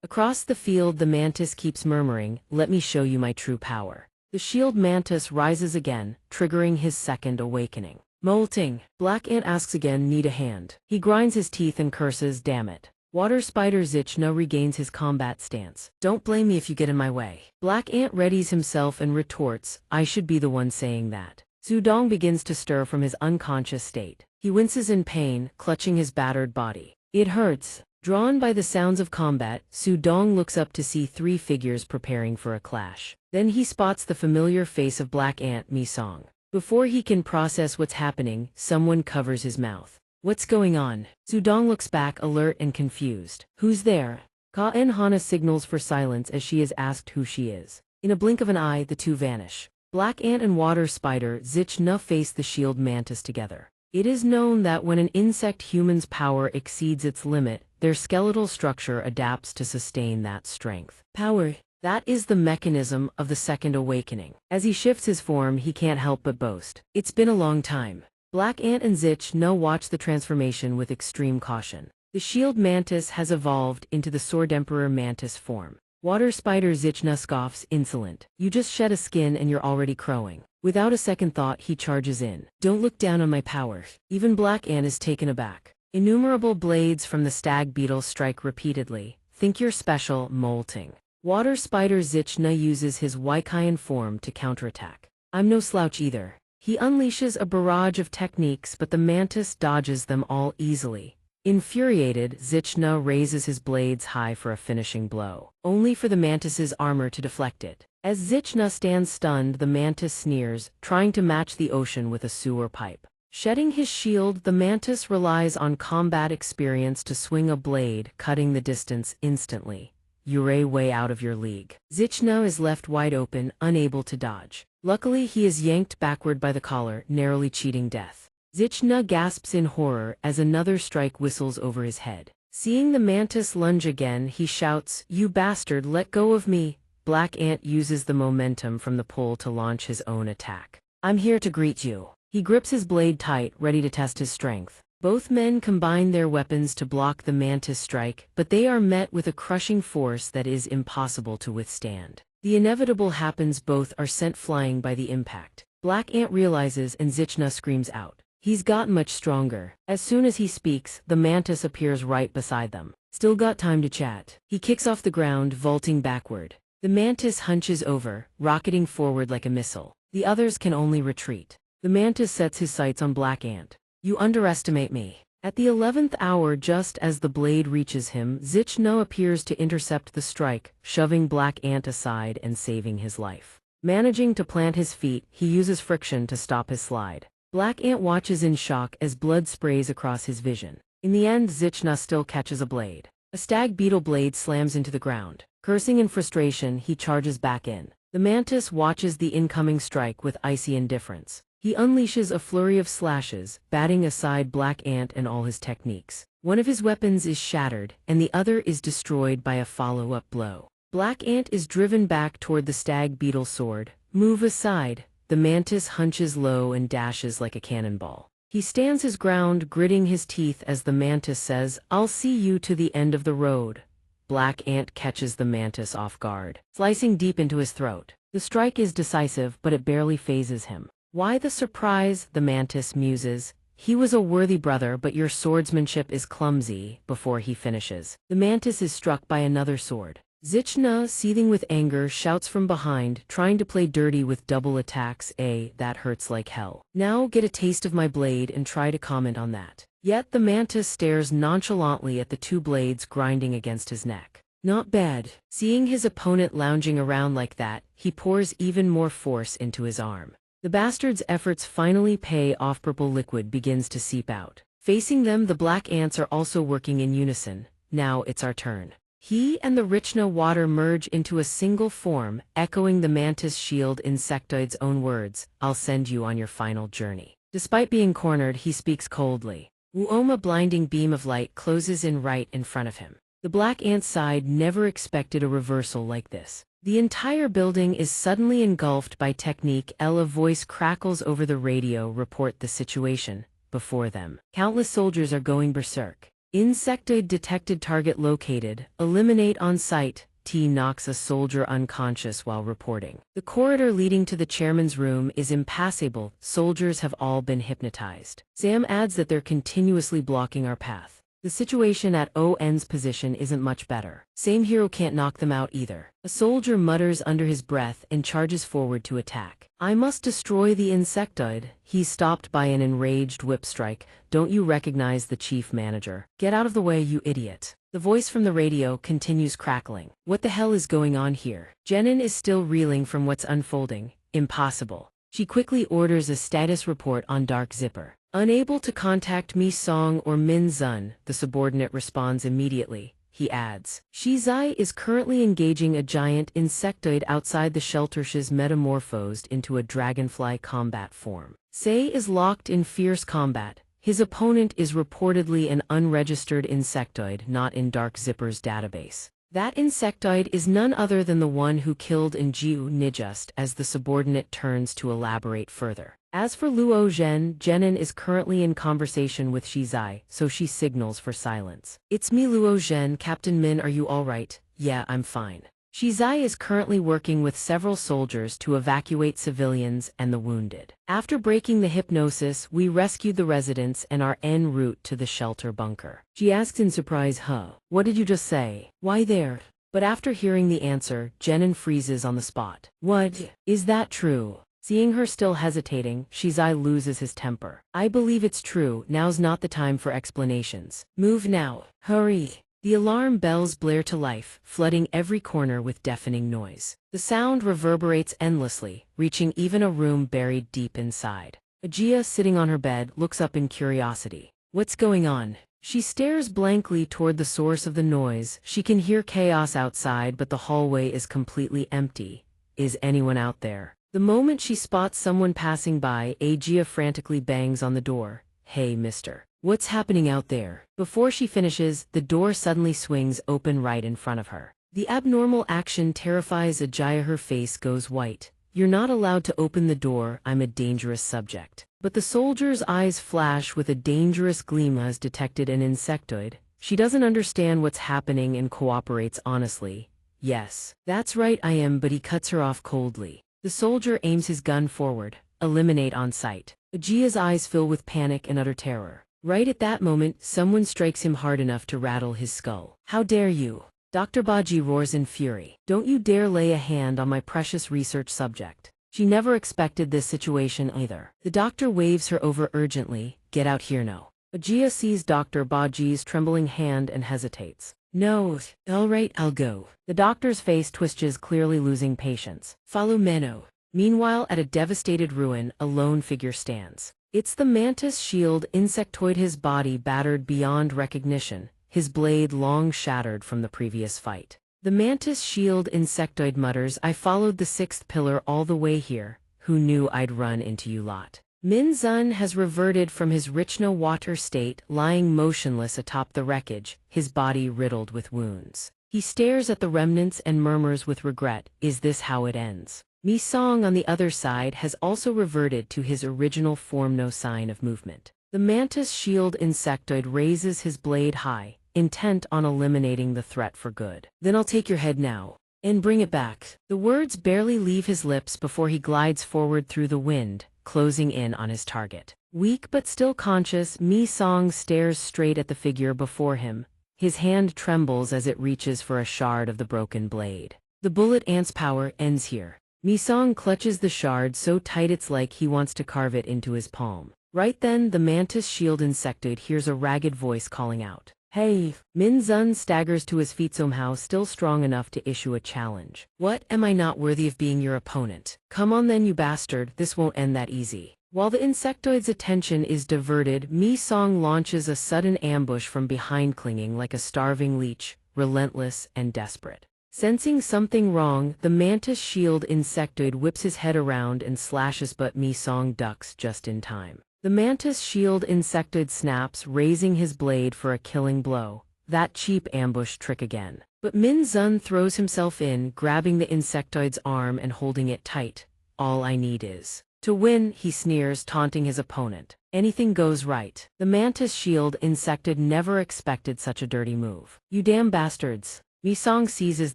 Across the field, the mantis keeps murmuring, "Let me show you my true power." The shield mantis rises again, triggering his second awakening. Molting. Black Ant asks again, "Need a hand?" He grinds his teeth and curses, "Damn it." Water spider Xianxia regains his combat stance. "Don't blame me if you get in my way." Black Ant readies himself and retorts, "I should be the one saying that." Sudong begins to stir from his unconscious state. He winces in pain, clutching his battered body. It hurts. Drawn by the sounds of combat, Sudong looks up to see three figures preparing for a clash. Then he spots the familiar face of Black Ant, Mi-song. Before he can process what's happening, someone covers his mouth. "What's going on?" Sudong looks back, alert and confused. "Who's there?" Hana signals for silence as she is asked who she is. In a blink of an eye, the two vanish. Black Ant and water spider Xianxia face the shield mantis together. It is known that when an insect human's power exceeds its limit, their skeletal structure adapts to sustain that strength. Power. That is the mechanism of the second awakening. As he shifts his form, he can't help but boast, "It's been a long time." Black Ant and Xianxia watch the transformation with extreme caution. The shield mantis has evolved into the sword emperor mantis form. Water spider Xianxia scoffs, "Insolent. You just shed a skin and you're already crowing." Without a second thought, he charges in. "Don't look down on my power." Even Black Ant is taken aback. Innumerable blades from the stag beetle strike repeatedly. "Think you're special," molting. Water spider Xianxia uses his Waikian form to counterattack. "I'm no slouch either." He unleashes a barrage of techniques, but the mantis dodges them all easily. Infuriated, Xianxia raises his blades high for a finishing blow, only for the mantis's armor to deflect it. As Xianxia stands stunned, the mantis sneers, trying to match the ocean with a sewer pipe. Shedding his shield, the mantis relies on combat experience to swing a blade, cutting the distance instantly. "You're way out of your league." Xianxia is left wide open, unable to dodge. Luckily, he is yanked backward by the collar, narrowly cheating death. Xianxia gasps in horror as another strike whistles over his head. Seeing the mantis lunge again, he shouts, "You bastard, let go of me." Black Ant uses the momentum from the pull to launch his own attack. "I'm here to greet you." He grips his blade tight, ready to test his strength. Both men combine their weapons to block the mantis strike, but they are met with a crushing force that is impossible to withstand. The inevitable happens, both are sent flying by the impact. Black Ant realizes and Xianxia screams out. He's gotten much stronger. As soon as he speaks, the mantis appears right beside them. Still got time to chat. He kicks off the ground, vaulting backward. The mantis hunches over, rocketing forward like a missile. The others can only retreat. The mantis sets his sights on Black Ant. You underestimate me. At the 11th hour, just as the blade reaches him, Xianxia appears to intercept the strike, shoving Black Ant aside and saving his life. Managing to plant his feet, he uses friction to stop his slide. Black Ant watches in shock as blood sprays across his vision. In the end, Xianxia still catches a blade. A stag beetle blade slams into the ground. Cursing in frustration, he charges back in. The mantis watches the incoming strike with icy indifference. He unleashes a flurry of slashes, batting aside Black Ant and all his techniques. One of his weapons is shattered, and the other is destroyed by a follow-up blow. Black Ant is driven back toward the stag beetle sword. Move aside. The mantis hunches low and dashes like a cannonball. He stands his ground, gritting his teeth as the mantis says, "I'll see you to the end of the road." Black Ant catches the mantis off guard, slicing deep into his throat. The strike is decisive, but it barely phases him. Why the surprise? The mantis muses. He was a worthy brother, but your swordsmanship is clumsy. Before he finishes, the mantis is struck by another sword. Xianxia, seething with anger, shouts from behind, trying to play dirty with double attacks. That hurts like hell. Now get a taste of my blade and try to comment on that. Yet the mantis stares nonchalantly at the two blades grinding against his neck. Not bad. Seeing his opponent lounging around like that, he pours even more force into his arm. The bastard's efforts finally pay off. Purple liquid begins to seep out. Facing them, the black ants are also working in unison. Now it's our turn. He and the Richna water merge into a single form, echoing the mantis shield insectoid's own words, "I'll send you on your final journey." Despite being cornered, he speaks coldly. Wuoma blinding beam of light closes in right in front of him. The black ant side never expected a reversal like this. The entire building is suddenly engulfed by technique. A voice crackles over the radio, report the situation. Before them, countless soldiers are going berserk. Insectoid detected, target located, eliminate on sight. T knocks a soldier unconscious while reporting. The corridor leading to the chairman's room is impassable. Soldiers have all been hypnotized. Sam adds that they're continuously blocking our path. The situation at ON's position isn't much better. Same hero can't knock them out either. A soldier mutters under his breath and charges forward to attack. I must destroy the insectoid. He's stopped by an enraged whip strike. Don't you recognize the chief manager? Get out of the way, you idiot. The voice from the radio continues crackling. What the hell is going on here? Jenin is still reeling from what's unfolding. Impossible. She quickly orders a status report on Dark Zipper. Unable to contact Mi Song or Min Zun, the subordinate responds immediately. He adds, Shizai is currently engaging a giant insectoid outside the shelter. She's metamorphosed into a dragonfly combat form. Sei is locked in fierce combat. His opponent is reportedly an unregistered insectoid not in Dark Zipper's database. That insectoid is none other than the one who killed Njiu Nijust, as the subordinate turns to elaborate further. As for Luo Zhen, Jenin is currently in conversation with Shizai, so she signals for silence. It's me, Luo Zhen. Captain Min, are you all right? Yeah, I'm fine. Shizai is currently working with several soldiers to evacuate civilians and the wounded. After breaking the hypnosis, we rescued the residents and are en route to the shelter bunker. She asks in surprise, what did you just say? Why there? But after hearing the answer, Jenin freezes on the spot. What? Is that true? Seeing her still hesitating, Shizai loses his temper. I believe it's true. Now's not the time for explanations. Move now. Hurry. The alarm bells blare to life, flooding every corner with deafening noise. The sound reverberates endlessly, reaching even a room buried deep inside. Ajia, sitting on her bed, looks up in curiosity. What's going on? She stares blankly toward the source of the noise. She can hear chaos outside, but the hallway is completely empty. Is anyone out there? The moment she spots someone passing by, Ajia frantically bangs on the door. Hey, mister. What's happening out there? Before she finishes, the door suddenly swings open right in front of her. The abnormal action terrifies Ajia. Her face goes white. "You're not allowed to open the door, I'm a dangerous subject." But the soldier's eyes flash with a dangerous gleam as detected an insectoid. She doesn't understand what's happening and cooperates honestly. "Yes, that's right I am," but he cuts her off coldly. The soldier aims his gun forward. "Eliminate on sight." Ajia's eyes fill with panic and utter terror. Right at that moment, someone strikes him hard enough to rattle his skull. "How dare you!" Dr. Baji roars in fury. "Don't you dare lay a hand on my precious research subject." She never expected this situation either. The doctor waves her over urgently. "Get out here now." Ajia sees Dr. Baji's trembling hand and hesitates. "No, all right, I'll go." The doctor's face twitches, clearly losing patience. "Follow Menno." Meanwhile, at a devastated ruin, a lone figure stands. It's the mantis shield insectoid, his body battered beyond recognition, his blade long shattered from the previous fight. The mantis shield insectoid mutters, "I followed the sixth pillar all the way here. Who knew I'd run into you lot?" Min Zun has reverted from his Richno water state, lying motionless atop the wreckage, his body riddled with wounds. He stares at the remnants and murmurs with regret, "Is this how it ends?" Mi Song on the other side has also reverted to his original form, no sign of movement. The mantis shield insectoid raises his blade high, intent on eliminating the threat for good. "Then I'll take your head now. And bring it back." The words barely leave his lips before he glides forward through the wind, closing in on his target. Weak but still conscious, Mi Song stares straight at the figure before him. His hand trembles as it reaches for a shard of the broken blade. The bullet ant's power ends here. Mi Song clutches the shard so tight it's like he wants to carve it into his palm. Right then, the mantis shield insectoid hears a ragged voice calling out, "Hey!" Min Zun staggers to his feet, somehow still strong enough to issue a challenge. "What, am I not worthy of being your opponent? Come on then, you bastard, this won't end that easy." While the insectoid's attention is diverted, Mi Song launches a sudden ambush from behind, clinging like a starving leech, relentless and desperate. Sensing something wrong, the mantis shield insectoid whips his head around and slashes, but Mi Song ducks just in time. The mantis shield insectoid snaps, raising his blade for a killing blow. That cheap ambush trick again. But Min Zun throws himself in, grabbing the insectoid's arm and holding it tight. "All I need is to win," he sneers, taunting his opponent. Anything goes right. The mantis shield insectoid never expected such a dirty move. "You damn bastards." Mi Song seizes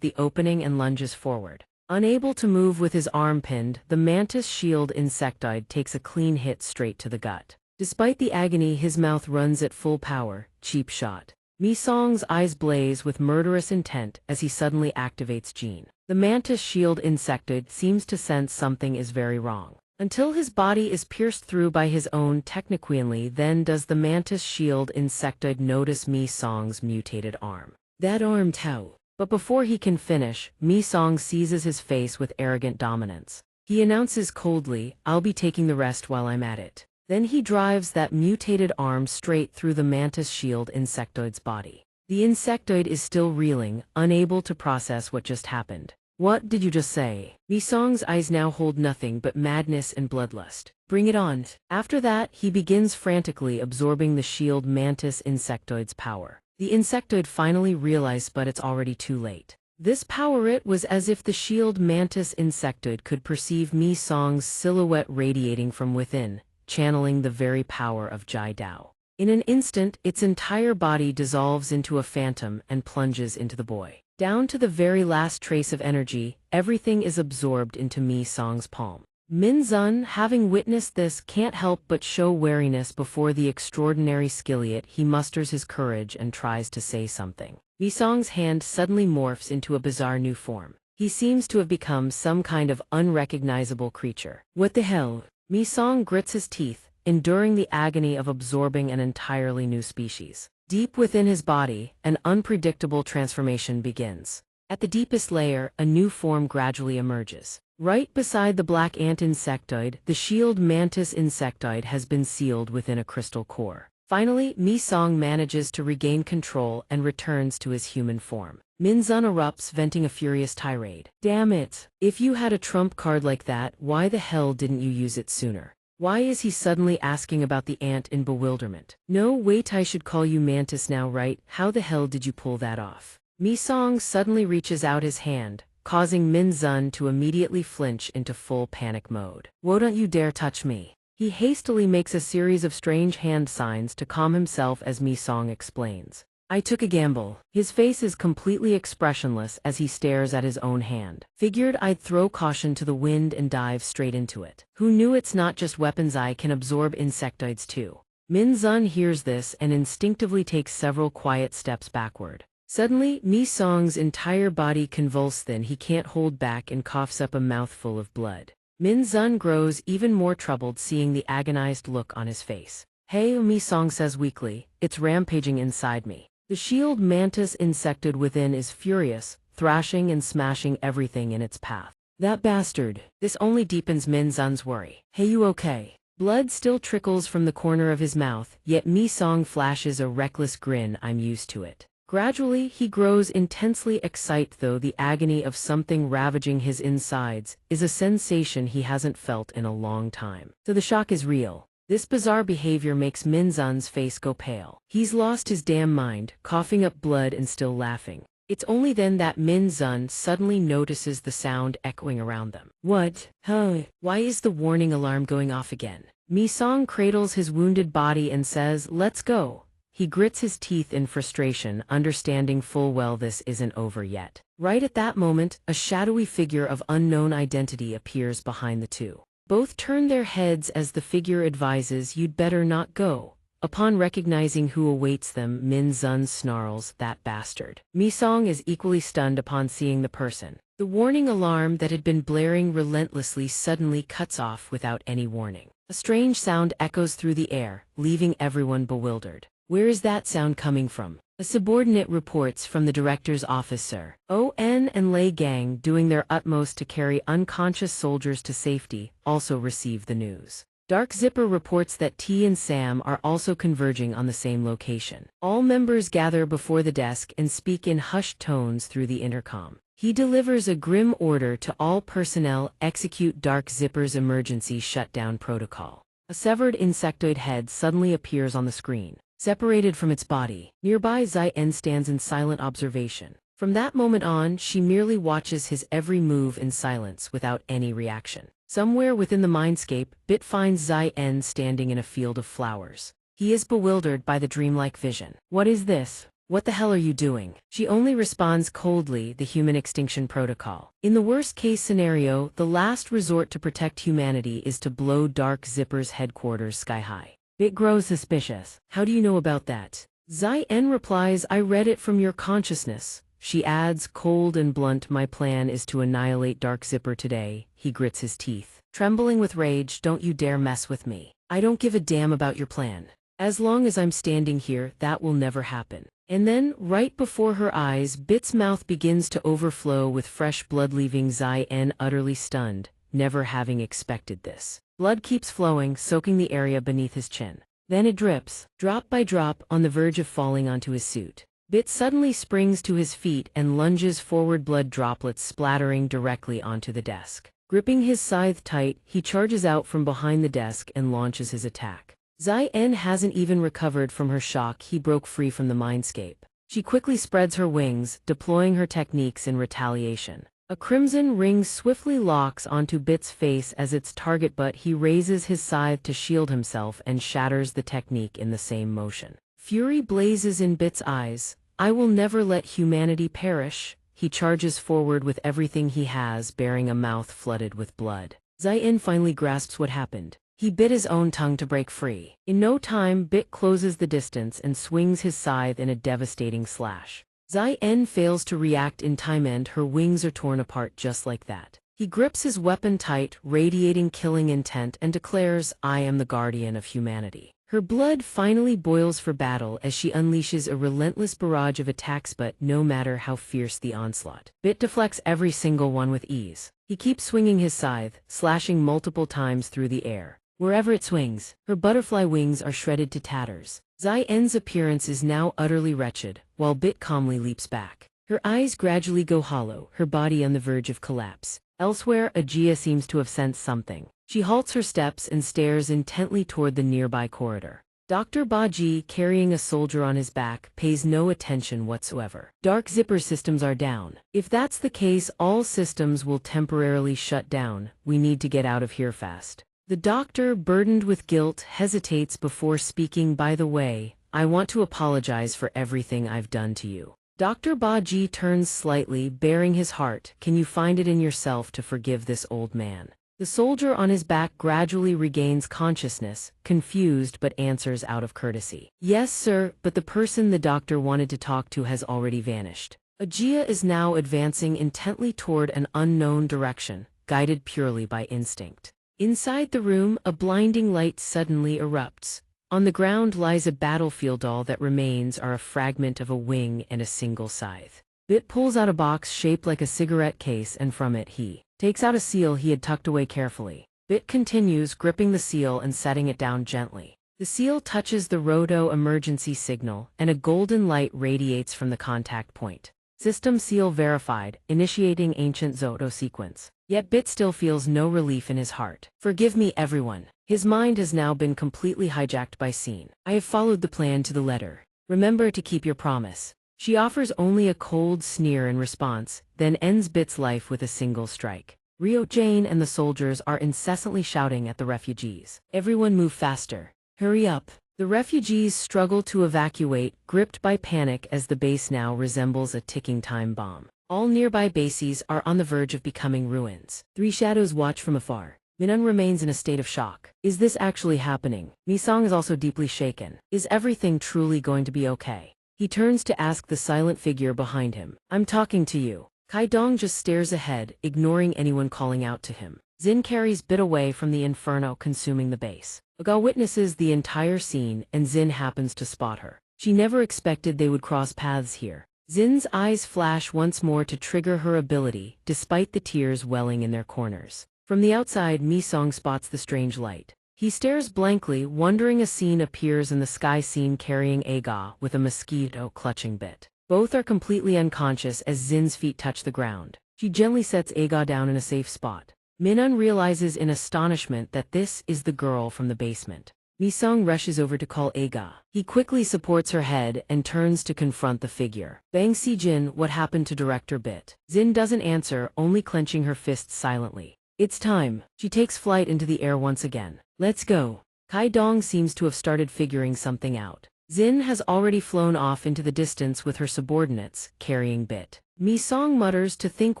the opening and lunges forward. Unable to move with his arm pinned, the mantis shield insectoid takes a clean hit straight to the gut. Despite the agony, his mouth runs at full power. Cheap shot. Mi Song's eyes blaze with murderous intent as he suddenly activates Gene. The mantis shield insectoid seems to sense something is very wrong. Until his body is pierced through by his own techniquely, then does the mantis shield insectoid notice Mi Song's mutated arm. "That arm, Tao." But before he can finish, Mi Song seizes his face with arrogant dominance. He announces coldly, "I'll be taking the rest while I'm at it." Then he drives that mutated arm straight through the mantis shield insectoid's body. The insectoid is still reeling, unable to process what just happened. "What did you just say?" Mi Song's eyes now hold nothing but madness and bloodlust. "Bring it on." After that, he begins frantically absorbing the shield mantis insectoid's power. The insectoid finally realized, but it's already too late. This power, it was as if the shield mantis insectoid could perceive Mi Song's silhouette radiating from within, channeling the very power of Jai Dao. In an instant, its entire body dissolves into a phantom and plunges into the boy. Down to the very last trace of energy, everything is absorbed into Mi Song's palm. Min Zun, having witnessed this, can't help but show wariness before the extraordinary skill, yet he musters his courage and tries to say something. Mi Song's hand suddenly morphs into a bizarre new form. He seems to have become some kind of unrecognizable creature. "What the hell?" Mi Song grits his teeth, enduring the agony of absorbing an entirely new species. Deep within his body, an unpredictable transformation begins. At the deepest layer, a new form gradually emerges. Right beside the black ant insectoid, the shield mantis insectoid has been sealed within a crystal core. Finally, Mi Song manages to regain control and returns to his human form. Min Zun erupts, venting a furious tirade. "Damn it! If you had a trump card like that, why the hell didn't you use it sooner?" Why is he suddenly asking about the ant in bewilderment? "No, wait, I should call you Mantis now, right? How the hell did you pull that off?" Mi Song suddenly reaches out his hand, causing Min Zun to immediately flinch into full panic mode. "Why don't you dare touch me?" He hastily makes a series of strange hand signs to calm himself as Mi Song explains. "I took a gamble." His face is completely expressionless as he stares at his own hand. "Figured I'd throw caution to the wind and dive straight into it. Who knew it's not just weapons I can absorb insectoids too." Min Zun hears this and instinctively takes several quiet steps backward. Suddenly, Mi Song's entire body convulses, then he can't hold back and coughs up a mouthful of blood. Min Zun grows even more troubled seeing the agonized look on his face. "Hey," Mi Song says weakly, "it's rampaging inside me." The shield mantis insectoid within is furious, thrashing and smashing everything in its path. "That bastard." This only deepens Min Zun's worry. "Hey, you okay?" Blood still trickles from the corner of his mouth, yet Mi Song flashes a reckless grin. "I'm used to it." Gradually, he grows intensely excited, though the agony of something ravaging his insides is a sensation he hasn't felt in a long time. So the shock is real. This bizarre behavior makes Min Zun's face go pale. He's lost his damn mind, coughing up blood and still laughing. It's only then that Min Zun suddenly notices the sound echoing around them. "What? Huh? Why is the warning alarm going off again?" Mi Song cradles his wounded body and says, "Let's go." He grits his teeth in frustration, understanding full well this isn't over yet. Right at that moment, a shadowy figure of unknown identity appears behind the two. Both turn their heads as the figure advises, "You'd better not go." Upon recognizing who awaits them, Min Zun snarls, "That bastard." Mi Song is equally stunned upon seeing the person. The warning alarm that had been blaring relentlessly suddenly cuts off without any warning. A strange sound echoes through the air, leaving everyone bewildered. "Where is that sound coming from?" A subordinate reports from the director's office. Sir On and Lei Gang, doing their utmost to carry unconscious soldiers to safety, also receive the news. Dark Zipper reports that T and Sam are also converging on the same location. All members gather before the desk and speak in hushed tones through the intercom. He delivers a grim order to all personnel: execute Dark Zipper's emergency shutdown protocol. A severed insectoid head suddenly appears on the screen, separated from its body. Nearby, Xian stands in silent observation. From that moment on, she merely watches his every move in silence without any reaction. Somewhere within the mindscape, Bit finds Xian standing in a field of flowers. He is bewildered by the dreamlike vision. "What is this? What the hell are you doing?" She only responds coldly, "The human extinction protocol. In the worst-case scenario, the last resort to protect humanity is to blow Dark Zipper's headquarters sky-high." Bit grows suspicious. "How do you know about that?" Xian replies, "I read it from your consciousness." She adds, cold and blunt, "My plan is to annihilate Dark Zipper today." He grits his teeth, trembling with rage. "Don't you dare mess with me. I don't give a damn about your plan. As long as I'm standing here, that will never happen." And then, right before her eyes, Bit's mouth begins to overflow with fresh blood, leaving Xian utterly stunned, never having expected this. Blood keeps flowing, soaking the area beneath his chin. Then it drips, drop by drop, on the verge of falling onto his suit. Bit suddenly springs to his feet and lunges forward, blood droplets splattering directly onto the desk. Gripping his scythe tight, he charges out from behind the desk and launches his attack. Xian hasn't even recovered from her shock. He broke free from the mindscape. She quickly spreads her wings, deploying her techniques in retaliation. A crimson ring swiftly locks onto Bit's face as its target, but he raises his scythe to shield himself and shatters the technique in the same motion. Fury blazes in Bit's eyes. "I will never let humanity perish." He charges forward with everything he has, bearing a mouth flooded with blood. Xian finally grasps what happened. He bit his own tongue to break free. In no time, Bit closes the distance and swings his scythe in a devastating slash. Xian fails to react in time, and her wings are torn apart just like that. He grips his weapon tight, radiating killing intent, and declares, "I am the guardian of humanity." Her blood finally boils for battle as she unleashes a relentless barrage of attacks, but no matter how fierce the onslaught, Bit deflects every single one with ease. He keeps swinging his scythe, slashing multiple times through the air. Wherever it swings, her butterfly wings are shredded to tatters. Xian's appearance is now utterly wretched, while Bit calmly leaps back. Her eyes gradually go hollow, her body on the verge of collapse. Elsewhere, Ajia seems to have sensed something. She halts her steps and stares intently toward the nearby corridor. Dr. Baji, carrying a soldier on his back, pays no attention whatsoever. Dark zipper systems are down. If that's the case, all systems will temporarily shut down. We need to get out of here fast. The doctor, burdened with guilt, hesitates before speaking. By the way, I want to apologize for everything I've done to you. Dr. Baji turns slightly, baring his heart. Can you find it in yourself to forgive this old man? The soldier on his back gradually regains consciousness, confused but answers out of courtesy. Yes, sir, but the person the doctor wanted to talk to has already vanished. Ajia is now advancing intently toward an unknown direction, guided purely by instinct. Inside the room, a blinding light suddenly erupts. On the ground lies a battlefield. All that remains are a fragment of a wing and a single scythe. Bit pulls out a box shaped like a cigarette case, and from it he takes out a seal he had tucked away carefully. Bit continues, gripping the seal and setting it down gently. The seal touches the roto emergency signal, and a golden light radiates from the contact point. System seal verified, initiating ancient Zoto sequence. Yet Bit still feels no relief in his heart. Forgive me, everyone. His mind has now been completely hijacked by Scene. I have followed the plan to the letter. Remember to keep your promise. She offers only a cold sneer in response, then ends Bit's life with a single strike. Rio Jane and the soldiers are incessantly shouting at the refugees. Everyone move faster. Hurry up. The refugees struggle to evacuate, gripped by panic as the base now resembles a ticking time bomb. All nearby bases are on the verge of becoming ruins. Three shadows watch from afar. Minun remains in a state of shock. Is this actually happening? Misong is also deeply shaken. Is everything truly going to be okay? He turns to ask the silent figure behind him. I'm talking to you. Kai Dong just stares ahead, ignoring anyone calling out to him. Zin carries Bit away from the inferno consuming the base. Aga witnesses the entire scene, and Zin happens to spot her. She never expected they would cross paths here. Zin's eyes flash once more to trigger her ability, despite the tears welling in their corners. From the outside, Mi-song spots the strange light. He stares blankly, wondering. A scene appears in the sky, scene carrying Aga with a mosquito clutching Bit. Both are completely unconscious as Zin's feet touch the ground. She gently sets Aga down in a safe spot. Minun realizes in astonishment that this is the girl from the basement. Mi-song rushes over to call Aga. He quickly supports her head and turns to confront the figure. Bang Si-jin, what happened to Director Bit? Zin doesn't answer, only clenching her fists silently. It's time. She takes flight into the air once again. Let's go. Kai Dong seems to have started figuring something out. Zin has already flown off into the distance with her subordinates, carrying Bit. Mi-song mutters to think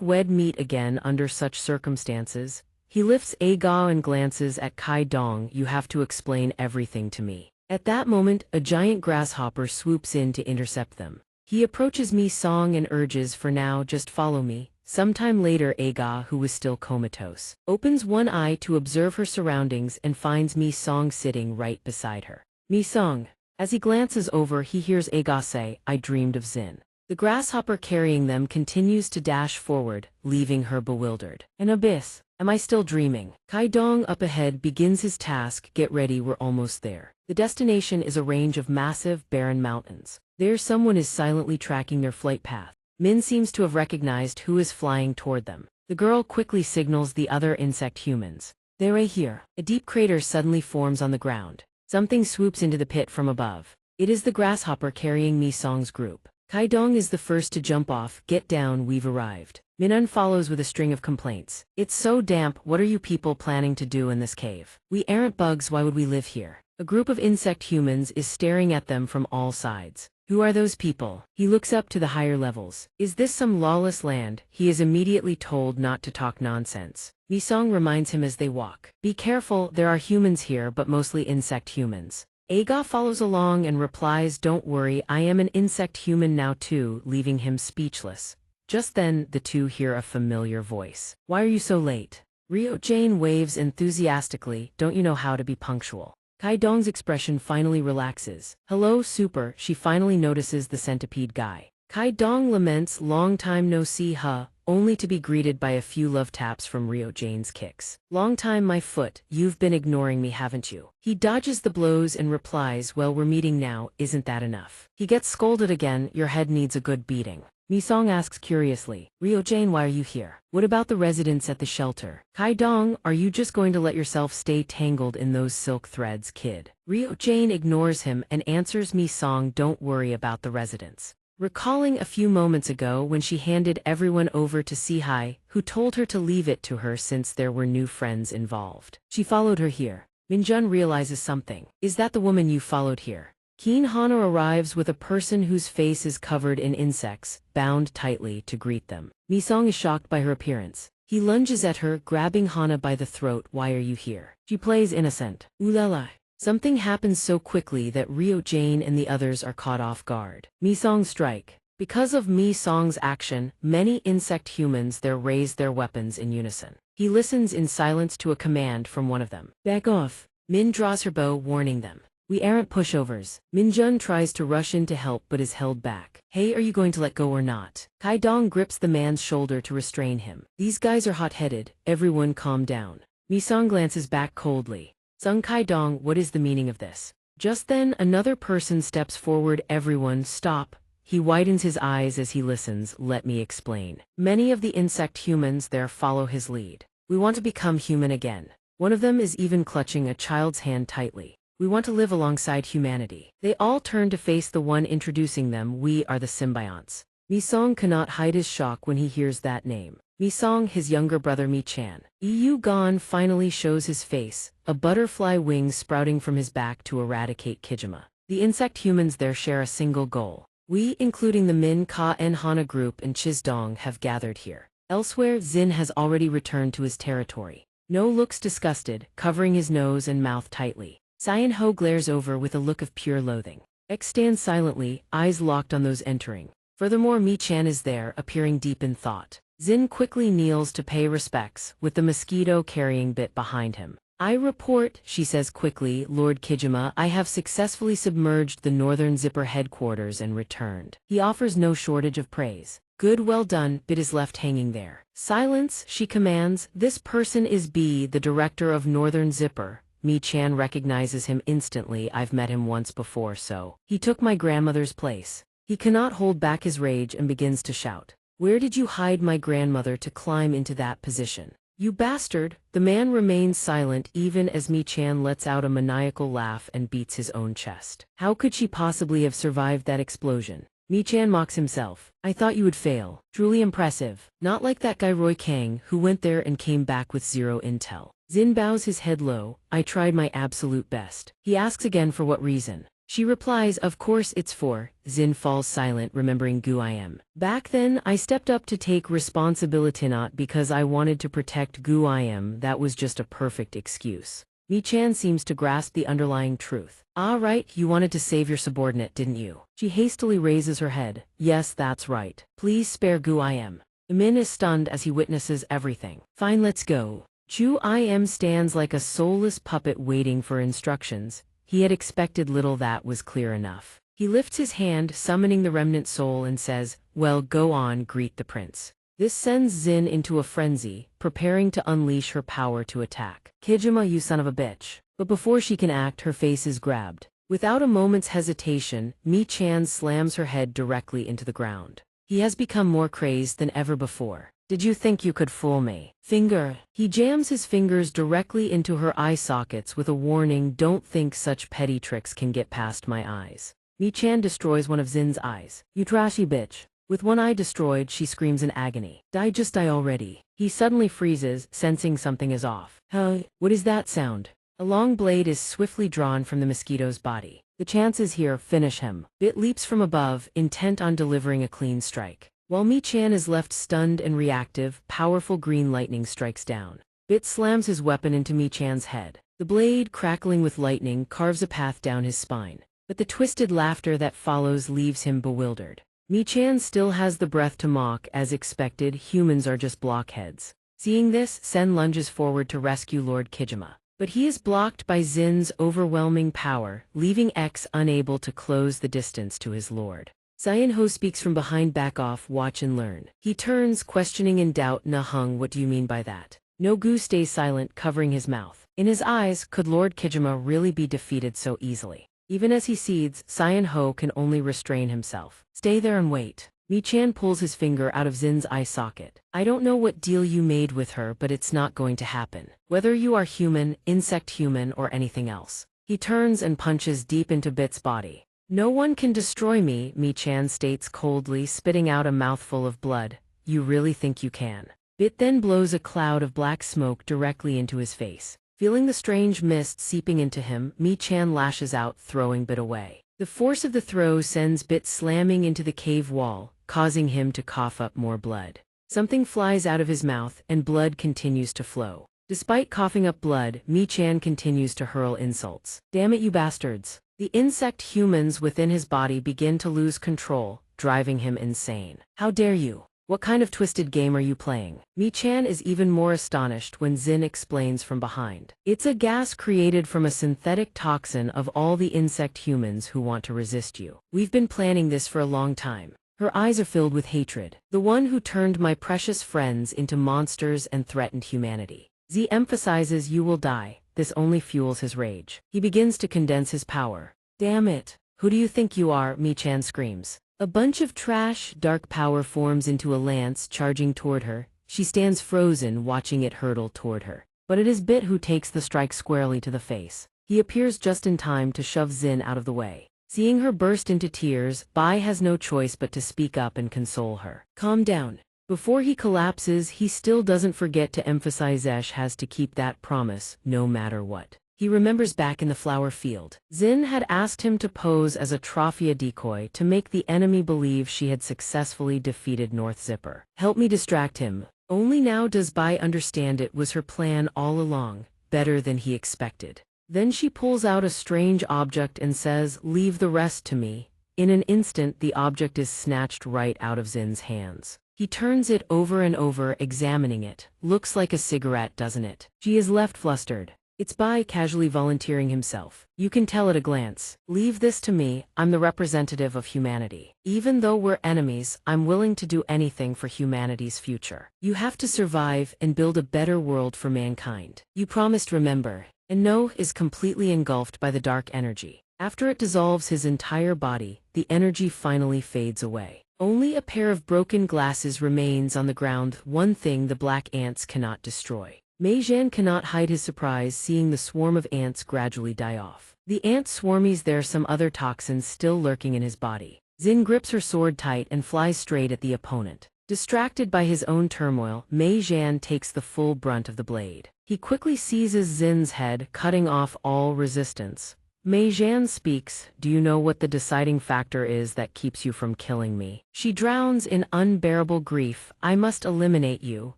we'd meet again under such circumstances. He lifts Aga and glances at Kai Dong. You have to explain everything to me. At that moment, a giant grasshopper swoops in to intercept them. He approaches Mi-song and urges, for now, just follow me. Sometime later, Aga, who was still comatose, opens one eye to observe her surroundings and finds Mi-song sitting right beside her. Mi-song. As he glances over, he hears Aga say, I dreamed of Zin. The grasshopper carrying them continues to dash forward, leaving her bewildered. An abyss. Am I still dreaming? Kai Dong up ahead begins his task. Get ready, we're almost there. The destination is a range of massive, barren mountains. There someone is silently tracking their flight path. Min seems to have recognized who is flying toward them. The girl quickly signals the other insect humans. They're right here. A deep crater suddenly forms on the ground. Something swoops into the pit from above. It is the grasshopper carrying Mi-song's group. Kai Dong is the first to jump off. Get down, we've arrived. Minun follows with a string of complaints. It's so damp, what are you people planning to do in this cave? We aren't bugs, why would we live here? A group of insect humans is staring at them from all sides. Who are those people? He looks up to the higher levels. Is this some lawless land? He is immediately told not to talk nonsense. Mi-song reminds him as they walk. Be careful, there are humans here, but mostly insect humans. Aga follows along and replies, don't worry, I am an insect human now too, leaving him speechless. Just then, the two hear a familiar voice. Why are you so late? Rio Jane waves enthusiastically, don't you know how to be punctual? Kai Dong's expression finally relaxes. Hello, super, she finally notices the centipede guy. Kai Dong laments, long time no see, only to be greeted by a few love taps from Rio Jane's kicks. Long time, my foot, you've been ignoring me, haven't you? He dodges the blows and replies, well, we're meeting now, isn't that enough? He gets scolded again, your head needs a good beating. Mi-song asks curiously. Ryo-jane, why are you here? What about the residents at the shelter? Kai-dong, are you just going to let yourself stay tangled in those silk threads, kid? Ryo-jane ignores him and answers Mi-song, don't worry about the residents. Recalling a few moments ago when she handed everyone over to Sihai, who told her to leave it to her since there were new friends involved. She followed her here. Minjun realizes something. Is that the woman you followed here? Keen Hana arrives with a person whose face is covered in insects, bound tightly to greet them. Mi-song is shocked by her appearance. He lunges at her, grabbing Hana by the throat. Why are you here? She plays innocent. Ulala. Something happens so quickly that Ryo-jane and the others are caught off guard. Mi-song strike. Because of Mi-song's action, many insect humans there raise their weapons in unison. He listens in silence to a command from one of them. Back off. Min draws her bow, warning them. We aren't pushovers. Minjun tries to rush in to help but is held back. Hey, are you going to let go or not? Kai-dong grips the man's shoulder to restrain him. These guys are hot-headed. Everyone calm down. Mi-song glances back coldly. Sung Kai-dong, what is the meaning of this? Just then, another person steps forward. Everyone, stop. He widens his eyes as he listens. Let me explain. Many of the insect humans there follow his lead. We want to become human again. One of them is even clutching a child's hand tightly. We want to live alongside humanity. They all turn to face the one introducing them. We are the symbionts. Mi-song cannot hide his shock when he hears that name. Mi-song, his younger brother Mi-chan. Yu-gon finally shows his face, a butterfly wing sprouting from his back to eradicate Kijima. The insect humans there share a single goal. We, including the Min, Ka and Hana group and Chizdong, have gathered here. Elsewhere, Zin has already returned to his territory. No looks disgusted, covering his nose and mouth tightly. Xianxia glares over with a look of pure loathing. X stands silently, eyes locked on those entering. Furthermore, Mi-chan is there, appearing deep in thought. Zin quickly kneels to pay respects, with the mosquito carrying bit behind him. I report, she says quickly, Lord Kijima, I have successfully submerged the Northern Zipper headquarters and returned. He offers no shortage of praise. Good, well done, bit is left hanging there. Silence, she commands. This person is B, the director of Northern Zipper. Mi-chan recognizes him instantly. I've met him once before, so. He took my grandmother's place. He cannot hold back his rage and begins to shout. Where did you hide my grandmother to climb into that position? You bastard! The man remains silent even as Mi-chan lets out a maniacal laugh and beats his own chest. How could she possibly have survived that explosion? Mi-chan mocks himself. I thought you would fail. Truly impressive. Not like that guy Roy Kang, who went there and came back with zero intel. Zin bows his head low. I tried my absolute best. He asks again for what reason. She replies, of course it's for. Zin falls silent, remembering Gu I am. Back then, I stepped up to take responsibility not because I wanted to protect Gu I am, that was just a perfect excuse. Mi-chan seems to grasp the underlying truth. Ah right, you wanted to save your subordinate, didn't you? She hastily raises her head. Yes, that's right. Please spare Gu I am. Min is stunned as he witnesses everything. Fine, let's go. Chu I stands like a soulless puppet waiting for instructions. He had expected little, that was clear enough. He lifts his hand, summoning the remnant soul, and says, well, go on, greet the prince. This sends Zin into a frenzy, preparing to unleash her power to attack. Kijima, you son of a bitch. But before she can act, her face is grabbed. Without a moment's hesitation, Mi-chan slams her head directly into the ground. He has become more crazed than ever before. Did you think you could fool me? Finger. He jams his fingers directly into her eye sockets with a warning, don't think such petty tricks can get past my eyes. Mi-chan destroys one of Zin's eyes. You trashy bitch. With one eye destroyed, she screams in agony. Just die already. He suddenly freezes, sensing something is off. Huh? What is that sound? A long blade is swiftly drawn from the mosquito's body. The chance is here, finish him. Bit leaps from above, intent on delivering a clean strike. While Mi-chan is left stunned and reactive, powerful green lightning strikes down. Bit slams his weapon into Mi-chan's head. The blade, crackling with lightning, carves a path down his spine. But the twisted laughter that follows leaves him bewildered. Mi-chan still has the breath to mock, as expected, humans are just blockheads. Seeing this, Sen lunges forward to rescue Lord Kijima. But he is blocked by Zin's overwhelming power, leaving X unable to close the distance to his lord. Xianxia speaks from behind. Back off, watch and learn. He turns, questioning in doubt. Nahung, what do you mean by that? No Gu stays silent, covering his mouth. In his eyes, could Lord Kijima really be defeated so easily? Even as he seethes, Xianxia can only restrain himself. Stay there and wait. Mi-chan pulls his finger out of Zin's eye socket. I don't know what deal you made with her, but it's not going to happen. Whether you are human, insect human, or anything else. He turns and punches deep into Bit's body. No one can destroy me, Mi-chan states coldly, spitting out a mouthful of blood. You really think you can? Bit then blows a cloud of black smoke directly into his face. Feeling the strange mist seeping into him, Mi-chan lashes out, throwing Bit away. The force of the throw sends Bit slamming into the cave wall, causing him to cough up more blood. Something flies out of his mouth, and blood continues to flow. Despite coughing up blood, Mi-chan continues to hurl insults. Damn it, you bastards! The insect humans within his body begin to lose control, driving him insane. How dare you? What kind of twisted game are you playing? Mi-chan is even more astonished when Zin explains from behind. It's a gas created from a synthetic toxin of all the insect humans who want to resist you. We've been planning this for a long time. Her eyes are filled with hatred. The one who turned my precious friends into monsters and threatened humanity. Z emphasizes you will die. This only fuels his rage. He begins to condense his power. Damn it! Who do you think you are? Mi-chan screams. A bunch of trash, dark power forms into a lance charging toward her. She stands frozen, watching it hurtle toward her. But it is Bit who takes the strike squarely to the face. He appears just in time to shove Zin out of the way. Seeing her burst into tears, Bai has no choice but to speak up and console her. Calm down. Before he collapses, he still doesn't forget to emphasize Zesh has to keep that promise, no matter what. He remembers back in the flower field. Zin had asked him to pose as a Trophia decoy to make the enemy believe she had successfully defeated North Zipper. Help me distract him. Only now does Bai understand it was her plan all along, better than he expected. Then she pulls out a strange object and says, "Leave the rest to me." In an instant, the object is snatched right out of Zin's hands. He turns it over and over, examining it. Looks like a cigarette, doesn't it? She is left flustered. It's Bai casually volunteering himself. You can tell at a glance. Leave this to me, I'm the representative of humanity. Even though we're enemies, I'm willing to do anything for humanity's future. You have to survive and build a better world for mankind. You promised, remember. And No is completely engulfed by the dark energy. After it dissolves his entire body, the energy finally fades away. Only a pair of broken glasses remains on the ground, one thing the black ants cannot destroy. Mei-zhan cannot hide his surprise seeing the swarm of ants gradually die off. The ant swarmies there some other toxins still lurking in his body. Zin grips her sword tight and flies straight at the opponent. Distracted by his own turmoil, Mei-zhan takes the full brunt of the blade. He quickly seizes Zin's head, cutting off all resistance. Mei-zhan speaks, "Do you know what the deciding factor is that keeps you from killing me?" She drowns in unbearable grief. "I must eliminate you."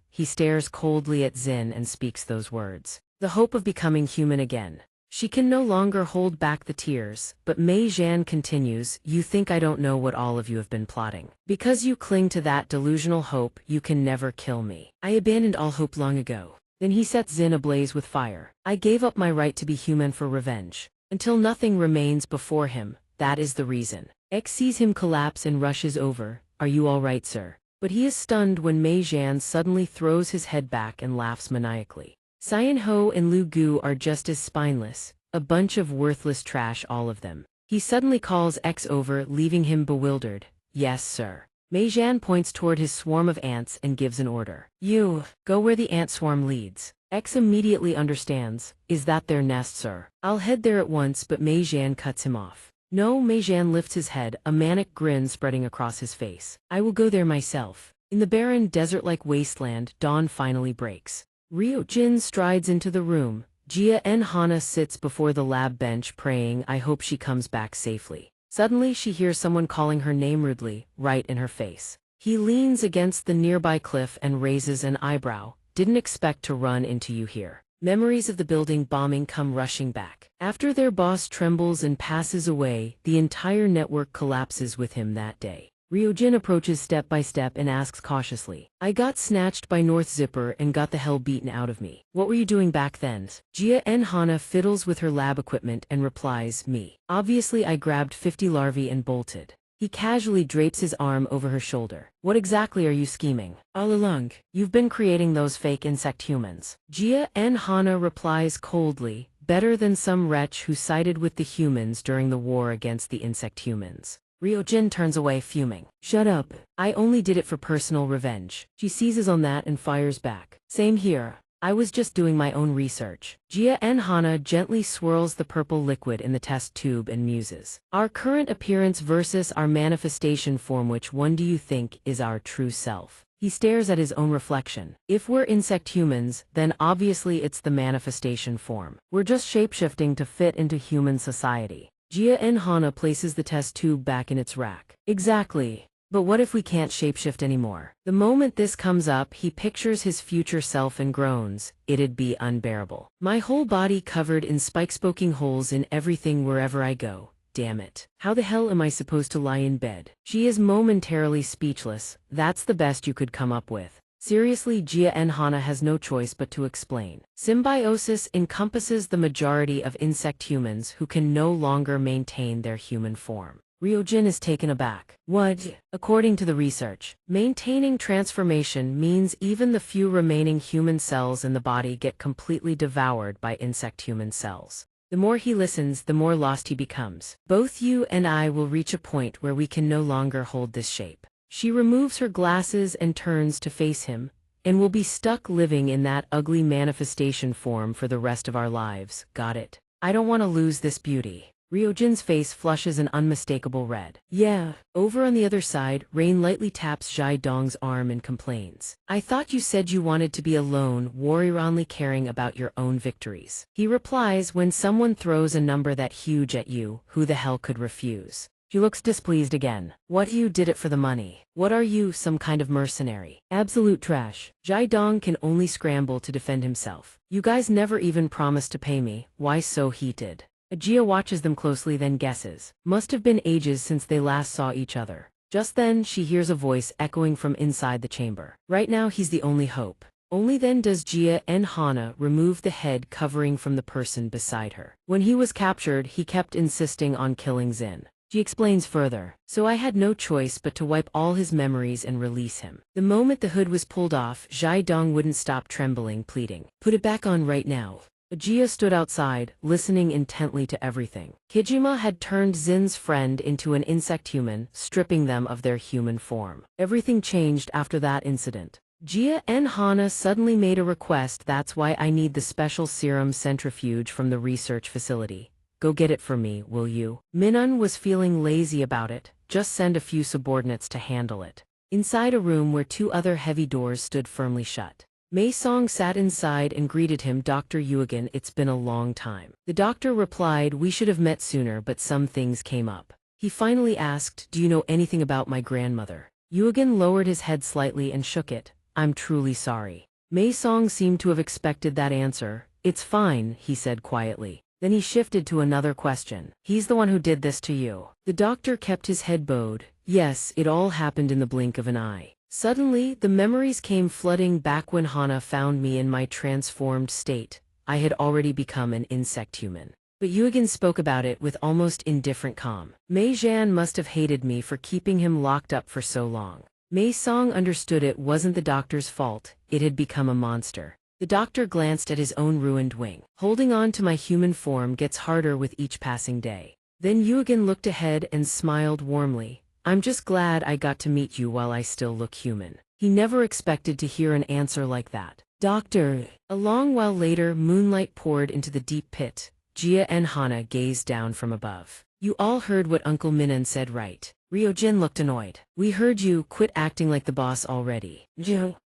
He stares coldly at Zin and speaks those words. The hope of becoming human again. She can no longer hold back the tears, but Mei-zhan continues, "You think I don't know what all of you have been plotting. Because you cling to that delusional hope, you can never kill me. I abandoned all hope long ago." Then he sets Zin ablaze with fire. "I gave up my right to be human for revenge. Until nothing remains before him, that is the reason." X sees him collapse and rushes over. "Are you all right, sir?" But he is stunned when Mei-zhan suddenly throws his head back and laughs maniacally. Xianxia and Lu Gu are just as spineless, a bunch of worthless trash, all of them. He suddenly calls X over, leaving him bewildered. "Yes, sir." Mei-zhan points toward his swarm of ants and gives an order. "You, go where the ant swarm leads." X immediately understands. "Is that their nest, sir?" "I'll head there at once," but Mei-zhan cuts him off. "No." Mei-zhan lifts his head, a manic grin spreading across his face. "I will go there myself." In the barren, desert-like wasteland, dawn finally breaks. Ryujin strides into the room. Jia and Hana sits before the lab bench praying, "I hope she comes back safely." Suddenly she hears someone calling her name rudely, right in her face. He leans against the nearby cliff and raises an eyebrow. "Didn't expect to run into you here." Memories of the building bombing come rushing back. After their boss trembles and passes away, the entire network collapses with him that day. Ryujin approaches step by step and asks cautiously, "I got snatched by North Zipper and got the hell beaten out of me. What were you doing back then?" Jia N. Hana fiddles with her lab equipment and replies, "Me. Obviously I grabbed 50 larvae and bolted." He casually drapes his arm over her shoulder. "What exactly are you scheming?" "All along, you've been creating those fake insect humans." Jia N. Hana replies coldly, "Better than some wretch who sided with the humans during the war against the insect humans." Ryojin turns away fuming. Shut up. I only did it for personal revenge. She seizes on that and fires back. Same here. I was just doing my own research. Hana gently swirls the purple liquid in the test tube and muses. Our current appearance versus our manifestation form, which one do you think is our true self? He stares at his own reflection. If we're insect humans, then obviously it's the manifestation form. We're just shapeshifting to fit into human society. Hana places the test tube back in its rack. Exactly. But what if we can't shapeshift anymore? The moment this comes up, he pictures his future self and groans. It'd be unbearable. My whole body covered in spikes poking holes in everything wherever I go. Damn it. How the hell am I supposed to lie in bed? She is momentarily speechless. That's the best you could come up with. Seriously, Hana has no choice but to explain. Symbiosis encompasses the majority of insect humans who can no longer maintain their human form. Ryojin is taken aback. What? According to the research, maintaining transformation means even the few remaining human cells in the body get completely devoured by insect human cells. The more he listens, the more lost he becomes. Both you and I will reach a point where we can no longer hold this shape. She removes her glasses and turns to face him, and we'll be stuck living in that ugly manifestation form for the rest of our lives. Got it? I don't want to lose this beauty. Ryojin's face flushes an unmistakable red. Yeah. Over on the other side, Rain lightly taps Jai Dong's arm and complains. I thought you said you wanted to be alone, warrior only caring about your own victories. He replies, when someone throws a number that huge at you, who the hell could refuse? She looks displeased again. What, you did it for the money? What are you, some kind of mercenary? Absolute trash. Jai Dong can only scramble to defend himself. You guys never even promised to pay me. Why so heated? Ajia watches them closely, then guesses. Must have been ages since they last saw each other. Just then, she hears a voice echoing from inside the chamber. Right now he's the only hope. Only then does Hana remove the head covering from the person beside her. When he was captured, he kept insisting on killing Xin. She explains further. So I had no choice but to wipe all his memories and release him. The moment the hood was pulled off, Jai Dong wouldn't stop trembling, pleading. Put it back on right now. Ajia stood outside, listening intently to everything. Kijima had turned Zin's friend into an insect human, stripping them of their human form. Everything changed after that incident. Hana suddenly made a request. That's why I need the special serum centrifuge from the research facility. Go get it for me, will you? Minun was feeling lazy about it. Just send a few subordinates to handle it. Inside a room where two other heavy doors stood firmly shut. Mei Song sat inside and greeted him. Dr. Yuigan, it's been a long time. The doctor replied, we should have met sooner, but some things came up. He finally asked, do you know anything about my grandmother? Yuigan lowered his head slightly and shook it. I'm truly sorry. Mei Song seemed to have expected that answer. It's fine, he said quietly. Then he shifted to another question. He's the one who did this to you. The doctor kept his head bowed. Yes, it all happened in the blink of an eye. Suddenly, the memories came flooding back. When Hana found me in my transformed state, I had already become an insect human. But Yuigan spoke about it with almost indifferent calm. Mei Zhan must have hated me for keeping him locked up for so long. Mei Song understood it wasn't the doctor's fault, it had become a monster. The doctor glanced at his own ruined wing. Holding on to my human form gets harder with each passing day. Then Yuigan looked ahead and smiled warmly. I'm just glad I got to meet you while I still look human. He never expected to hear an answer like that. Doctor. A long while later, moonlight poured into the deep pit. Hana gazed down from above. You all heard what Uncle Minun said, right? Ryojin looked annoyed. We heard you. Quit acting like the boss already.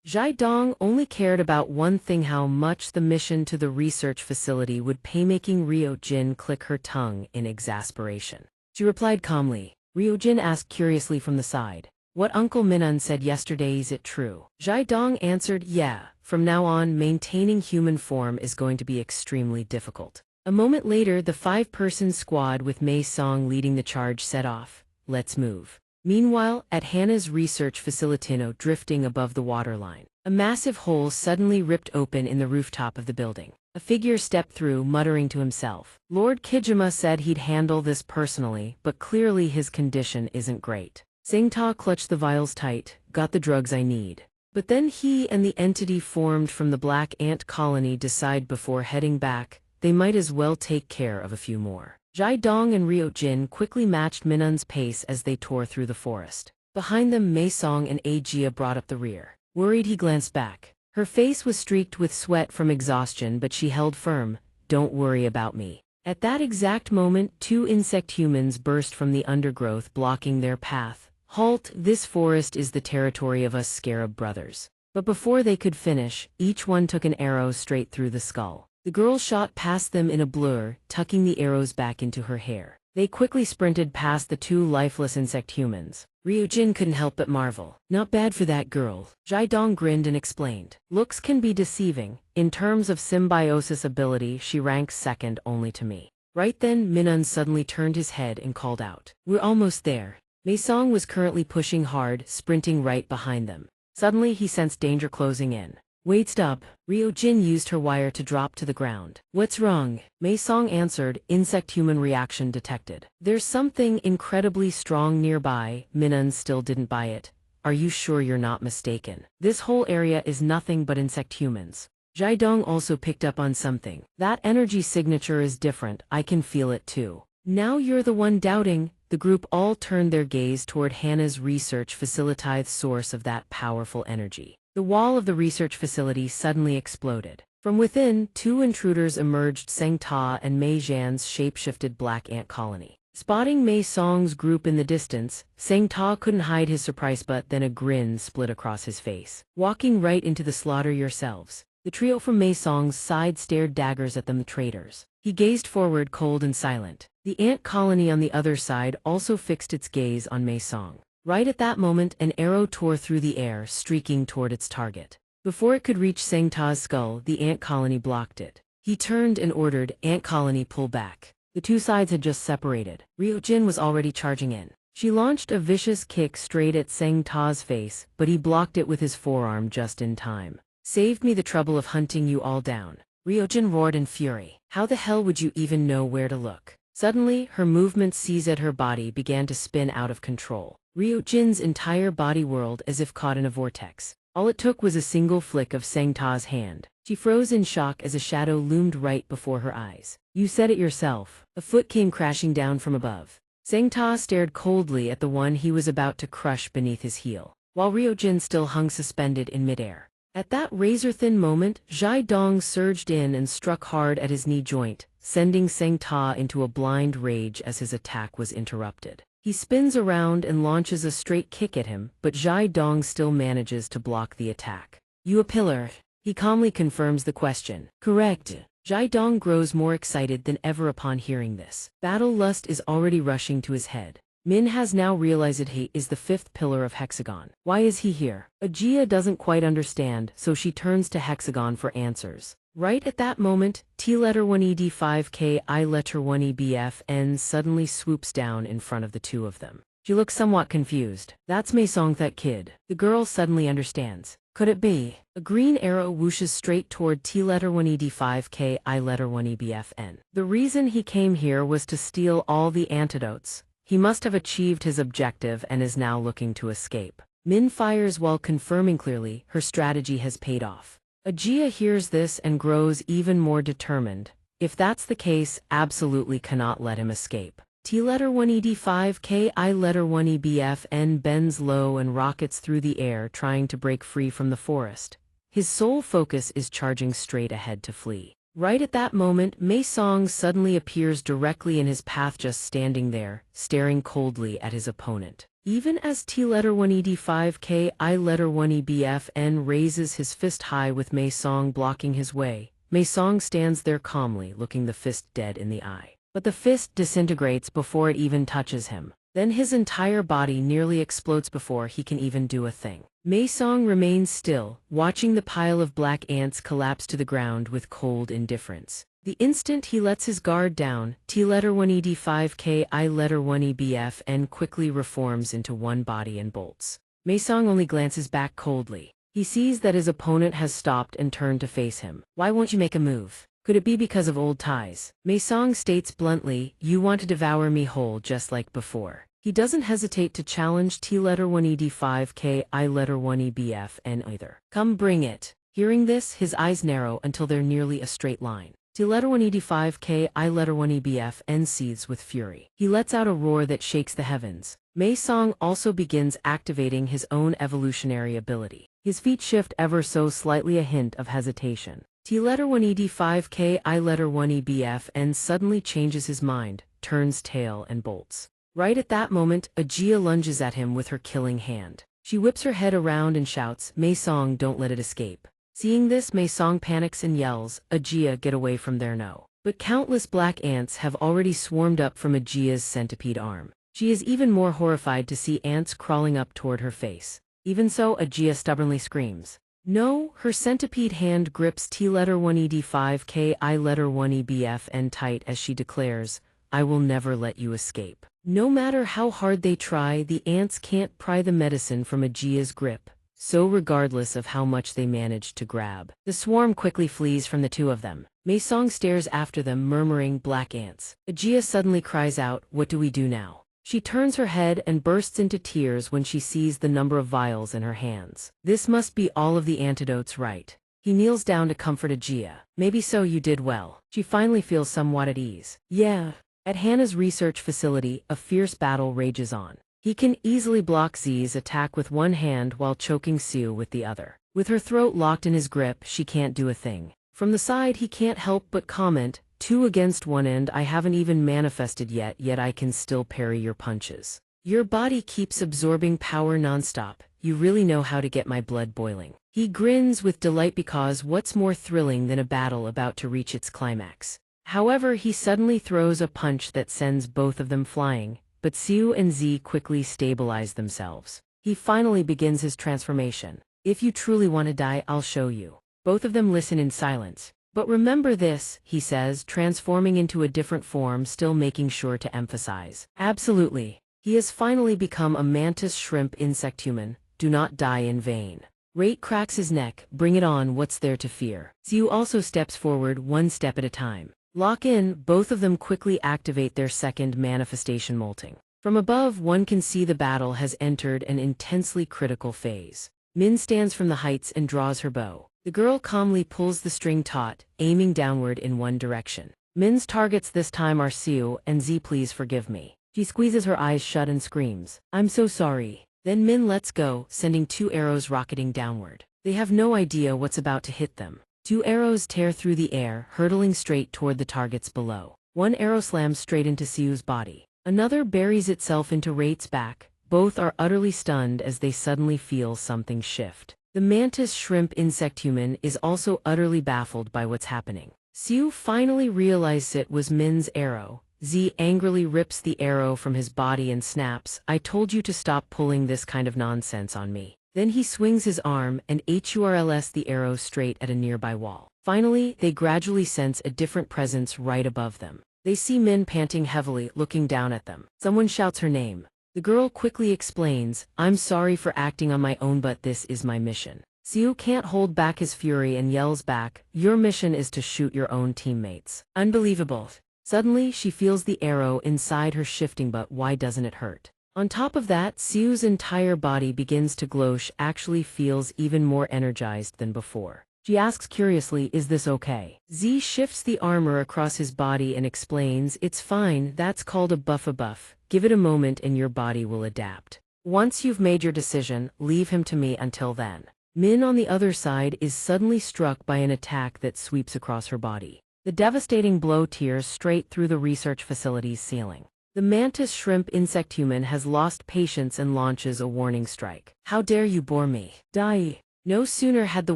Jai Dong only cared about one thing, how much the mission to the research facility would pay, making Ryojin click her tongue in exasperation. She replied calmly. Ryojin asked curiously from the side. What Uncle Minun said yesterday, is it true? Jai Dong answered, yeah. From now on, maintaining human form is going to be extremely difficult. A moment later, the 5-person squad with Mei Song leading the charge set off. Let's move. Meanwhile, at Hana's research facility, drifting above the waterline, a massive hole suddenly ripped open in the rooftop of the building. A figure stepped through, muttering to himself. Lord Kijima said he'd handle this personally, but clearly his condition isn't great. Singta clutched the vials tight. Got the drugs I need. But then he and the entity formed from the black ant colony decide before heading back, they might as well take care of a few more. Zhai Dong and Ryo Jin quickly matched Minun's pace as they tore through the forest. Behind them, Mei Song and Jia brought up the rear. Worried, he glanced back. Her face was streaked with sweat from exhaustion, but she held firm. Don't worry about me. At that exact moment, two insect humans burst from the undergrowth, blocking their path. Halt, this forest is the territory of us Scarab brothers. But before they could finish, each one took an arrow straight through the skull. The girl shot past them in a blur, tucking the arrows back into her hair. They quickly sprinted past the two lifeless insect humans. Ryujin couldn't help but marvel. Not bad for that girl. Zhai Dong grinned and explained. Looks can be deceiving. In terms of symbiosis ability, she ranks second only to me. Right then, Minun suddenly turned his head and called out. We're almost there. Mei Song was currently pushing hard, sprinting right behind them. Suddenly, he sensed danger closing in. Wait, stop. Ryujin used her wire to drop to the ground. What's wrong? Mei Song answered, insect-human reaction detected. There's something incredibly strong nearby. Minun still didn't buy it. Are you sure you're not mistaken? This whole area is nothing but insect humans. Zhai Dong also picked up on something. That energy signature is different. I can feel it too. Now you're the one doubting. The group all turned their gaze toward Hannah's research facility, source of that powerful energy. The wall of the research facility suddenly exploded. From within, two intruders emerged, Seng Ta and Mei Zhan's shape-shifted black ant colony. Spotting Mei Song's group in the distance, Seng Ta couldn't hide his surprise, but then a grin split across his face. Walking right into the slaughter yourselves. The trio from Mei Song's side stared daggers at them, the traitors. He gazed forward, cold and silent. The ant colony on the other side also fixed its gaze on Mei Song. Right at that moment, an arrow tore through the air, streaking toward its target. Before it could reach Seng Ta's skull, the ant colony blocked it. He turned and ordered, "Ant colony, pull back." The two sides had just separated. Ryujin was already charging in. She launched a vicious kick straight at Seng Ta's face, but he blocked it with his forearm just in time. Saved me the trouble of hunting you all down. Ryujin roared in fury. How the hell would you even know where to look? Suddenly, her movements seized at her body began to spin out of control. Ryujin's entire body whirled as if caught in a vortex. All it took was a single flick of Seng Ta's hand. She froze in shock as a shadow loomed right before her eyes. You said it yourself. A foot came crashing down from above. Seng Ta stared coldly at the one he was about to crush beneath his heel, while Ryujin still hung suspended in midair. At that razor-thin moment, Zhai Dong surged in and struck hard at his knee joint, sending Seng Ta into a blind rage as his attack was interrupted. He spins around and launches a straight kick at him, but Zhai Dong still manages to block the attack. You a pillar? He calmly confirms the question. Correct. Zhai Dong grows more excited than ever upon hearing this. Battle lust is already rushing to his head. Min has now realized he is the fifth pillar of Hexagon. Why is he here? Ajia doesn't quite understand, so she turns to Hexagon for answers. Right at that moment, T letter 1ED5K I letter 1EBFN suddenly swoops down in front of the two of them. She looks somewhat confused. That's Mei Song, that kid. The girl suddenly understands. Could it be? A green arrow whooshes straight toward T letter 1ED5K I letter 1EBFN. The reason he came here was to steal all the antidotes. He must have achieved his objective and is now looking to escape. Min fires while confirming clearly her strategy has paid off. Ajia hears this and grows even more determined. If that's the case, absolutely cannot let him escape. T letter 1ED5K I letter 1EBFN bends low and rockets through the air, trying to break free from the forest. His sole focus is charging straight ahead to flee. Right at that moment, Mei Song suddenly appears directly in his path, just standing there, staring coldly at his opponent. Even as T letter 1ED5K I letter 1EBFN raises his fist high with Mei Song blocking his way, Mei Song stands there calmly, looking the fist dead in the eye. But the fist disintegrates before it even touches him. Then his entire body nearly explodes before he can even do a thing. Mei Song remains still, watching the pile of black ants collapse to the ground with cold indifference. The instant he lets his guard down, T letter 1ED5K I letter 1EBFN quickly reforms into one body and bolts. Mei Song only glances back coldly. He sees that his opponent has stopped and turned to face him. Why won't you make a move? Could it be because of old ties? Mei Song states bluntly, you want to devour me whole just like before. He doesn't hesitate to challenge T letter 1ED5K I letter 1EBFN either. Come bring it. Hearing this, his eyes narrow until they're nearly a straight line. T letter 1ED5 K I letter 1EBF N seethes with fury. He lets out a roar that shakes the heavens. Mei Song also begins activating his own evolutionary ability. His feet shift ever so slightly, a hint of hesitation. T letter 1ED5 K I letter 1EBF N suddenly changes his mind, turns tail and bolts. Right at that moment, Ajia lunges at him with her killing hand. She whips her head around and shouts, "Mei Song, don't let it escape." Seeing this, Mei Song panics and yells, "Ajia, get away from there no." But countless black ants have already swarmed up from Ajia's centipede arm. She is even more horrified to see ants crawling up toward her face. Even so, Ajia stubbornly screams. No, her centipede hand grips T letter 1ED5 K I letter 1EBF N tight as she declares, "I will never let you escape." No matter how hard they try, the ants can't pry the medicine from Ajia's grip. So regardless of how much they manage to grab, the swarm quickly flees from the two of them. Mei Song stares after them, murmuring, "Black ants." Ajia suddenly cries out, "What do we do now?" She turns her head and bursts into tears when she sees the number of vials in her hands. This must be all of the antidotes, right? He kneels down to comfort Ajia. "Maybe so, you did well." She finally feels somewhat at ease. Yeah. At Hannah's research facility, a fierce battle rages on. He can easily block Z's attack with one hand while choking Sue with the other. With her throat locked in his grip, she can't do a thing. From the side, he can't help but comment, "2 against 1 and I haven't even manifested yet I can still parry your punches. Your body keeps absorbing power nonstop. You really know how to get my blood boiling." He grins with delight because what's more thrilling than a battle about to reach its climax? However, he suddenly throws a punch that sends both of them flying. But Sue and Z quickly stabilize themselves. He finally begins his transformation. "If you truly want to die, I'll show you." Both of them listen in silence. "But remember this," he says, transforming into a different form, still making sure to emphasize. "Absolutely. He has finally become a mantis shrimp insect human. Do not die in vain." Rate cracks his neck. "Bring it on, what's there to fear?" Sue also steps forward, one step at a time. Lock in, both of them quickly activate their second manifestation molting. From above, one can see the battle has entered an intensely critical phase. Min stands from the heights and draws her bow. The girl calmly pulls the string taut, aiming downward in one direction. Min's targets this time are Sue and Z. "Please forgive me." She squeezes her eyes shut and screams, "I'm so sorry." Then Min lets go, sending 2 arrows rocketing downward. They have no idea what's about to hit them. 2 arrows tear through the air, hurtling straight toward the targets below. 1 arrow slams straight into Siu's body. Another buries itself into Rate's back. Both are utterly stunned as they suddenly feel something shift. The mantis shrimp insect human is also utterly baffled by what's happening. Siu finally realizes it was Min's arrow. Z angrily rips the arrow from his body and snaps, "I told you to stop pulling this kind of nonsense on me." Then he swings his arm and hurls the arrow straight at a nearby wall. Finally, they gradually sense a different presence right above them. They see Min panting heavily, looking down at them. Someone shouts her name. The girl quickly explains, "I'm sorry for acting on my own, but this is my mission." Siu can't hold back his fury and yells back, "Your mission is to shoot your own teammates." Unbelievable. Suddenly, she feels the arrow inside her shifting, but why doesn't it hurt? On top of that, Siu's entire body begins to glow. She actually feels even more energized than before. She asks curiously, "Is this okay?" Z shifts the armor across his body and explains, "It's fine, that's called a buff. Give it a moment and your body will adapt. Once you've made your decision, leave him to me until then." Min on the other side is suddenly struck by an attack that sweeps across her body. The devastating blow tears straight through the research facility's ceiling. The mantis shrimp insect human has lost patience and launches a warning strike. "How dare you bore me? Die!" No sooner had the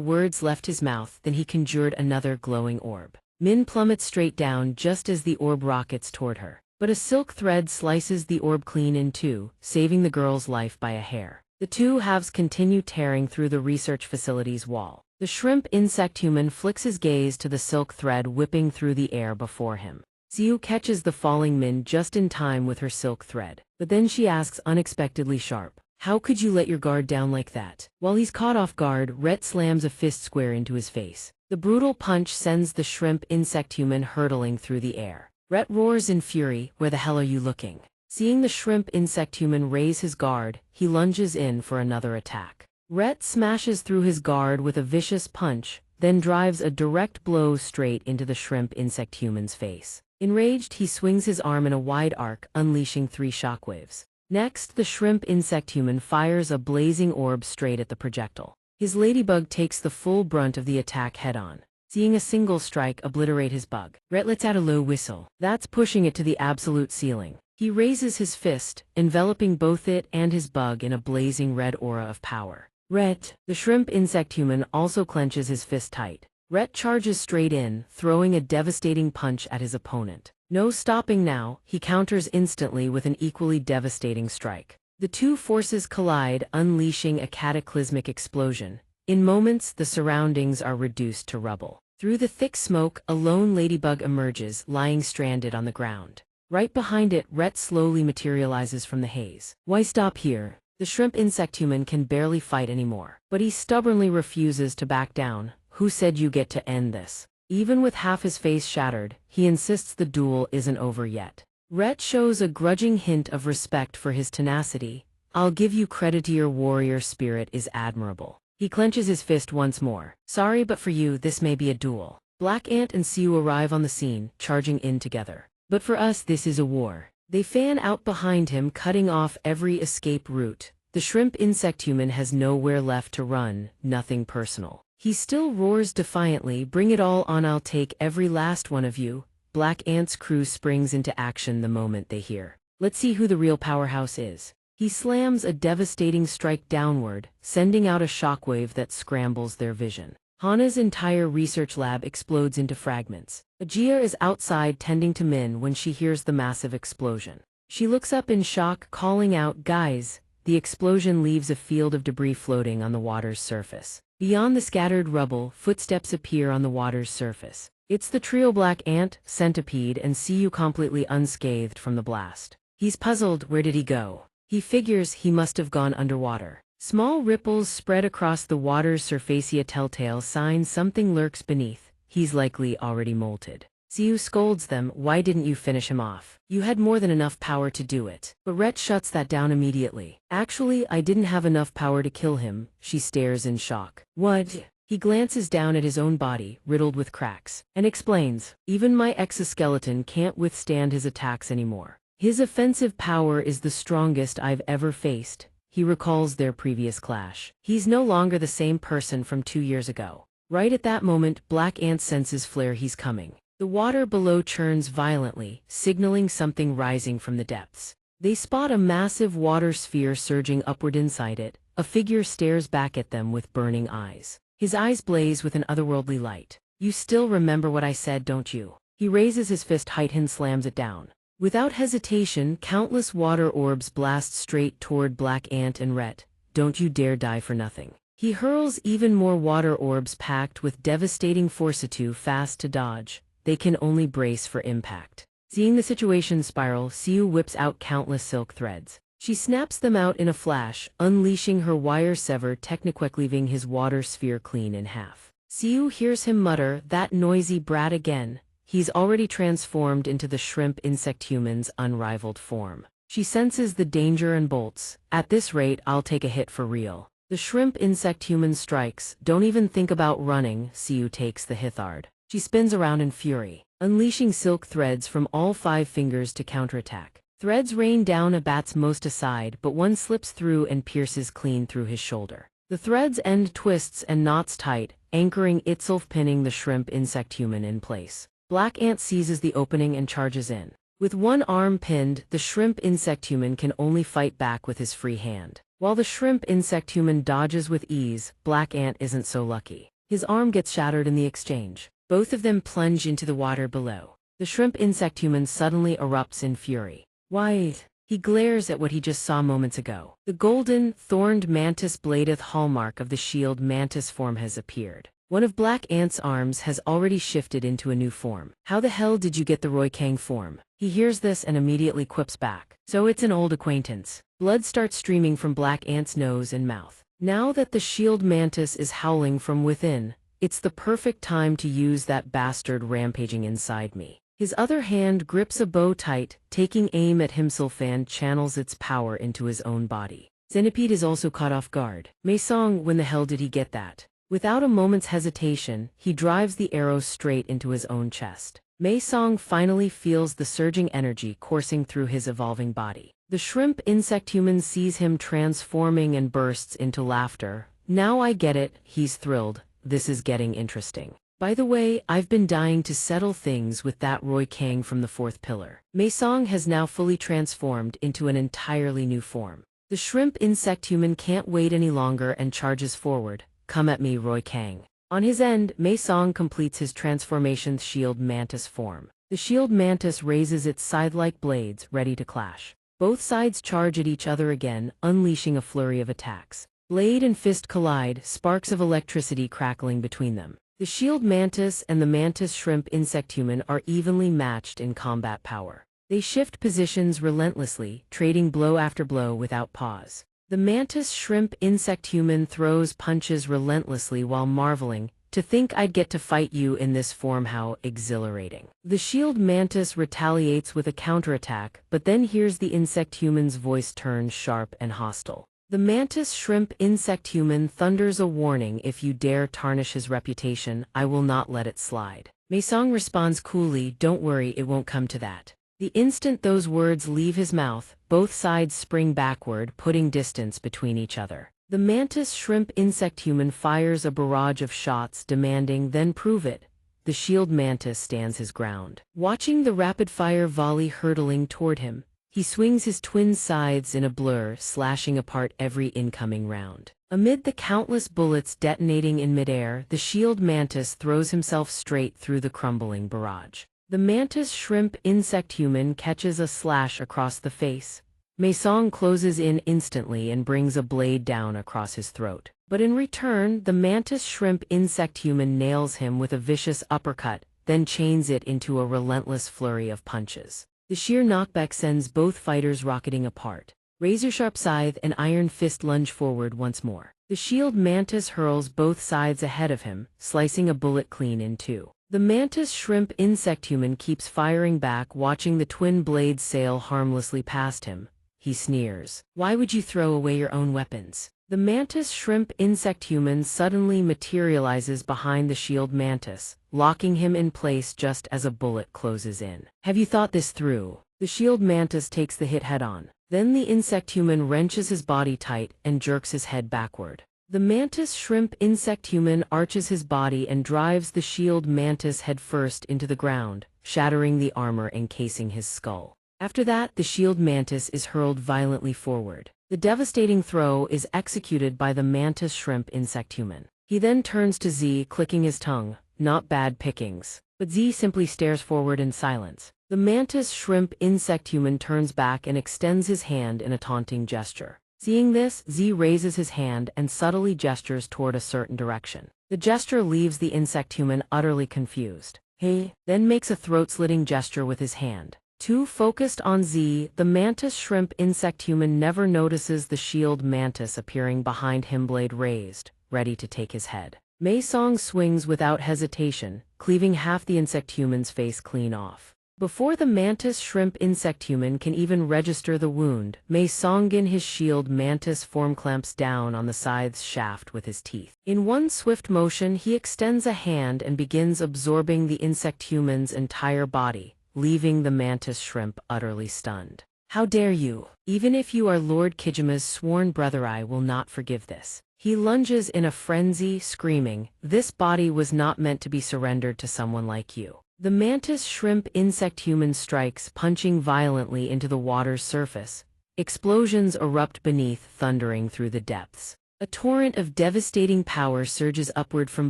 words left his mouth than he conjured another glowing orb. Min plummets straight down just as the orb rockets toward her. But a silk thread slices the orb clean in two, saving the girl's life by a hair. The two halves continue tearing through the research facility's wall. The shrimp insect human flicks his gaze to the silk thread whipping through the air before him. Siu catches the falling Min just in time with her silk thread. But then she asks unexpectedly sharp, "How could you let your guard down like that?" While he's caught off guard, Rhett slams a fist square into his face. The brutal punch sends the shrimp insect human hurtling through the air. Rhett roars in fury, "Where the hell are you looking?" Seeing the shrimp insect human raise his guard, he lunges in for another attack. Rhett smashes through his guard with a vicious punch, then drives a direct blow straight into the shrimp insect human's face. Enraged, he swings his arm in a wide arc, unleashing 3 shockwaves. Next, the shrimp insect human fires a blazing orb straight at the projectile. His ladybug takes the full brunt of the attack head-on. Seeing a single strike obliterate his bug, Rhett lets out a low whistle. That's pushing it to the absolute ceiling. He raises his fist, enveloping both it and his bug in a blazing red aura of power. Rhett, the shrimp insect human, also clenches his fist tight. Rhett charges straight in, throwing a devastating punch at his opponent. No stopping now, he counters instantly with an equally devastating strike. The two forces collide, unleashing a cataclysmic explosion. In moments, the surroundings are reduced to rubble. Through the thick smoke, a lone ladybug emerges, lying stranded on the ground. Right behind it, Rhett slowly materializes from the haze. Why stop here? The shrimp insect human can barely fight anymore. But he stubbornly refuses to back down. Who said you get to end this? Even with half his face shattered, he insists the duel isn't over yet. Rhett shows a grudging hint of respect for his tenacity. I'll give you credit, your warrior spirit is admirable. He clenches his fist once more. Sorry, but for you, this may be a duel. Black Ant and Siu arrive on the scene, charging in together. But for us, this is a war. They fan out behind him, cutting off every escape route. The shrimp insect human has nowhere left to run, nothing personal. He still roars defiantly, bring it all on, I'll take every last one of you. Black Ant's crew springs into action the moment they hear. Let's see who the real powerhouse is. He slams a devastating strike downward, sending out a shockwave that scrambles their vision. Hana's entire research lab explodes into fragments. Ajia is outside tending to Min when she hears the massive explosion. She looks up in shock, calling out, "Guys!" The explosion leaves a field of debris floating on the water's surface. Beyond the scattered rubble, footsteps appear on the water's surface. It's the trio: Black Ant, Centipede, and Siu, completely unscathed from the blast. He's puzzled. Where did he go? He figures he must have gone underwater. Small ripples spread across the water's surface, a telltale sign something lurks beneath. He's likely already molted. Siu scolds them. Why didn't you finish him off? You had more than enough power to do it. But Rhett shuts that down immediately. Actually, I didn't have enough power to kill him. She stares in shock. What? He glances down at his own body, riddled with cracks, and explains, even my exoskeleton can't withstand his attacks anymore. His offensive power is the strongest I've ever faced. He recalls their previous clash. He's no longer the same person from 2 years ago. Right at that moment, Black Ant senses flare. He's coming. The water below churns violently, signaling something rising from the depths. They spot a massive water sphere surging upward. Inside it, a figure stares back at them with burning eyes. His eyes blaze with an otherworldly light. You still remember what I said, don't you? He raises his fist height and slams it down. Without hesitation, countless water orbs blast straight toward Black Ant and Rhett. Don't you dare die for nothing. He hurls even more water orbs packed with devastating force, too fast to dodge. They can only brace for impact. Seeing the situation spiral, Siu whips out countless silk threads. She snaps them out in a flash, unleashing her wire sever technique, leaving his water sphere clean in half. Siu hears him mutter, that noisy brat again. He's already transformed into the shrimp insect human's unrivaled form. She senses the danger and bolts. At this rate, I'll take a hit for real. The shrimp insect human strikes. Don't even think about running. Siu takes the hithard. She spins around in fury, unleashing silk threads from all 5 fingers to counterattack. Threads rain down a bat's most aside, but one slips through and pierces clean through his shoulder. The thread's end twists and knots tight, anchoring itself, pinning the shrimp insect human in place. Black Ant seizes the opening and charges in. With one arm pinned, the shrimp insect human can only fight back with his free hand. While the shrimp insect human dodges with ease, Black Ant isn't so lucky. His arm gets shattered in the exchange. Both of them plunge into the water below. The shrimp insect human suddenly erupts in fury. Why? He glares at what he just saw moments ago. The golden, thorned mantis bladeth hallmark of the shield mantis form has appeared. One of Black Ant's arms has already shifted into a new form. How the hell did you get the Roy Kang form? He hears this and immediately quips back. So it's an old acquaintance. Blood starts streaming from Black Ant's nose and mouth. Now that the shield mantis is howling from within, it's the perfect time to use that bastard rampaging inside me. His other hand grips a bow tight, taking aim at himself and channels its power into his own body. Centipede is also caught off guard. Meisong, when the hell did he get that? Without a moment's hesitation, he drives the arrow straight into his own chest. Mei Song finally feels the surging energy coursing through his evolving body. The shrimp insect human sees him transforming and bursts into laughter. Now I get it, he's thrilled. This is getting interesting. By the way, I've been dying to settle things with that Roy Kang from the fourth pillar. Mei Song has now fully transformed into an entirely new form. The shrimp insect human can't wait any longer and charges forward. Come at me, Roy Kang. On his end, Mei Song completes his transformation's shield mantis form. The shield mantis raises its scythe-like blades, ready to clash. Both sides charge at each other again, unleashing a flurry of attacks. Blade and fist collide, sparks of electricity crackling between them. The shield mantis and the mantis shrimp insect human are evenly matched in combat power. They shift positions relentlessly, trading blow after blow without pause. The mantis shrimp insect human throws punches relentlessly while marveling, "To think I'd get to fight you in this form, how exhilarating." The shield mantis retaliates with a counterattack, but then hears the insect human's voice turn sharp and hostile. The mantis shrimp insect human thunders a warning: "If you dare tarnish his reputation, I will not let it slide." Mei Song responds coolly, "Don't worry, it won't come to that." The instant those words leave his mouth, both sides spring backward, putting distance between each other. The mantis shrimp insect human fires a barrage of shots, demanding, "Then prove it." The shield mantis stands his ground. Watching the rapid-fire volley hurtling toward him, he swings his twin scythes in a blur, slashing apart every incoming round. Amid the countless bullets detonating in midair, the shield mantis throws himself straight through the crumbling barrage. The mantis shrimp insect human catches a slash across the face. Mei Song closes in instantly and brings a blade down across his throat. But in return, the mantis shrimp insect human nails him with a vicious uppercut, then chains it into a relentless flurry of punches. The sheer knockback sends both fighters rocketing apart. Razor-sharp scythe and iron fist lunge forward once more. The shield mantis hurls both sides ahead of him, slicing a bullet clean in two. The mantis shrimp insect human keeps firing back, watching the twin blades sail harmlessly past him. He sneers. "Why would you throw away your own weapons?" The mantis shrimp insect human suddenly materializes behind the shield mantis, locking him in place just as a bullet closes in. "Have you thought this through?" The shield mantis takes the hit head-on. Then the insect human wrenches his body tight and jerks his head backward. The mantis shrimp insect human arches his body and drives the shield mantis headfirst into the ground, shattering the armor encasing his skull. After that, the shield mantis is hurled violently forward. The devastating throw is executed by the mantis shrimp insect human. He then turns to Z, clicking his tongue. Not bad pickings. But Z simply stares forward in silence. The mantis shrimp insect human turns back and extends his hand in a taunting gesture. Seeing this, Z raises his hand and subtly gestures toward a certain direction. The gesture leaves the insect human utterly confused. He then makes a throat-slitting gesture with his hand. Too focused on Z, the mantis shrimp insect human never notices the shield mantis appearing behind him, blade raised, ready to take his head. Mei Song swings without hesitation, cleaving half the insect human's face clean off. Before the mantis shrimp insect human can even register the wound, Mei Songin his shield mantis form clamps down on the scythe's shaft with his teeth. In one swift motion, he extends a hand and begins absorbing the insect human's entire body, leaving the mantis shrimp utterly stunned. "How dare you! Even if you are Lord Kijima's sworn brother, I will not forgive this." He lunges in a frenzy, screaming, "This body was not meant to be surrendered to someone like you." The mantis shrimp insect human strikes, punching violently into the water's surface. Explosions erupt beneath, thundering through the depths. A torrent of devastating power surges upward from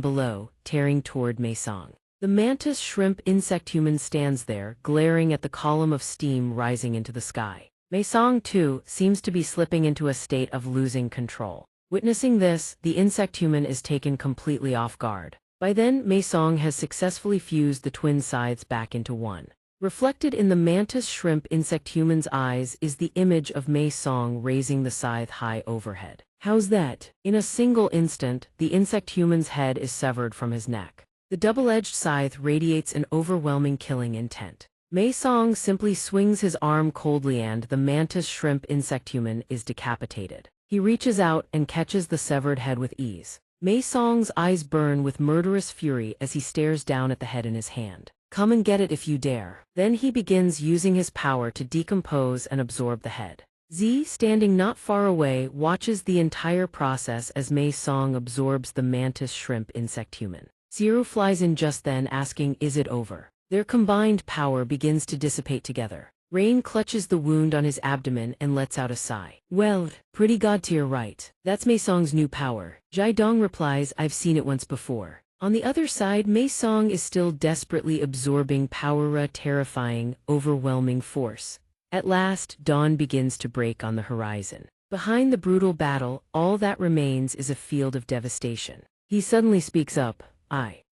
below, tearing toward Mei Song. The mantis shrimp insect human stands there, glaring at the column of steam rising into the sky. Mei Song, too, seems to be slipping into a state of losing control. Witnessing this, the insect human is taken completely off guard. By then, Mei Song has successfully fused the twin scythes back into one. Reflected in the mantis shrimp insect human's eyes is the image of Mei Song raising the scythe high overhead. "How's that?" In a single instant, the insect human's head is severed from his neck. The double-edged scythe radiates an overwhelming killing intent. Mei Song simply swings his arm coldly and the mantis shrimp insect human is decapitated. He reaches out and catches the severed head with ease. Mei Song's eyes burn with murderous fury as he stares down at the head in his hand. Come and get it if you dare. Then he begins using his power to decompose and absorb the head. Z, standing not far away, watches the entire process as Mei Song absorbs the mantis shrimp insect human. Zero flies in just then, asking, "Is it over?" Their combined power begins to dissipate together. Rain clutches the wound on his abdomen and lets out a sigh. "Well, pretty god to your right. That's Mei Song's new power." Jai Dong replies, "I've seen it once before." On the other side, Mei Song is still desperately absorbing power, terrifying, overwhelming force. At last, dawn begins to break on the horizon. Behind the brutal battle, all that remains is a field of devastation. He suddenly speaks up.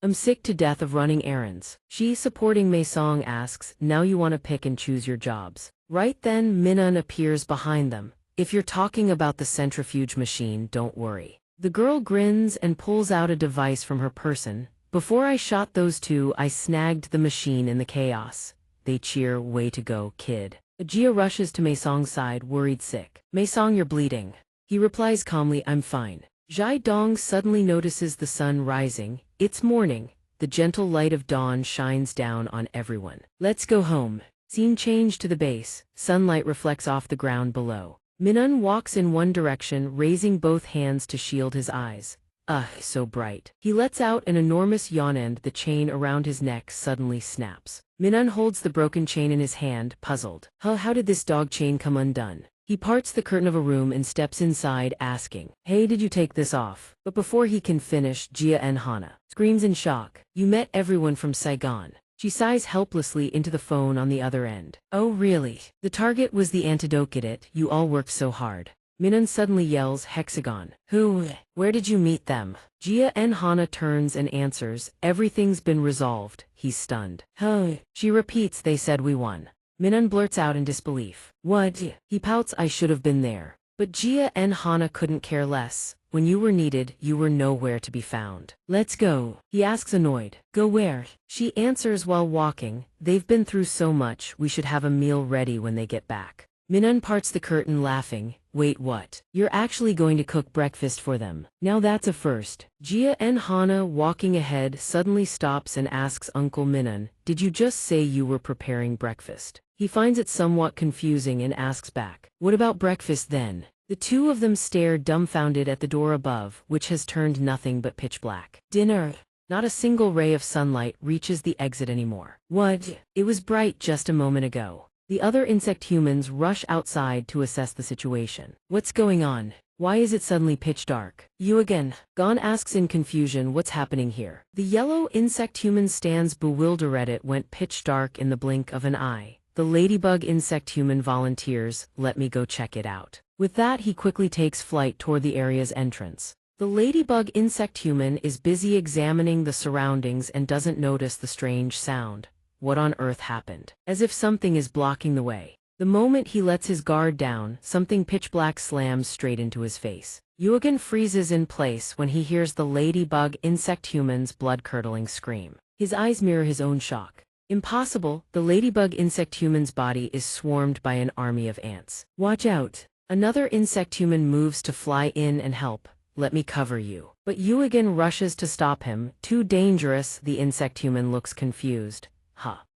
I'm sick to death of running errands." She, supporting Mei Song, asks, "Now you want to pick and choose your jobs." Right then, Minun appears behind them. "If you're talking about the centrifuge machine, don't worry." The girl grins and pulls out a device from her person. "Before I shot those two, I snagged the machine in the chaos." They cheer, "Way to go, kid." Ajia rushes to Mei Song's side, worried sick. "Mei Song, you're bleeding." He replies calmly, "I'm fine." Jai Dong suddenly notices the sun rising. It's morning. The gentle light of dawn shines down on everyone. "Let's go home." Scene change to the base. Sunlight reflects off the ground below. Minun walks in one direction, raising both hands to shield his eyes. So bright. He lets out an enormous yawn and the chain around his neck suddenly snaps. Minun holds the broken chain in his hand, puzzled. How did this dog chain come undone? He parts the curtain of a room and steps inside, asking, "Hey, did you take this off?" But before he can finish, Jia and Hana screams in shock. "You met everyone from Saigon." She sighs helplessly into the phone on the other end. "Oh really? The target was the antidote. Get it? You all worked so hard." Minun suddenly yells, "Hexagon. Who? Where did you meet them?" Jia and Hana turns and answers, "Everything's been resolved." He's stunned. She repeats, "They said we won." Minun blurts out in disbelief. "What?" He pouts, "I should have been there." But Jia and Hana couldn't care less. "When you were needed, you were nowhere to be found." "Let's go," he asks, annoyed. "Go where?" She answers while walking, "They've been through so much, we should have a meal ready when they get back." Minun parts the curtain, laughing. "Wait, what? You're actually going to cook breakfast for them? Now that's a first." Jia and Hana, walking ahead, suddenly stops and asks Uncle Minun, "Did you just say you were preparing breakfast?" He finds it somewhat confusing and asks back, "What about breakfast then?" The two of them stare dumbfounded at the door above, which has turned nothing but pitch black. "Dinner?" Not a single ray of sunlight reaches the exit anymore. "What? It was bright just a moment ago." The other insect humans rush outside to assess the situation. "What's going on? Why is it suddenly pitch dark?" "You again?" Gon asks in confusion, "What's happening here?" The yellow insect human stands bewildered. It went pitch dark in the blink of an eye. The ladybug insect human volunteers, "Let me go check it out." With that, he quickly takes flight toward the area's entrance. The ladybug insect human is busy examining the surroundings and doesn't notice the strange sound. What on earth happened? As if something is blocking the way. The moment he lets his guard down, something pitch black slams straight into his face. Yugen freezes in place when he hears the ladybug insect human's blood-curdling scream. His eyes mirror his own shock. Impossible, the ladybug insect human's body is swarmed by an army of ants. "Watch out." Another insect human moves to fly in and help. "Let me cover you." But Yugen rushes to stop him. "Too dangerous," the insect human looks confused.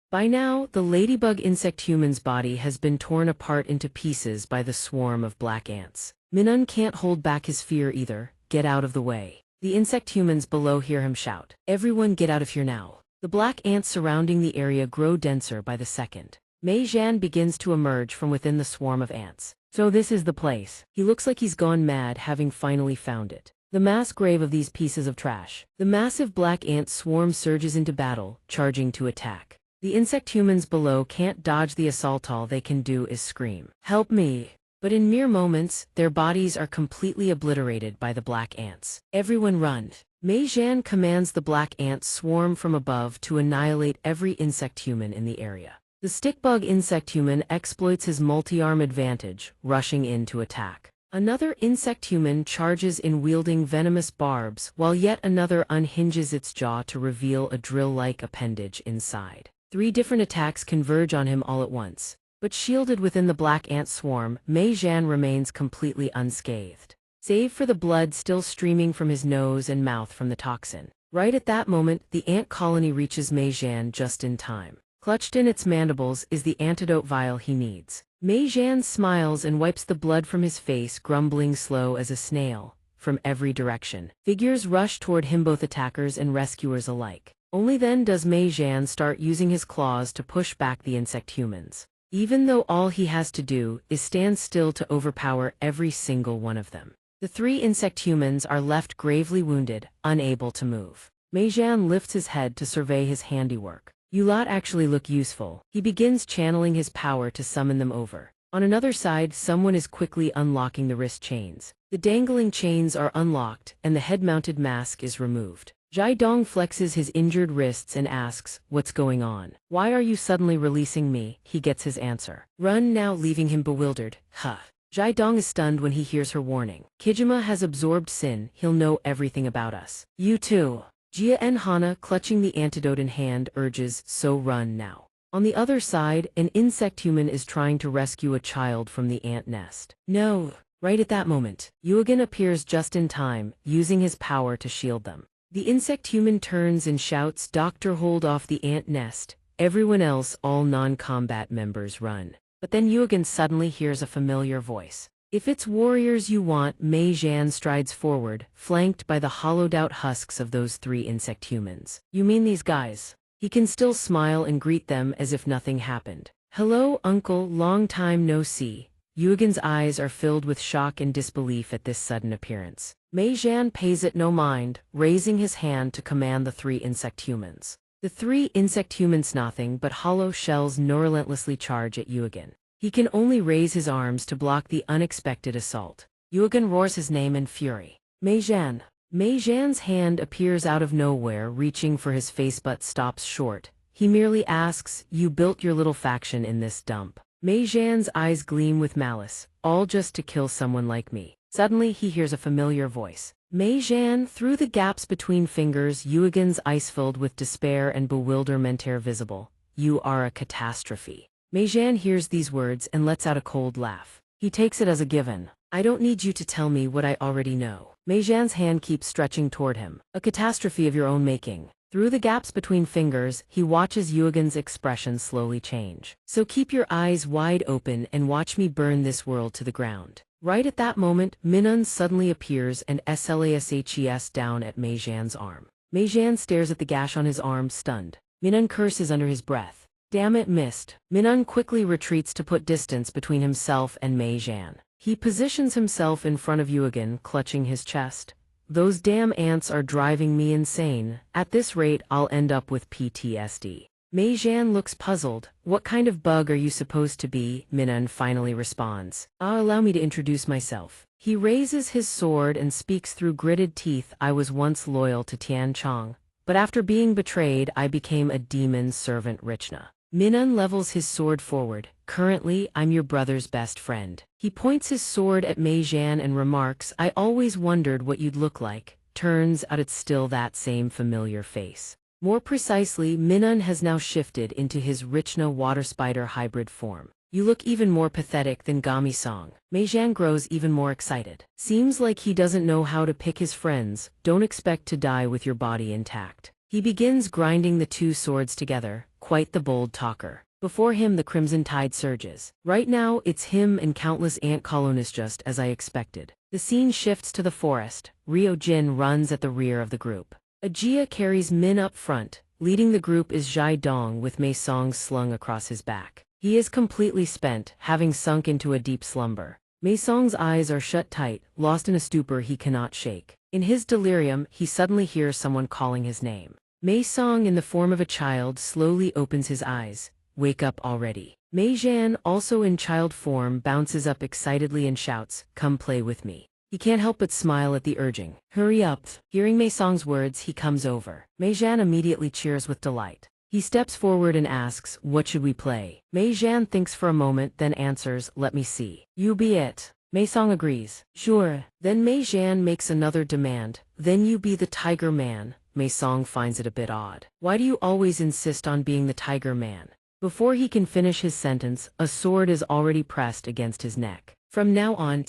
By now, the ladybug insect human's body has been torn apart into pieces by the swarm of black ants. Minun can't hold back his fear either. "Get out of the way." The insect humans below hear him shout, "Everyone get out of here now." The black ants surrounding the area grow denser by the second. Mei Zhan begins to emerge from within the swarm of ants. "So this is the place." He looks like he's gone mad, having finally found it. The mass grave of these pieces of trash. The massive black ant swarm surges into battle, charging to attack. The insect humans below can't dodge the assault. All they can do is scream, "Help me!" But in mere moments, their bodies are completely obliterated by the black ants. "Everyone run!" Mei Zhan commands the black ants swarm from above to annihilate every insect human in the area. The stickbug insect human exploits his multi-arm advantage, rushing in to attack. Another insect human charges in, wielding venomous barbs, while yet another unhinges its jaw to reveal a drill-like appendage inside. 3 different attacks converge on him all at once. But shielded within the black ant swarm, Mei Zhan remains completely unscathed. save for the blood still streaming from his nose and mouth from the toxin. Right at that moment, the ant colony reaches Mei Zhan just in time. Clutched in its mandibles is the antidote vial he needs. Mei Zhan smiles and wipes the blood from his face, grumbling slow as a snail. From every direction, figures rush toward him, both attackers and rescuers alike. Only then does Mei Zhan start using his claws to push back the insect humans, even though all he has to do is stand still to overpower every single one of them. The 3 insect humans are left gravely wounded, unable to move. Mei Zhan lifts his head to survey his handiwork. "You lot actually look useful." He begins channeling his power to summon them over. On another side, someone is quickly unlocking the wrist chains. The dangling chains are unlocked, and the head-mounted mask is removed. Zhai Dong flexes his injured wrists and asks, "What's going on? Why are you suddenly releasing me?" He gets his answer. "Run now," leaving him bewildered. Huh. Zhai Dong is stunned when he hears her warning. "Kijima has absorbed Sin, he'll know everything about us." "You too." Jia and Hana, clutching the antidote in hand, urges, "So run now." On the other side, an insect human is trying to rescue a child from the ant nest. "No." Right at that moment, Yugen appears just in time, using his power to shield them. The insect human turns and shouts, "Doctor, hold off the ant nest." Everyone else, all non-combat members, run. But then Yugen suddenly hears a familiar voice. "If it's warriors you want," Mei Zhan strides forward, flanked by the hollowed-out husks of those 3 insect humans. "You mean these guys?" He can still smile and greet them as if nothing happened. "Hello, uncle, long time no see." Yugen's eyes are filled with shock and disbelief at this sudden appearance. Mei Zhan pays it no mind, raising his hand to command the 3 insect humans. The 3 insect humans, nothing but hollow shells, relentlessly charge at Yugen. He can only raise his arms to block the unexpected assault. Yugen roars his name in fury. "Mei Zhan." Mei Zhan's hand appears out of nowhere, reaching for his face but stops short. He merely asks, "You built your little faction in this dump?" Mei Zhan's eyes gleam with malice, "All just to kill someone like me." Suddenly he hears a familiar voice. Mei Zhan, through the gaps between fingers, Yugen's eyes filled with despair and bewilderment are visible. "You are a catastrophe." Mei Zhan hears these words and lets out a cold laugh. He takes it as a given. "I don't need you to tell me what I already know." Mei Zhan's hand keeps stretching toward him. "A catastrophe of your own making." Through the gaps between fingers, he watches Yugen's expression slowly change. "So keep your eyes wide open and watch me burn this world to the ground." Right at that moment, Minun suddenly appears and slashes down at Mei Zhan's arm. Mei Zhan stares at the gash on his arm, stunned. Minun curses under his breath. "Damn it, missed." Minun quickly retreats to put distance between himself and Mei Zhan. He positions himself in front of Yugen, clutching his chest. "Those damn ants are driving me insane. At this rate, I'll end up with PTSD." Mei Zhan looks puzzled. "What kind of bug are you supposed to be?" Minun finally responds. Allow me to introduce myself." He raises his sword and speaks through gritted teeth. "I was once loyal to Tian Chong, but after being betrayed, I became a demon servant Richna." Minun levels his sword forward. "Currently, I'm your brother's best friend." He points his sword at Mei Zhan and remarks, "I always wondered what you'd look like." Turns out it's still that same familiar face. More precisely, Minun has now shifted into his Richna water spider hybrid form. "You look even more pathetic than Gami-song." Mei Zhan grows even more excited. "Seems like he doesn't know how to pick his friends. Don't expect to die with your body intact." He begins grinding the 2 swords together, quite the bold talker. Before him the crimson tide surges. Right now it's him and countless ant colonists, just as I expected. The scene shifts to the forest. Ryo Jin runs at the rear of the group. Ajia carries Min up front. Leading the group is Zhai Dong with Mei Song slung across his back. He is completely spent, having sunk into a deep slumber. Mei Song's eyes are shut tight, lost in a stupor he cannot shake. In his delirium, he suddenly hears someone calling his name. Mei Song, in the form of a child, slowly opens his eyes. "Wake up already." Mei Zhan, also in child form, bounces up excitedly and shouts, "Come play with me." He can't help but smile at the urging. "Hurry up." Hearing Mei Song's words, he comes over. Mei Zhan immediately cheers with delight. He steps forward and asks, "What should we play?" Mei Zhan thinks for a moment, then answers, "Let me see." "You be it." Mei Song agrees. "Sure." Then Mei Zhan makes another demand. "Then you be the Tiger Man." Mei Song finds it a bit odd. "Why do you always insist on being the Tiger Man?" Before he can finish his sentence, a sword is already pressed against his neck. From now on,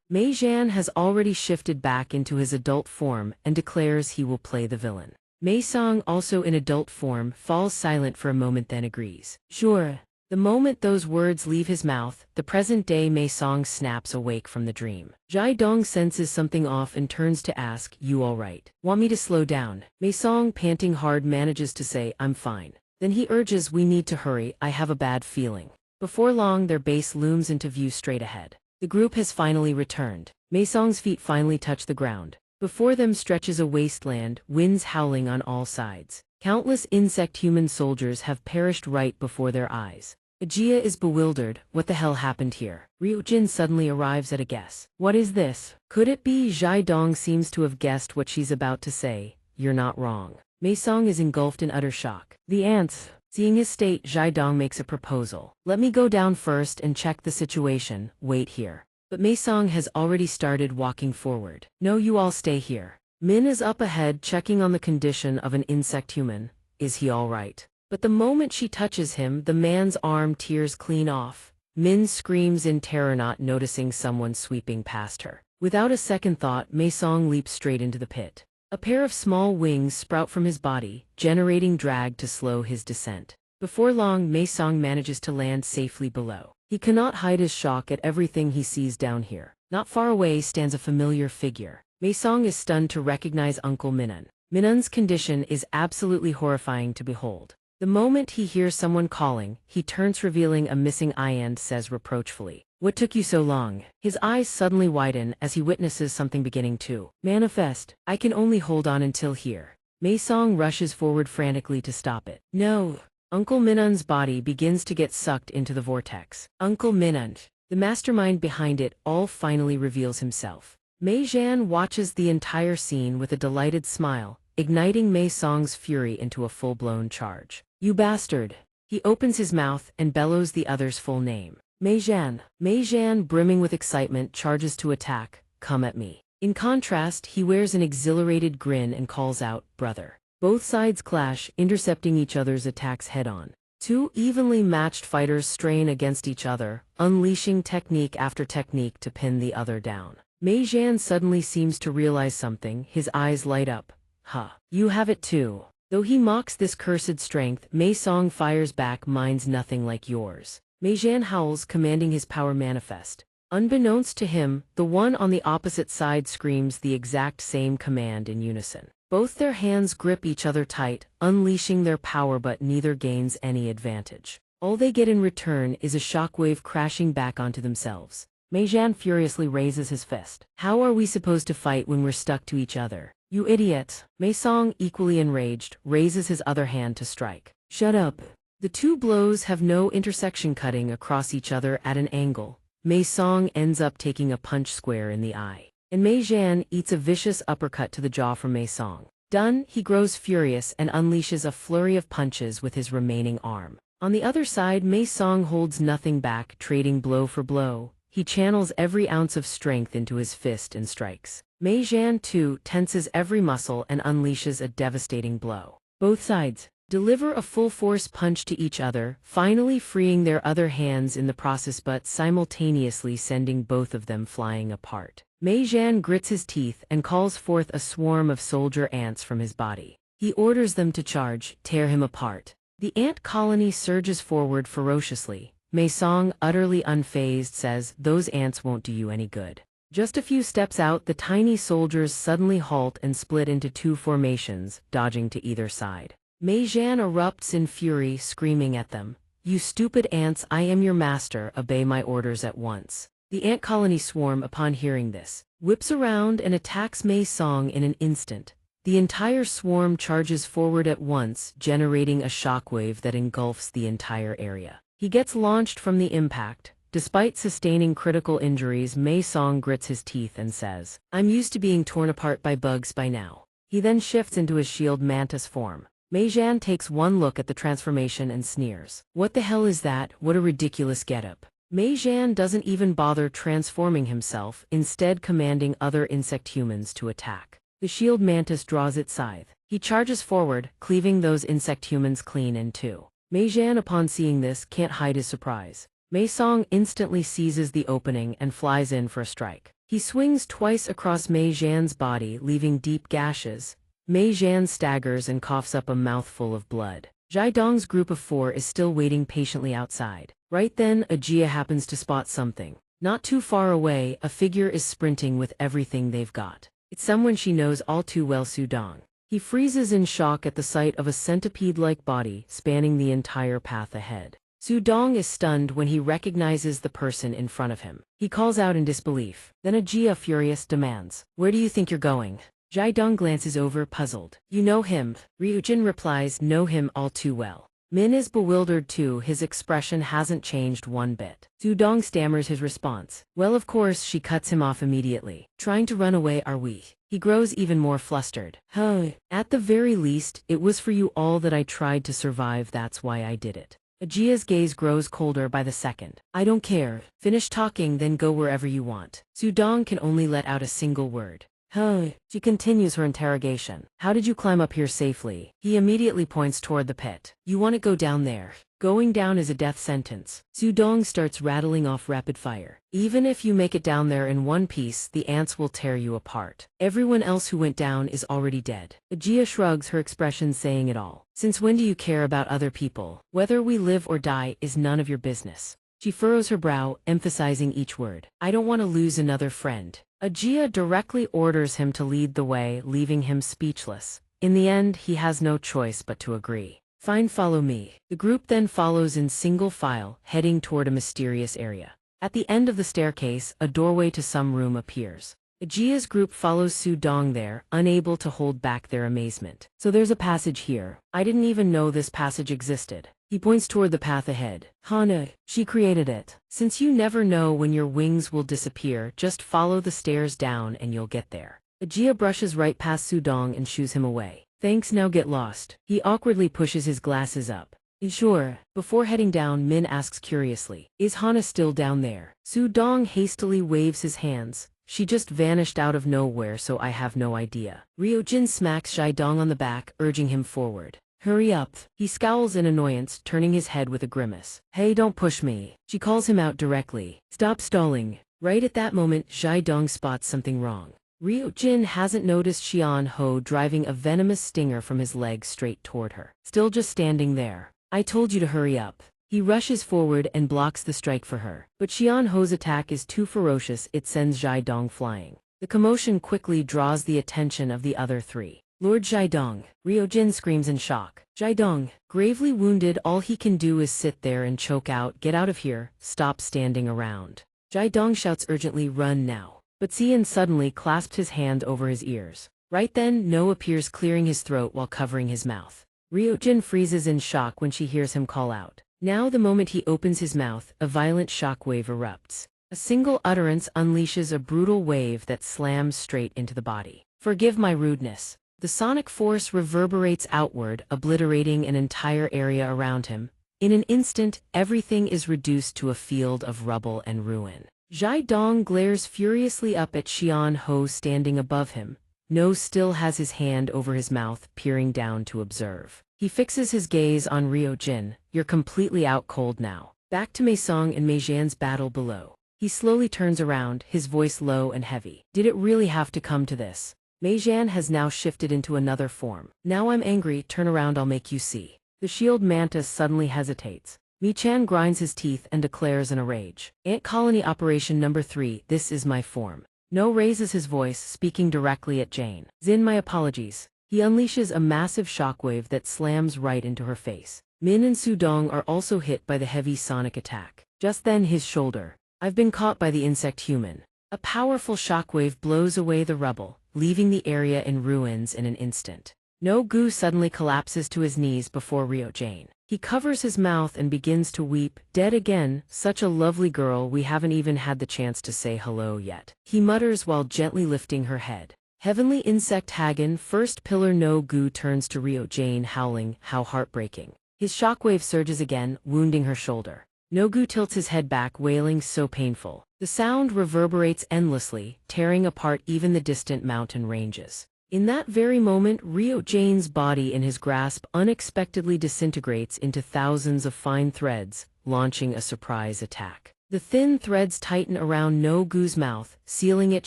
Mei Zhan has already shifted back into his adult form and declares he will play the villain. Mei Song, also in adult form, falls silent for a moment then agrees. Sure. The moment those words leave his mouth, the present-day Mei Song snaps awake from the dream. Zhai Dong senses something off and turns to ask, "You all right? Want me to slow down?" Mei Song, panting hard, manages to say, "I'm fine." Then he urges, "We need to hurry, I have a bad feeling." Before long, their base looms into view straight ahead. The group has finally returned. Mei Song's feet finally touch the ground. Before them stretches a wasteland, winds howling on all sides. Countless insect-human soldiers have perished right before their eyes. Ajia is bewildered. What the hell happened here? Ryujin suddenly arrives at a guess. What is this? Could it be? Zhai Dong seems to have guessed what she's about to say. You're not wrong. Mei Song is engulfed in utter shock. The ants. Seeing his state, Zhai Dong makes a proposal. Let me go down first and check the situation. Wait here. But Mei Song has already started walking forward. No, you all stay here. Min is up ahead checking on the condition of an insect human. Is he all right? But the moment she touches him, the man's arm tears clean off. Min screams in terror, not noticing someone sweeping past her. Without a second thought, Mei Song leaps straight into the pit. A pair of small wings sprout from his body, generating drag to slow his descent. Before long, Mei Song manages to land safely below. He cannot hide his shock at everything he sees down here. Not far away stands a familiar figure. Mei Song is stunned to recognize Uncle Minun. Minun's condition is absolutely horrifying to behold. The moment he hears someone calling, he turns, revealing a missing eye, and says reproachfully, "What took you so long?" His eyes suddenly widen as he witnesses something beginning to manifest. "I can only hold on until here." Mei Song rushes forward frantically to stop it. No! Uncle Minun's body begins to get sucked into the vortex. Uncle Minun, the mastermind behind it all, finally reveals himself. Mei Zhan watches the entire scene with a delighted smile, igniting Mei Song's fury into a full-blown charge. "You bastard!" He opens his mouth and bellows the other's full name. Mei Zhan. Mei Zhan, brimming with excitement, charges to attack. "Come at me." In contrast, he wears an exhilarated grin and calls out, "Brother." Both sides clash, intercepting each other's attacks head-on. Two evenly matched fighters strain against each other, unleashing technique after technique to pin the other down. Mei Zhan suddenly seems to realize something, his eyes light up. "Huh. You have it too." Though he mocks this cursed strength, Mei Song fires back, "Mine's nothing like yours." Mei Zhan howls, commanding his power manifest. Unbeknownst to him, the one on the opposite side screams the exact same command in unison. Both their hands grip each other tight, unleashing their power, but neither gains any advantage. All they get in return is a shockwave crashing back onto themselves. Mei Zhan furiously raises his fist. "How are we supposed to fight when we're stuck to each other? You idiot!" Mei Song, equally enraged, raises his other hand to strike. "Shut up." The two blows have no intersection, cutting across each other at an angle. Mei Song ends up taking a punch square in the eye, and Mei Zhan eats a vicious uppercut to the jaw from Mei Song. Done, he grows furious and unleashes a flurry of punches with his remaining arm. On the other side, Mei Song holds nothing back, trading blow for blow. He channels every ounce of strength into his fist and strikes. Mei Zhan, too, tenses every muscle and unleashes a devastating blow. Both sides deliver a full-force punch to each other, finally freeing their other hands in the process, but simultaneously sending both of them flying apart. Mei Zhan grits his teeth and calls forth a swarm of soldier ants from his body. He orders them to charge, tear him apart. The ant colony surges forward ferociously. Mei Song, utterly unfazed, says, "Those ants won't do you any good." Just a few steps out, the tiny soldiers suddenly halt and split into two formations, dodging to either side. Mei Zhan erupts in fury, screaming at them, "You stupid ants, I am your master, obey my orders at once." The ant colony swarm, upon hearing this, whips around and attacks Mei Song in an instant. The entire swarm charges forward at once, generating a shockwave that engulfs the entire area. He gets launched from the impact. Despite sustaining critical injuries, Mei Song grits his teeth and says, "I'm used to being torn apart by bugs by now." He then shifts into his shield mantis form. Mei Zhan takes one look at the transformation and sneers. "What the hell is that? What a ridiculous getup." Mei Zhan doesn't even bother transforming himself, instead commanding other insect humans to attack. The shield mantis draws its scythe. He charges forward, cleaving those insect humans clean in two. Mei Zhan, upon seeing this, can't hide his surprise. Mei Song instantly seizes the opening and flies in for a strike. He swings twice across Mei Zhan's body, leaving deep gashes. Mei Zhan staggers and coughs up a mouthful of blood. Zhai Dong's group of 4 is still waiting patiently outside. Right then, Ajia happens to spot something. Not too far away, a figure is sprinting with everything they've got. It's someone she knows all too well, Su Dong. He freezes in shock at the sight of a centipede-like body spanning the entire path ahead. Su Dong is stunned when he recognizes the person in front of him. He calls out in disbelief. Then Ajia, furious, demands, "Where do you think you're going?" Zhai Dong glances over, puzzled. "You know him?" Ryujin replies, "Know him all too well." Min is bewildered too, his expression hasn't changed one bit. Su Dong stammers his response. Well, of course, she cuts him off immediately. "Trying to run away, are we?" He grows even more flustered. "Huh. At the very least, it was for you all that I tried to survive, that's why I did it." Ajia's gaze grows colder by the second. "I don't care. Finish talking, then go wherever you want." Su Dong can only let out a single word. "Huh." She continues her interrogation. "How did you climb up here safely?" He immediately points toward the pit. "You want to go down there?" Going down is a death sentence. Su Dong starts rattling off rapid fire. "Even if you make it down there in one piece, the ants will tear you apart. Everyone else who went down is already dead." Ajia shrugs, her expression saying it all. "Since when do you care about other people? Whether we live or die is none of your business." She furrows her brow, emphasizing each word. "I don't want to lose another friend." Ajia directly orders him to lead the way, leaving him speechless. In the end, he has no choice but to agree. "Fine, follow me." The group then follows in single file, heading toward a mysterious area. At the end of the staircase, a doorway to some room appears. Ajia's group follows Su Dong there, unable to hold back their amazement. "So there's a passage here. I didn't even know this passage existed." He points toward the path ahead. "Hana, she created it. Since you never know when your wings will disappear, just follow the stairs down and you'll get there." Ajia brushes right past Su Dong and shoos him away. "Thanks, now get lost." He awkwardly pushes his glasses up. "Sure." Before heading down, Min asks curiously, "Is Hana still down there?" Su Dong hastily waves his hands. "She just vanished out of nowhere, so I have no idea." Ryujin smacks Zhai Dong on the back, urging him forward. "Hurry up." He scowls in annoyance, turning his head with a grimace. "Hey, don't push me." She calls him out directly. "Stop stalling." Right at that moment, Zhai Dong spots something wrong. Ryujin hasn't noticed Xian Ho driving a venomous stinger from his leg straight toward her. Still just standing there. "I told you to hurry up." He rushes forward and blocks the strike for her. But Xian Ho's attack is too ferocious, it sends Zhai Dong flying. The commotion quickly draws the attention of the other 3. "Lord Zhai Dong!" Ryujin screams in shock. Zhai Dong, gravely wounded, all he can do is sit there and choke out, "Get out of here, stop standing around." Zhai Dong shouts urgently, "Run now." But Xian suddenly clasps his hand over his ears. Right then, No appears, clearing his throat while covering his mouth. Ryujin freezes in shock when she hears him call out. Now the moment he opens his mouth, a violent shockwave erupts. A single utterance unleashes a brutal wave that slams straight into the body. "Forgive my rudeness." The sonic force reverberates outward, obliterating an entire area around him. In an instant, everything is reduced to a field of rubble and ruin. Zhai Dong glares furiously up at Xian Ho standing above him. No still has his hand over his mouth, peering down to observe. He fixes his gaze on Ryujin. "You're completely out cold now." Back to Mei Song and Mei Zhan's battle below. He slowly turns around, his voice low and heavy. "Did it really have to come to this?" Mei Zhan has now shifted into another form. "Now I'm angry, turn around, I'll make you see." The shield mantis suddenly hesitates. Mi Chan grinds his teeth and declares in a rage. "Ant Colony Operation Number 3, this is my form." No raises his voice, speaking directly at Jane. "Xin, my apologies." He unleashes a massive shockwave that slams right into her face. Min and Su Dong are also hit by the heavy sonic attack. Just then his shoulder. "I've been caught by the insect human." A powerful shockwave blows away the rubble, leaving the area in ruins in an instant. No Gu suddenly collapses to his knees before Ryujin. He covers his mouth and begins to weep. "Dead again, such a lovely girl, we haven't even had the chance to say hello yet." He mutters while gently lifting her head. Heavenly Insect Hagen, first pillar. No Gu turns to Ryujin, howling, "How heartbreaking." His shockwave surges again, wounding her shoulder. No Gu tilts his head back, wailing, "So painful." The sound reverberates endlessly, tearing apart even the distant mountain ranges. In that very moment, Rio Jane's body in his grasp unexpectedly disintegrates into thousands of fine threads, launching a surprise attack. The thin threads tighten around No Gu's mouth, sealing it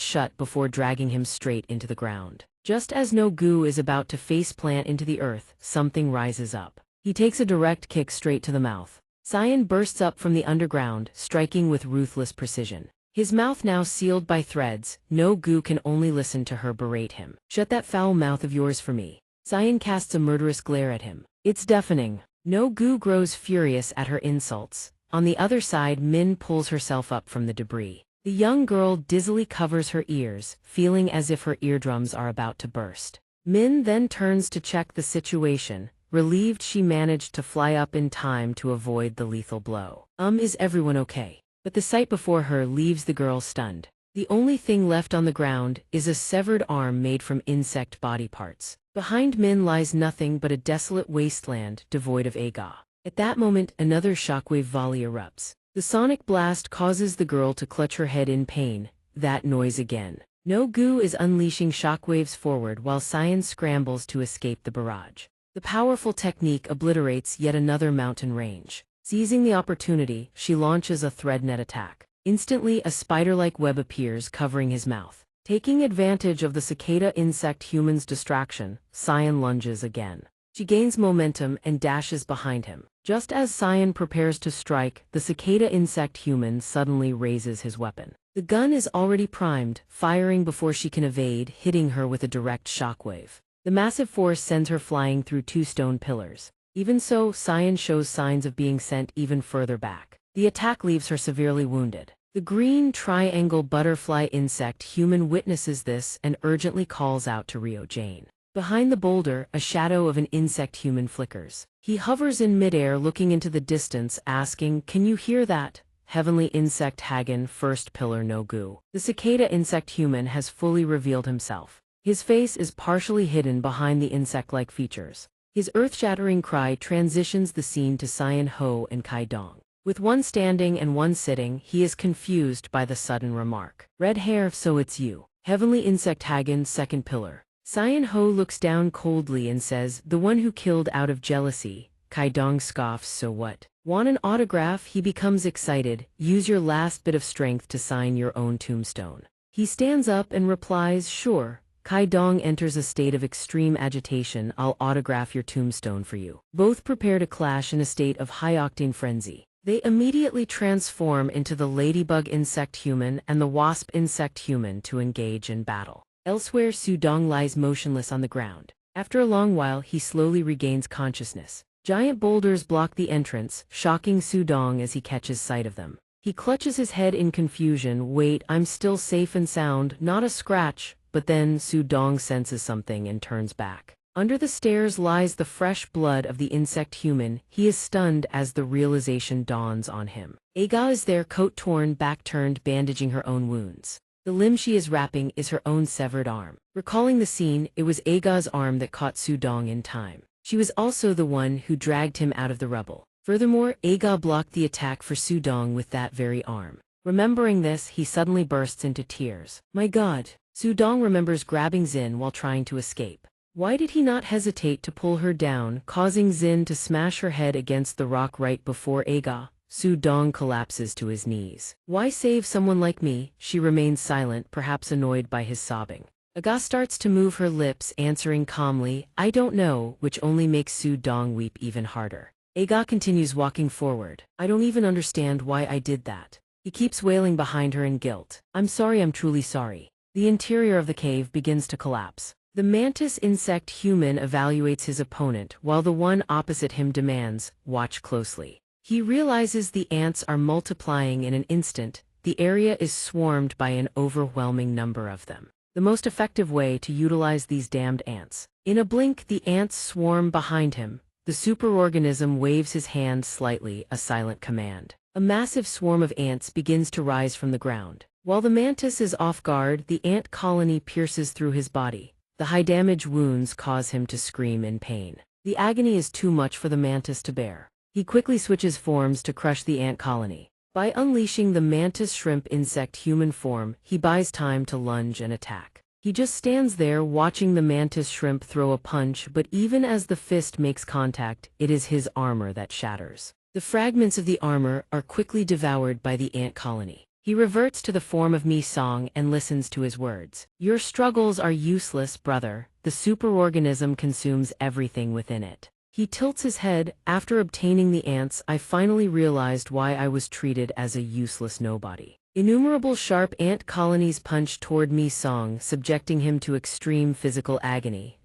shut before dragging him straight into the ground. Just as No Gu is about to faceplant into the earth, something rises up. He takes a direct kick straight to the mouth. Cyan bursts up from the underground, striking with ruthless precision. His mouth now sealed by threads, No Gu can only listen to her berate him. "Shut that foul mouth of yours for me." Cyan casts a murderous glare at him. It's deafening. No Gu grows furious at her insults. On the other side, Min pulls herself up from the debris. The young girl dizzily covers her ears, feeling as if her eardrums are about to burst. Min then turns to check the situation, relieved she managed to fly up in time to avoid the lethal blow. Is everyone okay? But the sight before her leaves the girl stunned. The only thing left on the ground is a severed arm made from insect body parts. Behind Min lies nothing but a desolate wasteland devoid of Aga. At that moment, another shockwave volley erupts. The sonic blast causes the girl to clutch her head in pain. That noise again. No Gu is unleashing shockwaves forward while Cyan scrambles to escape the barrage. The powerful technique obliterates yet another mountain range. Seizing the opportunity, she launches a threadnet attack. Instantly, a spider-like web appears covering his mouth. Taking advantage of the cicada insect human's distraction, Cyan lunges again. She gains momentum and dashes behind him. Just as Cyan prepares to strike, the cicada insect human suddenly raises his weapon. The gun is already primed, firing before she can evade, hitting her with a direct shockwave. The massive force sends her flying through two stone pillars. Even so, Cyan shows signs of being sent even further back. The attack leaves her severely wounded. The green triangle butterfly insect human witnesses this and urgently calls out to Rio Jane. Behind the boulder, a shadow of an insect human flickers. He hovers in midair looking into the distance, asking, "Can you hear that?" Heavenly insect Hagen, first pillar No Gu. The cicada insect human has fully revealed himself. His face is partially hidden behind the insect-like features. His earth-shattering cry transitions the scene to Cyan Ho and Kai Dong. With one standing and one sitting, he is confused by the sudden remark. "Red hair, so it's you." Heavenly insect Hagen, second pillar. Cyan Ho looks down coldly and says, "The one who killed out of jealousy." Kai Dong scoffs, "So what? Want an autograph?" He becomes excited. "Use your last bit of strength to sign your own tombstone." He stands up and replies, "Sure." Kai Dong enters a state of extreme agitation. "I'll autograph your tombstone for you." Both prepare to clash in a state of high-octane frenzy. They immediately transform into the ladybug insect human and the wasp insect human to engage in battle. Elsewhere, Su Dong lies motionless on the ground. After a long while, he slowly regains consciousness. Giant boulders block the entrance, shocking Su Dong as he catches sight of them. He clutches his head in confusion. "Wait, I'm still safe and sound, not a scratch." But then Su Dong senses something and turns back. Under the stairs lies the fresh blood of the insect human. He is stunned as the realization dawns on him. Aga is there, coat torn, back turned, bandaging her own wounds. The limb she is wrapping is her own severed arm. Recalling the scene, it was Aga's arm that caught Su Dong in time. She was also the one who dragged him out of the rubble. Furthermore, Aga blocked the attack for Su Dong with that very arm. Remembering this, he suddenly bursts into tears. "My God!" Su Dong remembers grabbing Xin while trying to escape. Why did he not hesitate to pull her down, causing Xin to smash her head against the rock right before Aga? Su Dong collapses to his knees. "Why save someone like me?" She remains silent, perhaps annoyed by his sobbing. Aga starts to move her lips, answering calmly, "I don't know," which only makes Su Dong weep even harder. Aga continues walking forward. "I don't even understand why I did that." He keeps wailing behind her in guilt. "I'm sorry, I'm truly sorry." The interior of the cave begins to collapse. The mantis insect human evaluates his opponent, while the one opposite him demands, "Watch closely." He realizes the ants are multiplying in an instant. The area is swarmed by an overwhelming number of them. The most effective way to utilize these damned ants. In a blink, the ants swarm behind him. The superorganism waves his hand slightly, a silent command. A massive swarm of ants begins to rise from the ground. While the mantis is off guard, the ant colony pierces through his body. The high-damage wounds cause him to scream in pain. The agony is too much for the mantis to bear. He quickly switches forms to crush the ant colony. By unleashing the mantis shrimp insect human form, he buys time to lunge and attack. He just stands there watching the mantis shrimp throw a punch, but even as the fist makes contact, it is his armor that shatters. The fragments of the armor are quickly devoured by the ant colony. He reverts to the form of Mi-song and listens to his words. Your struggles are useless, brother. The superorganism consumes everything within it. He tilts his head. After obtaining the ants, I finally realized why I was treated as a useless nobody. Innumerable sharp ant colonies punch toward Mi-song, subjecting him to extreme physical agony.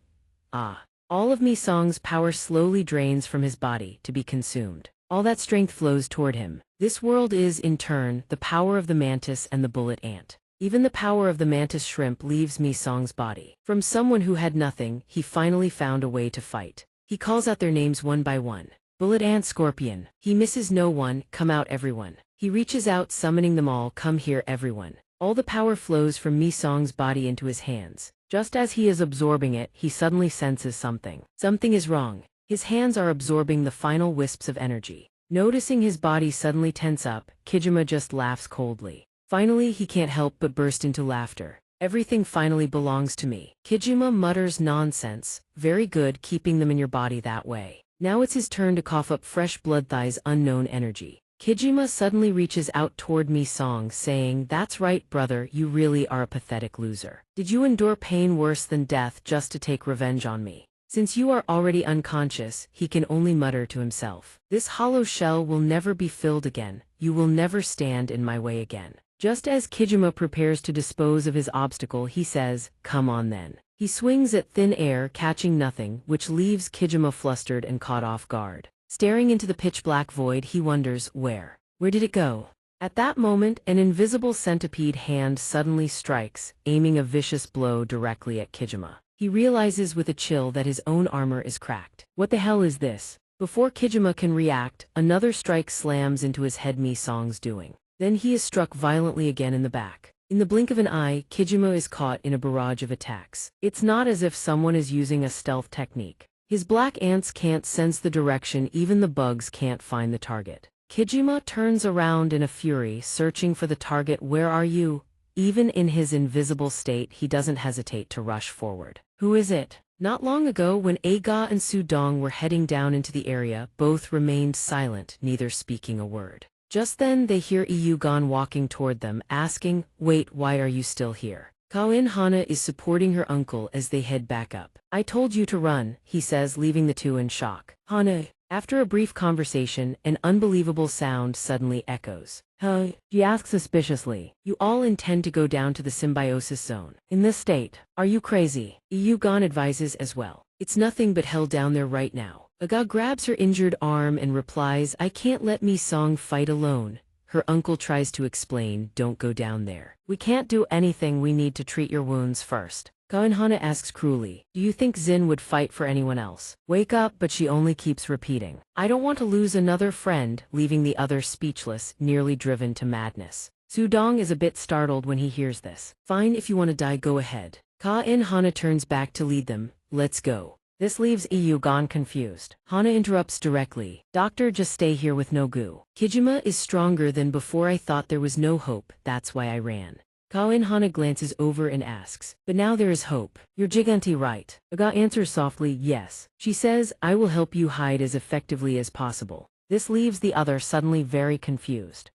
All of Mi-song's power slowly drains from his body to be consumed. All that strength flows toward him. This world is, in turn, the power of the mantis and the bullet ant. Even the power of the mantis shrimp leaves Mi-song's body. From someone who had nothing, he finally found a way to fight. He calls out their names one by one. Bullet ant, scorpion. He misses no one. Come out, everyone. He reaches out, summoning them all. Come here, everyone. All the power flows from Mi-song's body into his hands. Just as he is absorbing it, he suddenly senses something. Something is wrong. His hands are absorbing the final wisps of energy. Noticing his body suddenly tense up, Kijima just laughs coldly. Finally, he can't help but burst into laughter. Everything finally belongs to me. Kijima mutters, nonsense. Very good, keeping them in your body that way. Now it's his turn to cough up fresh blood, thighs unknown energy. Kijima suddenly reaches out toward Mi-song, saying, that's right, brother, you really are a pathetic loser. Did you endure pain worse than death just to take revenge on me? Since you are already unconscious, he can only mutter to himself. This hollow shell will never be filled again. You will never stand in my way again. Just as Kijima prepares to dispose of his obstacle, he says, come on then. He swings at thin air, catching nothing, which leaves Kijima flustered and caught off guard. Staring into the pitch-black void, he wonders, where did it go? At that moment, an invisible centipede hand suddenly strikes, aiming a vicious blow directly at Kijima. He realizes with a chill that his own armor is cracked. What the hell is this? Before Kijima can react, another strike slams into his head, Mi-song's doing. Then he is struck violently again in the back. In the blink of an eye, Kijima is caught in a barrage of attacks. It's not as if someone is using a stealth technique. His black ants can't sense the direction, even the bugs can't find the target. Kijima turns around in a fury, searching for the target. Where are you? Even in his invisible state, he doesn't hesitate to rush forward. Who is it? Not long ago, when Aga and Sudong were heading down into the area, both remained silent, neither speaking a word. Just then, they hear Iyugan walking toward them, asking, wait, why are you still here? Kain Hana is supporting her uncle as they head back up. I told you to run, he says, leaving the two in shock. Hana. After a brief conversation, an unbelievable sound suddenly echoes. Huh? She asks suspiciously. You all intend to go down to the symbiosis zone. In this state, are you crazy? Iyugan advises as well. It's nothing but hell down there right now. Aga grabs her injured arm and replies, I can't let Mi-song fight alone. Her uncle tries to explain, don't go down there. We can't do anything, we need to treat your wounds first. Hana asks cruelly, do you think Zin would fight for anyone else? Wake up, but she only keeps repeating. I don't want to lose another friend, leaving the other speechless, nearly driven to madness. Sudong is a bit startled when he hears this. Fine, if you want to die, go ahead. Hana turns back to lead them. Let's go. This leaves Iyugan confused. Hana interrupts directly. Doctor, just stay here with no goo. Kijima is stronger than before. I thought there was no hope, that's why I ran. Hana glances over and asks, but now there is hope. You're Giganti, right? Aga answers softly, yes. She says, I will help you hide as effectively as possible. This leaves the other suddenly very confused.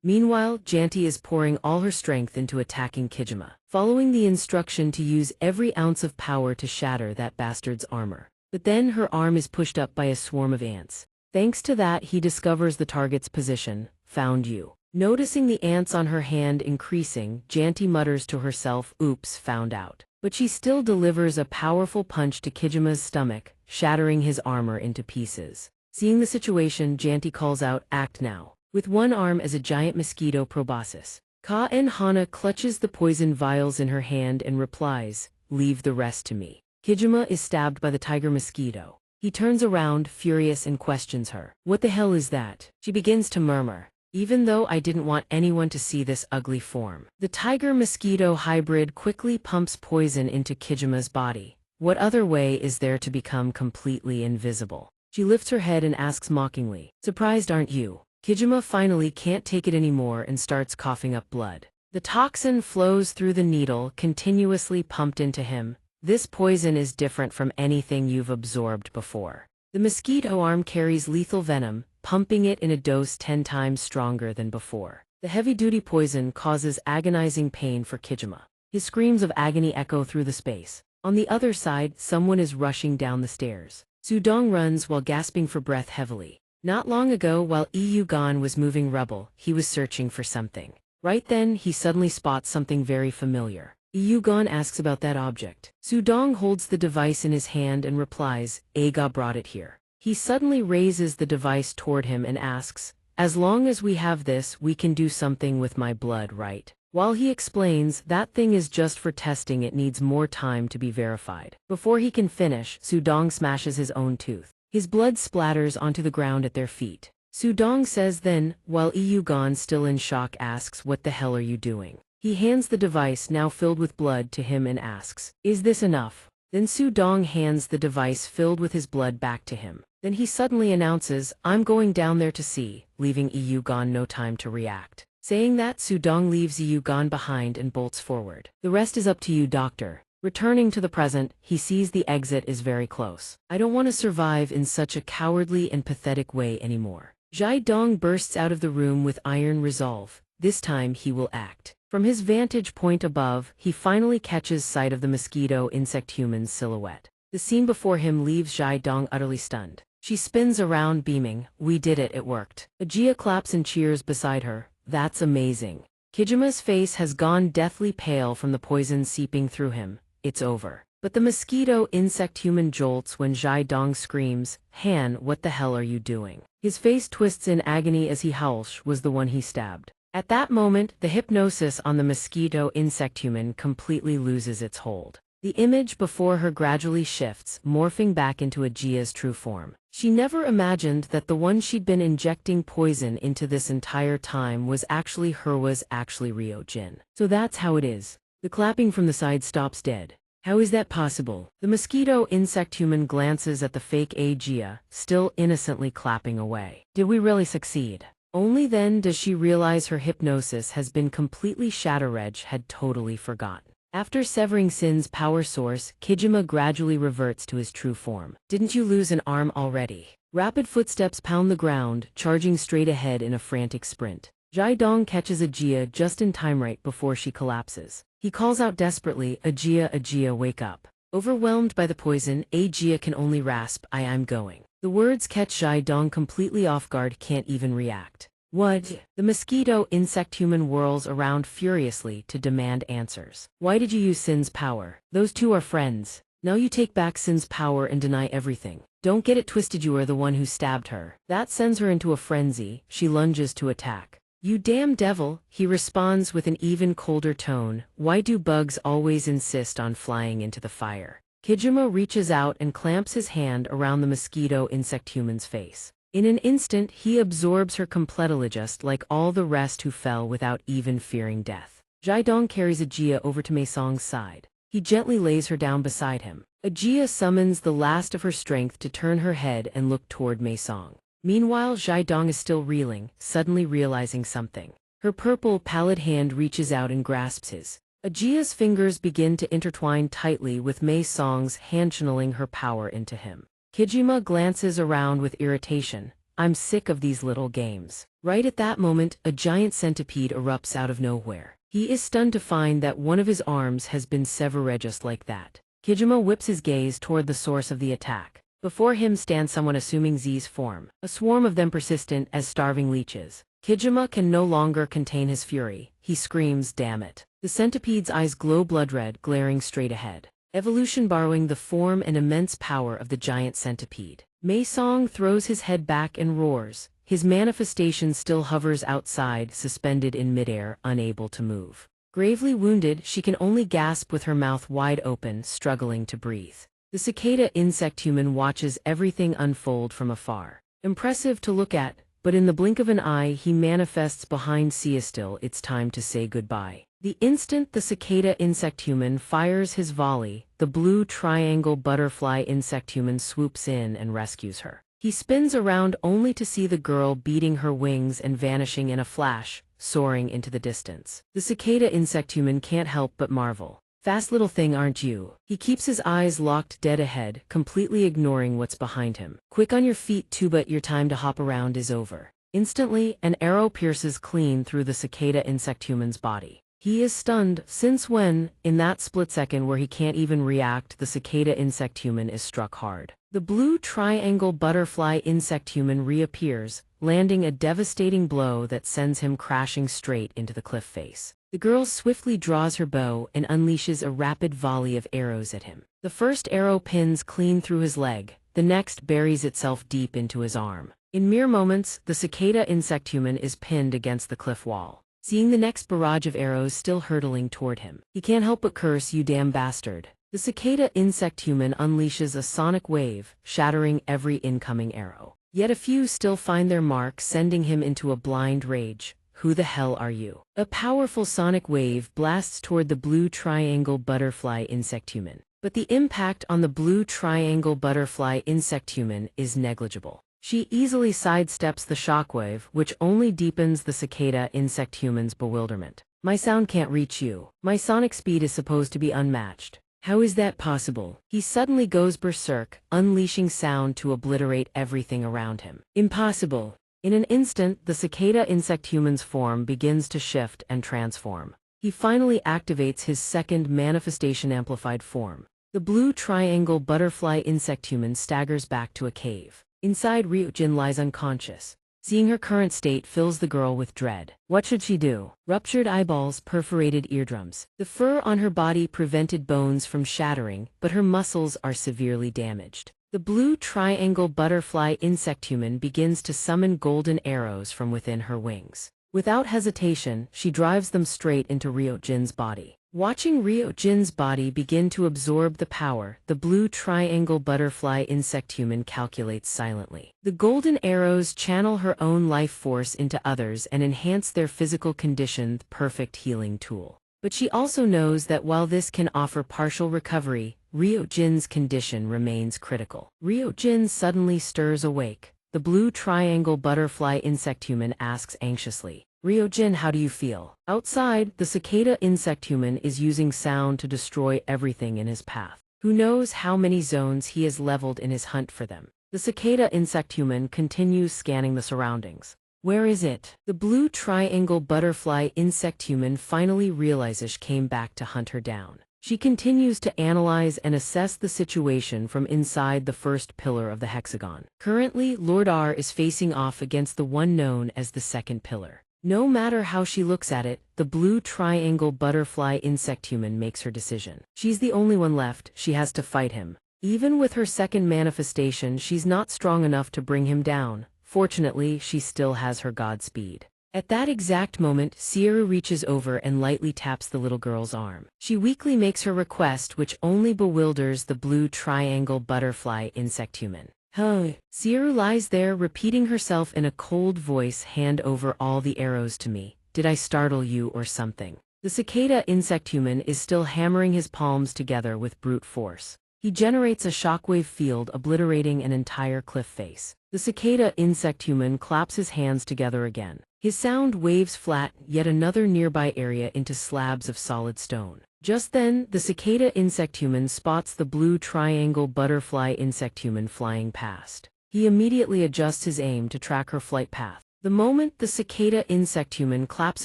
Meanwhile, Janti is pouring all her strength into attacking Kijima, following the instruction to use every ounce of power to shatter that bastard's armor. But then her arm is pushed up by a swarm of ants. Thanks to that, he discovers the target's position. Found you. Noticing the ants on her hand increasing, Janti mutters to herself, oops, found out. But she still delivers a powerful punch to Kijima's stomach, shattering his armor into pieces. Seeing the situation, Janti calls out, act now. With one arm as a giant mosquito proboscis. Hana clutches the poison vials in her hand and replies, leave the rest to me. Kijima is stabbed by the tiger mosquito. He turns around, furious, and questions her. What the hell is that? She begins to murmur. Even though I didn't want anyone to see this ugly form. The tiger-mosquito hybrid quickly pumps poison into Kijima's body. What other way is there to become completely invisible? She lifts her head and asks mockingly, surprised aren't you? Kijima finally can't take it anymore and starts coughing up blood. The toxin flows through the needle, continuously pumped into him. This poison is different from anything you've absorbed before. The mosquito arm carries lethal venom, pumping it in a dose 10 times stronger than before. The heavy-duty poison causes agonizing pain for Kijima. His screams of agony echo through the space. On the other side, someone is rushing down the stairs. Sudong runs while gasping for breath heavily. Not long ago, while Iyugan was moving rubble, he was searching for something. Right then, he suddenly spots something very familiar. Iyugan asks about that object. Sudong holds the device in his hand and replies, Aga brought it here. He suddenly raises the device toward him and asks, as long as we have this, we can do something with my blood, right? While he explains, that thing is just for testing, it needs more time to be verified. Before he can finish, Sudong smashes his own tooth. His blood splatters onto the ground at their feet. Sudong says then, while Iyugan, still in shock, asks, what the hell are you doing? He hands the device, now filled with blood, to him and asks, is this enough? Then Sudong hands the device filled with his blood back to him. Then he suddenly announces, I'm going down there to see, leaving Iyugan no time to react. Saying that, Sudong leaves Iyugan behind and bolts forward. The rest is up to you, doctor. Returning to the present, he sees the exit is very close. I don't want to survive in such a cowardly and pathetic way anymore. Jai Dong bursts out of the room with iron resolve. This time he will act. From his vantage point above, he finally catches sight of the mosquito insect human's silhouette. The scene before him leaves Jai Dong utterly stunned. She spins around beaming, we did it, it worked. Ajia claps and cheers beside her, that's amazing. Kijima's face has gone deathly pale from the poison seeping through him, it's over. But the mosquito insect human jolts when Jai Dong screams, Han, what the hell are you doing? His face twists in agony as he howls, was the one he stabbed. At that moment, the hypnosis on the mosquito insect human completely loses its hold. The image before her gradually shifts, morphing back into Ajia's true form. She never imagined that the one she'd been injecting poison into this entire time was actually her, was actually Ryojin. So that's how it is. The clapping from the side stops dead. How is that possible? The mosquito insect human glances at the fake Ajia, still innocently clapping away. Did we really succeed? Only then does she realize her hypnosis has been completely shattered, had totally forgotten. After severing Sin's power source, Kijima gradually reverts to his true form. Didn't you lose an arm already? Rapid footsteps pound the ground, charging straight ahead in a frantic sprint. Jai Dong catches Ajia just in time right before she collapses. He calls out desperately, Ajia, Ajia, wake up. Overwhelmed by the poison, Ajia can only rasp, I'm going. The words catch Jai Dong completely off guard, can't even react. What? The mosquito insect human whirls around furiously to demand answers. Why did you use Sin's power? Those two are friends. Now you take back Sin's power and deny everything. Don't get it twisted, you are the one who stabbed her. That sends her into a frenzy. She lunges to attack. You damn devil, he responds with an even colder tone. Why do bugs always insist on flying into the fire? Kijima reaches out and clamps his hand around the mosquito insect human's face. In an instant, he absorbs her completely, just like all the rest who fell without even fearing death. Jai Dong carries Ajia over to Mei Song's side. He gently lays her down beside him. Ajia summons the last of her strength to turn her head and look toward Mei Song. Meanwhile, Jai Dong is still reeling, suddenly realizing something. Her purple, pallid hand reaches out and grasps his. Ajia's fingers begin to intertwine tightly with Mei Song's hand, channeling her power into him. Kijima glances around with irritation. I'm sick of these little games. Right at that moment, a giant centipede erupts out of nowhere. He is stunned to find that one of his arms has been severed just like that. Kijima whips his gaze toward the source of the attack. Before him stands someone assuming Z's form, a swarm of them persistent as starving leeches. Kijima can no longer contain his fury. He screams, damn it. The centipede's eyes glow blood red, glaring straight ahead. Evolution borrowing the form and immense power of the giant centipede. Mei Song throws his head back and roars. His manifestation still hovers outside, suspended in midair, unable to move. Gravely wounded, she can only gasp with her mouth wide open, struggling to breathe. The cicada insect human watches everything unfold from afar. Impressive to look at, but in the blink of an eye he manifests behind Siastil. It's time to say goodbye. The instant the cicada insect human fires his volley, the blue triangle butterfly insect human swoops in and rescues her. He spins around only to see the girl beating her wings and vanishing in a flash, soaring into the distance. The cicada insecthuman can't help but marvel. Fast little thing, aren't you? He keeps his eyes locked dead ahead, completely ignoring what's behind him. Quick on your feet too, but your time to hop around is over. Instantly, an arrow pierces clean through the cicada insecthuman's body. He is stunned, since when, in that split second where he can't even react, the cicada insecthuman is struck hard. The blue triangle butterfly insecthuman reappears, landing a devastating blow that sends him crashing straight into the cliff face. The girl swiftly draws her bow and unleashes a rapid volley of arrows at him. The first arrow pins clean through his leg, the next buries itself deep into his arm. In mere moments, the cicada insecthuman is pinned against the cliff wall. Seeing the next barrage of arrows still hurtling toward him, he can't help but curse, "You damn bastard." The cicada insecthuman unleashes a sonic wave, shattering every incoming arrow. Yet a few still find their mark, sending him into a blind rage. "Who the hell are you?" A powerful sonic wave blasts toward the blue triangle butterfly insecthuman. But the impact on the blue triangle butterfly insecthuman is negligible. She easily sidesteps the shockwave, which only deepens the cicada insecthuman's bewilderment. "My sound can't reach you. My sonic speed is supposed to be unmatched. How is that possible?" He suddenly goes berserk, unleashing sound to obliterate everything around him. "Impossible." In an instant, the cicada insecthuman's form begins to shift and transform. He finally activates his second manifestation amplified form. The blue triangle butterfly insecthuman staggers back to a cave. Inside, Ryujin lies unconscious. Seeing her current state fills the girl with dread. What should she do? Ruptured eyeballs, perforated eardrums. The fur on her body prevented bones from shattering, but her muscles are severely damaged. The blue triangle butterfly insecthuman begins to summon golden arrows from within her wings. Without hesitation, she drives them straight into Ryujin's body. Watching Ryujin's body begin to absorb the power, the blue triangle butterfly insecthuman calculates silently. The golden arrows channel her own life force into others and enhance their physical condition, the perfect healing tool. But she also knows that while this can offer partial recovery, Ryujin's condition remains critical. Ryujin suddenly stirs awake. The blue triangle butterfly insecthuman asks anxiously, "Ryujin, how do you feel?" Outside, the cicada insecthuman is using sound to destroy everything in his path. Who knows how many zones he has leveled in his hunt for them. The cicada insecthuman continues scanning the surroundings. Where is it? The blue triangle butterfly insecthuman finally realizes she came back to hunt her down. She continues to analyze and assess the situation from inside the first pillar of the hexagon. Currently, Lord R is facing off against the one known as the second pillar. No matter how she looks at it, the blue triangle butterfly insecthuman makes her decision. She's the only one left, she has to fight him. Even with her second manifestation, she's not strong enough to bring him down. Fortunately, she still has her god speed. At that exact moment, Sierra reaches over and lightly taps the little girl's arm. She weakly makes her request, which only bewilders the blue triangle butterfly insecthuman. "Huh." Sierra lies there, repeating herself in a cold voice, "Hand over all the arrows to me. Did I startle you or something?" The cicada insecthuman is still hammering his palms together with brute force. He generates a shockwave field, obliterating an entire cliff face. The cicada insecthuman claps his hands together again. His sound waves flat yet another nearby area into slabs of solid stone. Just then, the cicada insecthuman spots the blue triangle butterfly insecthuman flying past. He immediately adjusts his aim to track her flight path. The moment the cicada insecthuman claps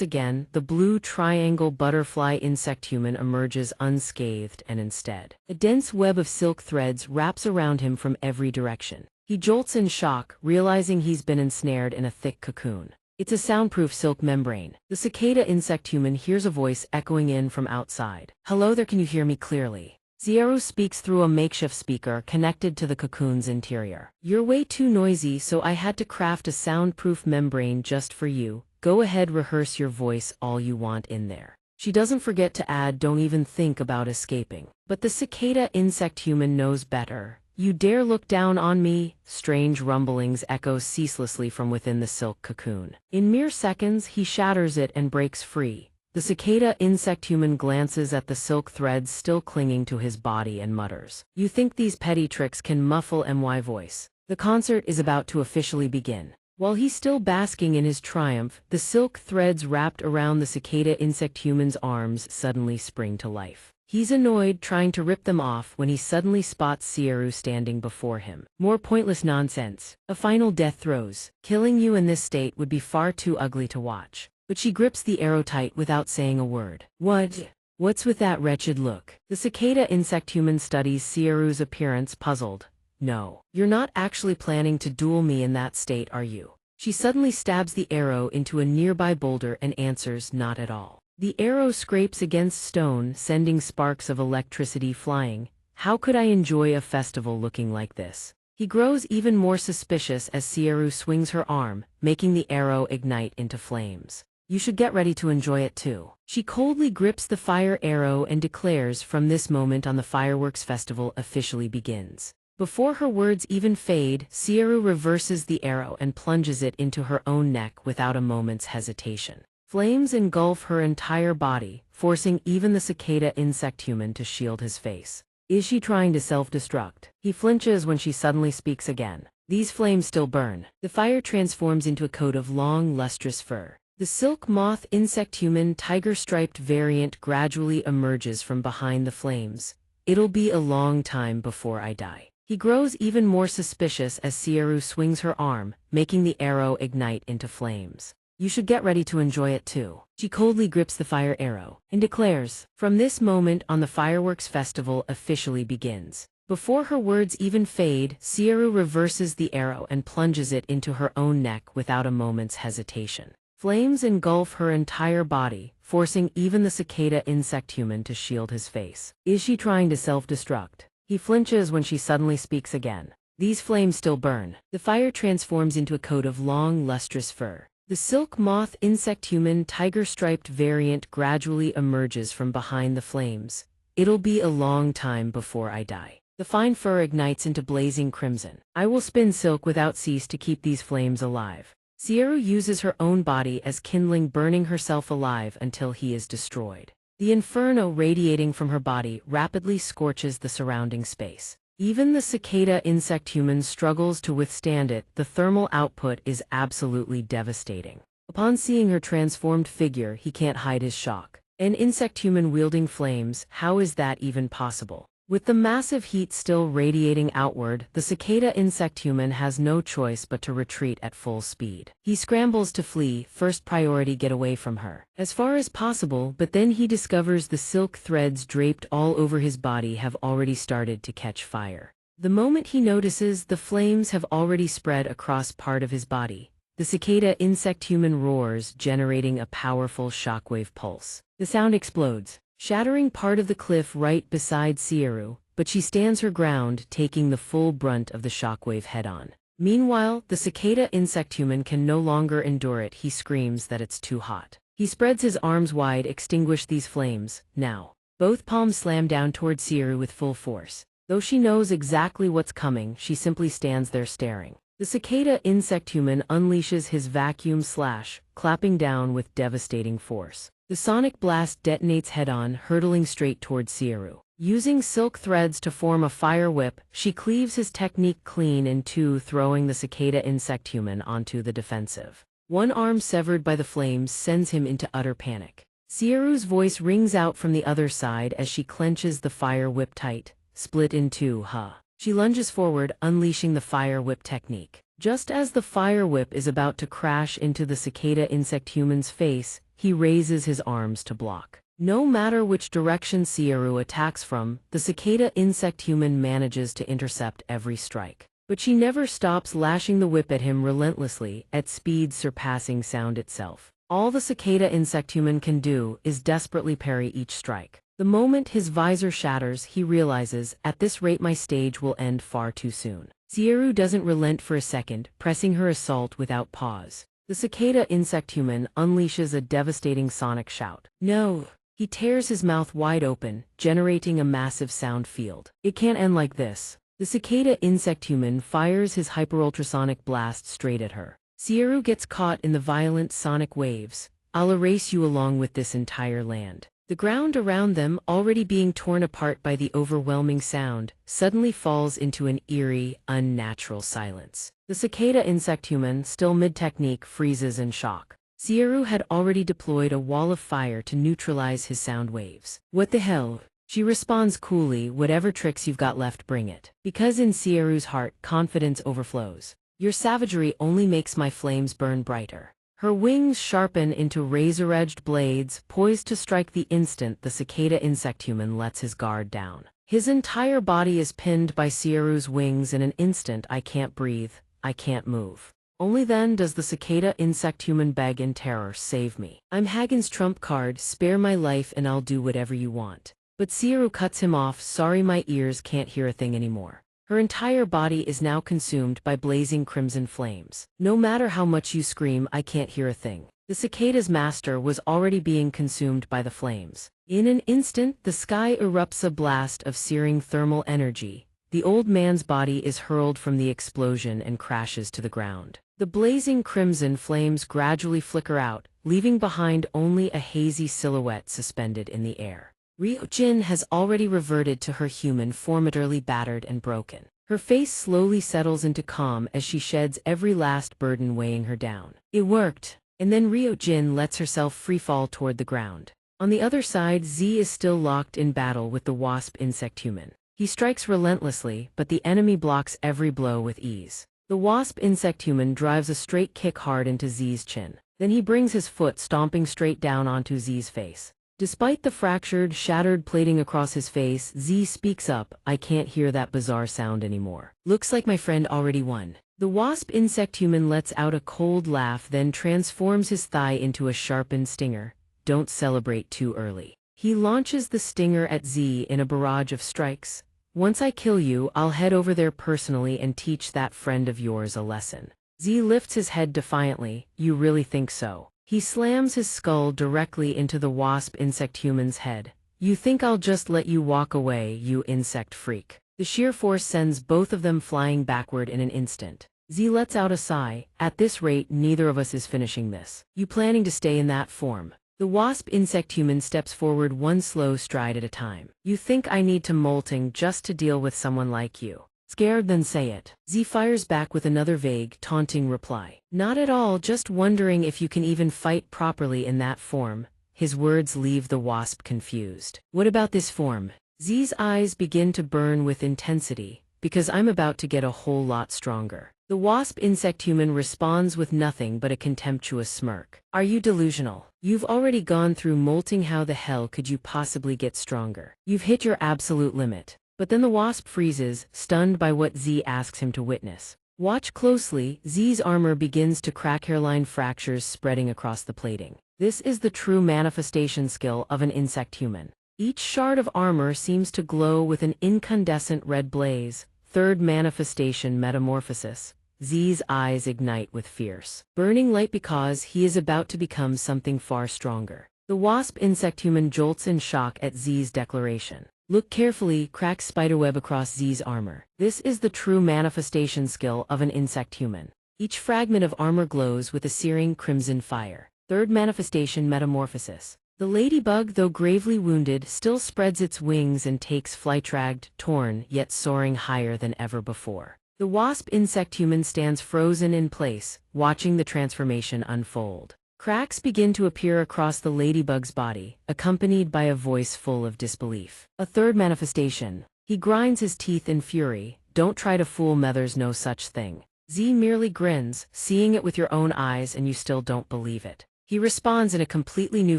again, the blue triangle butterfly insecthuman emerges unscathed, and instead, a dense web of silk threads wraps around him from every direction. He jolts in shock, realizing he's been ensnared in a thick cocoon. It's a soundproof silk membrane. The cicada insecthuman hears a voice echoing in from outside. "Hello there, can you hear me clearly?" Zieru speaks through a makeshift speaker connected to the cocoon's interior. "You're way too noisy, so I had to craft a soundproof membrane just for you. Go ahead, rehearse your voice all you want in there." She doesn't forget to add, "Don't even think about escaping." But the cicada insecthuman knows better. "You dare look down on me?" Strange rumblings echo ceaselessly from within the silk cocoon. In mere seconds, he shatters it and breaks free. The cicada insecthuman glances at the silk threads still clinging to his body and mutters, "You think these petty tricks can muffle my voice? The concert is about to officially begin." While he's still basking in his triumph, the silk threads wrapped around the cicada insect human's arms suddenly spring to life. He's annoyed, trying to rip them off when he suddenly spots Sieru standing before him. More pointless nonsense. A final death throes. Killing you in this state would be far too ugly to watch. But she grips the arrow tight without saying a word. What's with that wretched look? The cicada insect human studies Sieru's appearance, puzzled. No. You're not actually planning to duel me in that state, are you? She suddenly stabs the arrow into a nearby boulder and answers, not at all. The arrow scrapes against stone, sending sparks of electricity flying. How could I enjoy a festival looking like this? He grows even more suspicious as Sieru swings her arm, making the arrow ignite into flames. You should get ready to enjoy it too. She coldly grips the fire arrow and declares, from this moment on the fireworks festival officially begins. Before her words even fade, Sieru reverses the arrow and plunges it into her own neck without a moment's hesitation. Flames engulf her entire body, forcing even the cicada insect human to shield his face. Is she trying to self-destruct? He flinches when she suddenly speaks again. These flames still burn. The fire transforms into a coat of long, lustrous fur. The silk moth insect human tiger-striped variant gradually emerges from behind the flames. It'll be a long time before I die. He grows even more suspicious as Sieru swings her arm, making the arrow ignite into flames. You should get ready to enjoy it too. She coldly grips the fire arrow and declares, from this moment on the fireworks festival officially begins. Before her words even fade, Sieru reverses the arrow and plunges it into her own neck without a moment's hesitation. Flames engulf her entire body, forcing even the cicada insect human to shield his face. Is she trying to self-destruct? He flinches when she suddenly speaks again. These flames still burn. The fire transforms into a coat of long, lustrous fur. The silk moth insect human tiger-striped variant gradually emerges from behind the flames. It'll be a long time before I die. The fine fur ignites into blazing crimson. I will spin silk without cease to keep these flames alive. Sieru uses her own body as kindling, burning herself alive until he is destroyed. The inferno radiating from her body rapidly scorches the surrounding space. Even the cicada insect human struggles to withstand it. The thermal output is absolutely devastating. Upon seeing her transformed figure, he can't hide his shock. An insect human wielding flames, how is that even possible? With the massive heat still radiating outward, the cicada insect human has no choice but to retreat at full speed. He scrambles to flee, first priority get away from her as far as possible, but then he discovers the silk threads draped all over his body have already started to catch fire. The moment he notices, the flames have already spread across part of his body. The cicada insect human roars, generating a powerful shockwave pulse. The sound explodes, shattering part of the cliff right beside Sieru, but she stands her ground, taking the full brunt of the shockwave head-on. Meanwhile, the cicada insect human can no longer endure it. He screams that it's too hot. He spreads his arms wide, extinguish these flames, now. Both palms slam down toward Sieru with full force. Though she knows exactly what's coming, she simply stands there staring. The cicada insect human unleashes his vacuum slash, clapping down with devastating force. The sonic blast detonates head-on, hurtling straight toward Sieru. Using silk threads to form a fire whip, she cleaves his technique clean in two, throwing the cicada insect human onto the defensive. One arm severed by the flames sends him into utter panic. Sieru's voice rings out from the other side as she clenches the fire whip tight. Split in two, huh? She lunges forward, unleashing the fire whip technique. Just as the fire whip is about to crash into the cicada insect human's face, he raises his arms to block. No matter which direction Sieru attacks from, the cicada insect human manages to intercept every strike. But she never stops lashing the whip at him relentlessly, at speeds surpassing sound itself. All the cicada insect human can do is desperately parry each strike. The moment his visor shatters, he realizes, at this rate my stage will end far too soon. Sieru doesn't relent for a second, pressing her assault without pause. The cicada insect human unleashes a devastating sonic shout. No! He tears his mouth wide open, generating a massive sound field. It can't end like this. The cicada insect human fires his hyperultrasonic blast straight at her. Sieru gets caught in the violent sonic waves. I'll erase you along with this entire land. The ground around them, already being torn apart by the overwhelming sound, suddenly falls into an eerie, unnatural silence. The cicada insect human, still mid-technique, freezes in shock. Xiaoru had already deployed a wall of fire to neutralize his sound waves. What the hell? She responds coolly, whatever tricks you've got left, bring it. Because in Xiaoru's heart, confidence overflows. Your savagery only makes my flames burn brighter. Her wings sharpen into razor-edged blades, poised to strike the instant the cicada insect human lets his guard down. His entire body is pinned by Xiaoru's wings in an instant. I can't breathe, I can't move. Only then does the cicada insect human beg in terror, save me. I'm Hagen's trump card, spare my life and I'll do whatever you want. But Xiaoru cuts him off, sorry, my ears can't hear a thing anymore. Her entire body is now consumed by blazing crimson flames. No matter how much you scream, I can't hear a thing. The cicada's master was already being consumed by the flames. In an instant, the sky erupts a blast of searing thermal energy. The old man's body is hurled from the explosion and crashes to the ground. The blazing crimson flames gradually flicker out, leaving behind only a hazy silhouette suspended in the air. Ryojin has already reverted to her human form, utterly battered and broken. Her face slowly settles into calm as she sheds every last burden weighing her down. It worked. And then Ryojin lets herself freefall toward the ground. On the other side, Z is still locked in battle with the wasp insect human. He strikes relentlessly, but the enemy blocks every blow with ease. The wasp insect human drives a straight kick hard into Z's chin. Then he brings his foot stomping straight down onto Z's face. Despite the fractured, shattered plating across his face, Z speaks up, I can't hear that bizarre sound anymore. Looks like my friend already won. The wasp insect human lets out a cold laugh, then transforms his thigh into a sharpened stinger. Don't celebrate too early. He launches the stinger at Z in a barrage of strikes. Once I kill you, I'll head over there personally and teach that friend of yours a lesson. Z lifts his head defiantly, you really think so? He slams his skull directly into the wasp insect human's head. You think I'll just let you walk away, you insect freak? The sheer force sends both of them flying backward in an instant. Z lets out a sigh, at this rate neither of us is finishing this. You planning to stay in that form? The wasp insect human steps forward one slow stride at a time. You think I need to molting just to deal with someone like you? Scared? Then say it. Z fires back with another vague, taunting reply. Not at all, just wondering if you can even fight properly in that form. His words leave the wasp confused. What about this form? Z's eyes begin to burn with intensity, because I'm about to get a whole lot stronger. The wasp insect human responds with nothing but a contemptuous smirk. Are you delusional? You've already gone through molting, how the hell could you possibly get stronger? You've hit your absolute limit. But then the wasp freezes, stunned by what Z asks him to witness. Watch closely, Z's armor begins to crack, hairline fractures spreading across the plating. This is the true manifestation skill of an insect human. Each shard of armor seems to glow with an incandescent red blaze. Third manifestation, metamorphosis. Z's eyes ignite with fierce, burning light because he is about to become something far stronger. The wasp insect human jolts in shock at Z's declaration. Look carefully, cracks spiderweb across Z's armor. This is the true manifestation skill of an insect human. Each fragment of armor glows with a searing crimson fire. Third manifestation, metamorphosis. The ladybug, though gravely wounded, still spreads its wings and takes flight, dragged, torn, yet soaring higher than ever before. The wasp insect human stands frozen in place, watching the transformation unfold. Cracks begin to appear across the ladybug's body, accompanied by a voice full of disbelief. A third manifestation. He grinds his teeth in fury. Don't try to fool me, there's no such thing. Z merely grins, seeing it with your own eyes and you still don't believe it. He responds in a completely new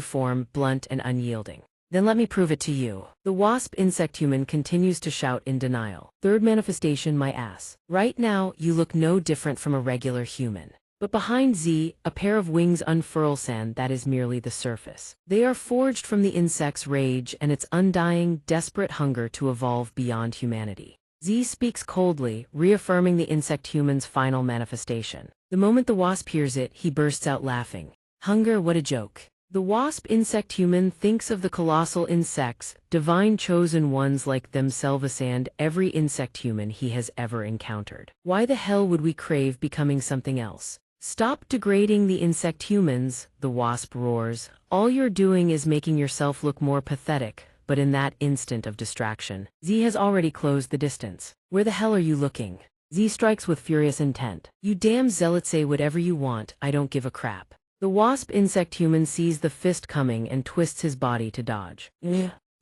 form, blunt and unyielding. Then let me prove it to you. The wasp insect human continues to shout in denial. Third manifestation, my ass. Right now, you look no different from a regular human. But behind Z, a pair of wings unfurl, sand that is merely the surface. They are forged from the insect's rage and its undying, desperate hunger to evolve beyond humanity. Z speaks coldly, reaffirming the insect human's final manifestation. The moment the wasp hears it, he bursts out laughing. Hunger, what a joke. The wasp insect human thinks of the colossal insects, divine chosen ones like themselves, and every insect human he has ever encountered. Why the hell would we crave becoming something else? Stop degrading the insect humans, the wasp roars. All you're doing is making yourself look more pathetic. But in that instant of distraction, Z has already closed the distance. Where the hell are you looking? Z strikes with furious intent. You damn zealot, say whatever you want, I don't give a crap. The wasp insect human sees the fist coming and twists his body to dodge.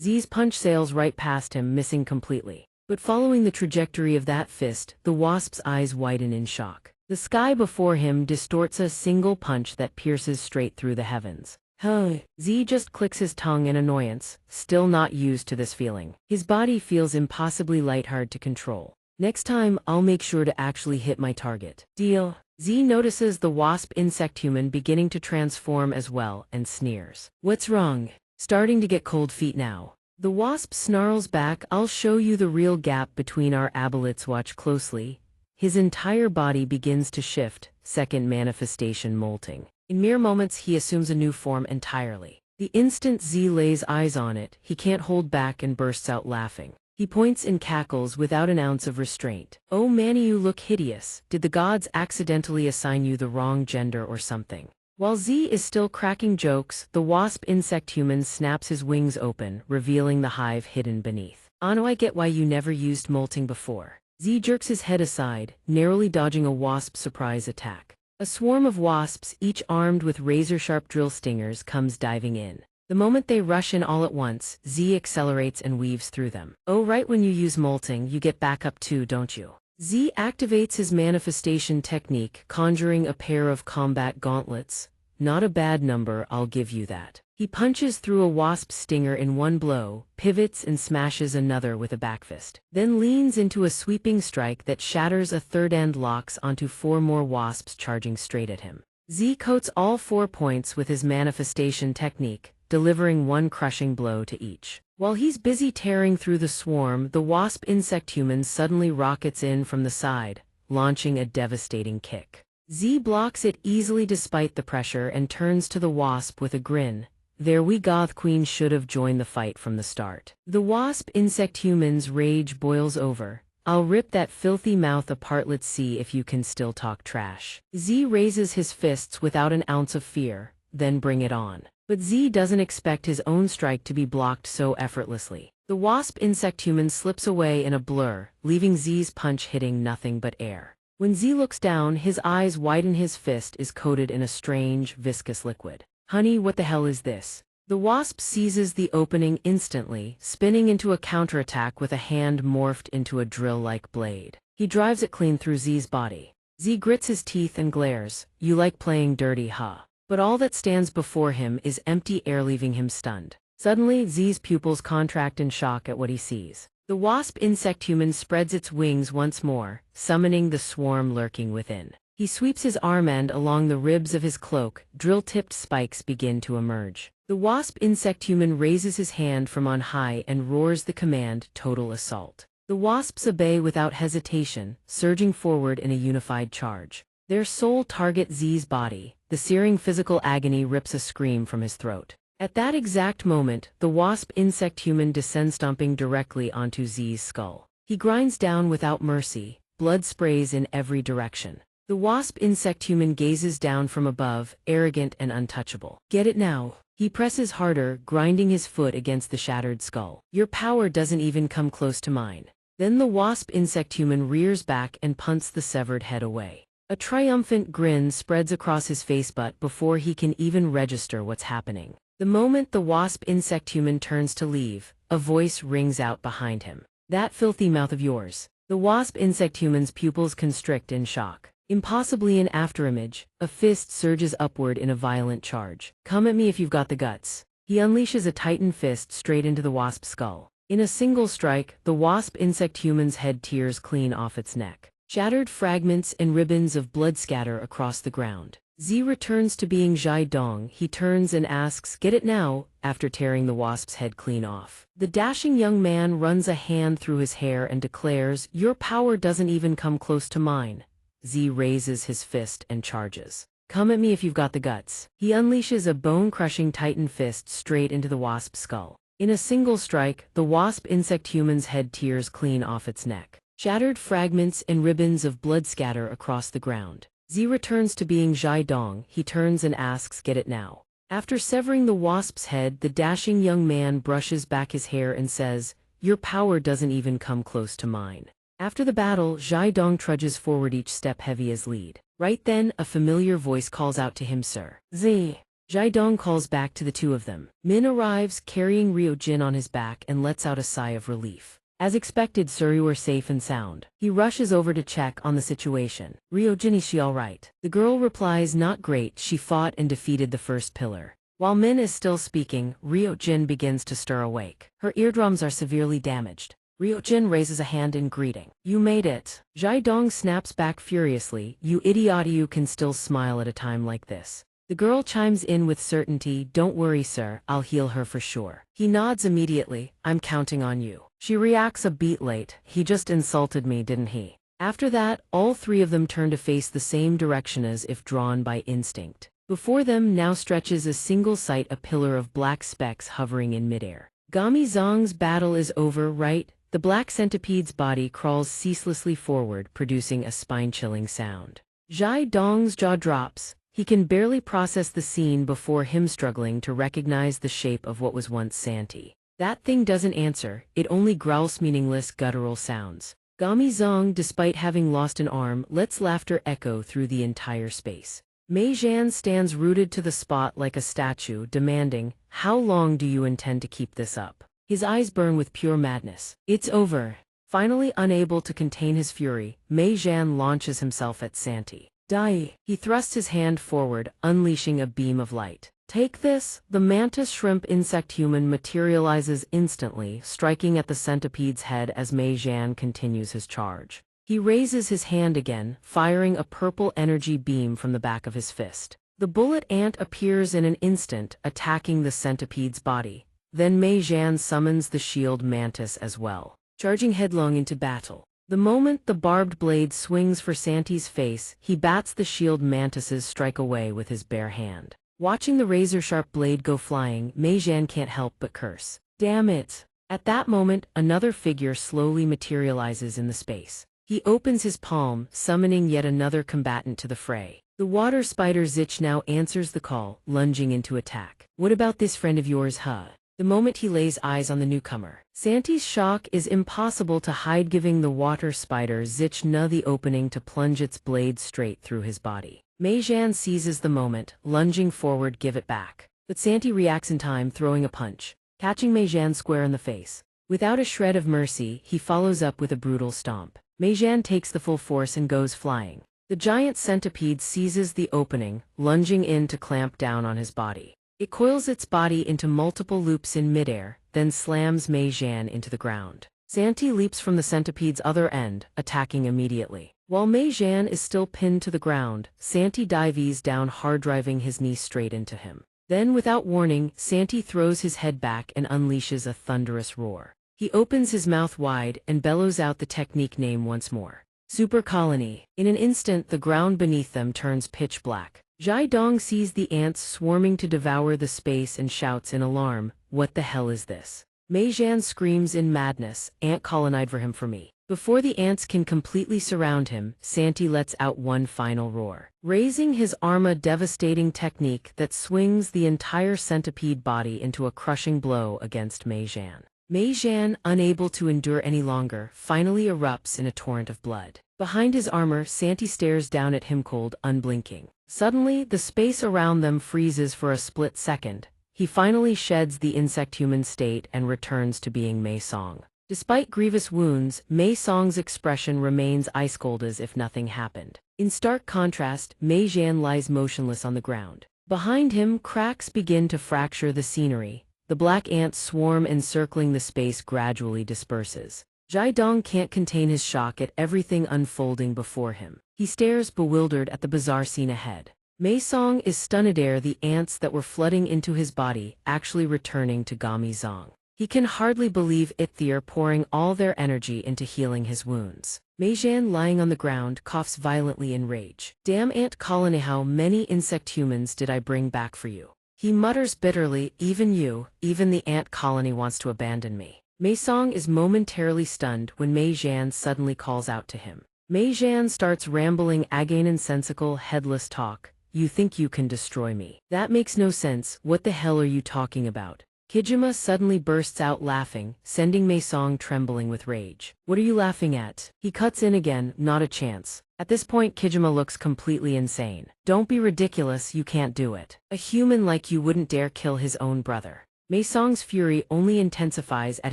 Z's punch sails right past him, missing completely. But following the trajectory of that fist, the wasp's eyes widen in shock. The sky before him distorts a single punch that pierces straight through the heavens. Z just clicks his tongue in annoyance, still not used to this feeling. His body feels impossibly light, hard to control. Next time, I'll make sure to actually hit my target. Deal. Z notices the wasp insect human beginning to transform as well and sneers. What's wrong? Starting to get cold feet now. The wasp snarls back, I'll show you the real gap between our abolets, watch closely. His entire body begins to shift, second manifestation molting. In mere moments he assumes a new form entirely. The instant Z lays eyes on it, he can't hold back and bursts out laughing. He points and cackles without an ounce of restraint. Oh Manny, you look hideous. Did the gods accidentally assign you the wrong gender or something? While Z is still cracking jokes, the wasp insect human snaps his wings open, revealing the hive hidden beneath. Now I get why you never used molting before. Z jerks his head aside, narrowly dodging a wasp surprise attack. A swarm of wasps, each armed with razor-sharp drill stingers, comes diving in. The moment they rush in all at once, Z accelerates and weaves through them. Oh, right, when you use molting, you get back up too, don't you? Z activates his manifestation technique, conjuring a pair of combat gauntlets. Not a bad number, I'll give you that. He punches through a wasp stinger in one blow, pivots and smashes another with a backfist, then leans into a sweeping strike that shatters a third and locks onto 4 more wasps charging straight at him. Z coats all 4 points with his manifestation technique, delivering one crushing blow to each. While he's busy tearing through the swarm, the wasp insect human suddenly rockets in from the side, launching a devastating kick. Z blocks it easily despite the pressure and turns to the wasp with a grin. There we go, the queen should have joined the fight from the start. The wasp insect human's rage boils over. I'll rip that filthy mouth apart, let's see if you can still talk trash. Z raises his fists without an ounce of fear, then bring it on. But Z doesn't expect his own strike to be blocked so effortlessly. The wasp insect human slips away in a blur, leaving Z's punch hitting nothing but air. When Z looks down, his eyes widen, his fist is coated in a strange, viscous liquid. Honey, what the hell is this? The wasp seizes the opening instantly, spinning into a counterattack with a hand morphed into a drill-like blade. He drives it clean through Z's body. Z grits his teeth and glares. You like playing dirty, huh? But all that stands before him is empty air, leaving him stunned. Suddenly, Z's pupils contract in shock at what he sees. The wasp insect human spreads its wings once more, summoning the swarm lurking within. He sweeps his arm end along the ribs of his cloak, drill-tipped spikes begin to emerge. The wasp insect human raises his hand from on high and roars the command, total assault. The wasps obey without hesitation, surging forward in a unified charge. Their sole target, Z's body. The searing physical agony rips a scream from his throat. At that exact moment, the wasp insect human descends, stomping directly onto Z's skull. He grinds down without mercy, blood sprays in every direction. The wasp insect human gazes down from above, arrogant and untouchable. Get it now? He presses harder, grinding his foot against the shattered skull. Your power doesn't even come close to mine. Then the wasp insect human rears back and punts the severed head away. A triumphant grin spreads across his face, but before he can even register what's happening. The moment the wasp insect human turns to leave, a voice rings out behind him. That filthy mouth of yours. The wasp insect human's pupils constrict in shock. Impossibly in afterimage, a fist surges upward in a violent charge. Come at me if you've got the guts. He unleashes a titan fist straight into the wasp's skull. In a single strike, the wasp insect human's head tears clean off its neck. Shattered fragments and ribbons of blood scatter across the ground. Z returns to being Zhai Dong. He turns and asks, get it now, after tearing the wasp's head clean off. The dashing young man runs a hand through his hair and declares, your power doesn't even come close to mine. Z raises his fist and charges. Come at me if you've got the guts. He unleashes a bone-crushing titan fist straight into the wasp's skull. In a single strike, the wasp insect human's head tears clean off its neck. Shattered fragments and ribbons of blood scatter across the ground. Z returns to being Zhai Dong. He turns and asks, "Get it now?" After severing the wasp's head, the dashing young man brushes back his hair and says, "Your power doesn't even come close to mine." After the battle, Zhai Dong trudges forward, each step heavy as lead. Right then, a familiar voice calls out to him, "Sir." Z. Zhai Dong calls back to the two of them. Min arrives, carrying Ryo Jin on his back, and lets out a sigh of relief. As expected, "Sir, you are safe and sound." He rushes over to check on the situation. "Ryo Jin, is she all right?" The girl replies, "Not great, she fought and defeated the first pillar." While Min is still speaking, Ryo Jin begins to stir awake. Her eardrums are severely damaged. Ryo Jin raises a hand in greeting. "You made it." Zhai Dong snaps back furiously, "You idiot, you can still smile at a time like this." The girl chimes in with certainty, "Don't worry, sir, I'll heal her for sure." He nods immediately, "I'm counting on you." She reacts a beat late, "He just insulted me, didn't he?" After that, all three of them turn to face the same direction as if drawn by instinct. Before them now stretches a single sight, a pillar of black specks hovering in midair. Gami Zong's battle is over, right? The black centipede's body crawls ceaselessly forward, producing a spine-chilling sound. Zhai Dong's jaw drops. He can barely process the scene before him struggling to recognize the shape of what was once Santi. That thing doesn't answer, it only growls meaningless guttural sounds. Gami Zong, despite having lost an arm, lets laughter echo through the entire space. Mei Zhan stands rooted to the spot like a statue, demanding, "How long do you intend to keep this up?" His eyes burn with pure madness. "It's over." Finally unable to contain his fury, Mei Zhan launches himself at Santi. "Die!" He thrusts his hand forward, unleashing a beam of light. "Take this!" The mantis shrimp insect human materializes instantly, striking at the centipede's head as Mei Zhan continues his charge. He raises his hand again, firing a purple energy beam from the back of his fist. The bullet ant appears in an instant, attacking the centipede's body. Then Mei Zhan summons the shield mantis as well, charging headlong into battle. The moment the barbed blade swings for Santi's face, he bats the shield mantis's strike away with his bare hand. Watching the razor-sharp blade go flying, Mei Zhan can't help but curse. "Damn it!" At that moment, another figure slowly materializes in the space. He opens his palm, summoning yet another combatant to the fray. The water spider Zich now answers the call, lunging into attack. "What about this friend of yours, huh?" The moment he lays eyes on the newcomer, Santi's shock is impossible to hide, giving the water spider Zich the opening to plunge its blade straight through his body. Mei Zhan seizes the moment, lunging forward, "Give it back." But Santi reacts in time, throwing a punch, catching Mei Zhan square in the face. Without a shred of mercy, he follows up with a brutal stomp. Mei Zhan takes the full force and goes flying. The giant centipede seizes the opening, lunging in to clamp down on his body. It coils its body into multiple loops in midair, then slams Mei Zhan into the ground. Santi leaps from the centipede's other end, attacking immediately. While Mei Zhan is still pinned to the ground, Santi dives down hard, driving his knee straight into him. Then, without warning, Santi throws his head back and unleashes a thunderous roar. He opens his mouth wide and bellows out the technique name once more. Super Colony. In an instant, the ground beneath them turns pitch black. Zhai Dong sees the ants swarming to devour the space and shouts in alarm, "What the hell is this?" Mei Zhan screams in madness, "Ant colony for me." Before the ants can completely surround him, Santi lets out one final roar, raising his arm, a devastating technique that swings the entire centipede body into a crushing blow against Mei Zhan. Mei Zhan, unable to endure any longer, finally erupts in a torrent of blood. Behind his armor, Santi stares down at him, cold, unblinking. Suddenly, the space around them freezes for a split second. He finally sheds the insect-human state and returns to being Mei Song. Despite grievous wounds, Mei Song's expression remains ice-cold as if nothing happened. In stark contrast, Mei Zhan lies motionless on the ground. Behind him, cracks begin to fracture the scenery. The black ants swarm, encircling the space, gradually disperses. Zhai Dong can't contain his shock at everything unfolding before him. He stares bewildered at the bizarre scene ahead. Mei Song is stunned, the ants that were flooding into his body actually returning to Gami Zong. He can hardly believe it. They're pouring all their energy into healing his wounds. Mei Zhan, lying on the ground, coughs violently in rage. "Damn ant colony, how many insect humans did I bring back for you?" He mutters bitterly, "Even you, even the ant colony wants to abandon me." Mei Song is momentarily stunned when Mei Zhan suddenly calls out to him. Mei Zhan starts rambling again-nonsensical, headless talk. You think you can destroy me? That makes no sense. What the hell are you talking about? Kijima suddenly bursts out laughing, sending Mei Song trembling with rage. What are you laughing at? He cuts in again, not a chance. At this point Kijima looks completely insane. Don't be ridiculous, you can't do it. A human like you wouldn't dare kill his own brother. Mei Song's fury only intensifies at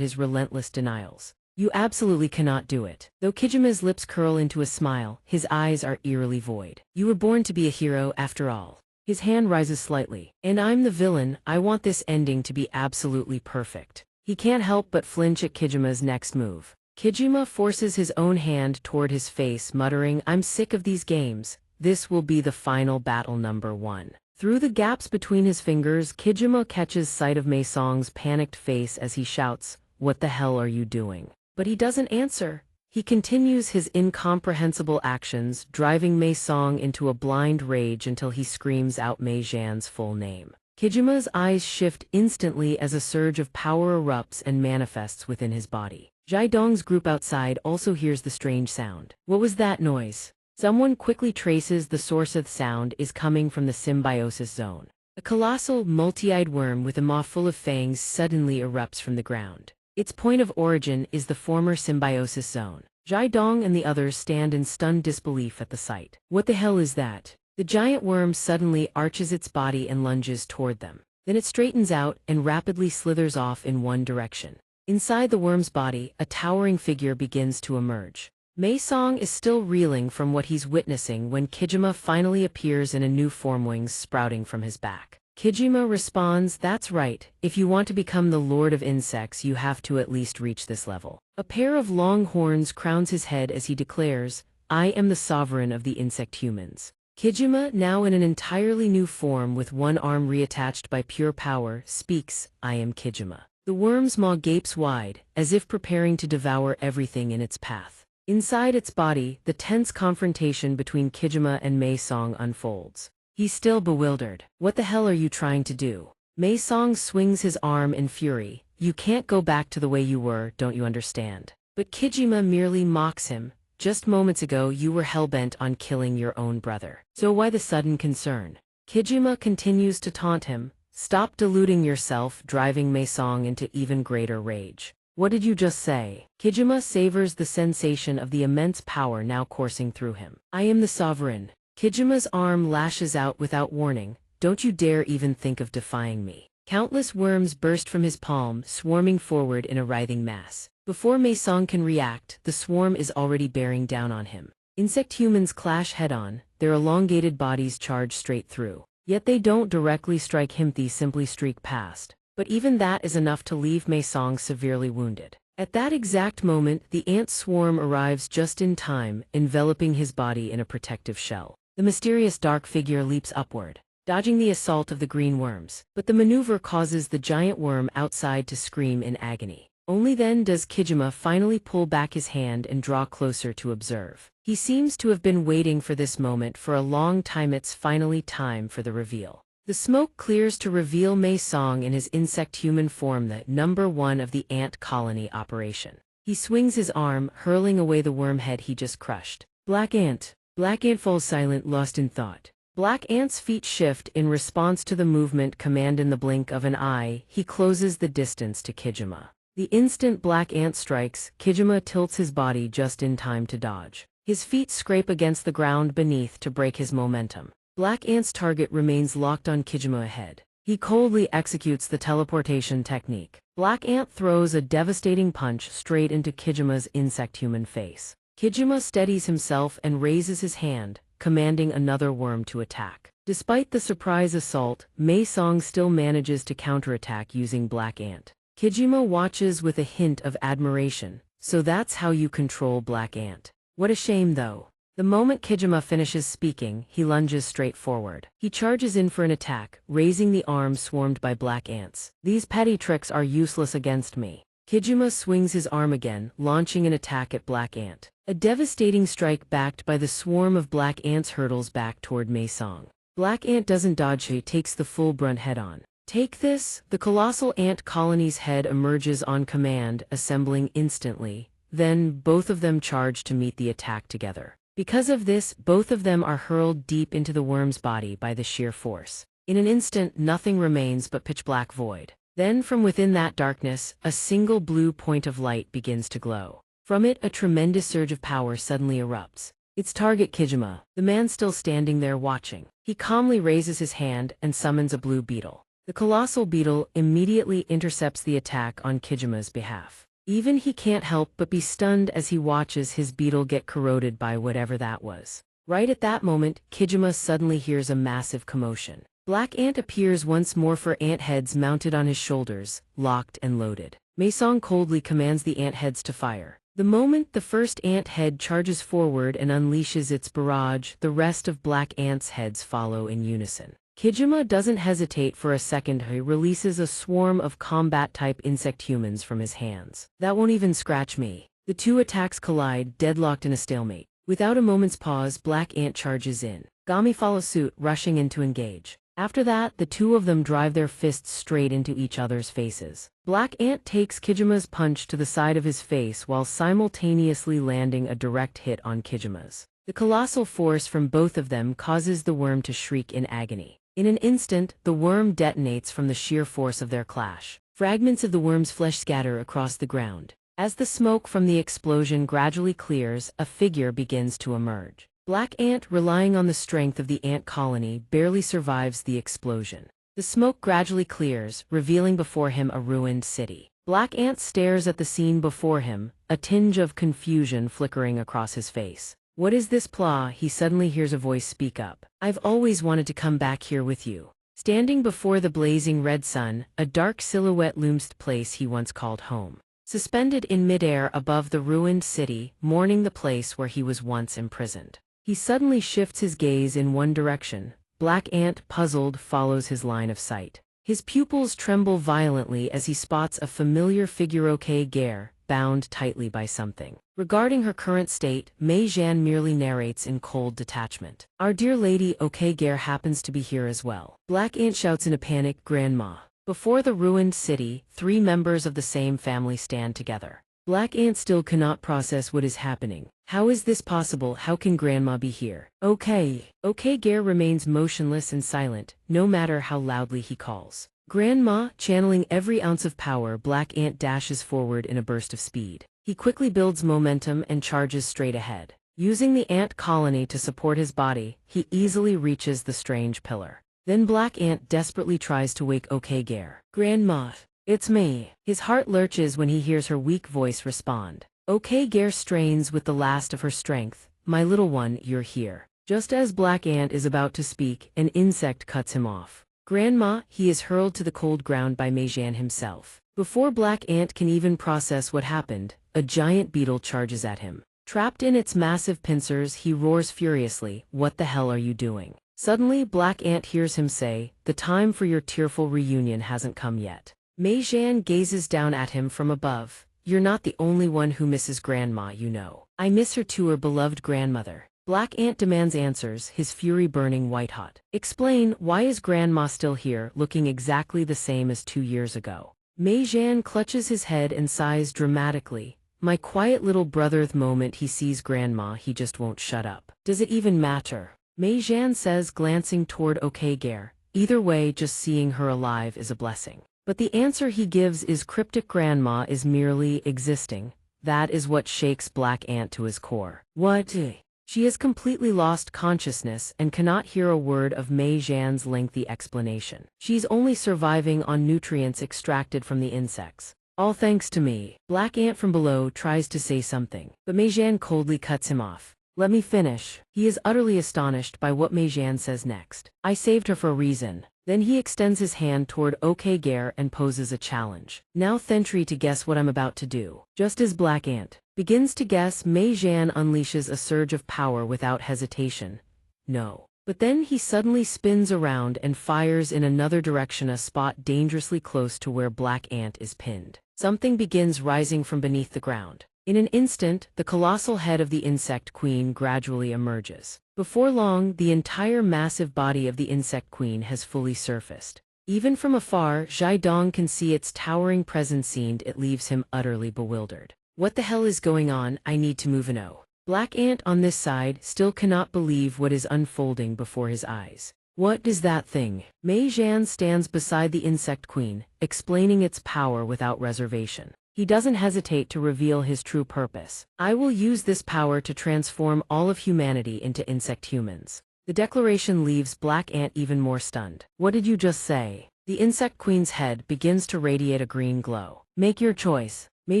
his relentless denials. You absolutely cannot do it. Though Kijima's lips curl into a smile, his eyes are eerily void. You were born to be a hero after all. His hand rises slightly. And I'm the villain, I want this ending to be absolutely perfect. He can't help but flinch at Kijima's next move. Kijima forces his own hand toward his face, muttering, I'm sick of these games. This will be the final battle number 1. Through the gaps between his fingers, Kijima catches sight of Mei Song's panicked face as he shouts, What the hell are you doing? But he doesn't answer. He continues his incomprehensible actions, driving Mei Song into a blind rage until he screams out Mei Zhan's full name. Kijima's eyes shift instantly as a surge of power erupts and manifests within his body. Jai Dong's group outside also hears the strange sound. What was that noise? Someone quickly traces the source of the sound is coming from the symbiosis zone. A colossal, multi-eyed worm with a maw full of fangs suddenly erupts from the ground. Its point of origin is the former symbiosis zone. Jai Dong and the others stand in stunned disbelief at the sight. What the hell is that? The giant worm suddenly arches its body and lunges toward them. Then it straightens out and rapidly slithers off in one direction. Inside the worm's body, a towering figure begins to emerge. Mei Song is still reeling from what he's witnessing when Kijima finally appears in a new form, wings sprouting from his back. Kijima responds, That's right, if you want to become the Lord of Insects you have to at least reach this level. A pair of long horns crowns his head as he declares, I am the sovereign of the insect humans. Kijima, now in an entirely new form with one arm reattached by pure power, speaks, I am Kijima. The worm's maw gapes wide, as if preparing to devour everything in its path. Inside its body, the tense confrontation between Kijima and Mei Song unfolds. He's still bewildered. What the hell are you trying to do? Mei Song swings his arm in fury. You can't go back to the way you were, don't you understand? But Kijima merely mocks him. Just moments ago you were hell-bent on killing your own brother. So why the sudden concern? Kijima continues to taunt him. Stop deluding yourself, driving Mei Song into even greater rage. What did you just say? Kijima savors the sensation of the immense power now coursing through him. I am the sovereign. Kijima's arm lashes out without warning. Don't you dare even think of defying me. Countless worms burst from his palm, swarming forward in a writhing mass. Before Mei Song can react, the swarm is already bearing down on him. Insect humans clash head-on, their elongated bodies charge straight through. Yet they don't directly strike him, they simply streak past. But even that is enough to leave Mei Song severely wounded. At that exact moment, the ant swarm arrives just in time, enveloping his body in a protective shell. The mysterious dark figure leaps upward, dodging the assault of the green worms, but the maneuver causes the giant worm outside to scream in agony. Only then does Kijima finally pull back his hand and draw closer to observe. He seems to have been waiting for this moment for a long time. It's finally time for the reveal. The smoke clears to reveal Mei Song in his insect-human form, the number 1 of the ant colony operation. He swings his arm, hurling away the worm head he just crushed. Black Ant. Black Ant falls silent, lost in thought. Black Ant's feet shift in response to the movement command. In the blink of an eye, he closes the distance to Kijima. The instant Black Ant strikes, Kijima tilts his body just in time to dodge. His feet scrape against the ground beneath to break his momentum. Black Ant's target remains locked on Kijima ahead. He coldly executes the teleportation technique. Black Ant throws a devastating punch straight into Kijima's insect-human face. Kijima steadies himself and raises his hand, commanding another worm to attack. Despite the surprise assault, Mei Song still manages to counterattack using Black Ant. Kijima watches with a hint of admiration. So that's how you control Black Ant. What a shame though. The moment Kijima finishes speaking, he lunges straight forward. He charges in for an attack, raising the arm swarmed by black ants. These petty tricks are useless against me. Kijima swings his arm again, launching an attack at Black Ant. A devastating strike backed by the swarm of black ants hurtles back toward Mei Song. Black Ant doesn't dodge, he takes the full brunt head-on. Take this! The colossal ant colony's head emerges on command, assembling instantly. then both of them charge to meet the attack together. Because of this, both of them are hurled deep into the worm's body by the sheer force. In an instant, nothing remains but pitch-black void. Then from within that darkness, a single blue point of light begins to glow. From it, a tremendous surge of power suddenly erupts. Its target Kijima, the man still standing there watching. He calmly raises his hand and summons a blue beetle. The colossal beetle immediately intercepts the attack on Kijima's behalf. Even he can't help but be stunned as he watches his beetle get corroded by whatever that was. Right at that moment, Kijima suddenly hears a massive commotion. Black Ant appears once more, for ant heads mounted on his shoulders, locked and loaded. Maesong coldly commands the ant heads to fire. The moment the first ant head charges forward and unleashes its barrage, the rest of Black Ant's heads follow in unison. Kijima doesn't hesitate for a second. He releases a swarm of combat-type insect humans from his hands. That won't even scratch me. The two attacks collide, deadlocked in a stalemate. Without a moment's pause, Black Ant charges in. Gami follows suit, rushing in to engage. After that, the two of them drive their fists straight into each other's faces. Black Ant takes Kijima's punch to the side of his face while simultaneously landing a direct hit on Kijima's. The colossal force from both of them causes the worm to shriek in agony. In an instant, the worm detonates from the sheer force of their clash. Fragments of the worm's flesh scatter across the ground. As the smoke from the explosion gradually clears, a figure begins to emerge. Black Ant, relying on the strength of the ant colony, barely survives the explosion. The smoke gradually clears, revealing before him a ruined city. Black Ant stares at the scene before him, a tinge of confusion flickering across his face. What is this plah? He suddenly hears a voice speak up. I've always wanted to come back here with you. Standing before the blazing red sun, a dark silhouette looms the place he once called home. Suspended in midair above the ruined city, mourning the place where he was once imprisoned. He suddenly shifts his gaze in one direction. Black Ant, puzzled, follows his line of sight. His pupils tremble violently as he spots a familiar figure, OK Gare, bound tightly by something. Regarding her current state, Mei Zhan merely narrates in cold detachment. Our dear lady OK Gare happens to be here as well. Black Ant shouts in a panic, Grandma. Before the ruined city, three members of the same family stand together. Black Ant still cannot process what is happening. How is this possible? How can Grandma be here? OK Gare remains motionless and silent, no matter how loudly he calls. Grandma, channeling every ounce of power, Black Ant dashes forward in a burst of speed. He quickly builds momentum and charges straight ahead. Using the ant colony to support his body, he easily reaches the strange pillar. Then Black Ant desperately tries to wake OK Gare. Grandma, it's me. His heart lurches when he hears her weak voice respond. OK Gare strains with the last of her strength. My little one, you're here. Just as Black Ant is about to speak, an insect cuts him off. Grandma, he is hurled to the cold ground by Mei Zhan himself. Before Black Ant can even process what happened, a giant beetle charges at him. Trapped in its massive pincers, he roars furiously, "What the hell are you doing?" Suddenly, Black Ant hears him say, "The time for your tearful reunion hasn't come yet." Mei Zhan gazes down at him from above. You're not the only one who misses Grandma, you know. I miss her too, her beloved grandmother. Black Ant demands answers, his fury burning white-hot. Explain, why is Grandma still here, looking exactly the same as 2 years ago? Mei Zhan clutches his head and sighs dramatically. My quiet little brother. The moment he sees Grandma, he just won't shut up. Does it even matter? Mei Zhan says, glancing toward OK Gare. Either way, just seeing her alive is a blessing. But the answer he gives is cryptic. Grandma is merely existing. That is what shakes Black Ant to his core. What? She has completely lost consciousness and cannot hear a word of Mei Zhan's lengthy explanation. She's only surviving on nutrients extracted from the insects. All thanks to me. Black Ant from below tries to say something, but Mei Zhan coldly cuts him off. Let me finish. He is utterly astonished by what Mei Zhan says next. I saved her for a reason. Then he extends his hand toward OK Gare and poses a challenge. Now try to guess what I'm about to do. Just as Black Ant begins to guess, Mei Zhan unleashes a surge of power without hesitation. No. But then he suddenly spins around and fires in another direction, a spot dangerously close to where Black Ant is pinned. Something begins rising from beneath the ground. In an instant, the colossal head of the insect queen gradually emerges. Before long, the entire massive body of the insect queen has fully surfaced. Even from afar, Zhai Dong can see its towering presence. It leaves him utterly bewildered. What the hell is going on? I need to move no. Black Ant on this side still cannot believe what is unfolding before his eyes. What is that thing? Mei Zhan stands beside the insect queen, explaining its power without reservation. He doesn't hesitate to reveal his true purpose. I will use this power to transform all of humanity into insect humans. The declaration leaves Black Ant even more stunned. What did you just say? The insect queen's head begins to radiate a green glow. Make your choice. Mei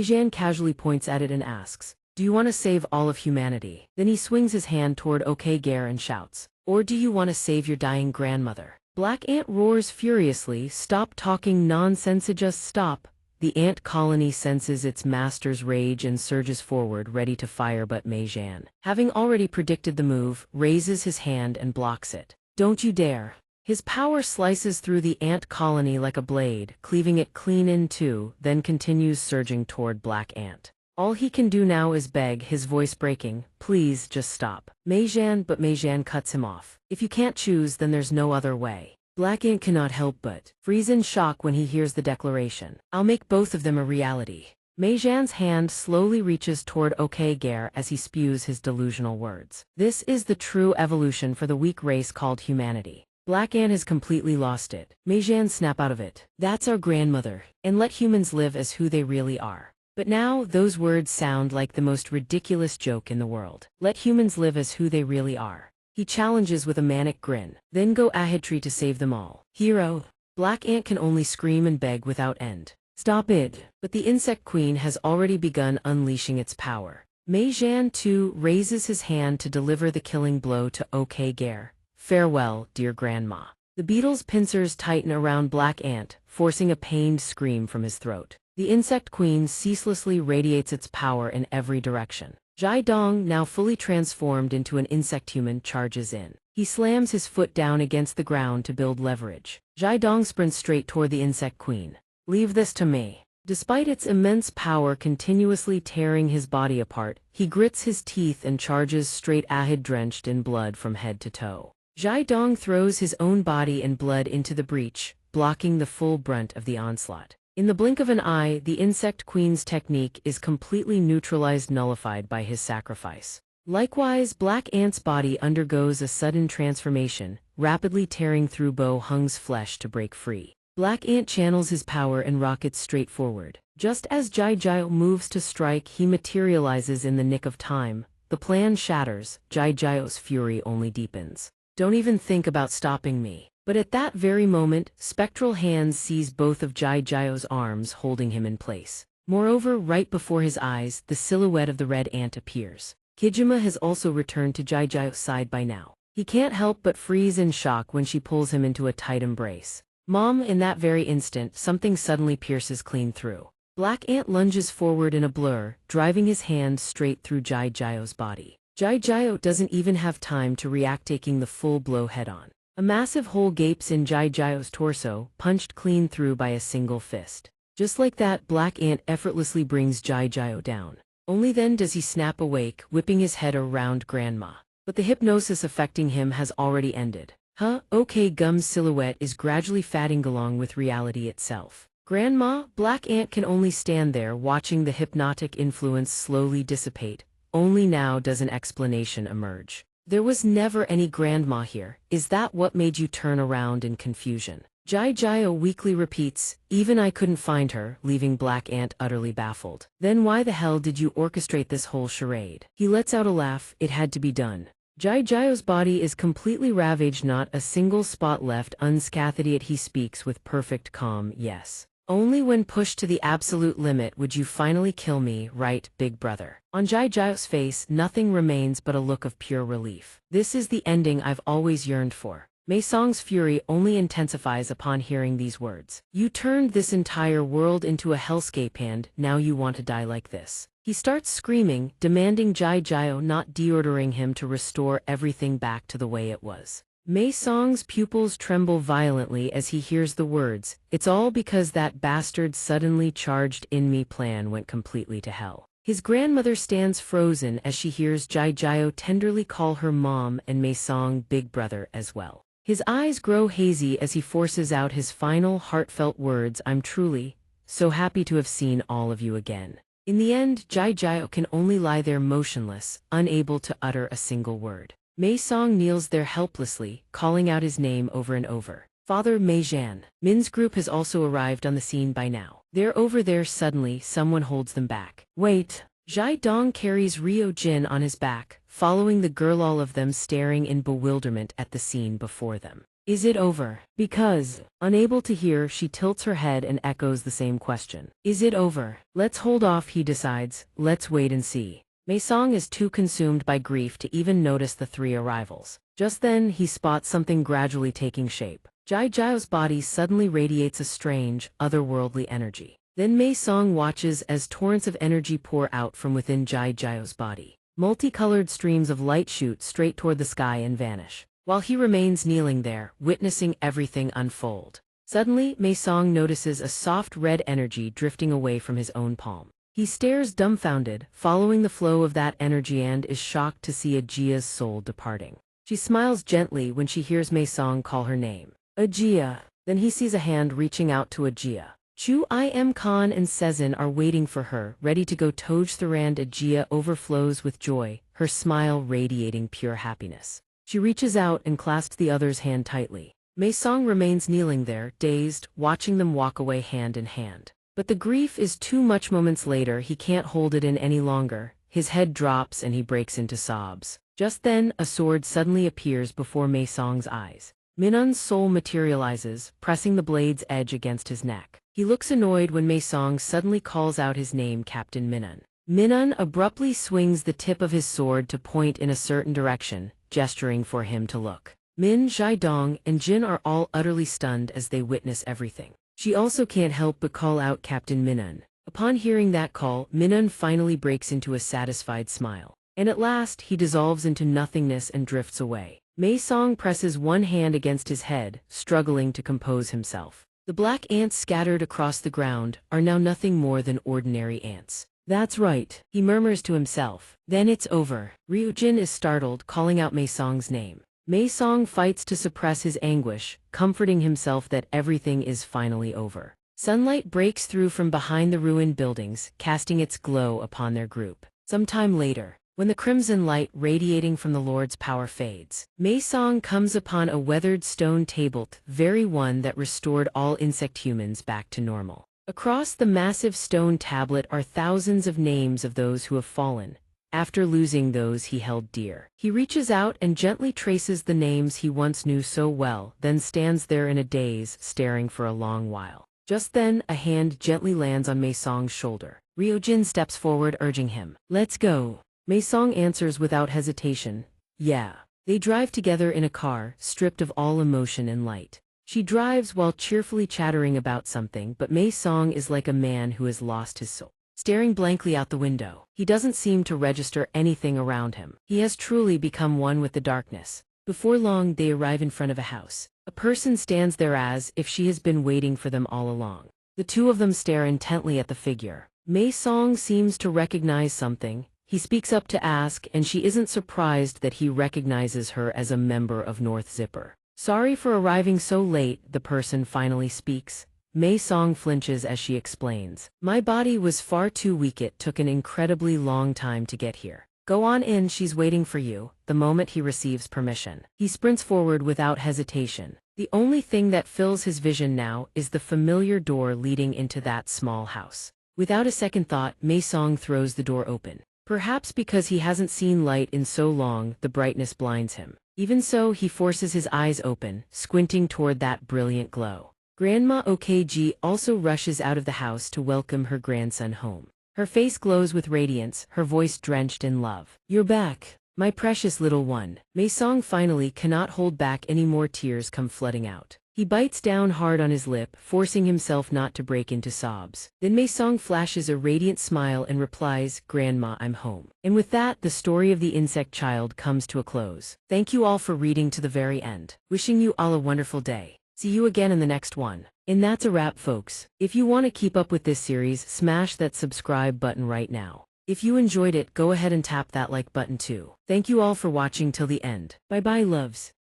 Zhan casually points at it and asks, do you want to save all of humanity? Then he swings his hand toward Gare and shouts, or do you want to save your dying grandmother? Black Ant roars furiously, stop talking nonsense, just stop. The ant colony senses its master's rage and surges forward, ready to fire, but Mei Zhan, having already predicted the move, raises his hand and blocks it. Don't you dare. His power slices through the ant colony like a blade, cleaving it clean in two, then continues surging toward Black Ant. All he can do now is beg, his voice breaking, please just stop. Mei Zhan, but Mei Zhan cuts him off. If you can't choose, then there's no other way. Black Ant cannot help but freeze in shock when he hears the declaration. I'll make both of them a reality. Mei Zhan's hand slowly reaches toward Gare as he spews his delusional words. This is the true evolution for the weak race called humanity. Black Ant has completely lost it. Mei Zhan, snap out of it. That's our grandmother, and let humans live as who they really are. But now, those words sound like the most ridiculous joke in the world. Let humans live as who they really are. He challenges with a manic grin. Then go ahead, tree, to save them all. Hero. Black Ant can only scream and beg without end. Stop it. But the insect queen has already begun unleashing its power. Mei Zhan too raises his hand to deliver the killing blow to Gare. Farewell, dear grandma. The beetle's pincers tighten around Black Ant, forcing a pained scream from his throat. The insect queen ceaselessly radiates its power in every direction. Zhai Dong, now fully transformed into an insect human, charges in. He slams his foot down against the ground to build leverage. Zhai Dong sprints straight toward the insect queen. Leave this to me. Despite its immense power continuously tearing his body apart, he grits his teeth and charges straight ahead, drenched in blood from head to toe. Zhai Dong throws his own body and blood into the breach, blocking the full brunt of the onslaught. In the blink of an eye, the insect queen's technique is completely neutralized, nullified by his sacrifice. Likewise, Black Ant's body undergoes a sudden transformation, rapidly tearing through Bo Hung's flesh to break free. Black Ant channels his power and rockets straight forward. Just as Jiao moves to strike, he materializes in the nick of time. The plan shatters, Jiao's fury only deepens. Don't even think about stopping me. But at that very moment, spectral hands seize both of Jiao's arms, holding him in place. Moreover, right before his eyes, the silhouette of the red ant appears. Kijima has also returned to Jiao's side by now. He can't help but freeze in shock when she pulls him into a tight embrace. Mom, in that very instant, something suddenly pierces clean through. Black Ant lunges forward in a blur, driving his hand straight through Jiao's body. Jiao doesn't even have time to react, taking the full blow head-on. A massive hole gapes in Jiao's torso, punched clean through by a single fist. Just like that, Black Ant effortlessly brings Jiao down. Only then does he snap awake, whipping his head around Grandma. But the hypnosis affecting him has already ended. Gum's silhouette is gradually fading along with reality itself. Grandma, Black Ant can only stand there watching the hypnotic influence slowly dissipate. Only now does an explanation emerge. There was never any grandma here. Is that what made you turn around in confusion? Jiao weakly repeats, even I couldn't find her, leaving Black Ant utterly baffled. Then why the hell did you orchestrate this whole charade? He lets out a laugh, it had to be done. Jiao's body is completely ravaged, not a single spot left unscathed, yet he speaks with perfect calm, yes. Only when pushed to the absolute limit would you finally kill me, right, big brother? On Jiao's face, nothing remains but a look of pure relief. This is the ending I've always yearned for. Mei Song's fury only intensifies upon hearing these words. You turned this entire world into a hellscape and now you want to die like this. He starts screaming, demanding Jiao not deordering him to restore everything back to the way it was. Mei Song's pupils tremble violently as he hears the words, it's all because that bastard suddenly charged in me plan went completely to hell. His grandmother stands frozen as she hears Jiao tenderly call her mom and Mei Song big brother as well. His eyes grow hazy as he forces out his final heartfelt words, I'm truly so happy to have seen all of you again. In the end, Jai Jiao can only lie there motionless, unable to utter a single word. Mei Song kneels there helplessly, calling out his name over and over. Father Mei Zhan. Min's group has also arrived on the scene by now. They're over there. Suddenly, someone holds them back. Wait. Zhai Dong carries Rio Jin on his back, following the girl, all of them staring in bewilderment at the scene before them. Is it over? Because, unable to hear, she tilts her head and echoes the same question. Is it over? Let's hold off, he decides. Let's wait and see. Mei Song is too consumed by grief to even notice the three arrivals. Just then, he spots something gradually taking shape. Jai Jiao's body suddenly radiates a strange, otherworldly energy. Then Mei Song watches as torrents of energy pour out from within Jai Jiao's body. Multicolored streams of light shoot straight toward the sky and vanish, while he remains kneeling there, witnessing everything unfold. Suddenly, Mei Song notices a soft red energy drifting away from his own palm. He stares dumbfounded, following the flow of that energy, and is shocked to see Ajia's soul departing. She smiles gently when she hears Mei Song call her name. Ajia. Then he sees a hand reaching out to Ajia. Chu Im Khan and Sezin are waiting for her, ready to go. Toj Thurand. Ajia overflows with joy, her smile radiating pure happiness. She reaches out and clasps the other's hand tightly. Mei Song remains kneeling there, dazed, watching them walk away hand in hand. But the grief is too much. Moments later, he can't hold it in any longer. His head drops and he breaks into sobs. Just then, a sword suddenly appears before Mei Song's eyes. Minun's soul materializes, pressing the blade's edge against his neck. He looks annoyed when Mei Song suddenly calls out his name, Captain Minun. Minun abruptly swings the tip of his sword to point in a certain direction, gesturing for him to look. Min, Zhaidong, and Jin are all utterly stunned as they witness everything. She also can't help but call out Captain Minun. Upon hearing that call, Minun finally breaks into a satisfied smile. And at last, he dissolves into nothingness and drifts away. Mei Song presses one hand against his head, struggling to compose himself. The black ants scattered across the ground are now nothing more than ordinary ants. That's right, he murmurs to himself. Then it's over. Ryujin is startled, calling out Mei Song's name. Mei Song fights to suppress his anguish, comforting himself that everything is finally over. Sunlight breaks through from behind the ruined buildings, casting its glow upon their group. Some time later, when the crimson light radiating from the Lord's power fades, Mei Song comes upon a weathered stone table, very one that restored all insect humans back to normal. Across the massive stone tablet are thousands of names of those who have fallen, after losing those he held dear. He reaches out and gently traces the names he once knew so well, then stands there in a daze, staring for a long while. Just then, a hand gently lands on Mei Song's shoulder. Ryujin steps forward, urging him. Let's go. Mei Song answers without hesitation. Yeah. They drive together in a car, stripped of all emotion and light. She drives while cheerfully chattering about something, but Mei Song is like a man who has lost his soul. Staring blankly out the window, he doesn't seem to register anything around him. He has truly become one with the darkness. Before long, they arrive in front of a house. A person stands there as if she has been waiting for them all along. The two of them stare intently at the figure. Mei Song seems to recognize something. He speaks up to ask, and she isn't surprised that he recognizes her as a member of North Zipper. Sorry for arriving so late, the person finally speaks. Mei Song flinches as she explains. My body was far too weak. It took an incredibly long time to get here. Go on in, she's waiting for you. The moment he receives permission, he sprints forward without hesitation. The only thing that fills his vision now is the familiar door leading into that small house. Without a second thought, Mei Song throws the door open. Perhaps because he hasn't seen light in so long, the brightness blinds him. Even so, he forces his eyes open, squinting toward that brilliant glow. Grandma Okji also rushes out of the house to welcome her grandson home. Her face glows with radiance, her voice drenched in love. You're back, my precious little one. Mei Song finally cannot hold back any more. Tears come flooding out. He bites down hard on his lip, forcing himself not to break into sobs. Then Mei Song flashes a radiant smile and replies, Grandma, I'm home. And with that, the story of the insect child comes to a close. Thank you all for reading to the very end. Wishing you all a wonderful day. See you again in the next one. And that's a wrap, folks. If you want to keep up with this series, smash that subscribe button right now. If you enjoyed it, go ahead and tap that like button too. Thank you all for watching till the end. Bye bye, loves.